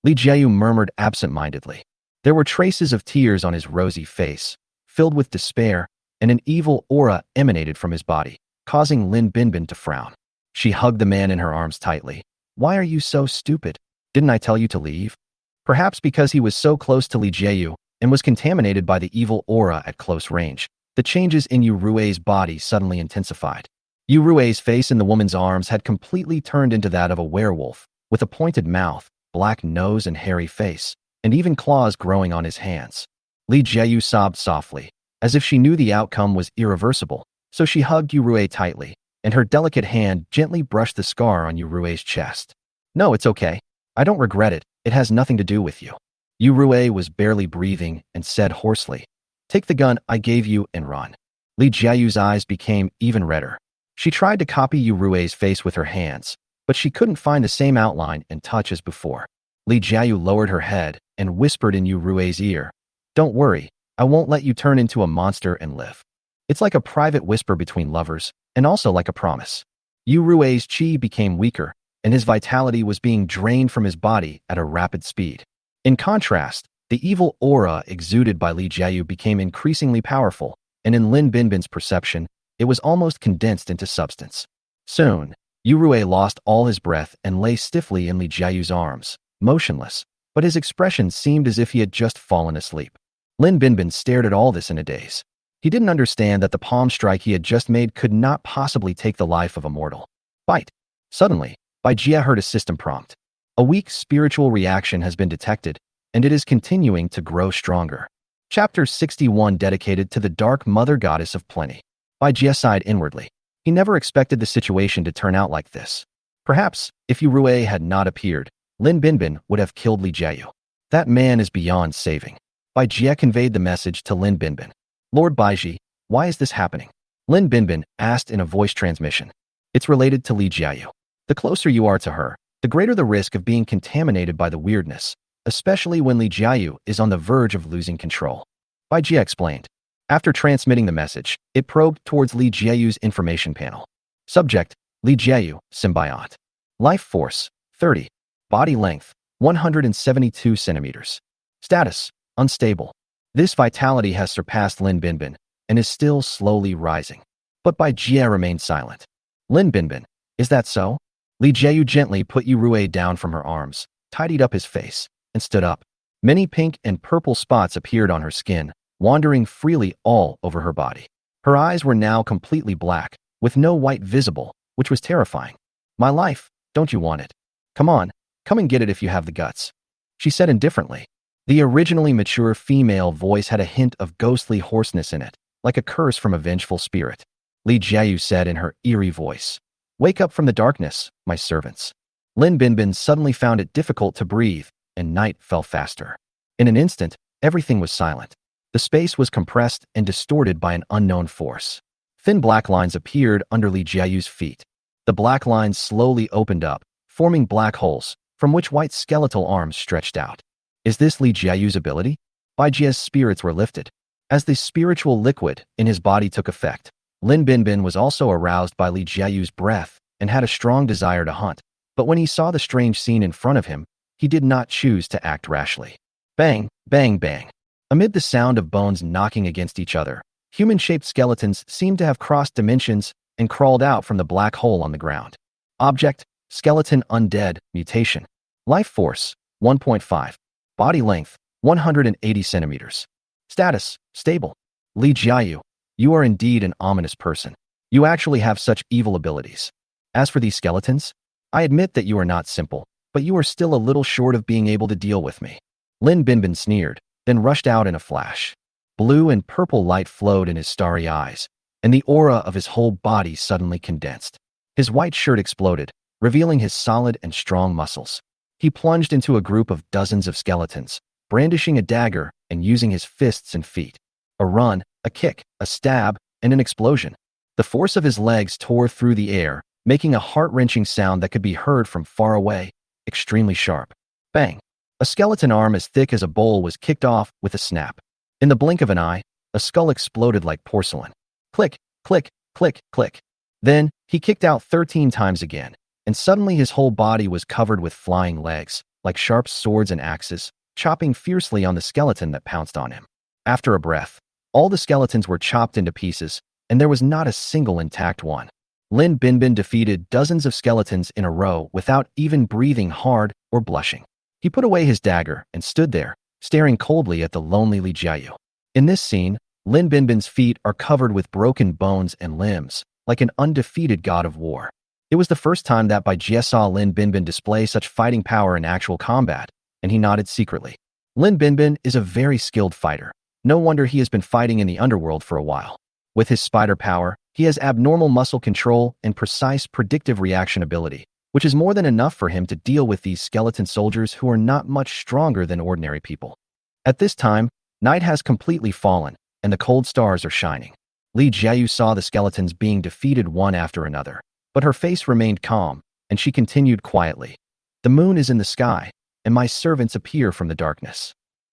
Li Jiayu murmured absent-mindedly. There were traces of tears on his rosy face, filled with despair, and an evil aura emanated from his body, causing Lin Binbin to frown. She hugged the man in her arms tightly. Why are you so stupid? Didn't I tell you to leave? Perhaps because he was so close to Li Jiayu and was contaminated by the evil aura at close range, the changes in Yurue's body suddenly intensified. Yurue's face in the woman's arms had completely turned into that of a werewolf, with a pointed mouth, black nose and hairy face, and even claws growing on his hands. Li Jiayu sobbed softly, as if she knew the outcome was irreversible, so she hugged Yurue tightly, and her delicate hand gently brushed the scar on Yurue's chest. No, it's okay. I don't regret it. It has nothing to do with you. Yurue was barely breathing and said hoarsely, Take the gun I gave you and run. Li Jiayu's eyes became even redder. She tried to copy Yurue's face with her hands, but she couldn't find the same outline and touch as before. Li Jiayu lowered her head and whispered in Yurue's ear, Don't worry, I won't let you turn into a monster and live. It's like a private whisper between lovers, and also like a promise. Yurue's chi became weaker, and his vitality was being drained from his body at a rapid speed. In contrast, the evil aura exuded by Li Jiayu became increasingly powerful, and in Lin Binbin's perception, it was almost condensed into substance. Soon, Yurue lost all his breath and lay stiffly in Li Jiayu's arms, motionless, but his expression seemed as if he had just fallen asleep. Lin Binbin stared at all this in a daze. He didn't understand that the palm strike he had just made could not possibly take the life of a mortal. Bite. Suddenly, Bai Jie heard a system prompt. A weak spiritual reaction has been detected, and it is continuing to grow stronger. Chapter 61 dedicated to the Dark Mother Goddess of Plenty. Bai Jie sighed inwardly. He never expected the situation to turn out like this. Perhaps, if Yurue had not appeared, Lin Binbin would have killed Li Jiayu. That man is beyond saving. Bai Jie conveyed the message to Lin Binbin. Lord Baiji, why is this happening? Lin Binbin asked in a voice transmission. It's related to Li Jiayu. The closer you are to her, the greater the risk of being contaminated by the weirdness, especially when Li Jiayu is on the verge of losing control. Bai Jie explained. After transmitting the message, it probed towards Li Jiayu's information panel. Subject, Li Jiayu, Symbiont. Life Force, 30. Body Length, 172 centimeters. Status: unstable. This vitality has surpassed Lin Binbin and is still slowly rising. But Bai Jie remained silent. Lin Binbin, is that so? Li Jieyu gently put Yu Rui down from her arms, tidied up his face, and stood up. Many pink and purple spots appeared on her skin, wandering freely all over her body. Her eyes were now completely black, with no white visible, which was terrifying. My life, don't you want it? Come on, come and get it if you have the guts, she said indifferently. The originally mature female voice had a hint of ghostly hoarseness in it, like a curse from a vengeful spirit. Li Jiayu said in her eerie voice, "Wake up from the darkness, my servants." Lin Binbin suddenly found it difficult to breathe, and night fell faster. In an instant, everything was silent. The space was compressed and distorted by an unknown force. Thin black lines appeared under Li Jiayu's feet. The black lines slowly opened up, forming black holes, from which white skeletal arms stretched out. Is this Li Jiayu's ability? Bai Jie's spirits were lifted. As the spiritual liquid in his body took effect, Lin Binbin was also aroused by Li Jiayu's breath and had a strong desire to hunt. But when he saw the strange scene in front of him, he did not choose to act rashly. Bang, bang, bang. Amid the sound of bones knocking against each other, human-shaped skeletons seemed to have crossed dimensions and crawled out from the black hole on the ground. Object: skeleton undead, mutation. Life force: 1.5. Body length: 180 centimeters. Status: stable. Li Jiayu, you are indeed an ominous person. You actually have such evil abilities. As for these skeletons, I admit that you are not simple, but you are still a little short of being able to deal with me. Lin Binbin sneered, then rushed out in a flash. Blue and purple light flowed in his starry eyes, and the aura of his whole body suddenly condensed. His white shirt exploded, revealing his solid and strong muscles. He plunged into a group of dozens of skeletons, brandishing a dagger and using his fists and feet. A run, a kick, a stab, and an explosion. The force of his legs tore through the air, making a heart-wrenching sound that could be heard from far away, extremely sharp. Bang! A skeleton arm as thick as a bowl was kicked off with a snap. In the blink of an eye, a skull exploded like porcelain. Click, click, click, click. Then, he kicked out 13 times again, and suddenly his whole body was covered with flying legs, like sharp swords and axes, chopping fiercely on the skeleton that pounced on him. After a breath, all the skeletons were chopped into pieces, and there was not a single intact one. Lin Binbin defeated dozens of skeletons in a row without even breathing hard or blushing. He put away his dagger and stood there, staring coldly at the lonely Li Jiayu. In this scene, Lin Binbin's feet are covered with broken bones and limbs, like an undefeated god of war. It was the first time that Bai Jie saw Lin Binbin display such fighting power in actual combat, and he nodded secretly. Lin Binbin is a very skilled fighter. No wonder he has been fighting in the underworld for a while. With his spider power, he has abnormal muscle control and precise predictive reaction ability, which is more than enough for him to deal with these skeleton soldiers who are not much stronger than ordinary people. At this time, night has completely fallen, and the cold stars are shining. Li Jiayu saw the skeletons being defeated one after another, but her face remained calm, and she continued quietly. The moon is in the sky, and my servants appear from the darkness.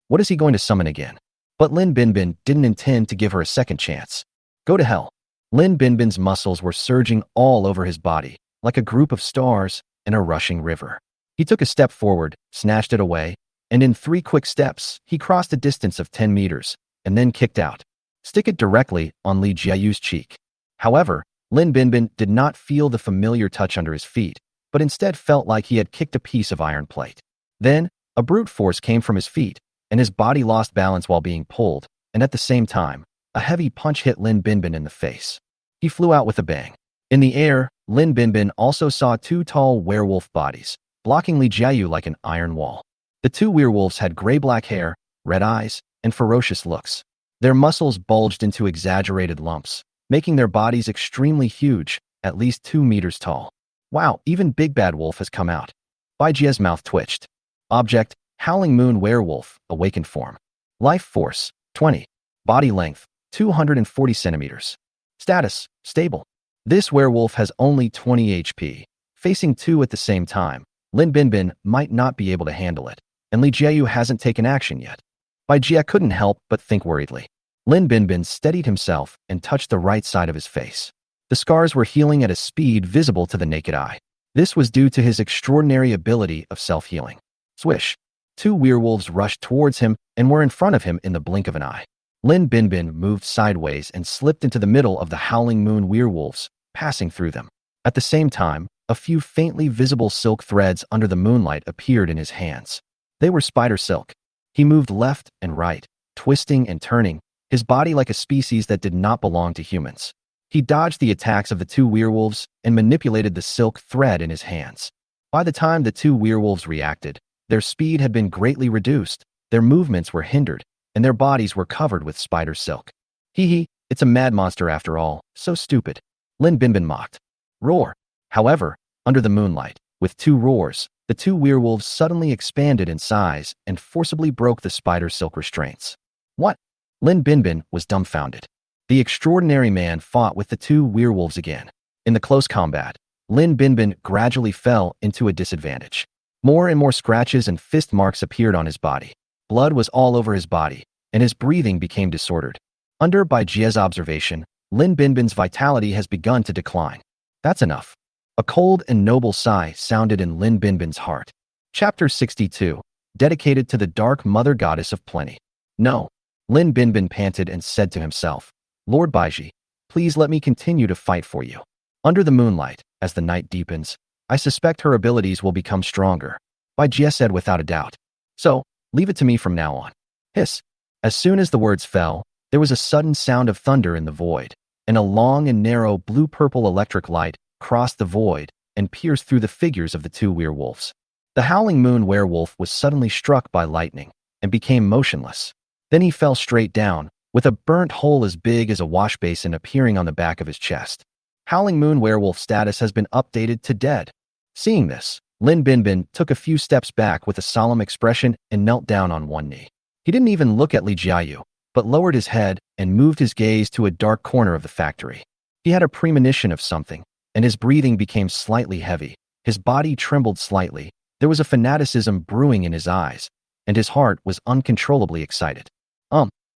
What is he going to summon again? But Lin Binbin didn't intend to give her a second chance. Go to hell. Lin Binbin's muscles were surging all over his body, like a group of stars in a rushing river. He took a step forward, snatched it away, and in 3 quick steps, he crossed a distance of 10 meters, and then kicked out. Stick it directly on Li Jiayu's cheek. However, Lin Binbin did not feel the familiar touch under his feet, but instead felt like he had kicked a piece of iron plate. Then, a brute force came from his feet, and his body lost balance while being pulled, and at the same time, a heavy punch hit Lin Binbin in the face. He flew out with a bang. In the air, Lin Binbin also saw 2 tall werewolf bodies, blocking Li Jiayu like an iron wall. The 2 werewolves had gray-black hair, red eyes, and ferocious looks. Their muscles bulged into exaggerated lumps, making their bodies extremely huge, at least 2 meters tall. Wow, even Big Bad Wolf has come out. Bai Jie's mouth twitched. Object: Howling Moon Werewolf, awakened form. Life force: 20. Body length: 240 centimeters. Status: stable. This werewolf has only 20 HP. Facing 2 at the same time, Lin Binbin might not be able to handle it, and Li Jiayu hasn't taken action yet. Bai Jie couldn't help but think worriedly. Lin Binbin steadied himself and touched the right side of his face. The scars were healing at a speed visible to the naked eye. This was due to his extraordinary ability of self-healing. Swish! Two werewolves rushed towards him and were in front of him in the blink of an eye. Lin Binbin moved sideways and slipped into the middle of the Howling Moon werewolves, passing through them. At the same time, a few faintly visible silk threads under the moonlight appeared in his hands. They were spider silk. He moved left and right, twisting and turning, his body like a species that did not belong to humans. He dodged the attacks of the two werewolves and manipulated the silk thread in his hands. By the time the two werewolves reacted, their speed had been greatly reduced, their movements were hindered, and their bodies were covered with spider silk. Hee hee, it's a mad monster after all, so stupid. Lin Binbin mocked. Roar! However, under the moonlight, with two roars, the two werewolves suddenly expanded in size and forcibly broke the spider silk restraints. What? Lin Binbin was dumbfounded. The extraordinary man fought with the two werewolves again. In the close combat, Lin Binbin gradually fell into a disadvantage. More and more scratches and fist marks appeared on his body. Blood was all over his body, and his breathing became disordered. Under Bai Jie's observation, Lin Binbin's vitality has begun to decline. That's enough. A cold and noble sigh sounded in Lin Binbin's heart. Chapter 62, dedicated to the Dark Mother Goddess of Plenty. No. Lin Binbin panted and said to himself, Lord Baiji, please let me continue to fight for you. Under the moonlight, as the night deepens, I suspect her abilities will become stronger. Bai Jie said without a doubt. So, leave it to me from now on. Hiss. As soon as the words fell, there was a sudden sound of thunder in the void, and a long and narrow blue-purple electric light crossed the void and pierced through the figures of the two werewolves. The Howling Moon werewolf was suddenly struck by lightning and became motionless. Then he fell straight down, with a burnt hole as big as a wash basin appearing on the back of his chest. Howling Moon werewolf status has been updated to dead. Seeing this, Lin Binbin took a few steps back with a solemn expression and knelt down on one knee. He didn't even look at Li Jiayu, but lowered his head and moved his gaze to a dark corner of the factory. He had a premonition of something, and his breathing became slightly heavy. His body trembled slightly. There was a fanaticism brewing in his eyes, and his heart was uncontrollably excited.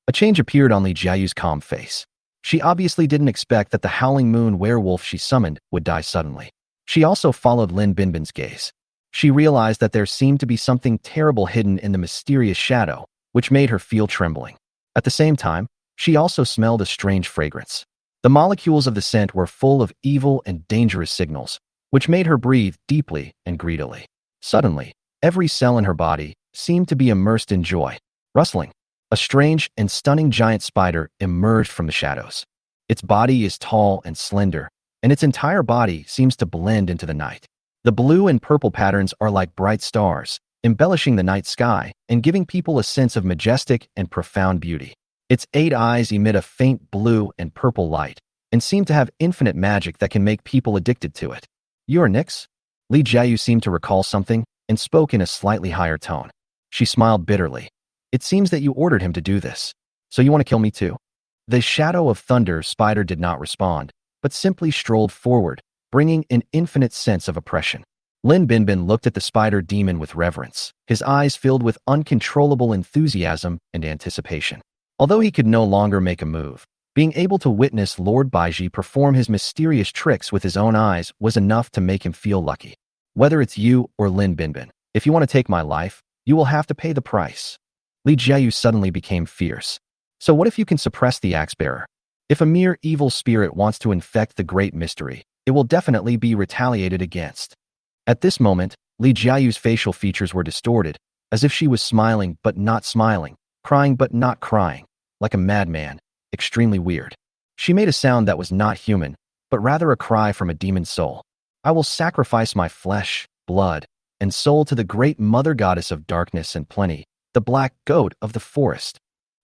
A change appeared on Li Jiayu's calm face. She obviously didn't expect that the Howling Moon werewolf she summoned would die suddenly. She also followed Lin Binbin's gaze. She realized that there seemed to be something terrible hidden in the mysterious shadow, which made her feel trembling. At the same time, she also smelled a strange fragrance. The molecules of the scent were full of evil and dangerous signals, which made her breathe deeply and greedily. Suddenly, every cell in her body seemed to be immersed in joy. Rustling. A strange and stunning giant spider emerged from the shadows. Its body is tall and slender, and its entire body seems to blend into the night. The blue and purple patterns are like bright stars, embellishing the night sky and giving people a sense of majestic and profound beauty. Its 8 eyes emit a faint blue and purple light and seem to have infinite magic that can make people addicted to it. You're Nyx? Li Jiayu seemed to recall something and spoke in a slightly higher tone. She smiled bitterly. It seems that you ordered him to do this. So you want to kill me too? The shadow of thunder spider did not respond, but simply strolled forward, bringing an infinite sense of oppression. Lin Binbin looked at the spider demon with reverence, his eyes filled with uncontrollable enthusiasm and anticipation. Although he could no longer make a move, being able to witness Lord Baiji perform his mysterious tricks with his own eyes was enough to make him feel lucky. Whether it's you or Lin Binbin, if you want to take my life, you will have to pay the price. Li Jiayu suddenly became fierce. So what if you can suppress the axe-bearer? If a mere evil spirit wants to infect the great mystery, it will definitely be retaliated against. At this moment, Li Jiayu's facial features were distorted, as if she was smiling but not smiling, crying but not crying, like a madman, extremely weird. She made a sound that was not human, but rather a cry from a demon soul. I will sacrifice my flesh, blood, and soul to the great mother goddess of darkness and plenty, the black goat of the forest.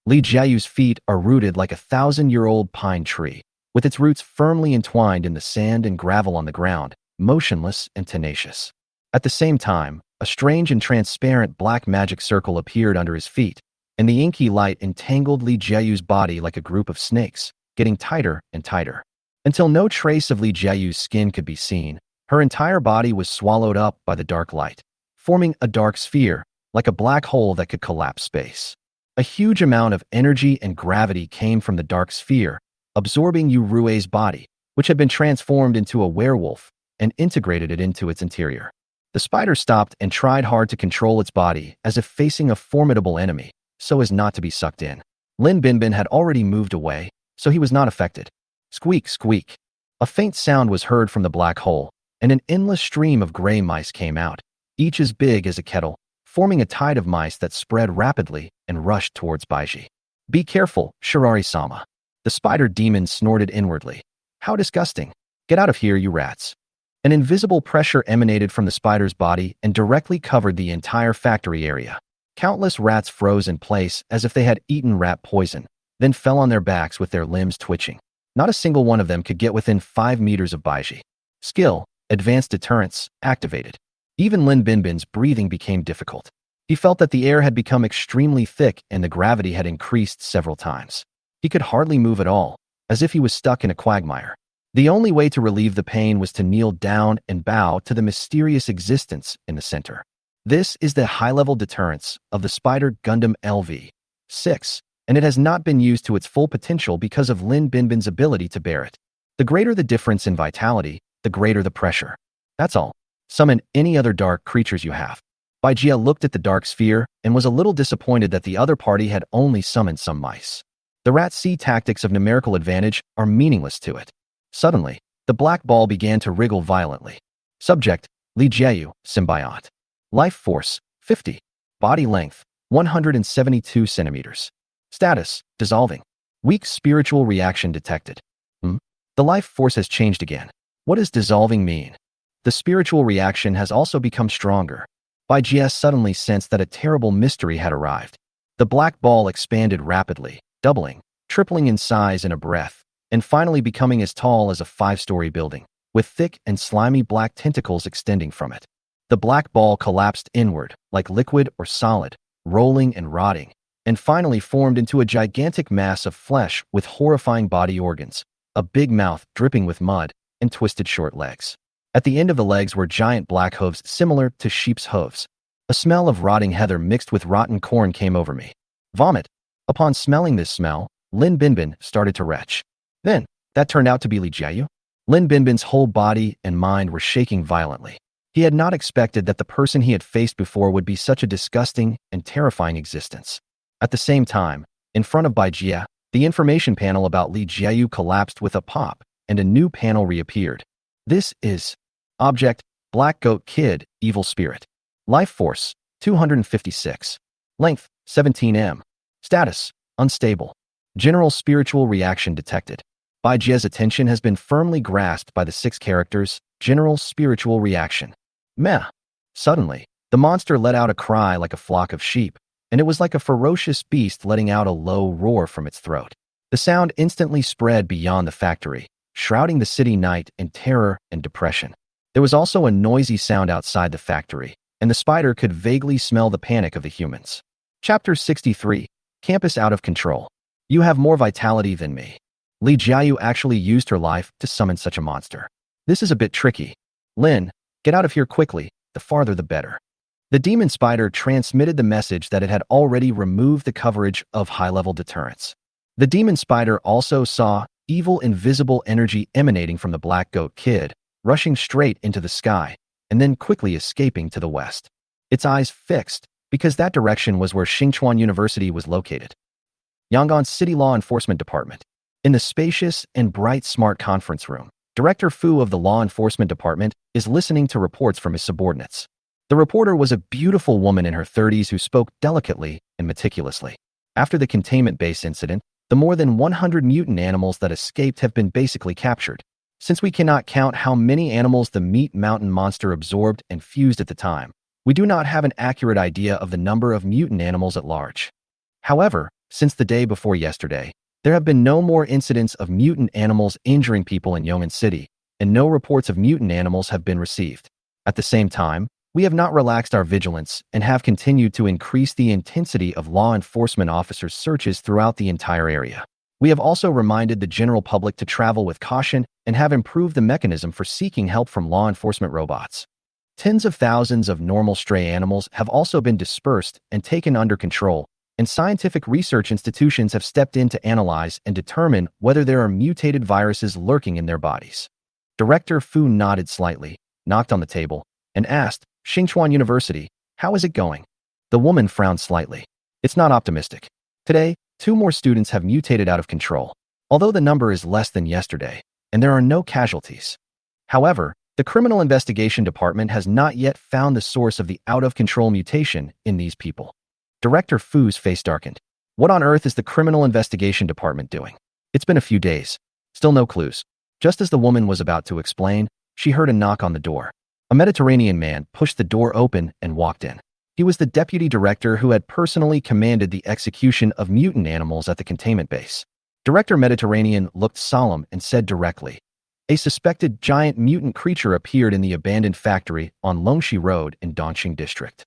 Li Jiayu's feet are rooted like a 1,000-year-old pine tree, with its roots firmly entwined in the sand and gravel on the ground, motionless and tenacious. At the same time, a strange and transparent black magic circle appeared under his feet, and the inky light entangled Li Jiayu's body like a group of snakes, getting tighter and tighter. Until no trace of Li Jiayu's skin could be seen, her entire body was swallowed up by the dark light, forming a dark sphere, like a black hole that could collapse space. A huge amount of energy and gravity came from the dark sphere, absorbing Yu Rue's body, which had been transformed into a werewolf, and integrated it into its interior. The spider stopped and tried hard to control its body as if facing a formidable enemy, so as not to be sucked in. Lin Binbin had already moved away, so he was not affected. Squeak, squeak. A faint sound was heard from the black hole, and an endless stream of gray mice came out, each as big as a kettle, forming a tide of mice that spread rapidly and rushed towards Baiji. Be careful, Shirari-sama. The spider demon snorted inwardly. How disgusting. Get out of here, you rats. An invisible pressure emanated from the spider's body and directly covered the entire factory area. Countless rats froze in place as if they had eaten rat poison, then fell on their backs with their limbs twitching. Not a single one of them could get within 5 meters of Baiji. Skill, advanced deterrence, activated. Even Lin Binbin's breathing became difficult. He felt that the air had become extremely thick and the gravity had increased several times. He could hardly move at all, as if he was stuck in a quagmire. The only way to relieve the pain was to kneel down and bow to the mysterious existence in the center. This is the high-level deterrence of the Spider Gundam LV-6, and it has not been used to its full potential because of Lin Binbin's ability to bear it. The greater the difference in vitality, the greater the pressure. That's all. Summon any other dark creatures you have. Baijia looked at the dark sphere and was a little disappointed that the other party had only summoned some mice. The Rat-C tactics of numerical advantage are meaningless to it. Suddenly, the black ball began to wriggle violently. Subject, Li Jiayu, Symbiote. Life force, 50. Body length, 172 centimeters. Status, dissolving. Weak spiritual reaction detected. The life force has changed again. What does dissolving mean? The spiritual reaction has also become stronger. Baijia suddenly sensed that a terrible mystery had arrived. The black ball expanded rapidly, doubling, tripling in size in a breath, and finally becoming as tall as a 5-story building, with thick and slimy black tentacles extending from it. The black ball collapsed inward, like liquid or solid, rolling and rotting, and finally formed into a gigantic mass of flesh with horrifying body organs, a big mouth dripping with mud, and twisted short legs. At the end of the legs were giant black hooves similar to sheep's hooves. A smell of rotting heather mixed with rotten corn came over me. Vomit. Upon smelling this smell, Lin Binbin started to retch. Then, that turned out to be Li Jiayu. Lin Binbin's whole body and mind were shaking violently. He had not expected that the person he had faced before would be such a disgusting and terrifying existence. At the same time, in front of Baijia, the information panel about Li Jiayu collapsed with a pop, and a new panel reappeared. This is Object, Black Goat Kid, Evil Spirit. Life Force, 256. Length, 17 m. Status, Unstable. General spiritual reaction detected. Baijia's attention has been firmly grasped by the 6 characters, General Spiritual Reaction. Meh. Suddenly, the monster let out a cry like a flock of sheep, and it was like a ferocious beast letting out a low roar from its throat. The sound instantly spread beyond the factory, shrouding the city night in terror and depression. There was also a noisy sound outside the factory, and the spider could vaguely smell the panic of the humans. Chapter 63, Campus Out of Control. You have more vitality than me. Li Jiayu actually used her life to summon such a monster. This is a bit tricky. Lin, get out of here quickly, the farther the better. The demon spider transmitted the message that it had already removed the coverage of high-level deterrence. The demon spider also saw evil invisible energy emanating from the Black Goat Kid, rushing straight into the sky, and then quickly escaping to the west. Its eyes fixed, because that direction was where Xingchuan University was located. Yangon's City Law Enforcement Department. In the spacious and bright smart conference room, Director Fu of the Law Enforcement Department is listening to reports from his subordinates. The reporter was a beautiful woman in her 30s who spoke delicately and meticulously. After the containment base incident, the more than 100 mutant animals that escaped have been basically captured. Since we cannot count how many animals the Meat Mountain monster absorbed and fused at the time, we do not have an accurate idea of the number of mutant animals at large. However, since the day before yesterday, there have been no more incidents of mutant animals injuring people in Yong'an City, and no reports of mutant animals have been received. At the same time, we have not relaxed our vigilance and have continued to increase the intensity of law enforcement officers' searches throughout the entire area. We have also reminded the general public to travel with caution and have improved the mechanism for seeking help from law enforcement robots. Tens of thousands of normal stray animals have also been dispersed and taken under control, and scientific research institutions have stepped in to analyze and determine whether there are mutated viruses lurking in their bodies. Director Fu nodded slightly, knocked on the table, and asked, Xingchuan University, how is it going? The woman frowned slightly. It's not optimistic. Today, 2 more students have mutated out of control, although the number is less than yesterday, and there are no casualties. However, the Criminal Investigation Department has not yet found the source of the out-of-control mutation in these people. Director Fu's face darkened. What on earth is the Criminal Investigation Department doing? It's been a few days. Still no clues. Just as the woman was about to explain, she heard a knock on the door. A Mediterranean man pushed the door open and walked in. He was the deputy director who had personally commanded the execution of mutant animals at the containment base. Director Mediterranean looked solemn and said directly, "A suspected giant mutant creature appeared in the abandoned factory on Longxi Road in Dongqing District.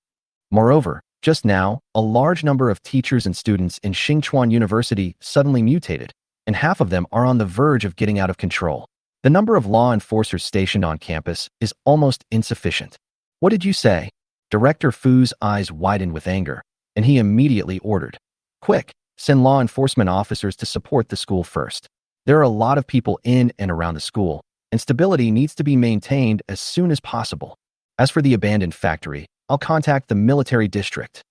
Moreover, just now, a large number of teachers and students in Xingchuan University suddenly mutated, and half of them are on the verge of getting out of control. The number of law enforcers stationed on campus is almost insufficient." What did you say? Director Fu's eyes widened with anger, and he immediately ordered, "Quick, send law enforcement officers to support the school first. There are a lot of people in and around the school, and stability needs to be maintained as soon as possible. As for the abandoned factory, I'll contact the military district."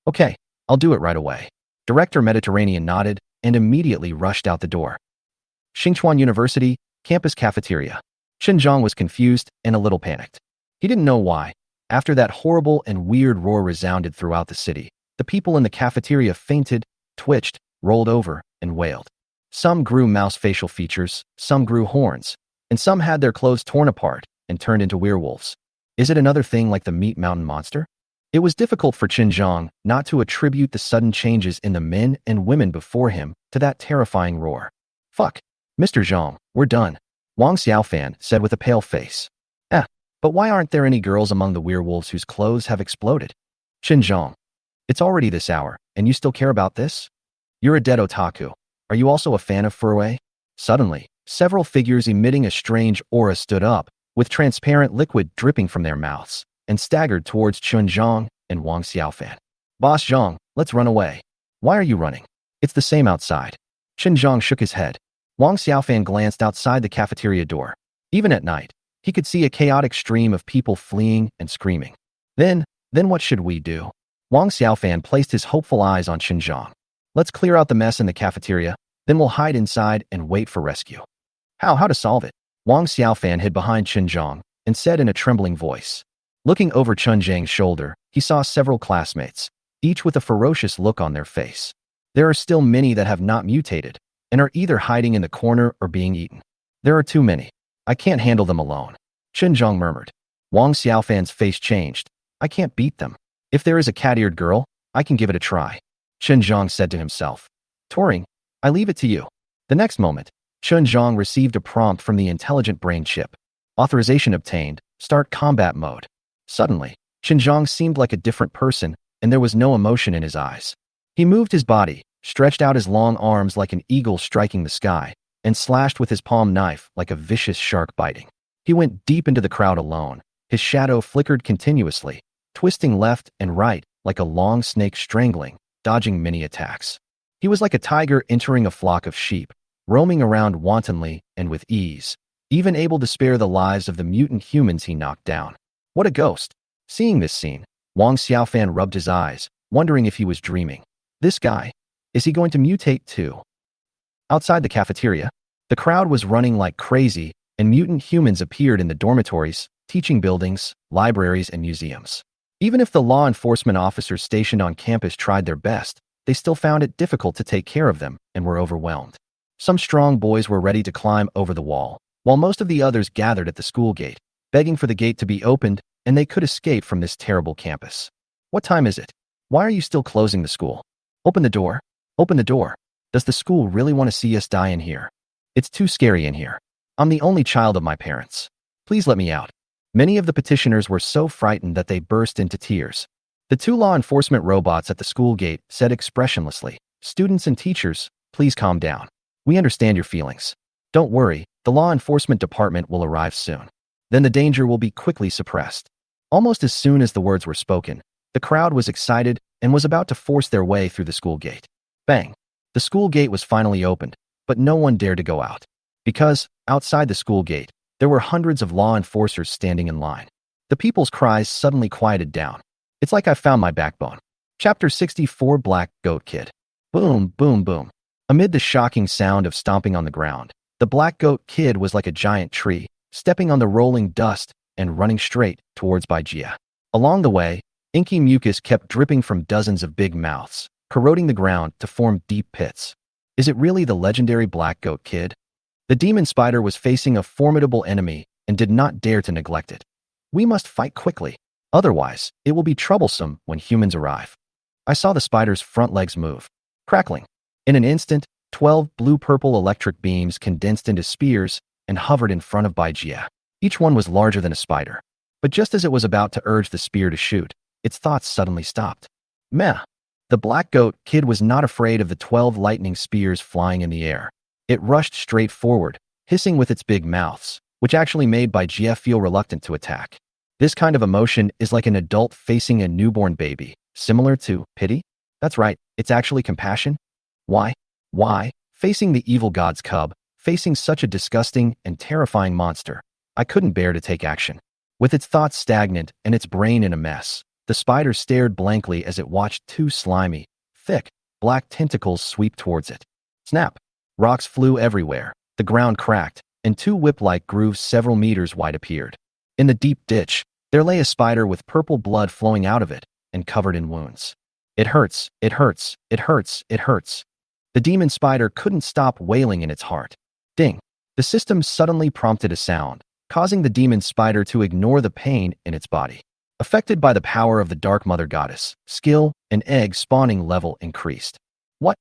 "Okay, I'll do it right away." Director Mediterranean nodded and immediately rushed out the door. Xingchuan University, campus cafeteria. Jang was confused and a little panicked. He didn't know why. After that horrible and weird roar resounded throughout the city, the people in the cafeteria fainted, twitched, rolled over, and wailed. Some grew mouse facial features, some grew horns, and some had their clothes torn apart and turned into werewolves. Is it another thing like the Meat Mountain monster? It was difficult for Jang not to attribute the sudden changes in the men and women before him to that terrifying roar. "Fuck. Mr. Zhang, we're done," Wang Xiaofan said with a pale face. But why aren't there any girls among the werewolves whose clothes have exploded?" Zhang, it's already this hour, and you still care about this? You're a dead otaku. Are you also a fan of furway? Suddenly, several figures emitting a strange aura stood up, with transparent liquid dripping from their mouths, and staggered towards Zhang and Wang Xiaofan. "Boss Zhang, let's run away." "Why are you running? It's the same outside." Zhang shook his head. Wang Xiaofan glanced outside the cafeteria door. Even at night, he could see a chaotic stream of people fleeing and screaming. Then what should we do? Wang Xiaofan placed his hopeful eyes on Zhang. "Let's clear out the mess in the cafeteria, then we'll hide inside and wait for rescue." How to solve it? Wang Xiaofan hid behind Zhang and said in a trembling voice. Looking over Zhang's shoulder, he saw several classmates, each with a ferocious look on their face. There are still many that have not mutated, and are either hiding in the corner or being eaten. There are too many. I can't handle them alone. Zhang murmured. Wang Xiaofan's face changed. I can't beat them. If there is a cat-eared girl, I can give it a try. Zhang said to himself. Turing, I leave it to you. The next moment, Zhang received a prompt from the intelligent brain chip. Authorization obtained. Start combat mode. Suddenly, Zhang seemed like a different person, and there was no emotion in his eyes. He moved his body, stretched out his long arms like an eagle striking the sky, and slashed with his palm knife like a vicious shark biting. He went deep into the crowd alone. His shadow flickered continuously, twisting left and right like a long snake strangling, dodging many attacks. He was like a tiger entering a flock of sheep, roaming around wantonly and with ease, even able to spare the lives of the mutant humans he knocked down. What a ghost! Seeing this scene, Wang Xiaofan rubbed his eyes, wondering if he was dreaming. This guy, is he going to mutate too? Outside the cafeteria, the crowd was running like crazy, and mutant humans appeared in the dormitories, teaching buildings, libraries, and museums. Even if the law enforcement officers stationed on campus tried their best, they still found it difficult to take care of them and were overwhelmed. Some strong boys were ready to climb over the wall, while most of the others gathered at the school gate, begging for the gate to be opened and they could escape from this terrible campus. What time is it? Why are you still closing the school? Open the door. Open the door. Does the school really want to see us die in here? It's too scary in here. I'm the only child of my parents. Please let me out. Many of the petitioners were so frightened that they burst into tears. The two law enforcement robots at the school gate said expressionlessly, "Students and teachers, please calm down. We understand your feelings. Don't worry, the law enforcement department will arrive soon. Then the danger will be quickly suppressed." Almost as soon as the words were spoken, the crowd was excited and was about to force their way through the school gate. Bang! The school gate was finally opened, but no one dared to go out. Because, outside the school gate, there were hundreds of law enforcers standing in line. The people's cries suddenly quieted down. It's like I found my backbone. Chapter 64 Black Goat Kid. Boom, boom, boom. Amid the shocking sound of stomping on the ground, the Black Goat Kid was like a giant tree, stepping on the rolling dust and running straight towards Baijia. Along the way, inky mucus kept dripping from dozens of big mouths, corroding the ground to form deep pits. Is it really the legendary Black Goat Kid? The demon spider was facing a formidable enemy and did not dare to neglect it. We must fight quickly. Otherwise, it will be troublesome when humans arrive. I saw the spider's front legs move, crackling. In an instant, 12 blue-purple electric beams condensed into spears and hovered in front of Baijia. Each one was larger than a spider. But just as it was about to urge the spear to shoot, its thoughts suddenly stopped. Meh. The Black Goat Kid was not afraid of the 12 lightning spears flying in the air. It rushed straight forward, hissing with its big mouths, which actually made Baijia feel reluctant to attack. This kind of emotion is like an adult facing a newborn baby, similar to pity? That's right, it's actually compassion. Why? Facing the evil god's cub, facing such a disgusting and terrifying monster, I couldn't bear to take action. With its thoughts stagnant and its brain in a mess, the spider stared blankly as it watched two slimy, thick, black tentacles sweep towards it. Snap! Rocks flew everywhere, the ground cracked, and two whip-like grooves several meters wide appeared. In the deep ditch, there lay a spider with purple blood flowing out of it and covered in wounds. It hurts, it hurts, it hurts, it hurts. The demon spider couldn't stop wailing in its heart. Ding! The system suddenly prompted a sound, causing the demon spider to ignore the pain in its body. Affected by the power of the Dark Mother Goddess, skill and egg spawning level increased. What?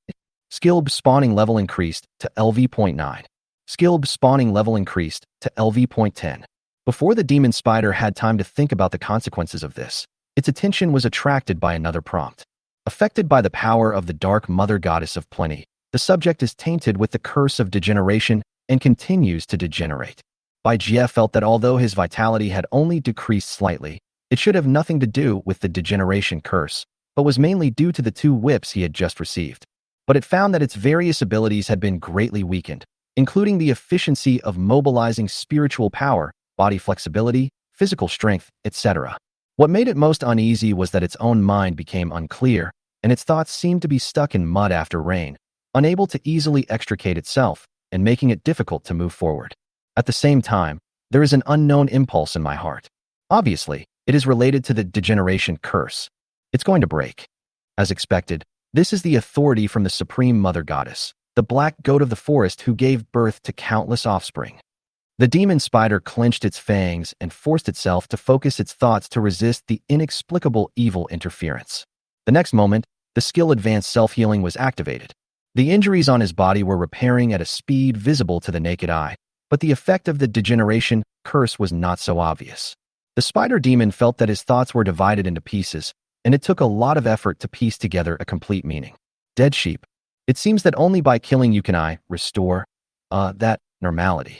Skill spawning level increased to LV.9. Skill spawning level increased to LV.10. Before the demon spider had time to think about the consequences of this, its attention was attracted by another prompt. Affected by the power of the Dark Mother Goddess of Plenty, the subject is tainted with the curse of degeneration and continues to degenerate. Baijia felt that although his vitality had only decreased slightly, it should have nothing to do with the degeneration curse, but was mainly due to the two whips he had just received. But it found that its various abilities had been greatly weakened, including the efficiency of mobilizing spiritual power, body flexibility, physical strength, etc. What made it most uneasy was that its own mind became unclear, and its thoughts seemed to be stuck in mud after rain, unable to easily extricate itself and making it difficult to move forward. At the same time, there is an unknown impulse in my heart. Obviously, it is related to the degeneration curse. It's going to break. As expected, this is the authority from the Supreme Mother Goddess, the black goat of the forest who gave birth to countless offspring. The demon spider clenched its fangs and forced itself to focus its thoughts to resist the inexplicable evil interference. The next moment, the skill Advanced Self-Healing was activated. The injuries on his body were repairing at a speed visible to the naked eye, but the effect of the degeneration curse was not so obvious. The spider demon felt that his thoughts were divided into pieces, and it took a lot of effort to piece together a complete meaning. Dead sheep. It seems that only by killing you can I restore, that normality.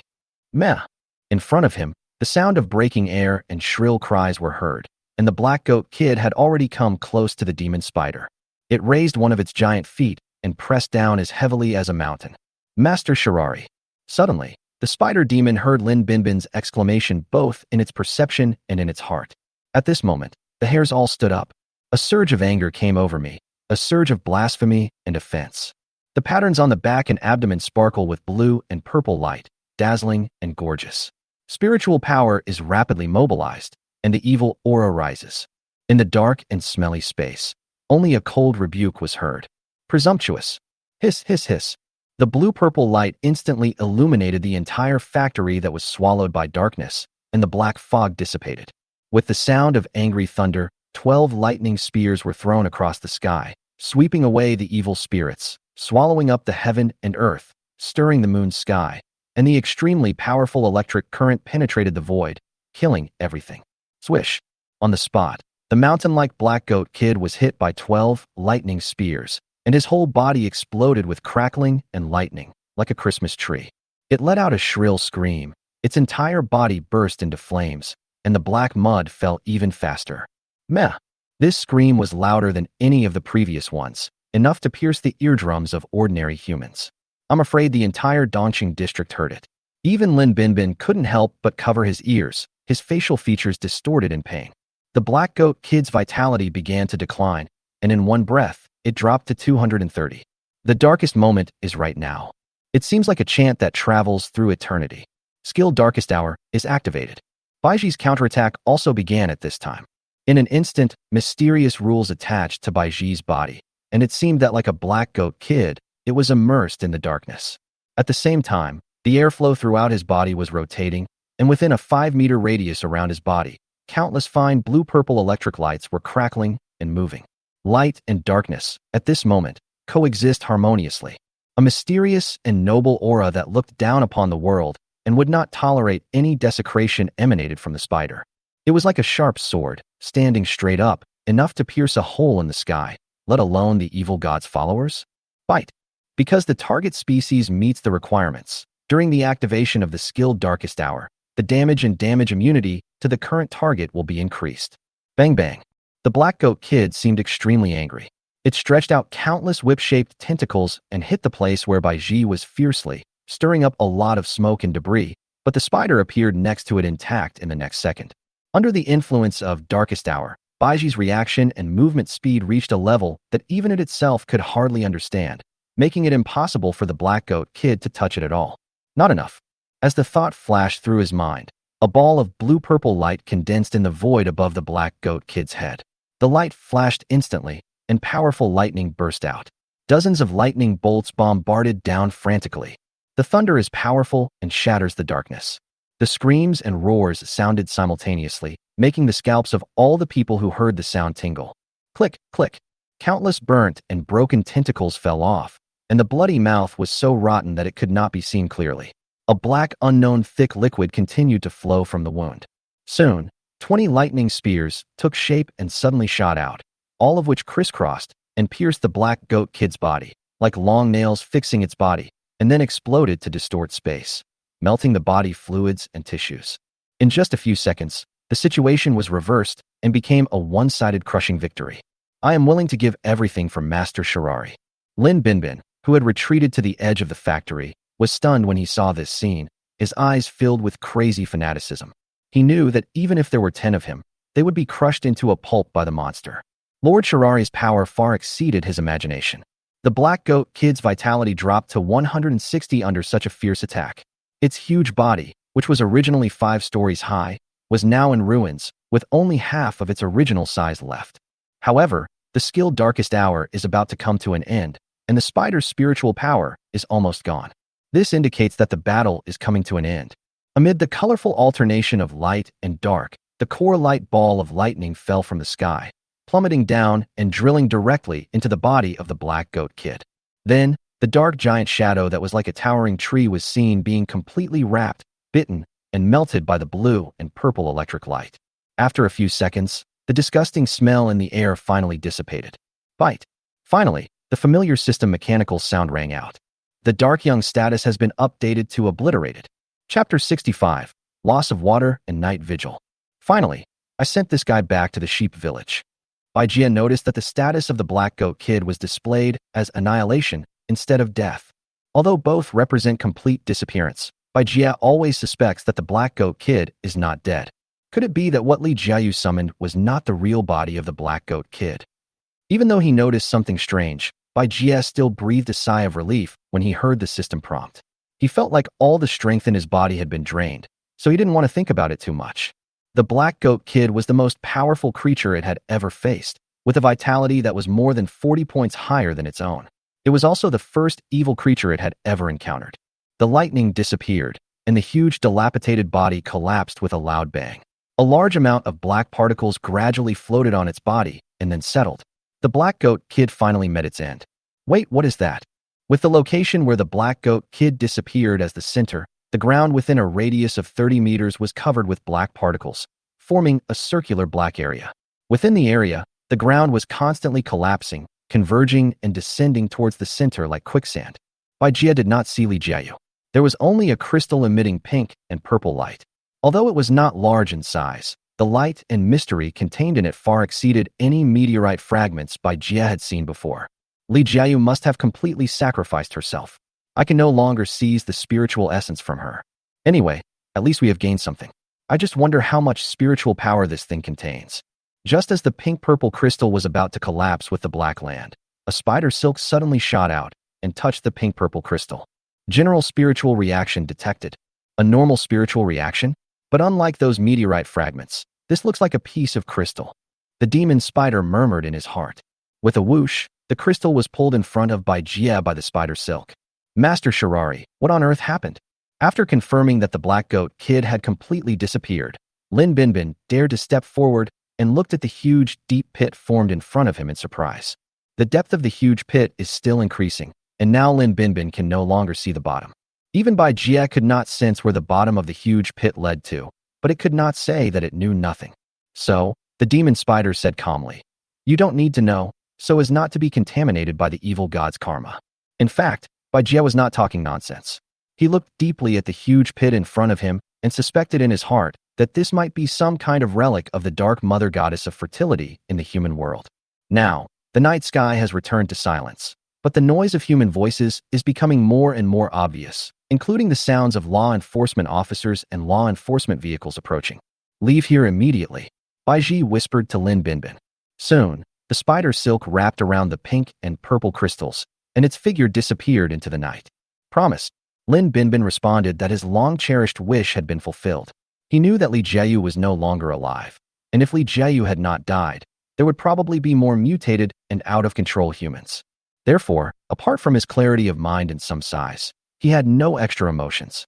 Meh. In front of him, the sound of breaking air and shrill cries were heard, and the Black Goat Kid had already come close to the demon spider. It raised one of its giant feet and pressed down as heavily as a mountain. Master Shirari. Suddenly, the spider demon heard Lin Binbin's exclamation both in its perception and in its heart. At this moment, the hairs all stood up. A surge of anger came over me, a surge of blasphemy and offense. The patterns on the back and abdomen sparkle with blue and purple light, dazzling and gorgeous. Spiritual power is rapidly mobilized, and the evil aura rises. In the dark and smelly space, only a cold rebuke was heard. Presumptuous. Hiss, hiss, hiss. The blue-purple light instantly illuminated the entire factory that was swallowed by darkness, and the black fog dissipated. With the sound of angry thunder, 12 lightning spears were thrown across the sky, sweeping away the evil spirits, swallowing up the heaven and earth, stirring the moon's sky, and the extremely powerful electric current penetrated the void, killing everything. Swish. On the spot, the mountain-like Black Goat Kid was hit by 12 lightning spears, and his whole body exploded with crackling and lightning, like a Christmas tree. It let out a shrill scream. Its entire body burst into flames, and the black mud fell even faster. Meh. This scream was louder than any of the previous ones, enough to pierce the eardrums of ordinary humans. I'm afraid the entire Dongqing district heard it. Even Lin Binbin couldn't help but cover his ears, his facial features distorted in pain. The Black Goat Kid's vitality began to decline, and in one breath, it dropped to 230. The darkest moment is right now. It seems like a chant that travels through eternity. Skill Darkest Hour is activated. Baiji's counterattack also began at this time. In an instant, mysterious rules attached to Baiji's body, and it seemed that like a Black Goat Kid, it was immersed in the darkness. At the same time, the airflow throughout his body was rotating, and within a 5-meter radius around his body, countless fine blue-purple electric lights were crackling and moving. Light and darkness, at this moment, coexist harmoniously. A mysterious and noble aura that looked down upon the world and would not tolerate any desecration emanated from the spider. It was like a sharp sword, standing straight up, enough to pierce a hole in the sky, let alone the evil god's followers. Bite. Because the target species meets the requirements, during the activation of the skill Darkest Hour, the damage and damage immunity to the current target will be increased. Bang bang. The Black Goat Kid seemed extremely angry. It stretched out countless whip-shaped tentacles and hit the place where Baiji was fiercely, stirring up a lot of smoke and debris, but the spider appeared next to it intact in the next second. Under the influence of Darkest Hour, Baiji's reaction and movement speed reached a level that even it itself could hardly understand, making it impossible for the Black Goat Kid to touch it at all. Not enough. As the thought flashed through his mind, a ball of blue-purple light condensed in the void above the Black Goat Kid's head. The light flashed instantly, and powerful lightning burst out. Dozens of lightning bolts bombarded down frantically. The thunder is powerful and shatters the darkness. The screams and roars sounded simultaneously, making the scalps of all the people who heard the sound tingle. Click, click. Countless burnt and broken tentacles fell off, and the bloody mouth was so rotten that it could not be seen clearly. A black, unknown thick liquid continued to flow from the wound. Soon, 20 lightning spears took shape and suddenly shot out, all of which crisscrossed and pierced the Black Goat Kid's body, like long nails fixing its body, and then exploded to distort space, melting the body fluids and tissues. In just a few seconds, the situation was reversed and became a one-sided crushing victory. I am willing to give everything for Master Shirari. Lin Binbin, who had retreated to the edge of the factory, was stunned when he saw this scene, his eyes filled with crazy fanaticism. He knew that even if there were 10 of him, they would be crushed into a pulp by the monster. Lord Shirari's power far exceeded his imagination. The Black Goat Kid's vitality dropped to 160 under such a fierce attack. Its huge body, which was originally 5 stories high, was now in ruins, with only half of its original size left. However, the skill Darkest Hour is about to come to an end, and the spider's spiritual power is almost gone. This indicates that the battle is coming to an end. Amid the colorful alternation of light and dark, the core light ball of lightning fell from the sky, plummeting down and drilling directly into the body of the Black Goat Kid. Then, the dark giant shadow that was like a towering tree was seen being completely wrapped, bitten, and melted by the blue and purple electric light. After a few seconds, the disgusting smell in the air finally dissipated. Bite. Finally, the familiar system mechanical sound rang out. The Dark Young status has been updated to obliterated. Chapter 65, Loss of Water and Night Vigil. Finally, I sent this guy back to the sheep village. Baijia noticed that the status of the Black Goat Kid was displayed as annihilation instead of death. Although both represent complete disappearance, Baijia always suspects that the Black Goat Kid is not dead. Could it be that what Li Jiayu summoned was not the real body of the Black Goat Kid? Even though he noticed something strange, Baijia still breathed a sigh of relief when he heard the system prompt. He felt like all the strength in his body had been drained, so he didn't want to think about it too much. The Black Goat Kid was the most powerful creature it had ever faced, with a vitality that was more than 40 points higher than its own. It was also the first evil creature it had ever encountered. The lightning disappeared, and the huge dilapidated body collapsed with a loud bang. A large amount of black particles gradually floated on its body and then settled. The Black Goat Kid finally met its end. Wait, what is that? With the location where the Black Goat Kid disappeared as the center, the ground within a radius of 30 meters was covered with black particles, forming a circular black area. Within the area, the ground was constantly collapsing, converging and descending towards the center like quicksand. Baijia did not see Li Jiayu. There was only a crystal emitting pink and purple light. Although it was not large in size, the light and mystery contained in it far exceeded any meteorite fragments Baijia had seen before. Li Jiayu must have completely sacrificed herself. I can no longer seize the spiritual essence from her. Anyway, at least we have gained something. I just wonder how much spiritual power this thing contains. Just as the pink-purple crystal was about to collapse with the black land, a spider silk suddenly shot out and touched the pink-purple crystal. General spiritual reaction detected. A normal spiritual reaction? But unlike those meteorite fragments, this looks like a piece of crystal. The demon spider murmured in his heart. With a whoosh, the crystal was pulled in front of by Jia by the spider silk. Master Shirari, what on earth happened? After confirming that the black goat kid had completely disappeared, Lin Binbin dared to step forward and looked at the huge, deep pit formed in front of him in surprise. The depth of the huge pit is still increasing, and now Lin Binbin can no longer see the bottom. Even Bai Jia could not sense where the bottom of the huge pit led to, but it could not say that it knew nothing. So, the demon spider said calmly, "You don't need to know, so as not to be contaminated by the evil god's karma." In fact, Bai Jia was not talking nonsense. He looked deeply at the huge pit in front of him and suspected in his heart that this might be some kind of relic of the dark mother goddess of fertility in the human world. Now, the night sky has returned to silence, but the noise of human voices is becoming more and more obvious, including the sounds of law enforcement officers and law enforcement vehicles approaching. "Leave here immediately," Baiji whispered to Lin Binbin. Soon, the spider silk wrapped around the pink and purple crystals, and its figure disappeared into the night. "Promise." Lin Binbin responded that his long-cherished wish had been fulfilled. He knew that Li Jieyu was no longer alive, and if Li Jieyu had not died, there would probably be more mutated and out-of-control humans. Therefore, apart from his clarity of mind and some size, he had no extra emotions.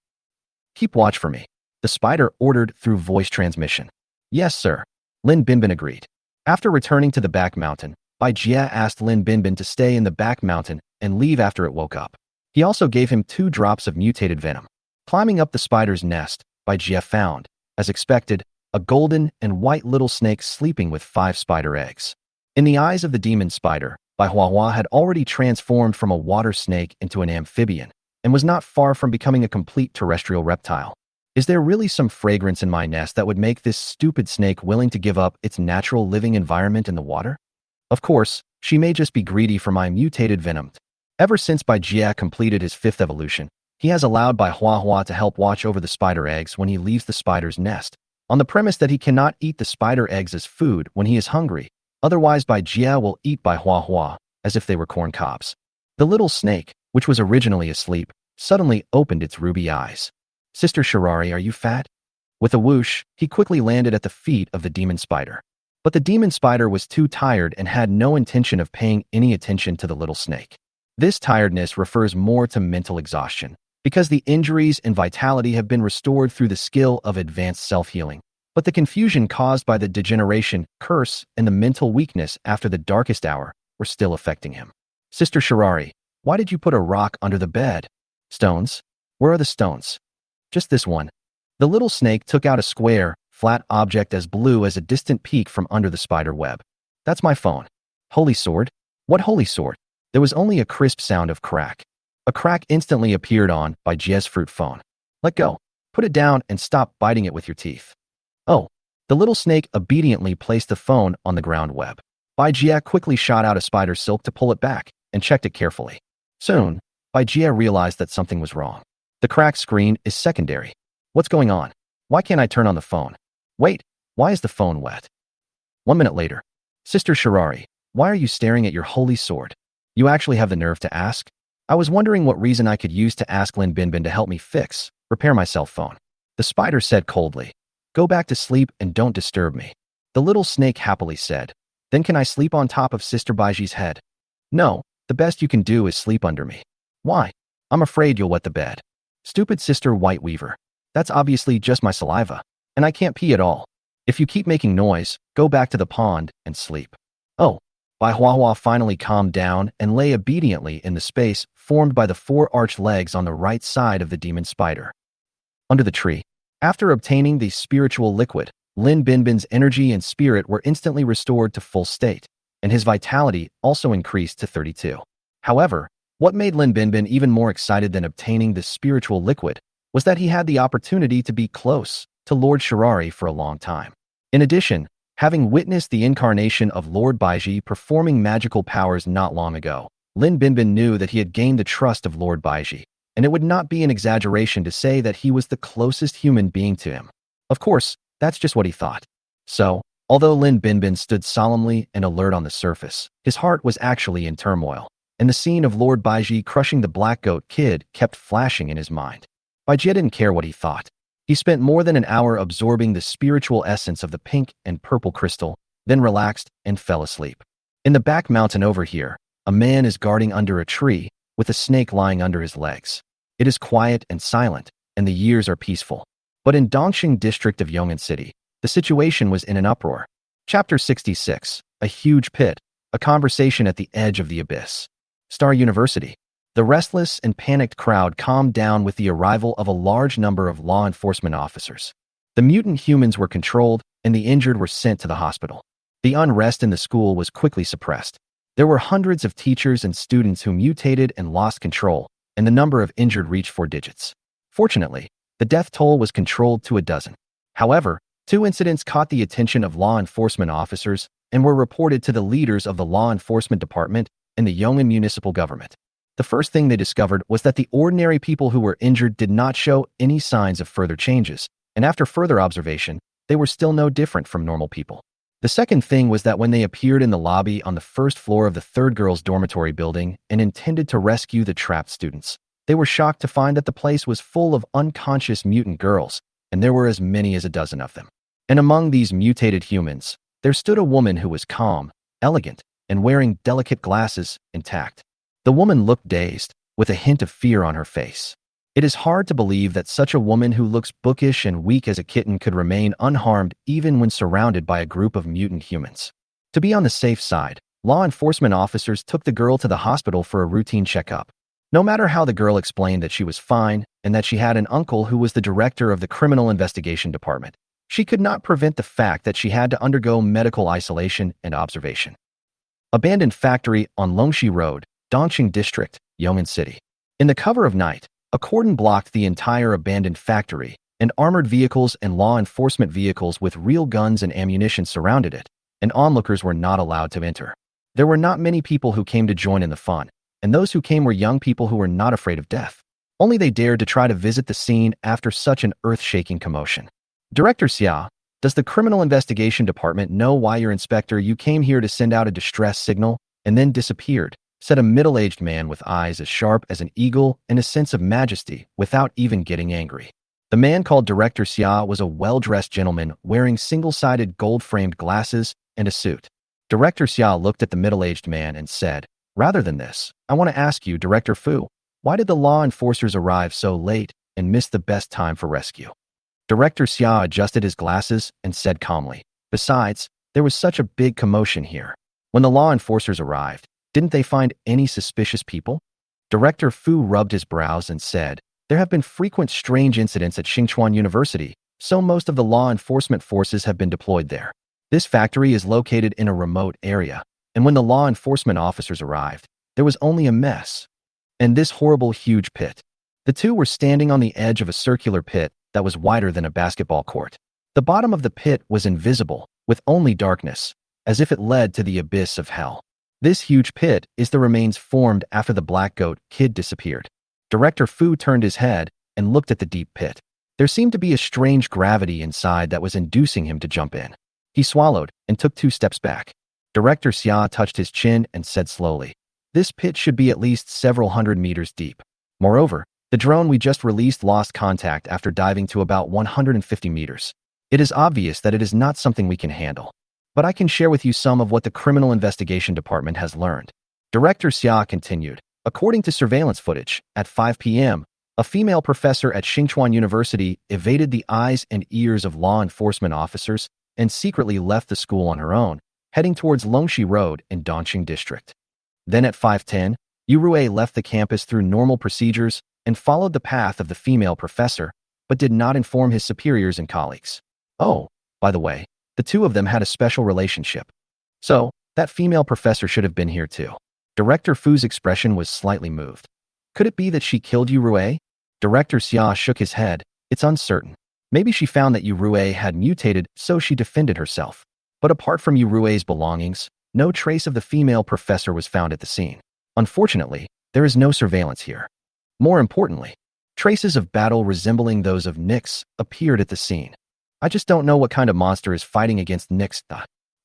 "Keep watch for me," the spider ordered through voice transmission. "Yes, sir," Lin Binbin agreed. After returning to the back mountain, Bai Jia asked Lin Binbin to stay in the back mountain and leave after it woke up. He also gave him 2 drops of mutated venom. Climbing up the spider's nest, Bai Jia found, as expected, a golden and white little snake sleeping with 5 spider eggs. In the eyes of the demon spider, Bai Huahua had already transformed from a water snake into an amphibian, and was not far from becoming a complete terrestrial reptile. Is there really some fragrance in my nest that would make this stupid snake willing to give up its natural living environment in the water? Of course, she may just be greedy for my mutated venom. Ever since Bai Jia completed his 5th evolution, he has allowed Bai Huahua to help watch over the spider eggs when he leaves the spider's nest, on the premise that he cannot eat the spider eggs as food when he is hungry, otherwise Bai Jia will eat Bai Huahua as if they were corn cobs. The little snake, which was originally asleep, suddenly opened its ruby eyes. "Sister Shirari, are you fat?" With a whoosh, he quickly landed at the feet of the demon spider. But the demon spider was too tired and had no intention of paying any attention to the little snake. This tiredness refers more to mental exhaustion, because the injuries and vitality have been restored through the skill of advanced self-healing. But the confusion caused by the degeneration, curse, and the mental weakness after the darkest hour were still affecting him. "Sister Shirari, why did you put a rock under the bed?" "Stones? Where are the stones?" "Just this one." The little snake took out a square, flat object as blue as a distant peak from under the spider web. "That's my phone." "Holy sword? What holy sword?" There was only a crisp sound of crack. A crack instantly appeared on Bai Jia's fruit phone. "Let go. Put it down and stop biting it with your teeth." "Oh." The little snake obediently placed the phone on the ground web. Bai Jia quickly shot out a spider silk to pull it back and checked it carefully. Soon, Bai Jia realized that something was wrong. The crack screen is secondary. What's going on? Why can't I turn on the phone? Wait, why is the phone wet? 1 minute later. "Sister Shirari, why are you staring at your holy sword? You actually have the nerve to ask? I was wondering what reason I could use to ask Lin Binbin to help me repair my cell phone." The spider said coldly, "Go back to sleep and don't disturb me." The little snake happily said, "Then can I sleep on top of Sister Baiji's head?" "No, the best you can do is sleep under me." "Why?" "I'm afraid you'll wet the bed." "Stupid Sister White Weaver. That's obviously just my saliva, and I can't pee at all. If you keep making noise, go back to the pond and sleep." "Oh." Bai Huahua finally calmed down and lay obediently in the space formed by the 4 arched legs on the right side of the demon spider. Under the tree. After obtaining the spiritual liquid, Lin Binbin's energy and spirit were instantly restored to full state, and his vitality also increased to 32. However, what made Lin Binbin even more excited than obtaining the spiritual liquid was that he had the opportunity to be close to Lord Shirari for a long time. In addition, having witnessed the incarnation of Lord Baiji performing magical powers not long ago, Lin Binbin knew that he had gained the trust of Lord Baiji, and it would not be an exaggeration to say that he was the closest human being to him. Of course, that's just what he thought. So, although Lin Binbin stood solemnly and alert on the surface, his heart was actually in turmoil, and the scene of Lord Baiji crushing the Black Goat Kid kept flashing in his mind. Baiji didn't care what he thought. He spent more than an hour absorbing the spiritual essence of the pink and purple crystal, then relaxed and fell asleep. In the back mountain over here, a man is guarding under a tree, with a snake lying under his legs. It is quiet and silent, and the years are peaceful. But in Dongxing district of Yong'an City, the situation was in an uproar. Chapter 66, A Huge Pit, A Conversation at the Edge of the Abyss. Star University. The restless and panicked crowd calmed down with the arrival of a large number of law enforcement officers. The mutant humans were controlled, and the injured were sent to the hospital. The unrest in the school was quickly suppressed. There were hundreds of teachers and students who mutated and lost control, and the number of injured reached 4 digits. Fortunately, the death toll was controlled to a dozen. However, 2 incidents caught the attention of law enforcement officers and were reported to the leaders of the law enforcement department and the Yong'an municipal government. The first thing they discovered was that the ordinary people who were injured did not show any signs of further changes, and after further observation, they were still no different from normal people. The second thing was that when they appeared in the lobby on the first floor of the 3rd girls' dormitory building and intended to rescue the trapped students, they were shocked to find that the place was full of unconscious mutant girls, and there were as many as a dozen of them. And among these mutated humans, there stood a woman who was calm, elegant, and wearing delicate glasses, intact. The woman looked dazed, with a hint of fear on her face. It is hard to believe that such a woman who looks bookish and weak as a kitten could remain unharmed even when surrounded by a group of mutant humans. To be on the safe side, law enforcement officers took the girl to the hospital for a routine checkup. No matter how the girl explained that she was fine and that she had an uncle who was the director of the criminal investigation department, she could not prevent the fact that she had to undergo medical isolation and observation. Abandoned factory on Longxi Road, Dongxing District, Yong'an City. In the cover of night, a cordon blocked the entire abandoned factory, and armored vehicles and law enforcement vehicles with real guns and ammunition surrounded it, and onlookers were not allowed to enter. There were not many people who came to join in the fun, and those who came were young people who were not afraid of death. Only they dared to try to visit the scene after such an earth-shaking commotion. Director Xia, does the Criminal Investigation Department know why your inspector you came here to send out a distress signal and then disappeared? Said a middle-aged man with eyes as sharp as an eagle and a sense of majesty without even getting angry. The man called Director Xia was a well-dressed gentleman wearing single-sided gold-framed glasses and a suit. Director Xia looked at the middle-aged man and said, "Rather than this, I want to ask you, Director Fu, why did the law enforcers arrive so late and miss the best time for rescue?" Director Xia adjusted his glasses and said calmly, "Besides, there was such a big commotion here. When the law enforcers arrived, didn't they find any suspicious people?" Director Fu rubbed his brows and said, "There have been frequent strange incidents at Xinchuan University, so most of the law enforcement forces have been deployed there. This factory is located in a remote area, and when the law enforcement officers arrived, there was only a mess. And this horrible huge pit." The two were standing on the edge of a circular pit that was wider than a basketball court. The bottom of the pit was invisible, with only darkness, as if it led to the abyss of hell. This huge pit is the remains formed after the Black Goat Kid disappeared. Director Fu turned his head and looked at the deep pit. There seemed to be a strange gravity inside that was inducing him to jump in. He swallowed and took 2 steps back. Director Xia touched his chin and said slowly, "This pit should be at least several hundred meters deep. Moreover, the drone we just released lost contact after diving to about 150 meters. It is obvious that it is not something we can handle. But I can share with you some of what the Criminal Investigation Department has learned." Director Xia continued, "According to surveillance footage, at 5 p.m., a female professor at Xinchuan University evaded the eyes and ears of law enforcement officers and secretly left the school on her own, heading towards Longxi Road in Dongxing District. Then at 5:10, Yu Rui left the campus through normal procedures and followed the path of the female professor, but did not inform his superiors and colleagues. Oh, by the way, the two of them had a special relationship. So, that female professor should have been here too." Director Fu's expression was slightly moved. "Could it be that she killed Yu Rui?" Director Xia shook his head. "It's uncertain. Maybe she found that Yu Rui had mutated, so she defended herself. But apart from Yu Rui's belongings, no trace of the female professor was found at the scene. Unfortunately, there is no surveillance here. More importantly, traces of battle resembling those of Nyx appeared at the scene. I just don't know what kind of monster is fighting against Nyx.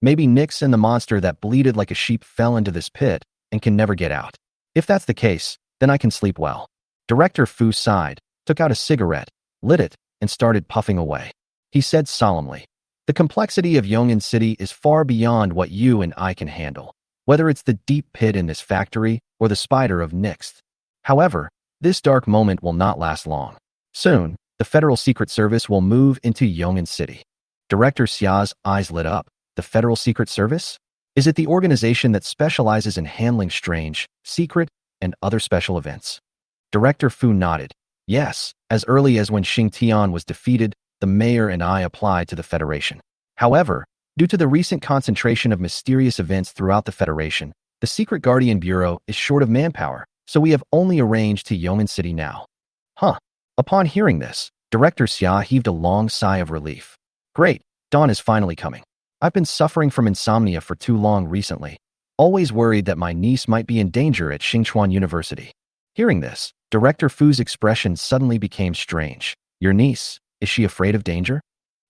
Maybe Nyx and the monster that bleated like a sheep fell into this pit and can never get out. If that's the case, then I can sleep well. Director Fu sighed, took out a cigarette, lit it, and started puffing away. He said solemnly, "The complexity of Yongin City is far beyond what you and I can handle, whether it's the deep pit in this factory or the spider of Nyx. However, this dark moment will not last long. Soon, the Federal Secret Service will move into Yongin City." Director Xia's eyes lit up. The Federal Secret Service? Is it the organization that specializes in handling strange, secret, and other special events? Director Fu nodded. Yes, as early as when Xing Tian was defeated, the mayor and I applied to the Federation. However, due to the recent concentration of mysterious events throughout the Federation, the Secret Guardian Bureau is short of manpower, so we have only arranged to Yongin City now. Huh. Upon hearing this, Director Xia heaved a long sigh of relief. Great, dawn is finally coming. I've been suffering from insomnia for too long recently, always worried that my niece might be in danger at Xingchuan University. Hearing this, Director Fu's expression suddenly became strange. Your niece, is she afraid of danger?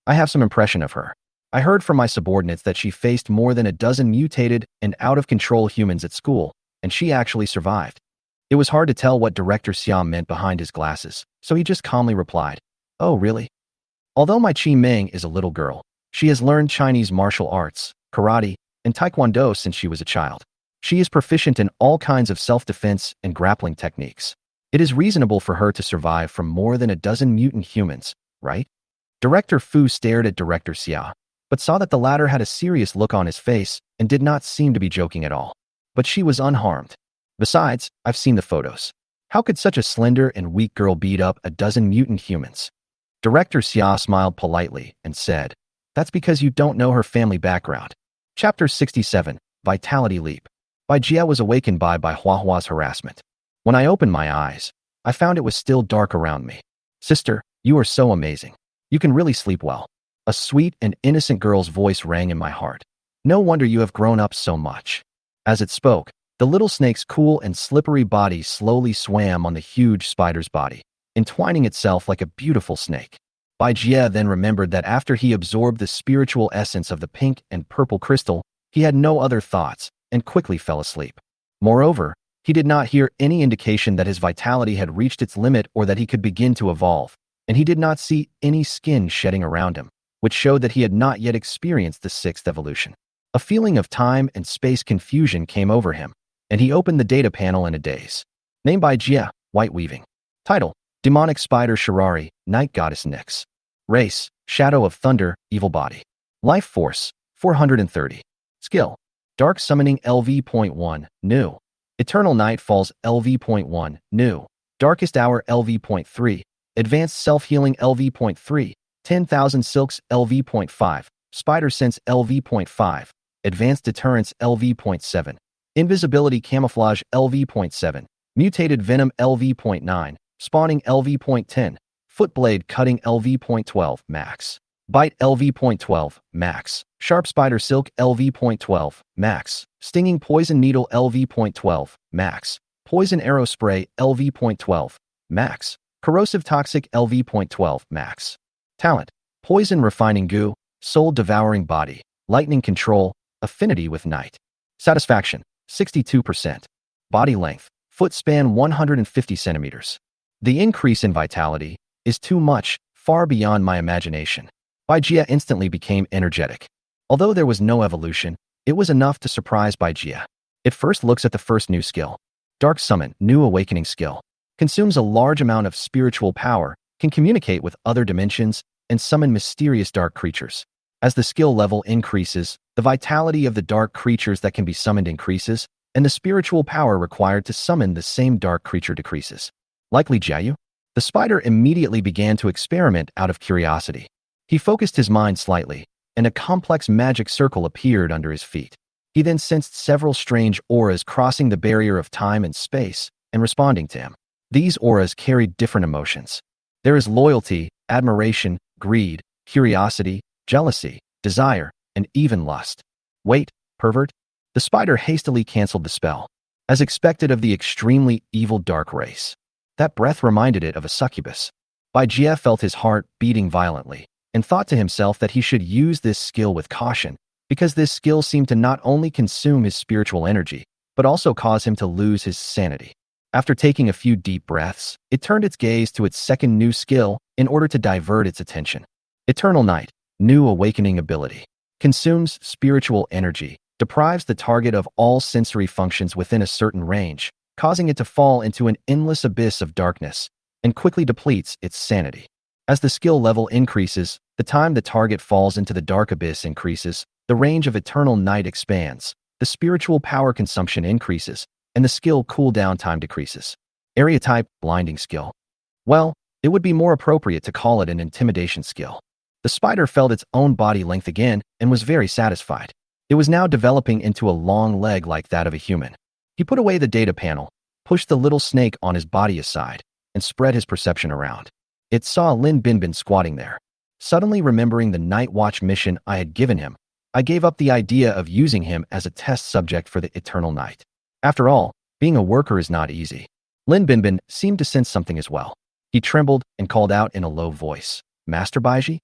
I have some impression of her. I heard from my subordinates that she faced more than a dozen mutated and out-of-control humans at school, and she actually survived. It was hard to tell what Director Xia meant behind his glasses, so he just calmly replied, "Oh, really? Although my Qi Meng is a little girl, she has learned Chinese martial arts, karate, and taekwondo since she was a child. She is proficient in all kinds of self-defense and grappling techniques. It is reasonable for her to survive from more than a dozen mutant humans, right?" Director Fu stared at Director Xia, but saw that the latter had a serious look on his face and did not seem to be joking at all. But she was unharmed. Besides, I've seen the photos. How could such a slender and weak girl beat up a dozen mutant humans? Director Xia smiled politely and said, "That's because you don't know her family background." Chapter 67, Vitality Leap. Bai Jia was awakened by Huahua's harassment. When I opened my eyes, I found it was still dark around me. "Sister, you are so amazing. You can really sleep well." A sweet and innocent girl's voice rang in my heart. "No wonder you have grown up so much." As it spoke, the little snake's cool and slippery body slowly swam on the huge spider's body, entwining itself like a beautiful snake. Bai Jia then remembered that after he absorbed the spiritual essence of the pink and purple crystal, he had no other thoughts and quickly fell asleep. Moreover, he did not hear any indication that his vitality had reached its limit or that he could begin to evolve, and he did not see any skin shedding around him, which showed that he had not yet experienced the sixth evolution. A feeling of time and space confusion came over him, and he opened the data panel in a daze. Name Bai Jia, White Weaving. Title, Demonic Spider Shirari, Night Goddess Nyx. Race, Shadow of Thunder, Evil Body. Life Force, 430. Skill, Dark Summoning LV.1, New. Eternal Night Falls LV.1, New. Darkest Hour LV.3. Advanced Self-Healing LV.3. 10,000 Silks LV.5. Spider Sense LV.5. Advanced Deterrence LV.7. Invisibility Camouflage LV.7. Mutated Venom LV.9. Spawning LV.10. Footblade Cutting LV.12 Max. Bite LV.12 Max. Sharp Spider Silk LV.12 Max. Stinging Poison Needle LV.12 Max. Poison Arrow Spray LV.12 Max. Corrosive Toxic LV.12 Max. Talent, Poison Refining Goo, Soul Devouring Body, Lightning Control, Affinity with Night. Satisfaction, 62%. Body length, foot span 150 centimeters. The increase in vitality is too much, far beyond my imagination. Bai Jia instantly became energetic. Although there was no evolution, it was enough to surprise Bai Jia. It first looks at the first new skill. Dark Summon, New Awakening Skill. Consumes a large amount of spiritual power, can communicate with other dimensions, and summon mysterious dark creatures. As the skill level increases, the vitality of the dark creatures that can be summoned increases, and the spiritual power required to summon the same dark creature decreases. Likely Jiayu? The spider immediately began to experiment out of curiosity. He focused his mind slightly, and a complex magic circle appeared under his feet. He then sensed several strange auras crossing the barrier of time and space and responding to him. These auras carried different emotions. There is loyalty, admiration, greed, curiosity, jealousy, desire, and even lust. Wait, pervert? The spider hastily canceled the spell, as expected of the extremely evil dark race. That breath reminded it of a succubus. Bai Jia felt his heart beating violently, and thought to himself that he should use this skill with caution, because this skill seemed to not only consume his spiritual energy, but also cause him to lose his sanity. After taking a few deep breaths, it turned its gaze to its second new skill in order to divert its attention. Eternal Night, new awakening ability. Consumes spiritual energy, deprives the target of all sensory functions within a certain range, causing it to fall into an endless abyss of darkness, and quickly depletes its sanity. As the skill level increases, the time the target falls into the dark abyss increases, the range of Eternal Night expands, the spiritual power consumption increases, and the skill cooldown time decreases. Area type, blinding skill. Well, it would be more appropriate to call it an intimidation skill. The spider felt its own body length again and was very satisfied. It was now developing into a long leg like that of a human. He put away the data panel, pushed the little snake on his body aside, and spread his perception around. It saw Lin Binbin squatting there. Suddenly remembering the night watch mission I had given him, I gave up the idea of using him as a test subject for the Eternal Night. After all, being a worker is not easy. Lin Binbin seemed to sense something as well. He trembled and called out in a low voice, "Master Baiji?"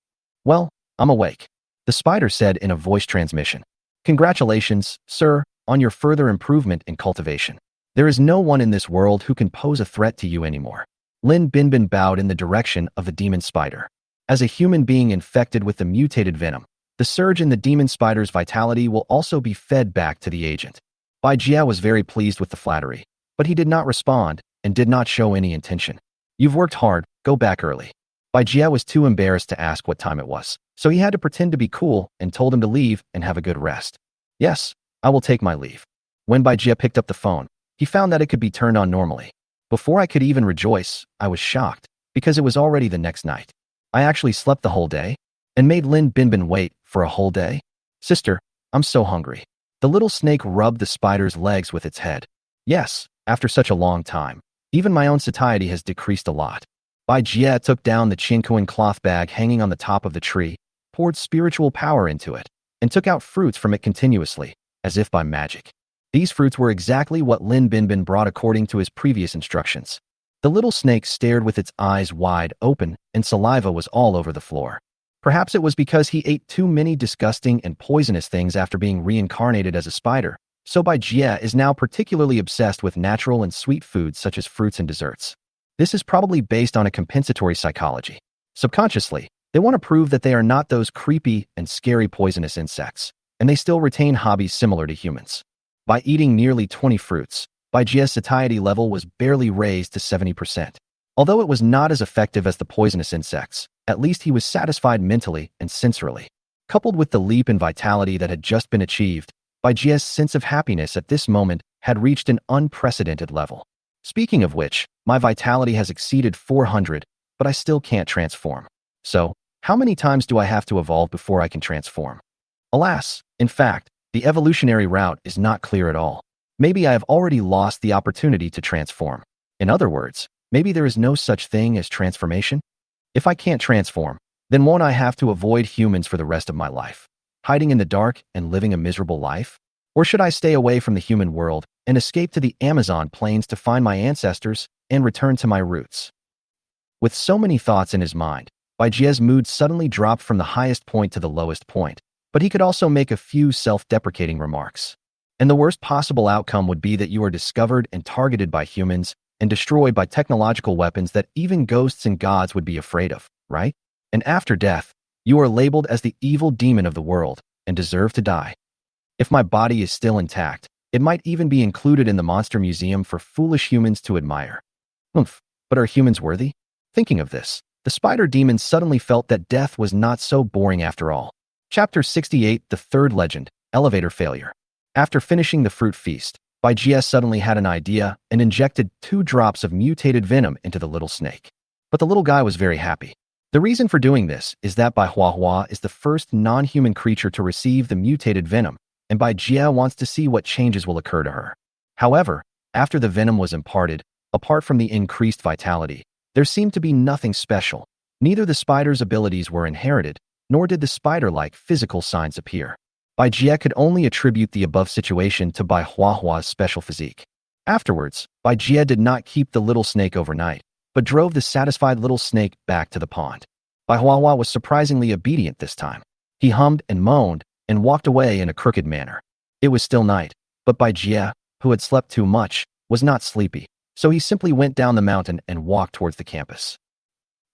"Well, I'm awake," the spider said in a voice transmission. "Congratulations, sir, on your further improvement in cultivation. There is no one in this world who can pose a threat to you anymore." Lin Binbin bowed in the direction of the demon spider. As a human being infected with the mutated venom, the surge in the demon spider's vitality will also be fed back to the agent. Bai Jia was very pleased with the flattery, but he did not respond and did not show any intention. "You've worked hard, go back early." Bai Jia was too embarrassed to ask what time it was, so he had to pretend to be cool and told him to leave and have a good rest. "Yes, I will take my leave." When Bai Jia picked up the phone, he found that it could be turned on normally. Before I could even rejoice, I was shocked, because it was already the next night. I actually slept the whole day and made Lin Binbin wait for a whole day. "Sister, I'm so hungry." The little snake rubbed the spider's legs with its head. "Yes, after such a long time, even my own satiety has decreased a lot." Bai Jia took down the Qingkuan cloth bag hanging on the top of the tree, poured spiritual power into it, and took out fruits from it continuously, as if by magic. These fruits were exactly what Lin Binbin brought according to his previous instructions. The little snake stared with its eyes wide open, and saliva was all over the floor. Perhaps it was because he ate too many disgusting and poisonous things after being reincarnated as a spider, so Bai Jia is now particularly obsessed with natural and sweet foods such as fruits and desserts. This is probably based on a compensatory psychology. Subconsciously, they want to prove that they are not those creepy and scary poisonous insects, and they still retain hobbies similar to humans. By eating nearly 20 fruits, Bai Jia's satiety level was barely raised to 70%. Although it was not as effective as the poisonous insects, at least he was satisfied mentally and sensorily. Coupled with the leap in vitality that had just been achieved, Bai Jia's sense of happiness at this moment had reached an unprecedented level. Speaking of which, my vitality has exceeded 400, but I still can't transform. So, how many times do I have to evolve before I can transform? Alas, in fact, the evolutionary route is not clear at all. Maybe I have already lost the opportunity to transform. In other words, maybe there is no such thing as transformation? If I can't transform, then won't I have to avoid humans for the rest of my life, hiding in the dark and living a miserable life? Or should I stay away from the human world and escape to the Amazon plains to find my ancestors and return to my roots? With so many thoughts in his mind, Bai Jia's mood suddenly dropped from the highest point to the lowest point, but he could also make a few self-deprecating remarks. And the worst possible outcome would be that you are discovered and targeted by humans and destroyed by technological weapons that even ghosts and gods would be afraid of, right? And after death, you are labeled as the evil demon of the world and deserve to die. If my body is still intact, it might even be included in the monster museum for foolish humans to admire. But are humans worthy? Thinking of this, the spider demon suddenly felt that death was not so boring after all. Chapter 68, The Third Legend, Elevator Failure. After finishing the fruit feast, Bai Jia suddenly had an idea and injected 2 drops of mutated venom into the little snake. But the little guy was very happy. The reason for doing this is that Bai Huahua is the first non-human creature to receive the mutated venom, and Bai Jia wants to see what changes will occur to her. However, after the venom was imparted, apart from the increased vitality, there seemed to be nothing special. Neither the spider's abilities were inherited, nor did the spider-like physical signs appear. Bai Jia could only attribute the above situation to Bai Huahua's special physique. Afterwards, Bai Jia did not keep the little snake overnight, but drove the satisfied little snake back to the pond. Bai Huahua was surprisingly obedient this time. He hummed and moaned and walked away in a crooked manner. It was still night, but Bai Jie, who had slept too much, was not sleepy, so he simply went down the mountain and walked towards the campus.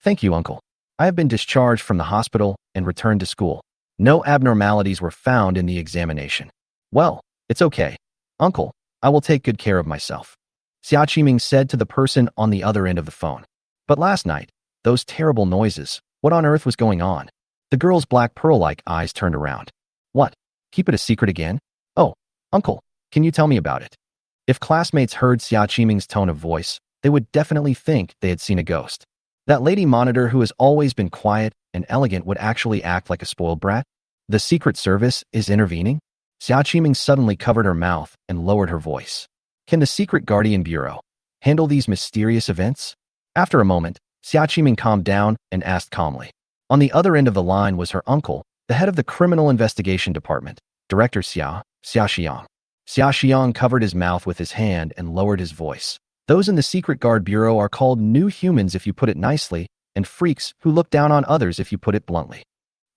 Thank you, uncle. I have been discharged from the hospital and returned to school. No abnormalities were found in the examination. Well, it's okay. Uncle, I will take good care of myself. Xia Qiming said to the person on the other end of the phone. But last night, those terrible noises, what on earth was going on? The girl's black pearl-like eyes turned around. What? Keep it a secret again? Oh, uncle, can you tell me about it? If classmates heard Xia Qiming's tone of voice, they would definitely think they had seen a ghost. That lady monitor who has always been quiet and elegant would actually act like a spoiled brat? The Secret Service is intervening? Xia Qiming suddenly covered her mouth and lowered her voice. Can the Secret Guardian Bureau handle these mysterious events? After a moment, Xia Qiming calmed down and asked calmly. On the other end of the line was her uncle, the head of the Criminal Investigation Department, Director Xia Xiang. Xia Xiang covered his mouth with his hand and lowered his voice. Those in the Secret Guard Bureau are called new humans if you put it nicely, and freaks who look down on others if you put it bluntly.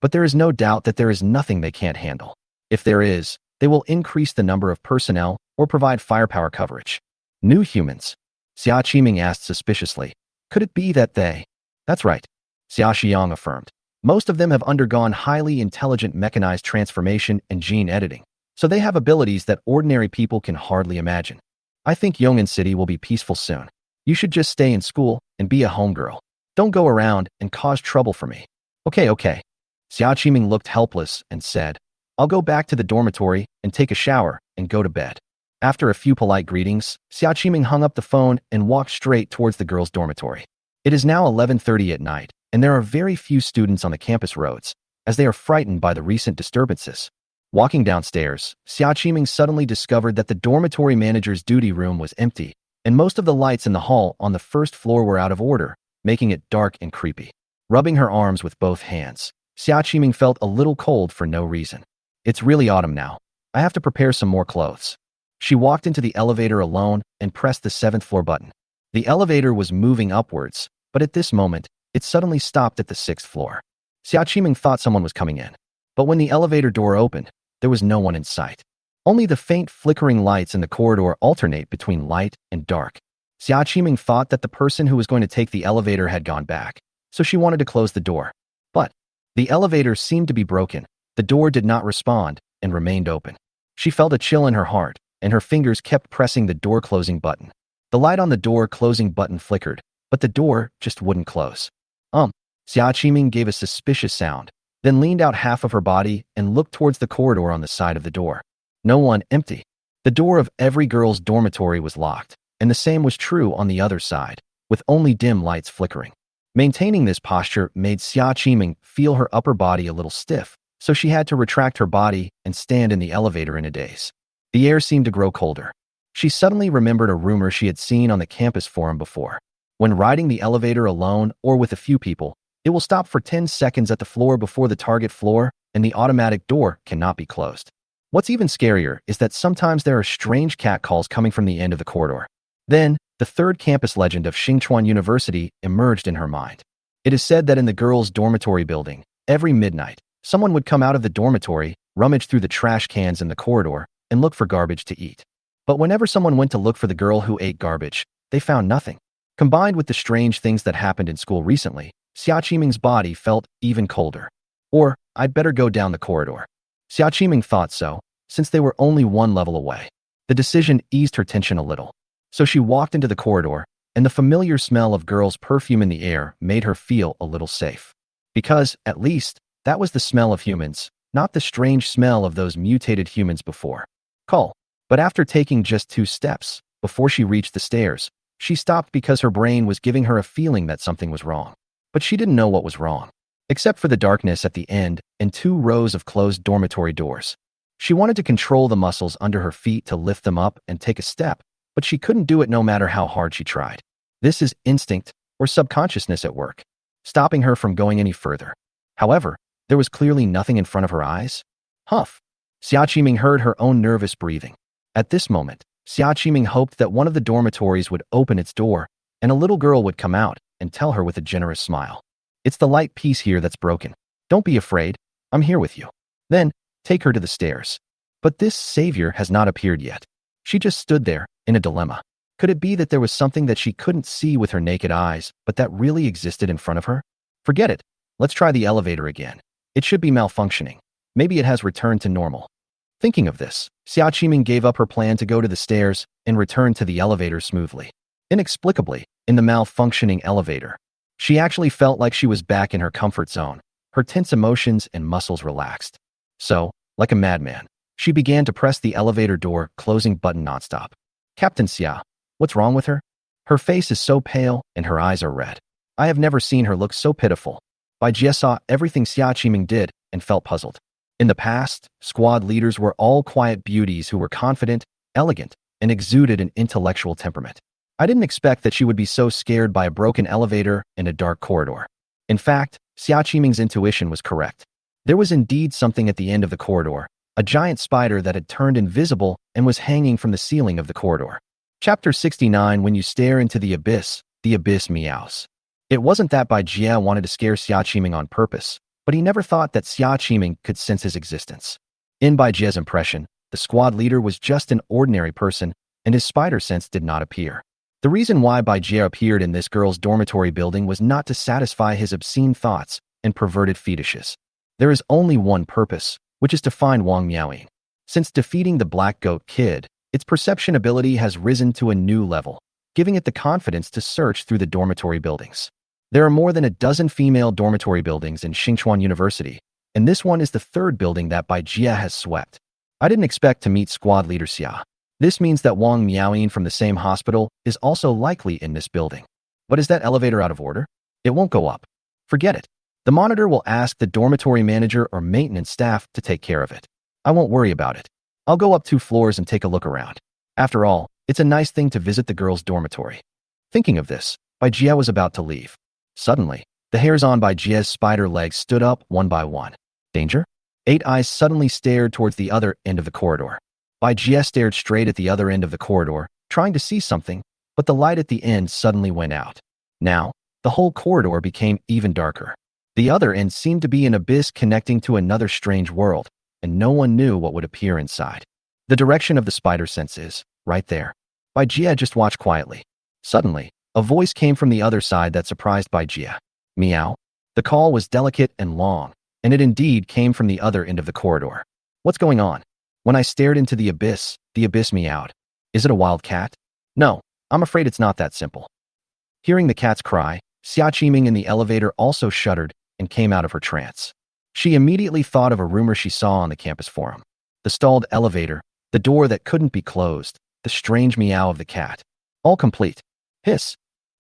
But there is no doubt that there is nothing they can't handle. If there is, they will increase the number of personnel or provide firepower coverage. New humans? Xia Qiming asked suspiciously. Could it be that they? That's right, Xia Xiang affirmed. Most of them have undergone highly intelligent mechanized transformation and gene editing, so they have abilities that ordinary people can hardly imagine. I think Yong'an City will be peaceful soon. You should just stay in school and be a homegirl. Don't go around and cause trouble for me. Okay. Xia Qiming looked helpless and said, I'll go back to the dormitory and take a shower and go to bed. After a few polite greetings, Xia Qiming hung up the phone and walked straight towards the girls' dormitory. It is now 11:30 at night, and there are very few students on the campus roads, as they are frightened by the recent disturbances. Walking downstairs, Xia Qiming suddenly discovered that the dormitory manager's duty room was empty, and most of the lights in the hall on the first floor were out of order, making it dark and creepy. Rubbing her arms with both hands, Xia Qiming felt a little cold for no reason. It's really autumn now. I have to prepare some more clothes. She walked into the elevator alone and pressed the 7th floor button. The elevator was moving upwards, but at this moment, it suddenly stopped at the 6th floor. Xia Qiming thought someone was coming in. But when the elevator door opened, there was no one in sight. Only the faint flickering lights in the corridor alternate between light and dark. Xia Qiming thought that the person who was going to take the elevator had gone back, so she wanted to close the door. But the elevator seemed to be broken. The door did not respond and remained open. She felt a chill in her heart, and her fingers kept pressing the door closing button. The light on the door closing button flickered, but the door just wouldn't close. Xia Qiming gave a suspicious sound, then leaned out half of her body and looked towards the corridor on the side of the door. No one, empty. The door of every girl's dormitory was locked, and the same was true on the other side, with only dim lights flickering. Maintaining this posture made Xia Qiming feel her upper body a little stiff, so she had to retract her body and stand in the elevator in a daze. The air seemed to grow colder. She suddenly remembered a rumor she had seen on the campus forum before. When riding the elevator alone or with a few people, it will stop for 10 seconds at the floor before the target floor, and the automatic door cannot be closed. What's even scarier is that sometimes there are strange catcalls coming from the end of the corridor. Then, the third campus legend of Xingchuan University emerged in her mind. It is said that in the girls' dormitory building, every midnight, someone would come out of the dormitory, rummage through the trash cans in the corridor, and look for garbage to eat. But whenever someone went to look for the girl who ate garbage, they found nothing. Combined with the strange things that happened in school recently, Xia Qiming's body felt even colder. Or, I'd better go down the corridor. Xia Qiming thought so, since they were only one level away. The decision eased her tension a little. So she walked into the corridor, and the familiar smell of girls' perfume in the air made her feel a little safe. Because, at least, that was the smell of humans, not the strange smell of those mutated humans before. But after taking just 2 steps, before she reached the stairs, she stopped because her brain was giving her a feeling that something was wrong. But she didn't know what was wrong, except for the darkness at the end and 2 rows of closed dormitory doors. She wanted to control the muscles under her feet to lift them up and take a step, but she couldn't do it no matter how hard she tried. This is instinct or subconsciousness at work, stopping her from going any further. However, there was clearly nothing in front of her eyes. Huff! Xia Qiming heard her own nervous breathing. At this moment, Xia Qiming hoped that one of the dormitories would open its door, and a little girl would come out and tell her with a generous smile. It's the light piece here that's broken. Don't be afraid. I'm here with you. Then, take her to the stairs. But this savior has not appeared yet. She just stood there, in a dilemma. Could it be that there was something that she couldn't see with her naked eyes, but that really existed in front of her? Forget it. Let's try the elevator again. It should be malfunctioning. Maybe it has returned to normal. Thinking of this, Xia Qiming gave up her plan to go to the stairs and returned to the elevator smoothly. Inexplicably, in the malfunctioning elevator, she actually felt like she was back in her comfort zone. Her tense emotions and muscles relaxed. So, like a madman, she began to press the elevator door closing button nonstop. Captain Xia, what's wrong with her? Her face is so pale and her eyes are red. I have never seen her look so pitiful. Bai Jie saw everything Xia Qiming did and felt puzzled. In the past, squad leaders were all quiet beauties who were confident, elegant, and exuded an intellectual temperament. I didn't expect that she would be so scared by a broken elevator in a dark corridor. In fact, Xia Qiming's intuition was correct. There was indeed something at the end of the corridor, a giant spider that had turned invisible and was hanging from the ceiling of the corridor. Chapter 69. When you stare into the abyss meows. It wasn't that Bai Jie wanted to scare Xia Qiming on purpose, but he never thought that Xia Qiming could sense his existence. In Bai Jie's impression, the squad leader was just an ordinary person, and his spider sense did not appear. The reason why Bai Jie appeared in this girl's dormitory building was not to satisfy his obscene thoughts and perverted fetishes. There is only one purpose, which is to find Wang Miaoying. Since defeating the Black Goat Kid, its perception ability has risen to a new level, giving it the confidence to search through the dormitory buildings. There are more than a dozen female dormitory buildings in Xingchuan University, and this one is the third building that Bai Jie has swept. I didn't expect to meet squad leader Xia. This means that Wang Miaoying from the same hospital is also likely in this building. But is that elevator out of order? It won't go up. Forget it. The monitor will ask the dormitory manager or maintenance staff to take care of it. I won't worry about it. I'll go up 2 floors and take a look around. After all, it's a nice thing to visit the girls' dormitory. Thinking of this, Bai Jie was about to leave. Suddenly, the hairs on Bai Jie's spider legs stood up one by one. Danger? 8 eyes suddenly stared towards the other end of the corridor. Bai Jie stared straight at the other end of the corridor, trying to see something, but the light at the end suddenly went out. Now, the whole corridor became even darker. The other end seemed to be an abyss connecting to another strange world, and no one knew what would appear inside. The direction of the spider sense is right there. Bai Jie just watched quietly. Suddenly, a voice came from the other side that surprised Bai Jie. Meow. The call was delicate and long, and it indeed came from the other end of the corridor. What's going on? When I stared into the abyss meowed. Is it a wild cat? No, I'm afraid it's not that simple. Hearing the cat's cry, Xia Qiming in the elevator also shuddered and came out of her trance. She immediately thought of a rumor she saw on the campus forum. The stalled elevator, the door that couldn't be closed, the strange meow of the cat. All complete. Hiss.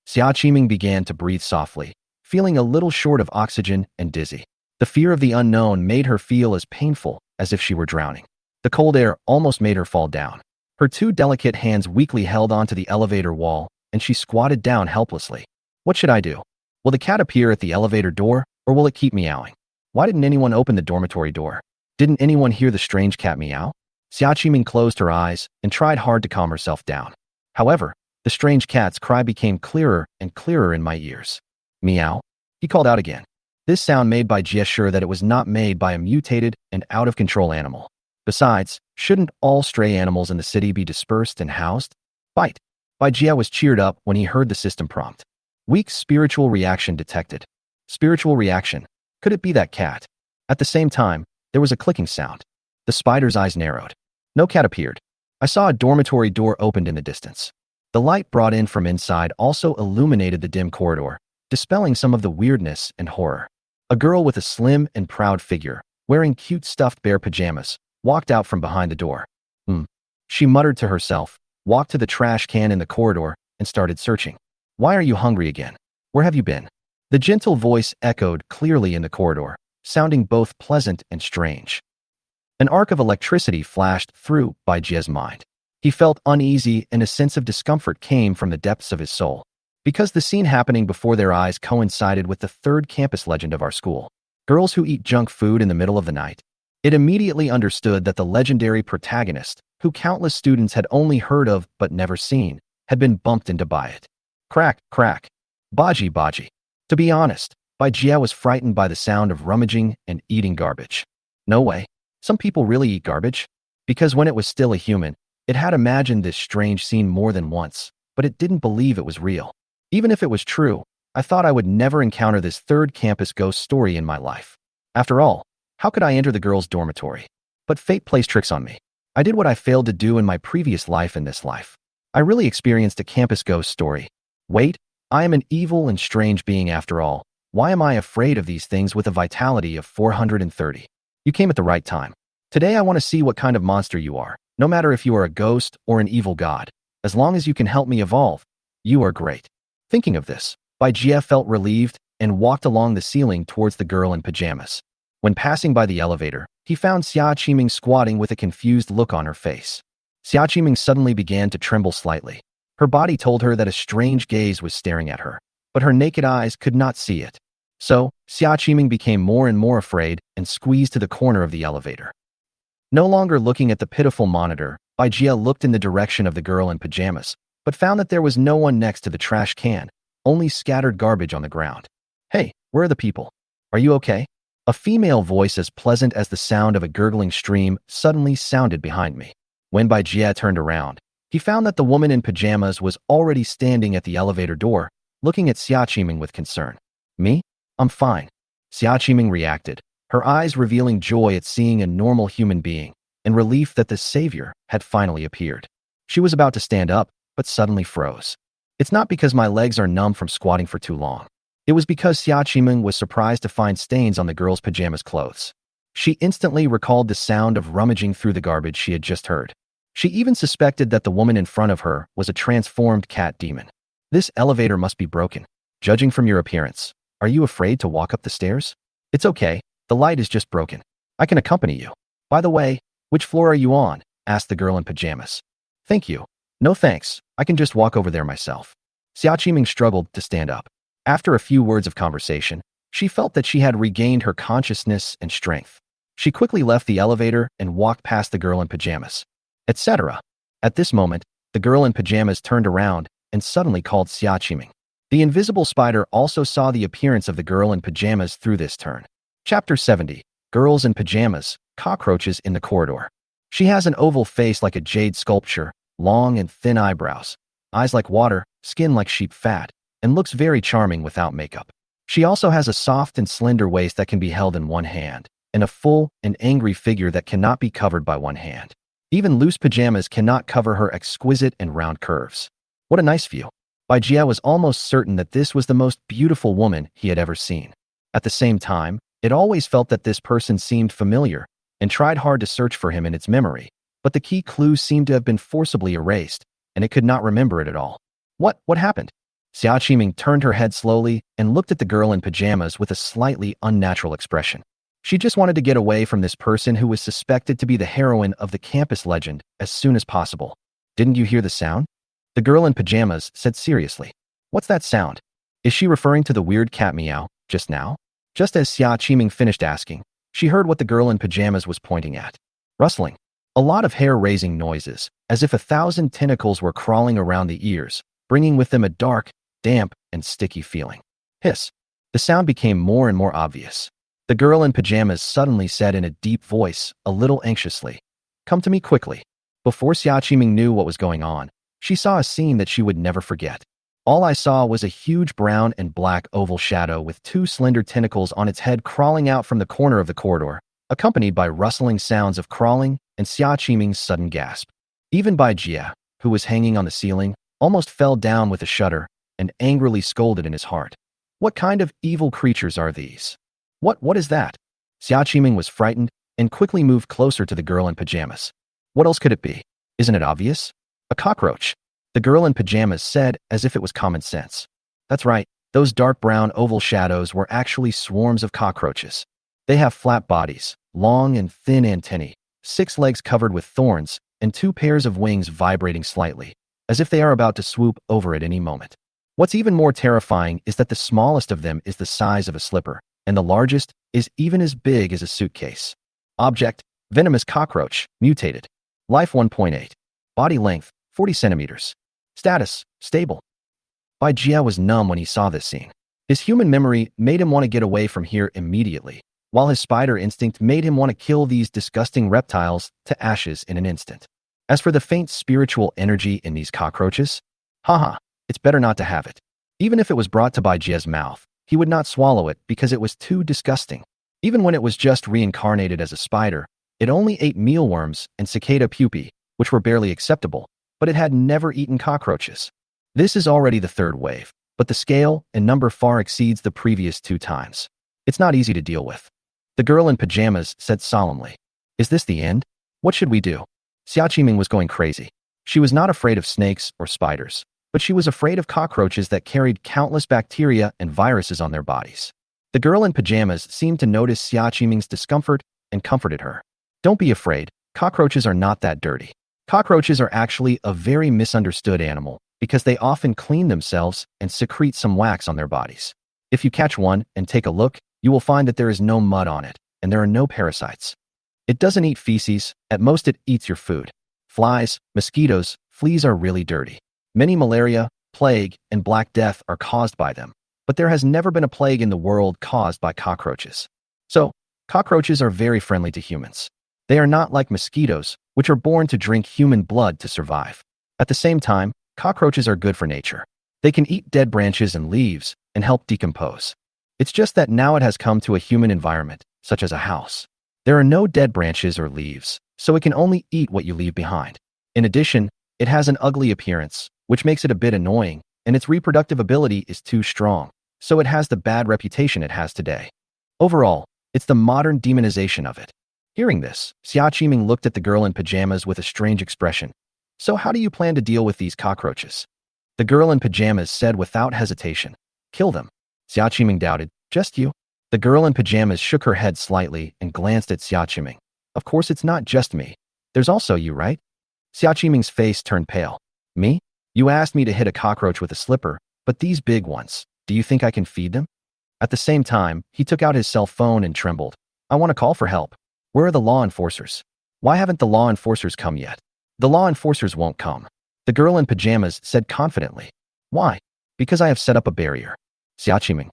Xia Qiming began to breathe softly, feeling a little short of oxygen and dizzy. The fear of the unknown made her feel as painful as if she were drowning. The cold air almost made her fall down. Her 2 delicate hands weakly held onto the elevator wall, and she squatted down helplessly. What should I do? Will the cat appear at the elevator door, or will it keep meowing? Why didn't anyone open the dormitory door? Didn't anyone hear the strange cat meow? Xia Qiming closed her eyes and tried hard to calm herself down. However, the strange cat's cry became clearer and clearer in my ears. Meow. He called out again. This sound made Bai Jie sure that it was not made by a mutated and out-of-control animal. Besides, shouldn't all stray animals in the city be dispersed and housed? Bite. Bai Jie was cheered up when he heard the system prompt. Weak spiritual reaction detected. Spiritual reaction. Could it be that cat? At the same time, there was a clicking sound. The spider's eyes narrowed. No cat appeared. I saw a dormitory door opened in the distance. The light brought in from inside also illuminated the dim corridor, dispelling some of the weirdness and horror. A girl with a slim and proud figure, wearing cute stuffed bear pajamas, walked out from behind the door. She muttered to herself, walked to the trash can in the corridor, and started searching. Why are you hungry again? Where have you been? The gentle voice echoed clearly in the corridor, sounding both pleasant and strange. An arc of electricity flashed through Bai Jie's mind. He felt uneasy and a sense of discomfort came from the depths of his soul. Because the scene happening before their eyes coincided with the 3rd campus legend of our school. Girls who eat junk food in the middle of the night. It immediately understood that the legendary protagonist, who countless students had only heard of but never seen, had been bumped into by it. Crack, crack. Baji, baji. To be honest, Bai Jia was frightened by the sound of rummaging and eating garbage. No way. Some people really eat garbage? Because when it was still a human, it had imagined this strange scene more than once, but it didn't believe it was real. Even if it was true, I thought I would never encounter this third campus ghost story in my life. After all, how could I enter the girls' dormitory? But fate plays tricks on me. I did what I failed to do in my previous life in this life. I really experienced a campus ghost story. Wait, I am an evil and strange being after all. Why am I afraid of these things with a vitality of 430? You came at the right time. Today I want to see what kind of monster you are, no matter if you are a ghost or an evil god. As long as you can help me evolve, you are great. Thinking of this, Bai Jia felt relieved and walked along the ceiling towards the girl in pajamas. When passing by the elevator, he found Xia Qiming squatting with a confused look on her face. Xia Qiming suddenly began to tremble slightly. Her body told her that a strange gaze was staring at her, but her naked eyes could not see it. So, Xia Qiming became more and more afraid and squeezed to the corner of the elevator. No longer looking at the pitiful monitor, Bai Jia looked in the direction of the girl in pajamas, but found that there was no one next to the trash can, only scattered garbage on the ground. Hey, where are the people? Are you okay? A female voice as pleasant as the sound of a gurgling stream suddenly sounded behind me. When Bai Jia turned around, he found that the woman in pajamas was already standing at the elevator door, looking at Xia Qiming with concern. Me? I'm fine. Xia Qiming reacted, her eyes revealing joy at seeing a normal human being, and relief that the savior had finally appeared. She was about to stand up, but suddenly froze. It's not because my legs are numb from squatting for too long. It was because Xia Qiming was surprised to find stains on the girl's pajamas clothes. She instantly recalled the sound of rummaging through the garbage she had just heard. She even suspected that the woman in front of her was a transformed cat demon. This elevator must be broken. Judging from your appearance, are you afraid to walk up the stairs? It's okay, the light is just broken. I can accompany you. By the way, which floor are you on? Asked the girl in pajamas. Thank you. No thanks, I can just walk over there myself. Xia Qiming struggled to stand up. After a few words of conversation, she felt that she had regained her consciousness and strength. She quickly left the elevator and walked past the girl in pajamas, etc. At this moment, the girl in pajamas turned around and suddenly called Xia Qiming. The invisible spider also saw the appearance of the girl in pajamas through this turn. Chapter 70. Girls in pajamas, cockroaches in the corridor. She has an oval face like a jade sculpture, long and thin eyebrows, eyes like water, skin like sheep fat, and looks very charming without makeup. She also has a soft and slender waist that can be held in one hand, and a full and angry figure that cannot be covered by one hand. Even loose pajamas cannot cover her exquisite and round curves. What a nice view. Bai Jia was almost certain that this was the most beautiful woman he had ever seen. At the same time, it always felt that this person seemed familiar, and tried hard to search for him in its memory, but the key clues seemed to have been forcibly erased, and it could not remember it at all. What happened? Xia Qiming turned her head slowly and looked at the girl in pajamas with a slightly unnatural expression. She just wanted to get away from this person who was suspected to be the heroine of the campus legend as soon as possible. Didn't you hear the sound? The girl in pajamas said seriously. What's that sound? Is she referring to the weird cat meow just now? Just as Xia Qiming finished asking, she heard what the girl in pajamas was pointing at. Rustling. A lot of hair-raising noises, as if 1,000 tentacles were crawling around the ears, bringing with them a dark, damp, and sticky feeling. Hiss. The sound became more and more obvious. The girl in pajamas suddenly said in a deep voice, a little anxiously, "Come to me quickly." Before Xia Qiming knew what was going on, she saw a scene that she would never forget. All I saw was a huge brown and black oval shadow with 2 slender tentacles on its head crawling out from the corner of the corridor, accompanied by rustling sounds of crawling and Xia Qiming's sudden gasp. Even Bai Jia, who was hanging on the ceiling, almost fell down with a shudder and angrily scolded in his heart. What kind of evil creatures are these? What is that? Xia Qiming was frightened and quickly moved closer to the girl in pajamas. What else could it be? Isn't it obvious? A cockroach. The girl in pajamas said as if it was common sense. That's right, those dark brown oval shadows were actually swarms of cockroaches. They have flat bodies, long and thin antennae, 6 legs covered with thorns, and 2 pairs of wings vibrating slightly, as if they are about to swoop over at any moment. What's even more terrifying is that the smallest of them is the size of a slipper, and the largest is even as big as a suitcase. Object: venomous cockroach, mutated. Life 1.8. Body length, 40 centimeters. Status: stable. Bai Jia was numb when he saw this scene. His human memory made him want to get away from here immediately, while his spider instinct made him want to kill these disgusting reptiles to ashes in an instant. As for the faint spiritual energy in these cockroaches, haha, it's better not to have it. Even if it was brought to Baijia's mouth, he would not swallow it because it was too disgusting. Even when it was just reincarnated as a spider, it only ate mealworms and cicada pupae, which were barely acceptable, but it had never eaten cockroaches. This is already the third wave, but the scale and number far exceeds the previous 2 times. It's not easy to deal with. The girl in pajamas said solemnly, "Is this the end? What should we do?" Xia Qiming was going crazy. She was not afraid of snakes or spiders, but she was afraid of cockroaches that carried countless bacteria and viruses on their bodies. The girl in pajamas seemed to notice Xia Qiming's discomfort and comforted her. "Don't be afraid, cockroaches are not that dirty. Cockroaches are actually a very misunderstood animal because they often clean themselves and secrete some wax on their bodies. If you catch one and take a look, you will find that there is no mud on it, and there are no parasites. It doesn't eat feces, at most it eats your food. Flies, mosquitoes, fleas are really dirty. Many malaria, plague, and Black Death are caused by them, but there has never been a plague in the world caused by cockroaches. So, cockroaches are very friendly to humans. They are not like mosquitoes, which are born to drink human blood to survive. At the same time, cockroaches are good for nature. They can eat dead branches and leaves and help decompose. It's just that now it has come to a human environment, such as a house. There are no dead branches or leaves, so it can only eat what you leave behind. In addition, it has an ugly appearance, which makes it a bit annoying, and its reproductive ability is too strong, so it has the bad reputation it has today. Overall, it's the modern demonization of it. Hearing this, Xia Qiming looked at the girl in pajamas with a strange expression. "So how do you plan to deal with these cockroaches?" The girl in pajamas said without hesitation, "Kill them." Xia Qiming doubted, "Just you?" The girl in pajamas shook her head slightly and glanced at Xia Qiming. "Of course it's not just me. There's also you, right?" Xia Qiming's face turned pale. "Me? You asked me to hit a cockroach with a slipper, but these big ones, do you think I can feed them?" At the same time, he took out his cell phone and trembled. "I want to call for help. Where are the law enforcers? Why haven't the law enforcers come yet?" "The law enforcers won't come," the girl in pajamas said confidently. "Why?" "Because I have set up a barrier." Xia Qiming.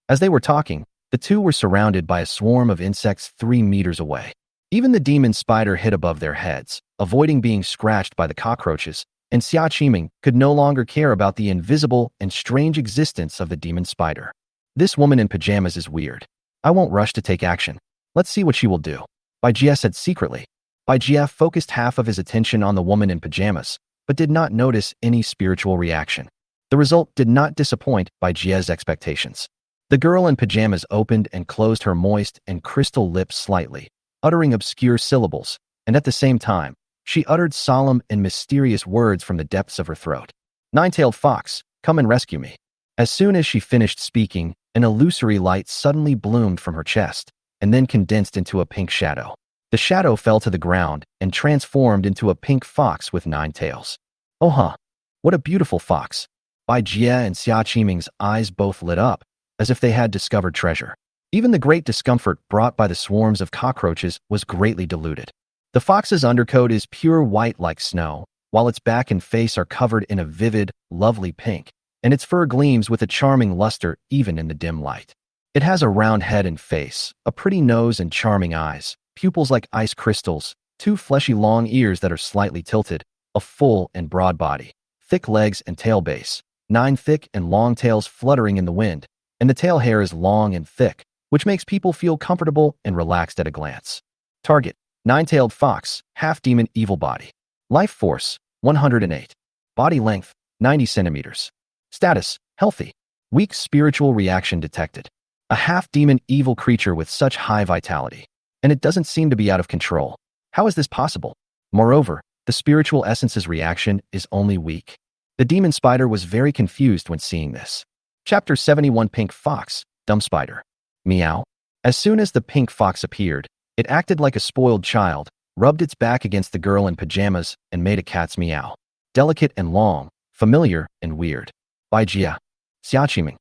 As they were talking, the two were surrounded by a swarm of insects 3 meters away. Even the demon spider hid above their heads, avoiding being scratched by the cockroaches, and Xia Qiming could no longer care about the invisible and strange existence of the demon spider. "This woman in pajamas is weird. I won't rush to take action. Let's see what she will do," Bai Jie said secretly. Bai Jie focused half of his attention on the woman in pajamas, but did not notice any spiritual reaction. The result did not disappoint Bai Jie's expectations. The girl in pajamas opened and closed her moist and crystal lips slightly, uttering obscure syllables, and at the same time, she uttered solemn and mysterious words from the depths of her throat. "Nine-tailed fox, come and rescue me." As soon as she finished speaking, an illusory light suddenly bloomed from her chest, and then condensed into a pink shadow. The shadow fell to the ground and transformed into a pink fox with 9 tails. "Oh huh, what a beautiful fox." Bai Jie and Xia Qiming's eyes both lit up, as if they had discovered treasure. Even the great discomfort brought by the swarms of cockroaches was greatly diluted. The fox's undercoat is pure white like snow, while its back and face are covered in a vivid, lovely pink, and its fur gleams with a charming luster even in the dim light. It has a round head and face, a pretty nose and charming eyes, pupils like ice crystals, 2 fleshy long ears that are slightly tilted, a full and broad body, thick legs and tail base, 9 thick and long tails fluttering in the wind, and the tail hair is long and thick, which makes people feel comfortable and relaxed at a glance. Target: 9-tailed fox, half-demon evil body. Life force: 108. Body length: 90 centimeters. Status: healthy. Weak spiritual reaction detected. A half-demon evil creature with such high vitality. And it doesn't seem to be out of control. How is this possible? Moreover, the spiritual essence's reaction is only weak. The demon spider was very confused when seeing this. Chapter 71 Pink Fox, Dumb Spider. Meow. As soon as the pink fox appeared, it acted like a spoiled child, rubbed its back against the girl in pajamas, and made a cat's meow. Delicate and long, familiar and weird. Bai Jie. Xia Qiming.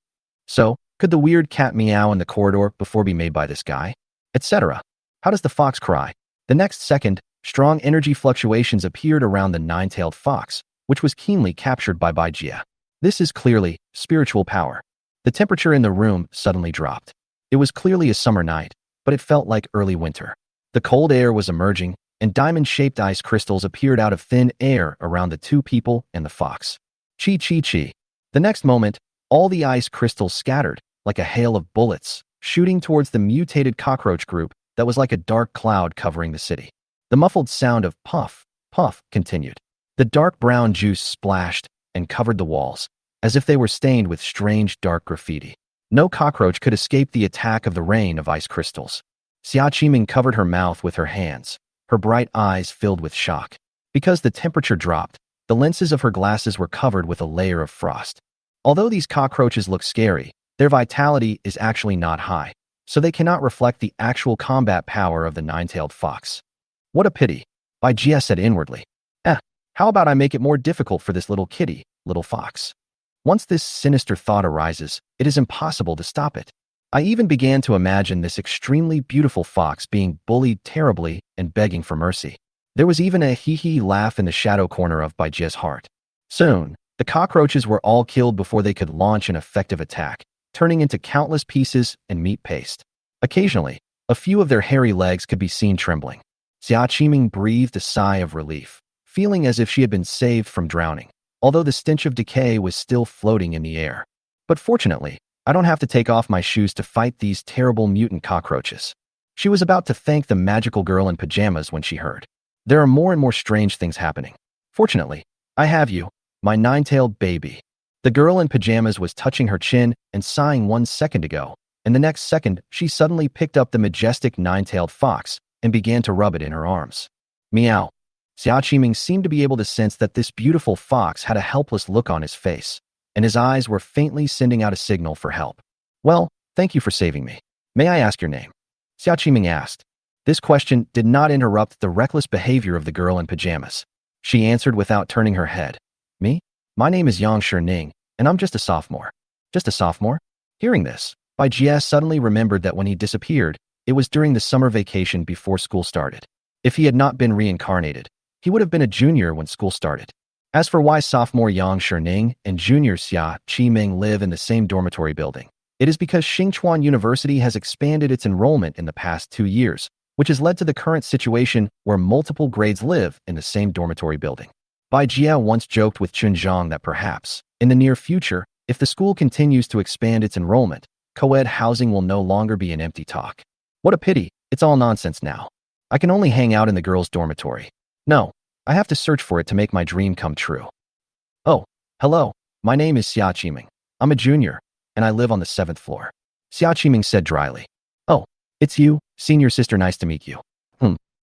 So, could the weird cat meow in the corridor before be made by this guy? Etc. How does the fox cry? The next second, strong energy fluctuations appeared around the 9-tailed fox, which was keenly captured by Bai Jie. This is clearly spiritual power. The temperature in the room suddenly dropped. It was clearly a summer night, but it felt like early winter. The cold air was emerging, and diamond-shaped ice crystals appeared out of thin air around the two people and the fox. Chi chi chi. The next moment, all the ice crystals scattered, like a hail of bullets, shooting towards the mutated cockroach group that was like a dark cloud covering the city. The muffled sound of puff, puff continued. The dark brown juice splashed and covered the walls, as if they were stained with strange dark graffiti. No cockroach could escape the attack of the rain of ice crystals. Xia Qiming covered her mouth with her hands, her bright eyes filled with shock. Because the temperature dropped, the lenses of her glasses were covered with a layer of frost. Although these cockroaches look scary, their vitality is actually not high, so they cannot reflect the actual combat power of the nine-tailed fox. What a pity, Bai Jie said inwardly. How about I make it more difficult for this little kitty, little fox? Once this sinister thought arises, it is impossible to stop it. I even began to imagine this extremely beautiful fox being bullied terribly and begging for mercy. There was even a hee-hee laugh in the shadow corner of Bai Jie's heart. Soon, the cockroaches were all killed before they could launch an effective attack, turning into countless pieces and meat paste. Occasionally, a few of their hairy legs could be seen trembling. Xia Qiming breathed a sigh of relief, feeling as if she had been saved from drowning, although the stench of decay was still floating in the air. But fortunately, I don't have to take off my shoes to fight these terrible mutant cockroaches. She was about to thank the magical girl in pajamas when she heard. There are more and more strange things happening. Fortunately, I have you, my nine-tailed baby. The girl in pajamas was touching her chin and sighing 1 second ago, and the next second she suddenly picked up the majestic nine-tailed fox and began to rub it in her arms. Meow. Xia Qiming seemed to be able to sense that this beautiful fox had a helpless look on his face, and his eyes were faintly sending out a signal for help. Well, thank you for saving me. May I ask your name? Xia Qiming asked. This question did not interrupt the reckless behavior of the girl in pajamas. She answered without turning her head. Me? My name is Yang Shining, and I'm just a sophomore. Just a sophomore? Hearing this, Bai Jie suddenly remembered that when he disappeared, it was during the summer vacation before school started. If he had not been reincarnated, he would have been a junior when school started. As for why sophomore Yang Shining and junior Xia Qiming live in the same dormitory building, it is because Xingchuan University has expanded its enrollment in the past 2 years, which has led to the current situation where multiple grades live in the same dormitory building. Bai Jie once joked with Chun Zhang that perhaps, in the near future, if the school continues to expand its enrollment, co-ed housing will no longer be an empty talk. What a pity, it's all nonsense now. I can only hang out in the girls' dormitory. No, I have to search for it to make my dream come true. Oh, hello, my name is Xia Qiming. I'm a junior, and I live on the 7th floor. Xia Qiming said dryly. Oh, it's you, senior sister, nice to meet you.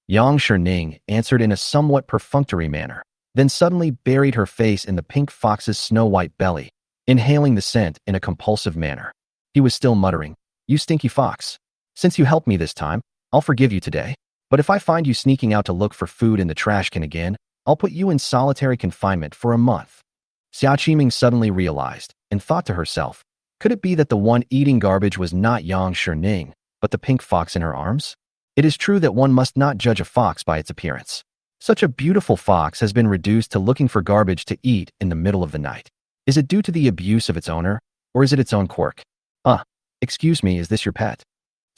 Yang Shining answered in a somewhat perfunctory manner, then suddenly buried her face in the pink fox's snow-white belly, inhaling the scent in a compulsive manner. He was still muttering, You stinky fox. Since you helped me this time, I'll forgive you today. But if I find you sneaking out to look for food in the trash can again, I'll put you in solitary confinement for a month. Xia Qiming suddenly realized and thought to herself, could it be that the one eating garbage was not Yang Shining, but the pink fox in her arms? It is true that one must not judge a fox by its appearance. Such a beautiful fox has been reduced to looking for garbage to eat in the middle of the night. Is it due to the abuse of its owner, or is it its own quirk? Excuse me, is this your pet?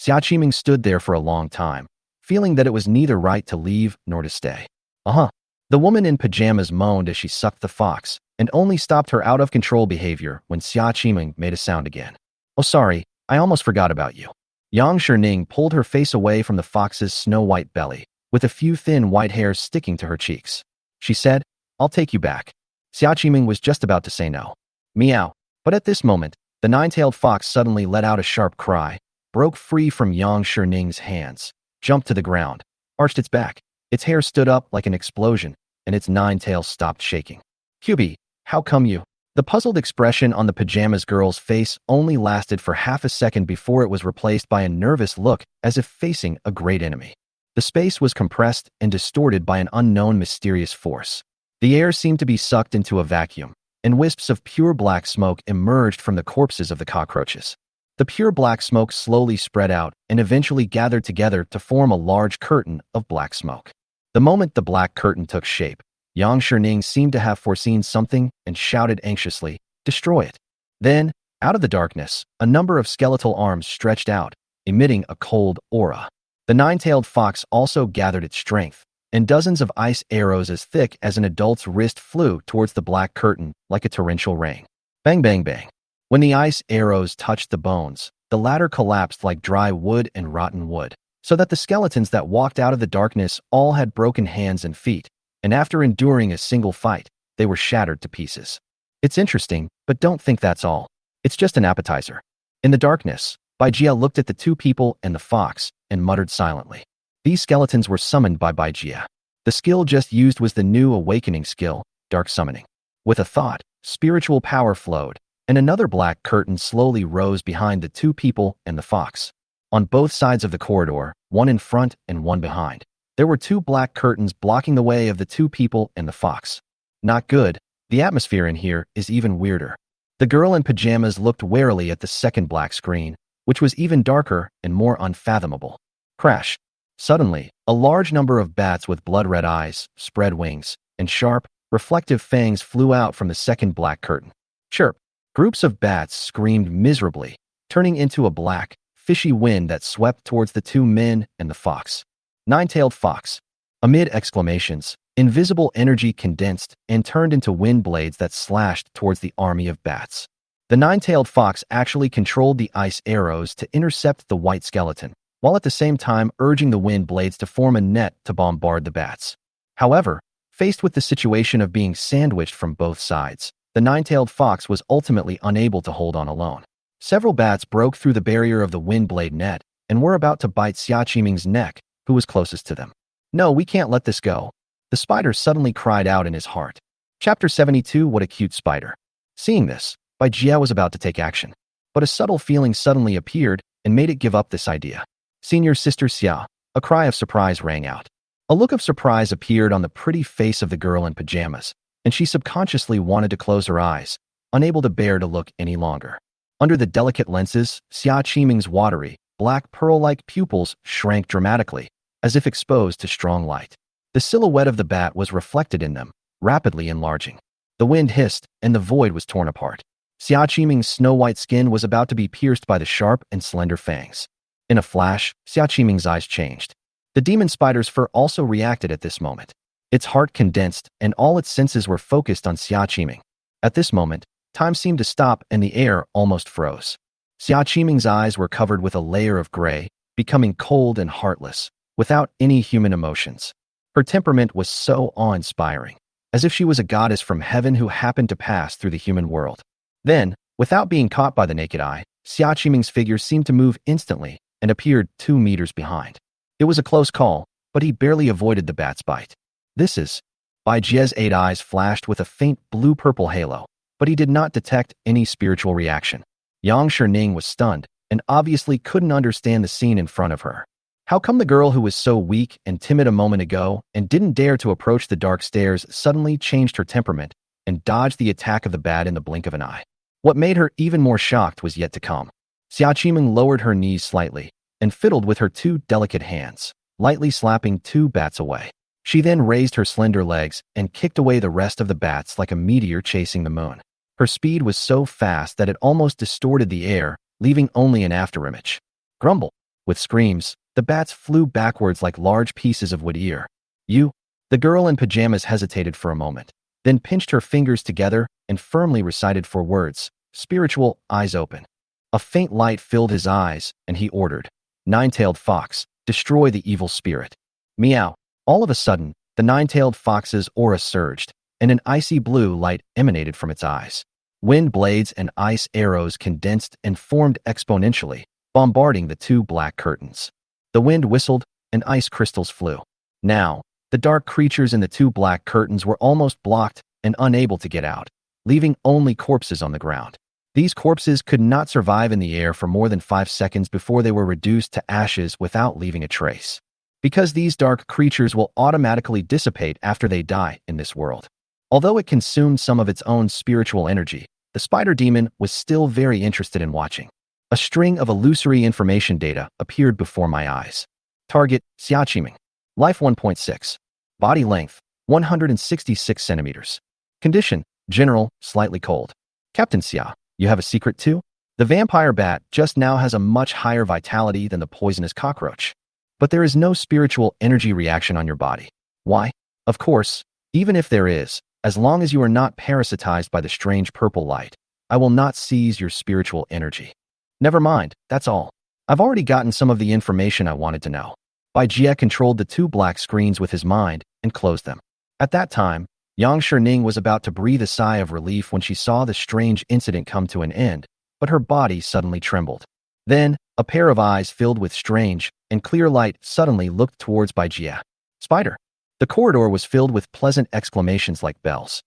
Xia Qiming stood there for a long time, feeling that it was neither right to leave nor to stay. The woman in pajamas moaned as she sucked the fox, and only stopped her out-of-control behavior when Xia Qiming made a sound again. Oh sorry, I almost forgot about you. Yang Shining pulled her face away from the fox's snow-white belly, with a few thin white hairs sticking to her cheeks. She said, I'll take you back. Xia Qiming was just about to say no. Meow. But at this moment, the nine-tailed fox suddenly let out a sharp cry, broke free from Yang Shining's hands, jumped to the ground, arched its back. Its hair stood up like an explosion, and its 9 tails stopped shaking. QB, how come you? The puzzled expression on the pajamas girl's face only lasted for half a second before it was replaced by a nervous look as if facing a great enemy. The space was compressed and distorted by an unknown mysterious force. The air seemed to be sucked into a vacuum, and wisps of pure black smoke emerged from the corpses of the cockroaches. The pure black smoke slowly spread out and eventually gathered together to form a large curtain of black smoke. The moment the black curtain took shape, Yang Shining seemed to have foreseen something and shouted anxiously, Destroy it. Then, Out of the darkness, a number of skeletal arms stretched out, emitting a cold aura. The nine-tailed fox also gathered its strength, and dozens of ice arrows as thick as an adult's wrist flew towards the black curtain like a torrential rain. Bang, bang, bang. When the ice arrows touched the bones, the latter collapsed like dry wood and rotten wood, so that the skeletons that walked out of the darkness all had broken hands and feet, and after enduring a single fight, they were shattered to pieces. It's interesting, but don't think that's all. It's just an appetizer. In the darkness, Baijia looked at the two people and the fox and muttered silently. These skeletons were summoned by Baijia. The skill just used was the new awakening skill, Dark Summoning. With a thought, spiritual power flowed, and another black curtain slowly rose behind the two people and the fox. On both sides of the corridor, one in front and one behind, there were two black curtains blocking the way of the two people and the fox. Not good. The atmosphere in here is even weirder. The girl in pajamas looked warily at the second black screen, which was even darker and more unfathomable. Crash. Suddenly, a large number of bats with blood-red eyes, spread wings, and sharp, reflective fangs flew out from the second black curtain. Chirp. Groups of bats screamed miserably, turning into a black, fishy wind that swept towards the two men and the fox. Nine-tailed fox. Amid exclamations, invisible energy condensed and turned into wind blades that slashed towards the army of bats. The nine-tailed fox actually controlled the ice arrows to intercept the white skeleton, while at the same time urging the wind blades to form a net to bombard the bats. However, faced with the situation of being sandwiched from both sides, the nine-tailed fox was ultimately unable to hold on alone. Several bats broke through the barrier of the wind blade net and were about to bite Xia Qiming's neck, who was closest to them. No, we can't let this go. The spider suddenly cried out in his heart. Chapter 72. What a cute spider. Seeing this, Baijia was about to take action, but a subtle feeling suddenly appeared and made it give up this idea. Senior Sister Xia, a cry of surprise rang out. A look of surprise appeared on the pretty face of the girl in pajamas, and she subconsciously wanted to close her eyes, unable to bear to look any longer. Under the delicate lenses, Xia Qiming's watery, black pearl-like pupils shrank dramatically, as if exposed to strong light. The silhouette of the bat was reflected in them, rapidly enlarging. The wind hissed, and the void was torn apart. Xia Qiming's snow-white skin was about to be pierced by the sharp and slender fangs. In a flash, Xia Qiming's eyes changed. The demon spider's fur also reacted at this moment. Its heart condensed, and all its senses were focused on Xia Qiming. At this moment, time seemed to stop and the air almost froze. Xia Qiming's eyes were covered with a layer of gray, becoming cold and heartless, without any human emotions. Her temperament was so awe-inspiring, as if she was a goddess from heaven who happened to pass through the human world. Then, without being caught by the naked eye, Xia Qiming's figure seemed to move instantly and appeared 2 meters behind. It was a close call, but he barely avoided the bat's bite. This is... Baijia's 8 eyes flashed with a faint blue-purple halo, but he did not detect any spiritual reaction. Yang Shining was stunned and obviously couldn't understand the scene in front of her. How come the girl who was so weak and timid a moment ago and didn't dare to approach the dark stairs suddenly changed her temperament and dodged the attack of the bat in the blink of an eye? What made her even more shocked was yet to come. Xia Qiming lowered her knees slightly and fiddled with her 2 delicate hands, lightly slapping 2 bats away. She then raised her slender legs and kicked away the rest of the bats like a meteor chasing the moon. Her speed was so fast that it almost distorted the air, leaving only an afterimage. Grumble. With screams, the bats flew backwards like large pieces of wood ear. You? The girl in pajamas hesitated for a moment, then pinched her fingers together and firmly recited 4 words, spiritual, eyes open. A faint light filled his eyes, and he ordered, Nine-tailed fox, destroy the evil spirit. Meow. All of a sudden, the nine-tailed fox's aura surged, and an icy blue light emanated from its eyes. Wind blades and ice arrows condensed and formed exponentially, bombarding the 2 black curtains. The wind whistled, and ice crystals flew. Now, the dark creatures in the 2 black curtains were almost blocked and unable to get out, leaving only corpses on the ground. These corpses could not survive in the air for more than 5 seconds before they were reduced to ashes without leaving a trace. Because these dark creatures will automatically dissipate after they die in this world. Although it consumed some of its own spiritual energy, the spider demon was still very interested in watching. A string of illusory information data appeared before my eyes. Target, Xia Qiming. Life 1.6. Body length, 166 centimeters. Condition, general, slightly cold. Captain Xia, you have a secret too? The vampire bat just now has a much higher vitality than the poisonous cockroach. But there is no spiritual energy reaction on your body. Why? Of course, even if there is, as long as you are not parasitized by the strange purple light, I will not seize your spiritual energy. Never mind, that's all. I've already gotten some of the information I wanted to know. Bai Jie controlled the two black screens with his mind and closed them. At that time, Yang Shining was about to breathe a sigh of relief when she saw the strange incident come to an end, but her body suddenly trembled. Then, a pair of eyes filled with strange and clear light suddenly looked towards Bai Jie. Spider. The corridor was filled with pleasant exclamations like bells.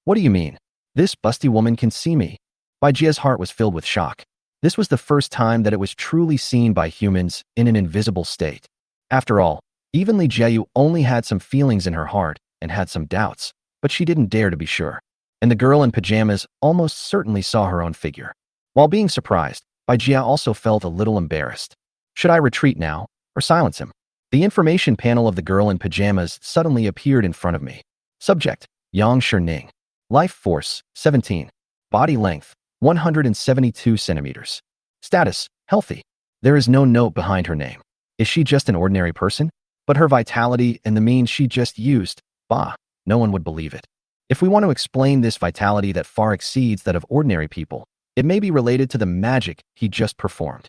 What do you mean? This busty woman can see me. Bai Jie's heart was filled with shock. This was the first time that it was truly seen by humans in an invisible state. After all, even Li Jieyu only had some feelings in her heart and had some doubts, but she didn't dare to be sure. And the girl in pajamas almost certainly saw her own figure. While being surprised, Bai Jie also felt a little embarrassed. Should I retreat now, or silence him? The information panel of the girl in pajamas suddenly appeared in front of me. Subject, Yang Shining. Life force, 17. Body length, 172 centimeters. Status, healthy. There is no note behind her name. Is she just an ordinary person? But her vitality and the means she just used, bah, no one would believe it. If we want to explain this vitality that far exceeds that of ordinary people, it may be related to the magic he just performed.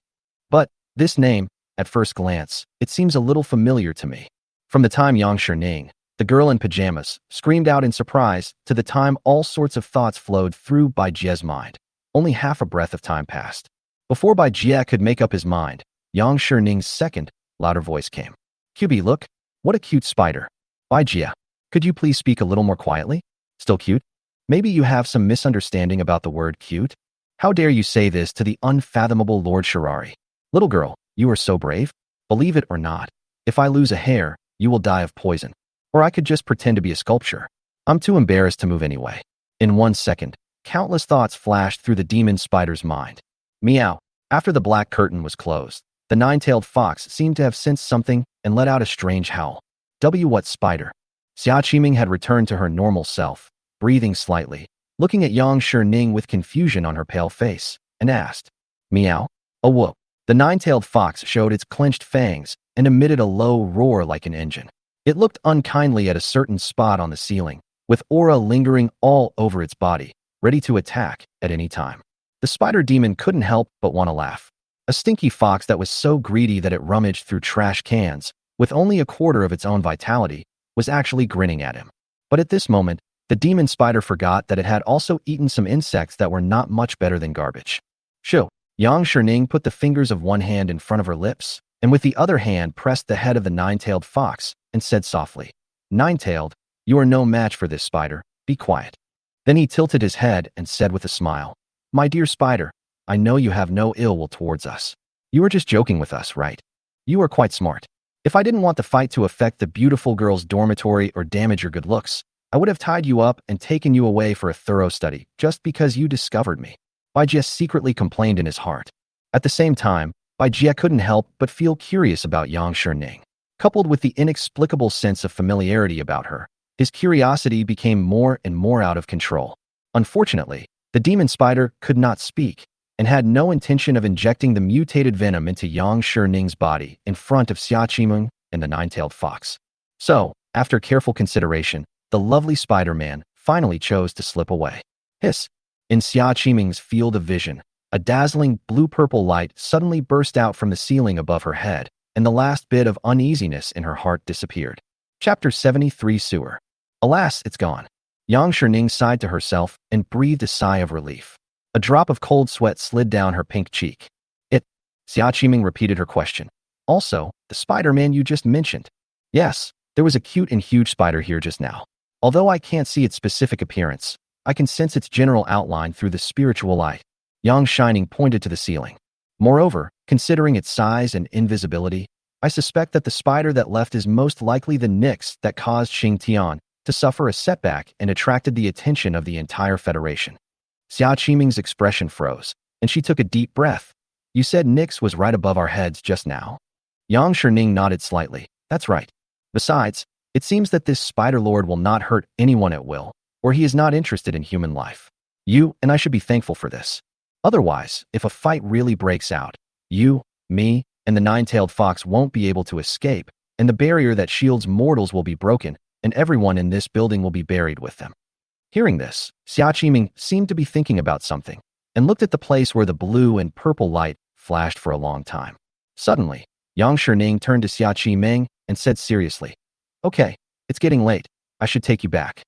But this name, at first glance, it seems a little familiar to me. From the time Yang Shining, the girl in pajamas, screamed out in surprise, to the time all sorts of thoughts flowed through Bai Jie's mind. Only half a breath of time passed. Before Bai Jie could make up his mind, Yang Shining's second, louder voice came. QB, look, what a cute spider. Bai Jie, could you please speak a little more quietly? Still cute? Maybe you have some misunderstanding about the word cute? How dare you say this to the unfathomable Lord Shirari? Little girl, you are so brave. Believe it or not, if I lose a hair, you will die of poison. Or I could just pretend to be a sculpture. I'm too embarrassed to move anyway. In 1 second, countless thoughts flashed through the demon spider's mind. Meow. After the black curtain was closed, the nine-tailed fox seemed to have sensed something and let out a strange howl. What spider? Xia Qiming had returned to her normal self, breathing slightly, looking at Yang Shining with confusion on her pale face, and asked, Meow? A whoop. The nine-tailed fox showed its clenched fangs and emitted a low roar like an engine. It looked unkindly at a certain spot on the ceiling, with aura lingering all over its body, ready to attack at any time. The spider demon couldn't help but want to laugh. A stinky fox that was so greedy that it rummaged through trash cans, with only a quarter of its own vitality, was actually grinning at him. But at this moment, the demon spider forgot that it had also eaten some insects that were not much better than garbage. Shoo. Yang Shining put the fingers of one hand in front of her lips, and with the other hand pressed the head of the nine-tailed fox, and said softly, Nine-tailed, you are no match for this spider, be quiet. Then he tilted his head and said with a smile, My dear spider, I know you have no ill will towards us. You are just joking with us, right? You are quite smart. If I didn't want the fight to affect the beautiful girl's dormitory or damage your good looks, I would have tied you up and taken you away for a thorough study, just because you discovered me. Bai Jie secretly complained in his heart. At the same time, Bai Jie couldn't help but feel curious about Yang Shining. Coupled with the inexplicable sense of familiarity about her, his curiosity became more and more out of control. Unfortunately, the demon spider could not speak, and had no intention of injecting the mutated venom into Yang Shining's body in front of Xia Qiming and the nine-tailed fox. So, after careful consideration, the lovely Spider-Man finally chose to slip away. Hiss! In Xia Qiming's field of vision, a dazzling blue-purple light suddenly burst out from the ceiling above her head, and the last bit of uneasiness in her heart disappeared. Chapter 73 Sewer. Alas, it's gone. Yang Shining sighed to herself and breathed a sigh of relief. A drop of cold sweat slid down her pink cheek. Xia Qiming repeated her question. Also, the Spider-Man you just mentioned. Yes, there was a cute and huge spider here just now. Although I can't see its specific appearance, I can sense its general outline through the spiritual light. Yang Shining pointed to the ceiling. Moreover, considering its size and invisibility, I suspect that the spider that left is most likely the nix that caused Xing Tian to suffer a setback and attracted the attention of the entire Federation. Xia Qiming's expression froze, and she took a deep breath. You said Nix was right above our heads just now? Yang Shining nodded slightly. That's right. Besides, it seems that this Spider Lord will not hurt anyone at will, or he is not interested in human life. You and I should be thankful for this. Otherwise, if a fight really breaks out, you, me, and the nine-tailed fox won't be able to escape, and the barrier that shields mortals will be broken, and everyone in this building will be buried with them. Hearing this, Xia Qiming seemed to be thinking about something, and looked at the place where the blue and purple light flashed for a long time. Suddenly, Yang Shining turned to Xia Qiming and said seriously, "Okay, it's getting late. I should take you back."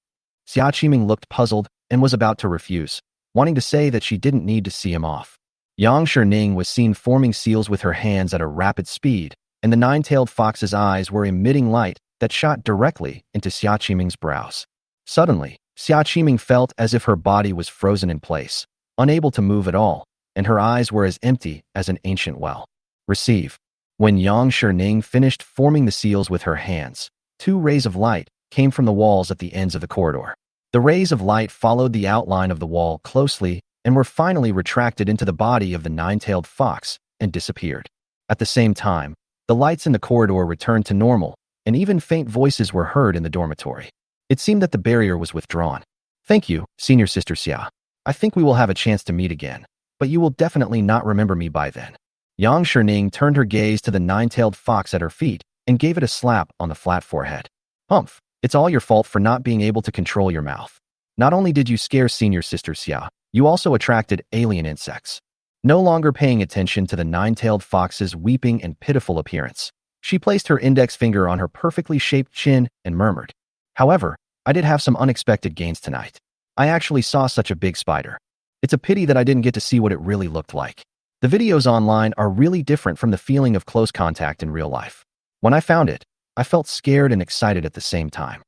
Xia Qiming looked puzzled and was about to refuse, wanting to say that she didn't need to see him off. Yang Shining was seen forming seals with her hands at a rapid speed, and the nine-tailed fox's eyes were emitting light that shot directly into Xia Qiming's brows. Suddenly, Xia Qiming felt as if her body was frozen in place, unable to move at all, and her eyes were as empty as an ancient well. Receive. When Yang Shining finished forming the seals with her hands, two rays of light came from the walls at the ends of the corridor. The rays of light followed the outline of the wall closely and were finally retracted into the body of the nine-tailed fox and disappeared. At the same time, the lights in the corridor returned to normal, and even faint voices were heard in the dormitory. It seemed that the barrier was withdrawn. "Thank you, Senior Sister Xia. I think we will have a chance to meet again, but you will definitely not remember me by then." Yang Shining turned her gaze to the nine-tailed fox at her feet and gave it a slap on the flat forehead. "Humph, it's all your fault for not being able to control your mouth. Not only did you scare Senior Sister Xia, you also attracted alien insects." No longer paying attention to the nine-tailed fox's weeping and pitiful appearance, she placed her index finger on her perfectly shaped chin and murmured, "However, I did have some unexpected gains tonight. I actually saw such a big spider. It's a pity that I didn't get to see what it really looked like. The videos online are really different from the feeling of close contact in real life. When I found it, I felt scared and excited at the same time.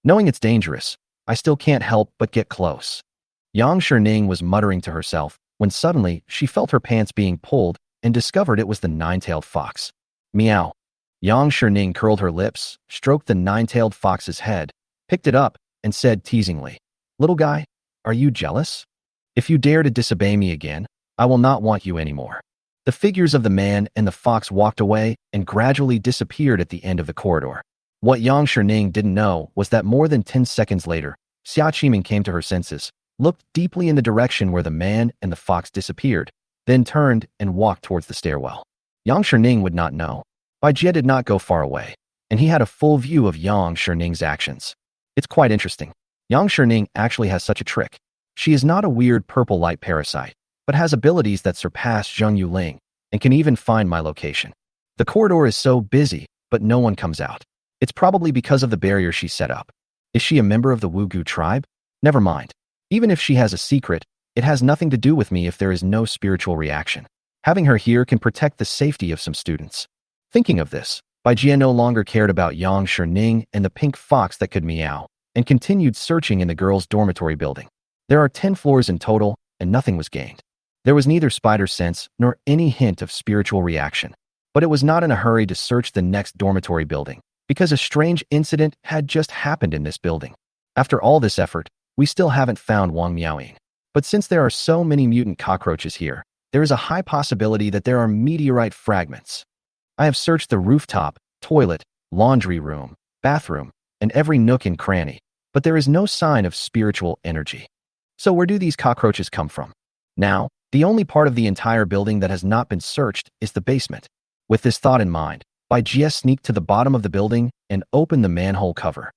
Knowing it's dangerous, I still can't help but get close." Yang Shining was muttering to herself when suddenly she felt her pants being pulled and discovered it was the nine-tailed fox. "Meow." Yang Shining curled her lips, stroked the nine-tailed fox's head, picked it up, and said teasingly, "Little guy, are you jealous? If you dare to disobey me again, I will not want you anymore." The figures of the man and the fox walked away and gradually disappeared at the end of the corridor. What Yang Shining didn't know was that more than 10 seconds later, Xia Qiming came to her senses, looked deeply in the direction where the man and the fox disappeared, then turned and walked towards the stairwell. Yang Shining would not know. Bai Jie did not go far away, and he had a full view of Yang Shining's actions. It's quite interesting. Yang Shining actually has such a trick. She is not a weird purple light parasite, but has abilities that surpass Zheng Yuling and can even find my location. The corridor is so busy, but no one comes out. It's probably because of the barrier she set up. Is she a member of the Wugu tribe? Never mind. Even if she has a secret, it has nothing to do with me if there is no spiritual reaction. Having her here can protect the safety of some students. Thinking of this, Bai Jie no longer cared about Yang Shining and the pink fox that could meow, and continued searching in the girls' dormitory building. There are 10 floors in total, and nothing was gained. There was neither spider sense nor any hint of spiritual reaction, but it was not in a hurry to search the next dormitory building, because a strange incident had just happened in this building. After all this effort, we still haven't found Wang Miaoying. But since there are so many mutant cockroaches here, there is a high possibility that there are meteorite fragments. I have searched the rooftop, toilet, laundry room, bathroom, and every nook and cranny, but there is no sign of spiritual energy. So where do these cockroaches come from? Now, the only part of the entire building that has not been searched is the basement. With this thought in mind, Bai Jie sneaked to the bottom of the building and opened the manhole cover.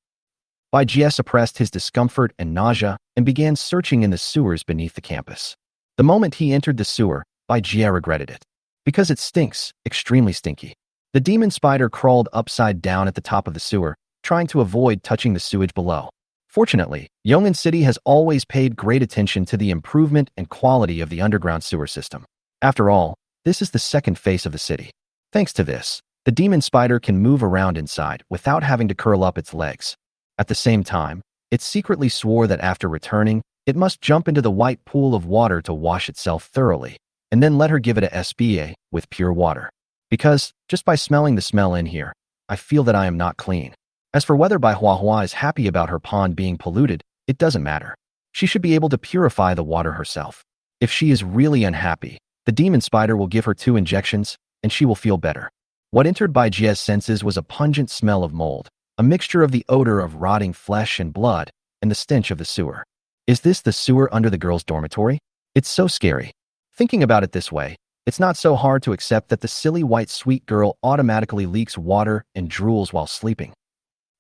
Bai Jie suppressed his discomfort and nausea and began searching in the sewers beneath the campus. The moment he entered the sewer, Bai Jie regretted it. Because it stinks, extremely stinky. The demon spider crawled upside down at the top of the sewer, trying to avoid touching the sewage below. Fortunately, Yong'an City has always paid great attention to the improvement and quality of the underground sewer system. After all, this is the second face of the city. Thanks to this, the demon spider can move around inside without having to curl up its legs. At the same time, it secretly swore that after returning, it must jump into the white pool of water to wash itself thoroughly, and then let her give it a SBA with pure water. Because, just by smelling the smell in here, I feel that I am not clean. As for whether Bai Huahua is happy about her pond being polluted, it doesn't matter. She should be able to purify the water herself. If she is really unhappy, the demon spider will give her 2 injections, and she will feel better. What entered Bai Jie's senses was a pungent smell of mold, a mixture of the odor of rotting flesh and blood, and the stench of the sewer. Is this the sewer under the girls' dormitory? It's so scary. Thinking about it this way, it's not so hard to accept that the silly white sweet girl automatically leaks water and drools while sleeping.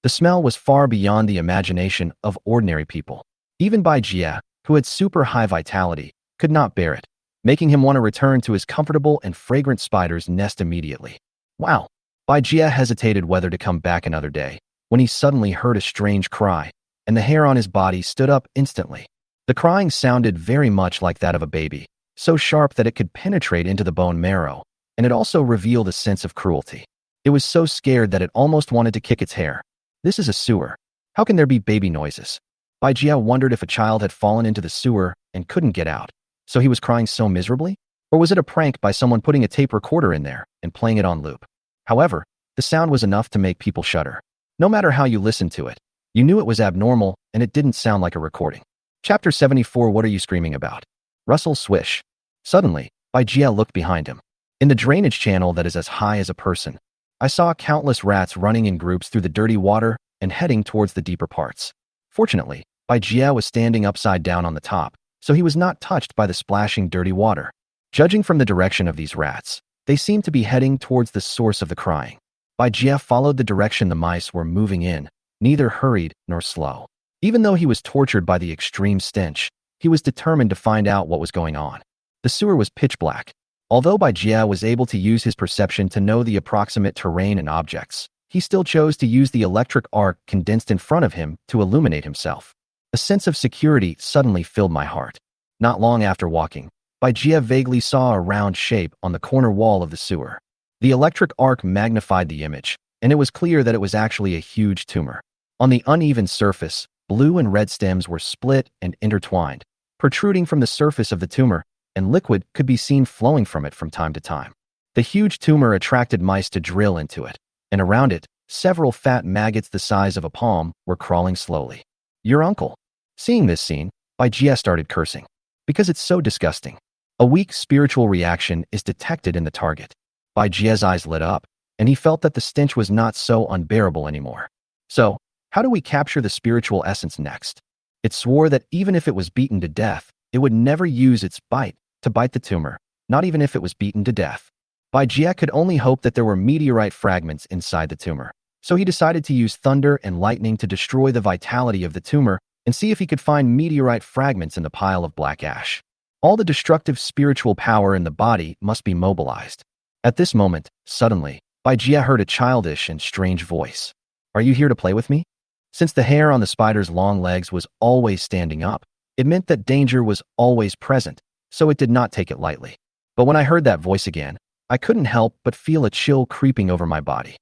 The smell was far beyond the imagination of ordinary people. Even Bai Jie, who had super high vitality, could not bear it, making him want to return to his comfortable and fragrant spider's nest immediately. Wow! Bai Jie hesitated whether to come back another day, when he suddenly heard a strange cry, and the hair on his body stood up instantly. The crying sounded very much like that of a baby, so sharp that it could penetrate into the bone marrow, and it also revealed a sense of cruelty. It was so scared that it almost wanted to kick its hair. This is a sewer. How can there be baby noises? Bai Jie wondered if a child had fallen into the sewer and couldn't get out, so he was crying so miserably? Or was it a prank by someone putting a tape recorder in there and playing it on loop? However, the sound was enough to make people shudder. No matter how you listened to it, you knew it was abnormal and it didn't sound like a recording. Chapter 74. What are you screaming about? Rustle swish. Suddenly, Bai Jie looked behind him. In the drainage channel that is as high as a person, I saw countless rats running in groups through the dirty water and heading towards the deeper parts. Fortunately, Bai Jie was standing upside down on the top, so he was not touched by the splashing dirty water. Judging from the direction of these rats, they seemed to be heading towards the source of the crying. Bai Jie followed the direction the mice were moving in, neither hurried nor slow. Even though he was tortured by the extreme stench, he was determined to find out what was going on. The sewer was pitch black. Although Bai Jie was able to use his perception to know the approximate terrain and objects, he still chose to use the electric arc condensed in front of him to illuminate himself. A sense of security suddenly filled my heart. Not long after walking, Bai Jie vaguely saw a round shape on the corner wall of the sewer. The electric arc magnified the image, and it was clear that it was actually a huge tumor. On the uneven surface, blue and red stems were split and intertwined, protruding from the surface of the tumor, and liquid could be seen flowing from it from time to time. The huge tumor attracted mice to drill into it, and around it, several fat maggots the size of a palm were crawling slowly. Your uncle. Seeing this scene, Bai Jie started cursing. Because it's so disgusting. A weak spiritual reaction is detected in the target. Bai Jie's eyes lit up, and he felt that the stench was not so unbearable anymore. So, how do we capture the spiritual essence next? It swore that even if it was beaten to death, it would never use its bite to bite the tumor, not even if it was beaten to death. Bai Jie could only hope that there were meteorite fragments inside the tumor, so he decided to use thunder and lightning to destroy the vitality of the tumor and see if he could find meteorite fragments in the pile of black ash. All the destructive spiritual power in the body must be mobilized. At this moment, suddenly, Bai Jie heard a childish and strange voice. Are you here to play with me? Since the hair on the spider's long legs was always standing up, it meant that danger was always present, so it did not take it lightly. But when I heard that voice again, I couldn't help but feel a chill creeping over my body.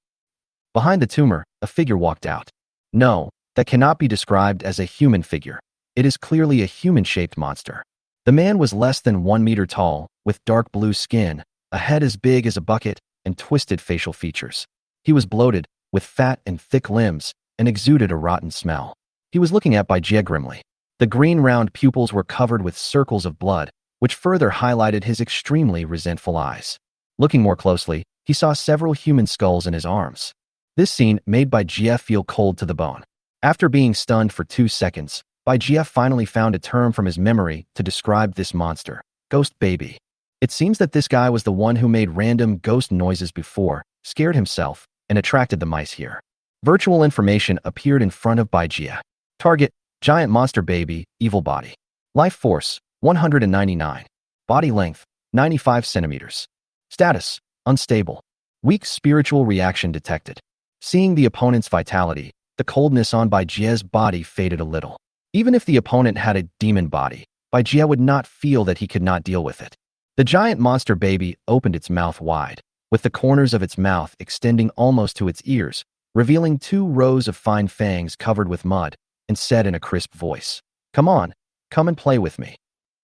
Behind the tumor, a figure walked out. No, that cannot be described as a human figure. It is clearly a human-shaped monster. The man was less than 1 meter tall, with dark blue skin, a head as big as a bucket, and twisted facial features. He was bloated, with fat and thick limbs, and exuded a rotten smell. He was looking at Bai Jie grimly. The green round pupils were covered with circles of blood, which further highlighted his extremely resentful eyes. Looking more closely, he saw several human skulls in his arms. This scene made Bai Jie feel cold to the bone. After being stunned for 2 seconds, Bai Jie finally found a term from his memory to describe this monster: ghost baby. It seems that this guy was the one who made random ghost noises before, scared himself, and attracted the mice here. Virtual information appeared in front of Bai Jie. Target: giant monster baby, evil body. Life force: 199. Body length: 95 centimeters. Status: unstable. Weak spiritual reaction detected. Seeing the opponent's vitality, the coldness on Bai Jie's body faded a little. Even if the opponent had a demon body, Bai Jie would not feel that he could not deal with it. The giant monster baby opened its mouth wide, with the corners of its mouth extending almost to its ears, revealing 2 rows of fine fangs covered with mud, and said in a crisp voice, "Come on, come and play with me."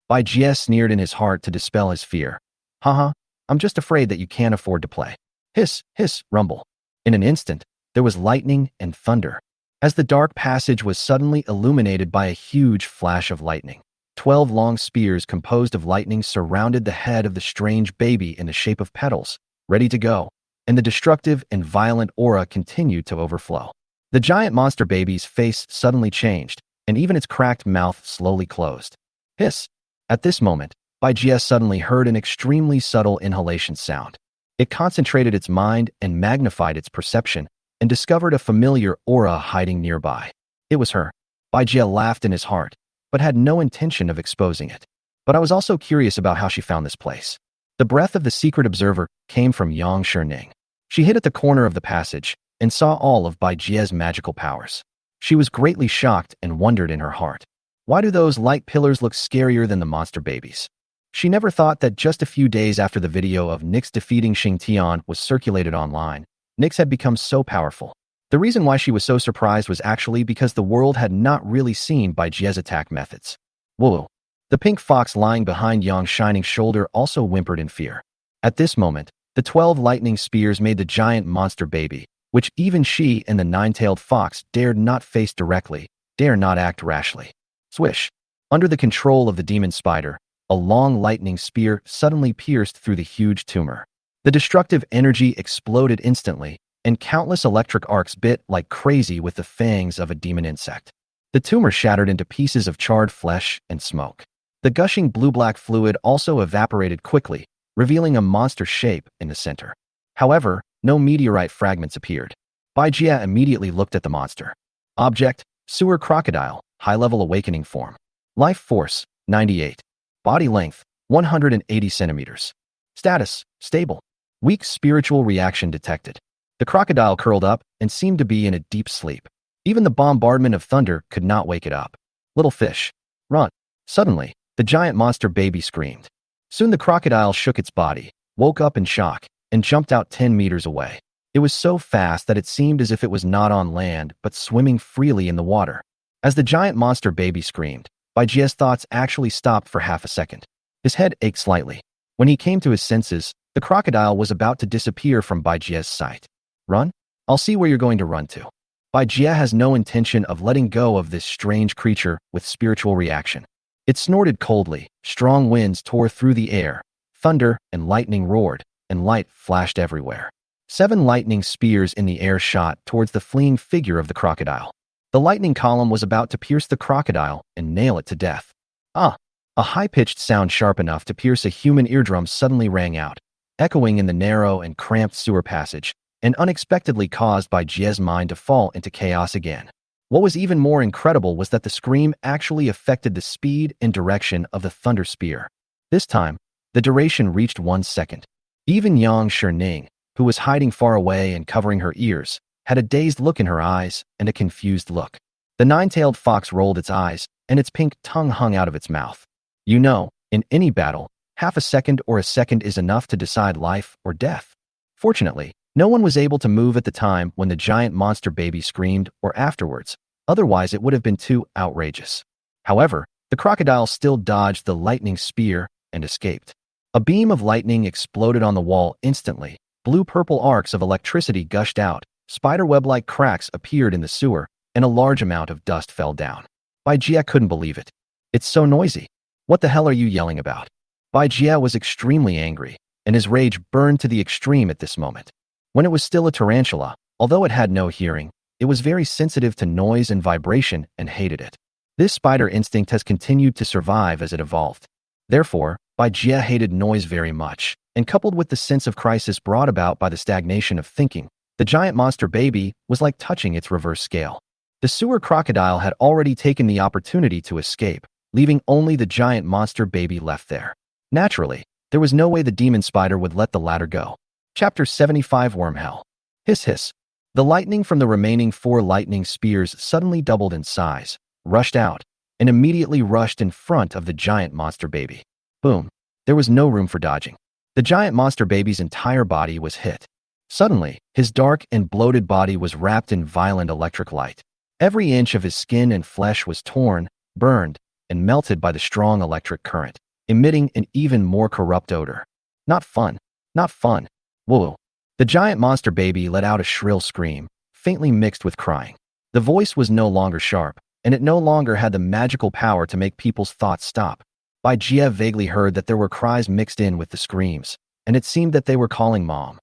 Bai Jie sneered in his heart to dispel his fear. Haha, I'm just afraid that you can't afford to play. Hiss, hiss, rumble. In an instant, there was lightning and thunder, as the dark passage was suddenly illuminated by a huge flash of lightning. 12 long spears composed of lightning surrounded the head of the strange baby in the shape of petals, ready to go, and the destructive and violent aura continued to overflow. The giant monster baby's face suddenly changed, and even its cracked mouth slowly closed. Hiss! At this moment, Bai Jie suddenly heard an extremely subtle inhalation sound. It concentrated its mind and magnified its perception, and discovered a familiar aura hiding nearby. It was her. Bai Jie laughed in his heart, but had no intention of exposing it. But I was also curious about how she found this place. The breath of the secret observer came from Yang Shining. She hid at the corner of the passage and saw all of Bai Jie's magical powers. She was greatly shocked and wondered in her heart. Why do those light pillars look scarier than the monster babies? She never thought that just a few days after the video of Nyx defeating Xing Tian was circulated online, Nyx had become so powerful. The reason why she was so surprised was actually because the world had not really seen Bai Jie's attack methods. Whoa! The pink fox lying behind Yang Shining's shoulder also whimpered in fear. At this moment, the 12 lightning spears made the giant monster baby, which even she and the nine-tailed fox dared not face directly, dare not act rashly. Swish! Under the control of the demon spider, a long lightning spear suddenly pierced through the huge tumor. The destructive energy exploded instantly, and countless electric arcs bit like crazy with the fangs of a demon insect. The tumor shattered into pieces of charred flesh and smoke. The gushing blue-black fluid also evaporated quickly, revealing a monster shape in the center. However, no meteorite fragments appeared. Bai Jie immediately looked at the monster. Object: sewer crocodile, high-level awakening form. Life force: 98. Body length: 180 centimeters. Status: stable. Weak spiritual reaction detected. The crocodile curled up and seemed to be in a deep sleep. Even the bombardment of thunder could not wake it up. Little fish, run. Suddenly, the giant monster baby screamed. Soon the crocodile shook its body, woke up in shock, and jumped out 10 meters away. It was so fast that it seemed as if it was not on land but swimming freely in the water. As the giant monster baby screamed, Bai Jie's thoughts actually stopped for half a second. His head ached slightly. When he came to his senses, the crocodile was about to disappear from Bai Jie's sight. Run? I'll see where you're going to run to. Bai Jie has no intention of letting go of this strange creature with spiritual reaction. It snorted coldly, strong winds tore through the air, thunder and lightning roared, and light flashed everywhere. 7 lightning spears in the air shot towards the fleeing figure of the crocodile. The lightning column was about to pierce the crocodile and nail it to death. Ah! A high-pitched sound sharp enough to pierce a human eardrum suddenly rang out, echoing in the narrow and cramped sewer passage, and unexpectedly caused Bai Jie's mind to fall into chaos again. What was even more incredible was that the scream actually affected the speed and direction of the thunder spear. This time, the duration reached 1 second. Even Yang Shining, who was hiding far away and covering her ears, had a dazed look in her eyes and a confused look. The nine-tailed fox rolled its eyes, and its pink tongue hung out of its mouth. You know, in any battle, half a second or a second is enough to decide life or death. Fortunately, no one was able to move at the time when the giant monster baby screamed or afterwards, otherwise it would have been too outrageous. However, the crocodile still dodged the lightning spear and escaped. A beam of lightning exploded on the wall instantly. Blue-purple arcs of electricity gushed out, spiderweb-like cracks appeared in the sewer, and a large amount of dust fell down. Bai Jie couldn't believe it. It's so noisy. What the hell are you yelling about? Bai Jie was extremely angry, and his rage burned to the extreme at this moment. When it was still a tarantula, although it had no hearing, it was very sensitive to noise and vibration and hated it. This spider instinct has continued to survive as it evolved. Therefore, Bai Jie hated noise very much, and coupled with the sense of crisis brought about by the stagnation of thinking, the giant monster baby was like touching its reverse scale. The sewer crocodile had already taken the opportunity to escape, leaving only the giant monster baby left there. Naturally, there was no way the demon spider would let the latter go. Chapter 75 Wormhell. Hiss hiss. The lightning from the remaining 4 lightning spears suddenly doubled in size, rushed out, and immediately rushed in front of the giant monster baby. Boom. There was no room for dodging. The giant monster baby's entire body was hit. Suddenly, his dark and bloated body was wrapped in violent electric light. Every inch of his skin and flesh was torn, burned, and melted by the strong electric current, emitting an even more corrupt odor. Not fun. Not fun. Whoa. The giant monster baby let out a shrill scream, faintly mixed with crying. The voice was no longer sharp, and it no longer had the magical power to make people's thoughts stop. Bai Jie vaguely heard that there were cries mixed in with the screams, and it seemed that they were calling Mom.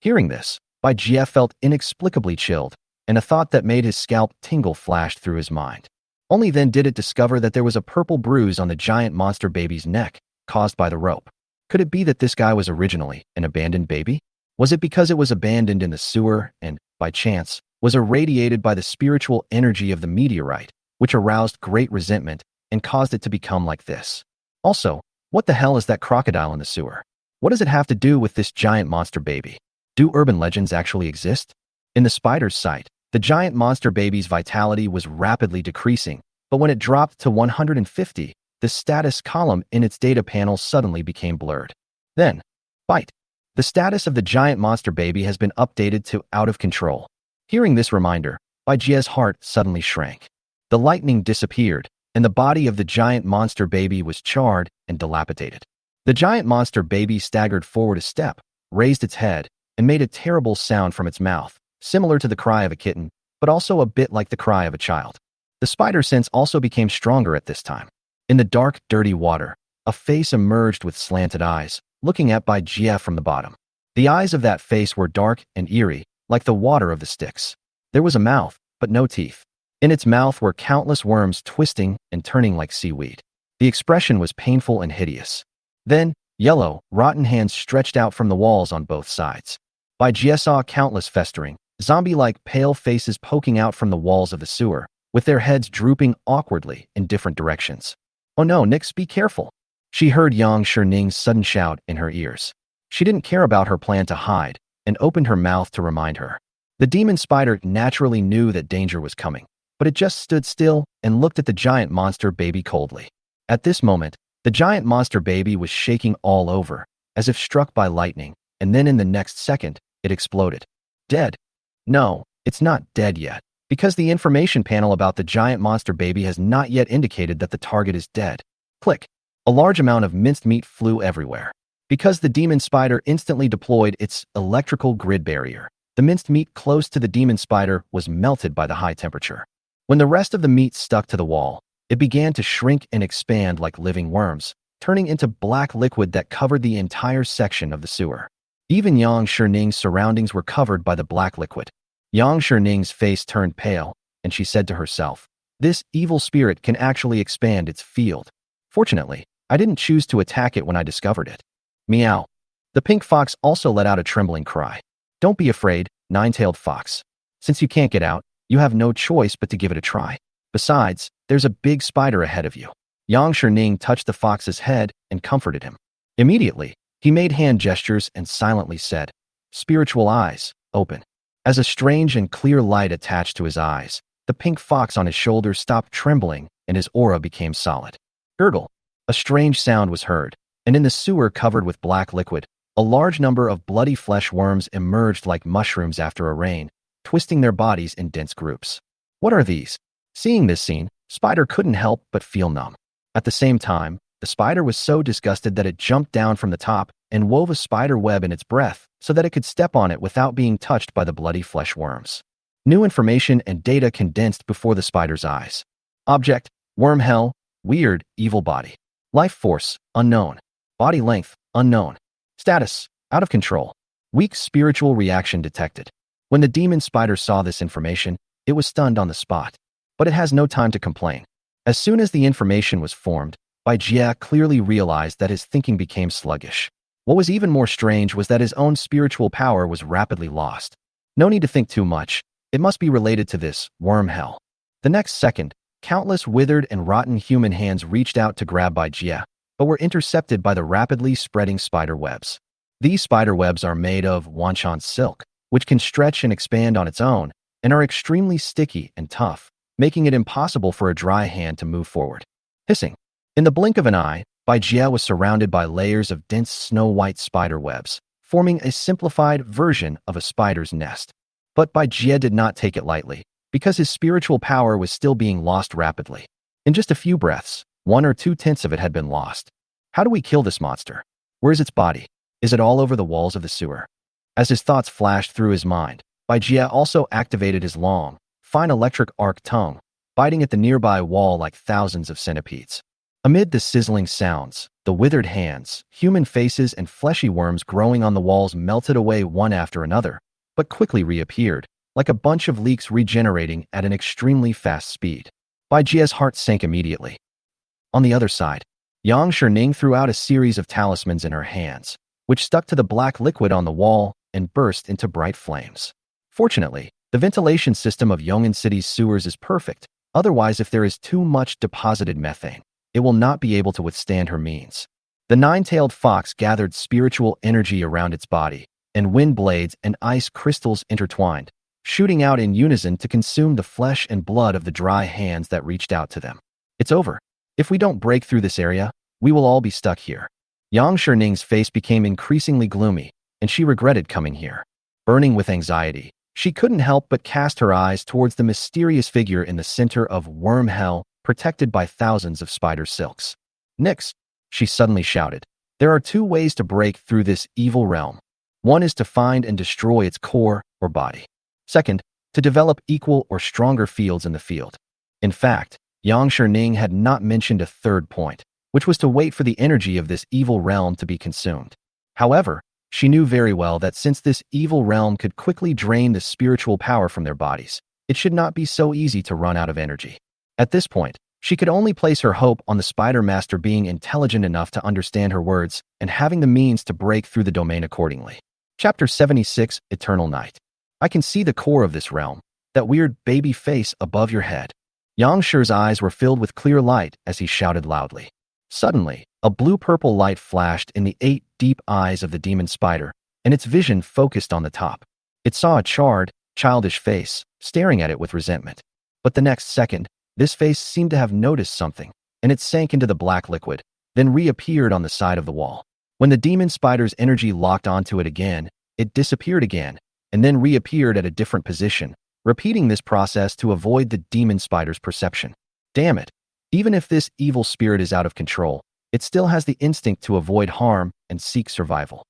Hearing this, Bai Jie felt inexplicably chilled, and a thought that made his scalp tingle flashed through his mind. Only then did it discover that there was a purple bruise on the giant monster baby's neck, caused by the rope. Could it be that this guy was originally an abandoned baby? Was it because it was abandoned in the sewer and, by chance, was irradiated by the spiritual energy of the meteorite, which aroused great resentment and caused it to become like this? Also, what the hell is that crocodile in the sewer? What does it have to do with this giant monster baby? Do urban legends actually exist? In the spider's sight, the giant monster baby's vitality was rapidly decreasing, but when it dropped to 150, the status column in its data panel suddenly became blurred. Then, bite. The status of the giant monster baby has been updated to out of control. Hearing this reminder, Bai Jie's heart suddenly shrank. The lightning disappeared, and the body of the giant monster baby was charred and dilapidated. The giant monster baby staggered forward a step, raised its head, and made a terrible sound from its mouth, similar to the cry of a kitten, but also a bit like the cry of a child. The spider sense also became stronger at this time. In the dark, dirty water, a face emerged with slanted eyes, looking at Bai Jie from the bottom. The eyes of that face were dark and eerie, like the water of the Styx. There was a mouth, but no teeth. In its mouth were countless worms twisting and turning like seaweed. The expression was painful and hideous. Then, yellow, rotten hands stretched out from the walls on both sides. Bai Jie saw countless festering, zombie-like pale faces poking out from the walls of the sewer, with their heads drooping awkwardly in different directions. "Oh no, Nix, be careful!" She heard Yang Sherning's sudden shout in her ears. She didn't care about her plan to hide, and opened her mouth to remind her. The demon spider naturally knew that danger was coming, but it just stood still and looked at the giant monster baby coldly. At this moment, the giant monster baby was shaking all over, as if struck by lightning, and then in the next second, it exploded. Dead? No, it's not dead yet, because the information panel about the giant monster baby has not yet indicated that the target is dead. Click. A large amount of minced meat flew everywhere. Because the demon spider instantly deployed its electrical grid barrier, the minced meat close to the demon spider was melted by the high temperature. When the rest of the meat stuck to the wall, it began to shrink and expand like living worms, turning into black liquid that covered the entire section of the sewer. Even Yang Sherning's surroundings were covered by the black liquid. Yang Sherning's face turned pale, and she said to herself, "This evil spirit can actually expand its field. Fortunately, I didn't choose to attack it when I discovered it." Meow. The pink fox also let out a trembling cry. "Don't be afraid, nine-tailed fox. Since you can't get out, you have no choice but to give it a try. Besides, there's a big spider ahead of you." Yang Sherning touched the fox's head and comforted him. Immediately, he made hand gestures and silently said, "Spiritual eyes, open." As a strange and clear light attached to his eyes, the pink fox on his shoulder stopped trembling and his aura became solid. Gurgle. A strange sound was heard, and in the sewer covered with black liquid, a large number of bloody flesh worms emerged like mushrooms after a rain, twisting their bodies in dense groups. What are these? Seeing this scene, Spider couldn't help but feel numb. At the same time, the spider was so disgusted that it jumped down from the top and wove a spider web in its breath so that it could step on it without being touched by the bloody flesh worms. New information and data condensed before the spider's eyes. Object, worm hell, weird, evil body. Life force, unknown. Body length, unknown. Status, out of control. Weak spiritual reaction detected. When the demon spider saw this information, it was stunned on the spot. But it has no time to complain. As soon as the information was formed, Bai Jie clearly realized that his thinking became sluggish. What was even more strange was that his own spiritual power was rapidly lost. No need to think too much. It must be related to this worm hell. The next second, countless withered and rotten human hands reached out to grab Bai Jie, but were intercepted by the rapidly spreading spider webs. These spider webs are made of wanshan silk, which can stretch and expand on its own, and are extremely sticky and tough, making it impossible for a dry hand to move forward. Hissing. In the blink of an eye, Bai Jie was surrounded by layers of dense snow-white spider webs, forming a simplified version of a spider's nest. But Bai Jie did not take it lightly, because his spiritual power was still being lost rapidly. In just a few breaths, 1 or 2 tenths of it had been lost. How do we kill this monster? Where's its body? Is it all over the walls of the sewer? As his thoughts flashed through his mind, Bai Jie also activated his long, fine electric arc tongue, biting at the nearby wall like thousands of centipedes. Amid the sizzling sounds, the withered hands, human faces, and fleshy worms growing on the walls melted away one after another, but quickly reappeared, like a bunch of leaks regenerating at an extremely fast speed. Bai Jie's heart sank immediately. On the other side, Yang Shining threw out a series of talismans in her hands, which stuck to the black liquid on the wall and burst into bright flames. Fortunately, the ventilation system of Yongin City's sewers is perfect. Otherwise, if there is too much deposited methane, it will not be able to withstand her means. The nine-tailed fox gathered spiritual energy around its body, and wind blades and ice crystals intertwined, shooting out in unison to consume the flesh and blood of the dry hands that reached out to them. It's over. If we don't break through this area, we will all be stuck here. Yang Sherning's face became increasingly gloomy, and she regretted coming here. Burning with anxiety, she couldn't help but cast her eyes towards the mysterious figure in the center of worm hell, protected by thousands of spider silks. "Nix!" she suddenly shouted. "There are two ways to break through this evil realm. One is to find and destroy its core or body. Second, to develop equal or stronger fields in the field." In fact, Yang Shining had not mentioned a third point, which was to wait for the energy of this evil realm to be consumed. However, she knew very well that since this evil realm could quickly drain the spiritual power from their bodies, it should not be so easy to run out of energy. At this point, she could only place her hope on the Spider Master being intelligent enough to understand her words and having the means to break through the domain accordingly. Chapter 76, Eternal Night. "I can see the core of this realm, that weird baby face above your head." Yang Shi's eyes were filled with clear light as he shouted loudly. Suddenly, a blue-purple light flashed in the 8 deep eyes of the demon spider, and its vision focused on the top. It saw a charred, childish face, staring at it with resentment. But the next second, this face seemed to have noticed something, and it sank into the black liquid, then reappeared on the side of the wall. When the demon spider's energy locked onto it again, it disappeared again, and then reappeared at a different position, repeating this process to avoid the demon spider's perception. Damn it! Even if this evil spirit is out of control, it still has the instinct to avoid harm and seek survival.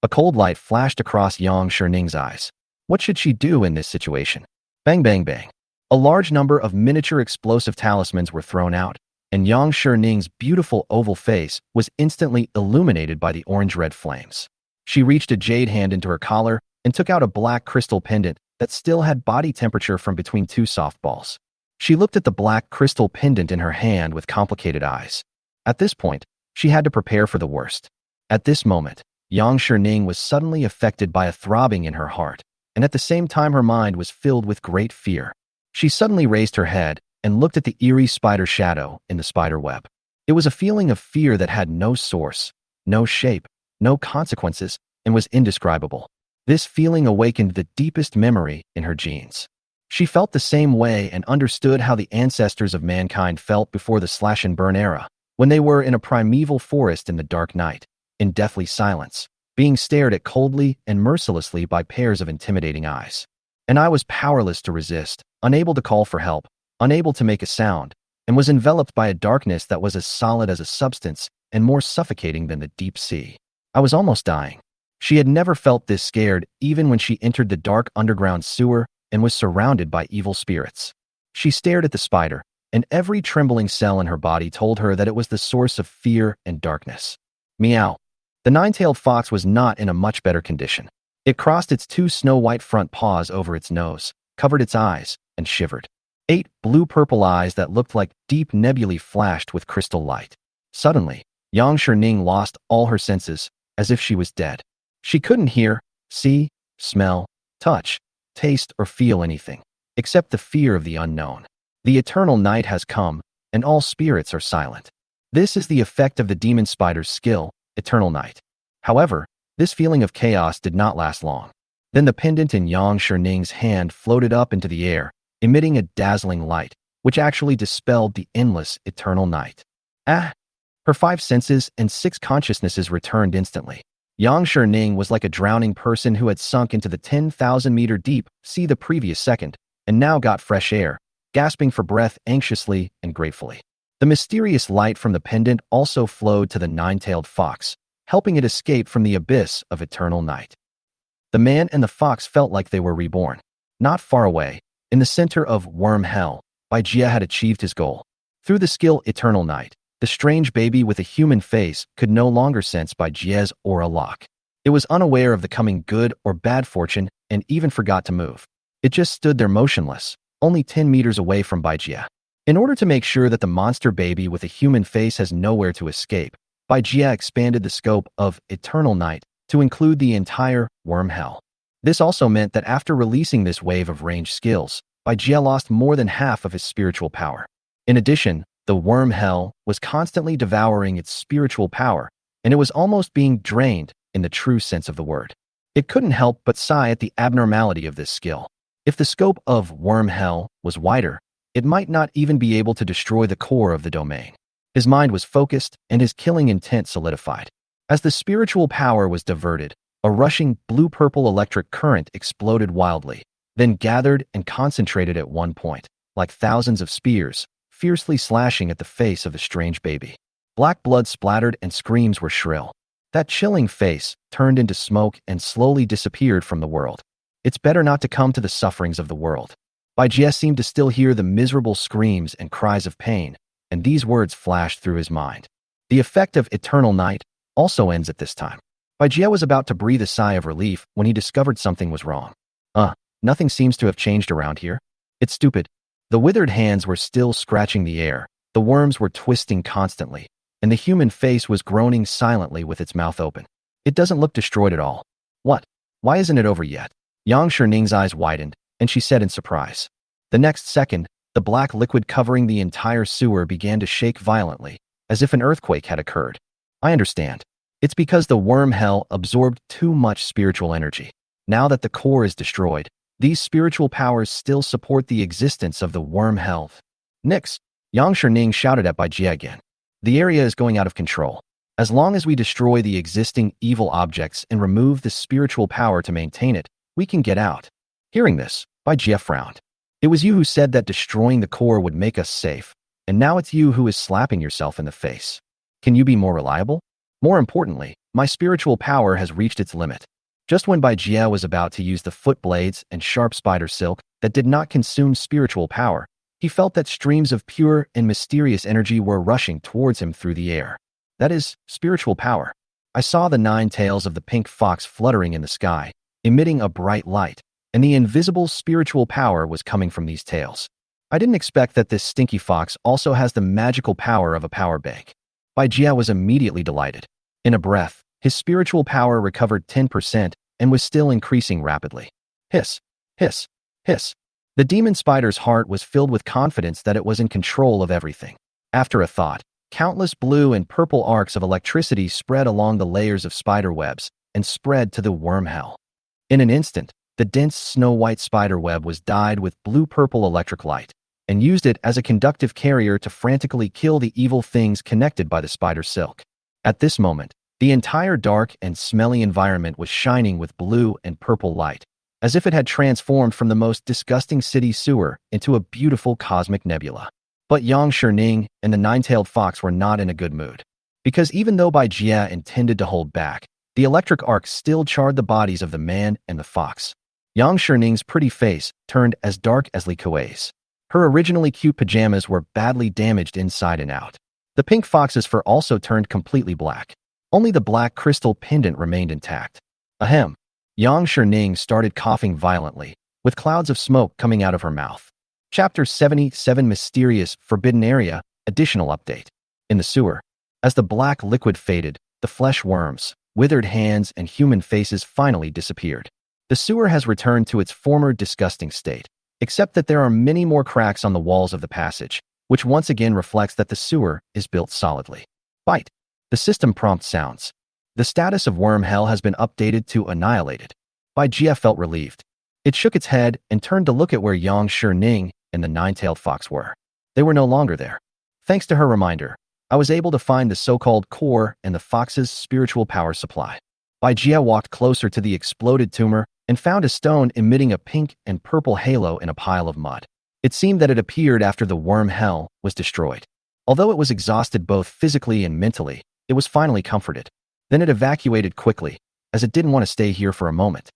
A cold light flashed across Yang Sherning's eyes. What should she do in this situation? Bang bang bang. A large number of miniature explosive talismans were thrown out, and Yang Sherning's beautiful oval face was instantly illuminated by the orange-red flames. She reached a jade hand into her collar and took out a black crystal pendant that still had body temperature from between two softballs. She looked at the black crystal pendant in her hand with complicated eyes. At this point, she had to prepare for the worst. At this moment, Yang Shining was suddenly affected by a throbbing in her heart, and at the same time her mind was filled with great fear. She suddenly raised her head and looked at the eerie spider shadow in the spider web. It was a feeling of fear that had no source, no shape, no consequences, and was indescribable. This feeling awakened the deepest memory in her genes. She felt the same way and understood how the ancestors of mankind felt before the slash and burn era, when they were in a primeval forest in the dark night, in deathly silence, being stared at coldly and mercilessly by pairs of intimidating eyes. And I was powerless to resist, unable to call for help, unable to make a sound, and was enveloped by a darkness that was as solid as a substance and more suffocating than the deep sea. I was almost dying. She had never felt this scared even when she entered the dark underground sewer and was surrounded by evil spirits. She stared at the spider, and every trembling cell in her body told her that it was the source of fear and darkness. Meow. The nine-tailed fox was not in a much better condition. It crossed its 2 snow-white front paws over its nose, covered its eyes, and shivered. 8 blue-purple eyes that looked like deep nebulae flashed with crystal light. Suddenly, Yang Shining lost all her senses, as if she was dead. She couldn't hear, see, smell, touch, taste, or feel anything, except the fear of the unknown. The eternal night has come, and all spirits are silent. This is the effect of the demon spider's skill, Eternal Night. However, this feeling of chaos did not last long. Then the pendant in Yang Sherning's hand floated up into the air, emitting a dazzling light, which actually dispelled the endless eternal night. Ah! Her 5 senses and 6 consciousnesses returned instantly. Yang Shining was like a drowning person who had sunk into the 10,000-meter deep sea the previous second, and now got fresh air, gasping for breath anxiously and gratefully. The mysterious light from the pendant also flowed to the nine-tailed fox, helping it escape from the abyss of eternal night. The man and the fox felt like they were reborn. Not far away, in the center of worm hell, Baijia had achieved his goal. Through the skill Eternal Night, the strange baby with a human face could no longer sense Baijia's aura lock. It was unaware of the coming good or bad fortune and even forgot to move. It just stood there motionless, only 10 meters away from Baijia. In order to make sure that the monster baby with a human face has nowhere to escape, Bai Jia expanded the scope of Eternal Night to include the entire worm hell. This also meant that after releasing this wave of ranged skills, Bai Jia lost more than half of his spiritual power. In addition, the worm hell was constantly devouring its spiritual power, and it was almost being drained in the true sense of the word. It couldn't help but sigh at the abnormality of this skill. If the scope of worm hell was wider, it might not even be able to destroy the core of the domain. His mind was focused, and his killing intent solidified. As the spiritual power was diverted, a rushing blue-purple electric current exploded wildly, then gathered and concentrated at one point, like thousands of spears, fiercely slashing at the face of the strange baby. Black blood splattered and screams were shrill. That chilling face turned into smoke and slowly disappeared from the world. It's better not to come to the sufferings of the world. Bai Jia seemed to still hear the miserable screams and cries of pain, and these words flashed through his mind. The effect of Eternal Night also ends at this time. Bai Jia was about to breathe a sigh of relief when he discovered something was wrong. Nothing seems to have changed around here. It's stupid. The withered hands were still scratching the air, the worms were twisting constantly, and the human face was groaning silently with its mouth open. It doesn't look destroyed at all. What? Why isn't it over yet? Yang Sherning's eyes widened, and she said in surprise. The next second, the black liquid covering the entire sewer began to shake violently, as if an earthquake had occurred. I understand. It's because the worm hell absorbed too much spiritual energy. Now that the core is destroyed, these spiritual powers still support the existence of the worm hell. Nix! Yang Sherning shouted at Bai Jia again. The area is going out of control. As long as we destroy the existing evil objects and remove the spiritual power to maintain it, we can get out. Hearing this, Bai Jia frowned. It was you who said that destroying the core would make us safe, and now it's you who is slapping yourself in the face. Can you be more reliable? More importantly, my spiritual power has reached its limit. Just when Bai Jia was about to use the foot blades and sharp spider silk that did not consume spiritual power, he felt that streams of pure and mysterious energy were rushing towards him through the air. That is, spiritual power. I saw the 9 tails of the pink fox fluttering in the sky, emitting a bright light, and the invisible spiritual power was coming from these tails. I didn't expect that this stinky fox also has the magical power of a power bank. Bai Jia was immediately delighted. In a breath, his spiritual power recovered 10% and was still increasing rapidly. Hiss, hiss, hiss. The demon spider's heart was filled with confidence that it was in control of everything. After a thought, countless blue and purple arcs of electricity spread along the layers of spider webs and spread to the worm hell. In an instant, the dense snow-white spider web was dyed with blue-purple electric light, and used it as a conductive carrier to frantically kill the evil things connected by the spider silk. At this moment, the entire dark and smelly environment was shining with blue and purple light, as if it had transformed from the most disgusting city sewer into a beautiful cosmic nebula. But Yang Sherning and the 9-tailed fox were not in a good mood. Because even though Bai Jia intended to hold back, the electric arc still charred the bodies of the man and the fox. Yang Sherning's pretty face turned as dark as Li Kuei's. Her originally cute pajamas were badly damaged inside and out. The pink fox's fur also turned completely black. Only the black crystal pendant remained intact. Ahem. Yang Sherning started coughing violently, with clouds of smoke coming out of her mouth. Chapter 77 Mysterious Forbidden Area Additional Update. In the sewer. As the black liquid faded, the flesh worms, withered hands, and human faces finally disappeared. The sewer has returned to its former disgusting state, except that there are many more cracks on the walls of the passage, which once again reflects that the sewer is built solidly. Bite. The system prompt sounds. The status of worm hell has been updated to annihilated. Bai Jia felt relieved. It shook its head and turned to look at where Yang Sherning and the 9-tailed fox were. They were no longer there. Thanks to her reminder, I was able to find the so-called core and the fox's spiritual power supply. Bai Jia walked closer to the exploded tumor and found a stone emitting a pink and purple halo in a pile of mud. It seemed that it appeared after the worm hell was destroyed. Although it was exhausted both physically and mentally, it was finally comforted. Then it evacuated quickly, as it didn't want to stay here for a moment.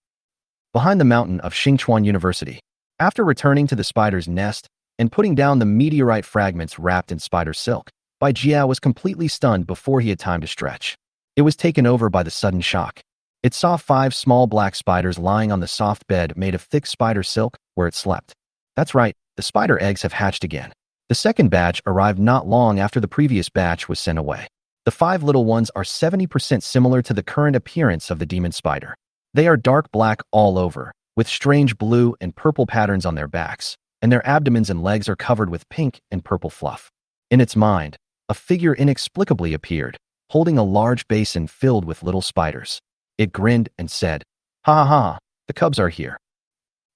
Behind the mountain of Xingchuan University, after returning to the spider's nest and putting down the meteorite fragments wrapped in spider silk, Bai Jia was completely stunned before he had time to stretch. It was taken over by the sudden shock. It saw 5 small black spiders lying on the soft bed made of thick spider silk where it slept. That's right, the spider eggs have hatched again. The second batch arrived not long after the previous batch was sent away. The 5 little ones are 70% similar to the current appearance of the demon spider. They are dark black all over, with strange blue and purple patterns on their backs, and their abdomens and legs are covered with pink and purple fluff. In its mind, a figure inexplicably appeared, holding a large basin filled with little spiders. It grinned and said, "Ha ha ha, the cubs are here."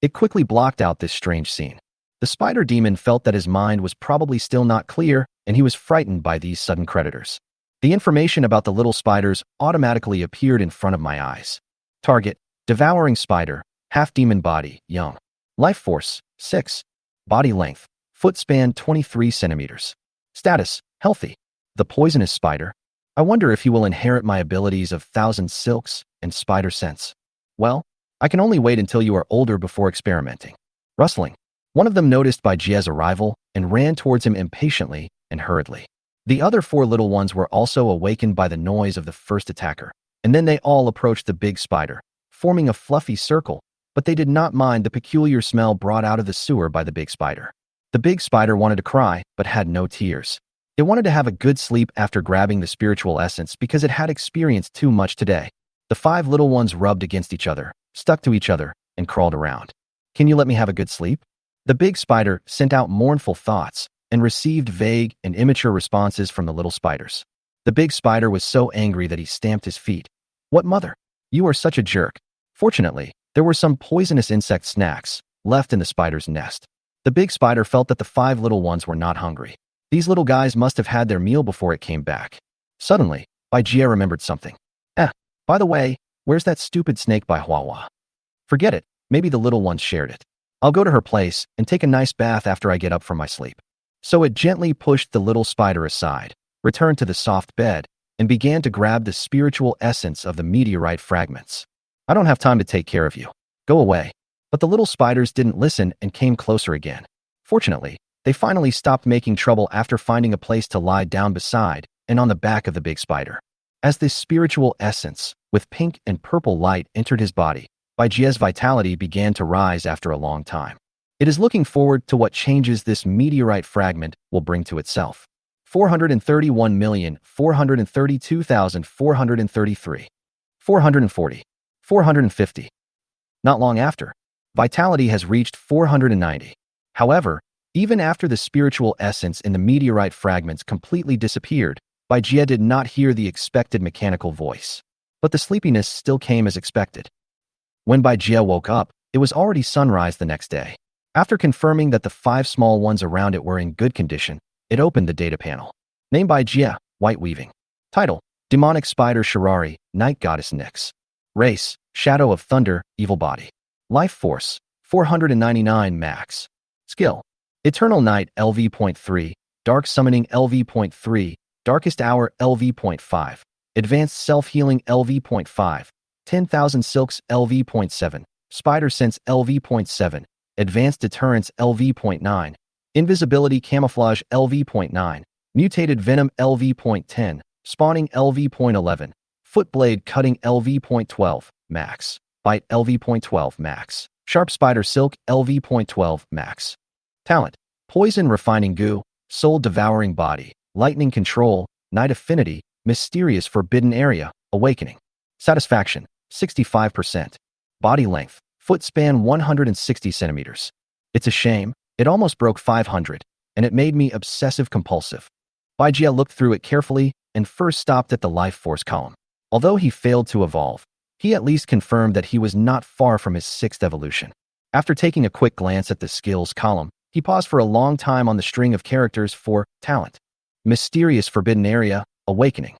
It quickly blocked out this strange scene. The spider demon felt that his mind was probably still not clear, and he was frightened by these sudden creditors. The information about the little spiders automatically appeared in front of my eyes. Target: devouring spider, half-demon body, young. Life force: 6. Body length: foot span 23 centimeters. Status: healthy. The poisonous spider. I wonder if he will inherit my abilities of thousand silks and spider sense. Well, I can only wait until you are older before experimenting. Rustling. One of them noticed Bai Jie's arrival and ran towards him impatiently and hurriedly. The other 4 little ones were also awakened by the noise of the first attacker, and then they all approached the big spider, forming a fluffy circle, but they did not mind the peculiar smell brought out of the sewer by the big spider. The big spider wanted to cry, but had no tears. It wanted to have a good sleep after grabbing the spiritual essence because it had experienced too much today. The 5 little ones rubbed against each other, stuck to each other, and crawled around. "Can you let me have a good sleep?" The big spider sent out mournful thoughts and received vague and immature responses from the little spiders. The big spider was so angry that he stamped his feet. "What mother? You are such a jerk." Fortunately, there were some poisonous insect snacks left in the spider's nest. The big spider felt that the 5 little ones were not hungry. These little guys must have had their meal before it came back. Suddenly, Bai Jie remembered something. By the way, where's that stupid snake by Hua? Forget it, maybe the little ones shared it. I'll go to her place and take a nice bath after I get up from my sleep." So it gently pushed the little spider aside, returned to the soft bed, and began to grab the spiritual essence of the meteorite fragments. "I don't have time to take care of you. Go away." But the little spiders didn't listen and came closer again. Fortunately, they finally stopped making trouble after finding a place to lie down beside and on the back of the big spider. As this spiritual essence, with pink and purple light, entered his body, Bai Jie's vitality began to rise after a long time. It is looking forward to what changes this meteorite fragment will bring to itself. 431,432,433. 440. 450. Not long after, vitality has reached 490. However, even after the spiritual essence in the meteorite fragments completely disappeared, Bai Jie did not hear the expected mechanical voice. But the sleepiness still came as expected. When Bai Jie woke up, it was already sunrise the next day. After confirming that the 5 small ones around it were in good condition, it opened the data panel. Name Bai Jie, White Weaving. Title: Demonic Spider Shirari, Night Goddess Nyx. Race: Shadow of Thunder, Evil Body. Life Force: 499 max. Skill: Eternal Night LV.3, Dark Summoning LV.3, Darkest Hour LV.5, Advanced Self-Healing LV.5, 10,000 Silks LV.7, Spider Sense LV.7, Advanced Deterrence LV.9, Invisibility Camouflage LV.9, Mutated Venom LV.10, Spawning LV.11, Footblade Cutting LV.12, max. Bite LV.12 max. Sharp Spider Silk LV.12 max. Talent: Poison Refining Goo, Soul Devouring Body, Lightning Control, Night Affinity, Mysterious Forbidden Area, Awakening. Satisfaction: 65%. Body length: foot span 160 centimeters. It's a shame, it almost broke 500, and it made me obsessive compulsive. Bai Jie looked through it carefully and first stopped at the life force column. Although he failed to evolve, he at least confirmed that he was not far from his 6th evolution. After taking a quick glance at the skills column, he paused for a long time on the string of characters for talent. Mysterious Forbidden Area, Awakening.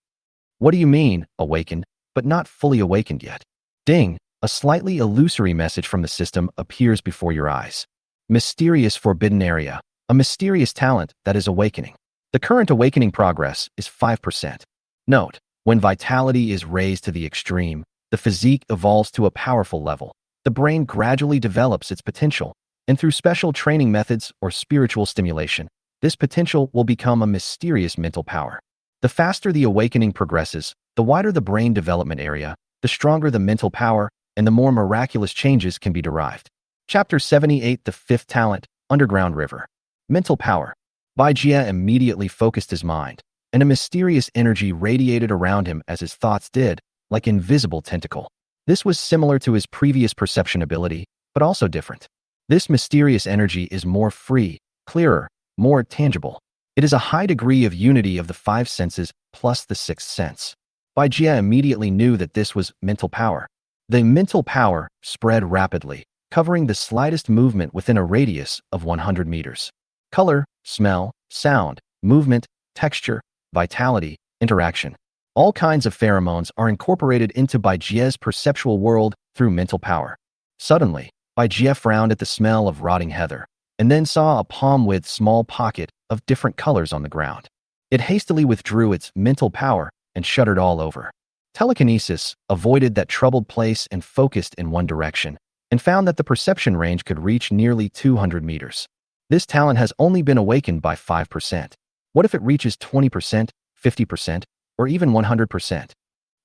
What do you mean, awakened, but not fully awakened yet? Ding, a slightly illusory message from the system appears before your eyes. Mysterious Forbidden Area, a mysterious talent that is awakening. The current awakening progress is 5%. Note: when vitality is raised to the extreme, the physique evolves to a powerful level. The brain gradually develops its potential, and through special training methods or spiritual stimulation, this potential will become a mysterious mental power. The faster the awakening progresses, the wider the brain development area, the stronger the mental power, and the more miraculous changes can be derived. Chapter 78: The 5th Talent, Underground River. Mental Power. Bai Jie immediately focused his mind, and a mysterious energy radiated around him as his thoughts did, like invisible tentacle. This was similar to his previous perception ability, but also different. This mysterious energy is more free, clearer, more tangible. It is a high degree of unity of the five senses plus the sixth sense. Bai Jie immediately knew that this was mental power. The mental power spread rapidly, covering the slightest movement within a radius of 100 meters. Color, smell, sound, movement, texture, vitality, interaction. All kinds of pheromones are incorporated into Bai Jie's perceptual world through mental power. Suddenly, Bai Jie frowned at the smell of rotting heather, and then saw a palm-width small pocket of different colors on the ground. It hastily withdrew its mental power and shuddered all over. Telekinesis avoided that troubled place and focused in one direction, and found that the perception range could reach nearly 200 meters. This talent has only been awakened by 5%. What if it reaches 20%, 50%, or even 100%?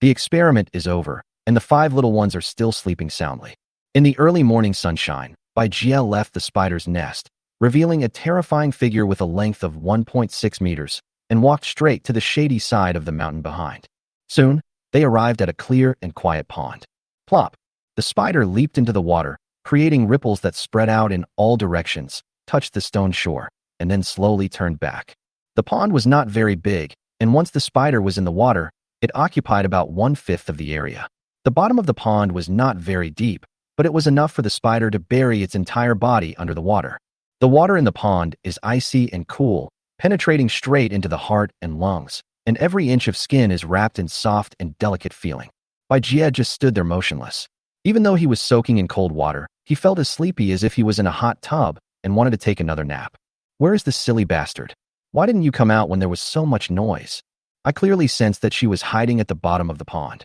The experiment is over, and the five little ones are still sleeping soundly. In the early morning sunshine, Bai Jie left the spider's nest, revealing a terrifying figure with a length of 1.6 meters, and walked straight to the shady side of the mountain behind. Soon, they arrived at a clear and quiet pond. Plop! The spider leaped into the water, creating ripples that spread out in all directions, touched the stone shore, and then slowly turned back. The pond was not very big, and once the spider was in the water, it occupied about 1/5 of the area. The bottom of the pond was not very deep, but it was enough for the spider to bury its entire body under the water. The water in the pond is icy and cool, penetrating straight into the heart and lungs, and every inch of skin is wrapped in soft and delicate feeling. Bai Jie just stood there motionless. Even though he was soaking in cold water, he felt as sleepy as if he was in a hot tub and wanted to take another nap. Where is this silly bastard? Why didn't you come out when there was so much noise? I clearly sensed that she was hiding at the bottom of the pond.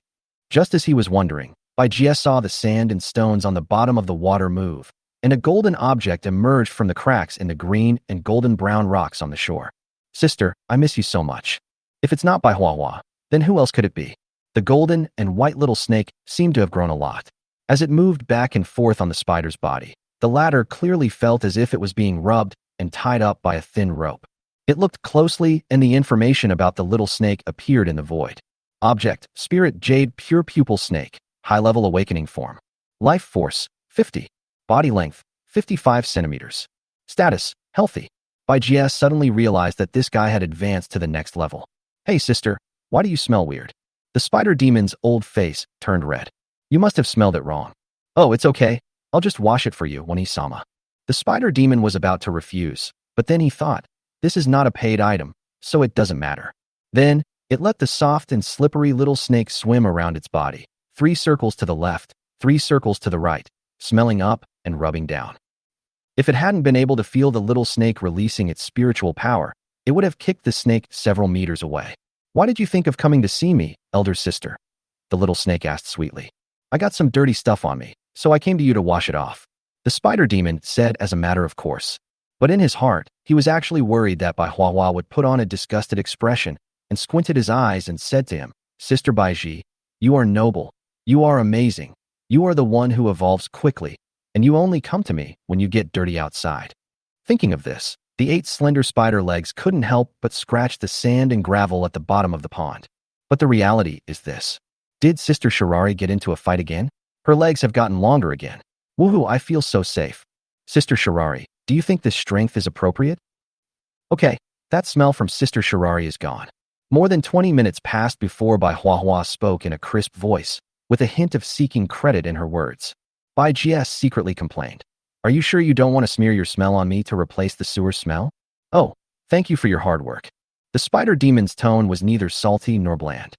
Just as he was wondering, Bai Jie saw the sand and stones on the bottom of the water move, and a golden object emerged from the cracks in the green and golden brown rocks on the shore. Sister, I miss you so much. If it's not Bai Hua, then who else could it be? The golden and white little snake seemed to have grown a lot. As it moved back and forth on the spider's body, the latter clearly felt as if it was being rubbed and tied up by a thin rope. It looked closely, and the information about the little snake appeared in the void. Object, Spirit Jade Pure Pupil Snake, High-Level Awakening Form. Life Force, 50. Body Length, 55 centimeters. Status, Healthy. Bai Jie suddenly realized that this guy had advanced to the next level. Hey sister, why do you smell weird? The spider demon's old face turned red. You must have smelled it wrong. Oh, it's okay. I'll just wash it for you, Wani-sama. The spider demon was about to refuse, but then he thought, this is not a paid item, so it doesn't matter. Then, it let the soft and slippery little snake swim around its body, 3 circles to the left, 3 circles to the right, smelling up and rubbing down. If it hadn't been able to feel the little snake releasing its spiritual power, it would have kicked the snake several meters away. Why did you think of coming to see me, elder sister? The little snake asked sweetly. I got some dirty stuff on me, so I came to you to wash it off. The spider demon said as a matter of course. But in his heart, he was actually worried that Bai Hua would put on a disgusted expression and squinted his eyes and said to him, Sister Bai Ji, you are noble, you are amazing, you are the one who evolves quickly, and you only come to me when you get dirty outside. Thinking of this, the 8 slender spider legs couldn't help but scratch the sand and gravel at the bottom of the pond. But the reality is this. Did Sister Shirari get into a fight again? Her legs have gotten longer again. Woohoo, I feel so safe. Sister Shirari, do you think this strength is appropriate? Okay, that smell from Sister Shirari is gone. More than 20 minutes passed before Bai Hua spoke in a crisp voice, with a hint of seeking credit in her words. Bai Jie secretly complained. Are you sure you don't want to smear your smell on me to replace the sewer smell? Oh, thank you for your hard work. The spider demon's tone was neither salty nor bland.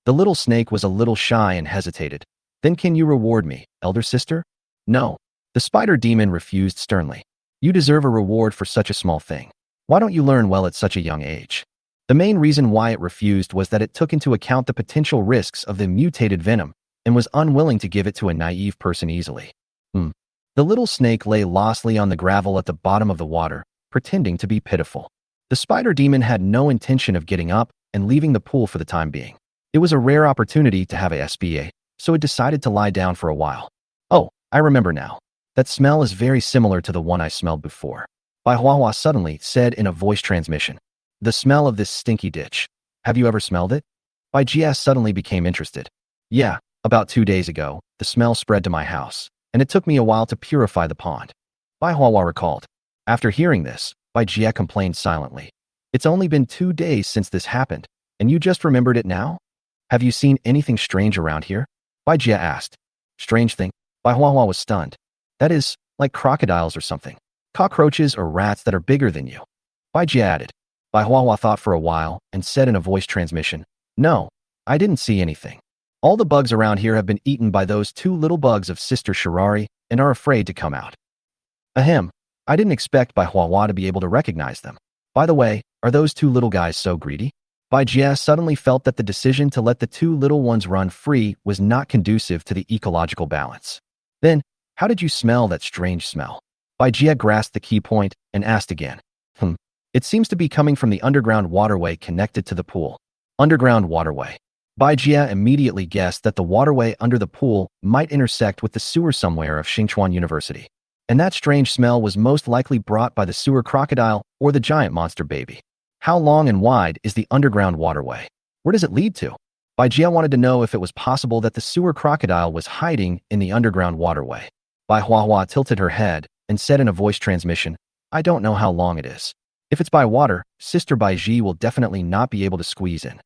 The little snake was a little shy and hesitated. Then can you reward me, elder sister? No. The spider demon refused sternly. You deserve a reward for such a small thing. Why don't you learn well at such a young age? The main reason why it refused was that it took into account the potential risks of the mutated venom and was unwilling to give it to a naive person easily. The little snake lay loosely on the gravel at the bottom of the water, pretending to be pitiful. The spider demon had no intention of getting up and leaving the pool for the time being. It was a rare opportunity to have a SPA, so it decided to lie down for a while. Oh, I remember now. That smell is very similar to the one I smelled before. Bai Huahua suddenly said in a voice transmission. The smell of this stinky ditch. Have you ever smelled it? Bai Jia suddenly became interested. Yeah, about 2 days ago, the smell spread to my house, and it took me a while to purify the pond. Bai Huahua recalled. After hearing this, Bai Jia complained silently. It's only been 2 days since this happened, and you just remembered it now? Have you seen anything strange around here? Bai Jia asked. Strange thing? Bai Huahua was stunned. That is, like crocodiles or something. Cockroaches or rats that are bigger than you. Bai Jia added. Bai Huahua thought for a while and said in a voice transmission, No, I didn't see anything. All the bugs around here have been eaten by those 2 little bugs of Sister Shirari and are afraid to come out. Ahem, I didn't expect Bai Huahua to be able to recognize them. By the way, are those 2 little guys so greedy? Bai Jia suddenly felt that the decision to let the 2 little ones run free was not conducive to the ecological balance. Then, how did you smell that strange smell? Bai Jia grasped the key point and asked again. It seems to be coming from the underground waterway connected to the pool. Underground waterway. Bai Jia immediately guessed that the waterway under the pool might intersect with the sewer somewhere of Xingchuan University. And that strange smell was most likely brought by the sewer crocodile or the giant monster baby. How long and wide is the underground waterway? Where does it lead to? Bai Jia wanted to know if it was possible that the sewer crocodile was hiding in the underground waterway. Bai Huahua tilted her head and said in a voice transmission, I don't know how long it is. If it's by water, Sister Bai Ji will definitely not be able to squeeze in.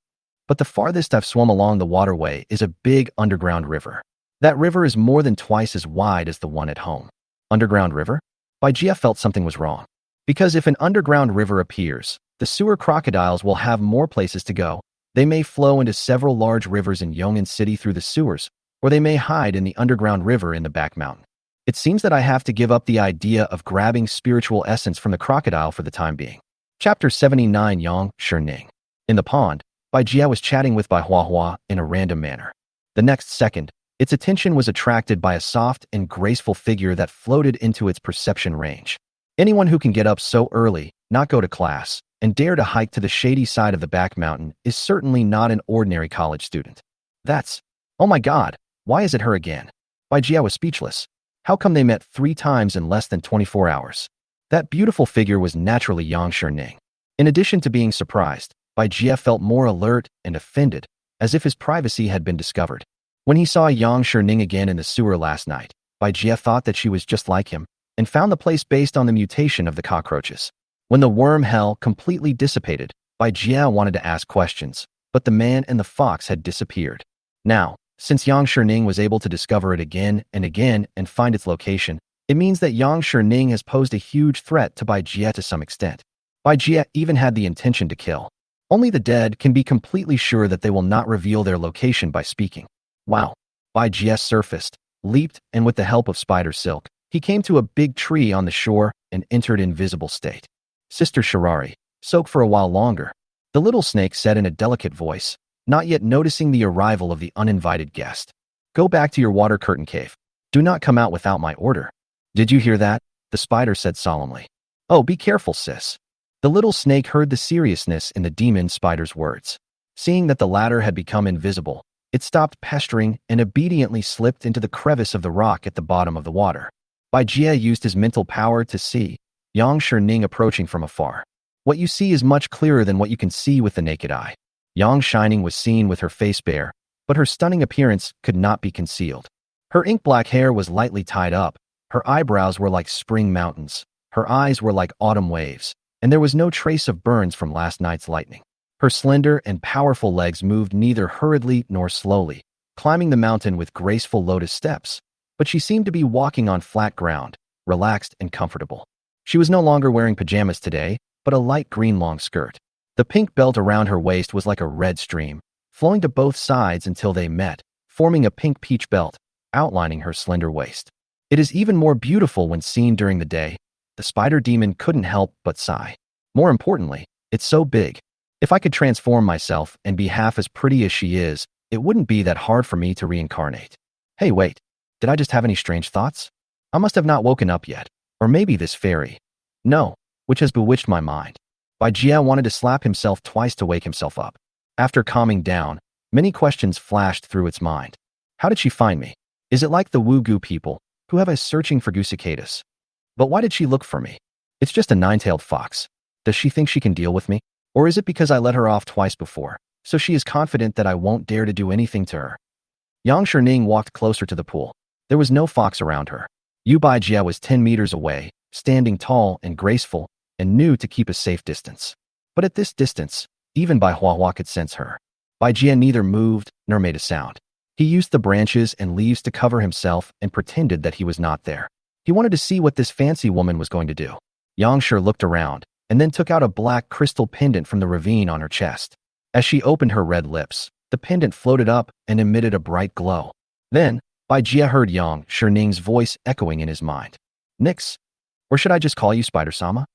But the farthest I've swum along the waterway is a big underground river. That river is more than twice as wide as the one at home. Underground river? Bai Jia felt something was wrong. Because if an underground river appears, the sewer crocodiles will have more places to go. They may flow into several large rivers in Yong'an City through the sewers, or they may hide in the underground river in the back mountain. It seems that I have to give up the idea of grabbing spiritual essence from the crocodile for the time being. Chapter 79 Yang Shining. In the pond, Bai Jia was chatting with Bai Huahua in a random manner. The next second, its attention was attracted by a soft and graceful figure that floated into its perception range. Anyone who can get up so early, not go to class, and dare to hike to the shady side of the back mountain is certainly not an ordinary college student. Oh my god, why is it her again? Bai Jia was speechless. How come they met 3 times in less than 24 hours? That beautiful figure was naturally Yang Shining. In addition to being surprised, Bai Jia felt more alert and offended, as if his privacy had been discovered. When he saw Yang Shining again in the sewer last night, Bai Jia thought that she was just like him, and found the place based on the mutation of the cockroaches. When the worm hell completely dissipated, Bai Jia wanted to ask questions, but the man and the fox had disappeared. Now, since Yang Shining was able to discover it again and find its location, it means that Yang Shining has posed a huge threat to Bai Jia to some extent. Bai Jia even had the intention to kill. Only the dead can be completely sure that they will not reveal their location by speaking. Wow. Bai Jia surfaced, leaped, and with the help of spider silk, he came to a big tree on the shore and entered invisible state. Sister Shirari, soak for a while longer. The little snake said in a delicate voice, not yet noticing the arrival of the uninvited guest. Go back to your water curtain cave. Do not come out without my order. Did you hear that? The spider said solemnly. Oh, be careful, sis. The little snake heard the seriousness in the demon spider's words. Seeing that the latter had become invisible, it stopped pestering and obediently slipped into the crevice of the rock at the bottom of the water. Bai Jia used his mental power to see Yang Shining approaching from afar. What you see is much clearer than what you can see with the naked eye. Yang Shining was seen with her face bare, but her stunning appearance could not be concealed. Her ink-black hair was lightly tied up, her eyebrows were like spring mountains, her eyes were like autumn waves, and there was no trace of burns from last night's lightning. Her slender and powerful legs moved neither hurriedly nor slowly, climbing the mountain with graceful lotus steps, but she seemed to be walking on flat ground, relaxed and comfortable. She was no longer wearing pajamas today, but a light green long skirt. The pink belt around her waist was like a red stream, flowing to both sides until they met, forming a pink peach belt, outlining her slender waist. It is even more beautiful when seen during the day. The spider demon couldn't help but sigh. More importantly, it's so big. If I could transform myself and be half as pretty as she is, it wouldn't be that hard for me to reincarnate. Hey, wait. Did I just have any strange thoughts? I must have not woken up yet. Or maybe this fairy. No, which has bewitched my mind. Bai Jia wanted to slap himself twice to wake himself up. After calming down, many questions flashed through its mind. How did she find me? Is it like the Wu Gu people, who have us searching for Gusicatus? But why did she look for me? It's just a nine-tailed fox. Does she think she can deal with me? Or is it because I let her off twice before, so she is confident that I won't dare to do anything to her? Yang Shining walked closer to the pool. There was no fox around her. Yu Baijie was 10 meters away, standing tall and graceful, and knew to keep a safe distance. But at this distance, even Bai Huahua could sense her. Baijie neither moved nor made a sound. He used the branches and leaves to cover himself and pretended that he was not there. He wanted to see what this fancy woman was going to do. Yang Shi looked around, and then took out a black crystal pendant from the ravine on her chest. As she opened her red lips, the pendant floated up and emitted a bright glow. Then, Baijie heard Yang Sherning's voice echoing in his mind. Nix. Or should I just call you Spider-sama?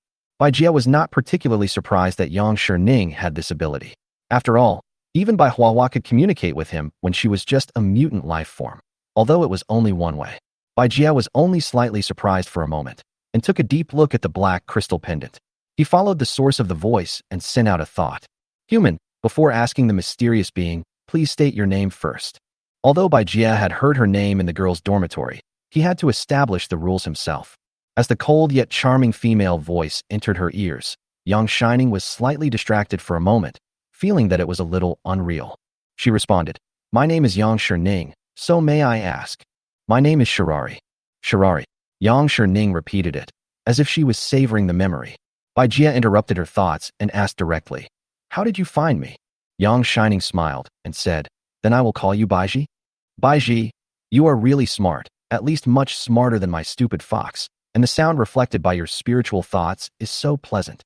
Baijie was not particularly surprised that Yang Sherning had this ability. After all, even Bai Huahua could communicate with him when she was just a mutant life form, although it was only one way. Baijie was only slightly surprised for a moment, and took a deep look at the black crystal pendant. He followed the source of the voice and sent out a thought. Human, before asking the mysterious being, please state your name first. Although Baijie had heard her name in the girls' dormitory, he had to establish the rules himself. As the cold yet charming female voice entered her ears, Yang Shining was slightly distracted for a moment, feeling that it was a little unreal. She responded, my name is Yang Shining, so may I ask? My name is Shirari. Shirari. Yang Shining repeated it, as if she was savoring the memory. Baijie interrupted her thoughts and asked directly, how did you find me? Yang Shining smiled and said, then I will call you Baiji. Baiji, you are really smart, at least much smarter than my stupid fox, and the sound reflected by your spiritual thoughts is so pleasant.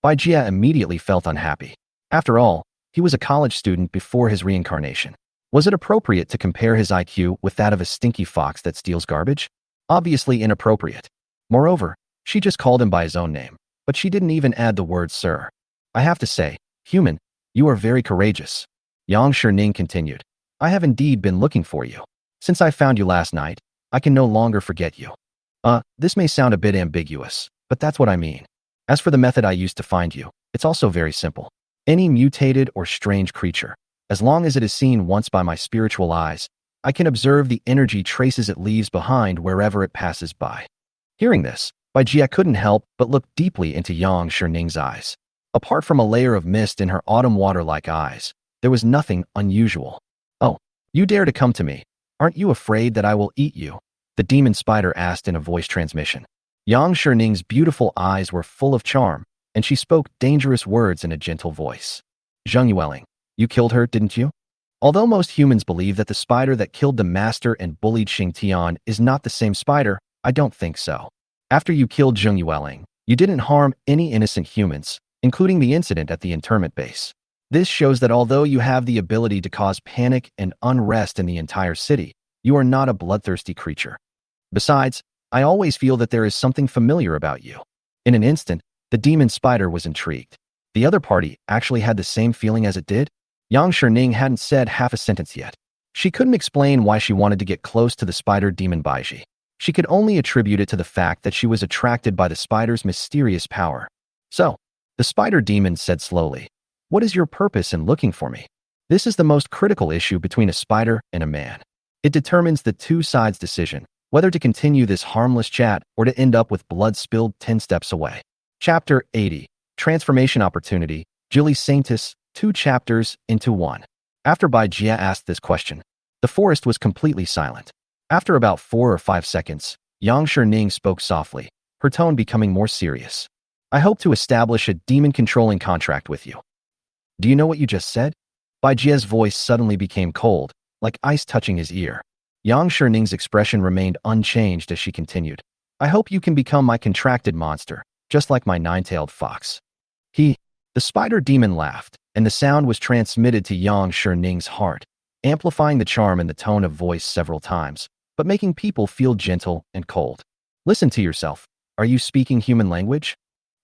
Baijie immediately felt unhappy. After all, he was a college student before his reincarnation. Was it appropriate to compare his IQ with that of a stinky fox that steals garbage? Obviously inappropriate. Moreover, she just called him by his own name, but she didn't even add the word sir. I have to say, human, you are very courageous. Yang Shining continued, I have indeed been looking for you. Since I found you last night, I can no longer forget you. This may sound a bit ambiguous, but that's what I mean. As for the method I used to find you, it's also very simple. Any mutated or strange creature, as long as it is seen once by my spiritual eyes, I can observe the energy traces it leaves behind wherever it passes by. Hearing this, Baijie couldn't help but look deeply into Yang Sherning's eyes. Apart from a layer of mist in her autumn water-like eyes, there was nothing unusual. Oh, you dare to come to me. Aren't you afraid that I will eat you? The demon spider asked in a voice transmission. Yang Sherning's beautiful eyes were full of charm, and she spoke dangerous words in a gentle voice. Zheng Yueling, you killed her, didn't you? Although most humans believe that the spider that killed the master and bullied Xing Tian is not the same spider, I don't think so. After you killed Zheng Yueling, you didn't harm any innocent humans, including the incident at the internment base. This shows that although you have the ability to cause panic and unrest in the entire city, you are not a bloodthirsty creature. Besides, I always feel that there is something familiar about you. In an instant, the demon spider was intrigued. The other party actually had the same feeling as it did. Yang Shining hadn't said half a sentence yet. She couldn't explain why she wanted to get close to the spider demon Baiji. She could only attribute it to the fact that she was attracted by the spider's mysterious power. So, the spider demon said slowly, what is your purpose in looking for me? This is the most critical issue between a spider and a man. It determines the two sides' decision, whether to continue this harmless chat or to end up with blood spilled 10 steps away. Chapter 80, Transformation Opportunity, Julie Saintis, 2 chapters into 1. After Baijie asked this question, the forest was completely silent. After about 4 or 5 seconds, Yang Shining spoke softly, her tone becoming more serious. I hope to establish a demon-controlling contract with you. Do you know what you just said? Baijie's voice suddenly became cold, like ice touching his ear. Yang Sherning's expression remained unchanged as she continued. I hope you can become my contracted monster, just like my nine-tailed fox. The spider demon laughed, and the sound was transmitted to Yang Sherning's heart, amplifying the charm in the tone of voice several times, but making people feel gentle and cold. Listen to yourself. Are you speaking human language?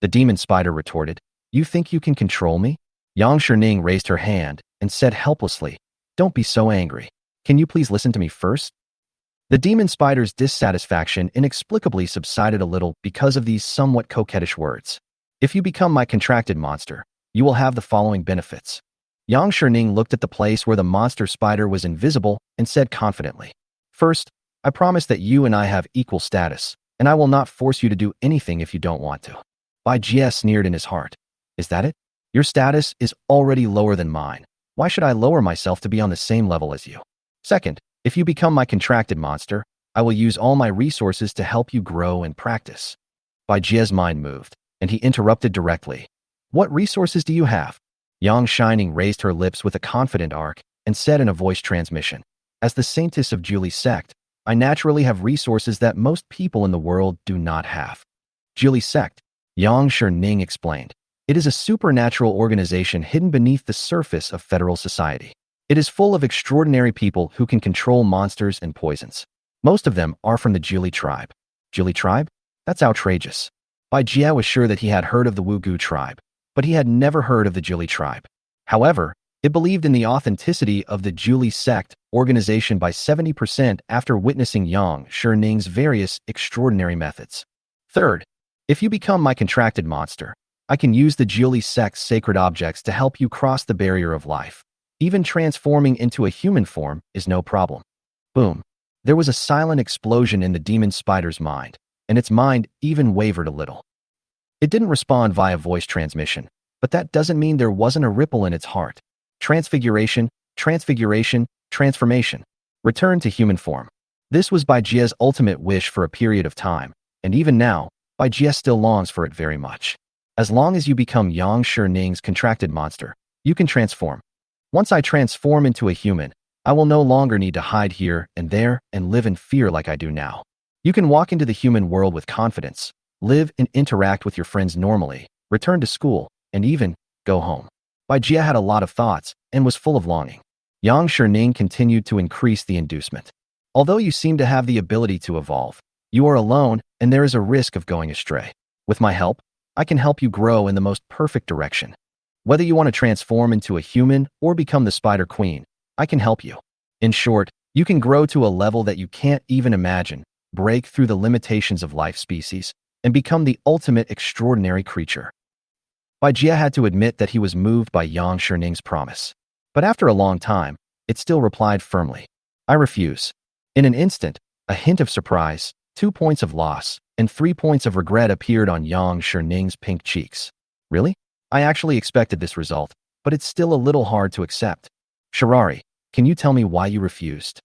The demon spider retorted. You think you can control me? Yang Shining raised her hand and said helplessly, don't be so angry. Can you please listen to me first? The demon spider's dissatisfaction inexplicably subsided a little because of these somewhat coquettish words. If you become my contracted monster, you will have the following benefits. Yang Shining looked at the place where the monster spider was invisible and said confidently, first, I promise that you and I have equal status, and I will not force you to do anything if you don't want to. Bai Jie sneered in his heart. Is that it? Your status is already lower than mine. Why should I lower myself to be on the same level as you? Second, if you become my contracted monster, I will use all my resources to help you grow and practice. Bai Jie's mind moved, and he interrupted directly. What resources do you have? Yang Shining raised her lips with a confident arc and said in a voice transmission, as the saintess of Julie's sect, I naturally have resources that most people in the world do not have. Julie's sect, Yang Shining explained. It is a supernatural organization hidden beneath the surface of federal society. It is full of extraordinary people who can control monsters and poisons. Most of them are from the Julie tribe. Julie tribe? That's outrageous. Bai Jie was sure that he had heard of the Wugu tribe, but he had never heard of the Julie tribe. However, it believed in the authenticity of the Julie sect organization by 70% after witnessing Yang Shining's various extraordinary methods. Third, if you become my contracted monster, I can use the Julie sect's sacred objects to help you cross the barrier of life. Even transforming into a human form is no problem. Boom. There was a silent explosion in the demon spider's mind, and its mind even wavered a little. It didn't respond via voice transmission, but that doesn't mean there wasn't a ripple in its heart. Transfiguration, transfiguration, transformation. Return to human form. This was Bai Jie's ultimate wish for a period of time, and even now, Bai Jie still longs for it very much. As long as you become Yang Shining's contracted monster, you can transform. Once I transform into a human, I will no longer need to hide here and there and live in fear like I do now. You can walk into the human world with confidence, live and interact with your friends normally, return to school, and even go home. Bai Jie had a lot of thoughts and was full of longing. Yang Shining continued to increase the inducement. Although you seem to have the ability to evolve, you are alone and there is a risk of going astray. With my help, I can help you grow in the most perfect direction. Whether you want to transform into a human or become the Spider Queen, I can help you. In short, you can grow to a level that you can't even imagine, break through the limitations of life species, and become the ultimate extraordinary creature. Bai Jie had to admit that he was moved by Yang Shining's promise. But after a long time, it still replied firmly. I refuse. In an instant, a hint of surprise, 2 points of loss, and 3 points of regret appeared on Yang Shining's pink cheeks. Really? I actually expected this result, but it's still a little hard to accept. Shirari, can you tell me why you refused?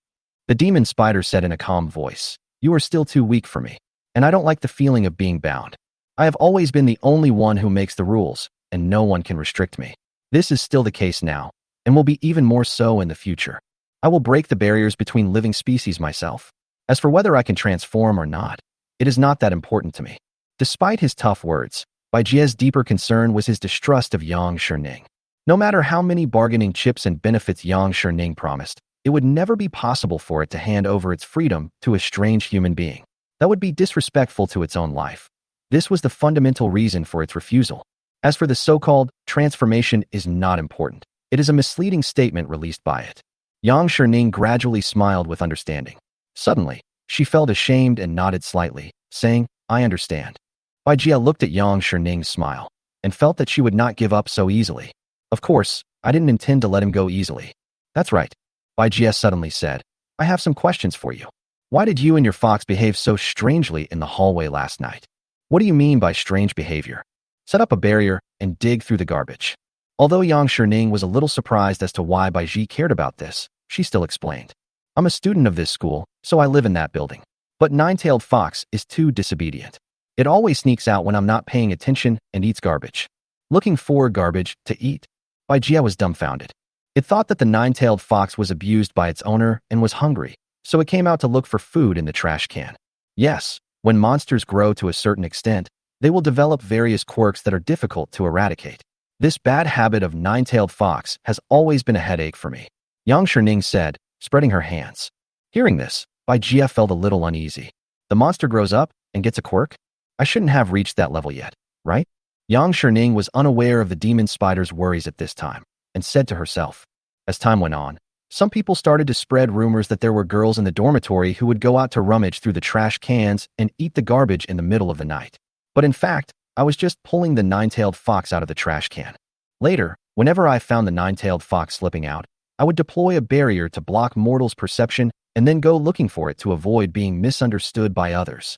The demon spider said in a calm voice. You are still too weak for me, and I don't like the feeling of being bound. I have always been the only one who makes the rules, and no one can restrict me. This is still the case now, and will be even more so in the future. I will break the barriers between living species myself. As for whether I can transform or not, it is not that important to me. Despite his tough words, Bai Jie's deeper concern was his distrust of Yang Shining. No matter how many bargaining chips and benefits Yang Shining promised, it would never be possible for it to hand over its freedom to a strange human being. That would be disrespectful to its own life. This was the fundamental reason for its refusal. As for the so-called transformation is not important, it is a misleading statement released by it. Yang Shining gradually smiled with understanding. Suddenly, she felt ashamed and nodded slightly, saying, I understand. Bai Jie looked at Yang Shining's smile and felt that she would not give up so easily. Of course, I didn't intend to let him go easily. That's right. Bai Jie suddenly said, I have some questions for you. Why did you and your fox behave so strangely in the hallway last night? What do you mean by strange behavior? Set up a barrier and dig through the garbage. Although Yang Shining was a little surprised as to why Bai Jie cared about this, she still explained. I'm a student of this school, so I live in that building. But Nine-Tailed Fox is too disobedient. It always sneaks out when I'm not paying attention and eats garbage. Looking for garbage to eat. Bai Jie was dumbfounded. It thought that the Nine-Tailed Fox was abused by its owner and was hungry, so it came out to look for food in the trash can. Yes, when monsters grow to a certain extent, they will develop various quirks that are difficult to eradicate. This bad habit of Nine-Tailed Fox has always been a headache for me. Yang Shining said, spreading her hands. Hearing this, Bai Jie felt a little uneasy. The monster grows up and gets a quirk? I shouldn't have reached that level yet, right? Yang Shining was unaware of the demon spider's worries at this time, and said to herself. As time went on, some people started to spread rumors that there were girls in the dormitory who would go out to rummage through the trash cans and eat the garbage in the middle of the night. But in fact, I was just pulling the Nine-Tailed Fox out of the trash can. Later, whenever I found the Nine-Tailed Fox slipping out, I would deploy a barrier to block mortals' perception and then go looking for it to avoid being misunderstood by others.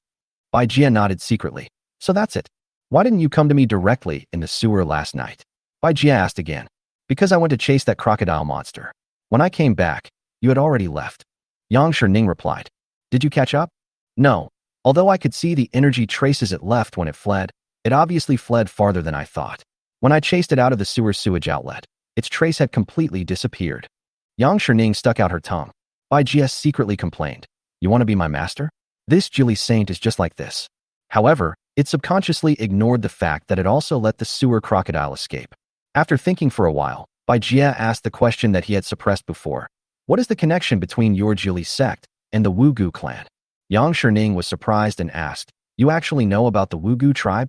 Bai Jia nodded secretly. So that's it. Why didn't you come to me directly in the sewer last night? Bai Jia asked again. Because I went to chase that crocodile monster. When I came back, you had already left. Yang Shining replied. Did you catch up? No. Although I could see the energy traces it left when it fled, it obviously fled farther than I thought. When I chased it out of the sewer sewage outlet, its trace had completely disappeared. Yang Shining stuck out her tongue. Bai Jia secretly complained. You want to be my master? This Jili saint is just like this. However, it subconsciously ignored the fact that it also let the sewer crocodile escape. After thinking for a while, Bai Jia asked the question that he had suppressed before. What is the connection between your Jili sect and the Wugu clan? Yang Shining was surprised and asked, You actually know about the Wugu tribe?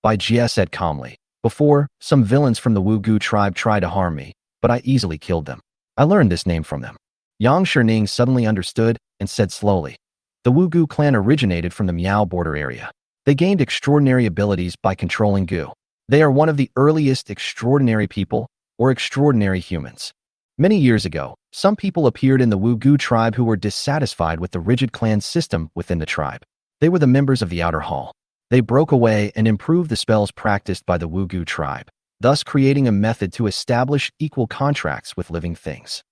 Bai Jia said calmly. Before, some villains from the Wugu tribe tried to harm me, but I easily killed them. I learned this name from them. Yang Shining suddenly understood and said slowly. The Wugu clan originated from the Miao border area. They gained extraordinary abilities by controlling goo. They are one of the earliest extraordinary people, or extraordinary humans. Many years ago, some people appeared in the Wugu tribe who were dissatisfied with the rigid clan system within the tribe. They were the members of the Outer Hall. They broke away and improved the spells practiced by the Wugu tribe, thus creating a method to establish equal contracts with living things.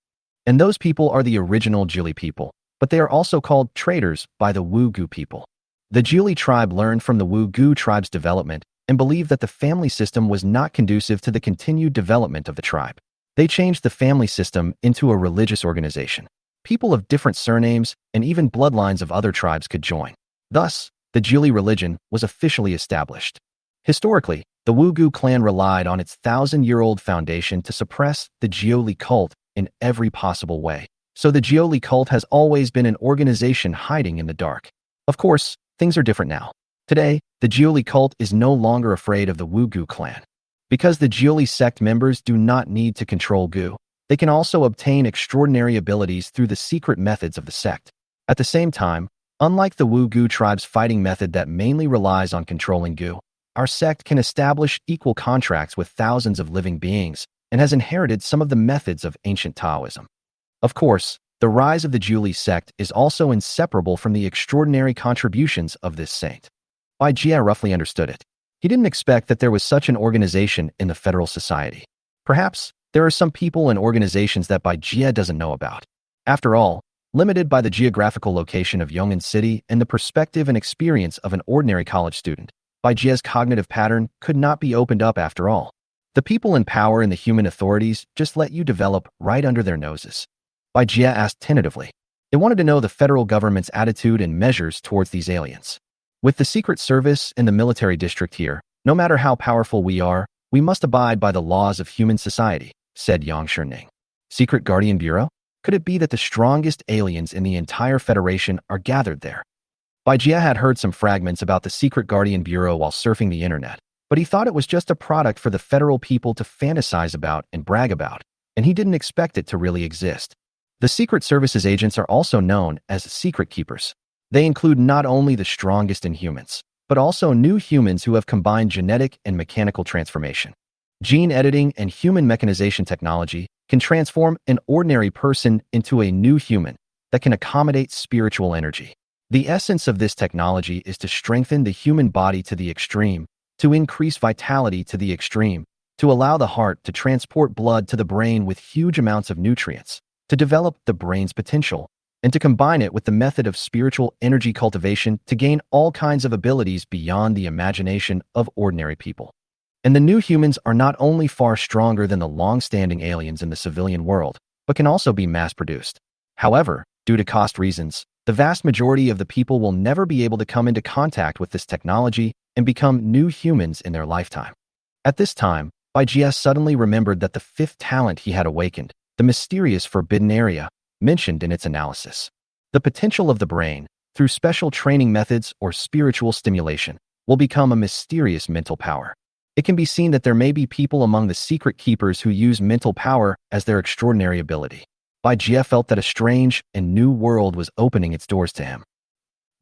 And those people are the original Jili people, but they are also called traders by the Wugu people. The Jili tribe learned from the Wugu tribe's development and believed that the family system was not conducive to the continued development of the tribe. They changed the family system into a religious organization. People of different surnames and even bloodlines of other tribes could join. Thus, the Jili religion was officially established. Historically, the Wugu clan relied on its 1,000-year-old foundation to suppress the Jioli cult in every possible way. So the Jioli cult has always been an organization hiding in the dark. Of course, things are different now. Today, the Jioli cult is no longer afraid of the Wugu clan. Because the Jioli sect members do not need to control goo, they can also obtain extraordinary abilities through the secret methods of the sect. At the same time, unlike the Wugu tribe's fighting method that mainly relies on controlling goo, our sect can establish equal contracts with thousands of living beings and has inherited some of the methods of ancient Taoism. Of course, the rise of the Jili sect is also inseparable from the extraordinary contributions of this saint. Bai Jia roughly understood it. He didn't expect that there was such an organization in the Federal Society. Perhaps, there are some people and organizations that Bai Jia doesn't know about. After all, limited by the geographical location of Yong'an City and the perspective and experience of an ordinary college student, Bai Jia's cognitive pattern could not be opened up after all. The people in power and the human authorities just let you develop right under their noses. Bai Jia asked tentatively. It wanted to know the federal government's attitude and measures towards these aliens. With the Secret Service and the military district here, no matter how powerful we are, we must abide by the laws of human society, said Yang Shining. Secret Guardian Bureau? Could it be that the strongest aliens in the entire Federation are gathered there? Bai Jia had heard some fragments about the Secret Guardian Bureau while surfing the internet, but he thought it was just a product for the federal people to fantasize about and brag about, and he didn't expect it to really exist. The Secret Service's agents are also known as secret keepers. They include not only the strongest in humans, but also new humans who have combined genetic and mechanical transformation. Gene editing and human mechanization technology can transform an ordinary person into a new human that can accommodate spiritual energy. The essence of this technology is to strengthen the human body to the extreme, to increase vitality to the extreme, to allow the heart to transport blood to the brain with huge amounts of nutrients, to develop the brain's potential, and to combine it with the method of spiritual energy cultivation to gain all kinds of abilities beyond the imagination of ordinary people. And the new humans are not only far stronger than the long-standing aliens in the civilian world, but can also be mass-produced. However, due to cost reasons, the vast majority of the people will never be able to come into contact with this technology and become new humans in their lifetime. At this time, Bai Jia suddenly remembered that the fifth talent he had awakened, the mysterious forbidden area, mentioned in its analysis. The potential of the brain, through special training methods or spiritual stimulation, will become a mysterious mental power. It can be seen that there may be people among the secret keepers who use mental power as their extraordinary ability. Bai Jia felt that a strange and new world was opening its doors to him.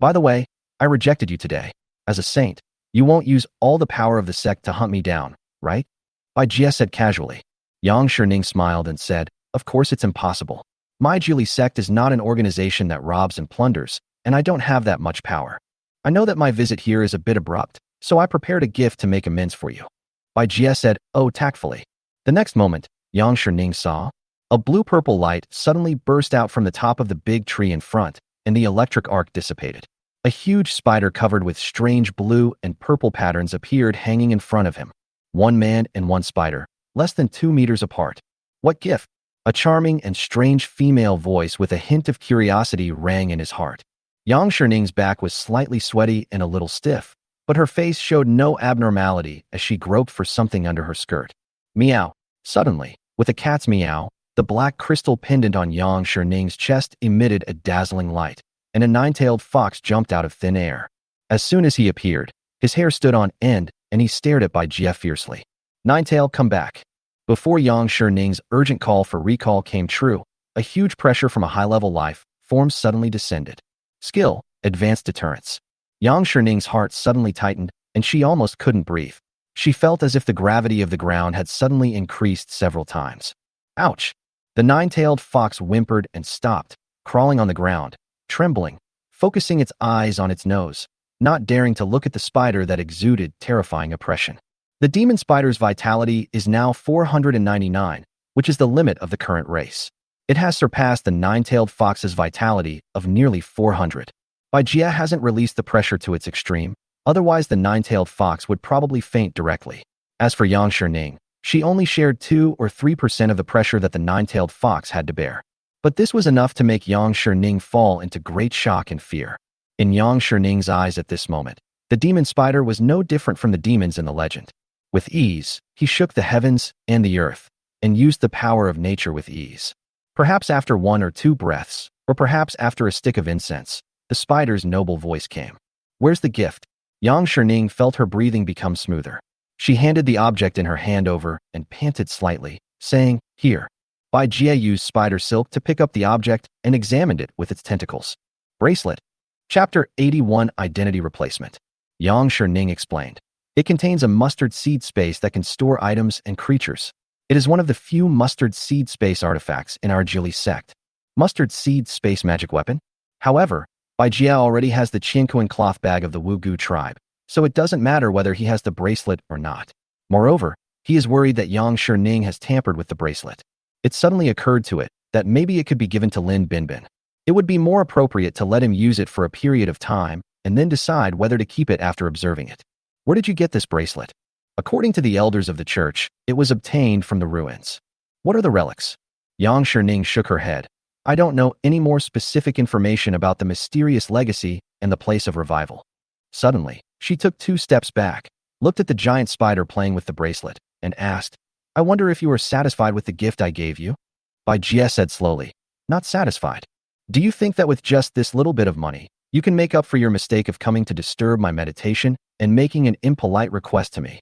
By the way, I rejected you today. As a saint, you won't use all the power of the sect to hunt me down, right? Bai Jia said casually. Yang Shining smiled and said, Of course it's impossible. My Jili sect is not an organization that robs and plunders, and I don't have that much power. I know that my visit here is a bit abrupt, so I prepared a gift to make amends for you. Bai Jie said, oh, tactfully. The next moment, Yang Shining saw a blue-purple light suddenly burst out from the top of the big tree in front, and the electric arc dissipated. A huge spider covered with strange blue and purple patterns appeared hanging in front of him. One man and one spider, less than 2 meters apart. What gift? A charming and strange female voice with a hint of curiosity rang in his heart. Yang Sherning's back was slightly sweaty and a little stiff, but her face showed no abnormality as she groped for something under her skirt. Meow. Suddenly, with a cat's meow, the black crystal pendant on Yang Sherning's chest emitted a dazzling light, and a nine-tailed fox jumped out of thin air. As soon as he appeared, his hair stood on end, and he stared at Bai Jie fiercely. Nine-tail, come back. Before Yang Sherning's urgent call for recall came true, a huge pressure from a high-level life form suddenly descended. Skill, advanced deterrence. Yang Sherning's heart suddenly tightened, and she almost couldn't breathe. She felt as if the gravity of the ground had suddenly increased several times. Ouch! The nine-tailed fox whimpered and stopped, crawling on the ground, trembling, focusing its eyes on its nose, not daring to look at the spider that exuded terrifying oppression. The demon spider's vitality is now 499, which is the limit of the current race. It has surpassed the nine-tailed fox's vitality of nearly 400. Bai Jie hasn't released the pressure to its extreme, otherwise the nine-tailed fox would probably faint directly. As for Yang Shining, she only shared 2 or 3% of the pressure that the nine-tailed fox had to bear. But this was enough to make Yang Shining fall into great shock and fear. In Yang Shining's eyes at this moment, the demon spider was no different from the demons in the legend. With ease, he shook the heavens and the earth, and used the power of nature with ease. Perhaps after 1 or 2 breaths, or perhaps after a stick of incense, the spider's noble voice came. Where's the gift? Yang Shining felt her breathing become smoother. She handed the object in her hand over and panted slightly, saying, here. Bai Jie used spider silk to pick up the object and examined it with its tentacles. Bracelet. Chapter 81 Identity Replacement. Yang Shining explained. It contains a mustard seed space that can store items and creatures. It is one of the few mustard seed space artifacts in our Jili sect. Mustard seed space magic weapon? However, Bai Jie already has the Qinkuan cloth bag of the Wugu tribe, so it doesn't matter whether he has the bracelet or not. Moreover, he is worried that Yang Shining has tampered with the bracelet. It suddenly occurred to it that maybe it could be given to Lin Binbin. It would be more appropriate to let him use it for a period of time and then decide whether to keep it after observing it. Where did you get this bracelet? According to the elders of the church, it was obtained from the ruins. What are the relics? Yang Shining shook her head. I don't know any more specific information about the mysterious legacy and the place of revival. Suddenly, she took 2 steps back, looked at the giant spider playing with the bracelet, and asked, I wonder if you are satisfied with the gift I gave you? Bai Jie said slowly, not satisfied. Do you think that with just this little bit of money, you can make up for your mistake of coming to disturb my meditation and making an impolite request to me?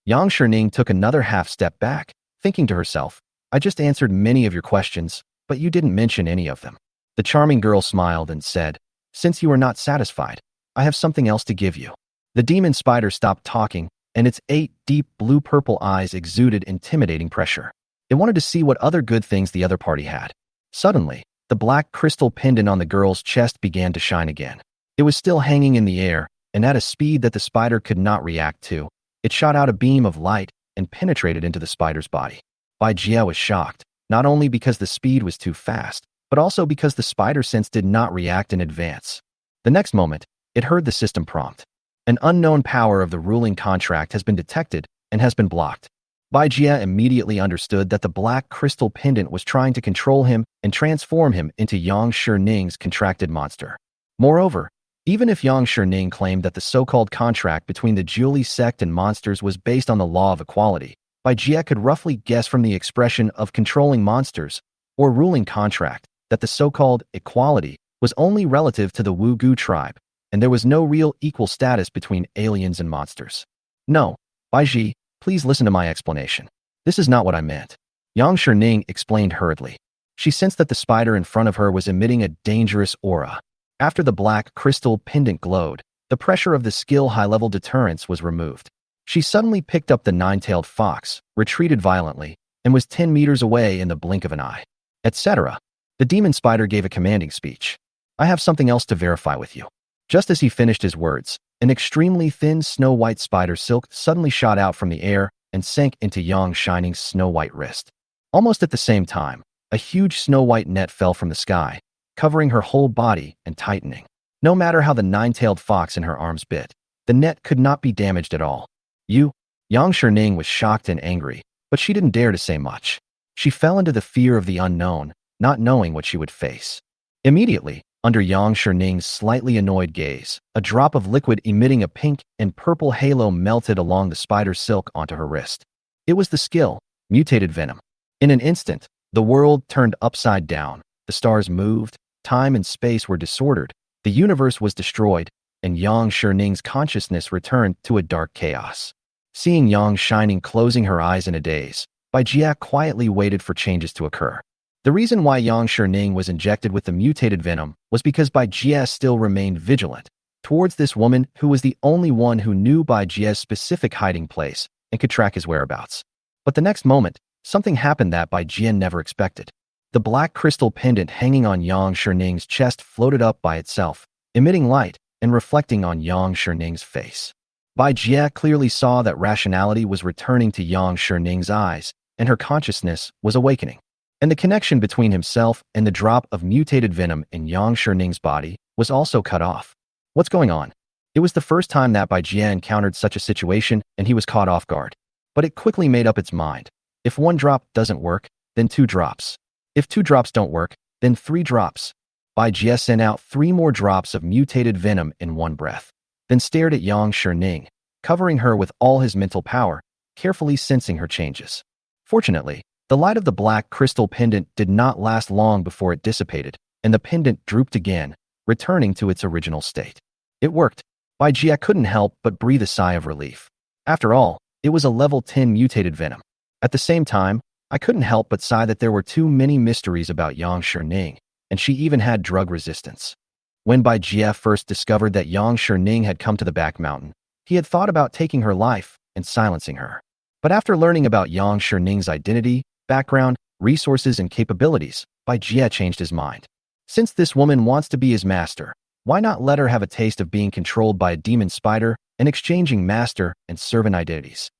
Yang Shining took another half step back, thinking to herself, I just answered many of your questions, but you didn't mention any of them. The charming girl smiled and said, since you are not satisfied, I have something else to give you. The demon spider stopped talking, and its 8 deep blue-purple eyes exuded intimidating pressure. It wanted to see what other good things the other party had. Suddenly, the black crystal pendant on the girl's chest began to shine again. It was still hanging in the air, and at a speed that the spider could not react to. It shot out a beam of light and penetrated into the spider's body. Bai Jie was shocked, not only because the speed was too fast, but also because the spider sense did not react in advance. The next moment, it heard the system prompt. An unknown power of the ruling contract has been detected and has been blocked. Bai Jie immediately understood that the black crystal pendant was trying to control him and transform him into Yang Shining's contracted monster. Moreover, even if Yang Shining claimed that the so-called contract between the Jili sect and monsters was based on the law of equality, Bai Jie could roughly guess from the expression of controlling monsters or ruling contract that the so-called equality was only relative to the Wugu tribe, and there was no real equal status between aliens and monsters. No, Bai Jie, please listen to my explanation. This is not what I meant. Yang Shining explained hurriedly. She sensed that the spider in front of her was emitting a dangerous aura. After the black crystal pendant glowed, the pressure of the skill high-level deterrence was removed. She suddenly picked up the nine-tailed fox, retreated violently, and was 10 meters away in the blink of an eye. Etc. The demon spider gave a commanding speech. I have something else to verify with you. Just as he finished his words, an extremely thin snow-white spider silk suddenly shot out from the air and sank into Yang Shining's snow-white wrist. Almost at the same time, a huge snow-white net fell from the sky, covering her whole body and tightening. No matter how the nine-tailed fox in her arms bit, the net could not be damaged at all. Yang Shining was shocked and angry, but she didn't dare to say much. She fell into the fear of the unknown, not knowing what she would face. Immediately, under Yang Shining's slightly annoyed gaze, a drop of liquid emitting a pink and purple halo melted along the spider's silk onto her wrist. It was the skill, Mutated Venom. In an instant, the world turned upside down, the stars moved, time and space were disordered, the universe was destroyed, and Yang Shining's consciousness returned to a dark chaos. Seeing Yang Shining closing her eyes in a daze, Bai Jia quietly waited for changes to occur. The reason why Yang Shining was injected with the mutated venom was because Bai Jia still remained vigilant towards this woman who was the only one who knew Bai Jia's specific hiding place and could track his whereabouts. But the next moment, something happened that Bai Jia never expected. The black crystal pendant hanging on Yang Shining's chest floated up by itself, emitting light and reflecting on Yang Shining's face. Bai Jia clearly saw that rationality was returning to Yang Shining's eyes, and her consciousness was awakening. And the connection between himself and the drop of mutated venom in Yang Shining's body was also cut off. What's going on? It was the first time that Bai Jia encountered such a situation, and he was caught off guard. But it quickly made up its mind. If one drop doesn't work, then 2 drops. If 2 drops don't work, then 3 drops. Bai Jia sent out 3 more drops of mutated venom in one breath, then stared at Yang Shining, covering her with all his mental power, carefully sensing her changes. Fortunately, the light of the black crystal pendant did not last long before it dissipated, and the pendant drooped again, returning to its original state. It worked. Bai Jia couldn't help but breathe a sigh of relief. After all, it was a level 10 mutated venom. At the same time, I couldn't help but sigh that there were too many mysteries about Yang Shining, and she even had drug resistance. When Bai Jia first discovered that Yang Shining had come to the back mountain, he had thought about taking her life and silencing her. But after learning about Yang Shining's identity, background, resources, and capabilities, Bai Jia changed his mind. Since this woman wants to be his master, why not let her have a taste of being controlled by a demon spider and exchanging master and servant identities?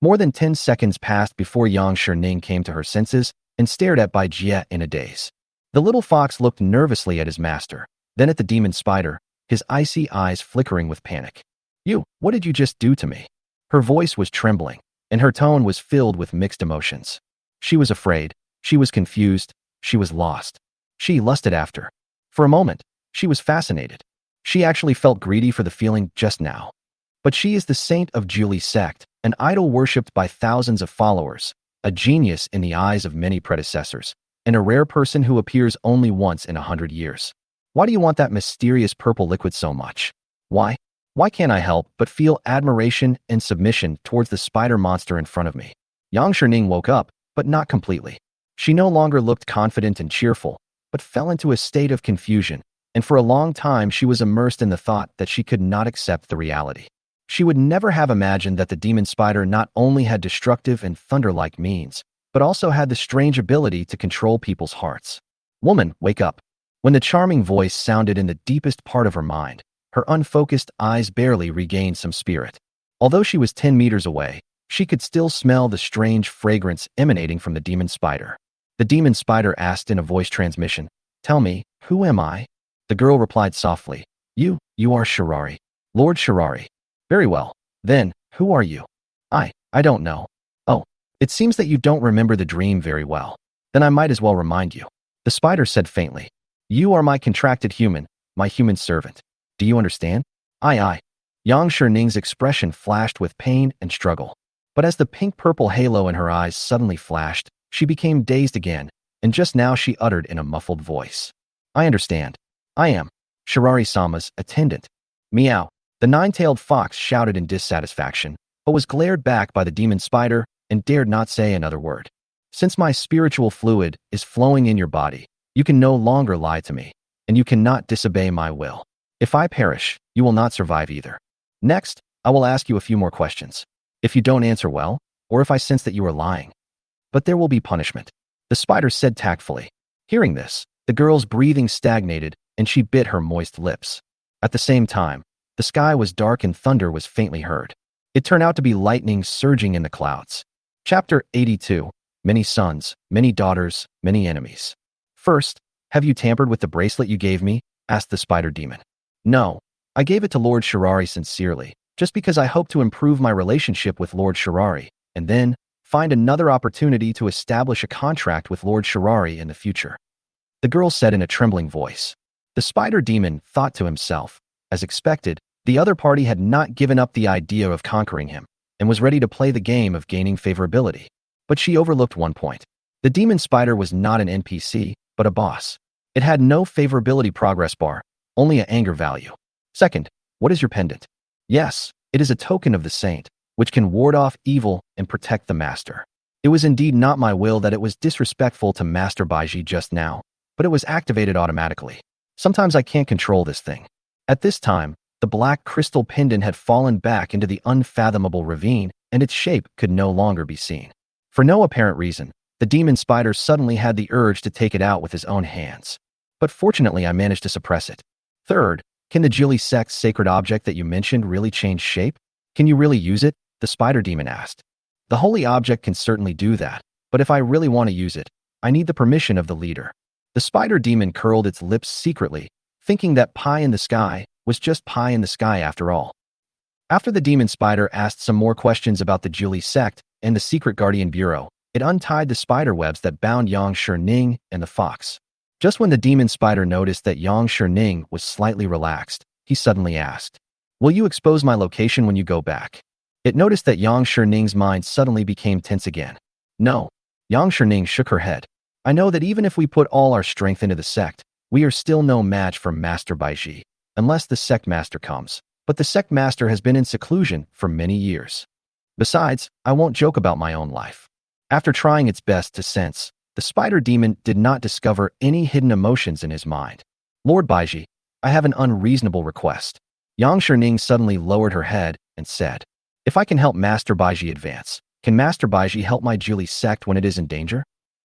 More than 10 seconds passed before Yang Shining came to her senses and stared at Bai Jia in a daze. The little fox looked nervously at his master, then at the demon spider, his icy eyes flickering with panic. What did you just do to me?" Her voice was trembling, and her tone was filled with mixed emotions. She was afraid, she was confused, she was lost. She lusted after. For a moment, she was fascinated. She actually felt greedy for the feeling just now. But she is the saint of Julie's sect, an idol worshipped by thousands of followers, a genius in the eyes of many predecessors, and a rare person who appears only once in 100 years. Why do you want that mysterious purple liquid so much? Why? Why can't I help but feel admiration and submission towards the spider monster in front of me? Yang Shining woke up, but not completely. She no longer looked confident and cheerful, but fell into a state of confusion, and for a long time she was immersed in the thought that she could not accept the reality. She would never have imagined that the demon spider not only had destructive and thunder-like means, but also had the strange ability to control people's hearts. "Woman, wake up." When the charming voice sounded in the deepest part of her mind, her unfocused eyes barely regained some spirit. Although she was 10 meters away, she could still smell the strange fragrance emanating from the demon spider. The demon spider asked in a voice transmission, "Tell me, who am I?" The girl replied softly, You are Shirari. Lord Shirari." "Very well. Then, who are you?" I don't know." "Oh, it seems that you don't remember the dream very well. Then I might as well remind you." The spider said faintly, "You are my contracted human, my human servant. Do you understand?" Aye. Yang Shining's expression flashed with pain and struggle. But as the pink-purple halo in her eyes suddenly flashed, she became dazed again, and just now she uttered in a muffled voice, "I understand. I am Shirari-sama's attendant." "Meow." The nine-tailed fox shouted in dissatisfaction, but was glared back by the demon spider and dared not say another word. "Since my spiritual fluid is flowing in your body, you can no longer lie to me, and you cannot disobey my will. If I perish, you will not survive either. Next, I will ask you a few more questions. If you don't answer well, or if I sense that you are lying, but there will be punishment," the spider said tactfully. Hearing this, the girl's breathing stagnated and she bit her moist lips. At the same time, the sky was dark and thunder was faintly heard. It turned out to be lightning surging in the clouds. Chapter 82. Many sons, many daughters, many enemies. First, have you tampered with the bracelet you gave me? Asked the spider demon. No, I gave it to Lord Shirari sincerely, just because I hope to improve my relationship with Lord Shirari, and then find another opportunity to establish a contract with Lord Shirari in the future. The girl said in a trembling voice. The spider demon thought to himself. As expected, the other party had not given up the idea of conquering him, and was ready to play the game of gaining favorability. But she overlooked one point. The demon spider was not an NPC, but a boss. It had no favorability progress bar, only an anger value. Second, what is your pendant? Yes, it is a token of the saint, which can ward off evil and protect the master. It was indeed not my will that it was disrespectful to Master Baiji just now, but it was activated automatically. Sometimes I can't control this thing. At this time, the black crystal pendant had fallen back into the unfathomable ravine, and its shape could no longer be seen. For no apparent reason, the demon spider suddenly had the urge to take it out with his own hands. But fortunately, I managed to suppress it. Third, can the Jili sect's sacred object that you mentioned really change shape? Can you really use it? The spider demon asked. The holy object can certainly do that, but if I really want to use it, I need the permission of the leader. The spider demon curled its lips secretly, thinking that pie in the sky was just pie in the sky after all. After the demon spider asked some more questions about the Jili sect and the secret guardian bureau, it untied the spider webs that bound Yang Shining and the fox. Just when the demon spider noticed that Yang Shining was slightly relaxed, he suddenly asked, "Will you expose my location when you go back?" It noticed that Yang Shining's mind suddenly became tense again. No. Yang Shining shook her head. I know that even if we put all our strength into the sect, we are still no match for Master Baiji, unless the sect master comes. But the sect master has been in seclusion for many years. Besides, I won't joke about my own life. After trying its best to sense, the spider demon did not discover any hidden emotions in his mind. Lord Baiji, I have an unreasonable request. Yang Shining suddenly lowered her head and said, if I can help Master Baiji advance, can Master Baiji help my Jili sect when it is in danger?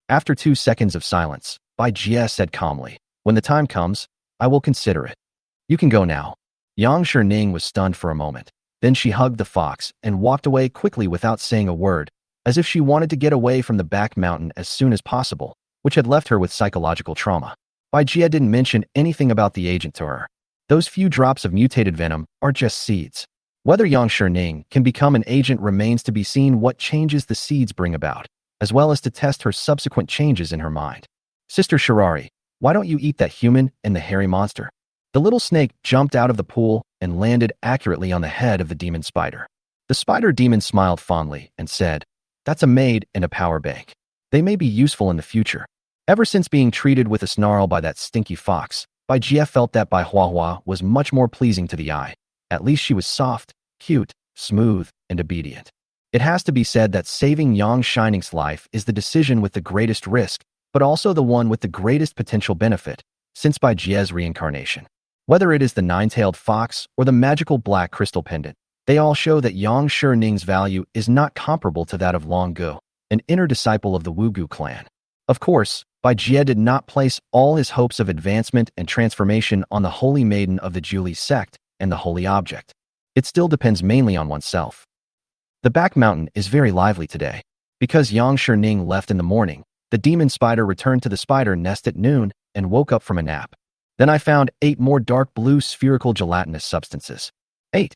After 2 seconds of silence, Baiji said calmly, when the time comes, I will consider it. You can go now. Yang Shining was stunned for a moment. Then she hugged the fox and walked away quickly without saying a word, as if she wanted to get away from the back mountain as soon as possible, which had left her with psychological trauma. Baiji didn't mention anything about the agent to her. Those few drops of mutated venom are just seeds. Whether Yang Shining can become an agent remains to be seen what changes the seeds bring about, as well as to test her subsequent changes in her mind. Sister Shirari, why don't you eat that human and the hairy monster? The little snake jumped out of the pool and landed accurately on the head of the demon spider. The spider demon smiled fondly and said, that's a maid and a power bank. They may be useful in the future. Ever since being treated with a snarl by that stinky fox, Baiji felt that Bai Huahua was much more pleasing to the eye. At least she was soft, cute, smooth, and obedient. It has to be said that saving Yang Shining's life is the decision with the greatest risk, but also the one with the greatest potential benefit, since Baiji's reincarnation. Whether it is the nine-tailed fox or the magical black crystal pendant, they all show that Yang Shining's value is not comparable to that of Long Gu, an inner disciple of the Wugu clan. Of course, Baiji did not place all his hopes of advancement and transformation on the holy maiden of the Jili sect and the holy object. It still depends mainly on oneself. The back mountain is very lively today. Because Yang Shining left in the morning, the demon spider returned to the spider nest at noon and woke up from a nap. Then I found 8 more dark blue spherical gelatinous substances. 8.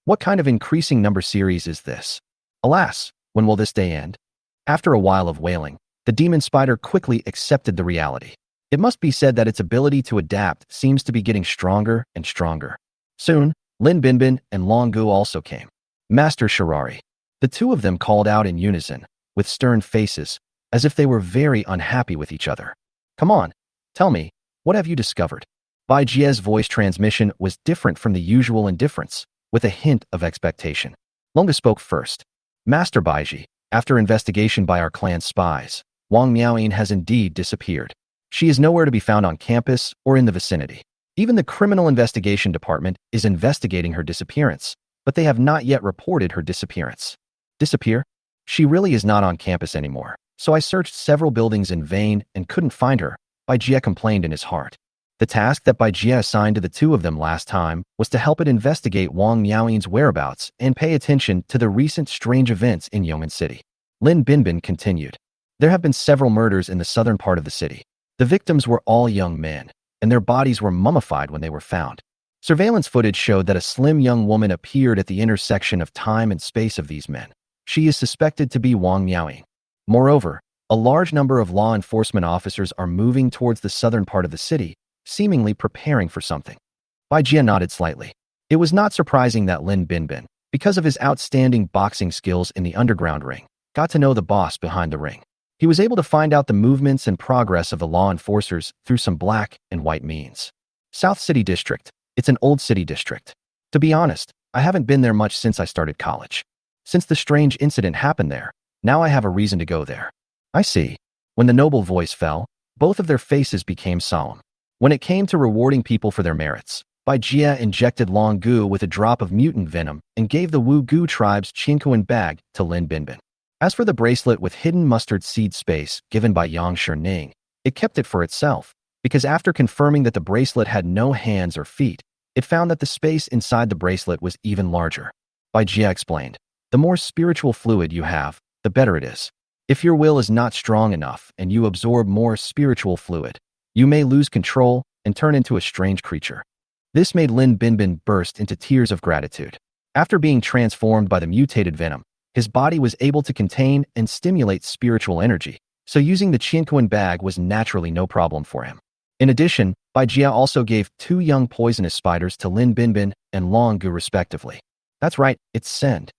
What kind of increasing number series is this? Alas, when will this day end? After a while of wailing, the demon spider quickly accepted the reality. It must be said that its ability to adapt seems to be getting stronger and stronger. Soon, Lin Binbin and Long Gu also came. Master Shirari. The two of them called out in unison, with stern faces, as if they were very unhappy with each other. Come on, tell me, what have you discovered? Baiji's voice transmission was different from the usual indifference, with a hint of expectation. Longa spoke first. Master Baiji, after investigation by our clan spies, Wang Miaoyin has indeed disappeared. She is nowhere to be found on campus or in the vicinity. Even the Criminal Investigation Department is investigating her disappearance, but they have not yet reported her disappearance. Disappear? She really is not on campus anymore, so I searched several buildings in vain and couldn't find her, Baiji complained in his heart. The task that Bai Jie assigned to the two of them last time was to help it investigate Wang Miaoying's whereabouts and pay attention to the recent strange events in Yong'an City. Lin Binbin continued. There have been several murders in the southern part of the city. The victims were all young men, and their bodies were mummified when they were found. Surveillance footage showed that a slim young woman appeared at the intersection of time and space of these men. She is suspected to be Wang Miaoying. Moreover, a large number of law enforcement officers are moving towards the southern part of the city, seemingly preparing for something. Bai Jie nodded slightly. It was not surprising that Lin Binbin, because of his outstanding boxing skills in the underground ring, got to know the boss behind the ring. He was able to find out the movements and progress of the law enforcers through some black and white means. South City District. It's an old city district. To be honest, I haven't been there much since I started college. Since the strange incident happened there, now I have a reason to go there. I see. When the noble voice fell, both of their faces became solemn. When it came to rewarding people for their merits, Bai Jie injected Long Gu with a drop of mutant venom and gave the Wu Gu tribe's Qinkuan bag to Lin Binbin. As for the bracelet with hidden mustard seed space given by Yang Shining, it kept it for itself, because after confirming that the bracelet had no hands or feet, it found that the space inside the bracelet was even larger. Bai Jie explained, the more spiritual fluid you have, the better it is. If your will is not strong enough and you absorb more spiritual fluid, you may lose control and turn into a strange creature. This made Lin Binbin burst into tears of gratitude. After being transformed by the mutated venom, his body was able to contain and stimulate spiritual energy, so using the Qiankuan bag was naturally no problem for him. In addition, Bai Jie also gave 2 young poisonous spiders to Lin Binbin and Long Gu respectively. That's right, it's send.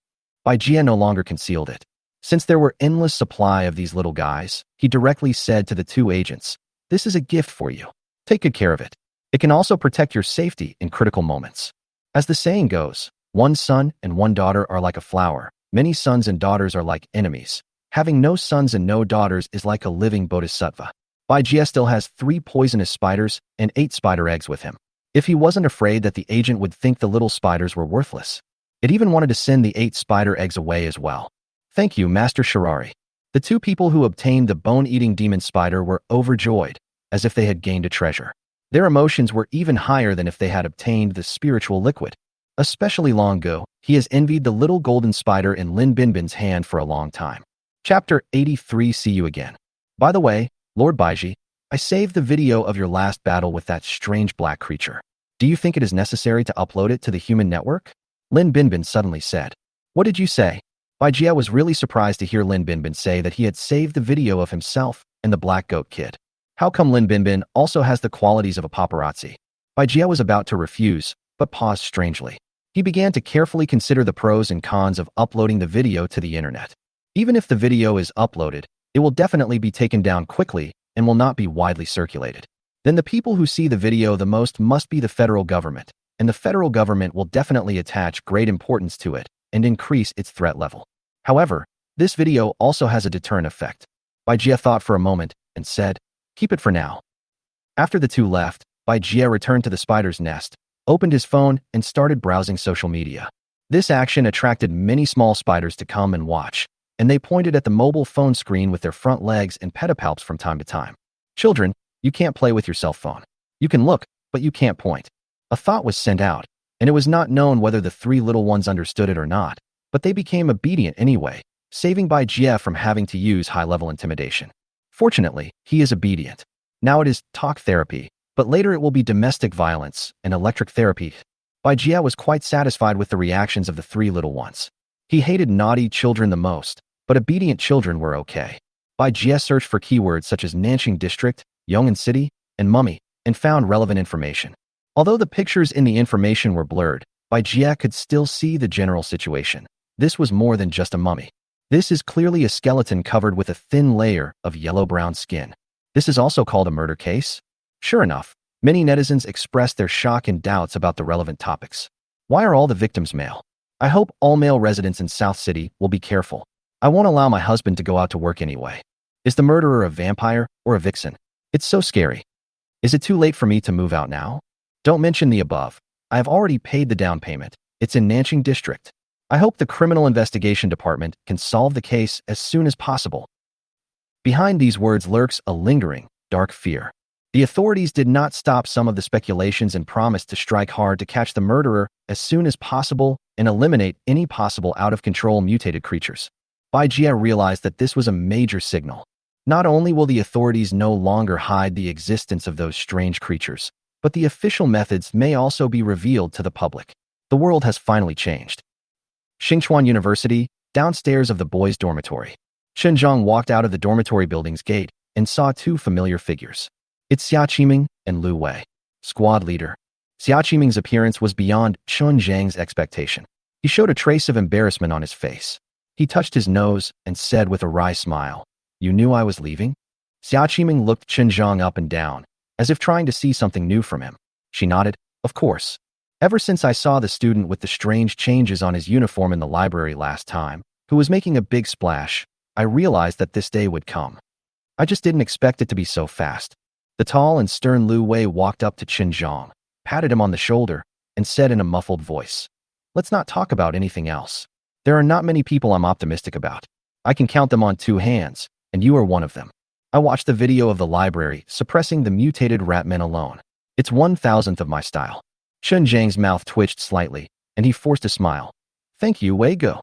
Bai Jie no longer concealed it. Since there were endless supply of these little guys, he directly said to the 2 agents, this is a gift for you. Take good care of it. It can also protect your safety in critical moments. As the saying goes, one son and one daughter are like a flower. Many sons and daughters are like enemies. Having no sons and no daughters is like a living bodhisattva. Bai Jie still has 3 poisonous spiders and 8 spider eggs with him. If he wasn't afraid that the agent would think the little spiders were worthless, it even wanted to send the 8 spider eggs away as well. Thank you, Master Shirari. The 2 people who obtained the bone-eating demon spider were overjoyed, as if they had gained a treasure. Their emotions were even higher than if they had obtained the spiritual liquid. Especially Long Gu, he has envied the little golden spider in Lin Binbin's hand for a long time. Chapter 83. See you again. By the way, Lord Baiji, I saved the video of your last battle with that strange black creature. Do you think it is necessary to upload it to the human network? Lin Binbin suddenly said. What did you say? Bai Jie was really surprised to hear Lin Binbin say that he had saved the video of himself and the Black Goat Kid. How come Lin Binbin also has the qualities of a paparazzi? Bai Jie was about to refuse, but paused strangely. He began to carefully consider the pros and cons of uploading the video to the internet. Even if the video is uploaded, it will definitely be taken down quickly and will not be widely circulated. Then the people who see the video the most must be the federal government, and the federal government will definitely attach great importance to it and increase its threat level. However, this video also has a deterrent effect. Bai Jie thought for a moment and said, keep it for now. After the 2 left, Bai Jie returned to the spider's nest, opened his phone, and started browsing social media. This action attracted many small spiders to come and watch, and they pointed at the mobile phone screen with their front legs and pedipalps from time to time. Children, you can't play with your cell phone. You can look, but you can't point. A thought was sent out, and it was not known whether the 3 little ones understood it or not, but they became obedient anyway, saving Bai Jie from having to use high-level intimidation. Fortunately, he is obedient. Now it is talk therapy, but later it will be domestic violence and electric therapy. Bai Jie was quite satisfied with the reactions of the 3 little ones. He hated naughty children the most, but obedient children were okay. Bai Jie searched for keywords such as Nanxing District, Yong'an City, and Mummy, and found relevant information. Although the pictures in the information were blurred, Bai Jie could still see the general situation. This was more than just a mummy. This is clearly a skeleton covered with a thin layer of yellow-brown skin. This is also called a murder case? Sure enough, many netizens expressed their shock and doubts about the relevant topics. Why are all the victims male? I hope all male residents in South City will be careful. I won't allow my husband to go out to work anyway. Is the murderer a vampire or a vixen? It's so scary. Is it too late for me to move out now? Don't mention the above. I have already paid the down payment. It's in Nanxing District. I hope the Criminal Investigation Department can solve the case as soon as possible. Behind these words lurks a lingering, dark fear. The authorities did not stop some of the speculations and promised to strike hard to catch the murderer as soon as possible and eliminate any possible out-of-control mutated creatures. Bai Jie realized that this was a major signal. Not only will the authorities no longer hide the existence of those strange creatures, but the official methods may also be revealed to the public. The world has finally changed. Xingchuan University, downstairs of the boys' dormitory. Chen Zhang walked out of the dormitory building's gate and saw two familiar figures. It's Xia Qiming and Lu Wei, squad leader. Xia Qiming's appearance was beyond Chen Zhang's expectation. He showed a trace of embarrassment on his face. He touched his nose and said with a wry smile, "You knew I was leaving?" Xia Qiming looked Chen Zhang up and down, as if trying to see something new from him. She nodded, "Of course. Ever since I saw the student with the strange changes on his uniform in the library last time, who was making a big splash, I realized that this day would come. I just didn't expect it to be so fast." The tall and stern Lu Wei walked up to Chen Zhang, patted him on the shoulder, and said in a muffled voice, "Let's not talk about anything else. There are not many people I'm optimistic about. I can count them on two hands, and you are one of them. I watched the video of the library suppressing the mutated rat men alone. It's 1,000th of my style." Chen Zhang's mouth twitched slightly, and he forced a smile. "Thank you, Wei Go."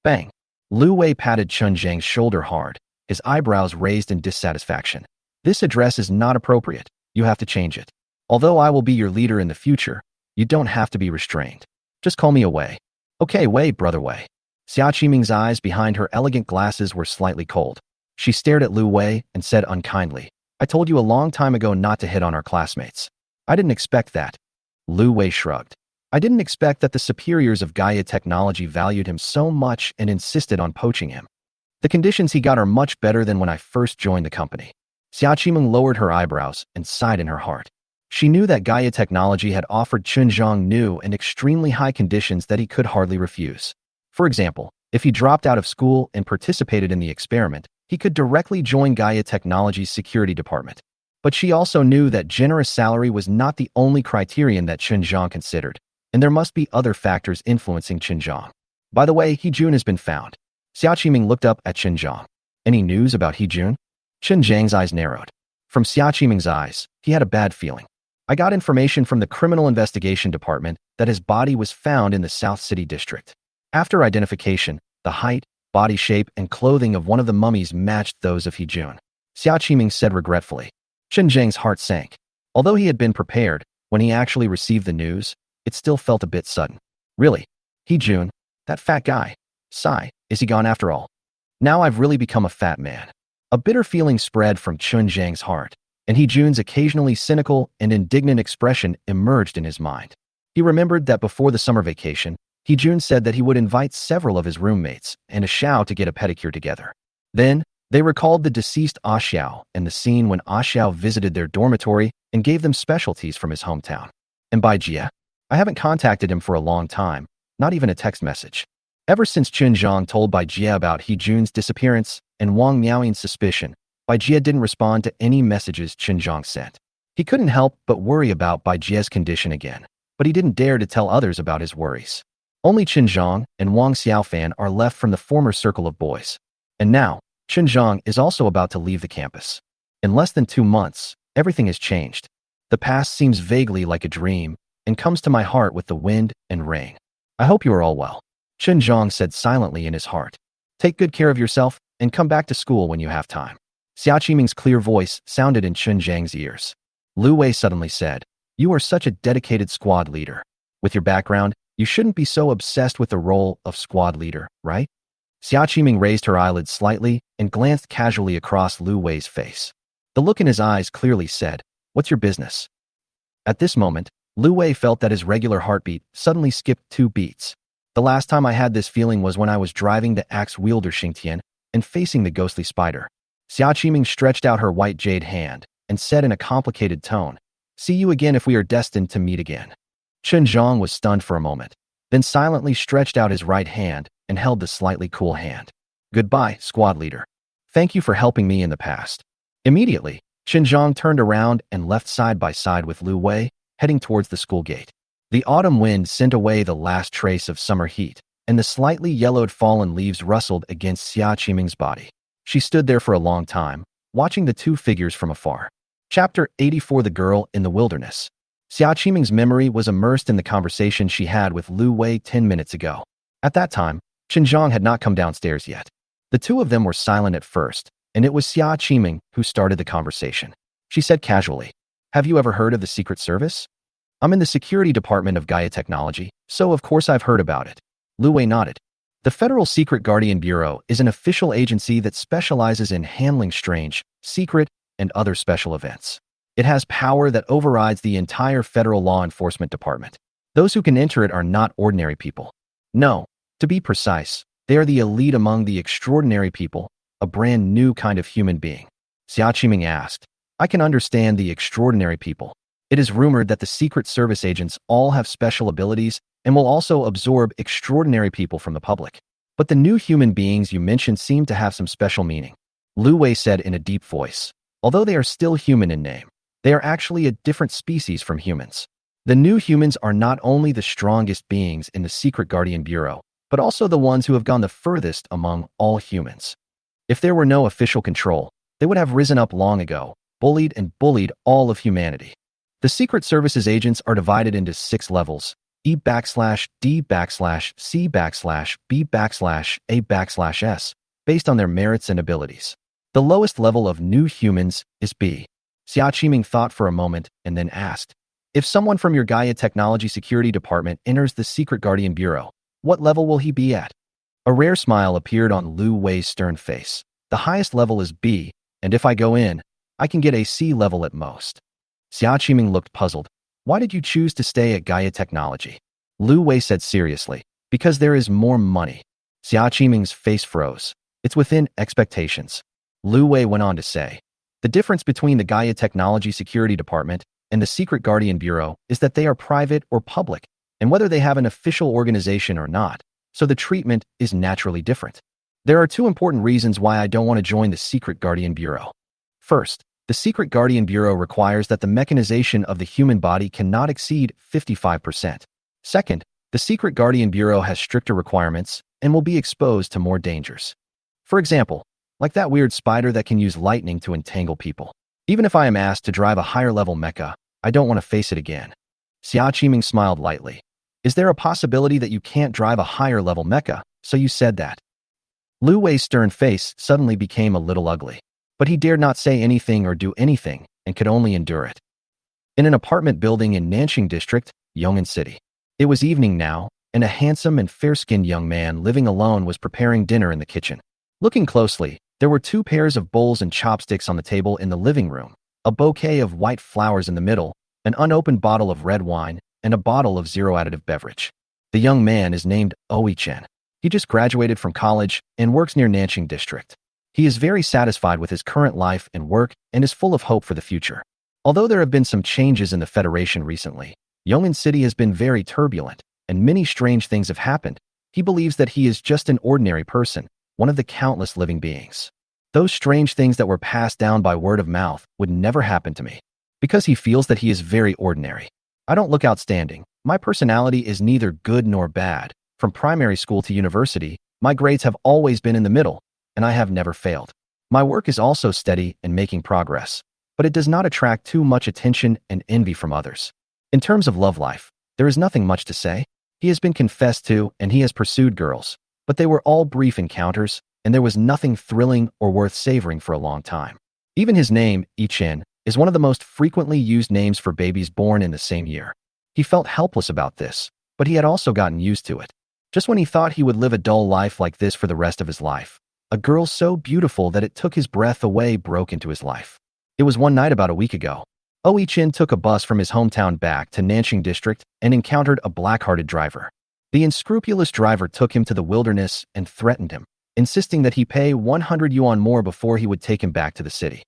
Bang. Lu Wei patted Chen Zhang's shoulder hard, his eyebrows raised in dissatisfaction. "This address is not appropriate. You have to change it. Although I will be your leader in the future, you don't have to be restrained. Just call me a Wei." "Okay, Wei, brother Wei." Xia Qiming's eyes behind her elegant glasses were slightly cold. She stared at Lu Wei and said unkindly, "I told you a long time ago not to hit on our classmates. I didn't expect that." Lu Wei shrugged. "I didn't expect that the superiors of Gaia technology valued him so much and insisted on poaching him. The conditions he got are much better than when I first joined the company." Xia Qiming lowered her eyebrows and sighed in her heart. She knew that Gaia technology had offered Chen Zhang new and extremely high conditions that he could hardly refuse. For example, if he dropped out of school and participated in the experiment, he could directly join Gaia Technology's security department. But she also knew that generous salary was not the only criterion that Chen Zhang considered, and there must be other factors influencing Chen Zhang. "By the way, He-jun has been found." Xia Qiming looked up at Chen Zhang. "Any news about He-jun?" Chen Zhang's eyes narrowed. From Xia Qiming's eyes, he had a bad feeling. "I got information from the Criminal Investigation Department that his body was found in the South City District. After identification, the height, body shape, and clothing of one of the mummies matched those of He-jun," Xia Qiming said regretfully. Chen Zhang's heart sank. Although he had been prepared, when he actually received the news, it still felt a bit sudden. "Really? He-jun? That fat guy? Sigh, is he gone after all? Now I've really become a fat man." A bitter feeling spread from Chen Zhang's heart, and He-jun's occasionally cynical and indignant expression emerged in his mind. He remembered that before the summer vacation, He-jun said that he would invite several of his roommates and a Xiao to get a pedicure together. Then, they recalled the deceased Ah Xiao and the scene when Ah Xiao visited their dormitory and gave them specialties from his hometown. "And Bai Jie? I haven't contacted him for a long time, not even a text message. Ever since Chen Zhang told Bai Jie about He-jun's disappearance and Wang Miaoying's suspicion, Bai Jie didn't respond to any messages Chen Zhang sent. He couldn't help but worry about Bai Jie's condition again, but he didn't dare to tell others about his worries. Only Chen Zhang and Wang Xiaofan are left from the former circle of boys. And now, Chen Zhang is also about to leave the campus. In less than 2 months, everything has changed. The past seems vaguely like a dream and comes to my heart with the wind and rain. I hope you are all well." Chen Zhang said silently in his heart. "Take good care of yourself and come back to school when you have time." Xia Qiming's clear voice sounded in Chen Zhang's ears. Lu Wei suddenly said, "You are such a dedicated squad leader. With your background, you shouldn't be so obsessed with the role of squad leader, right?" Xia Qiming raised her eyelids slightly and glanced casually across Lu Wei's face. The look in his eyes clearly said, "What's your business?" At this moment, Lu Wei felt that his regular heartbeat suddenly skipped 2 beats. "The last time I had this feeling was when I was driving the axe-wielder Xingtian and facing the ghostly spider." Xia Qiming stretched out her white jade hand and said in a complicated tone, "See you again if we are destined to meet again." Chen Zhang was stunned for a moment, then silently stretched out his right hand and held the slightly cool hand. "Goodbye, squad leader. Thank you for helping me in the past." Immediately, Chen Zhang turned around and left side by side with Lu Wei, heading towards the school gate. The autumn wind sent away the last trace of summer heat, and the slightly yellowed fallen leaves rustled against Xia Qiming's body. She stood there for a long time, watching the two figures from afar. Chapter 84: The Girl in the Wilderness. Xia Qiming's memory was immersed in the conversation she had with Lu Wei 10 minutes ago. At that time, Zhang had not come downstairs yet. The two of them were silent at first, and it was Xia Qiming who started the conversation. She said casually, "Have you ever heard of the Secret Service? I'm in the security department of Gaia Technology, so of course I've heard about it." Lu Wei nodded. The Federal Secret Guardian Bureau is an official agency that specializes in handling strange, secret, and other special events. It has power that overrides the entire federal law enforcement department. Those who can enter it are not ordinary people. No, to be precise, they are the elite among the extraordinary people, a brand new kind of human being. Xia Qiming asked, "I can understand the extraordinary people. It is rumored that the Secret Service agents all have special abilities and will also absorb extraordinary people from the public. But the new human beings you mentioned seem to have some special meaning." Lu Wei said in a deep voice. Although they are still human in name, they are actually a different species from humans. The new humans are not only the strongest beings in the Secret Guardian Bureau, but also the ones who have gone the furthest among all humans. If there were no official control, they would have risen up long ago, bullied all of humanity. The Secret Service's agents are divided into 6 levels: E/D/C/B/A/S, based on their merits and abilities. The lowest level of new humans is B. Xia Qiming thought for a moment and then asked, "If someone from your Gaia Technology Security Department enters the Secret Guardian Bureau, what level will he be at?" A rare smile appeared on Lu Wei's stern face. "The highest level is B, and if I go in, I can get a C level at most." Xia Qiming looked puzzled. "Why did you choose to stay at Gaia Technology?" Lu Wei said seriously, "Because there is more money." Xia Qiming's face froze. "It's within expectations." Lu Wei went on to say, "The difference between the Gaia Technology Security Department and the Secret Guardian Bureau is that they are private or public, and whether they have an official organization or not, so the treatment is naturally different. There are 2 important reasons why I don't want to join the Secret Guardian Bureau. First, the Secret Guardian Bureau requires that the mechanization of the human body cannot exceed 55%. Second, the Secret Guardian Bureau has stricter requirements and will be exposed to more dangers. For example, like that weird spider that can use lightning to entangle people. Even if I am asked to drive a higher-level mecha, I don't want to face it again." Xia Qiming smiled lightly. "Is there a possibility that you can't drive a higher-level mecha, so you said that?" Lu Wei's stern face suddenly became a little ugly, but he dared not say anything or do anything and could only endure it. In an apartment building in Nanxing District, Yong'an City. It was evening now, and a handsome and fair-skinned young man living alone was preparing dinner in the kitchen. Looking closely, there were 2 pairs of bowls and chopsticks on the table in the living room, a bouquet of white flowers in the middle, an unopened bottle of red wine, and a bottle of zero-additive beverage. The young man is named Chen. He just graduated from college and works near Nanxing District. He is very satisfied with his current life and work and is full of hope for the future. Although there have been some changes in the Federation recently, Yong'an City has been very turbulent, and many strange things have happened. He believes that he is just an ordinary person, one of the countless living beings. Those strange things that were passed down by word of mouth would never happen to me, because he feels that he is very ordinary. I don't look outstanding. My personality is neither good nor bad. From primary school to university, my grades have always been in the middle, and I have never failed. My work is also steady and making progress, but it does not attract too much attention and envy from others. In terms of love life, there is nothing much to say. He has been confessed to and he has pursued girls, but they were all brief encounters, and there was nothing thrilling or worth savoring for a long time. Even his name, Chen, is one of the most frequently used names for babies born in the same year. He felt helpless about this, but he had also gotten used to it. Just when he thought he would live a dull life like this for the rest of his life, a girl so beautiful that it took his breath away broke into his life. It was one night about a week ago. Chen took a bus from his hometown back to Nanxing District and encountered a black-hearted driver. The unscrupulous driver took him to the wilderness and threatened him, insisting that he pay 100 yuan more before he would take him back to the city.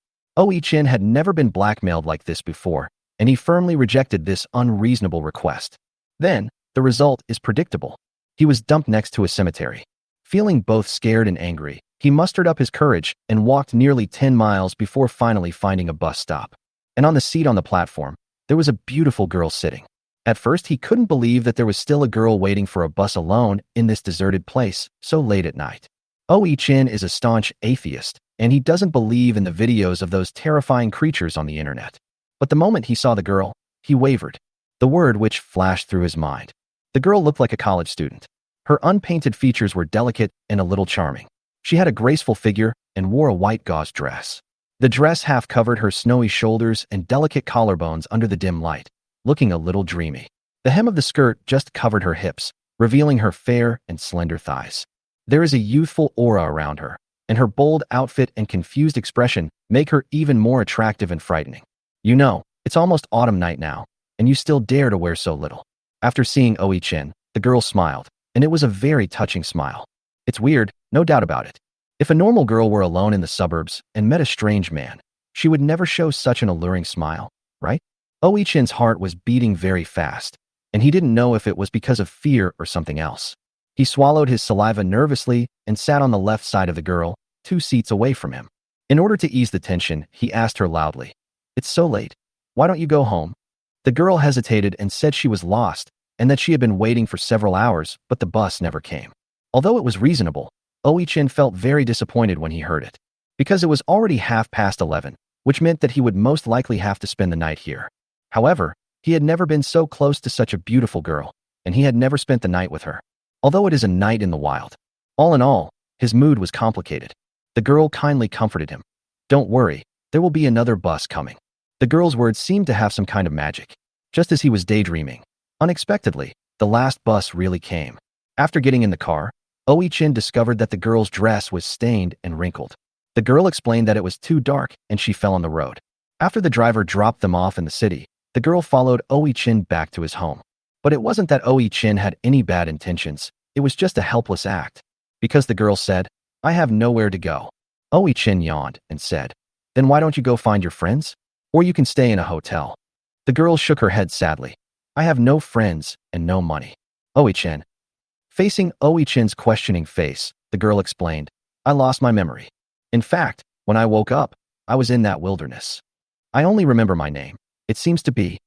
Chen had never been blackmailed like this before, and he firmly rejected this unreasonable request. Then, the result is predictable. He was dumped next to a cemetery. Feeling both scared and angry, he mustered up his courage and walked nearly 10 miles before finally finding a bus stop. And on the seat on the platform, there was a beautiful girl sitting. At first, he couldn't believe that there was still a girl waiting for a bus alone in this deserted place so late at night. Chin is a staunch atheist, and he doesn't believe in the videos of those terrifying creatures on the internet. But the moment he saw the girl, he wavered. The word which flashed through his mind. The girl looked like a college student. Her unpainted features were delicate and a little charming. She had a graceful figure and wore a white gauze dress. The dress half covered her snowy shoulders and delicate collarbones under the dim light, looking a little dreamy. The hem of the skirt just covered her hips, revealing her fair and slender thighs. There is a youthful aura around her, and her bold outfit and confused expression make her even more attractive and frightening. You know, it's almost autumn night now, and you still dare to wear so little. After seeing Chin, the girl smiled, and it was a very touching smile. It's weird, no doubt about it. If a normal girl were alone in the suburbs and met a strange man, she would never show such an alluring smile, right? Chin's heart was beating very fast, and he didn't know if it was because of fear or something else. He swallowed his saliva nervously and sat on the left side of the girl, 2 seats away from him. In order to ease the tension, he asked her loudly, "It's so late. Why don't you go home?" The girl hesitated and said she was lost and that she had been waiting for several hours, but the bus never came. Although it was reasonable, Chin felt very disappointed when he heard it, because it was already 11:30, which meant that he would most likely have to spend the night here. However, he had never been so close to such a beautiful girl, and he had never spent the night with her. Although it is a night in the wild. All in all, his mood was complicated. The girl kindly comforted him. "Don't worry, there will be another bus coming." The girl's words seemed to have some kind of magic. Just as he was daydreaming, unexpectedly, the last bus really came. After getting in the car, Chin discovered that the girl's dress was stained and wrinkled. The girl explained that it was too dark and she fell on the road. After the driver dropped them off in the city, the girl followed Chin back to his home. But it wasn't that Chin had any bad intentions, it was just a helpless act. Because the girl said, "I have nowhere to go." Chin yawned and said, "Then why don't you go find your friends? Or you can stay in a hotel." The girl shook her head sadly. "I have no friends and no money." Chin. Facing Chin's questioning face, the girl explained, "I lost my memory. In fact, when I woke up, I was in that wilderness. I only remember my name. It seems to be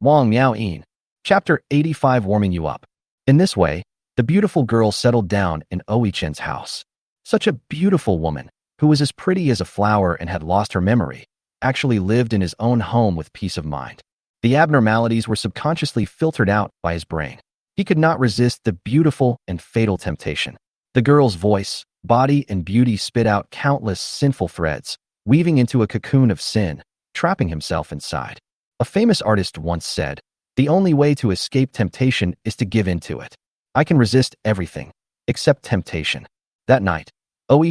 Wang Miao Yin." Chapter 85, Warming You Up. In this way, the beautiful girl settled down in Chin's house. Such a beautiful woman, who was as pretty as a flower and had lost her memory, actually lived in his own home with peace of mind. The abnormalities were subconsciously filtered out by his brain. He could not resist the beautiful and fatal temptation. The girl's voice, body, and beauty spit out countless sinful threads, weaving into a cocoon of sin, trapping himself inside. A famous artist once said, "The only way to escape temptation is to give in to it. I can resist everything, except temptation." That night,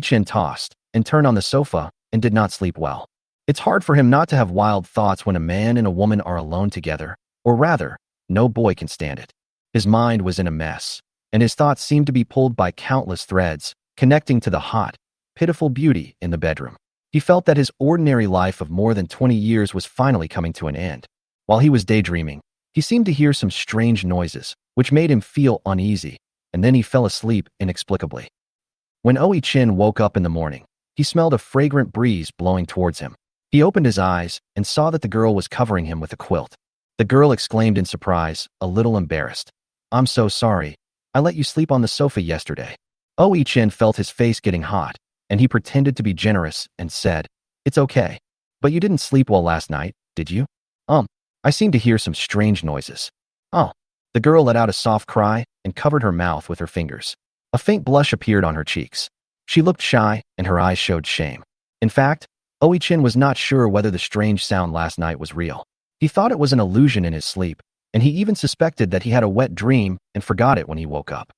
Chin tossed and turned on the sofa and did not sleep well. It's hard for him not to have wild thoughts when a man and a woman are alone together, or rather, no boy can stand it. His mind was in a mess, and his thoughts seemed to be pulled by countless threads, connecting to the hot, pitiful beauty in the bedroom. He felt that his ordinary life of more than 20 years was finally coming to an end. While he was daydreaming, he seemed to hear some strange noises, which made him feel uneasy, and then he fell asleep inexplicably. When Chin woke up in the morning, he smelled a fragrant breeze blowing towards him. He opened his eyes and saw that the girl was covering him with a quilt. The girl exclaimed in surprise, a little embarrassed, "I'm so sorry. I let you sleep on the sofa yesterday." Chin felt his face getting hot, and he pretended to be generous and said, "It's okay. But you didn't sleep well last night, did you?" I seem to hear some strange noises." "Oh." The girl let out a soft cry and covered her mouth with her fingers. A faint blush appeared on her cheeks. She looked shy, and her eyes showed shame. In fact, Chin was not sure whether the strange sound last night was real. He thought it was an illusion in his sleep, and he even suspected that he had a wet dream and forgot it when he woke up.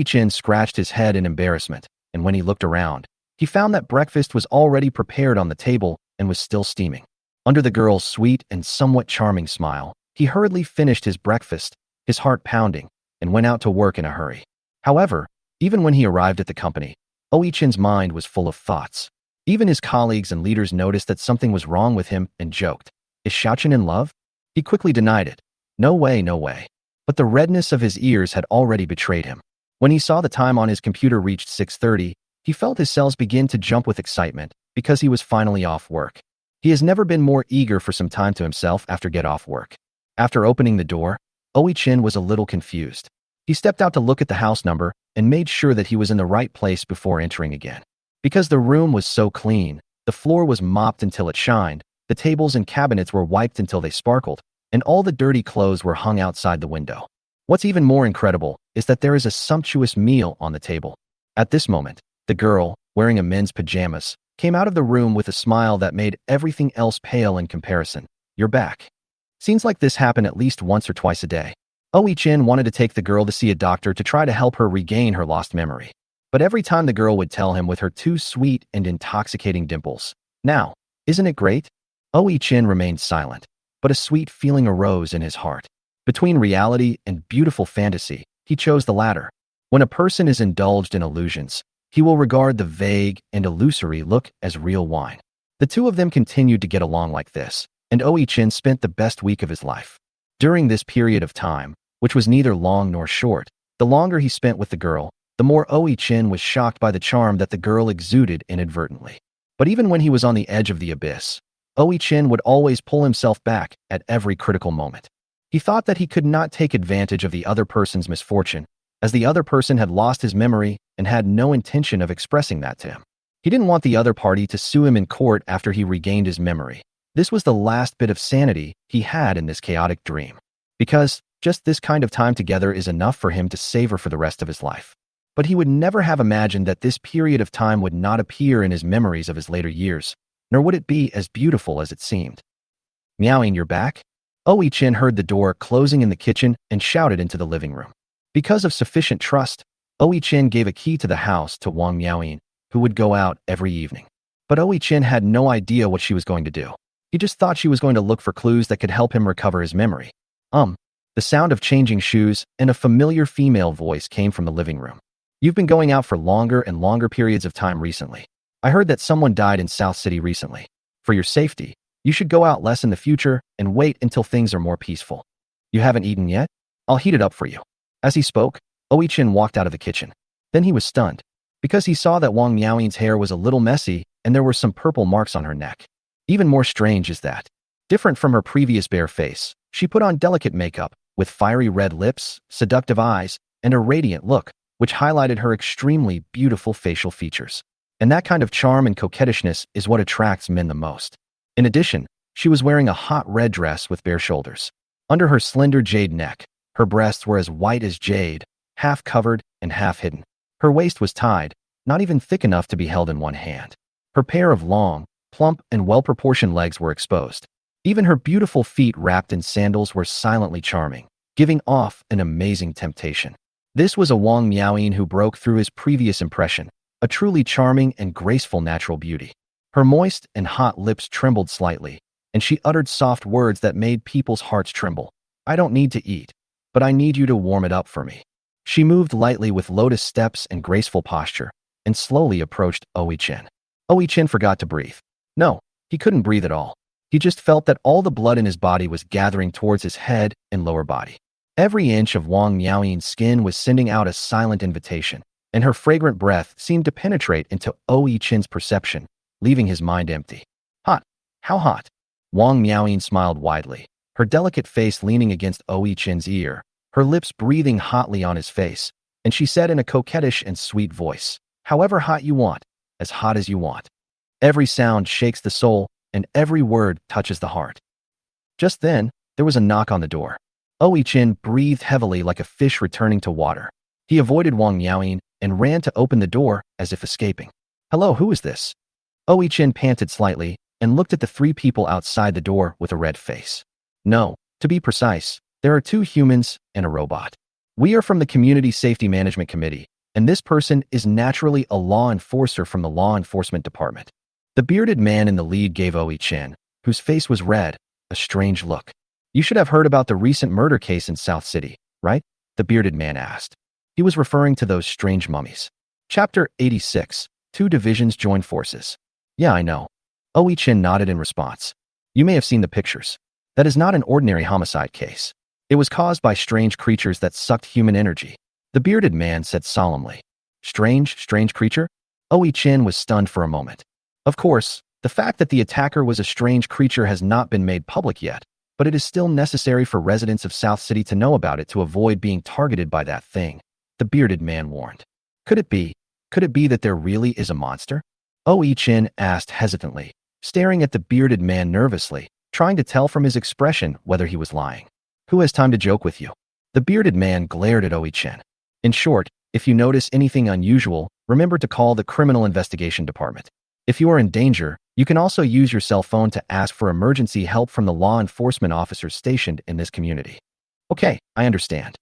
Chin scratched his head in embarrassment, and when he looked around, he found that breakfast was already prepared on the table and was still steaming. Under the girl's sweet and somewhat charming smile, he hurriedly finished his breakfast, his heart pounding, and went out to work in a hurry. However, even when he arrived at the company, Chin's mind was full of thoughts. Even his colleagues and leaders noticed that something was wrong with him and joked, "Is Xiaochen in love?" He quickly denied it. No way, no way. But the redness of his ears had already betrayed him. When he saw the time on his computer reached 6:30, he felt his cells begin to jump with excitement because he was finally off work. He has never been more eager for some time to himself after get off work. After opening the door, Chin was a little confused. He stepped out to look at the house number and made sure that he was in the right place before entering again. Because the room was so clean, the floor was mopped until it shined, the tables and cabinets were wiped until they sparkled, and all the dirty clothes were hung outside the window. What's even more incredible is that there is a sumptuous meal on the table. At this moment, the girl, wearing a men's pajamas, came out of the room with a smile that made everything else pale in comparison. "You're back." Scenes like this happen at least once or twice a day. Chin wanted to take the girl to see a doctor to try to help her regain her lost memory. But every time the girl would tell him with her two sweet and intoxicating dimples, "Now, isn't it great?" Chin remained silent, but a sweet feeling arose in his heart. Between reality and beautiful fantasy, he chose the latter. When a person is indulged in illusions, he will regard the vague and illusory look as real wine. The two of them continued to get along like this, and Chin spent the best week of his life. During this period of time, which was neither long nor short, the longer he spent with the girl, the more Chin was shocked by the charm that the girl exuded inadvertently. But even when he was on the edge of the abyss, Chin would always pull himself back at every critical moment. He thought that he could not take advantage of the other person's misfortune, as the other person had lost his memory and had no intention of expressing that to him. He didn't want the other party to sue him in court after he regained his memory. This was the last bit of sanity he had in this chaotic dream. Because just this kind of time together is enough for him to savor for the rest of his life. But he would never have imagined that this period of time would not appear in his memories of his later years, nor would it be as beautiful as it seemed. "Meowing, you're back?" Chin heard the door closing in the kitchen and shouted into the living room. Because of sufficient trust, Chin gave a key to the house to Wang Miaoyin, who would go out every evening. But Chin had no idea what she was going to do. He just thought she was going to look for clues that could help him recover his memory. The sound of changing shoes and a familiar female voice came from the living room. "You've been going out for longer and longer periods of time recently. I heard that someone died in South City recently. For your safety, you should go out less in the future and wait until things are more peaceful. You haven't eaten yet? I'll heat it up for you." As he spoke, Chin walked out of the kitchen. Then he was stunned, because he saw that Wang Miaoyin's hair was a little messy and there were some purple marks on her neck. Even more strange is that, different from her previous bare face, she put on delicate makeup with fiery red lips, seductive eyes, and a radiant look, which highlighted her extremely beautiful facial features. And that kind of charm and coquettishness is what attracts men the most. In addition, she was wearing a hot red dress with bare shoulders. Under her slender jade neck, her breasts were as white as jade, half covered and half hidden. Her waist was tied, not even thick enough to be held in one hand. Her pair of long, plump, and well-proportioned legs were exposed. Even her beautiful feet wrapped in sandals were silently charming, giving off an amazing temptation. This was a Wang Miaoyin who broke through his previous impression, a truly charming and graceful natural beauty. Her moist and hot lips trembled slightly, and she uttered soft words that made people's hearts tremble. "I don't need to eat, but I need you to warm it up for me." She moved lightly with lotus steps and graceful posture, and slowly approached Chin. Chin forgot to breathe. No, he couldn't breathe at all. He just felt that all the blood in his body was gathering towards his head and lower body. Every inch of Wang Miaoyin's skin was sending out a silent invitation, and her fragrant breath seemed to penetrate into Chin's perception, leaving his mind empty. "Hot? How hot?" Wang Miaoyin smiled widely, her delicate face leaning against Chin's ear, her lips breathing hotly on his face, and she said in a coquettish and sweet voice, "However hot you want, as hot as you want." Every sound shakes the soul, and every word touches the heart. Just then, there was a knock on the door. Chin breathed heavily like a fish returning to water. He avoided Wang Miaoyin and ran to open the door as if escaping. "Hello, who is this?" Chin panted slightly and looked at the three people outside the door with a red face. "No, to be precise, there are 2 humans and a robot. We are from the Community Safety Management Committee, and this person is naturally a law enforcer from the Law Enforcement Department." The bearded man in the lead gave Chin, whose face was red, a strange look. "You should have heard about the recent murder case in South City, right?" the bearded man asked. He was referring to those strange mummies. Chapter 86, 2 divisions join forces. "Yeah, I know." Chin nodded in response. "You may have seen the pictures. That is not an ordinary homicide case. It was caused by strange creatures that sucked human energy," the bearded man said solemnly. Strange creature?" Chin was stunned for a moment. Of course, the fact that the attacker was a strange creature has not been made public yet, but it is still necessary for residents of South City to know about it to avoid being targeted by that thing, the bearded man warned. Could it be? Could it be that there really is a monster? Chin asked hesitantly, staring at the bearded man nervously, trying to tell from his expression whether he was lying. Who has time to joke with you? The bearded man glared at Chen. In short, if you notice anything unusual, remember to call the Criminal Investigation Department. If you are in danger, you can also use your cell phone to ask for emergency help from the law enforcement officers stationed in this community. Okay, I understand.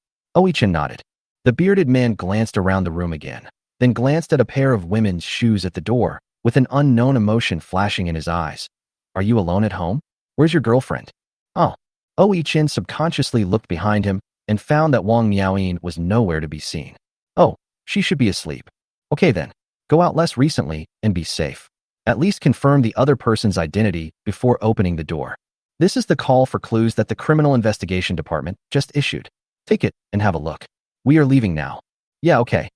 Chen nodded. The bearded man glanced around the room again, then glanced at a pair of women's shoes at the door, with an unknown emotion flashing in his eyes. Are you alone at home? Where's your girlfriend? Oh. Chen subconsciously looked behind him and found that Wang Miaoyin was nowhere to be seen. Oh, she should be asleep. Okay then, go out less recently and be safe. At least confirm the other person's identity before opening the door. This is the call for clues that the Criminal Investigation Department just issued. Take it and have a look. We are leaving now. Yeah, okay.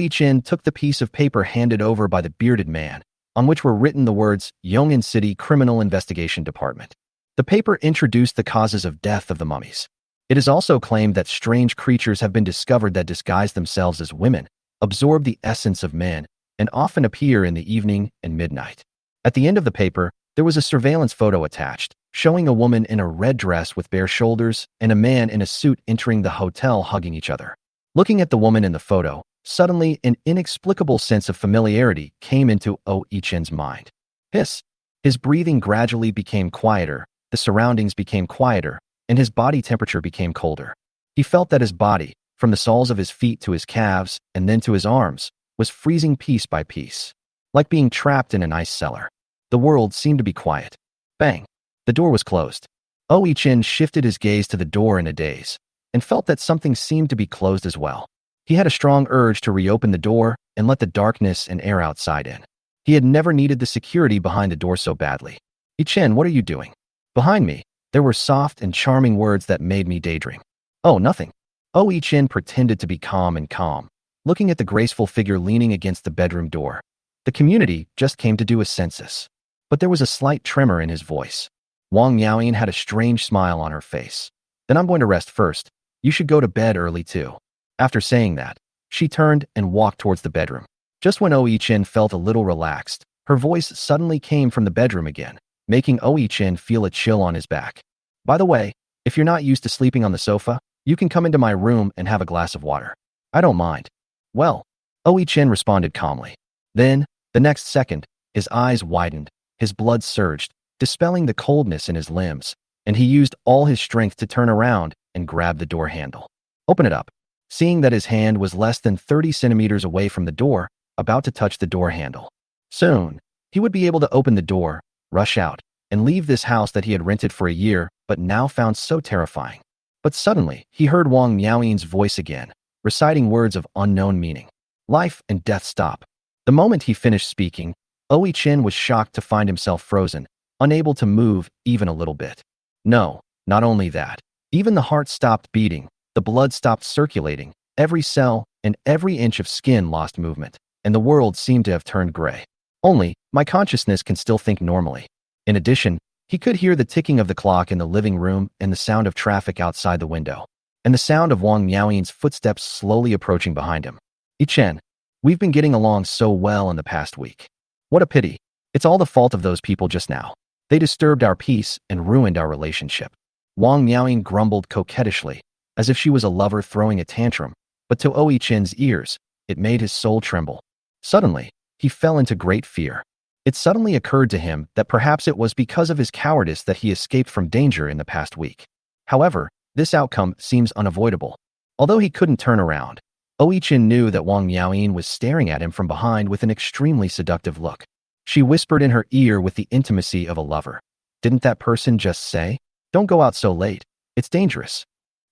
Chen took the piece of paper handed over by the bearded man, on which were written the words Yong'an City Criminal Investigation Department. The paper introduced the causes of death of the mummies. It is also claimed that strange creatures have been discovered that disguise themselves as women, absorb the essence of men, and often appear in the evening and midnight. At the end of the paper, there was a surveillance photo attached, showing a woman in a red dress with bare shoulders and a man in a suit entering the hotel hugging each other. Looking at the woman in the photo, suddenly an inexplicable sense of familiarity came into Chen's mind. His breathing gradually became quieter, the surroundings became quieter, and his body temperature became colder. He felt that his body, from the soles of his feet to his calves and then to his arms, was freezing piece by piece, like being trapped in an ice cellar. The world seemed to be quiet. Bang! The door was closed. Chen shifted his gaze to the door in a daze, and felt that something seemed to be closed as well. He had a strong urge to reopen the door and let the darkness and air outside in. He had never needed the security behind the door so badly. Chen, what are you doing? Behind me, there were soft and charming words that made me daydream. Oh, nothing. Chen pretended to be calm, looking at the graceful figure leaning against the bedroom door. The community just came to do a census. But there was a slight tremor in his voice. Wang Miaoyin had a strange smile on her face. Then I'm going to rest first. You should go to bed early too. After saying that, she turned and walked towards the bedroom. Just when Chen felt a little relaxed, her voice suddenly came from the bedroom again, making Chen feel a chill on his back. By the way, if you're not used to sleeping on the sofa, you can come into my room and have a glass of water. I don't mind. Well, Chen responded calmly. Then, the next second, his eyes widened, his blood surged, dispelling the coldness in his limbs, and he used all his strength to turn around and grab the door handle. Open it up. Seeing that his hand was less than 30 centimeters away from the door, about to touch the door handle. Soon, he would be able to open the door, rush out, and leave this house that he had rented for a year but now found so terrifying. But suddenly, he heard Wang Miaoyin's voice again, reciting words of unknown meaning. Life and death stop. The moment he finished speaking, Chen was shocked to find himself frozen, unable to move even a little bit. No, not only that. Even the heart stopped beating, the blood stopped circulating, every cell and every inch of skin lost movement, and the world seemed to have turned gray. Only, my consciousness can still think normally. In addition, he could hear the ticking of the clock in the living room and the sound of traffic outside the window, and the sound of Wang Miaoyin's footsteps slowly approaching behind him. Chen, we've been getting along so well in the past week. What a pity. It's all the fault of those people just now. They disturbed our peace and ruined our relationship. Wang Miaoyin grumbled coquettishly, as if she was a lover throwing a tantrum, but to Chen's ears, it made his soul tremble. Suddenly, he fell into great fear. It suddenly occurred to him that perhaps it was because of his cowardice that he escaped from danger in the past week. However, this outcome seems unavoidable. Although he couldn't turn around, Chen knew that Wang Miaoyin was staring at him from behind with an extremely seductive look. She whispered in her ear with the intimacy of a lover. Didn't that person just say, "Don't go out so late, it's dangerous"?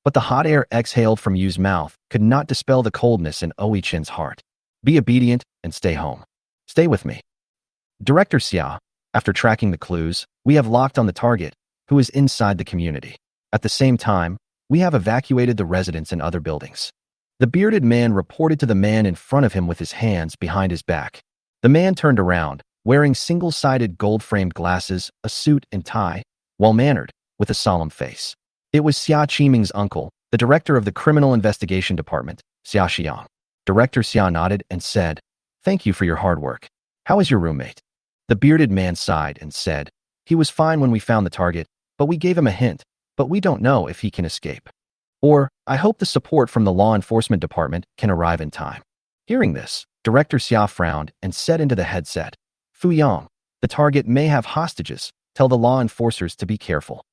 But the hot air exhaled from Yu's mouth could not dispel the coldness in Chen's heart. Be obedient and stay home. Stay with me. Director Xia, after tracking the clues, we have locked on the target, who is inside the community. At the same time, we have evacuated the residents and other buildings. The bearded man reported to the man in front of him with his hands behind his back. The man turned around, wearing single-sided gold-framed glasses, a suit and tie, well-mannered, with a solemn face. It was Xia Qiming's uncle, the director of the Criminal Investigation Department, Xia Xiang. Director Xia nodded and said, "Thank you for your hard work. How is your roommate?" The bearded man sighed and said, "He was fine when we found the target, but we gave him a hint, but we don't know if he can escape. Or, I hope the support from the law enforcement department can arrive in time." Hearing this, Director Xia frowned and said into the headset, "Fu Yang, the target may have hostages. Tell the law enforcers to be careful."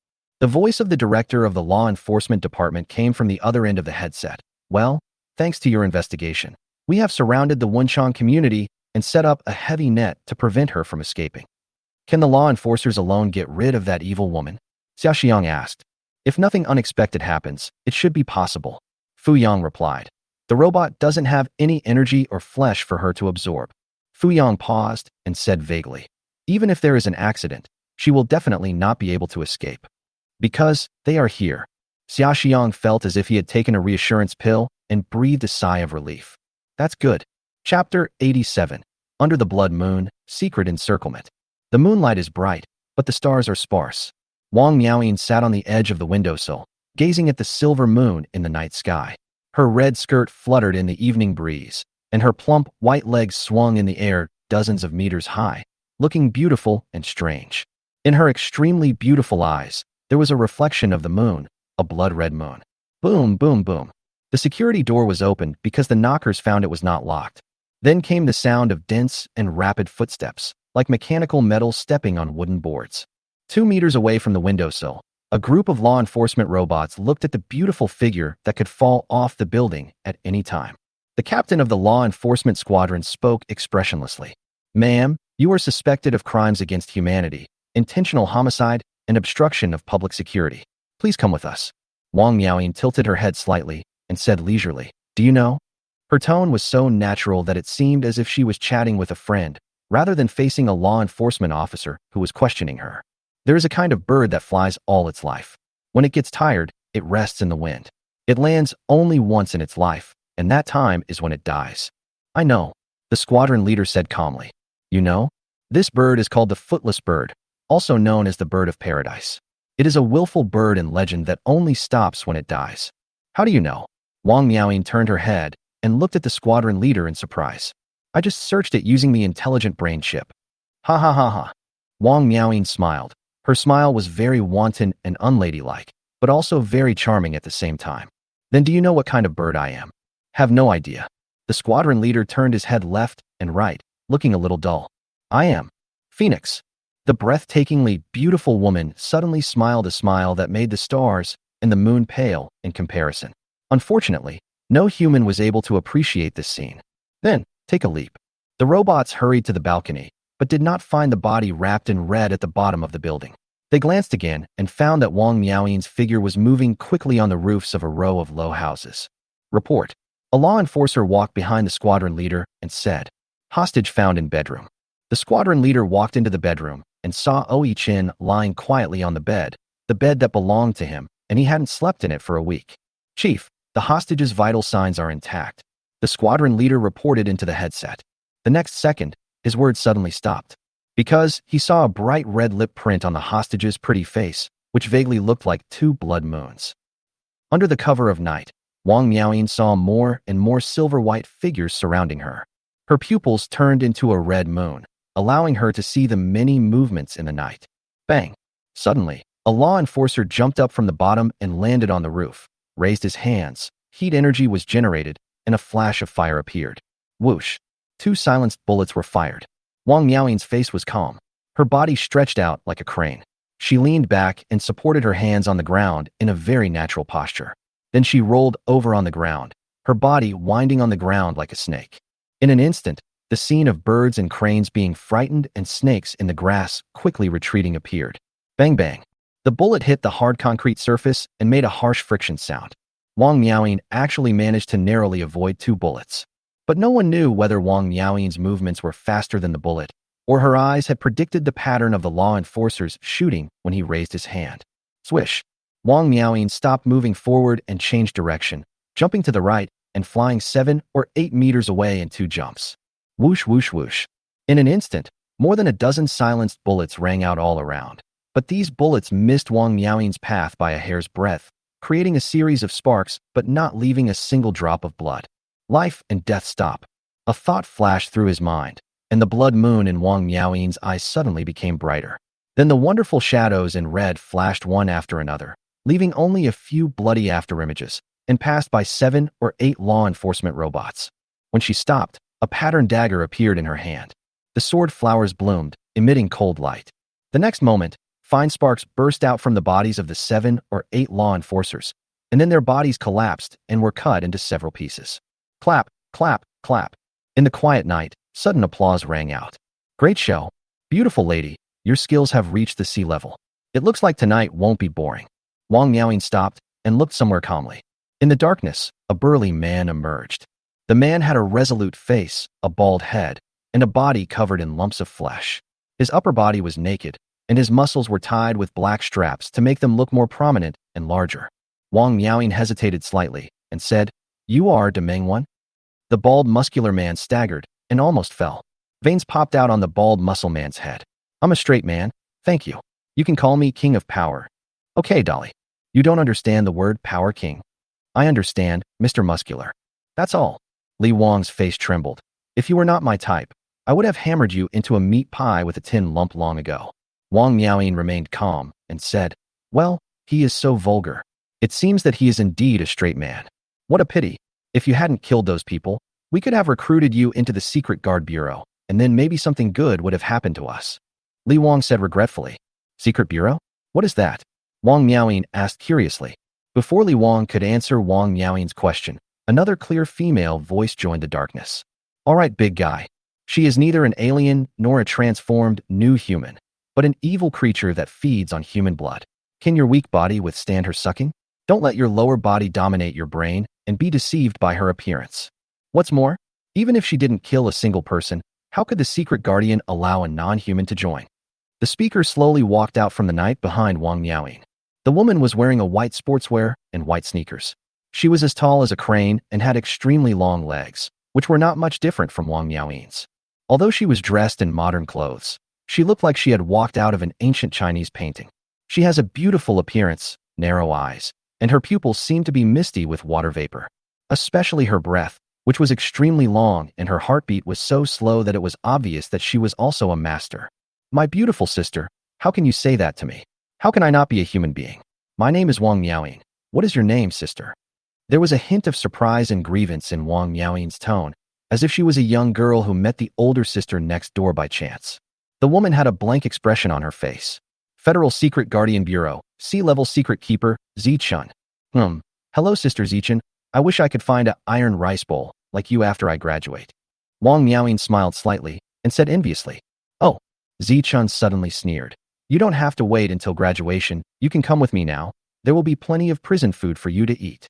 The voice of the director of the law enforcement department came from the other end of the headset. "Well, thanks to your investigation, we have surrounded the Wenchang community and set up a heavy net to prevent her from escaping. Can the law enforcers alone get rid of that evil woman?" Xia Xiang asked. "If nothing unexpected happens, it should be possible," Fu Yang replied. "The robot doesn't have any energy or flesh for her to absorb." Fu Yang paused and said vaguely, "Even if there is an accident, she will definitely not be able to escape. Because they are here." Xia Xiang felt as if he had taken a reassurance pill and breathed a sigh of relief. "That's good." Chapter 87. Under the Blood Moon, Secret Encirclement. The moonlight is bright, but the stars are sparse. Wang Miaoyin sat on the edge of the windowsill, gazing at the silver moon in the night sky. Her red skirt fluttered in the evening breeze, and her plump white legs swung in the air dozens of meters high, looking beautiful and strange. In her extremely beautiful eyes, there was a reflection of the moon, a blood-red moon. Boom, boom, boom. The security door was opened because the knockers found it was not locked. Then came the sound of dense and rapid footsteps, like mechanical metal stepping on wooden boards. 2 meters away from the windowsill, a group of law enforcement robots looked at the beautiful figure that could fall off the building at any time. The captain of the law enforcement squadron spoke expressionlessly. "Ma'am, you are suspected of crimes against humanity, intentional homicide, and obstruction of public security. Please come with us." Wang Miaoyin tilted her head slightly and said leisurely, "Do you know?" Her tone was so natural that it seemed as if she was chatting with a friend, rather than facing a law enforcement officer who was questioning her. "There is a kind of bird that flies all its life. When it gets tired, it rests in the wind. It lands only once in its life, and that time is when it dies." "I know," the squadron leader said calmly. "You know? This bird is called the footless bird, also known as the bird of paradise. It is a willful bird in legend that only stops when it dies." "How do you know?" Wang Miaoyin turned her head and looked at the squadron leader in surprise. "I just searched it using the intelligent brain chip." "Ha ha ha ha." Wang Miaoyin smiled. Her smile was very wanton and unladylike, but also very charming at the same time. "Then do you know what kind of bird I am?" "Have no idea." The squadron leader turned his head left and right, looking a little dull. "I am Phoenix." The breathtakingly beautiful woman suddenly smiled a smile that made the stars and the moon pale in comparison. Unfortunately, no human was able to appreciate this scene. "Then, take a leap." The robots hurried to the balcony, but did not find the body wrapped in red at the bottom of the building. They glanced again and found that Wang Miaoyin's figure was moving quickly on the roofs of a row of low houses. "Report." A law enforcer walked behind the squadron leader and said, "Hostage found in bedroom." The squadron leader walked into the bedroom and saw Oi Chin lying quietly on the bed that belonged to him, and he hadn't slept in it for a week. "Chief, the hostage's vital signs are intact," the squadron leader reported into the headset. The next second, his words suddenly stopped, because he saw a bright red lip print on the hostage's pretty face, which vaguely looked like 2 blood moons. Under the cover of night, Wang Miaoyin saw more and more silver-white figures surrounding her. Her pupils turned into a red moon, allowing her to see the many movements in the night. Bang! Suddenly, a law enforcer jumped up from the bottom and landed on the roof, raised his hands, heat energy was generated, and a flash of fire appeared. Whoosh! 2 silenced bullets were fired. Wang Miaoyin's face was calm. Her body stretched out like a crane. She leaned back and supported her hands on the ground in a very natural posture. Then she rolled over on the ground, her body winding on the ground like a snake. In an instant, the scene of birds and cranes being frightened and snakes in the grass quickly retreating appeared. Bang bang. The bullet hit the hard concrete surface and made a harsh friction sound. Wang Miaoyin actually managed to narrowly avoid 2 bullets. But no one knew whether Wang Miaoyin's movements were faster than the bullet, or her eyes had predicted the pattern of the law enforcer's shooting when he raised his hand. Swish! Wang Miaoyin stopped moving forward and changed direction, jumping to the right and flying 7 or 8 meters away in 2 jumps. Whoosh, whoosh, whoosh. In an instant, more than a dozen silenced bullets rang out all around. But these bullets missed Wang Miaoying's path by a hair's breadth, creating a series of sparks but not leaving a single drop of blood. Life and death stop. A thought flashed through his mind, and the blood moon in Wang Miaoying's eyes suddenly became brighter. Then the wonderful shadows in red flashed one after another, leaving only a few bloody afterimages, and passed by 7 or 8 law enforcement robots. When she stopped, a patterned dagger appeared in her hand. The sword flowers bloomed, emitting cold light. The next moment, fine sparks burst out from the bodies of the 7 or 8 law enforcers, and then their bodies collapsed and were cut into several pieces. Clap, clap, clap. In the quiet night, sudden applause rang out. Great show. Beautiful lady, your skills have reached the sea level. It looks like tonight won't be boring. Wang Miaoying stopped and looked somewhere calmly. In the darkness, a burly man emerged. The man had a resolute face, a bald head, and a body covered in lumps of flesh. His upper body was naked, and his muscles were tied with black straps to make them look more prominent and larger. Wang Miaoying hesitated slightly and said, "You are the main one?" The bald, muscular man staggered and almost fell. Veins popped out on the bald muscle man's head. "I'm a straight man, thank you. You can call me King of Power." "Okay, Dolly. You don't understand the word Power King." "I understand, Mr. Muscular. That's all." Li Wang's face trembled. "If you were not my type, I would have hammered you into a meat pie with a tin lump long ago." Wang Miaoying remained calm and said, "Well, he is so vulgar. It seems that he is indeed a straight man. What a pity. If you hadn't killed those people, we could have recruited you into the Secret Guard Bureau, and then maybe something good would have happened to us." Li Wang said regretfully. "Secret Bureau? What is that?" Wang Miaoying asked curiously. Before Li Wang could answer Wang Miaoying's question, another clear female voice joined the darkness. "All right, big guy. She is neither an alien nor a transformed new human, but an evil creature that feeds on human blood. Can your weak body withstand her sucking? Don't let your lower body dominate your brain and be deceived by her appearance. What's more, even if she didn't kill a single person, how could the secret guardian allow a non-human to join?" The speaker slowly walked out from the night behind Wang Miaoying. The woman was wearing a white sportswear and white sneakers. She was as tall as a crane and had extremely long legs, which were not much different from Wang Miaoying's. Although she was dressed in modern clothes, she looked like she had walked out of an ancient Chinese painting. She has a beautiful appearance, narrow eyes, and her pupils seemed to be misty with water vapor. Especially her breath, which was extremely long, and her heartbeat was so slow that it was obvious that she was also a master. "My beautiful sister, how can you say that to me? How can I not be a human being? My name is Wang Miaoying. What is your name, sister?" There was a hint of surprise and grievance in Wang Miaoying's tone, as if she was a young girl who met the older sister next door by chance. The woman had a blank expression on her face. "Federal Secret Guardian Bureau, Sea-Level Secret Keeper, Zichun." Hello, Sister Zichun. I wish I could find an iron rice bowl, like you after I graduate." Wang Miaoying smiled slightly and said enviously, "Oh." Zichun suddenly sneered. "You don't have to wait until graduation. You can come with me now. There will be plenty of prison food for you to eat."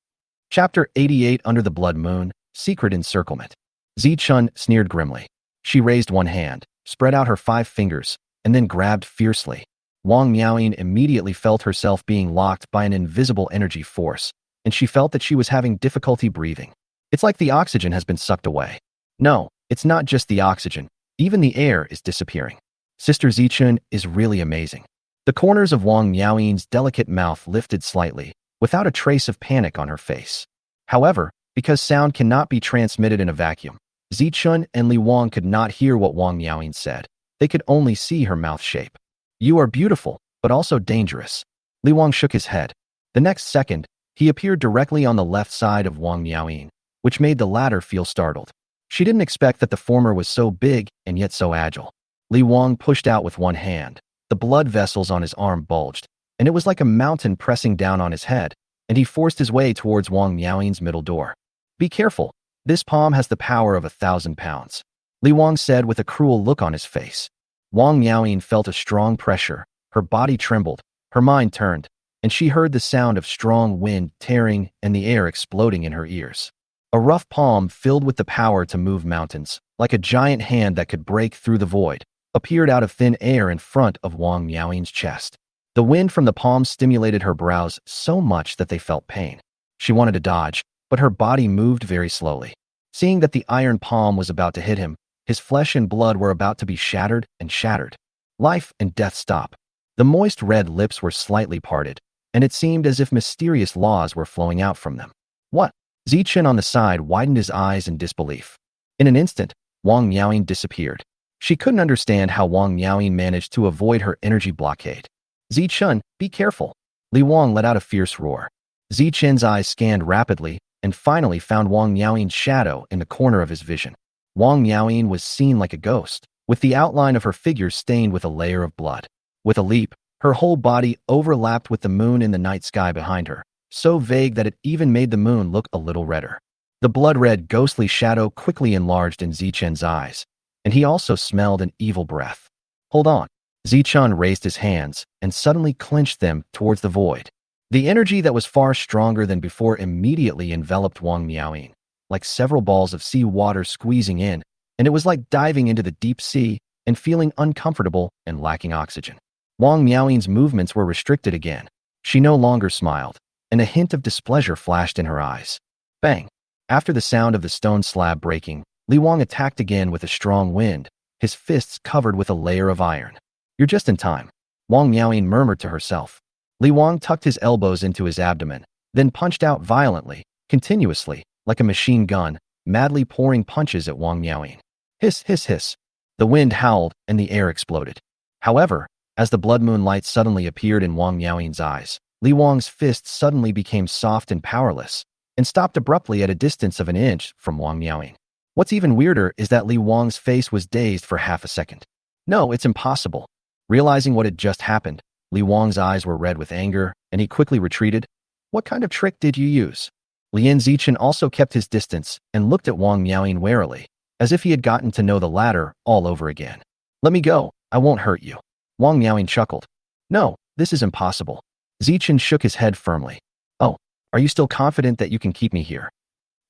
Chapter 88 Under the Blood Moon, Secret Encirclement. Zichun sneered grimly. She raised one hand, spread out her 5 fingers, and then grabbed fiercely. Wang Miaoying immediately felt herself being locked by an invisible energy force, and she felt that she was having difficulty breathing. It's like the oxygen has been sucked away. No, it's not just the oxygen. Even the air is disappearing. Sister Zichun is really amazing. The corners of Wang Miaoying's delicate mouth lifted slightly, without a trace of panic on her face. However, because sound cannot be transmitted in a vacuum, Zichun and Li Wang could not hear what Wang Miaoying said. They could only see her mouth shape. "You are beautiful, but also dangerous." Li Wang shook his head. The next second, he appeared directly on the left side of Wang Miaoying, which made the latter feel startled. She didn't expect that the former was so big and yet so agile. Li Wang pushed out with one hand. The blood vessels on his arm bulged, and it was like a mountain pressing down on his head, and he forced his way towards Wang Miaoying's middle door. "Be careful. This palm has the power of 1,000 pounds." Li Wang said with a cruel look on his face. Wang Miaoying felt a strong pressure. Her body trembled, her mind turned, and she heard the sound of strong wind tearing and the air exploding in her ears. A rough palm filled with the power to move mountains, like a giant hand that could break through the void, appeared out of thin air in front of Wang Miaoying's chest. The wind from the palm stimulated her brows so much that they felt pain. She wanted to dodge, but her body moved very slowly. Seeing that the iron palm was about to hit him, his flesh and blood were about to be shattered and shattered. Life and death stop. The moist red lips were slightly parted, and it seemed as if mysterious laws were flowing out from them. What? Zichen on the side widened his eyes in disbelief. In an instant, Wang Miaoying disappeared. She couldn't understand how Wang Miaoying managed to avoid her energy blockade. Zichen, be careful. Li Wang let out a fierce roar. Zichen's eyes scanned rapidly and finally found Wang Miaoying's shadow in the corner of his vision. Wang Miaoying was seen like a ghost, with the outline of her figure stained with a layer of blood. With a leap, her whole body overlapped with the moon in the night sky behind her, so vague that it even made the moon look a little redder. The blood-red, ghostly shadow quickly enlarged in Zichen's eyes, and he also smelled an evil breath. Hold on. Zichen raised his hands and suddenly clenched them towards the void. The energy that was far stronger than before immediately enveloped Wang Miaoying, like several balls of sea water squeezing in, and it was like diving into the deep sea and feeling uncomfortable and lacking oxygen. Wang Miaoying's movements were restricted again. She no longer smiled, and a hint of displeasure flashed in her eyes. Bang! After the sound of the stone slab breaking, Li Wang attacked again with a strong wind, his fists covered with a layer of iron. You're just in time, Wang Miaoying murmured to herself. Li Wang tucked his elbows into his abdomen, then punched out violently, continuously, like a machine gun, madly pouring punches at Wang Miaoying. Hiss, hiss, hiss. The wind howled and the air exploded. However, as the blood moon light suddenly appeared in Wang Miaoying's eyes, Li Wang's fists suddenly became soft and powerless, and stopped abruptly at a distance of an inch from Wang Miaoying. What's even weirder is that Li Wang's face was dazed for half a second. No, it's impossible. Realizing what had just happened, Li Wang's eyes were red with anger, and he quickly retreated. What kind of trick did you use? Lien Zichen also kept his distance and looked at Wang Miaoying warily, as if he had gotten to know the latter all over again. Let me go, I won't hurt you. Wang Miaoying chuckled. No, this is impossible. Zichen shook his head firmly. Oh, are you still confident that you can keep me here?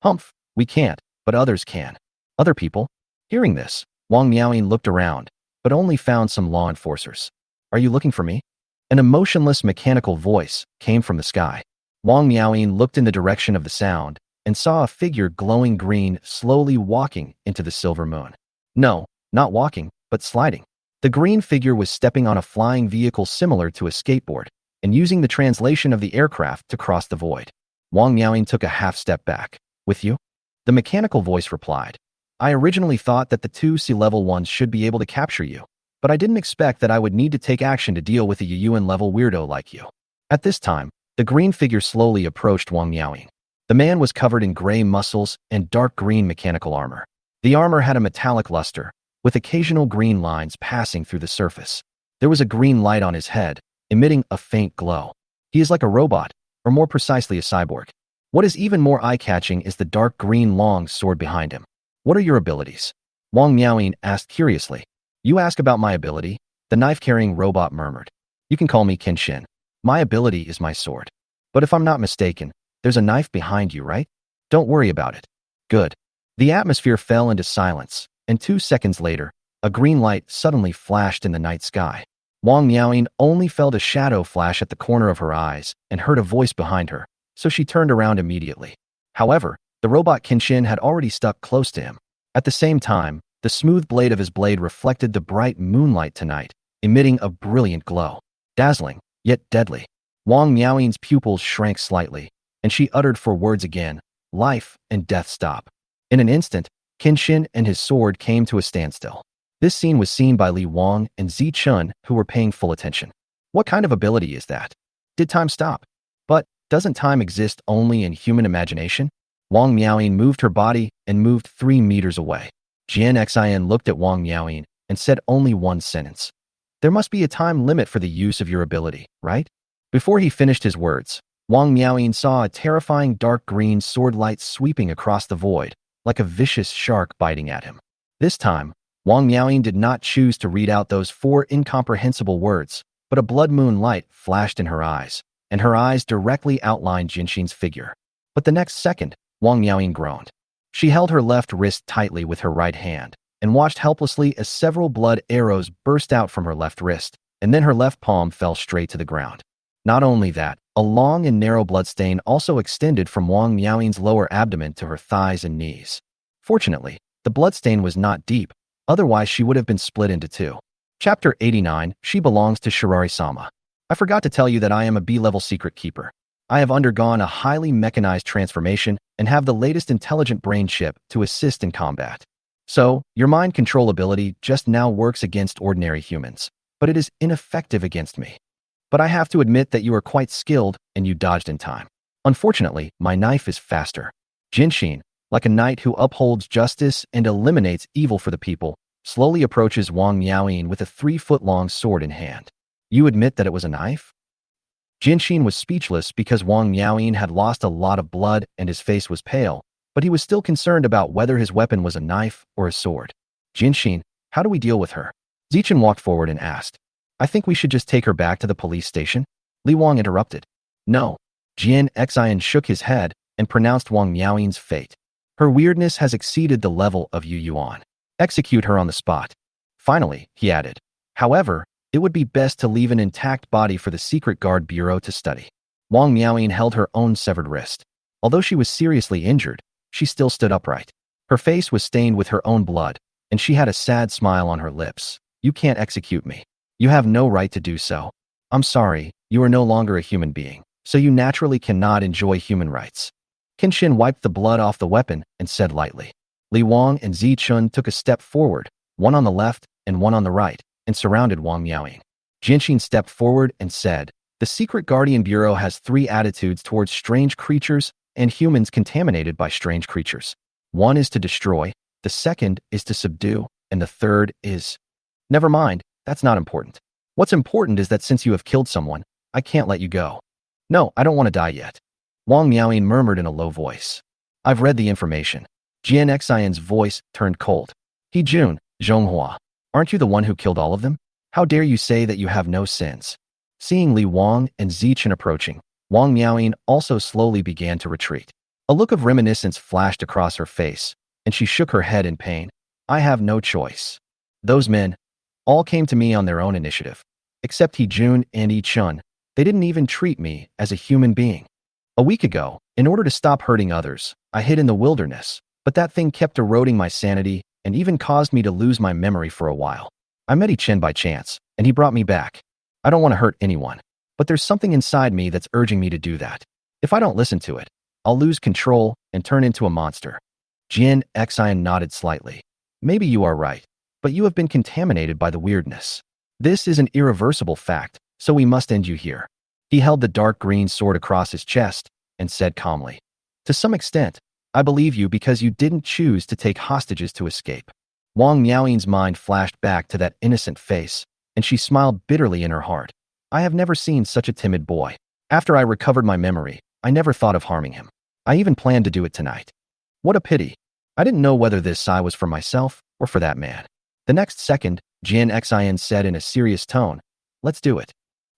Humph, we can't, but others can. Other people? Hearing this, Wang Miaoying looked around, but only found some law enforcers. Are you looking for me? An emotionless mechanical voice came from the sky. Wang Miaoying looked in the direction of the sound and saw a figure glowing green slowly walking into the silver moon. No, not walking, but sliding. The green figure was stepping on a flying vehicle similar to a skateboard and using the translation of the aircraft to cross the void. Wang Miaoying took a half step back. With you? The mechanical voice replied. I originally thought that the two sea-level ones should be able to capture you, but I didn't expect that I would need to take action to deal with a Yuan-level weirdo like you. At this time, the green figure slowly approached Wang Miaoying. The man was covered in gray muscles and dark green mechanical armor. The armor had a metallic luster, with occasional green lines passing through the surface. There was a green light on his head, emitting a faint glow. He is like a robot, or more precisely a cyborg. What is even more eye-catching is the dark green long sword behind him. What are your abilities? Wang Miaoying asked curiously. You ask about my ability? The knife-carrying robot murmured. You can call me Kenshin. My ability is my sword. But if I'm not mistaken, there's a knife behind you, right? Don't worry about it. Good. The atmosphere fell into silence, and 2 seconds later, a green light suddenly flashed in the night sky. Wang Miaoying only felt a shadow flash at the corner of her eyes and heard a voice behind her, so she turned around immediately. However, the robot Kenshin had already stuck close to him. At the same time, the smooth blade of his blade reflected the bright moonlight tonight, emitting a brilliant glow. Dazzling, yet deadly. Wang Miaoying's pupils shrank slightly, and she uttered 4 words again, life and death stop. In an instant, Kenshin and his sword came to a standstill. This scene was seen by Li Wang and Zichen, who were paying full attention. What kind of ability is that? Did time stop? But doesn't time exist only in human imagination? Wang Miaoying moved her body and moved 3 meters away. Jian Xin looked at Wang Miaoying and said only one sentence. There must be a time limit for the use of your ability, right? Before he finished his words, Wang Miaoying saw a terrifying dark green sword light sweeping across the void, like a vicious shark biting at him. This time, Wang Miaoying did not choose to read out those 4 incomprehensible words, but a blood moon light flashed in her eyes, and her eyes directly outlined Jinshin's figure. But the next second, Wang Miaoying groaned. She held her left wrist tightly with her right hand and watched helplessly as several blood arrows burst out from her left wrist, and then her left palm fell straight to the ground. Not only that, a long and narrow bloodstain also extended from Wang Miaoying's lower abdomen to her thighs and knees. Fortunately, the bloodstain was not deep, otherwise she would have been split into 2. Chapter 89, She Belongs to Shirari-sama. I forgot to tell you that I am a B-level secret keeper. I have undergone a highly mechanized transformation and have the latest intelligent brain chip to assist in combat. So, your mind control ability just now works against ordinary humans, but it is ineffective against me. But I have to admit that you are quite skilled and you dodged in time. Unfortunately, my knife is faster. Jinshin, like a knight who upholds justice and eliminates evil for the people, slowly approaches Wang Miaoyin with a 3-foot-long sword in hand. You admit that it was a knife? Jinshin was speechless because Wang Miaoyin had lost a lot of blood and his face was pale, but he was still concerned about whether his weapon was a knife or a sword. Jinshin, how do we deal with her? Zichen walked forward and asked. I think we should just take her back to the police station? Li Wang interrupted. No. Jian Xian shook his head and pronounced Wang Miaoyin's fate. Her weirdness has exceeded the level of Yu Yuan. Execute her on the spot. Finally, he added. However, it would be best to leave an intact body for the Secret Guard Bureau to study. Wang Miaoyin held her own severed wrist. Although she was seriously injured, she still stood upright. Her face was stained with her own blood, and she had a sad smile on her lips. You can't execute me. You have no right to do so. I'm sorry, you are no longer a human being, so you naturally cannot enjoy human rights. Kenshin wiped the blood off the weapon and said lightly. Li Wang and Zi Chun took a step forward, one on the left and one on the right, and surrounded Wang Miaoyin. Jinshin stepped forward and said, the Secret Guardian Bureau has 3 attitudes towards strange creatures and humans contaminated by strange creatures. One is to destroy, the second is to subdue, and the third is… Never mind, that's not important. What's important is that since you have killed someone, I can't let you go. No, I don't want to die yet. Wang Miaoyin murmured in a low voice. I've read the information. Jian Xian's voice turned cold. He Jun, Zhonghua. Aren't you the one who killed all of them? How dare you say that you have no sins? Seeing Li Wang and Zichen approaching, Wang Miaoyin also slowly began to retreat. A look of reminiscence flashed across her face, and she shook her head in pain. I have no choice. Those men all came to me on their own initiative. Except He Jun and Yi Chun. They didn't even treat me as a human being. A week ago, in order to stop hurting others, I hid in the wilderness, but that thing kept eroding my sanity and even caused me to lose my memory for a while. I met Yi Chen by chance, and he brought me back. I don't want to hurt anyone, but there's something inside me that's urging me to do that. If I don't listen to it, I'll lose control and turn into a monster. Jian Xian nodded slightly. Maybe you are right, but you have been contaminated by the weirdness. This is an irreversible fact, so we must end you here. He held the dark green sword across his chest and said calmly. To some extent, I believe you because you didn't choose to take hostages to escape. Wang Miaoyin's mind flashed back to that innocent face, and she smiled bitterly in her heart. I have never seen such a timid boy. After I recovered my memory, I never thought of harming him. I even planned to do it tonight. What a pity. I didn't know whether this sigh was for myself or for that man. The next second, Jian Xian said in a serious tone, let's do it.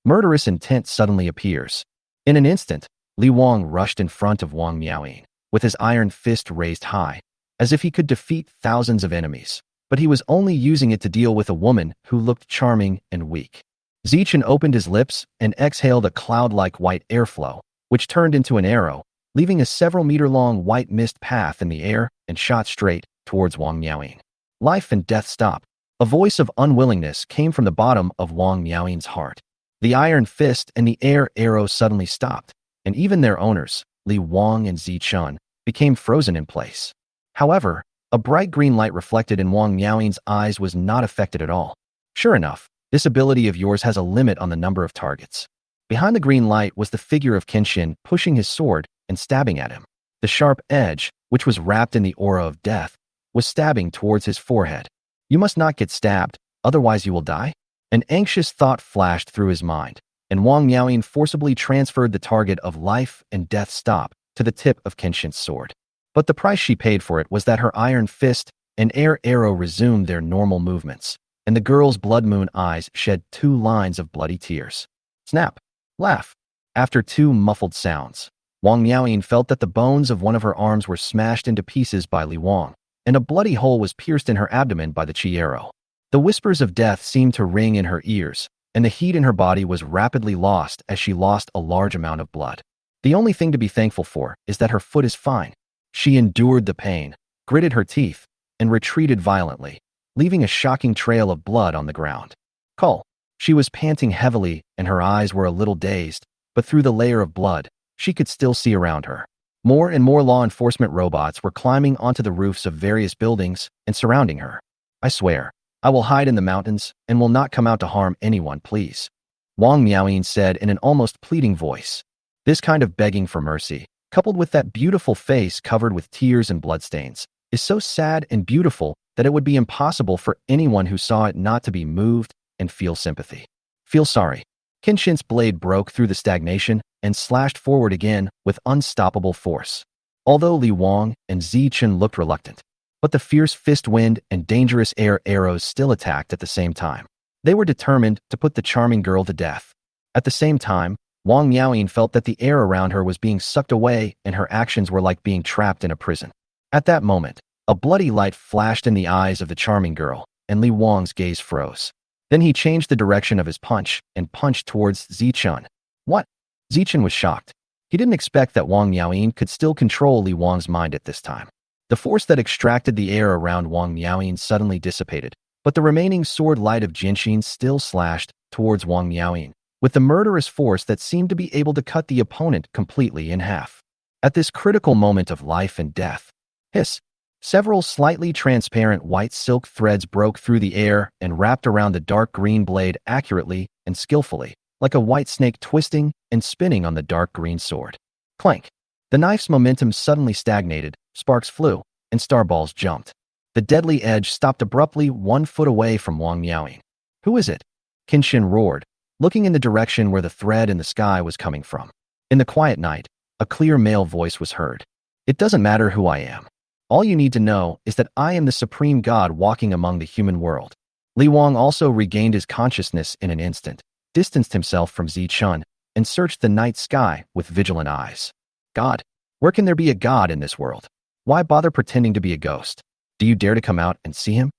Murderous intent suddenly appears. In an instant, Li Wang rushed in front of Wang Miaoyin, with his iron fist raised high, as if he could defeat thousands of enemies, but he was only using it to deal with a woman who looked charming and weak. Zichen opened his lips and exhaled a cloud-like white airflow, which turned into an arrow, leaving a several-meter-long white mist path in the air and shot straight towards Wang Miaoyin. Life and death stop. A voice of unwillingness came from the bottom of Wang Miaoyin's heart. The iron fist and the air arrow suddenly stopped, and even their owners, Li Wang and Zi Chun, became frozen in place. However, a bright green light reflected in Wang Miaoyin's eyes was not affected at all. Sure enough, this ability of yours has a limit on the number of targets. Behind the green light was the figure of Kenshin pushing his sword and stabbing at him. The sharp edge, which was wrapped in the aura of death, was stabbing towards his forehead. You must not get stabbed, otherwise you will die? An anxious thought flashed through his mind, and Wang Miaoyin forcibly transferred the target of life and death stop to the tip of Kenshin's sword. But the price she paid for it was that her iron fist and air arrow resumed their normal movements, and the girl's blood moon eyes shed 2 lines of bloody tears. Snap! Laugh! After 2 muffled sounds, Wang Miaoyin felt that the bones of one of her arms were smashed into pieces by Li Wang, and a bloody hole was pierced in her abdomen by the chi arrow. The whispers of death seemed to ring in her ears, and the heat in her body was rapidly lost as she lost a large amount of blood. The only thing to be thankful for is that her foot is fine. She endured the pain, gritted her teeth, and retreated violently, leaving a shocking trail of blood on the ground. Call. She was panting heavily and her eyes were a little dazed, but through the layer of blood, she could still see around her. More and more law enforcement robots were climbing onto the roofs of various buildings and surrounding her. I swear, I will hide in the mountains and will not come out to harm anyone, please. Wang Miaoyin said in an almost pleading voice. This kind of begging for mercy, coupled with that beautiful face covered with tears and bloodstains, is so sad and beautiful that it would be impossible for anyone who saw it not to be moved and feel sympathy. Feel sorry. Kenshin's blade broke through the stagnation and slashed forward again with unstoppable force. Although Li Wang and Zichun looked reluctant, but the fierce fist wind and dangerous air arrows still attacked at the same time. They were determined to put the charming girl to death. At the same time, Wang Miaoyin felt that the air around her was being sucked away and her actions were like being trapped in a prison. At that moment, a bloody light flashed in the eyes of the charming girl, and Li Wang's gaze froze. Then he changed the direction of his punch and punched towards Zichun. What? Zichun was shocked. He didn't expect that Wang Miaoyin could still control Li Wang's mind at this time. The force that extracted the air around Wang Miaoyin suddenly dissipated, but the remaining sword light of Jinshin still slashed towards Wang Miaoyin, with the murderous force that seemed to be able to cut the opponent completely in half. At this critical moment of life and death, hiss! Several slightly transparent white silk threads broke through the air and wrapped around the dark green blade accurately and skillfully, like a white snake twisting and spinning on the dark green sword. Clank! The knife's momentum suddenly stagnated, sparks flew, and starballs jumped. The deadly edge stopped abruptly 1 foot away from Wang Miaoyin. Who is it? Kenshin roared, looking in the direction where the thread in the sky was coming from. In the quiet night, a clear male voice was heard. It doesn't matter who I am. All you need to know is that I am the supreme god walking among the human world. Li Wang also regained his consciousness in an instant, distanced himself from Zichun, and searched the night sky with vigilant eyes. God? Where can there be a god in this world? Why bother pretending to be a ghost? Do you dare to come out and see him?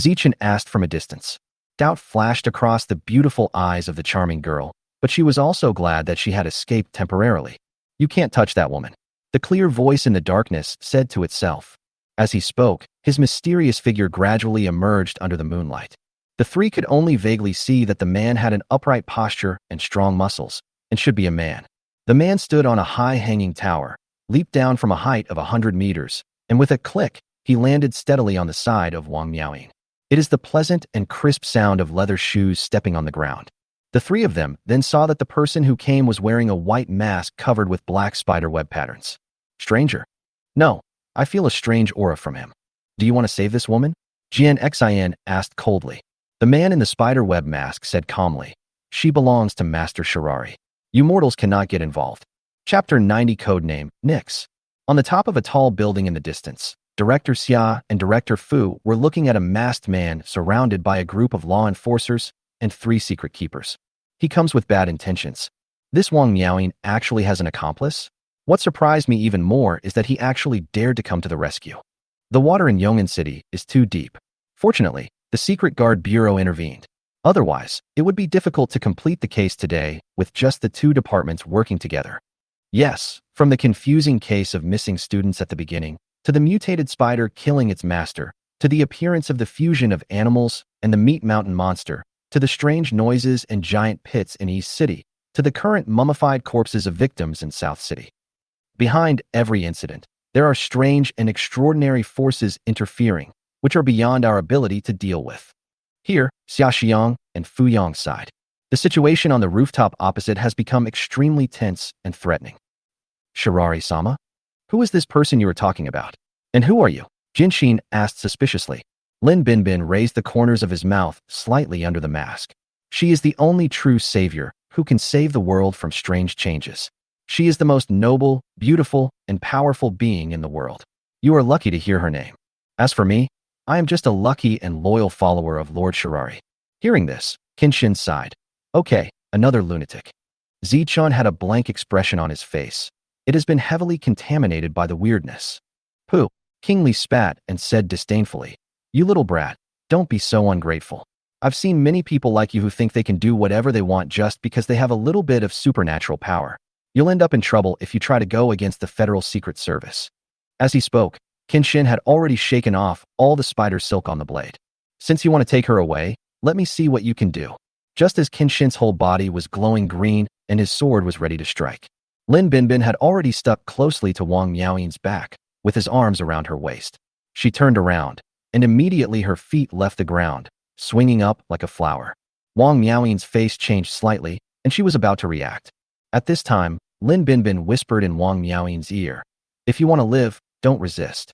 Zichun asked from a distance. Doubt flashed across the beautiful eyes of the charming girl, but she was also glad that she had escaped temporarily. You can't touch that woman. The clear voice in the darkness said to itself. As he spoke, his mysterious figure gradually emerged under the moonlight. The three could only vaguely see that the man had an upright posture and strong muscles, and should be a man. The man stood on a high-hanging tower, leaped down from a height of 100 meters, and with a click, he landed steadily on the side of Wang Miaoyin. It is the pleasant and crisp sound of leather shoes stepping on the ground. The three of them then saw that the person who came was wearing a white mask covered with black spiderweb patterns. Stranger? No, I feel a strange aura from him. Do you want to save this woman? Jian Xin asked coldly. The man in the spiderweb mask said calmly. She belongs to Master Shirari. You mortals cannot get involved. Chapter 90 Codename, Nyx. On the top of a tall building in the distance, Director Xia and Director Fu were looking at a masked man surrounded by a group of law enforcers and 3 secret keepers. He comes with bad intentions. This Wang Miaoyin actually has an accomplice? What surprised me even more is that he actually dared to come to the rescue. The water in Yong'an City is too deep. Fortunately, the Secret Guard Bureau intervened. Otherwise, it would be difficult to complete the case today with just the 2 departments working together. Yes, from the confusing case of missing students at the beginning, to the mutated spider killing its master, to the appearance of the fusion of animals and the meat mountain monster, to the strange noises and giant pits in East City, to the current mummified corpses of victims in South City. Behind every incident, there are strange and extraordinary forces interfering, which are beyond our ability to deal with. Here, Xia Xiang and Fu Yang's side. The situation on the rooftop opposite has become extremely tense and threatening. Shirari-sama? Who is this person you were talking about? And who are you? Jinshin asked suspiciously. Lin Binbin raised the corners of his mouth slightly under the mask. She is the only true savior who can save the world from strange changes. She is the most noble, beautiful, and powerful being in the world. You are lucky to hear her name. As for me, I am just a lucky and loyal follower of Lord Shirari. Hearing this, Kenshin sighed. Okay, another lunatic. Zichun had a blank expression on his face. It has been heavily contaminated by the weirdness. Pooh, King Li spat and said disdainfully. You little brat, don't be so ungrateful. I've seen many people like you who think they can do whatever they want just because they have a little bit of supernatural power. You'll end up in trouble if you try to go against the Federal Secret Service. As he spoke, Kenshin had already shaken off all the spider silk on the blade. Since you want to take her away, let me see what you can do. just as Kenshin's whole body was glowing green and his sword was ready to strike. Lin Binbin had already stuck closely to Wang Miaoyin's back, with his arms around her waist. She turned around, and immediately her feet left the ground, swinging up like a flower. Wang Miaoyin's face changed slightly, and she was about to react. At this time, Lin Binbin whispered in Wang Miaoyin's ear, "If you want to live, don't resist."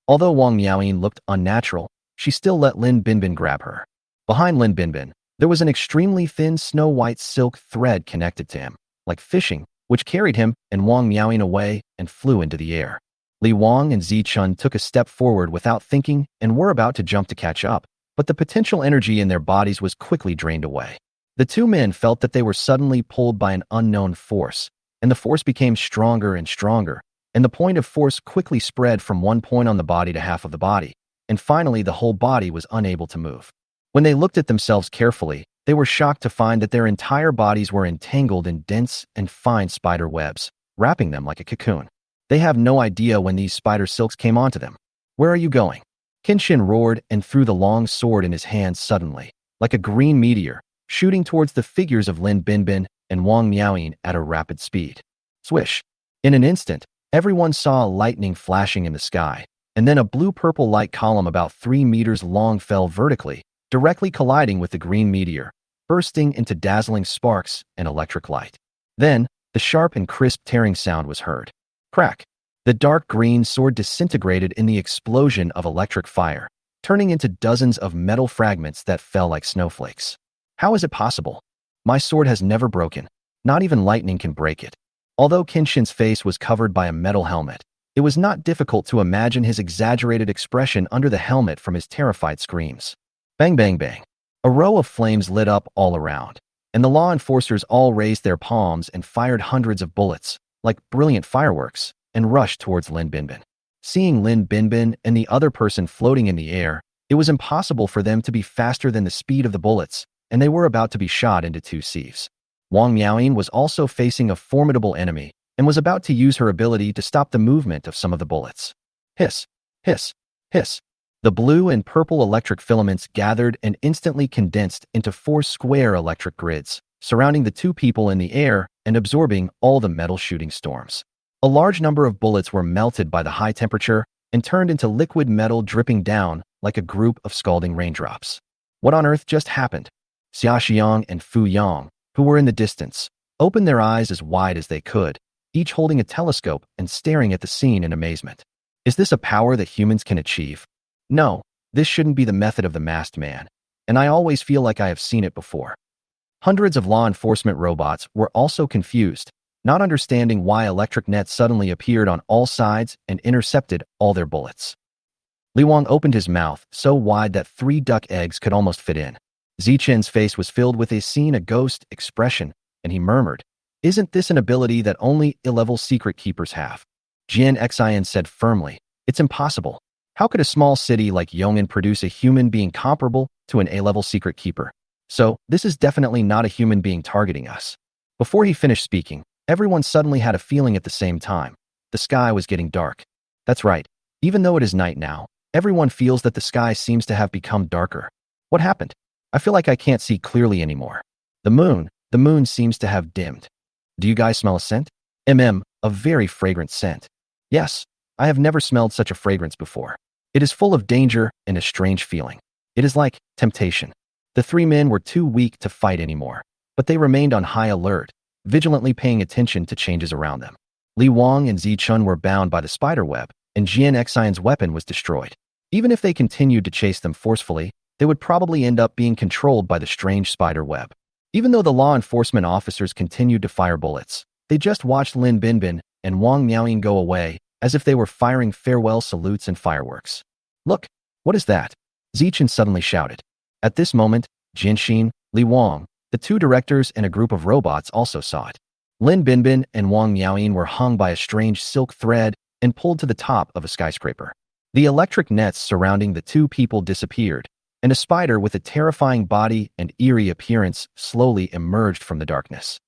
Although Wang Miaoyin looked unnatural, she still let Lin Binbin grab her. Behind Lin Binbin, there was an extremely thin snow-white silk thread connected to him, like fishing, which carried him and Wang Miaoyin away and flew into the air. Li Wang and Zi Chun took a step forward without thinking and were about to jump to catch up, but the potential energy in their bodies was quickly drained away. The two men felt that they were suddenly pulled by an unknown force, and the force became stronger and stronger, and the point of force quickly spread from one point on the body to half of the body, and finally the whole body was unable to move. When they looked at themselves carefully, they were shocked to find that their entire bodies were entangled in dense and fine spider webs, wrapping them like a cocoon. They have no idea when these spider silks came onto them. "Where are you going?" Kenshin roared and threw the long sword in his hand suddenly, like a green meteor, shooting towards the figures of Lin Binbin and Wang Miaoyin at a rapid speed. Swish! In an instant, everyone saw lightning flashing in the sky, and then a blue-purple light column about 3 meters long fell vertically, directly colliding with the green meteor, bursting into dazzling sparks and electric light. Then, the sharp and crisp tearing sound was heard. Crack! The dark green sword disintegrated in the explosion of electric fire, turning into dozens of metal fragments that fell like snowflakes. How is it possible? My sword has never broken. Not even lightning can break it. Although Kenshin's face was covered by a metal helmet, it was not difficult to imagine his exaggerated expression under the helmet from his terrified screams. Bang, bang, bang. A row of flames lit up all around, and the law enforcers all raised their palms and fired hundreds of bullets, like brilliant fireworks, and rushed towards Lin Binbin. Seeing Lin Binbin and the other person floating in the air, it was impossible for them to be faster than the speed of the bullets, and they were about to be shot into two sieves. Wang Miaoyin was also facing a formidable enemy and was about to use her ability to stop the movement of some of the bullets. Hiss, hiss, hiss. The blue and purple electric filaments gathered and instantly condensed into 4 square electric grids, surrounding the two people in the air and absorbing all the metal shooting storms. A large number of bullets were melted by the high temperature and turned into liquid metal dripping down like a group of scalding raindrops. What on earth just happened? Xia Xiang and Fu Yang, who were in the distance, opened their eyes as wide as they could, each holding a telescope and staring at the scene in amazement. Is this a power that humans can achieve? No, this shouldn't be the method of the masked man, and I always feel like I have seen it before. Hundreds of law enforcement robots were also confused, not understanding why electric nets suddenly appeared on all sides and intercepted all their bullets. Li Wang opened his mouth so wide that 3 duck eggs could almost fit in. Zichen's face was filled with a ghost expression, and he murmured, "Isn't this an ability that only A-level secret keepers have?" Jian Xian said firmly, "It's impossible. How could a small city like Yong'an produce a human being comparable to an A-level secret keeper? So, this is definitely not a human being targeting us." Before he finished speaking, everyone suddenly had a feeling at the same time. The sky was getting dark. That's right. Even though it is night now, everyone feels that the sky seems to have become darker. What happened? I feel like I can't see clearly anymore. The moon seems to have dimmed. Do you guys smell a scent? A very fragrant scent. Yes, I have never smelled such a fragrance before. It is full of danger and a strange feeling. It is like temptation. The 3 men were too weak to fight anymore, but they remained on high alert, vigilantly paying attention to changes around them. Li Wang and Zi Chun were bound by the spider web, and Jian Xian's weapon was destroyed. Even if they continued to chase them forcefully, they would probably end up being controlled by the strange spider web. Even though the law enforcement officers continued to fire bullets, they just watched Lin Binbin and Wang Miaoyin go away as if they were firing farewell salutes and fireworks. Look, what is that? Zichen suddenly shouted. At this moment, Jianxin, Li Wang, the 2 directors and a group of robots also saw it. Lin Binbin and Wang Miaoyin were hung by a strange silk thread and pulled to the top of a skyscraper. The electric nets surrounding the 2 people disappeared, and a spider with a terrifying body and eerie appearance slowly emerged from the darkness.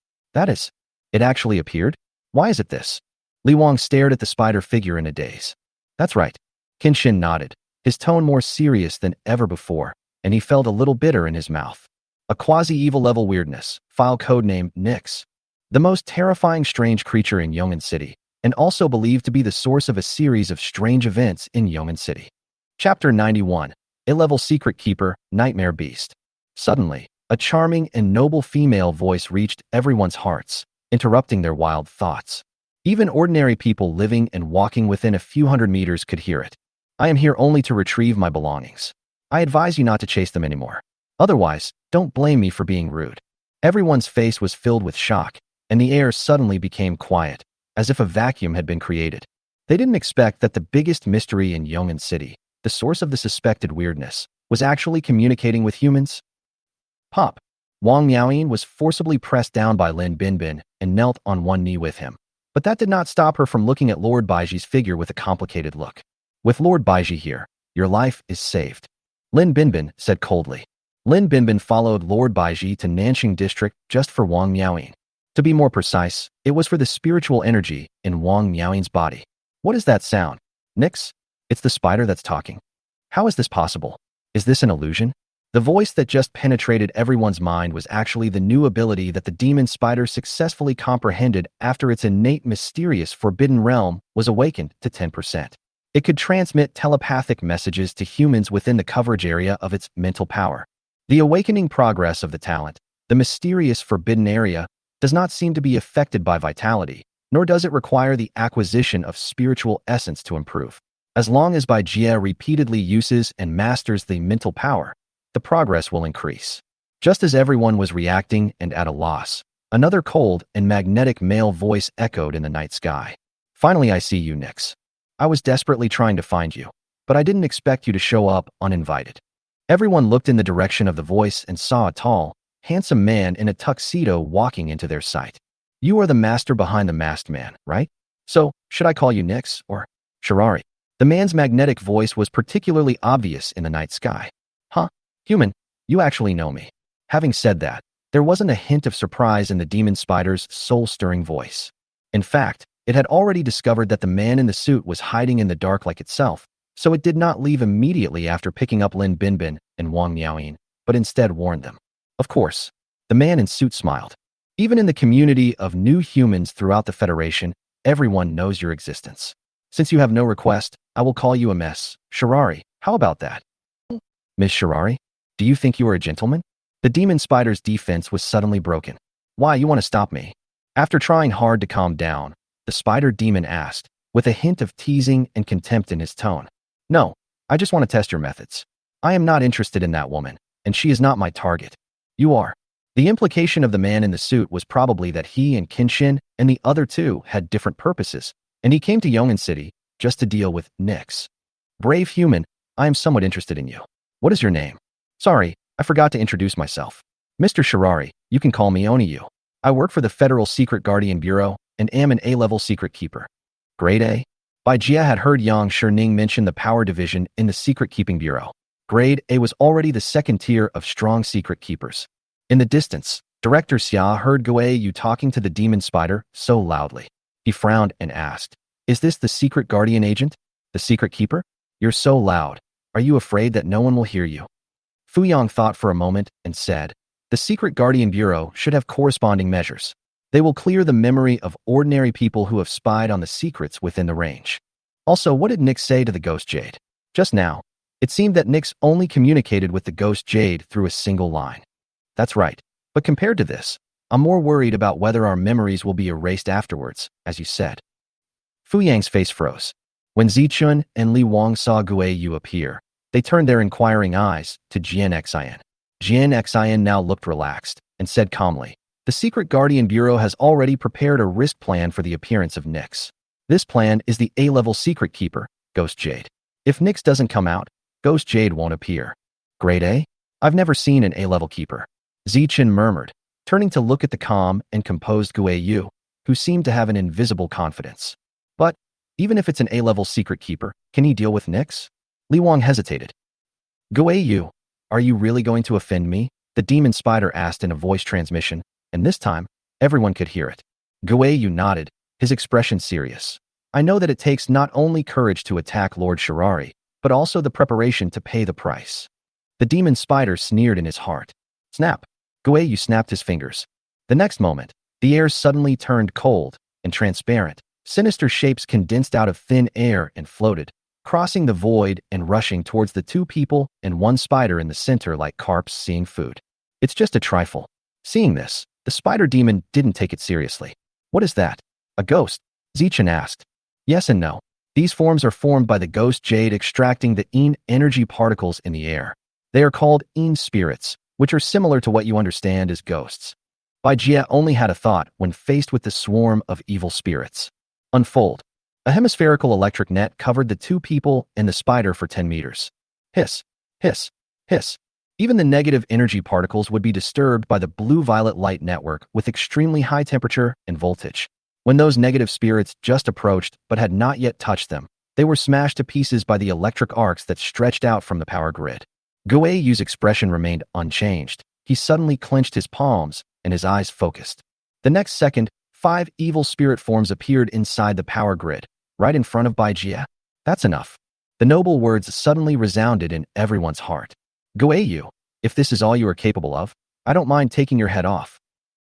It actually appeared? Why is it this? Li Wang stared at the spider figure in a daze. That's right. Kenshin nodded, his tone more serious than ever before, and he felt a little bitter in his mouth. A quasi-evil level weirdness, file codename Nyx. The most terrifying strange creature in Yongin City, and also believed to be the source of a series of strange events in Yongin City. Chapter 91. A-level secret keeper, Nightmare Beast. Suddenly, a charming and noble female voice reached everyone's hearts, interrupting their wild thoughts. Even ordinary people living and walking within a few hundred meters could hear it. I am here only to retrieve my belongings. I advise you not to chase them anymore. Otherwise, don't blame me for being rude. Everyone's face was filled with shock, and the air suddenly became quiet, as if a vacuum had been created. They didn't expect that the biggest mystery in Yongin City, the source of the suspected weirdness, was actually communicating with humans. Pop. Wang Miaoyin was forcibly pressed down by Lin Binbin and knelt on one knee with him. But that did not stop her from looking at Lord Baiji's figure with a complicated look. With Lord Baiji here, your life is saved. Lin Binbin said coldly. Lin Binbin followed Lord Baiji to Nanxing District just for Wang Miaoyin. To be more precise, it was for the spiritual energy in Wang Miaoyin's body. What is that sound? Nyx? It's the spider that's talking. How is this possible? Is this an illusion? The voice that just penetrated everyone's mind was actually the new ability that the demon spider successfully comprehended after its innate mysterious forbidden realm was awakened to 10%. It could transmit telepathic messages to humans within the coverage area of its mental power. The awakening progress of the talent, the mysterious forbidden area, does not seem to be affected by vitality, nor does it require the acquisition of spiritual essence to improve. As long as Baijia repeatedly uses and masters the mental power, the progress will increase. Just as everyone was reacting and at a loss, another cold and magnetic male voice echoed in the night sky. Finally, I see you, Nyx. I was desperately trying to find you, but I didn't expect you to show up uninvited. Everyone looked in the direction of the voice and saw a tall, handsome man in a tuxedo walking into their sight. You are the master behind the masked man, right? So, should I call you Nyx or Shirari? The man's magnetic voice was particularly obvious in the night sky. Huh? Human, you actually know me. Having said that, there wasn't a hint of surprise in the demon spider's soul-stirring voice. In fact, it had already discovered that the man in the suit was hiding in the dark like itself, so it did not leave immediately after picking up Lin Binbin and Wang Miaoyin, but instead warned them. Of course, the man in suit smiled. Even in the community of new humans throughout the Federation, everyone knows your existence. Since you have no request, I will call you a Miss Shirari. How about that? Miss Shirari? Do you think you are a gentleman? The demon spider's defense was suddenly broken. Why, you want to stop me? After trying hard to calm down, the spider demon asked, with a hint of teasing and contempt in his tone. No, I just want to test your methods. I am not interested in that woman, and she is not my target. You are. The implication of the man in the suit was probably that he and Kenshin and the other two had different purposes, and he came to Yongin City just to deal with Nyx. Brave human, I am somewhat interested in you. What is your name? Sorry, I forgot to introduce myself. Mr. Shirari, you can call me Oniyu. I work for the Federal Secret Guardian Bureau and am an A-level secret keeper. Grade A? Baijia had heard Yang Shining mention the power division in the Secret Keeping Bureau. Grade A was already the second tier of strong secret keepers. In the distance, Director Xia heard Guiyu talking to the demon spider so loudly. He frowned and asked, "Is this the secret guardian agent? The secret keeper? You're so loud. Are you afraid that no one will hear you?" Fuyang thought for a moment and said, "The Secret Guardian Bureau should have corresponding measures. They will clear the memory of ordinary people who have spied on the secrets within the range." Also, what did Nyx say to the Ghost Jade? Just now, it seemed that Nyx only communicated with the Ghost Jade through a single line. That's right, but compared to this, I'm more worried about whether our memories will be erased afterwards, as you said. Fuyang's face froze. When Zichun and Li Wang saw Guiyu appear, they turned their inquiring eyes to Jian Xian. Jian Xian now looked relaxed and said calmly, "The Secret Guardian Bureau has already prepared a risk plan for the appearance of Nyx. This plan is the A-level secret keeper, Ghost Jade. If Nyx doesn't come out, Ghost Jade won't appear." Grade A? I've never seen an A-level keeper. Zichun murmured, turning to look at the calm and composed Guiyu, who seemed to have an invisible confidence. But, even if it's an A-level secret keeper, can he deal with Nyx? Li Wang hesitated. "Guiyu, are you really going to offend me?" the demon spider asked in a voice transmission, and this time, everyone could hear it. Guiyu nodded, his expression serious. "I know that it takes not only courage to attack Lord Shirari, but also the preparation to pay the price." The demon spider sneered in his heart. Snap! Guayu snapped his fingers. The next moment, the air suddenly turned cold and transparent. Sinister shapes condensed out of thin air and floated, crossing the void and rushing towards the two people and one spider in the center like carps seeing food. It's just a trifle. Seeing this, the spider demon didn't take it seriously. What is that? A ghost? Zichen asked. Yes and no. These forms are formed by the ghost jade extracting the Een energy particles in the air. They are called Een spirits, which are similar to what you understand as ghosts. Bai Jie only had a thought when faced with the swarm of evil spirits. Unfold. A hemispherical electric net covered the two people and the spider for 10 meters. Hiss, hiss, hiss. Even the negative energy particles would be disturbed by the blue-violet light network with extremely high temperature and voltage. When those negative spirits just approached but had not yet touched them, they were smashed to pieces by the electric arcs that stretched out from the power grid. Guayu's expression remained unchanged. He suddenly clenched his palms and his eyes focused. The next second, 5 evil spirit forms appeared inside the power grid, right in front of Bai Jie. That's enough. The noble words suddenly resounded in everyone's heart. Guayu, if this is all you are capable of, I don't mind taking your head off.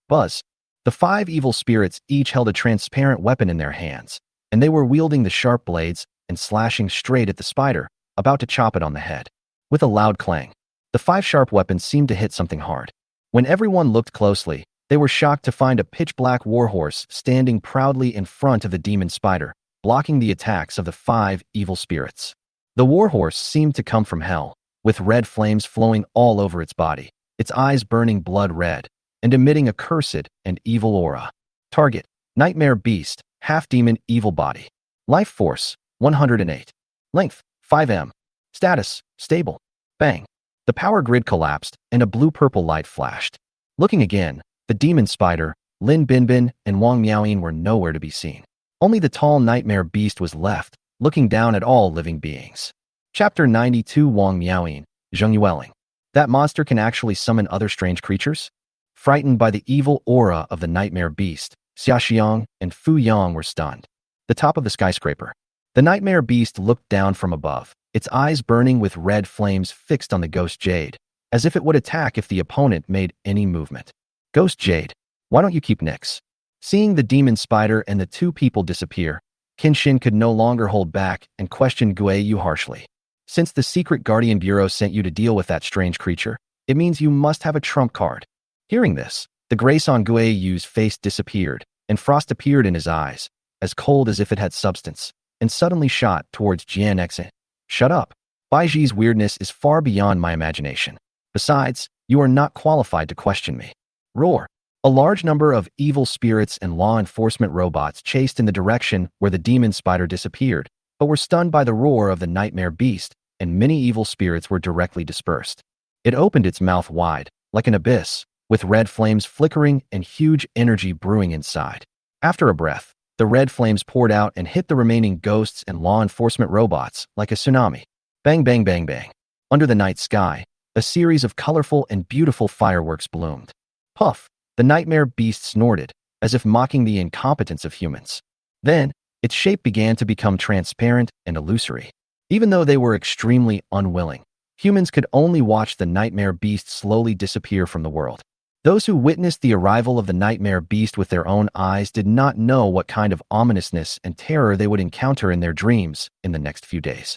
Buzz. The 5 evil spirits each held a transparent weapon in their hands, and they were wielding the sharp blades and slashing straight at the spider, about to chop it on the head. With a loud clang, the 5 sharp weapons seemed to hit something hard. When everyone looked closely, they were shocked to find a pitch-black warhorse standing proudly in front of the demon spider, blocking the attacks of the 5 evil spirits. The warhorse seemed to come from hell, with red flames flowing all over its body, its eyes burning blood red, and emitting a cursed and evil aura. Target, Nightmare Beast, half-demon evil body. Life Force, 108. Length, 5 m. Status, stable. Bang. The power grid collapsed, and a blue-purple light flashed. Looking again, the demon spider, Lin Binbin, and Wang Miaoyin were nowhere to be seen. Only the tall Nightmare Beast was left, looking down at all living beings. Chapter 92 Wang Miaoyin, Zheng Yueling. That monster can actually summon other strange creatures? Frightened by the evil aura of the Nightmare Beast, Xia Xiang and Fu Yang were stunned. The top of the skyscraper. The Nightmare Beast looked down from above, its eyes burning with red flames fixed on the Ghost Jade, as if it would attack if the opponent made any movement. Ghost Jade, why don't you keep Nix? Seeing the demon spider and the two people disappear, Kenshin could no longer hold back and questioned Guayu harshly. Since the Secret Guardian Bureau sent you to deal with that strange creature, it means you must have a trump card. Hearing this, the grace on Guayu's face disappeared, and frost appeared in his eyes, as cold as if it had substance, and suddenly shot towards Jian Xen. Shut up. Baiji's weirdness is far beyond my imagination. Besides, you are not qualified to question me. Roar. A large number of evil spirits and law enforcement robots chased in the direction where the demon spider disappeared, but were stunned by the roar of the Nightmare Beast, and many evil spirits were directly dispersed. It opened its mouth wide, like an abyss, with red flames flickering and huge energy brewing inside. After a breath, the red flames poured out and hit the remaining ghosts and law enforcement robots like a tsunami. Bang, bang, bang, bang. Under the night sky, a series of colorful and beautiful fireworks bloomed. Puff. The Nightmare Beast snorted, as if mocking the incompetence of humans. Then, its shape began to become transparent and illusory. Even though they were extremely unwilling, humans could only watch the Nightmare Beast slowly disappear from the world. Those who witnessed the arrival of the Nightmare Beast with their own eyes did not know what kind of ominousness and terror they would encounter in their dreams in the next few days.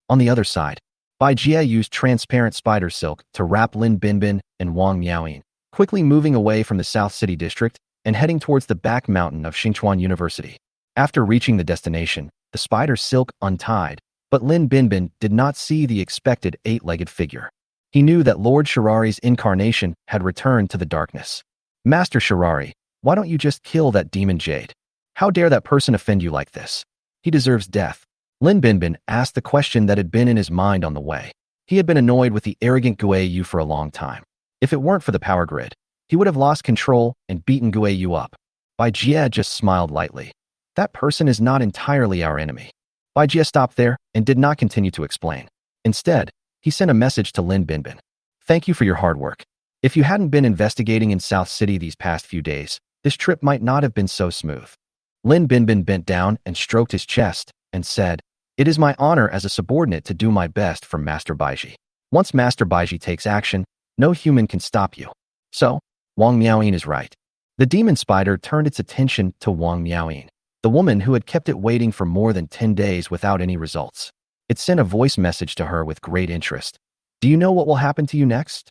On the other side, Bai Jie used transparent spider silk to wrap Lin Binbin and Wang Miaoyin, quickly moving away from the South City district and heading towards the back mountain of Xinchuan University. After reaching the destination, the spider silk untied, but Lin Binbin did not see the expected 8-legged figure. He knew that Lord Shirari's incarnation had returned to the darkness. Master Shirari, why don't you just kill that demon Jade? How dare that person offend you like this? He deserves death. Lin Binbin asked the question that had been in his mind on the way. He had been annoyed with the arrogant Guayu for a long time. If it weren't for the power grid, he would have lost control and beaten Guayu up. Bai Jie just smiled lightly. That person is not entirely our enemy. Bai Jie stopped there and did not continue to explain. Instead, he sent a message to Lin Binbin. Thank you for your hard work. If you hadn't been investigating in South City these past few days, this trip might not have been so smooth. Lin Binbin bent down and stroked his chest and said, It is my honor as a subordinate to do my best for Master Baiji. Once Master Baiji takes action, no human can stop you. So, Wang Miaoyin is right. The demon spider turned its attention to Wang Miaoyin, the woman who had kept it waiting for more than 10 days without any results. It sent a voice message to her with great interest. Do you know what will happen to you next?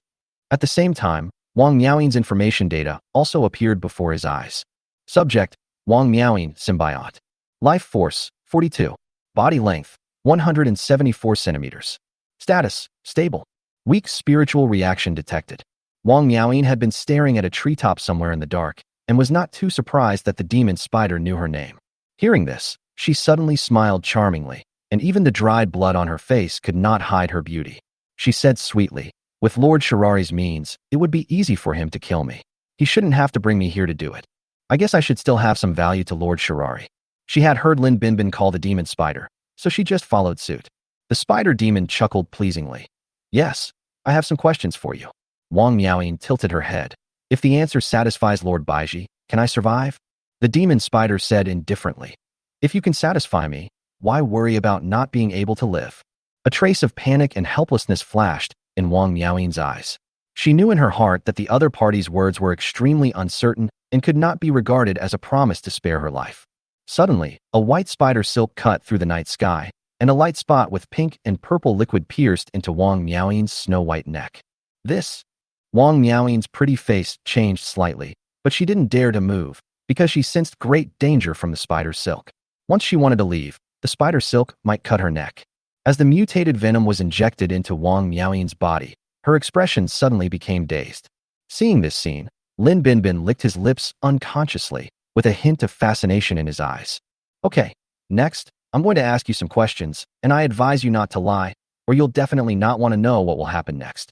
At the same time, Wang Miaoyin's information data also appeared before his eyes. Subject, Wang Miaoyin, symbiote. Life force, 42. Body length, 174 centimeters. Status, stable. Weak spiritual reaction detected. Wang Miaoyin had been staring at a treetop somewhere in the dark and was not too surprised that the demon spider knew her name. Hearing this, she suddenly smiled charmingly, and even the dried blood on her face could not hide her beauty. She said sweetly, with Lord Shirari's means, it would be easy for him to kill me. He shouldn't have to bring me here to do it. I guess I should still have some value to Lord Shirari. She had heard Lin Binbin call the demon spider, so she just followed suit. The spider demon chuckled pleasingly. Yes, I have some questions for you. Wang Miaoyin tilted her head. If the answer satisfies Lord Baiji, can I survive? The demon spider said indifferently. If you can satisfy me, why worry about not being able to live? A trace of panic and helplessness flashed in Wang Miaoyin's eyes. She knew in her heart that the other party's words were extremely uncertain and could not be regarded as a promise to spare her life. Suddenly, a white spider silk cut through the night sky, and a light spot with pink and purple liquid pierced into Wang Miaoyin's snow-white neck. Wang Miaoyin's pretty face changed slightly, but she didn't dare to move because she sensed great danger from the spider's silk. Once she wanted to leave, the spider silk might cut her neck. As the mutated venom was injected into Wang Miaoyin's body, her expression suddenly became dazed. Seeing this scene, Lin Binbin licked his lips unconsciously, with a hint of fascination in his eyes. Okay, next, I'm going to ask you some questions, and I advise you not to lie, or you'll definitely not want to know what will happen next.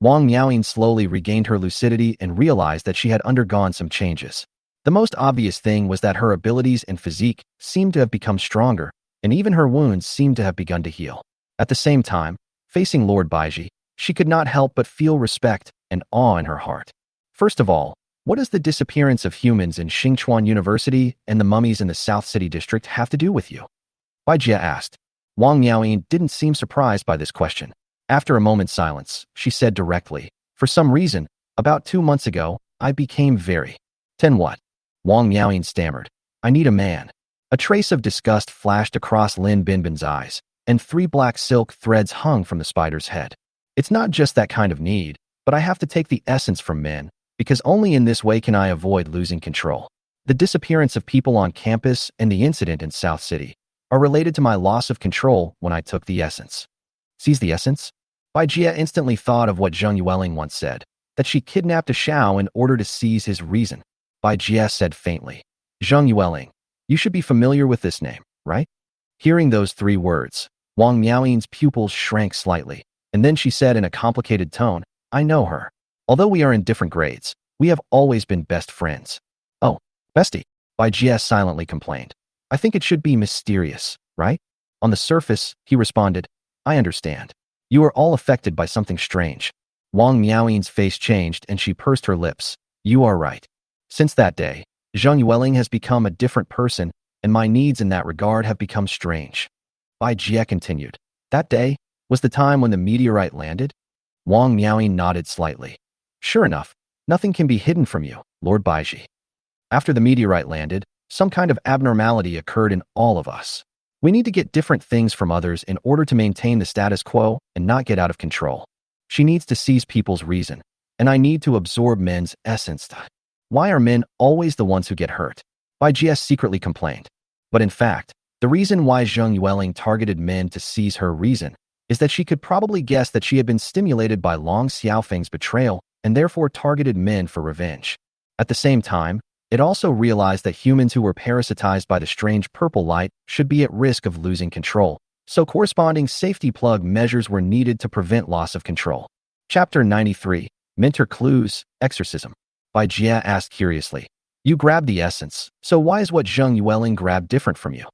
Wang Miaoyin slowly regained her lucidity and realized that she had undergone some changes. The most obvious thing was that her abilities and physique seemed to have become stronger, and even her wounds seemed to have begun to heal. At the same time, facing Lord Baiji, she could not help but feel respect and awe in her heart. First of all, what does the disappearance of humans in Xingchuan University and the mummies in the South City District have to do with you? Baijia asked. Wang Miaoyin didn't seem surprised by this question. After a moment's silence, she said directly, for some reason, about 2 months ago, I became very... 10 what? Wang Miaoyin stammered. I need a man. A trace of disgust flashed across Lin Binbin's eyes, and 3 black silk threads hung from the spider's head. It's not just that kind of need, but I have to take the essence from men, because only in this way can I avoid losing control. The disappearance of people on campus and the incident in South City are related to my loss of control when I took the essence. Seize the essence? Baijia instantly thought of what Zheng Yueling once said, that she kidnapped a Shao in order to seize his reason. Baijia said faintly. Zheng Yueling, you should be familiar with this name, right? Hearing those 3 words, Wang Miaoyin's pupils shrank slightly, and then she said in a complicated tone, I know her. Although we are in different grades, we have always been best friends. Oh, bestie, Baijia silently complained. I think it should be mysterious, right? On the surface, he responded, I understand. You are all affected by something strange. Wang Miaoyin's face changed and she pursed her lips. You are right. Since that day, Zheng Yueling has become a different person, and my needs in that regard have become strange. Bai Jie continued. That day was the time when the meteorite landed? Wang Miaoyin nodded slightly. Sure enough, nothing can be hidden from you, Lord Baiji. After the meteorite landed, some kind of abnormality occurred in all of us. We need to get different things from others in order to maintain the status quo and not get out of control. She needs to seize people's reason, and I need to absorb men's essence. Why are men always the ones who get hurt? Bai Jie secretly complained. But in fact, the reason why Zheng Yueling targeted men to seize her reason is that she could probably guess that she had been stimulated by Long Xiaofeng's betrayal and therefore targeted men for revenge. At the same time, it also realized that humans who were parasitized by the strange purple light should be at risk of losing control, so corresponding safety plug measures were needed to prevent loss of control. Chapter 93, Mentor Clues, Exorcism. Bai Jie asked curiously. You grabbed the essence, so why is what Zheng Yueling grabbed different from you?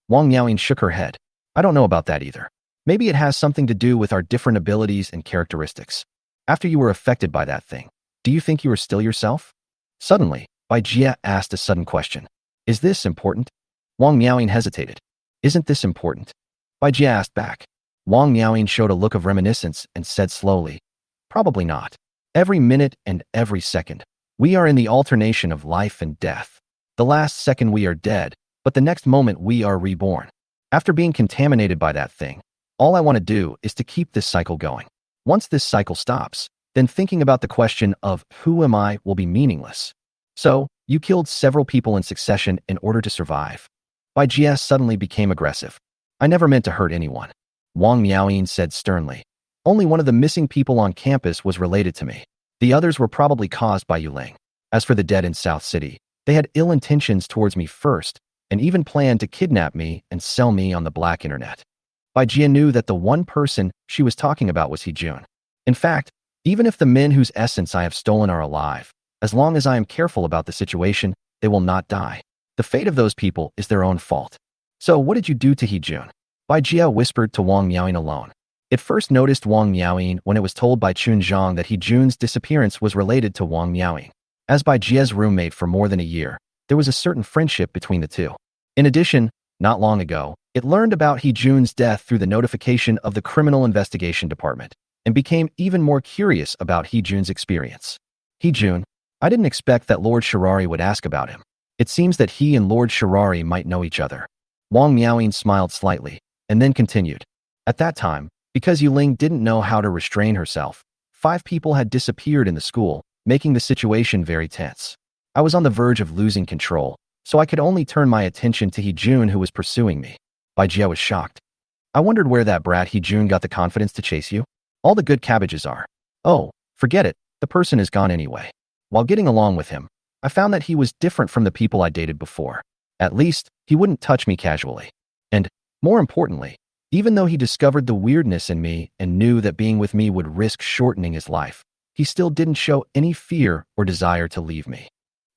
Wang Miaoyin shook her head. I don't know about that either. Maybe it has something to do with our different abilities and characteristics. After you were affected by that thing, do you think you are still yourself? Suddenly, Bai Jie asked a sudden question. Is this important? Wang Miaoyin hesitated. Isn't this important? Bai Jie asked back. Wang Miaoyin showed a look of reminiscence and said slowly, probably not. Every minute and every second. We are in the alternation of life and death. The last second we are dead, but the next moment we are reborn. After being contaminated by that thing, all I want to do is to keep this cycle going. Once this cycle stops, then thinking about the question of who am I will be meaningless. So, you killed several people in succession in order to survive. Bai Jie suddenly became aggressive. I never meant to hurt anyone. Wang Miaoyin said sternly. Only one of the missing people on campus was related to me. The others were probably caused by Yueling. As for the dead in South City, they had ill intentions towards me first, and even planned to kidnap me and sell me on the black internet. Bai Jie knew that the one person she was talking about was Hejun. In fact, even if the men whose essence I have stolen are alive, as long as I am careful about the situation, they will not die. The fate of those people is their own fault. So what did you do to Hejun? Bai Jie whispered to Wang Miaoyin alone. It first noticed Wang Miaoyin when it was told by Chun Zhang that Hejun's disappearance was related to Wang Miaoyin. As Bai Jie's roommate for more than a year, there was a certain friendship between the two. In addition, not long ago, it learned about Hejun's death through the notification of the Criminal Investigation Department, and became even more curious about Hejun's experience. Hejun, I didn't expect that Lord Shirari would ask about him. It seems that he and Lord Shirari might know each other. Wang Miaoyin smiled slightly, and then continued. At that time, because Yueling didn't know how to restrain herself, 5 people had disappeared in the school, making the situation very tense. I was on the verge of losing control, so I could only turn my attention to Hejun who was pursuing me. Bai Jie was shocked. I wondered where that brat Hejun got the confidence to chase you. All the good cabbages are. Oh, forget it, the person is gone anyway. While getting along with him, I found that he was different from the people I dated before. At least, he wouldn't touch me casually. And, more importantly, even though he discovered the weirdness in me and knew that being with me would risk shortening his life, he still didn't show any fear or desire to leave me.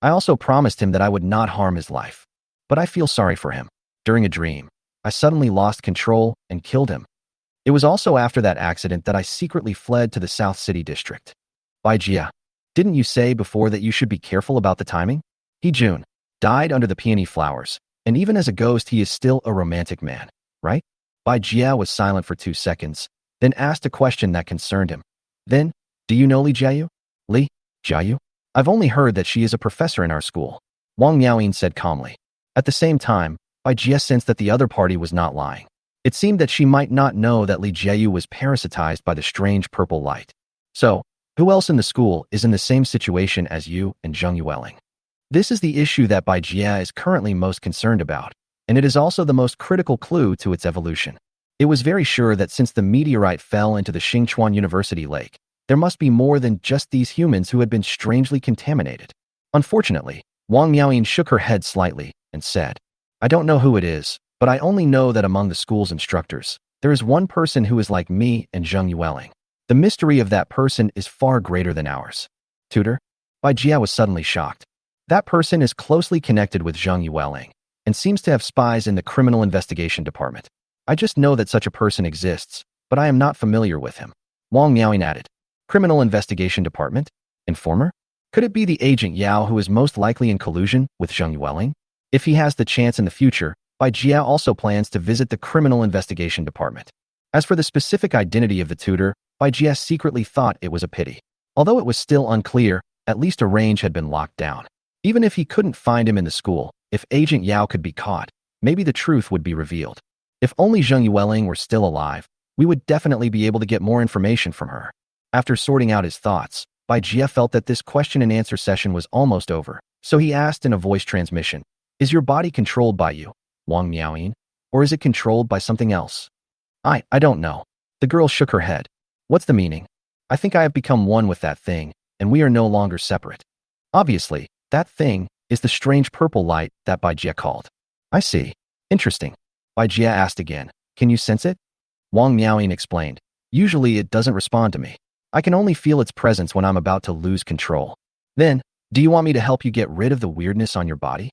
I also promised him that I would not harm his life. But I feel sorry for him. During a dream, I suddenly lost control and killed him. It was also after that accident that I secretly fled to the South City district. Bai Jie, didn't you say before that you should be careful about the timing? Hejun died under the peony flowers, and even as a ghost he is still a romantic man, right? Bai Jie was silent for 2 seconds, then asked a question that concerned him. Then, do you know Li Jiayu? Li Jiayu? I've only heard that she is a professor in our school. Wang Miaoyin said calmly. At the same time, Bai Jie sensed that the other party was not lying. It seemed that she might not know that Li Jiayu was parasitized by the strange purple light. So, who else in the school is in the same situation as you and Zhang Yueling? This is the issue that Bai Jie is currently most concerned about, and it is also the most critical clue to its evolution. It was very sure that since the meteorite fell into the Xingchuan University lake, there must be more than just these humans who had been strangely contaminated. Unfortunately, Wang Miaoyin shook her head slightly and said, I don't know who it is, but I only know that among the school's instructors, there is one person who is like me and Zhang Yueling. The mystery of that person is far greater than ours. Tutor? Bai Jie was suddenly shocked. That person is closely connected with Zhang Yueling, and seems to have spies in the Criminal Investigation Department. I just know that such a person exists, but I am not familiar with him. Wang Miaoyin added. Criminal Investigation Department? Informer? Could it be the agent Yao who is most likely in collusion with Zhang Yueling? If he has the chance in the future, Bai Jie also plans to visit the Criminal Investigation Department. As for the specific identity of the tutor, Bai Jie secretly thought it was a pity. Although it was still unclear, at least a range had been locked down. Even if he couldn't find him in the school, if Agent Yao could be caught, maybe the truth would be revealed. If only Zhang Yueling were still alive, we would definitely be able to get more information from her. After sorting out his thoughts, Bai Jie felt that this question and answer session was almost over, so he asked in a voice transmission, Is your body controlled by you, Wang Miaoyin, or is it controlled by something else? I don't know. The girl shook her head. What's the meaning? I think I have become one with that thing, and we are no longer separate. Obviously, that thing is the strange purple light that Bai Jie called. I see. Interesting. Bai Jie asked again, Can you sense it? Wang Miaoyin explained. Usually it doesn't respond to me. I can only feel its presence when I'm about to lose control. Then, do you want me to help you get rid of the weirdness on your body?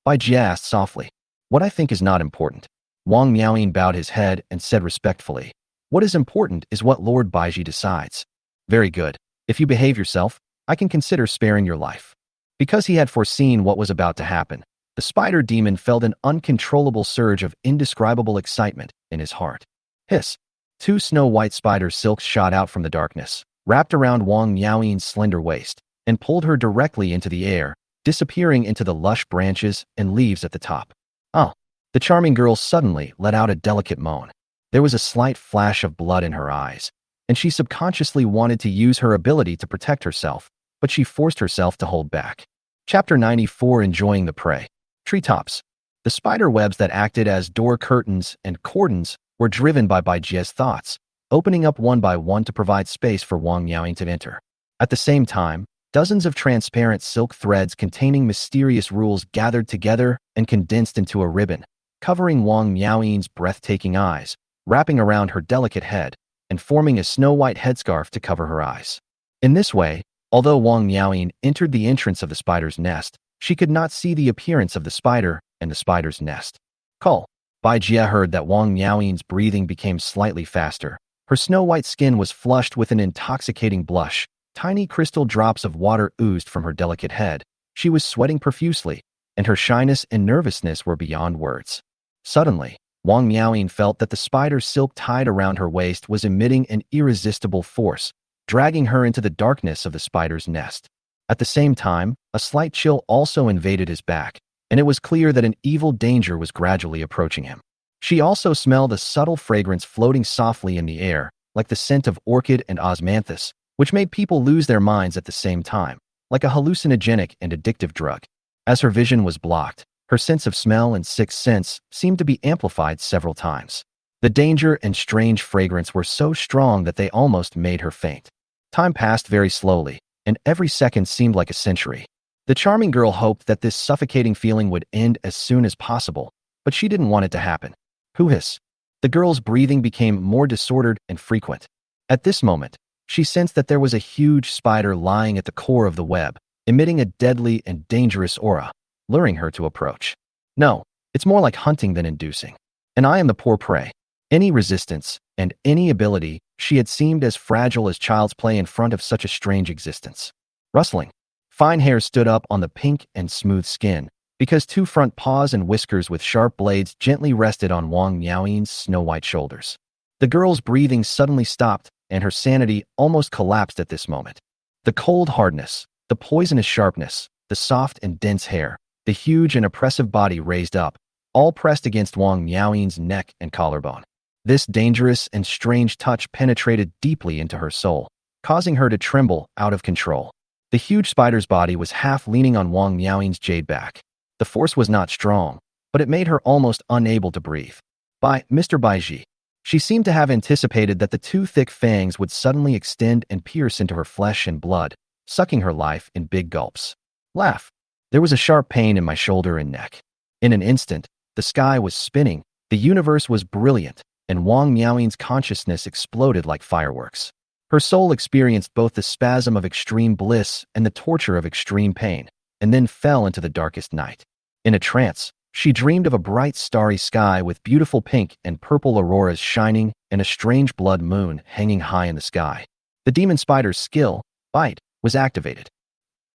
Bai Jie asked softly. What I think is not important. Wang Miaoyin bowed his head and said respectfully, What is important is what Lord Baiji decides. Very good. If you behave yourself, I can consider sparing your life. Because he had foreseen what was about to happen, the spider demon felt an uncontrollable surge of indescribable excitement in his heart. Hiss! 2 snow-white spider silks shot out from the darkness, wrapped around Wang Yaoyin's slender waist, and pulled her directly into the air, disappearing into the lush branches and leaves at the top. Oh! The charming girl suddenly let out a delicate moan. There was a slight flash of blood in her eyes, and she subconsciously wanted to use her ability to protect herself, but she forced herself to hold back. Chapter 94: Enjoying the Prey. Treetops. The spider webs that acted as door curtains and cordons were driven by Baijia's thoughts, opening up one by one to provide space for Wang Yaoyin to enter. At the same time, dozens of transparent silk threads containing mysterious rules gathered together and condensed into a ribbon, covering Wang Yaoyin's breathtaking eyes, wrapping around her delicate head, and forming a snow-white headscarf to cover her eyes. In this way, although Wang Yaoyin entered the entrance of the spider's nest, she could not see the appearance of the spider and the spider's nest. Call. Baijia heard that Wang Yaoyin's breathing became slightly faster. Her snow-white skin was flushed with an intoxicating blush. Tiny crystal drops of water oozed from her delicate head. She was sweating profusely, and her shyness and nervousness were beyond words. Suddenly, Wang Yaoyin felt that the spider's silk tied around her waist was emitting an irresistible force, dragging her into the darkness of the spider's nest. At the same time, a slight chill also invaded his back, and it was clear that an evil danger was gradually approaching him. She also smelled a subtle fragrance floating softly in the air, like the scent of orchid and osmanthus, which made people lose their minds at the same time, like a hallucinogenic and addictive drug. As her vision was blocked, her sense of smell and sixth sense seemed to be amplified several times. The danger and strange fragrance were so strong that they almost made her faint. Time passed very slowly, and every second seemed like a century. The charming girl hoped that this suffocating feeling would end as soon as possible, but she didn't want it to happen. Hoo-hiss. The girl's breathing became more disordered and frequent. At this moment, she sensed that there was a huge spider lying at the core of the web, emitting a deadly and dangerous aura, luring her to approach. No, it's more like hunting than inducing. And I am the poor prey. Any resistance, and any ability, she had seemed as fragile as child's play in front of such a strange existence. Rustling. Fine hair stood up on the pink and smooth skin, because two front paws and whiskers with sharp blades gently rested on Wang Yaoyin's snow-white shoulders. The girl's breathing suddenly stopped, and her sanity almost collapsed at this moment. The cold hardness, the poisonous sharpness, the soft and dense hair, the huge and oppressive body raised up, all pressed against Wang Yaoyin's neck and collarbone. This dangerous and strange touch penetrated deeply into her soul, causing her to tremble out of control. The huge spider's body was half leaning on Wang Yaoyin's jade back. The force was not strong, but it made her almost unable to breathe. By Mr. Baiji. She seemed to have anticipated that the two thick fangs would suddenly extend and pierce into her flesh and blood, sucking her life in big gulps. Laugh. There was a sharp pain in my shoulder and neck. In an instant, the sky was spinning, the universe was brilliant, and Wang Yaoyin's consciousness exploded like fireworks. Her soul experienced both the spasm of extreme bliss and the torture of extreme pain, and then fell into the darkest night. In a trance, she dreamed of a bright starry sky with beautiful pink and purple auroras shining and a strange blood moon hanging high in the sky. The demon spider's skill, bite, was activated.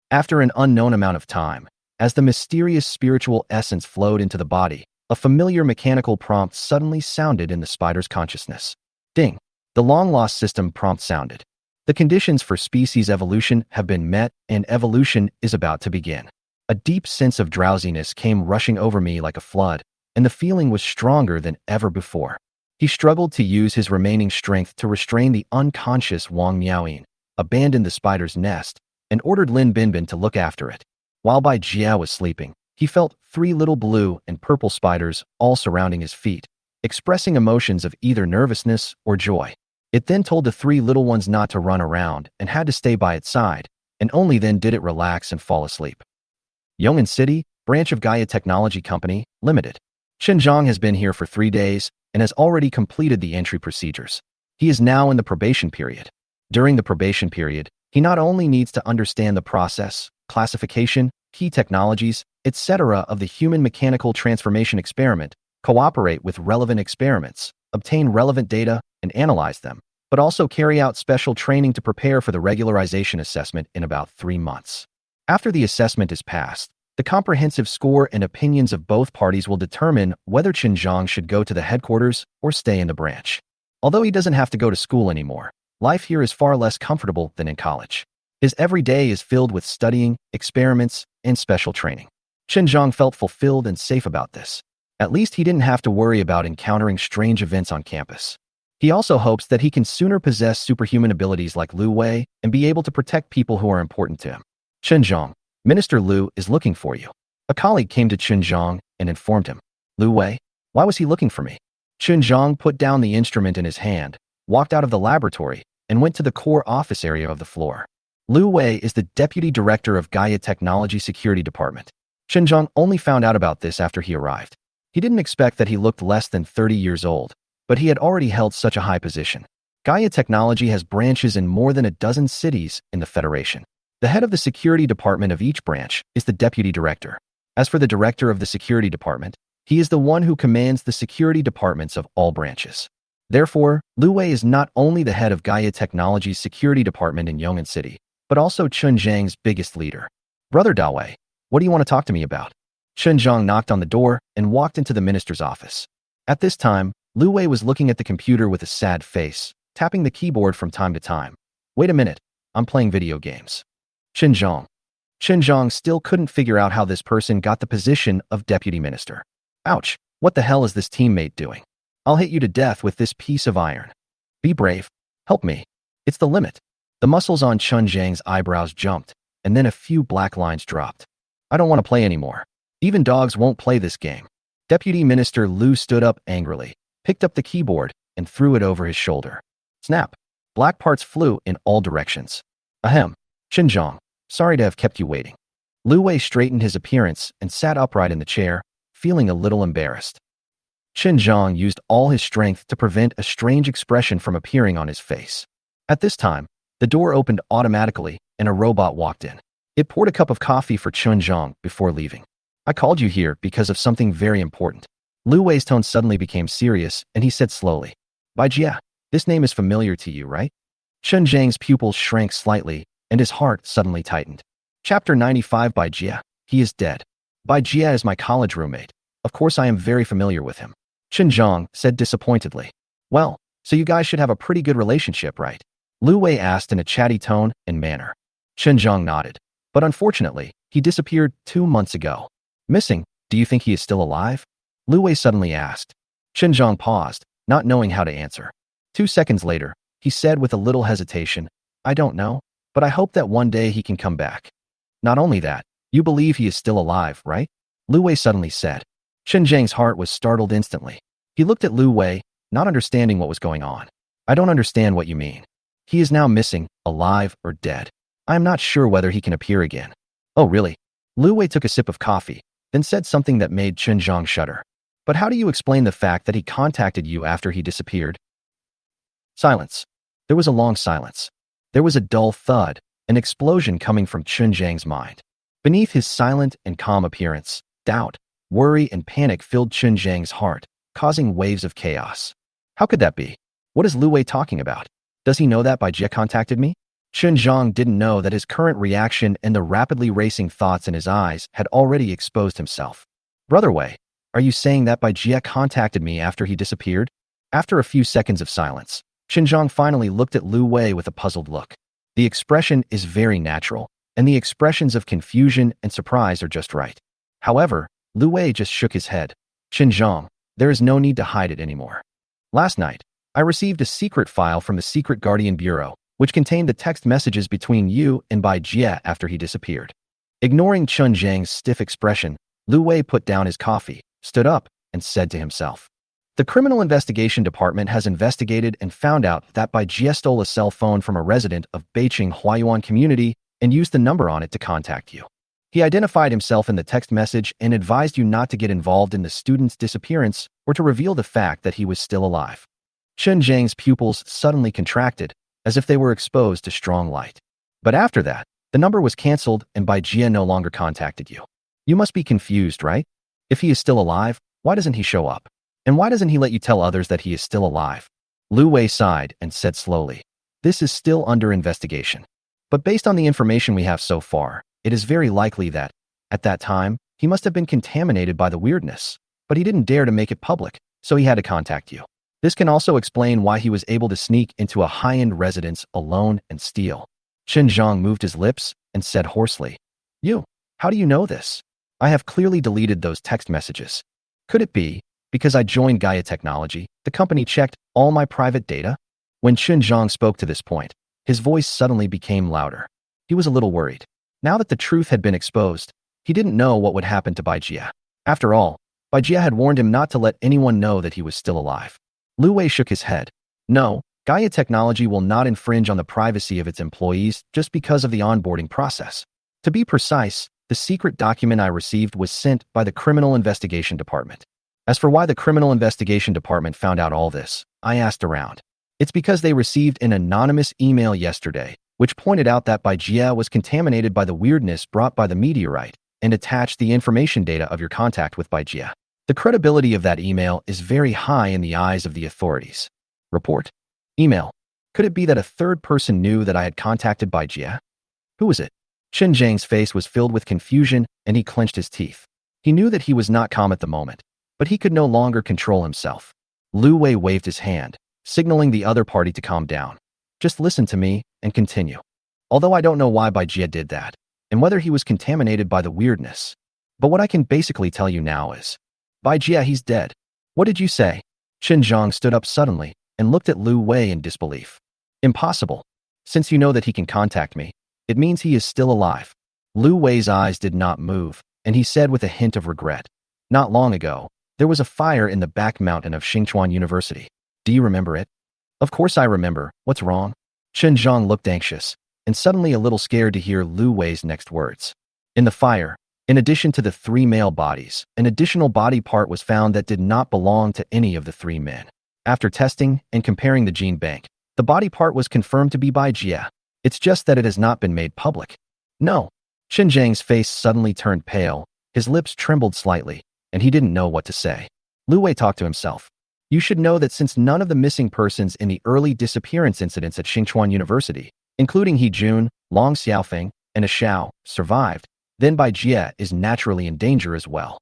After an unknown amount of time, as the mysterious spiritual essence flowed into the body, a familiar mechanical prompt suddenly sounded in the spider's consciousness. Ding! The long-lost system prompt sounded. The conditions for species evolution have been met, and evolution is about to begin. A deep sense of drowsiness came rushing over me like a flood, and the feeling was stronger than ever before. He struggled to use his remaining strength to restrain the unconscious Wang Yaoyin, abandoned the spider's nest, and ordered Lin Binbin to look after it. While Bai Jia was sleeping, he felt 3 little blue and purple spiders all surrounding his feet, expressing emotions of either nervousness or joy. It then told the 3 little ones not to run around and had to stay by its side, and only then did it relax and fall asleep. Yong'an City, branch of Gaia Technology Company, Limited. Zhang has been here for 3 days and has already completed the entry procedures. He is now in the probation period. During the probation period, he not only needs to understand the process, classification, key technologies, etc. of the human mechanical transformation experiment, cooperate with relevant experiments, obtain relevant data, and analyze them, but also carry out special training to prepare for the regularization assessment in about 3 months. After the assessment is passed, the comprehensive score and opinions of both parties will determine whether Zhang should go to the headquarters or stay in the branch. Although he doesn't have to go to school anymore, Life here is far less comfortable than in college. His every day is filled with studying, experiments, and special training. Zhang felt fulfilled and safe about this. At least he didn't have to worry about encountering strange events on campus. He also hopes that he can sooner possess superhuman abilities like Lu Wei and be able to protect people who are important to him. Zhang, Minister Lu is looking for you. A colleague came to Zhang and informed him. Lu Wei? Why was he looking for me? Zhang put down the instrument in his hand, walked out of the laboratory, and went to the core office area of the floor. Lu Wei is the Deputy Director of Gaia Technology Security Department. Zhang only found out about this after he arrived. He didn't expect that he looked less than 30 years old, but he had already held such a high position. Gaia Technology has branches in more than a dozen cities in the Federation. The head of the security department of each branch is the Deputy Director. As for the Director of the Security Department, he is the one who commands the security departments of all branches. Therefore, Lu Wei is not only the head of Gaia Technology's security department in Yong'an City, but also Zhang's biggest leader. Brother Dawei, what do you want to talk to me about? Zhang knocked on the door and walked into the minister's office. At this time, Lu Wei was looking at the computer with a sad face, tapping the keyboard from time to time. Wait a minute, I'm playing video games. Zhang still couldn't figure out how this person got the position of deputy minister. Ouch, what the hell is this teammate doing? I'll hit you to death with this piece of iron. Be brave. Help me. It's the limit. The muscles on Zhang's eyebrows jumped, and then a few black lines dropped. I don't want to play anymore. Even dogs won't play this game. Deputy Minister Lu stood up angrily, picked up the keyboard, and threw it over his shoulder. Snap. Black parts flew in all directions. Ahem. Zhang, sorry to have kept you waiting. Lu Wei straightened his appearance and sat upright in the chair, feeling a little embarrassed. Zhang used all his strength to prevent a strange expression from appearing on his face. At this time, the door opened automatically and a robot walked in. It poured a cup of coffee for Zhang before leaving. I called you here because of something very important. Lu Wei's tone suddenly became serious and he said slowly, Bai Jia, this name is familiar to you, right? Zhang's pupils shrank slightly and his heart suddenly tightened. Chapter 95 Bai Jia, he is dead. Bai Jia is my college roommate. Of course I am very familiar with him. Zhang said disappointedly. Well, so you guys should have a pretty good relationship, right? Lu Wei asked in a chatty tone and manner. Zhang nodded. But unfortunately, he disappeared 2 months ago. Missing, do you think he is still alive? Lu Wei suddenly asked. Zhang paused, not knowing how to answer. 2 seconds later, he said with a little hesitation, I don't know, but I hope that one day he can come back. Not only that, you believe he is still alive, right? Lu Wei suddenly said. Zhang's heart was startled instantly. He looked at Lu Wei, not understanding what was going on. I don't understand what you mean. He is now missing, alive or dead. I am not sure whether he can appear again. Oh really? Lu Wei took a sip of coffee, then said something that made Zhang shudder. But how do you explain the fact that he contacted you after he disappeared? Silence. There was a long silence. There was a dull thud, an explosion coming from Zhang's mind. Beneath his silent and calm appearance, doubt, worry and panic filled Zhang's heart, causing waves of chaos. How could that be? What is Lu Wei talking about? Does he know that Bai Jia contacted me? Zhang didn't know that his current reaction and the rapidly racing thoughts in his eyes had already exposed himself. Brother Wei, are you saying that Bai Jia contacted me after he disappeared? After a few seconds of silence, Zhang finally looked at Lu Wei with a puzzled look. The expression is very natural, and the expressions of confusion and surprise are just right. However, Lu Wei just shook his head. Zhang, there is no need to hide it anymore. Last night, I received a secret file from the Secret Guardian Bureau, which contained the text messages between you and Bai Jia after he disappeared. Ignoring Zhang's stiff expression, Lu Wei put down his coffee, stood up, and said to himself, the Criminal Investigation Department has investigated and found out that Bai Jia stole a cell phone from a resident of Beiqing Huayuan community and used the number on it to contact you. He identified himself in the text message and advised you not to get involved in the student's disappearance or to reveal the fact that he was still alive. Zhang's pupils suddenly contracted, as if they were exposed to strong light. But after that, the number was canceled and Bai Jia no longer contacted you. You must be confused, right? If he is still alive, why doesn't he show up? And why doesn't he let you tell others that he is still alive? Lu Wei sighed and said slowly, this is still under investigation. But based on the information we have so far, it is very likely that, at that time, he must have been contaminated by the weirdness. But he didn't dare to make it public, so he had to contact you. This can also explain why he was able to sneak into a high-end residence alone and steal. Zhang moved his lips and said hoarsely, "You, how do you know this? I have clearly deleted those text messages. Could it be because I joined Gaia Technology, the company checked all my private data?" When Zhang spoke to this point, his voice suddenly became louder. He was a little worried. Now that the truth had been exposed, he didn't know what would happen to Bai Jie. After all, Bai Jie had warned him not to let anyone know that he was still alive. Lu Wei shook his head. "No, Gaia Technology will not infringe on the privacy of its employees just because of the onboarding process. To be precise, the secret document I received was sent by the Criminal Investigation Department. As for why the Criminal Investigation Department found out all this, I asked around. It's because they received an anonymous email yesterday, which pointed out that Bai Jie was contaminated by the weirdness brought by the meteorite and attached the information data of your contact with Bai Jie. The credibility of that email is very high in the eyes of the authorities." Report. Email. Could it be that a third person knew that I had contacted Bai Jie? Who was it? Zhang's face was filled with confusion and he clenched his teeth. He knew that he was not calm at the moment, but he could no longer control himself. Lu Wei waved his hand, signaling the other party to calm down. "Just listen to me and continue. Although I don't know why Bai Jie did that, and whether he was contaminated by the weirdness. But what I can basically tell you now is, Bai Jie, he's dead." "What did you say?" Zhang stood up suddenly and looked at Lu Wei in disbelief. "Impossible. Since you know that he can contact me, it means he is still alive." Lu Wei's eyes did not move, and he said with a hint of regret, "Not long ago, there was a fire in the back mountain of Xinchuan University. Do you remember it?" "Of course I remember. What's wrong?" Zhang looked anxious, and suddenly a little scared to hear Lu Wei's next words. "In the fire, in addition to the 3 male bodies, an additional body part was found that did not belong to any of the 3 men. After testing and comparing the gene bank, the body part was confirmed to be Bai Jie. It's just that it has not been made public." "No." Zhang's face suddenly turned pale, his lips trembled slightly, and he didn't know what to say. Lu Wei talked to himself. "You should know that since none of the missing persons in the early disappearance incidents at Xinchuan University, including He Jun, Long Xiaofeng, and A Xiao, survived, then Bai Jie is naturally in danger as well.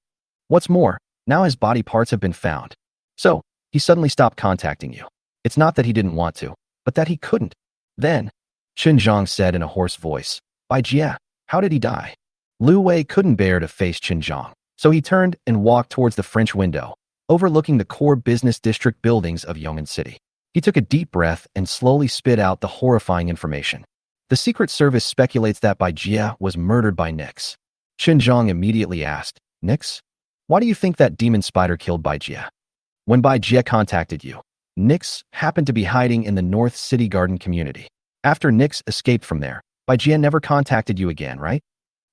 What's more, now his body parts have been found. So, he suddenly stopped contacting you. It's not that he didn't want to, but that he couldn't. Then," Zhang said in a hoarse voice, "Bai Jie, how did he die?" Lu Wei couldn't bear to face Zhang, so he turned and walked towards the French window, overlooking the core business district buildings of Yong'an City. He took a deep breath and slowly spit out the horrifying information. "The Secret Service speculates that Bai Jie was murdered by Nix." Zhang immediately asked, "Nix? Why do you think that demon spider killed Bai Jie?" "When Bai Jie contacted you, Nix happened to be hiding in the North City Garden community. After Nix escaped from there, Bai Jie never contacted you again, right?"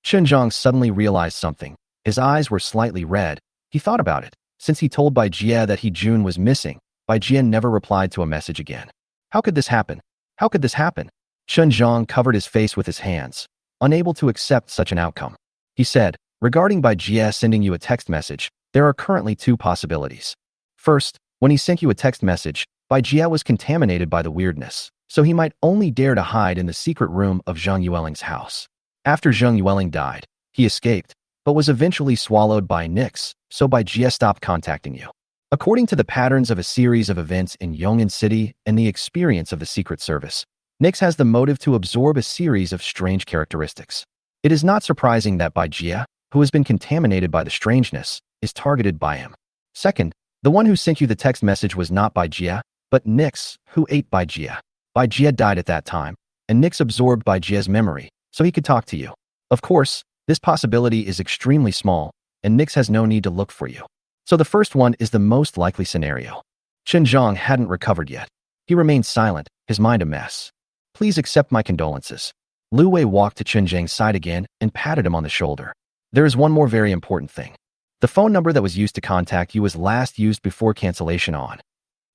Zhang suddenly realized something. His eyes were slightly red. He thought about it. Since he told Bai Jie that He Jun was missing, Bai Jie never replied to a message again. How could this happen? How could this happen? Zhang covered his face with his hands, unable to accept such an outcome. He said, "Regarding Bai Jie sending you a text message, there are currently 2 possibilities. First, when he sent you a text message, Bai Jie was contaminated by the weirdness, so he might only dare to hide in the secret room of Zhang Yueling's house. After Zhang Yueling died, he escaped, but was eventually swallowed by Nix, so Bai Jie stopped contacting you. According to the patterns of a series of events in Yong'an City and the experience of the Secret Service, Nix has the motive to absorb a series of strange characteristics. It is not surprising that Bai Jie, who has been contaminated by the strangeness, is targeted by him. Second, the one who sent you the text message was not Bai Jie, but Nix, who ate Bai Jie. Bai Jie died at that time, and Nix absorbed Bai Jie's memory, so he could talk to you. Of course, this possibility is extremely small, and Nix has no need to look for you. So the first one is the most likely scenario." Zhang hadn't recovered yet. He remained silent, his mind a mess. "Please accept my condolences." Lu Wei walked to Zhang's side again and patted him on the shoulder. "There is one more very important thing. The phone number that was used to contact you was last used before cancellation on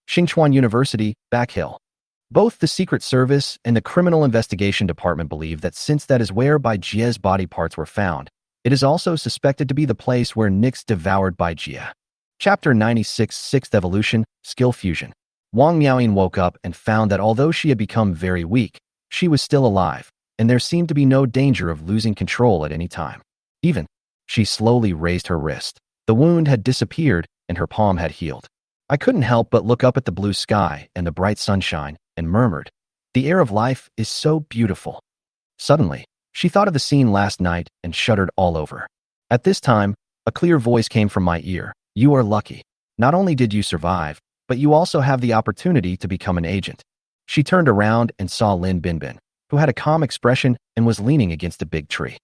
Xinchuan University, Back Hill. Both the Secret Service and the Criminal Investigation Department believe that since that is where Bai Jie's body parts were found, it is also suspected to be the place where Nix devoured Bai Jie." Chapter 96, 6th Evolution, Skill Fusion. Wang Miaoyin woke up and found that although she had become very weak, she was still alive, and there seemed to be no danger of losing control at any time. She slowly raised her wrist. The wound had disappeared, and her palm had healed. I couldn't help but look up at the blue sky and the bright sunshine and murmured, "The air of life is so beautiful." Suddenly, she thought of the scene last night and shuddered all over. At this time, a clear voice came from my ear. "You are lucky. Not only did you survive, but you also have the opportunity to become an agent." She turned around and saw Lin Binbin, who had a calm expression and was leaning against a big tree.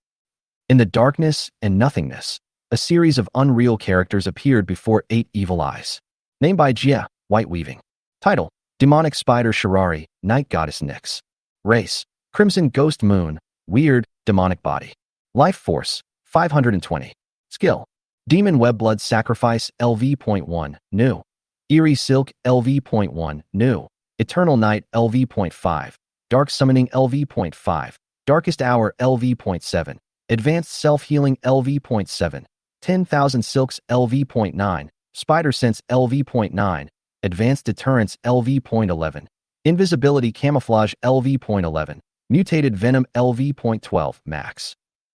In the darkness and nothingness, a series of unreal characters appeared before 8 evil eyes. Name by Jia, White Weaving. Title: Demonic Spider Shirari, Night Goddess Nyx. Race: Crimson Ghost Moon, Weird, Demonic Body. Life Force: 520. Skill: Demon Web Blood Sacrifice LV.1, New. Eerie Silk LV.1, New. Eternal Night LV.5. Dark Summoning LV.5. Darkest Hour LV.7. Advanced Self-Healing LV.7. 10,000 Silks LV.9. Spider Sense LV.9. Advanced Deterrence LV.11. Invisibility Camouflage LV.11. Mutated Venom LV.12 Max.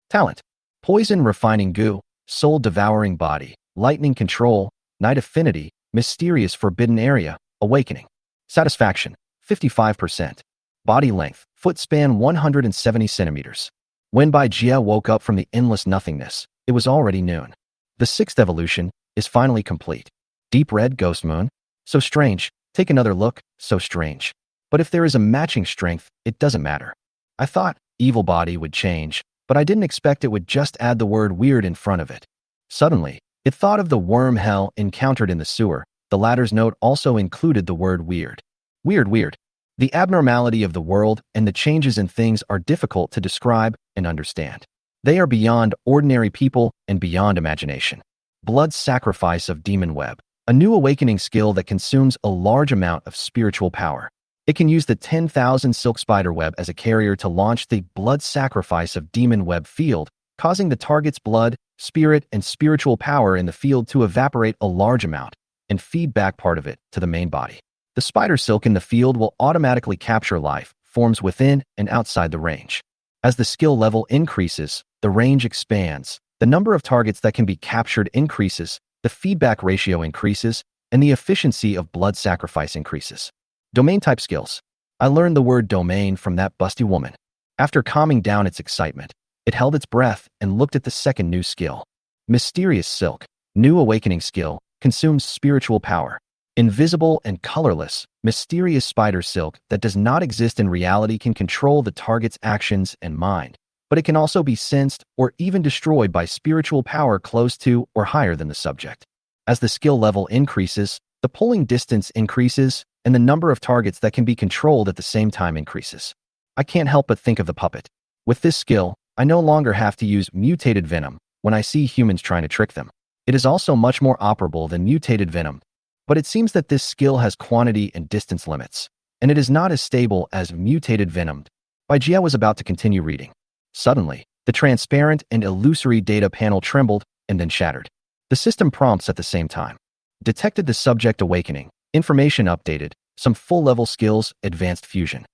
Talent: Poison Refining Goo, Soul Devouring Body, Lightning Control, Night Affinity, Mysterious Forbidden Area, Awakening. Satisfaction: 55%. Body length: foot span 170 centimeters. When Bai Jia woke up from the endless nothingness, it was already noon. The 6th evolution is finally complete. Deep red ghost moon? So strange. Take another look. So strange. But if there is a matching strength, it doesn't matter. I thought evil body would change, but I didn't expect it would just add the word weird in front of it. Suddenly, it thought of the worm hell encountered in the sewer. The latter's note also included the word weird. Weird. The abnormality of the world and the changes in things are difficult to describe and understand. They are beyond ordinary people and beyond imagination. Blood Sacrifice of Demon Web, a new awakening skill that consumes a large amount of spiritual power. It can use the 10,000 Silk Spider Web as a carrier to launch the Blood Sacrifice of Demon Web field, causing the target's blood, spirit, and spiritual power in the field to evaporate a large amount and feed back part of it to the main body. The spider silk in the field will automatically capture life forms within and outside the range. As the skill level increases, the range expands, the number of targets that can be captured increases, the feedback ratio increases, and the efficiency of blood sacrifice increases. Domain type skills. I learned the word domain from that busty woman. After calming down its excitement, it held its breath and looked at the second new skill. Mysterious Silk, new awakening skill, consumes spiritual power. Invisible and colorless, mysterious spider silk that does not exist in reality can control the target's actions and mind, but it can also be sensed or even destroyed by spiritual power close to or higher than the subject. As the skill level increases, the pulling distance increases, and the number of targets that can be controlled at the same time increases. I can't help but think of the puppet. With this skill, I no longer have to use mutated venom when I see humans trying to trick them. It is also much more operable than mutated venom, but it seems that this skill has quantity and distance limits, and it is not as stable as mutated venom. Bai Jia was about to continue reading. Suddenly, the transparent and illusory data panel trembled and then shattered. The system prompts at the same time. Detected the subject awakening. Information updated. Some full-level skills, advanced fusion.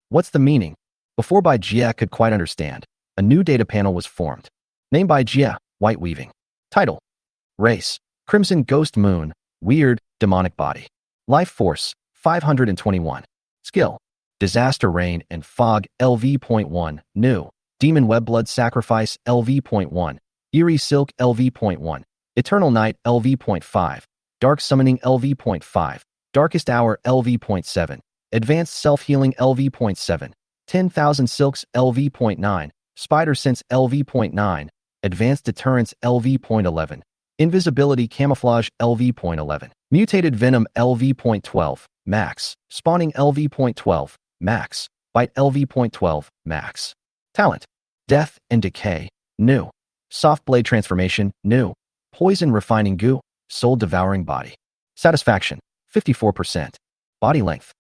What's the meaning? Before Bai Jia could quite understand, a new data panel was formed. Name Bai Jia, White Weaving. Title: Race: Crimson Ghost Moon, Weird, Demonic Body. Life Force: 521. Skill: Disaster Rain and Fog LV.1, New. Demon Web Blood Sacrifice LV.1. Eerie Silk LV.1. Eternal Night LV.5. Dark Summoning LV.5. Darkest Hour LV.7. Advanced Self-Healing LV.7. 10,000 Silks LV.9. Spider Sense LV.9. Advanced Deterrence LV.11. Invisibility Camouflage LV.11. Mutated Venom LV.12. Max. Spawning LV.12. Max. Bite LV.12. Max. Talent: Death and Decay, New. Soft Blade Transformation, New. Poison Refining Goo, Soul Devouring Body. Satisfaction: 54%. Body length.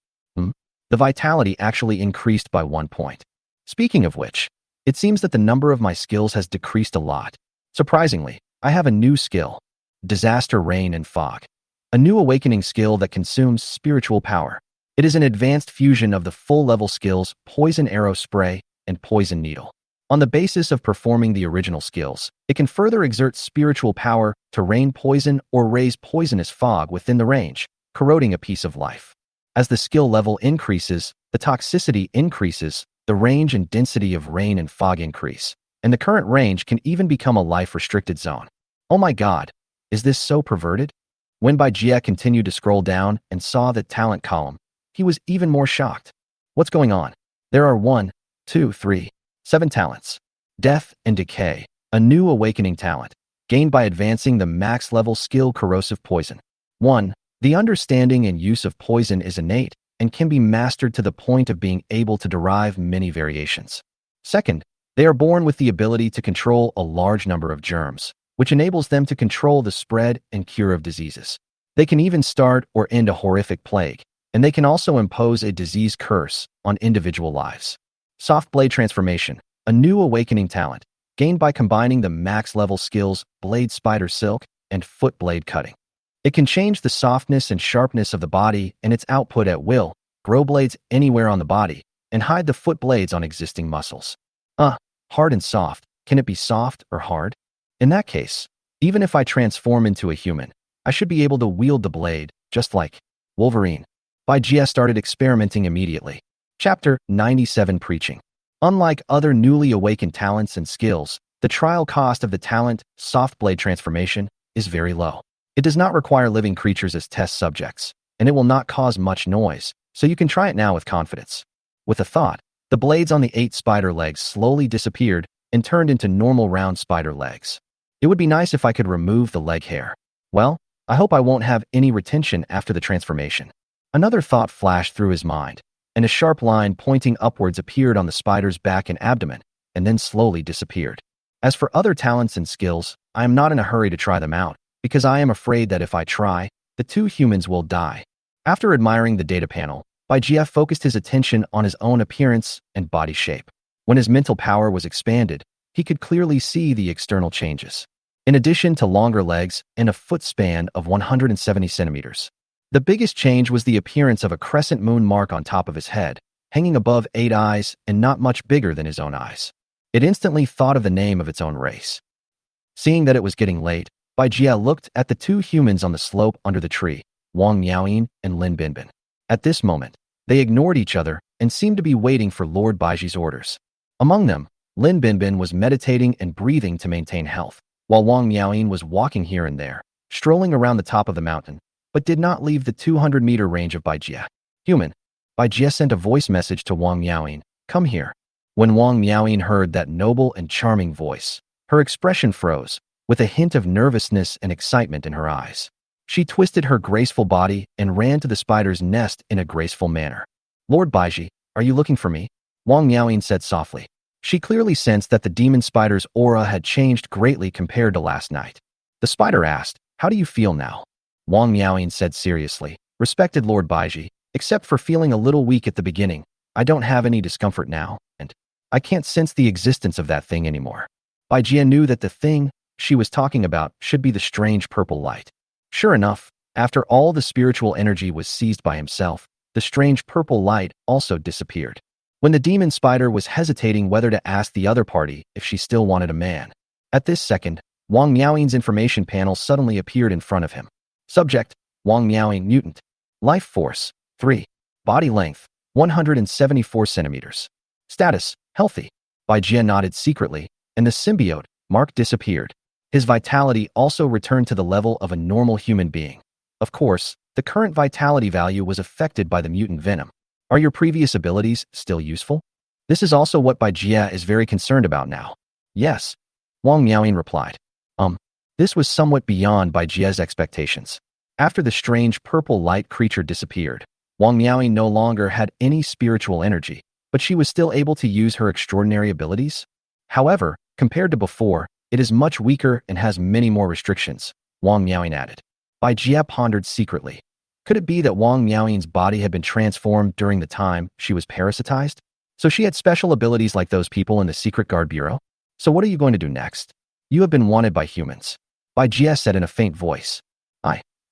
The vitality actually increased by 1 point. Speaking of which, it seems that the number of my skills has decreased a lot. Surprisingly, I have a new skill: Disaster Rain and Fog. A new awakening skill that consumes spiritual power. It is an advanced fusion of the full-level skills Poison Arrow Spray and Poison Needle. On the basis of performing the original skills, it can further exert spiritual power to rain poison or raise poisonous fog within the range, corroding a piece of life. As the skill level increases, the toxicity increases, the range and density of rain and fog increase, and the current range can even become a life-restricted zone. Oh my god, is this so perverted? When Bai Jie continued to scroll down and saw the talent column, he was even more shocked. What's going on? There are 1, 2, 3, 7 talents. Death and Decay, a new awakening talent, gained by advancing the max level skill Corrosive Poison. 1. The understanding and use of poison is innate and can be mastered to the point of being able to derive many variations. Second, they are born with the ability to control a large number of germs, which enables them to control the spread and cure of diseases. They can even start or end a horrific plague, and they can also impose a disease curse on individual lives. Soft Blade Transformation, a new awakening talent, gained by combining the max-level skills Blade Spider Silk and Foot Blade Cutting. It can change the softness and sharpness of the body and its output at will, grow blades anywhere on the body, and hide the foot blades on existing muscles. Hard and soft. Can it be soft or hard? In that case, even if I transform into a human, I should be able to wield the blade, just like Wolverine. Bai Jie started experimenting immediately. Chapter 97 Preaching. Unlike other newly awakened talents and skills, the trial cost of the talent Soft Blade Transformation is very low. It does not require living creatures as test subjects, and it will not cause much noise, so you can try it now with confidence. With a thought, the blades on the 8 spider legs slowly disappeared and turned into normal round spider legs. It would be nice if I could remove the leg hair. Well, I hope I won't have any retention after the transformation. Another thought flashed through his mind, and a sharp line pointing upwards appeared on the spider's back and abdomen, and then slowly disappeared. As for other talents and skills, I am not in a hurry to try them out, because I am afraid that if I try, the 2 humans will die. After admiring the data panel, Bai Jie focused his attention on his own appearance and body shape. When his mental power was expanded, he could clearly see the external changes. In addition to longer legs and a foot span of 170 centimeters. The biggest change was the appearance of a crescent moon mark on top of his head, hanging above 8 eyes and not much bigger than his own eyes. It instantly thought of the name of its own race. Seeing that it was getting late, Bai Jie looked at the 2 humans on the slope under the tree, Wang Miaoyin and Lin Binbin. At this moment, they ignored each other and seemed to be waiting for Lord Baiji's orders. Among them, Lin Binbin was meditating and breathing to maintain health, while Wang Miaoyin was walking here and there, strolling around the top of the mountain, but did not leave the 200-meter range of Bai Jie. Human. Bai Jie sent a voice message to Wang Miaoyin, "Come here." When Wang Miaoyin heard that noble and charming voice, her expression froze, with a hint of nervousness and excitement in her eyes. She twisted her graceful body and ran to the spider's nest in a graceful manner. "Lord Baiji, are you looking for me?" Wang Miaoyin said softly. She clearly sensed that the demon spider's aura had changed greatly compared to last night. The spider asked, "How do you feel now?" Wang Miaoyin said seriously, "Respected Lord Baiji, except for feeling a little weak at the beginning, I don't have any discomfort now, and I can't sense the existence of that thing anymore." Bai Jie knew that the thing she was talking about should be the strange purple light. Sure enough, after all the spiritual energy was seized by himself, the strange purple light also disappeared. When the demon spider was hesitating whether to ask the other party if she still wanted a man, at this second, Wang Miaoyin's information panel suddenly appeared in front of him. Subject, Wang Miaoyin mutant. Life force, 3. Body length, 174 centimeters. Status, healthy. Bai Jie nodded secretly, and the symbiote mark disappeared. His vitality also returned to the level of a normal human being. Of course, the current vitality value was affected by the mutant venom. Are your previous abilities still useful? This is also what Bai Jie is very concerned about now. Yes, Wang Miaoyin replied. This was somewhat beyond Bai Jie's expectations. After the strange purple light creature disappeared, Wang Miaoyin no longer had any spiritual energy, but she was still able to use her extraordinary abilities. However, compared to before, it is much weaker and has many more restrictions, Wang Miaoyin added. Bai Jie pondered secretly. Could it be that Wang Miaoyin's body had been transformed during the time she was parasitized? So she had special abilities like those people in the Secret Guard Bureau? So what are you going to do next? You have been wanted by humans. Bai Jie said in a faint voice.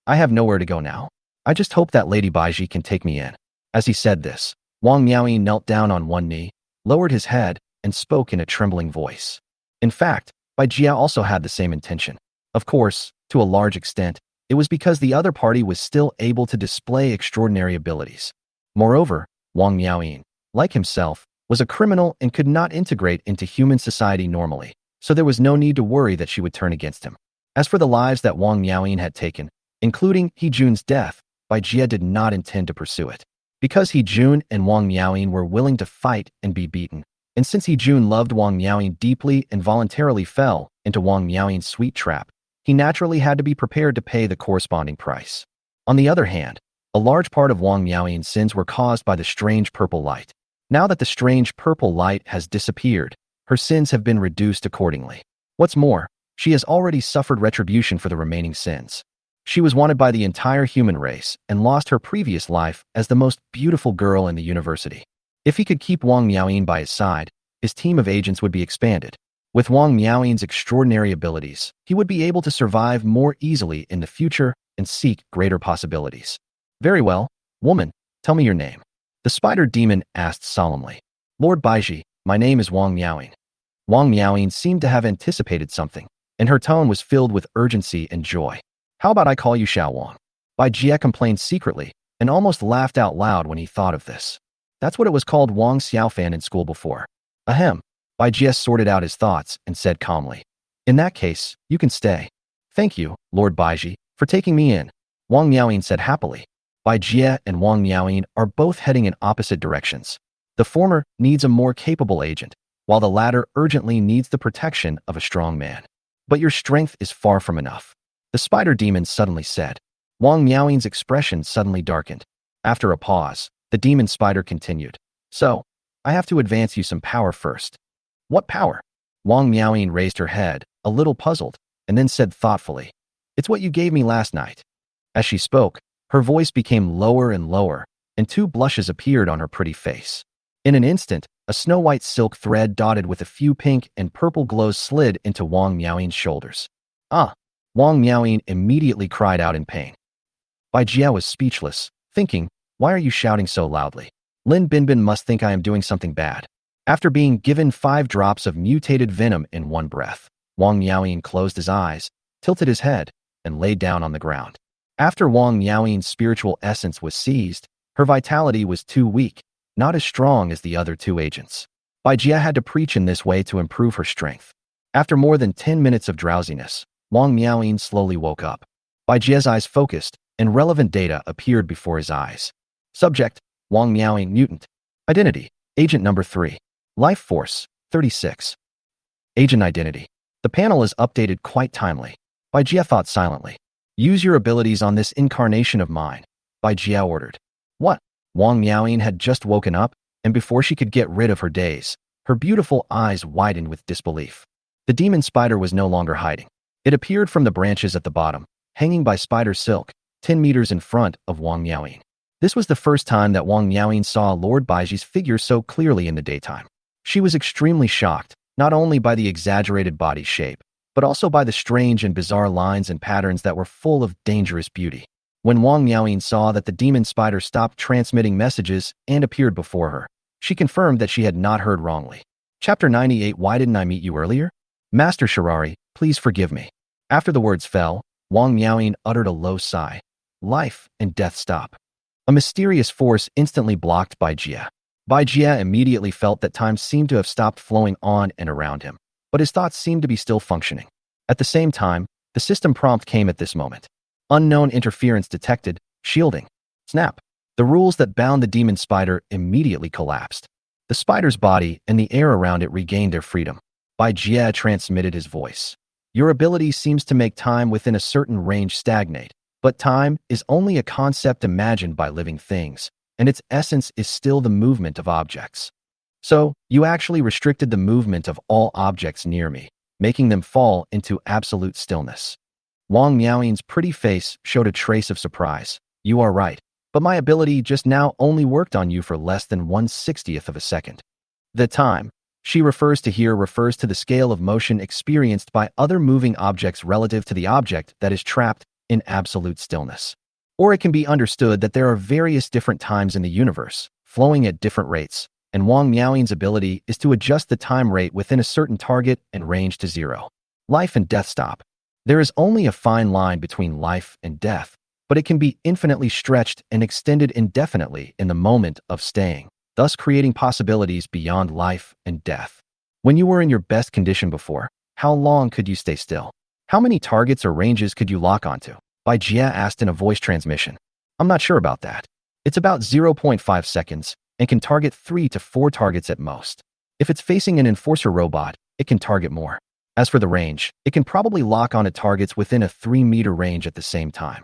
I have nowhere to go now. I just hope that Lady Baiji can take me in. As he said this, Wang Miaoyin knelt down on one knee, lowered his head, and spoke in a trembling voice. In fact, Bai Jia also had the same intention. Of course, to a large extent, it was because the other party was still able to display extraordinary abilities. Moreover, Wang Miaoyin, like himself, was a criminal and could not integrate into human society normally, so there was no need to worry that she would turn against him. As for the lives that Wang Miaoyin had taken, including He Jun's death, Bai Jia did not intend to pursue it. Because He Jun and Wang Miaoyin were willing to fight and be beaten, and since He Jun loved Wang Miaoyin deeply and voluntarily fell into Wang Miaoyin's sweet trap, he naturally had to be prepared to pay the corresponding price. On the other hand, a large part of Wang Miaoyin's sins were caused by the strange purple light. Now that the strange purple light has disappeared, her sins have been reduced accordingly. What's more, she has already suffered retribution for the remaining sins. She was wanted by the entire human race and lost her previous life as the most beautiful girl in the university. If he could keep Wang Miaoyin by his side, his team of agents would be expanded. With Wang Miaoyin's extraordinary abilities, he would be able to survive more easily in the future and seek greater possibilities. Very well, woman, tell me your name. The spider demon asked solemnly. Lord Baiji, my name is Wang Miaoyin. Wang Miaoyin seemed to have anticipated something, and her tone was filled with urgency and joy. How about I call you Xiao Wang? Bai Jia complained secretly and almost laughed out loud when he thought of this. That's what it was called Wang Xiaofan in school before. Ahem. Bai Jia sorted out his thoughts and said calmly. In that case, you can stay. Thank you, Lord Baiji, for taking me in. Wang Miaoyin said happily. Bai Jia and Wang Miaoyin are both heading in opposite directions. The former needs a more capable agent, while the latter urgently needs the protection of a strong man. But your strength is far from enough. The spider demon suddenly said. Wang Miaoyin's expression suddenly darkened. After a pause, the demon spider continued. So, I have to advance you some power first. What power? Wang Miaoyin raised her head, a little puzzled, and then said thoughtfully. It's what you gave me last night. As she spoke, her voice became lower and lower, and two blushes appeared on her pretty face. In an instant, a snow-white silk thread dotted with a few pink and purple glows slid into Wang Miaoyin's shoulders. Ah! Wang Miaoyin immediately cried out in pain. Bai Jia was speechless, thinking, why are you shouting so loudly? Lin Binbin must think I am doing something bad. After being given 5 drops of mutated venom in one breath, Wang Miaoyin closed his eyes, tilted his head, and lay down on the ground. After Wang Miaoyin's spiritual essence was seized, her vitality was too weak, not as strong as the other 2 agents. Bai Jia had to preach in this way to improve her strength. After more than 10 minutes of drowsiness, Wang Miaoyin slowly woke up. Bai Jia's eyes focused, and relevant data appeared before his eyes. Subject, Wang Miaoyin mutant. Identity, Agent number 3. Life Force, 36. Agent Identity. The panel is updated quite timely. Bai Jia thought silently. Use your abilities on this incarnation of mine, Bai Jia ordered. What? Wang Miaoyin had just woken up, and before she could get rid of her daze, her beautiful eyes widened with disbelief. The demon spider was no longer hiding. It appeared from the branches at the bottom, hanging by spider silk, 10 meters in front of Wang Miaoyin. This was the first time that Wang Miaoyin saw Lord Baiji's figure so clearly in the daytime. She was extremely shocked, not only by the exaggerated body shape, but also by the strange and bizarre lines and patterns that were full of dangerous beauty. When Wang Miaoyin saw that the demon spider stopped transmitting messages and appeared before her, she confirmed that she had not heard wrongly. Chapter 98. Why didn't I meet you earlier? Master Shirari, please forgive me. After the words fell, Wang Miaoyin uttered a low sigh. Life and death stop. A mysterious force instantly blocked Bai Jia. Bai Jia immediately felt that time seemed to have stopped flowing on and around him, but his thoughts seemed to be still functioning. At the same time, the system prompt came at this moment. Unknown interference detected, shielding. Snap. The rules that bound the demon spider immediately collapsed. The spider's body and the air around it regained their freedom. Bai Jia transmitted his voice. Your ability seems to make time within a certain range stagnate, but time is only a concept imagined by living things, and its essence is still the movement of objects. So, you actually restricted the movement of all objects near me, making them fall into absolute stillness. Wang Miaoyin's pretty face showed a trace of surprise. You are right, but my ability just now only worked on you for less than 1/60th of a second. The time she refers to here refers to the scale of motion experienced by other moving objects relative to the object that is trapped in absolute stillness. Or it can be understood that there are various different times in the universe, flowing at different rates, and Wang Miaoying's ability is to adjust the time rate within a certain target and range to 0. Life and death stop. There is only a fine line between life and death, but it can be infinitely stretched and extended indefinitely in the moment of staying, thus creating possibilities beyond life and death. When you were in your best condition before, how long could you stay still? How many targets or ranges could you lock onto? Bai Jia asked in a voice transmission. I'm not sure about that. It's about 0.5 seconds and can target 3 to 4 targets at most. If it's facing an enforcer robot, it can target more. As for the range, it can probably lock onto targets within a 3-meter range at the same time.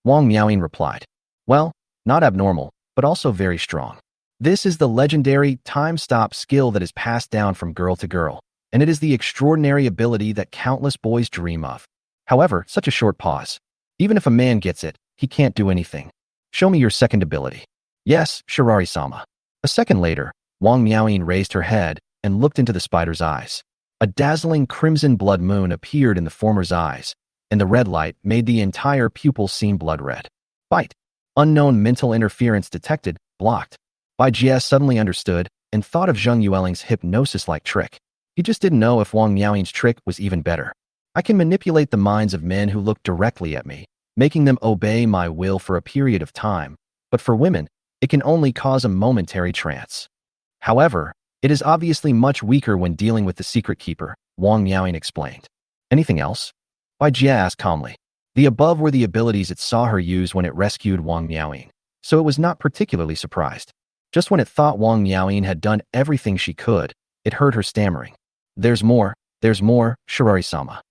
Wang Miaoying replied. Well, not abnormal, but also very strong. This is the legendary time-stop skill that is passed down from girl to girl, and it is the extraordinary ability that countless boys dream of. However, such a short pause. Even if a man gets it, he can't do anything. Show me your second ability. Yes, Shirari-sama. A second later, Wang Miaoying raised her head and looked into the spider's eyes. A dazzling crimson blood moon appeared in the former's eyes, and the red light made the entire pupil seem blood red. Bite. Unknown mental interference detected, blocked. Bai Jia suddenly understood and thought of Zheng Yueling's hypnosis-like trick. He just didn't know if Wang Miaoying's trick was even better. I can manipulate the minds of men who look directly at me, making them obey my will for a period of time, but for women, it can only cause a momentary trance. However, it is obviously much weaker when dealing with the secret keeper, Wang Miaoying explained. Anything else? Bai Jia asked calmly. The above were the abilities it saw her use when it rescued Wang Miaoying, so it was not particularly surprised. Just when it thought Wang Miaoying had done everything she could, it heard her stammering. There's more, Shirari-sama.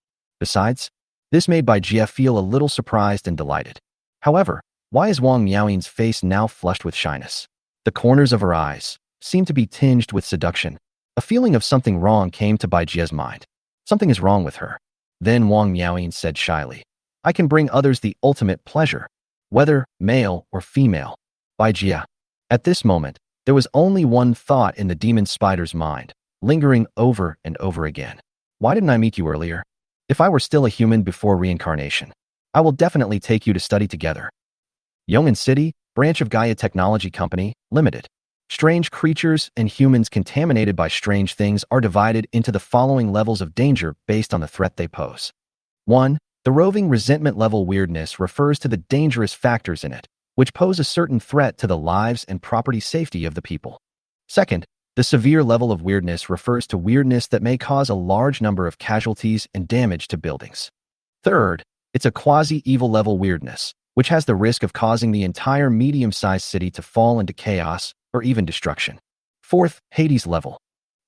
Besides, this made Bai Jia feel a little surprised and delighted. However, why is Wang Miaoying's face now flushed with shyness? The corners of her eyes seemed to be tinged with seduction. A feeling of something wrong came to Bai Jia's mind. Something is wrong with her. Then Wang Miaoying said shyly, I can bring others the ultimate pleasure, whether male or female. Bai Jia. At this moment, there was only one thought in the demon spider's mind, lingering over and over again. Why didn't I meet you earlier? If I were still a human before reincarnation, I will definitely take you to study together. Yong'an City, branch of Gaia Technology Company, Limited. Strange creatures and humans contaminated by strange things are divided into the following levels of danger based on the threat they pose. 1. The roving resentment level weirdness refers to the dangerous factors in it, which pose a certain threat to the lives and property safety of the people. 2nd, the severe level of weirdness refers to weirdness that may cause a large number of casualties and damage to buildings. 3rd, it's a quasi-evil level weirdness, which has the risk of causing the entire medium-sized city to fall into chaos or even destruction. 4th, Hades level.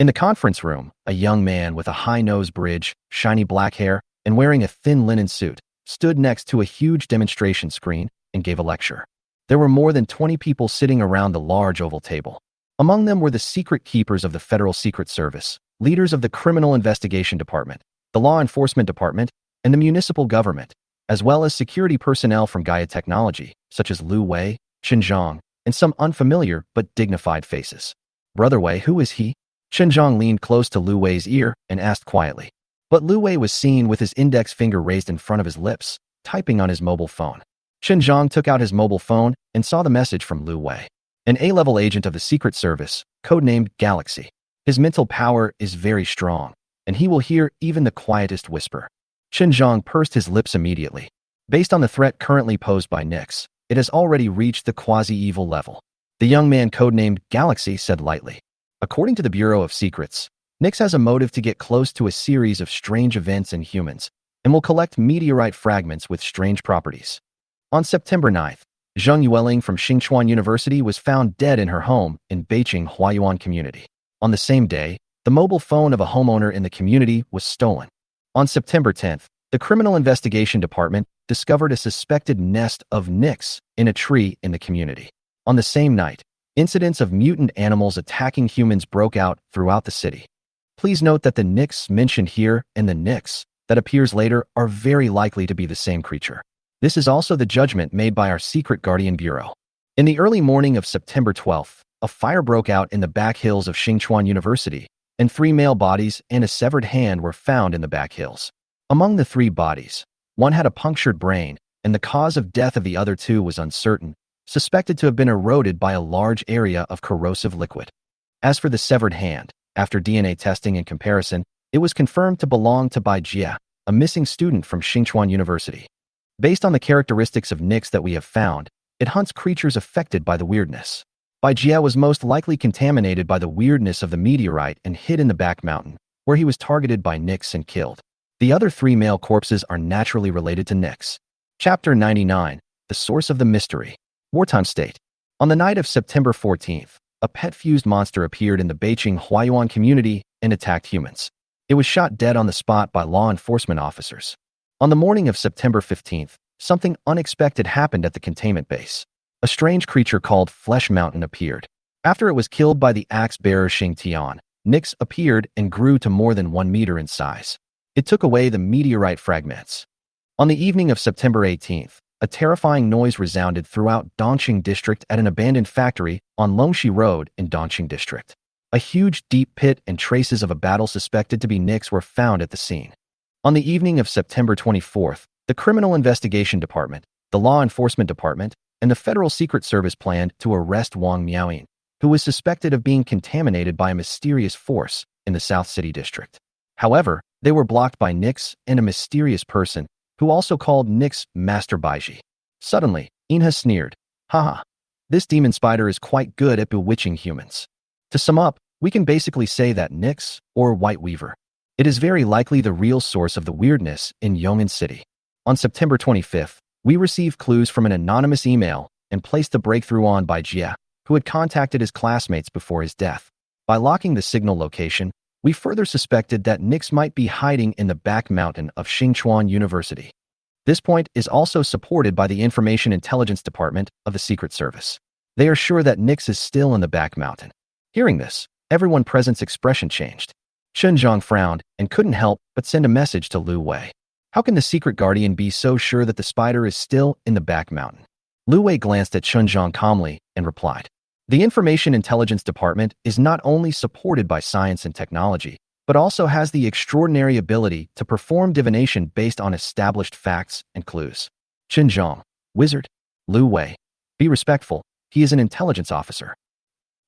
In the conference room, a young man with a high nose bridge, shiny black hair, and wearing a thin linen suit stood next to a huge demonstration screen and gave a lecture. There were more than 20 people sitting around the large oval table. Among them were the secret keepers of the Federal Secret Service, leaders of the Criminal Investigation Department, the Law Enforcement Department, and the municipal government, as well as security personnel from Gaia Technology, such as Lu Wei, Chen Zhang, and some unfamiliar but dignified faces. Brother Wei, who is he? Chen Zhang leaned close to Lu Wei's ear and asked quietly. But Lu Wei was seen with his index finger raised in front of his lips, typing on his mobile phone. Chen Zhang took out his mobile phone and saw the message from Lu Wei. An A-level agent of the Secret Service, codenamed Galaxy. His mental power is very strong, and he will hear even the quietest whisper. Chen Zhang pursed his lips immediately. Based on the threat currently posed by Nyx, it has already reached the quasi-evil level. The young man codenamed Galaxy said lightly. According to the Bureau of Secrets, Nyx has a motive to get close to a series of strange events and humans, and will collect meteorite fragments with strange properties. On September 9th, Zheng Yueling from Xinchuan University was found dead in her home in Beijing Huayuan community. On the same day, the mobile phone of a homeowner in the community was stolen. On September 10th, the Criminal Investigation Department discovered a suspected nest of Nyx in a tree in the community. On the same night, incidents of mutant animals attacking humans broke out throughout the city. Please note that the Nyx mentioned here and the Nyx that appears later are very likely to be the same creature. This is also the judgment made by our secret guardian bureau. In the early morning of September 12th, a fire broke out in the back hills of Xinchuan University, and 3 male bodies and a severed hand were found in the back hills. Among the 3 bodies, one had a punctured brain, and the cause of death of the other 2 was uncertain, suspected to have been eroded by a large area of corrosive liquid. As for the severed hand, after DNA testing and comparison, it was confirmed to belong to Bai Jia, a missing student from Xinchuan University. Based on the characteristics of Nyx that we have found, it hunts creatures affected by the weirdness. Bai Jia was most likely contaminated by the weirdness of the meteorite and hid in the back mountain, where he was targeted by Nyx and killed. The other 3 male corpses are naturally related to Nyx. Chapter 99. The Source of the Mystery. Wartime State. On the night of September 14th, a pet-fused monster appeared in the Beijing Huayuan community and attacked humans. It was shot dead on the spot by law enforcement officers. On the morning of September 15th, something unexpected happened at the containment base. A strange creature called Flesh Mountain appeared. After it was killed by the axe-bearer Xing Tian, Nyx appeared and grew to more than 1 meter in size. It took away the meteorite fragments. On the evening of September 18th, a terrifying noise resounded throughout Dongqing District at an abandoned factory on Longxi Road in Dongqing District. A huge deep pit and traces of a battle suspected to be Nyx were found at the scene. On the evening of September 24th, the Criminal Investigation Department, the Law Enforcement Department, and the Federal Secret Service planned to arrest Wang Miaoyin, who was suspected of being contaminated by a mysterious force in the South City District. However, they were blocked by Nyx and a mysterious person who also called Nyx Master Baiji. Suddenly, Inha sneered. Haha, this demon spider is quite good at bewitching humans. To sum up, we can basically say that Nyx, or White Weaver, it is very likely the real source of the weirdness in Yong'an City. On September 25th, we received clues from an anonymous email and placed the breakthrough on Bai Jia, who had contacted his classmates before his death. By locking the signal location, we further suspected that Nyx might be hiding in the back mountain of Xinchuan University. This point is also supported by the Information Intelligence Department of the Secret Service. They are sure that Nyx is still in the back mountain. Hearing this, everyone present's expression changed. Zhang frowned and couldn't help but send a message to Lu Wei. How can the secret guardian be so sure that the spider is still in the back mountain? Lu Wei glanced at Zhang calmly and replied, the Information Intelligence Department is not only supported by science and technology, but also has the extraordinary ability to perform divination based on established facts and clues. Zhang, wizard. Lu Wei, be respectful, he is an intelligence officer.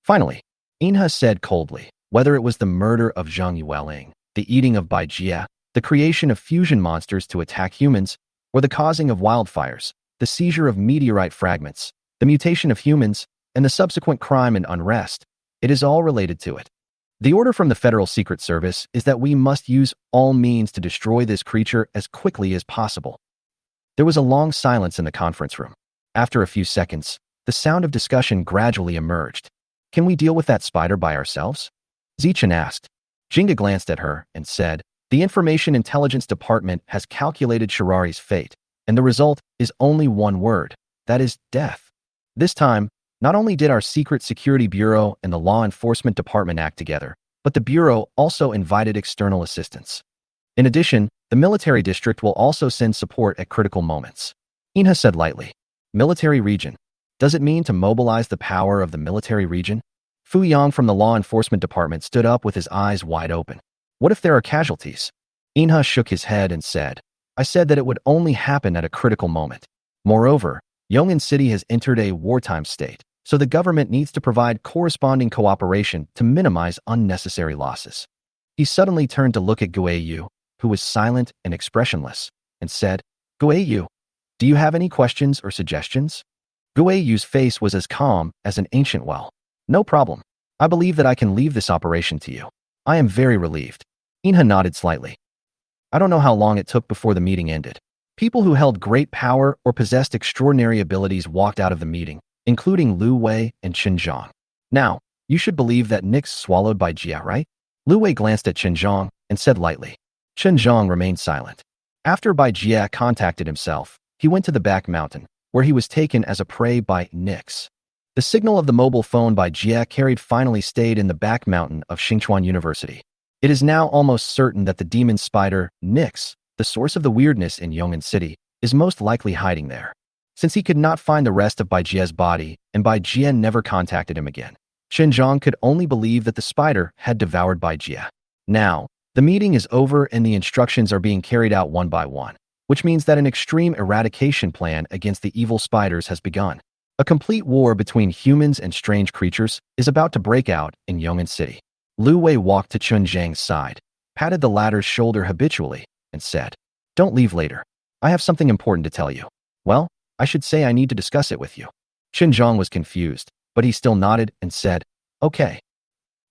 Finally, Inha said coldly, whether it was the murder of Zhang Yueling, the eating of Bai Jia, the creation of fusion monsters to attack humans, or the causing of wildfires, the seizure of meteorite fragments, the mutation of humans, and the subsequent crime and unrest, it is all related to it. The order from the Federal Secret Service is that we must use all means to destroy this creature as quickly as possible. There was a long silence in the conference room. After a few seconds, the sound of discussion gradually emerged. Can we deal with that spider by ourselves? Zichen asked. Jinga glanced at her and said, the Information Intelligence Department has calculated Shirari's fate, and the result is only one word, that is death. This time, not only did our Secret Security Bureau and the Law Enforcement Department act together, but the Bureau also invited external assistance. In addition, the military district will also send support at critical moments. Inha said lightly, military region. Does it mean to mobilize the power of the military region? Fu Yang from the Law Enforcement Department stood up with his eyes wide open. What if there are casualties? Inha shook his head and said, I said that it would only happen at a critical moment. Moreover, Yong'an City has entered a wartime state, so the government needs to provide corresponding cooperation to minimize unnecessary losses. He suddenly turned to look at Guiyu, who was silent and expressionless, and said, Guiyu, do you have any questions or suggestions? Guiyu's face was as calm as an ancient well. No problem. I believe that I can leave this operation to you. I am very relieved. Inha nodded slightly. I don't know how long it took before the meeting ended. People who held great power or possessed extraordinary abilities walked out of the meeting, including Lu Wei and Zhang. Now, you should believe that Nyx swallowed Bai Jia, right? Lu Wei glanced at Zhang and said lightly. Zhang remained silent. After Bai Jia contacted himself, he went to the back mountain, where he was taken as a prey by Nyx. The signal of the mobile phone Bai Jia carried finally stayed in the back mountain of Xinchuan University. It is now almost certain that the demon spider, Nyx, the source of the weirdness in Yong'an City, is most likely hiding there. Since he could not find the rest of Bai Jia's body, and Bai Jia never contacted him again, Zhang could only believe that the spider had devoured Bai Jia. Now, the meeting is over and the instructions are being carried out one by one, which means that an extreme eradication plan against the evil spiders has begun. A complete war between humans and strange creatures is about to break out in Yong'an City. Lu Wei walked to Chun Zhang's side, patted the latter's shoulder habitually, and said, "Don't leave later. I have something important to tell you." "Well, I should say I need to discuss it with you." Chun Zhang was confused, but he still nodded and said, "Okay."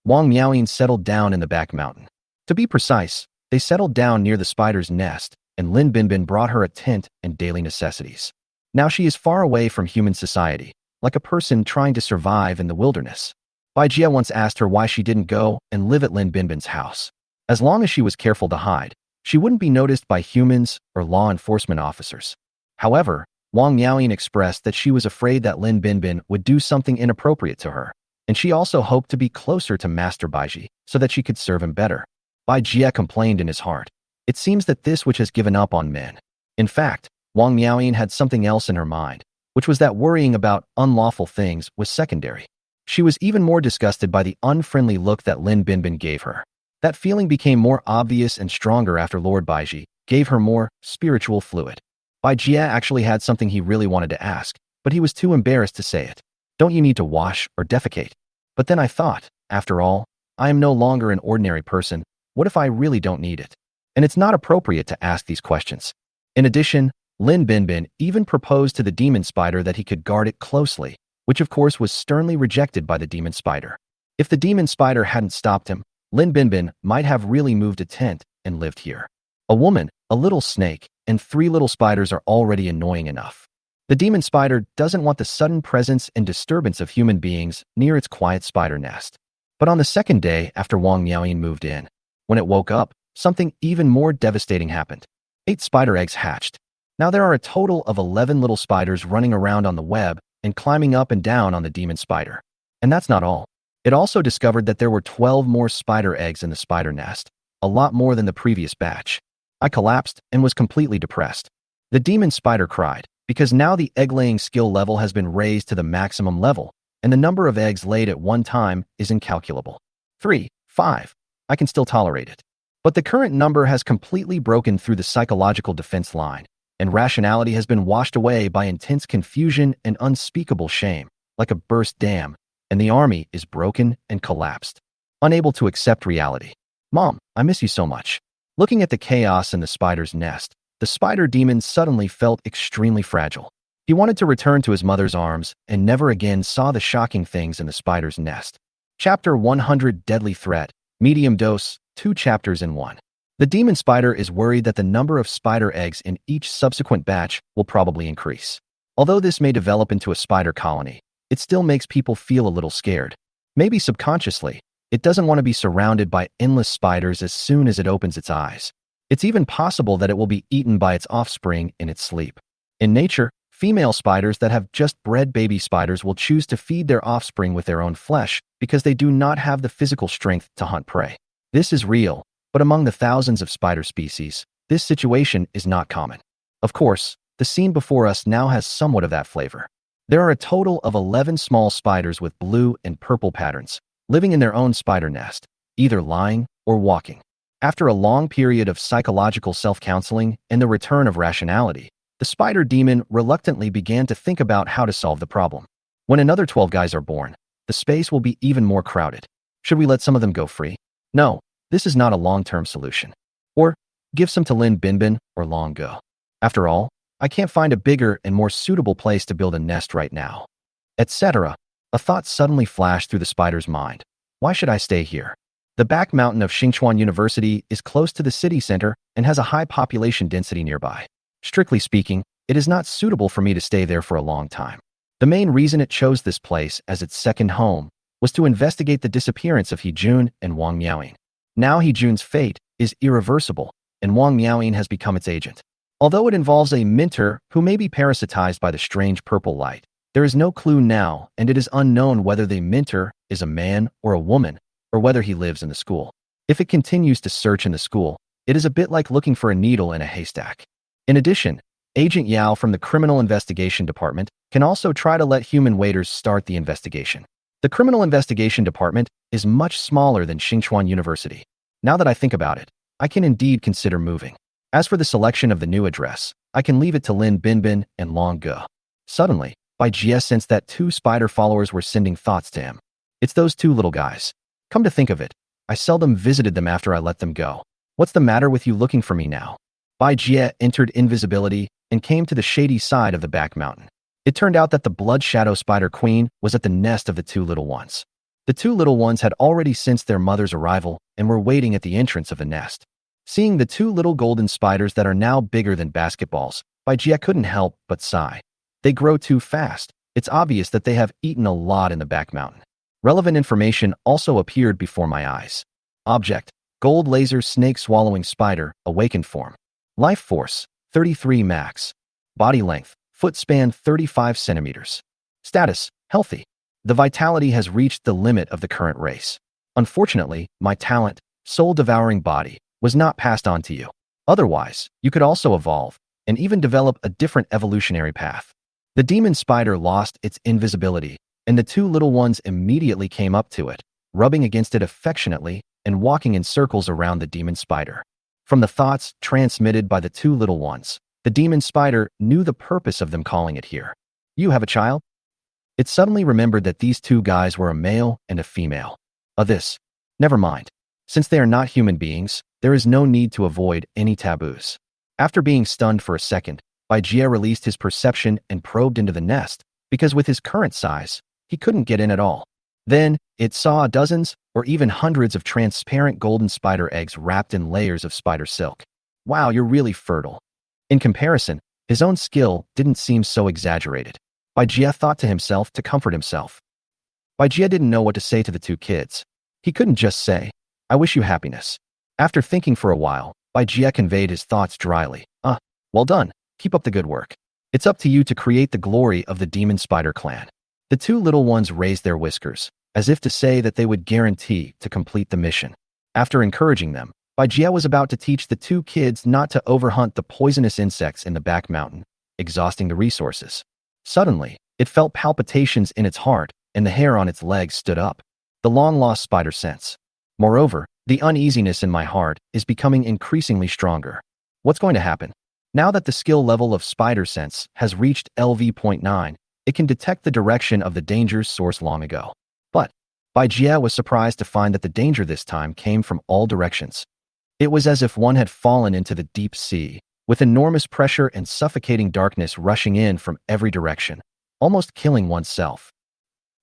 Wang Miaoyin settled down in the back mountain. To be precise, they settled down near the spider's nest, and Lin Binbin brought her a tent and daily necessities. Now she is far away from human society, like a person trying to survive in the wilderness. Bai Jia once asked her why she didn't go and live at Lin Binbin's house. As long as she was careful to hide, she wouldn't be noticed by humans or law enforcement officers. However, Wang Miaoyin expressed that she was afraid that Lin Binbin would do something inappropriate to her, and she also hoped to be closer to Master Baiji so that she could serve him better. Bai Jia complained in his heart. It seems that this witch has given up on men. In fact, Wang Miaoyin had something else in her mind, which was that worrying about unlawful things was secondary. She was even more disgusted by the unfriendly look that Lin Binbin gave her. That feeling became more obvious and stronger after Lord Baiji gave her more spiritual fluid. Bai Jia actually had something he really wanted to ask, but he was too embarrassed to say it. "Don't you need to wash or defecate?" But then I thought, after all, I am no longer an ordinary person. What if I really don't need it? And it's not appropriate to ask these questions. In addition, Lin Binbin even proposed to the demon spider that he could guard it closely, which of course was sternly rejected by the demon spider. If the demon spider hadn't stopped him, Lin Binbin might have really moved a tent and lived here. A woman, a little snake, and 3 little spiders are already annoying enough. The demon spider doesn't want the sudden presence and disturbance of human beings near its quiet spider nest. But on the second day after Wang Miaoyin moved in, when it woke up, something even more devastating happened. 8 spider eggs hatched. Now there are a total of 11 little spiders running around on the web and climbing up and down on the demon spider. And that's not all. It also discovered that there were 12 more spider eggs in the spider nest, a lot more than the previous batch. I collapsed and was completely depressed. The demon spider cried, because now the egg-laying skill level has been raised to the maximum level, and the number of eggs laid at one time is incalculable. 3, 5. I can still tolerate it. But the current number has completely broken through the psychological defense line, and rationality has been washed away by intense confusion and unspeakable shame, like a burst dam, and the army is broken and collapsed, unable to accept reality. "Mom, I miss you so much." Looking at the chaos in the spider's nest, the spider demon suddenly felt extremely fragile. He wanted to return to his mother's arms and never again saw the shocking things in the spider's nest. Chapter 100 Deadly Threat, Medium Dose, 2 chapters in 1. The demon spider is worried that the number of spider eggs in each subsequent batch will probably increase. Although this may develop into a spider colony, it still makes people feel a little scared. Maybe subconsciously, it doesn't want to be surrounded by endless spiders as soon as it opens its eyes. It's even possible that it will be eaten by its offspring in its sleep. In nature, female spiders that have just bred baby spiders will choose to feed their offspring with their own flesh because they do not have the physical strength to hunt prey. This is real, but among the thousands of spider species, this situation is not common. Of course, the scene before us now has somewhat of that flavor. There are a total of 11 small spiders with blue and purple patterns, living in their own spider nest, either lying or walking. After a long period of psychological self-counseling and the return of rationality, the spider demon reluctantly began to think about how to solve the problem. When another 12 guys are born, the space will be even more crowded. Should we let some of them go free? No, this is not a long-term solution. Or give some to Lin Binbin or Long Go. After all, I can't find a bigger and more suitable place to build a nest right now. Etc. A thought suddenly flashed through the spider's mind. Why should I stay here? The back mountain of Xingchuan University is close to the city center and has a high population density nearby. Strictly speaking, it is not suitable for me to stay there for a long time. The main reason it chose this place as its second home was to investigate the disappearance of Hejun and Wang Miaoyin. Now Hejun's fate is irreversible, and Wang Miaoyin has become its agent. Although it involves a mentor who may be parasitized by the strange purple light, there is no clue now, and it is unknown whether the mentor is a man or a woman, or whether he lives in the school. If it continues to search in the school, it is a bit like looking for a needle in a haystack. In addition, Agent Yao from the Criminal Investigation Department can also try to let human waiters start the investigation. The Criminal Investigation Department is much smaller than Xingchuan University. Now that I think about it, I can indeed consider moving. As for the selection of the new address, I can leave it to Lin Binbin and Long Ge. Suddenly, Bai Jie sensed that two spider followers were sending thoughts to him. It's those two little guys. Come to think of it, I seldom visited them after I let them go. What's the matter with you looking for me now? Bai Jie entered invisibility and came to the shady side of the back mountain. It turned out that the blood shadow spider queen was at the nest of the two little ones. The two little ones had already sensed their mother's arrival and were waiting at the entrance of the nest. Seeing the two little golden spiders that are now bigger than basketballs, Bai Jie couldn't help but sigh. They grow too fast. It's obvious that they have eaten a lot in the back mountain. Relevant information also appeared before my eyes. Object: gold laser snake swallowing spider, awakened form. Life force: 33 max. Body length: foot span 35 centimeters. Status: healthy. The vitality has reached the limit of the current race. Unfortunately, my talent, soul-devouring body, was not passed on to you. Otherwise, you could also evolve and even develop a different evolutionary path. The demon spider lost its invisibility, and the two little ones immediately came up to it, rubbing against it affectionately and walking in circles around the demon spider. From the thoughts transmitted by the two little ones, the demon spider knew the purpose of them calling it here. You have a child? It suddenly remembered that these two guys were a male and a female. This. Never mind. Since they are not human beings, there is no need to avoid any taboos. After being stunned for a second, Bai Jie released his perception and probed into the nest, because with his current size, he couldn't get in at all. Then, it saw dozens or even hundreds of transparent golden spider eggs wrapped in layers of spider silk. Wow, you're really fertile. In comparison, his own skill didn't seem so exaggerated. Bai Jie thought to himself to comfort himself. Bai Jie didn't know what to say to the two kids. He couldn't just say, I wish you happiness. After thinking for a while, Bai Jie conveyed his thoughts dryly. Well done. Keep up the good work. It's up to you to create the glory of the demon spider clan. The two little ones raised their whiskers, as if to say that they would guarantee to complete the mission. After encouraging them, Bai Jie was about to teach the two kids not to overhunt the poisonous insects in the back mountain, exhausting the resources. Suddenly, it felt palpitations in its heart, and the hair on its legs stood up. The long-lost spider sense. Moreover, the uneasiness in my heart is becoming increasingly stronger. What's going to happen? Now that the skill level of spider sense has reached LV.9, it can detect the direction of the danger's source long ago. But Bai Jie was surprised to find that the danger this time came from all directions. It was as if one had fallen into the deep sea, with enormous pressure and suffocating darkness rushing in from every direction, almost killing oneself.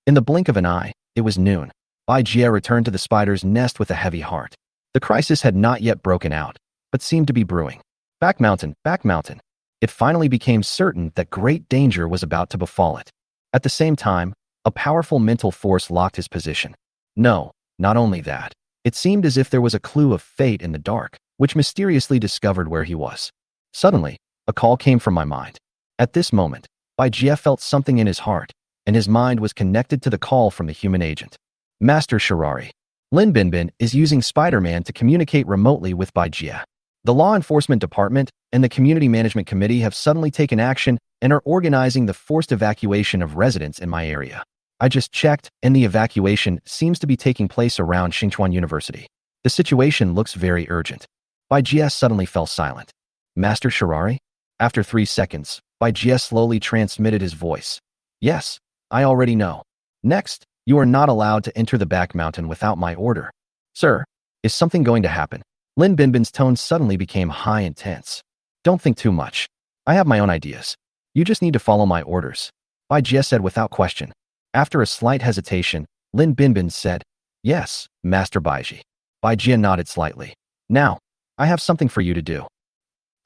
In the blink of an eye, it was noon. Bai Jie returned to the spider's nest with a heavy heart. The crisis had not yet broken out, but seemed to be brewing. Back mountain, back mountain. It finally became certain that great danger was about to befall it. At the same time, a powerful mental force locked his position. No, not only that. It seemed as if there was a clue of fate in the dark, which mysteriously discovered where he was. Suddenly, a call came from my mind. At this moment, Bai Jie felt something in his heart, and his mind was connected to the call from the human agent. Master Shirari. Lin Binbin is using Spider-Man to communicate remotely with Bai Jie. The Law Enforcement Department and the Community Management Committee have suddenly taken action and are organizing the forced evacuation of residents in my area. I just checked, and the evacuation seems to be taking place around Xinchuan University. The situation looks very urgent. Bai Jie suddenly fell silent. Master Shirari? After 3 seconds, Bai Jie slowly transmitted his voice. Yes, I already know. Next, you are not allowed to enter the back mountain without my order. Sir, is something going to happen? Lin Binbin's tone suddenly became high and tense. Don't think too much. I have my own ideas. You just need to follow my orders. Bai Jie said without question. After a slight hesitation, Lin Binbin said, Yes, Master Baiji. Bai Jie nodded slightly. Now, I have something for you to do.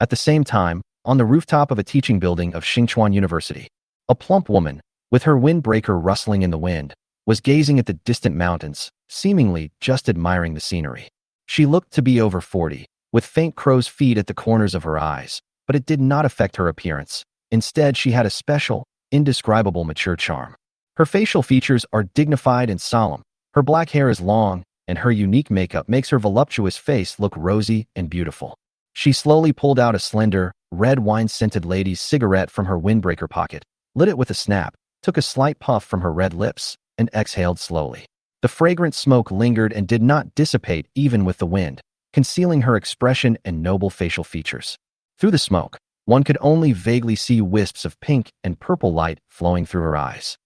At the same time, on the rooftop of a teaching building of Xinchuan University, a plump woman, with her windbreaker rustling in the wind, was gazing at the distant mountains, seemingly just admiring the scenery. She looked to be over 40, with faint crow's feet at the corners of her eyes, but it did not affect her appearance. Instead, she had a special, indescribable mature charm. Her facial features are dignified and solemn, her black hair is long, and her unique makeup makes her voluptuous face look rosy and beautiful. She slowly pulled out a slender, red wine-scented lady's cigarette from her windbreaker pocket, lit it with a snap, took a slight puff from her red lips, and exhaled slowly. The fragrant smoke lingered and did not dissipate even with the wind, concealing her expression and noble facial features. Through the smoke, One could only vaguely see wisps of pink and purple light flowing through her eyes.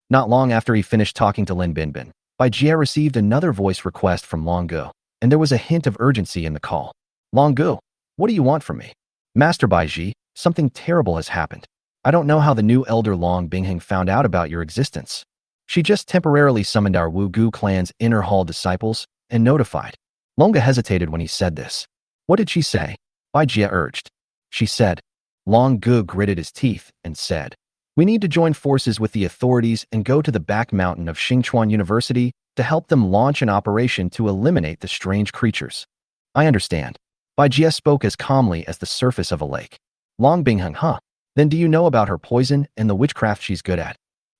Not long after he finished talking to Lin Binbin, Bai Jie received another voice request from Long Gu, and there was a hint of urgency in the call. Long Gu, what do you want from me? Master Bai Ji, something terrible has happened. I don't know how the new elder Long Bingheng found out about your existence. She just temporarily summoned our Wu Gu clan's inner hall disciples and notified. Longa hesitated when he said this. What did she say? Bai Jie urged. She said. Long Gu gritted his teeth and said, we need to join forces with the authorities and go to the back mountain of Xingchuan University to help them launch an operation to eliminate the strange creatures. I understand. Bai Jie spoke as calmly as the surface of a lake. Long Bingheng, huh? Then do you know about her poison and the witchcraft she's good at?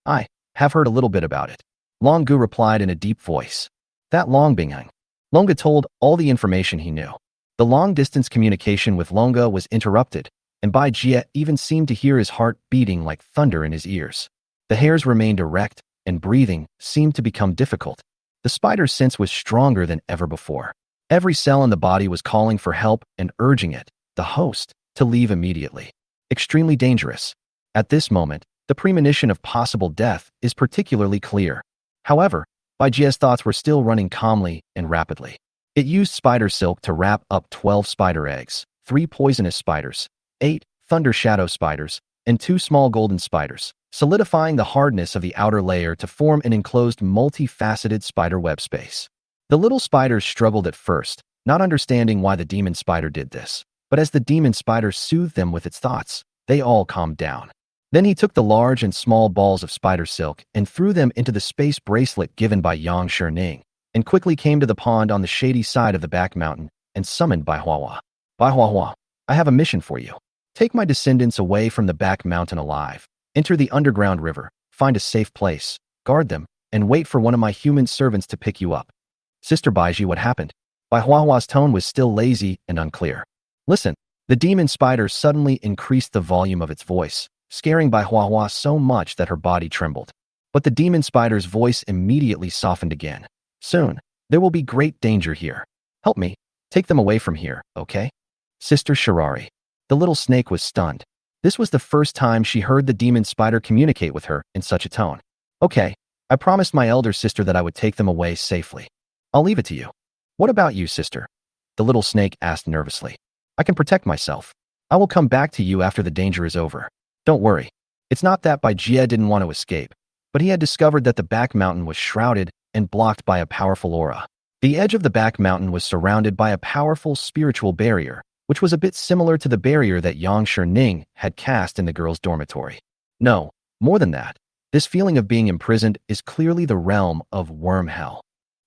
I have heard a little bit about it. Long Gu replied in a deep voice. That Long Bingheng. Longa told all the information he knew. The long-distance communication with Longa was interrupted, and Bai Jie even seemed to hear his heart beating like thunder in his ears. The hairs remained erect, and breathing seemed to become difficult. The spider's sense was stronger than ever before. Every cell in the body was calling for help and urging it, the host, to leave immediately. Extremely dangerous. At this moment, the premonition of possible death is particularly clear. However, Bai Jie's thoughts were still running calmly and rapidly. It used spider silk to wrap up 12 spider eggs, 3 poisonous spiders, 8 thunder shadow spiders, and 2 small golden spiders, solidifying the hardness of the outer layer to form an enclosed multifaceted spider web space. The little spiders struggled at first, not understanding why the demon spider did this, but as the demon spider soothed them with its thoughts, they all calmed down. Then he took the large and small balls of spider silk and threw them into the space bracelet given by Yang Shining, and quickly came to the pond on the shady side of the back mountain and summoned Bai Huahua. Bai Huahua, I have a mission for you. Take my descendants away from the back mountain alive. Enter the underground river, find a safe place, guard them, and wait for one of my human servants to pick you up. Sister Baiji, what happened? Bai Huahua's tone was still lazy and unclear. Listen, the demon spider suddenly increased the volume of its voice, scaring Bai Huahua so much that her body trembled. But the demon spider's voice immediately softened again. Soon, there will be great danger here. Help me. Take them away from here, okay? Sister Shirari. The little snake was stunned. This was the first time she heard the demon spider communicate with her in such a tone. Okay, I promised my elder sister that I would take them away safely. I'll leave it to you. What about you, sister? The little snake asked nervously. I can protect myself. I will come back to you after the danger is over. Don't worry. It's not that Bai Jie didn't want to escape, but he had discovered that the back mountain was shrouded and blocked by a powerful aura. The edge of the back mountain was surrounded by a powerful spiritual barrier, which was a bit similar to the barrier that Yang Shining had cast in the girls' dormitory. No, more than that, this feeling of being imprisoned is clearly the realm of worm hell.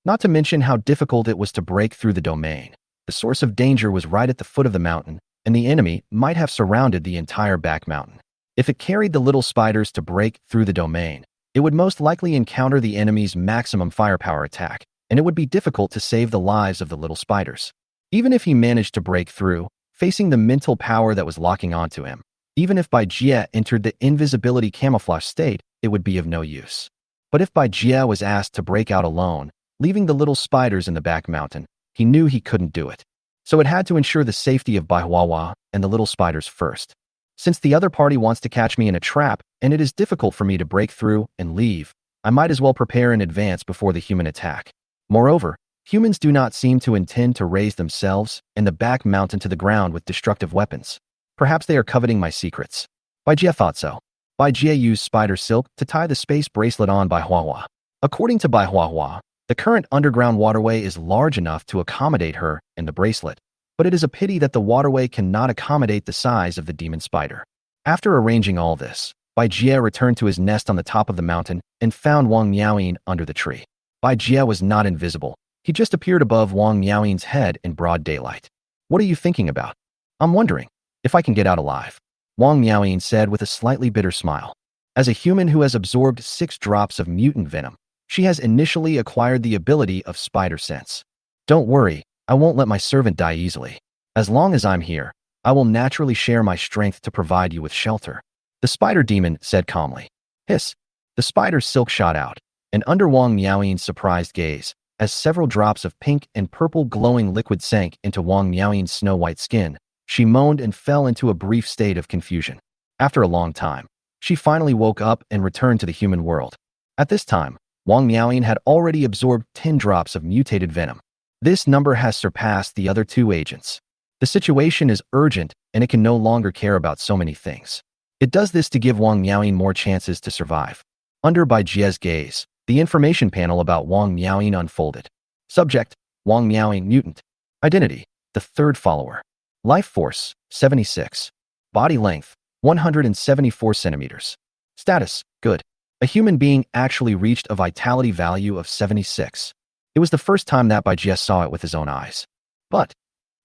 Not to mention how difficult it was to break through the domain. The source of danger was right at the foot of the mountain, and the enemy might have surrounded the entire back mountain. If it carried the little spiders to break through the domain, it would most likely encounter the enemy's maximum firepower attack, and it would be difficult to save the lives of the little spiders. Even if he managed to break through, facing the mental power that was locking onto him, even if Bai Jie entered the invisibility camouflage state, it would be of no use. But if Bai Jie was asked to break out alone, leaving the little spiders in the back mountain, he knew he couldn't do it. So it had to ensure the safety of Bai Huahua and the little spiders first. Since the other party wants to catch me in a trap, and it is difficult for me to break through and leave, I might as well prepare in advance before the human attack. Moreover, humans do not seem to intend to raise themselves and the back mountain to the ground with destructive weapons. Perhaps they are coveting my secrets. Bai Jie thought so. Bai Jie used spider silk to tie the space bracelet on Bai Huahua. According to Bai Huahua, the current underground waterway is large enough to accommodate her and the bracelet, but it is a pity that the waterway cannot accommodate the size of the demon spider. After arranging all this, Bai Jie returned to his nest on the top of the mountain and found Wang Miaoyin under the tree. Bai Jie was not invisible. He just appeared above Wang Miaoyin's head in broad daylight. What are you thinking about? I'm wondering if I can get out alive, Wang Miaoyin said with a slightly bitter smile. As a human who has absorbed 6 drops of mutant venom, she has initially acquired the ability of spider sense. Don't worry, I won't let my servant die easily. As long as I'm here, I will naturally share my strength to provide you with shelter. The spider demon said calmly. Hiss. The spider's silk shot out, and under Wang Miaoyin's surprised gaze, as several drops of pink and purple glowing liquid sank into Wang Miaoyin's snow-white skin, She moaned and fell into a brief state of confusion. After a long time, she finally woke up and returned to the human world. At this time, Wang Miaoyin had already absorbed 10 drops of mutated venom. This number has surpassed the other 2 agents. The situation is urgent, and it can no longer care about so many things. It does this to give Wang Miaoyin more chances to survive. Under Bai Jie's gaze, the information panel about Wang Miaoyin unfolded. Subject: Wang Miaoyin, mutant. Identity: the 3rd follower. Life force: 76. Body length: 174 centimeters. Status: good. A human being actually reached a vitality value of 76. It was the first time that Bai Jie saw it with his own eyes. But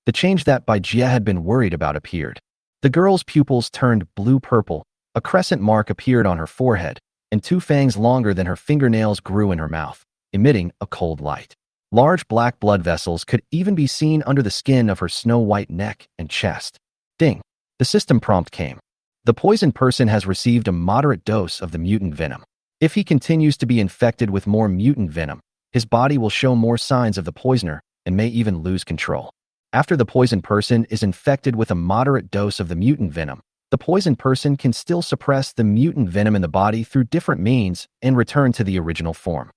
the change that Bai Jie had been worried about appeared. The girl's pupils turned blue-purple, a crescent mark appeared on her forehead, and 2 fangs longer than her fingernails grew in her mouth, emitting a cold light. Large black blood vessels could even be seen under the skin of her snow-white neck and chest. Ding! The system prompt came. The poisoned person has received a moderate dose of the mutant venom. If he continues to be infected with more mutant venom, his body will show more signs of the poisoner and may even lose control. After the poisoned person is infected with a moderate dose of the mutant venom, the poisoned person can still suppress the mutant venom in the body through different means and return to the original form.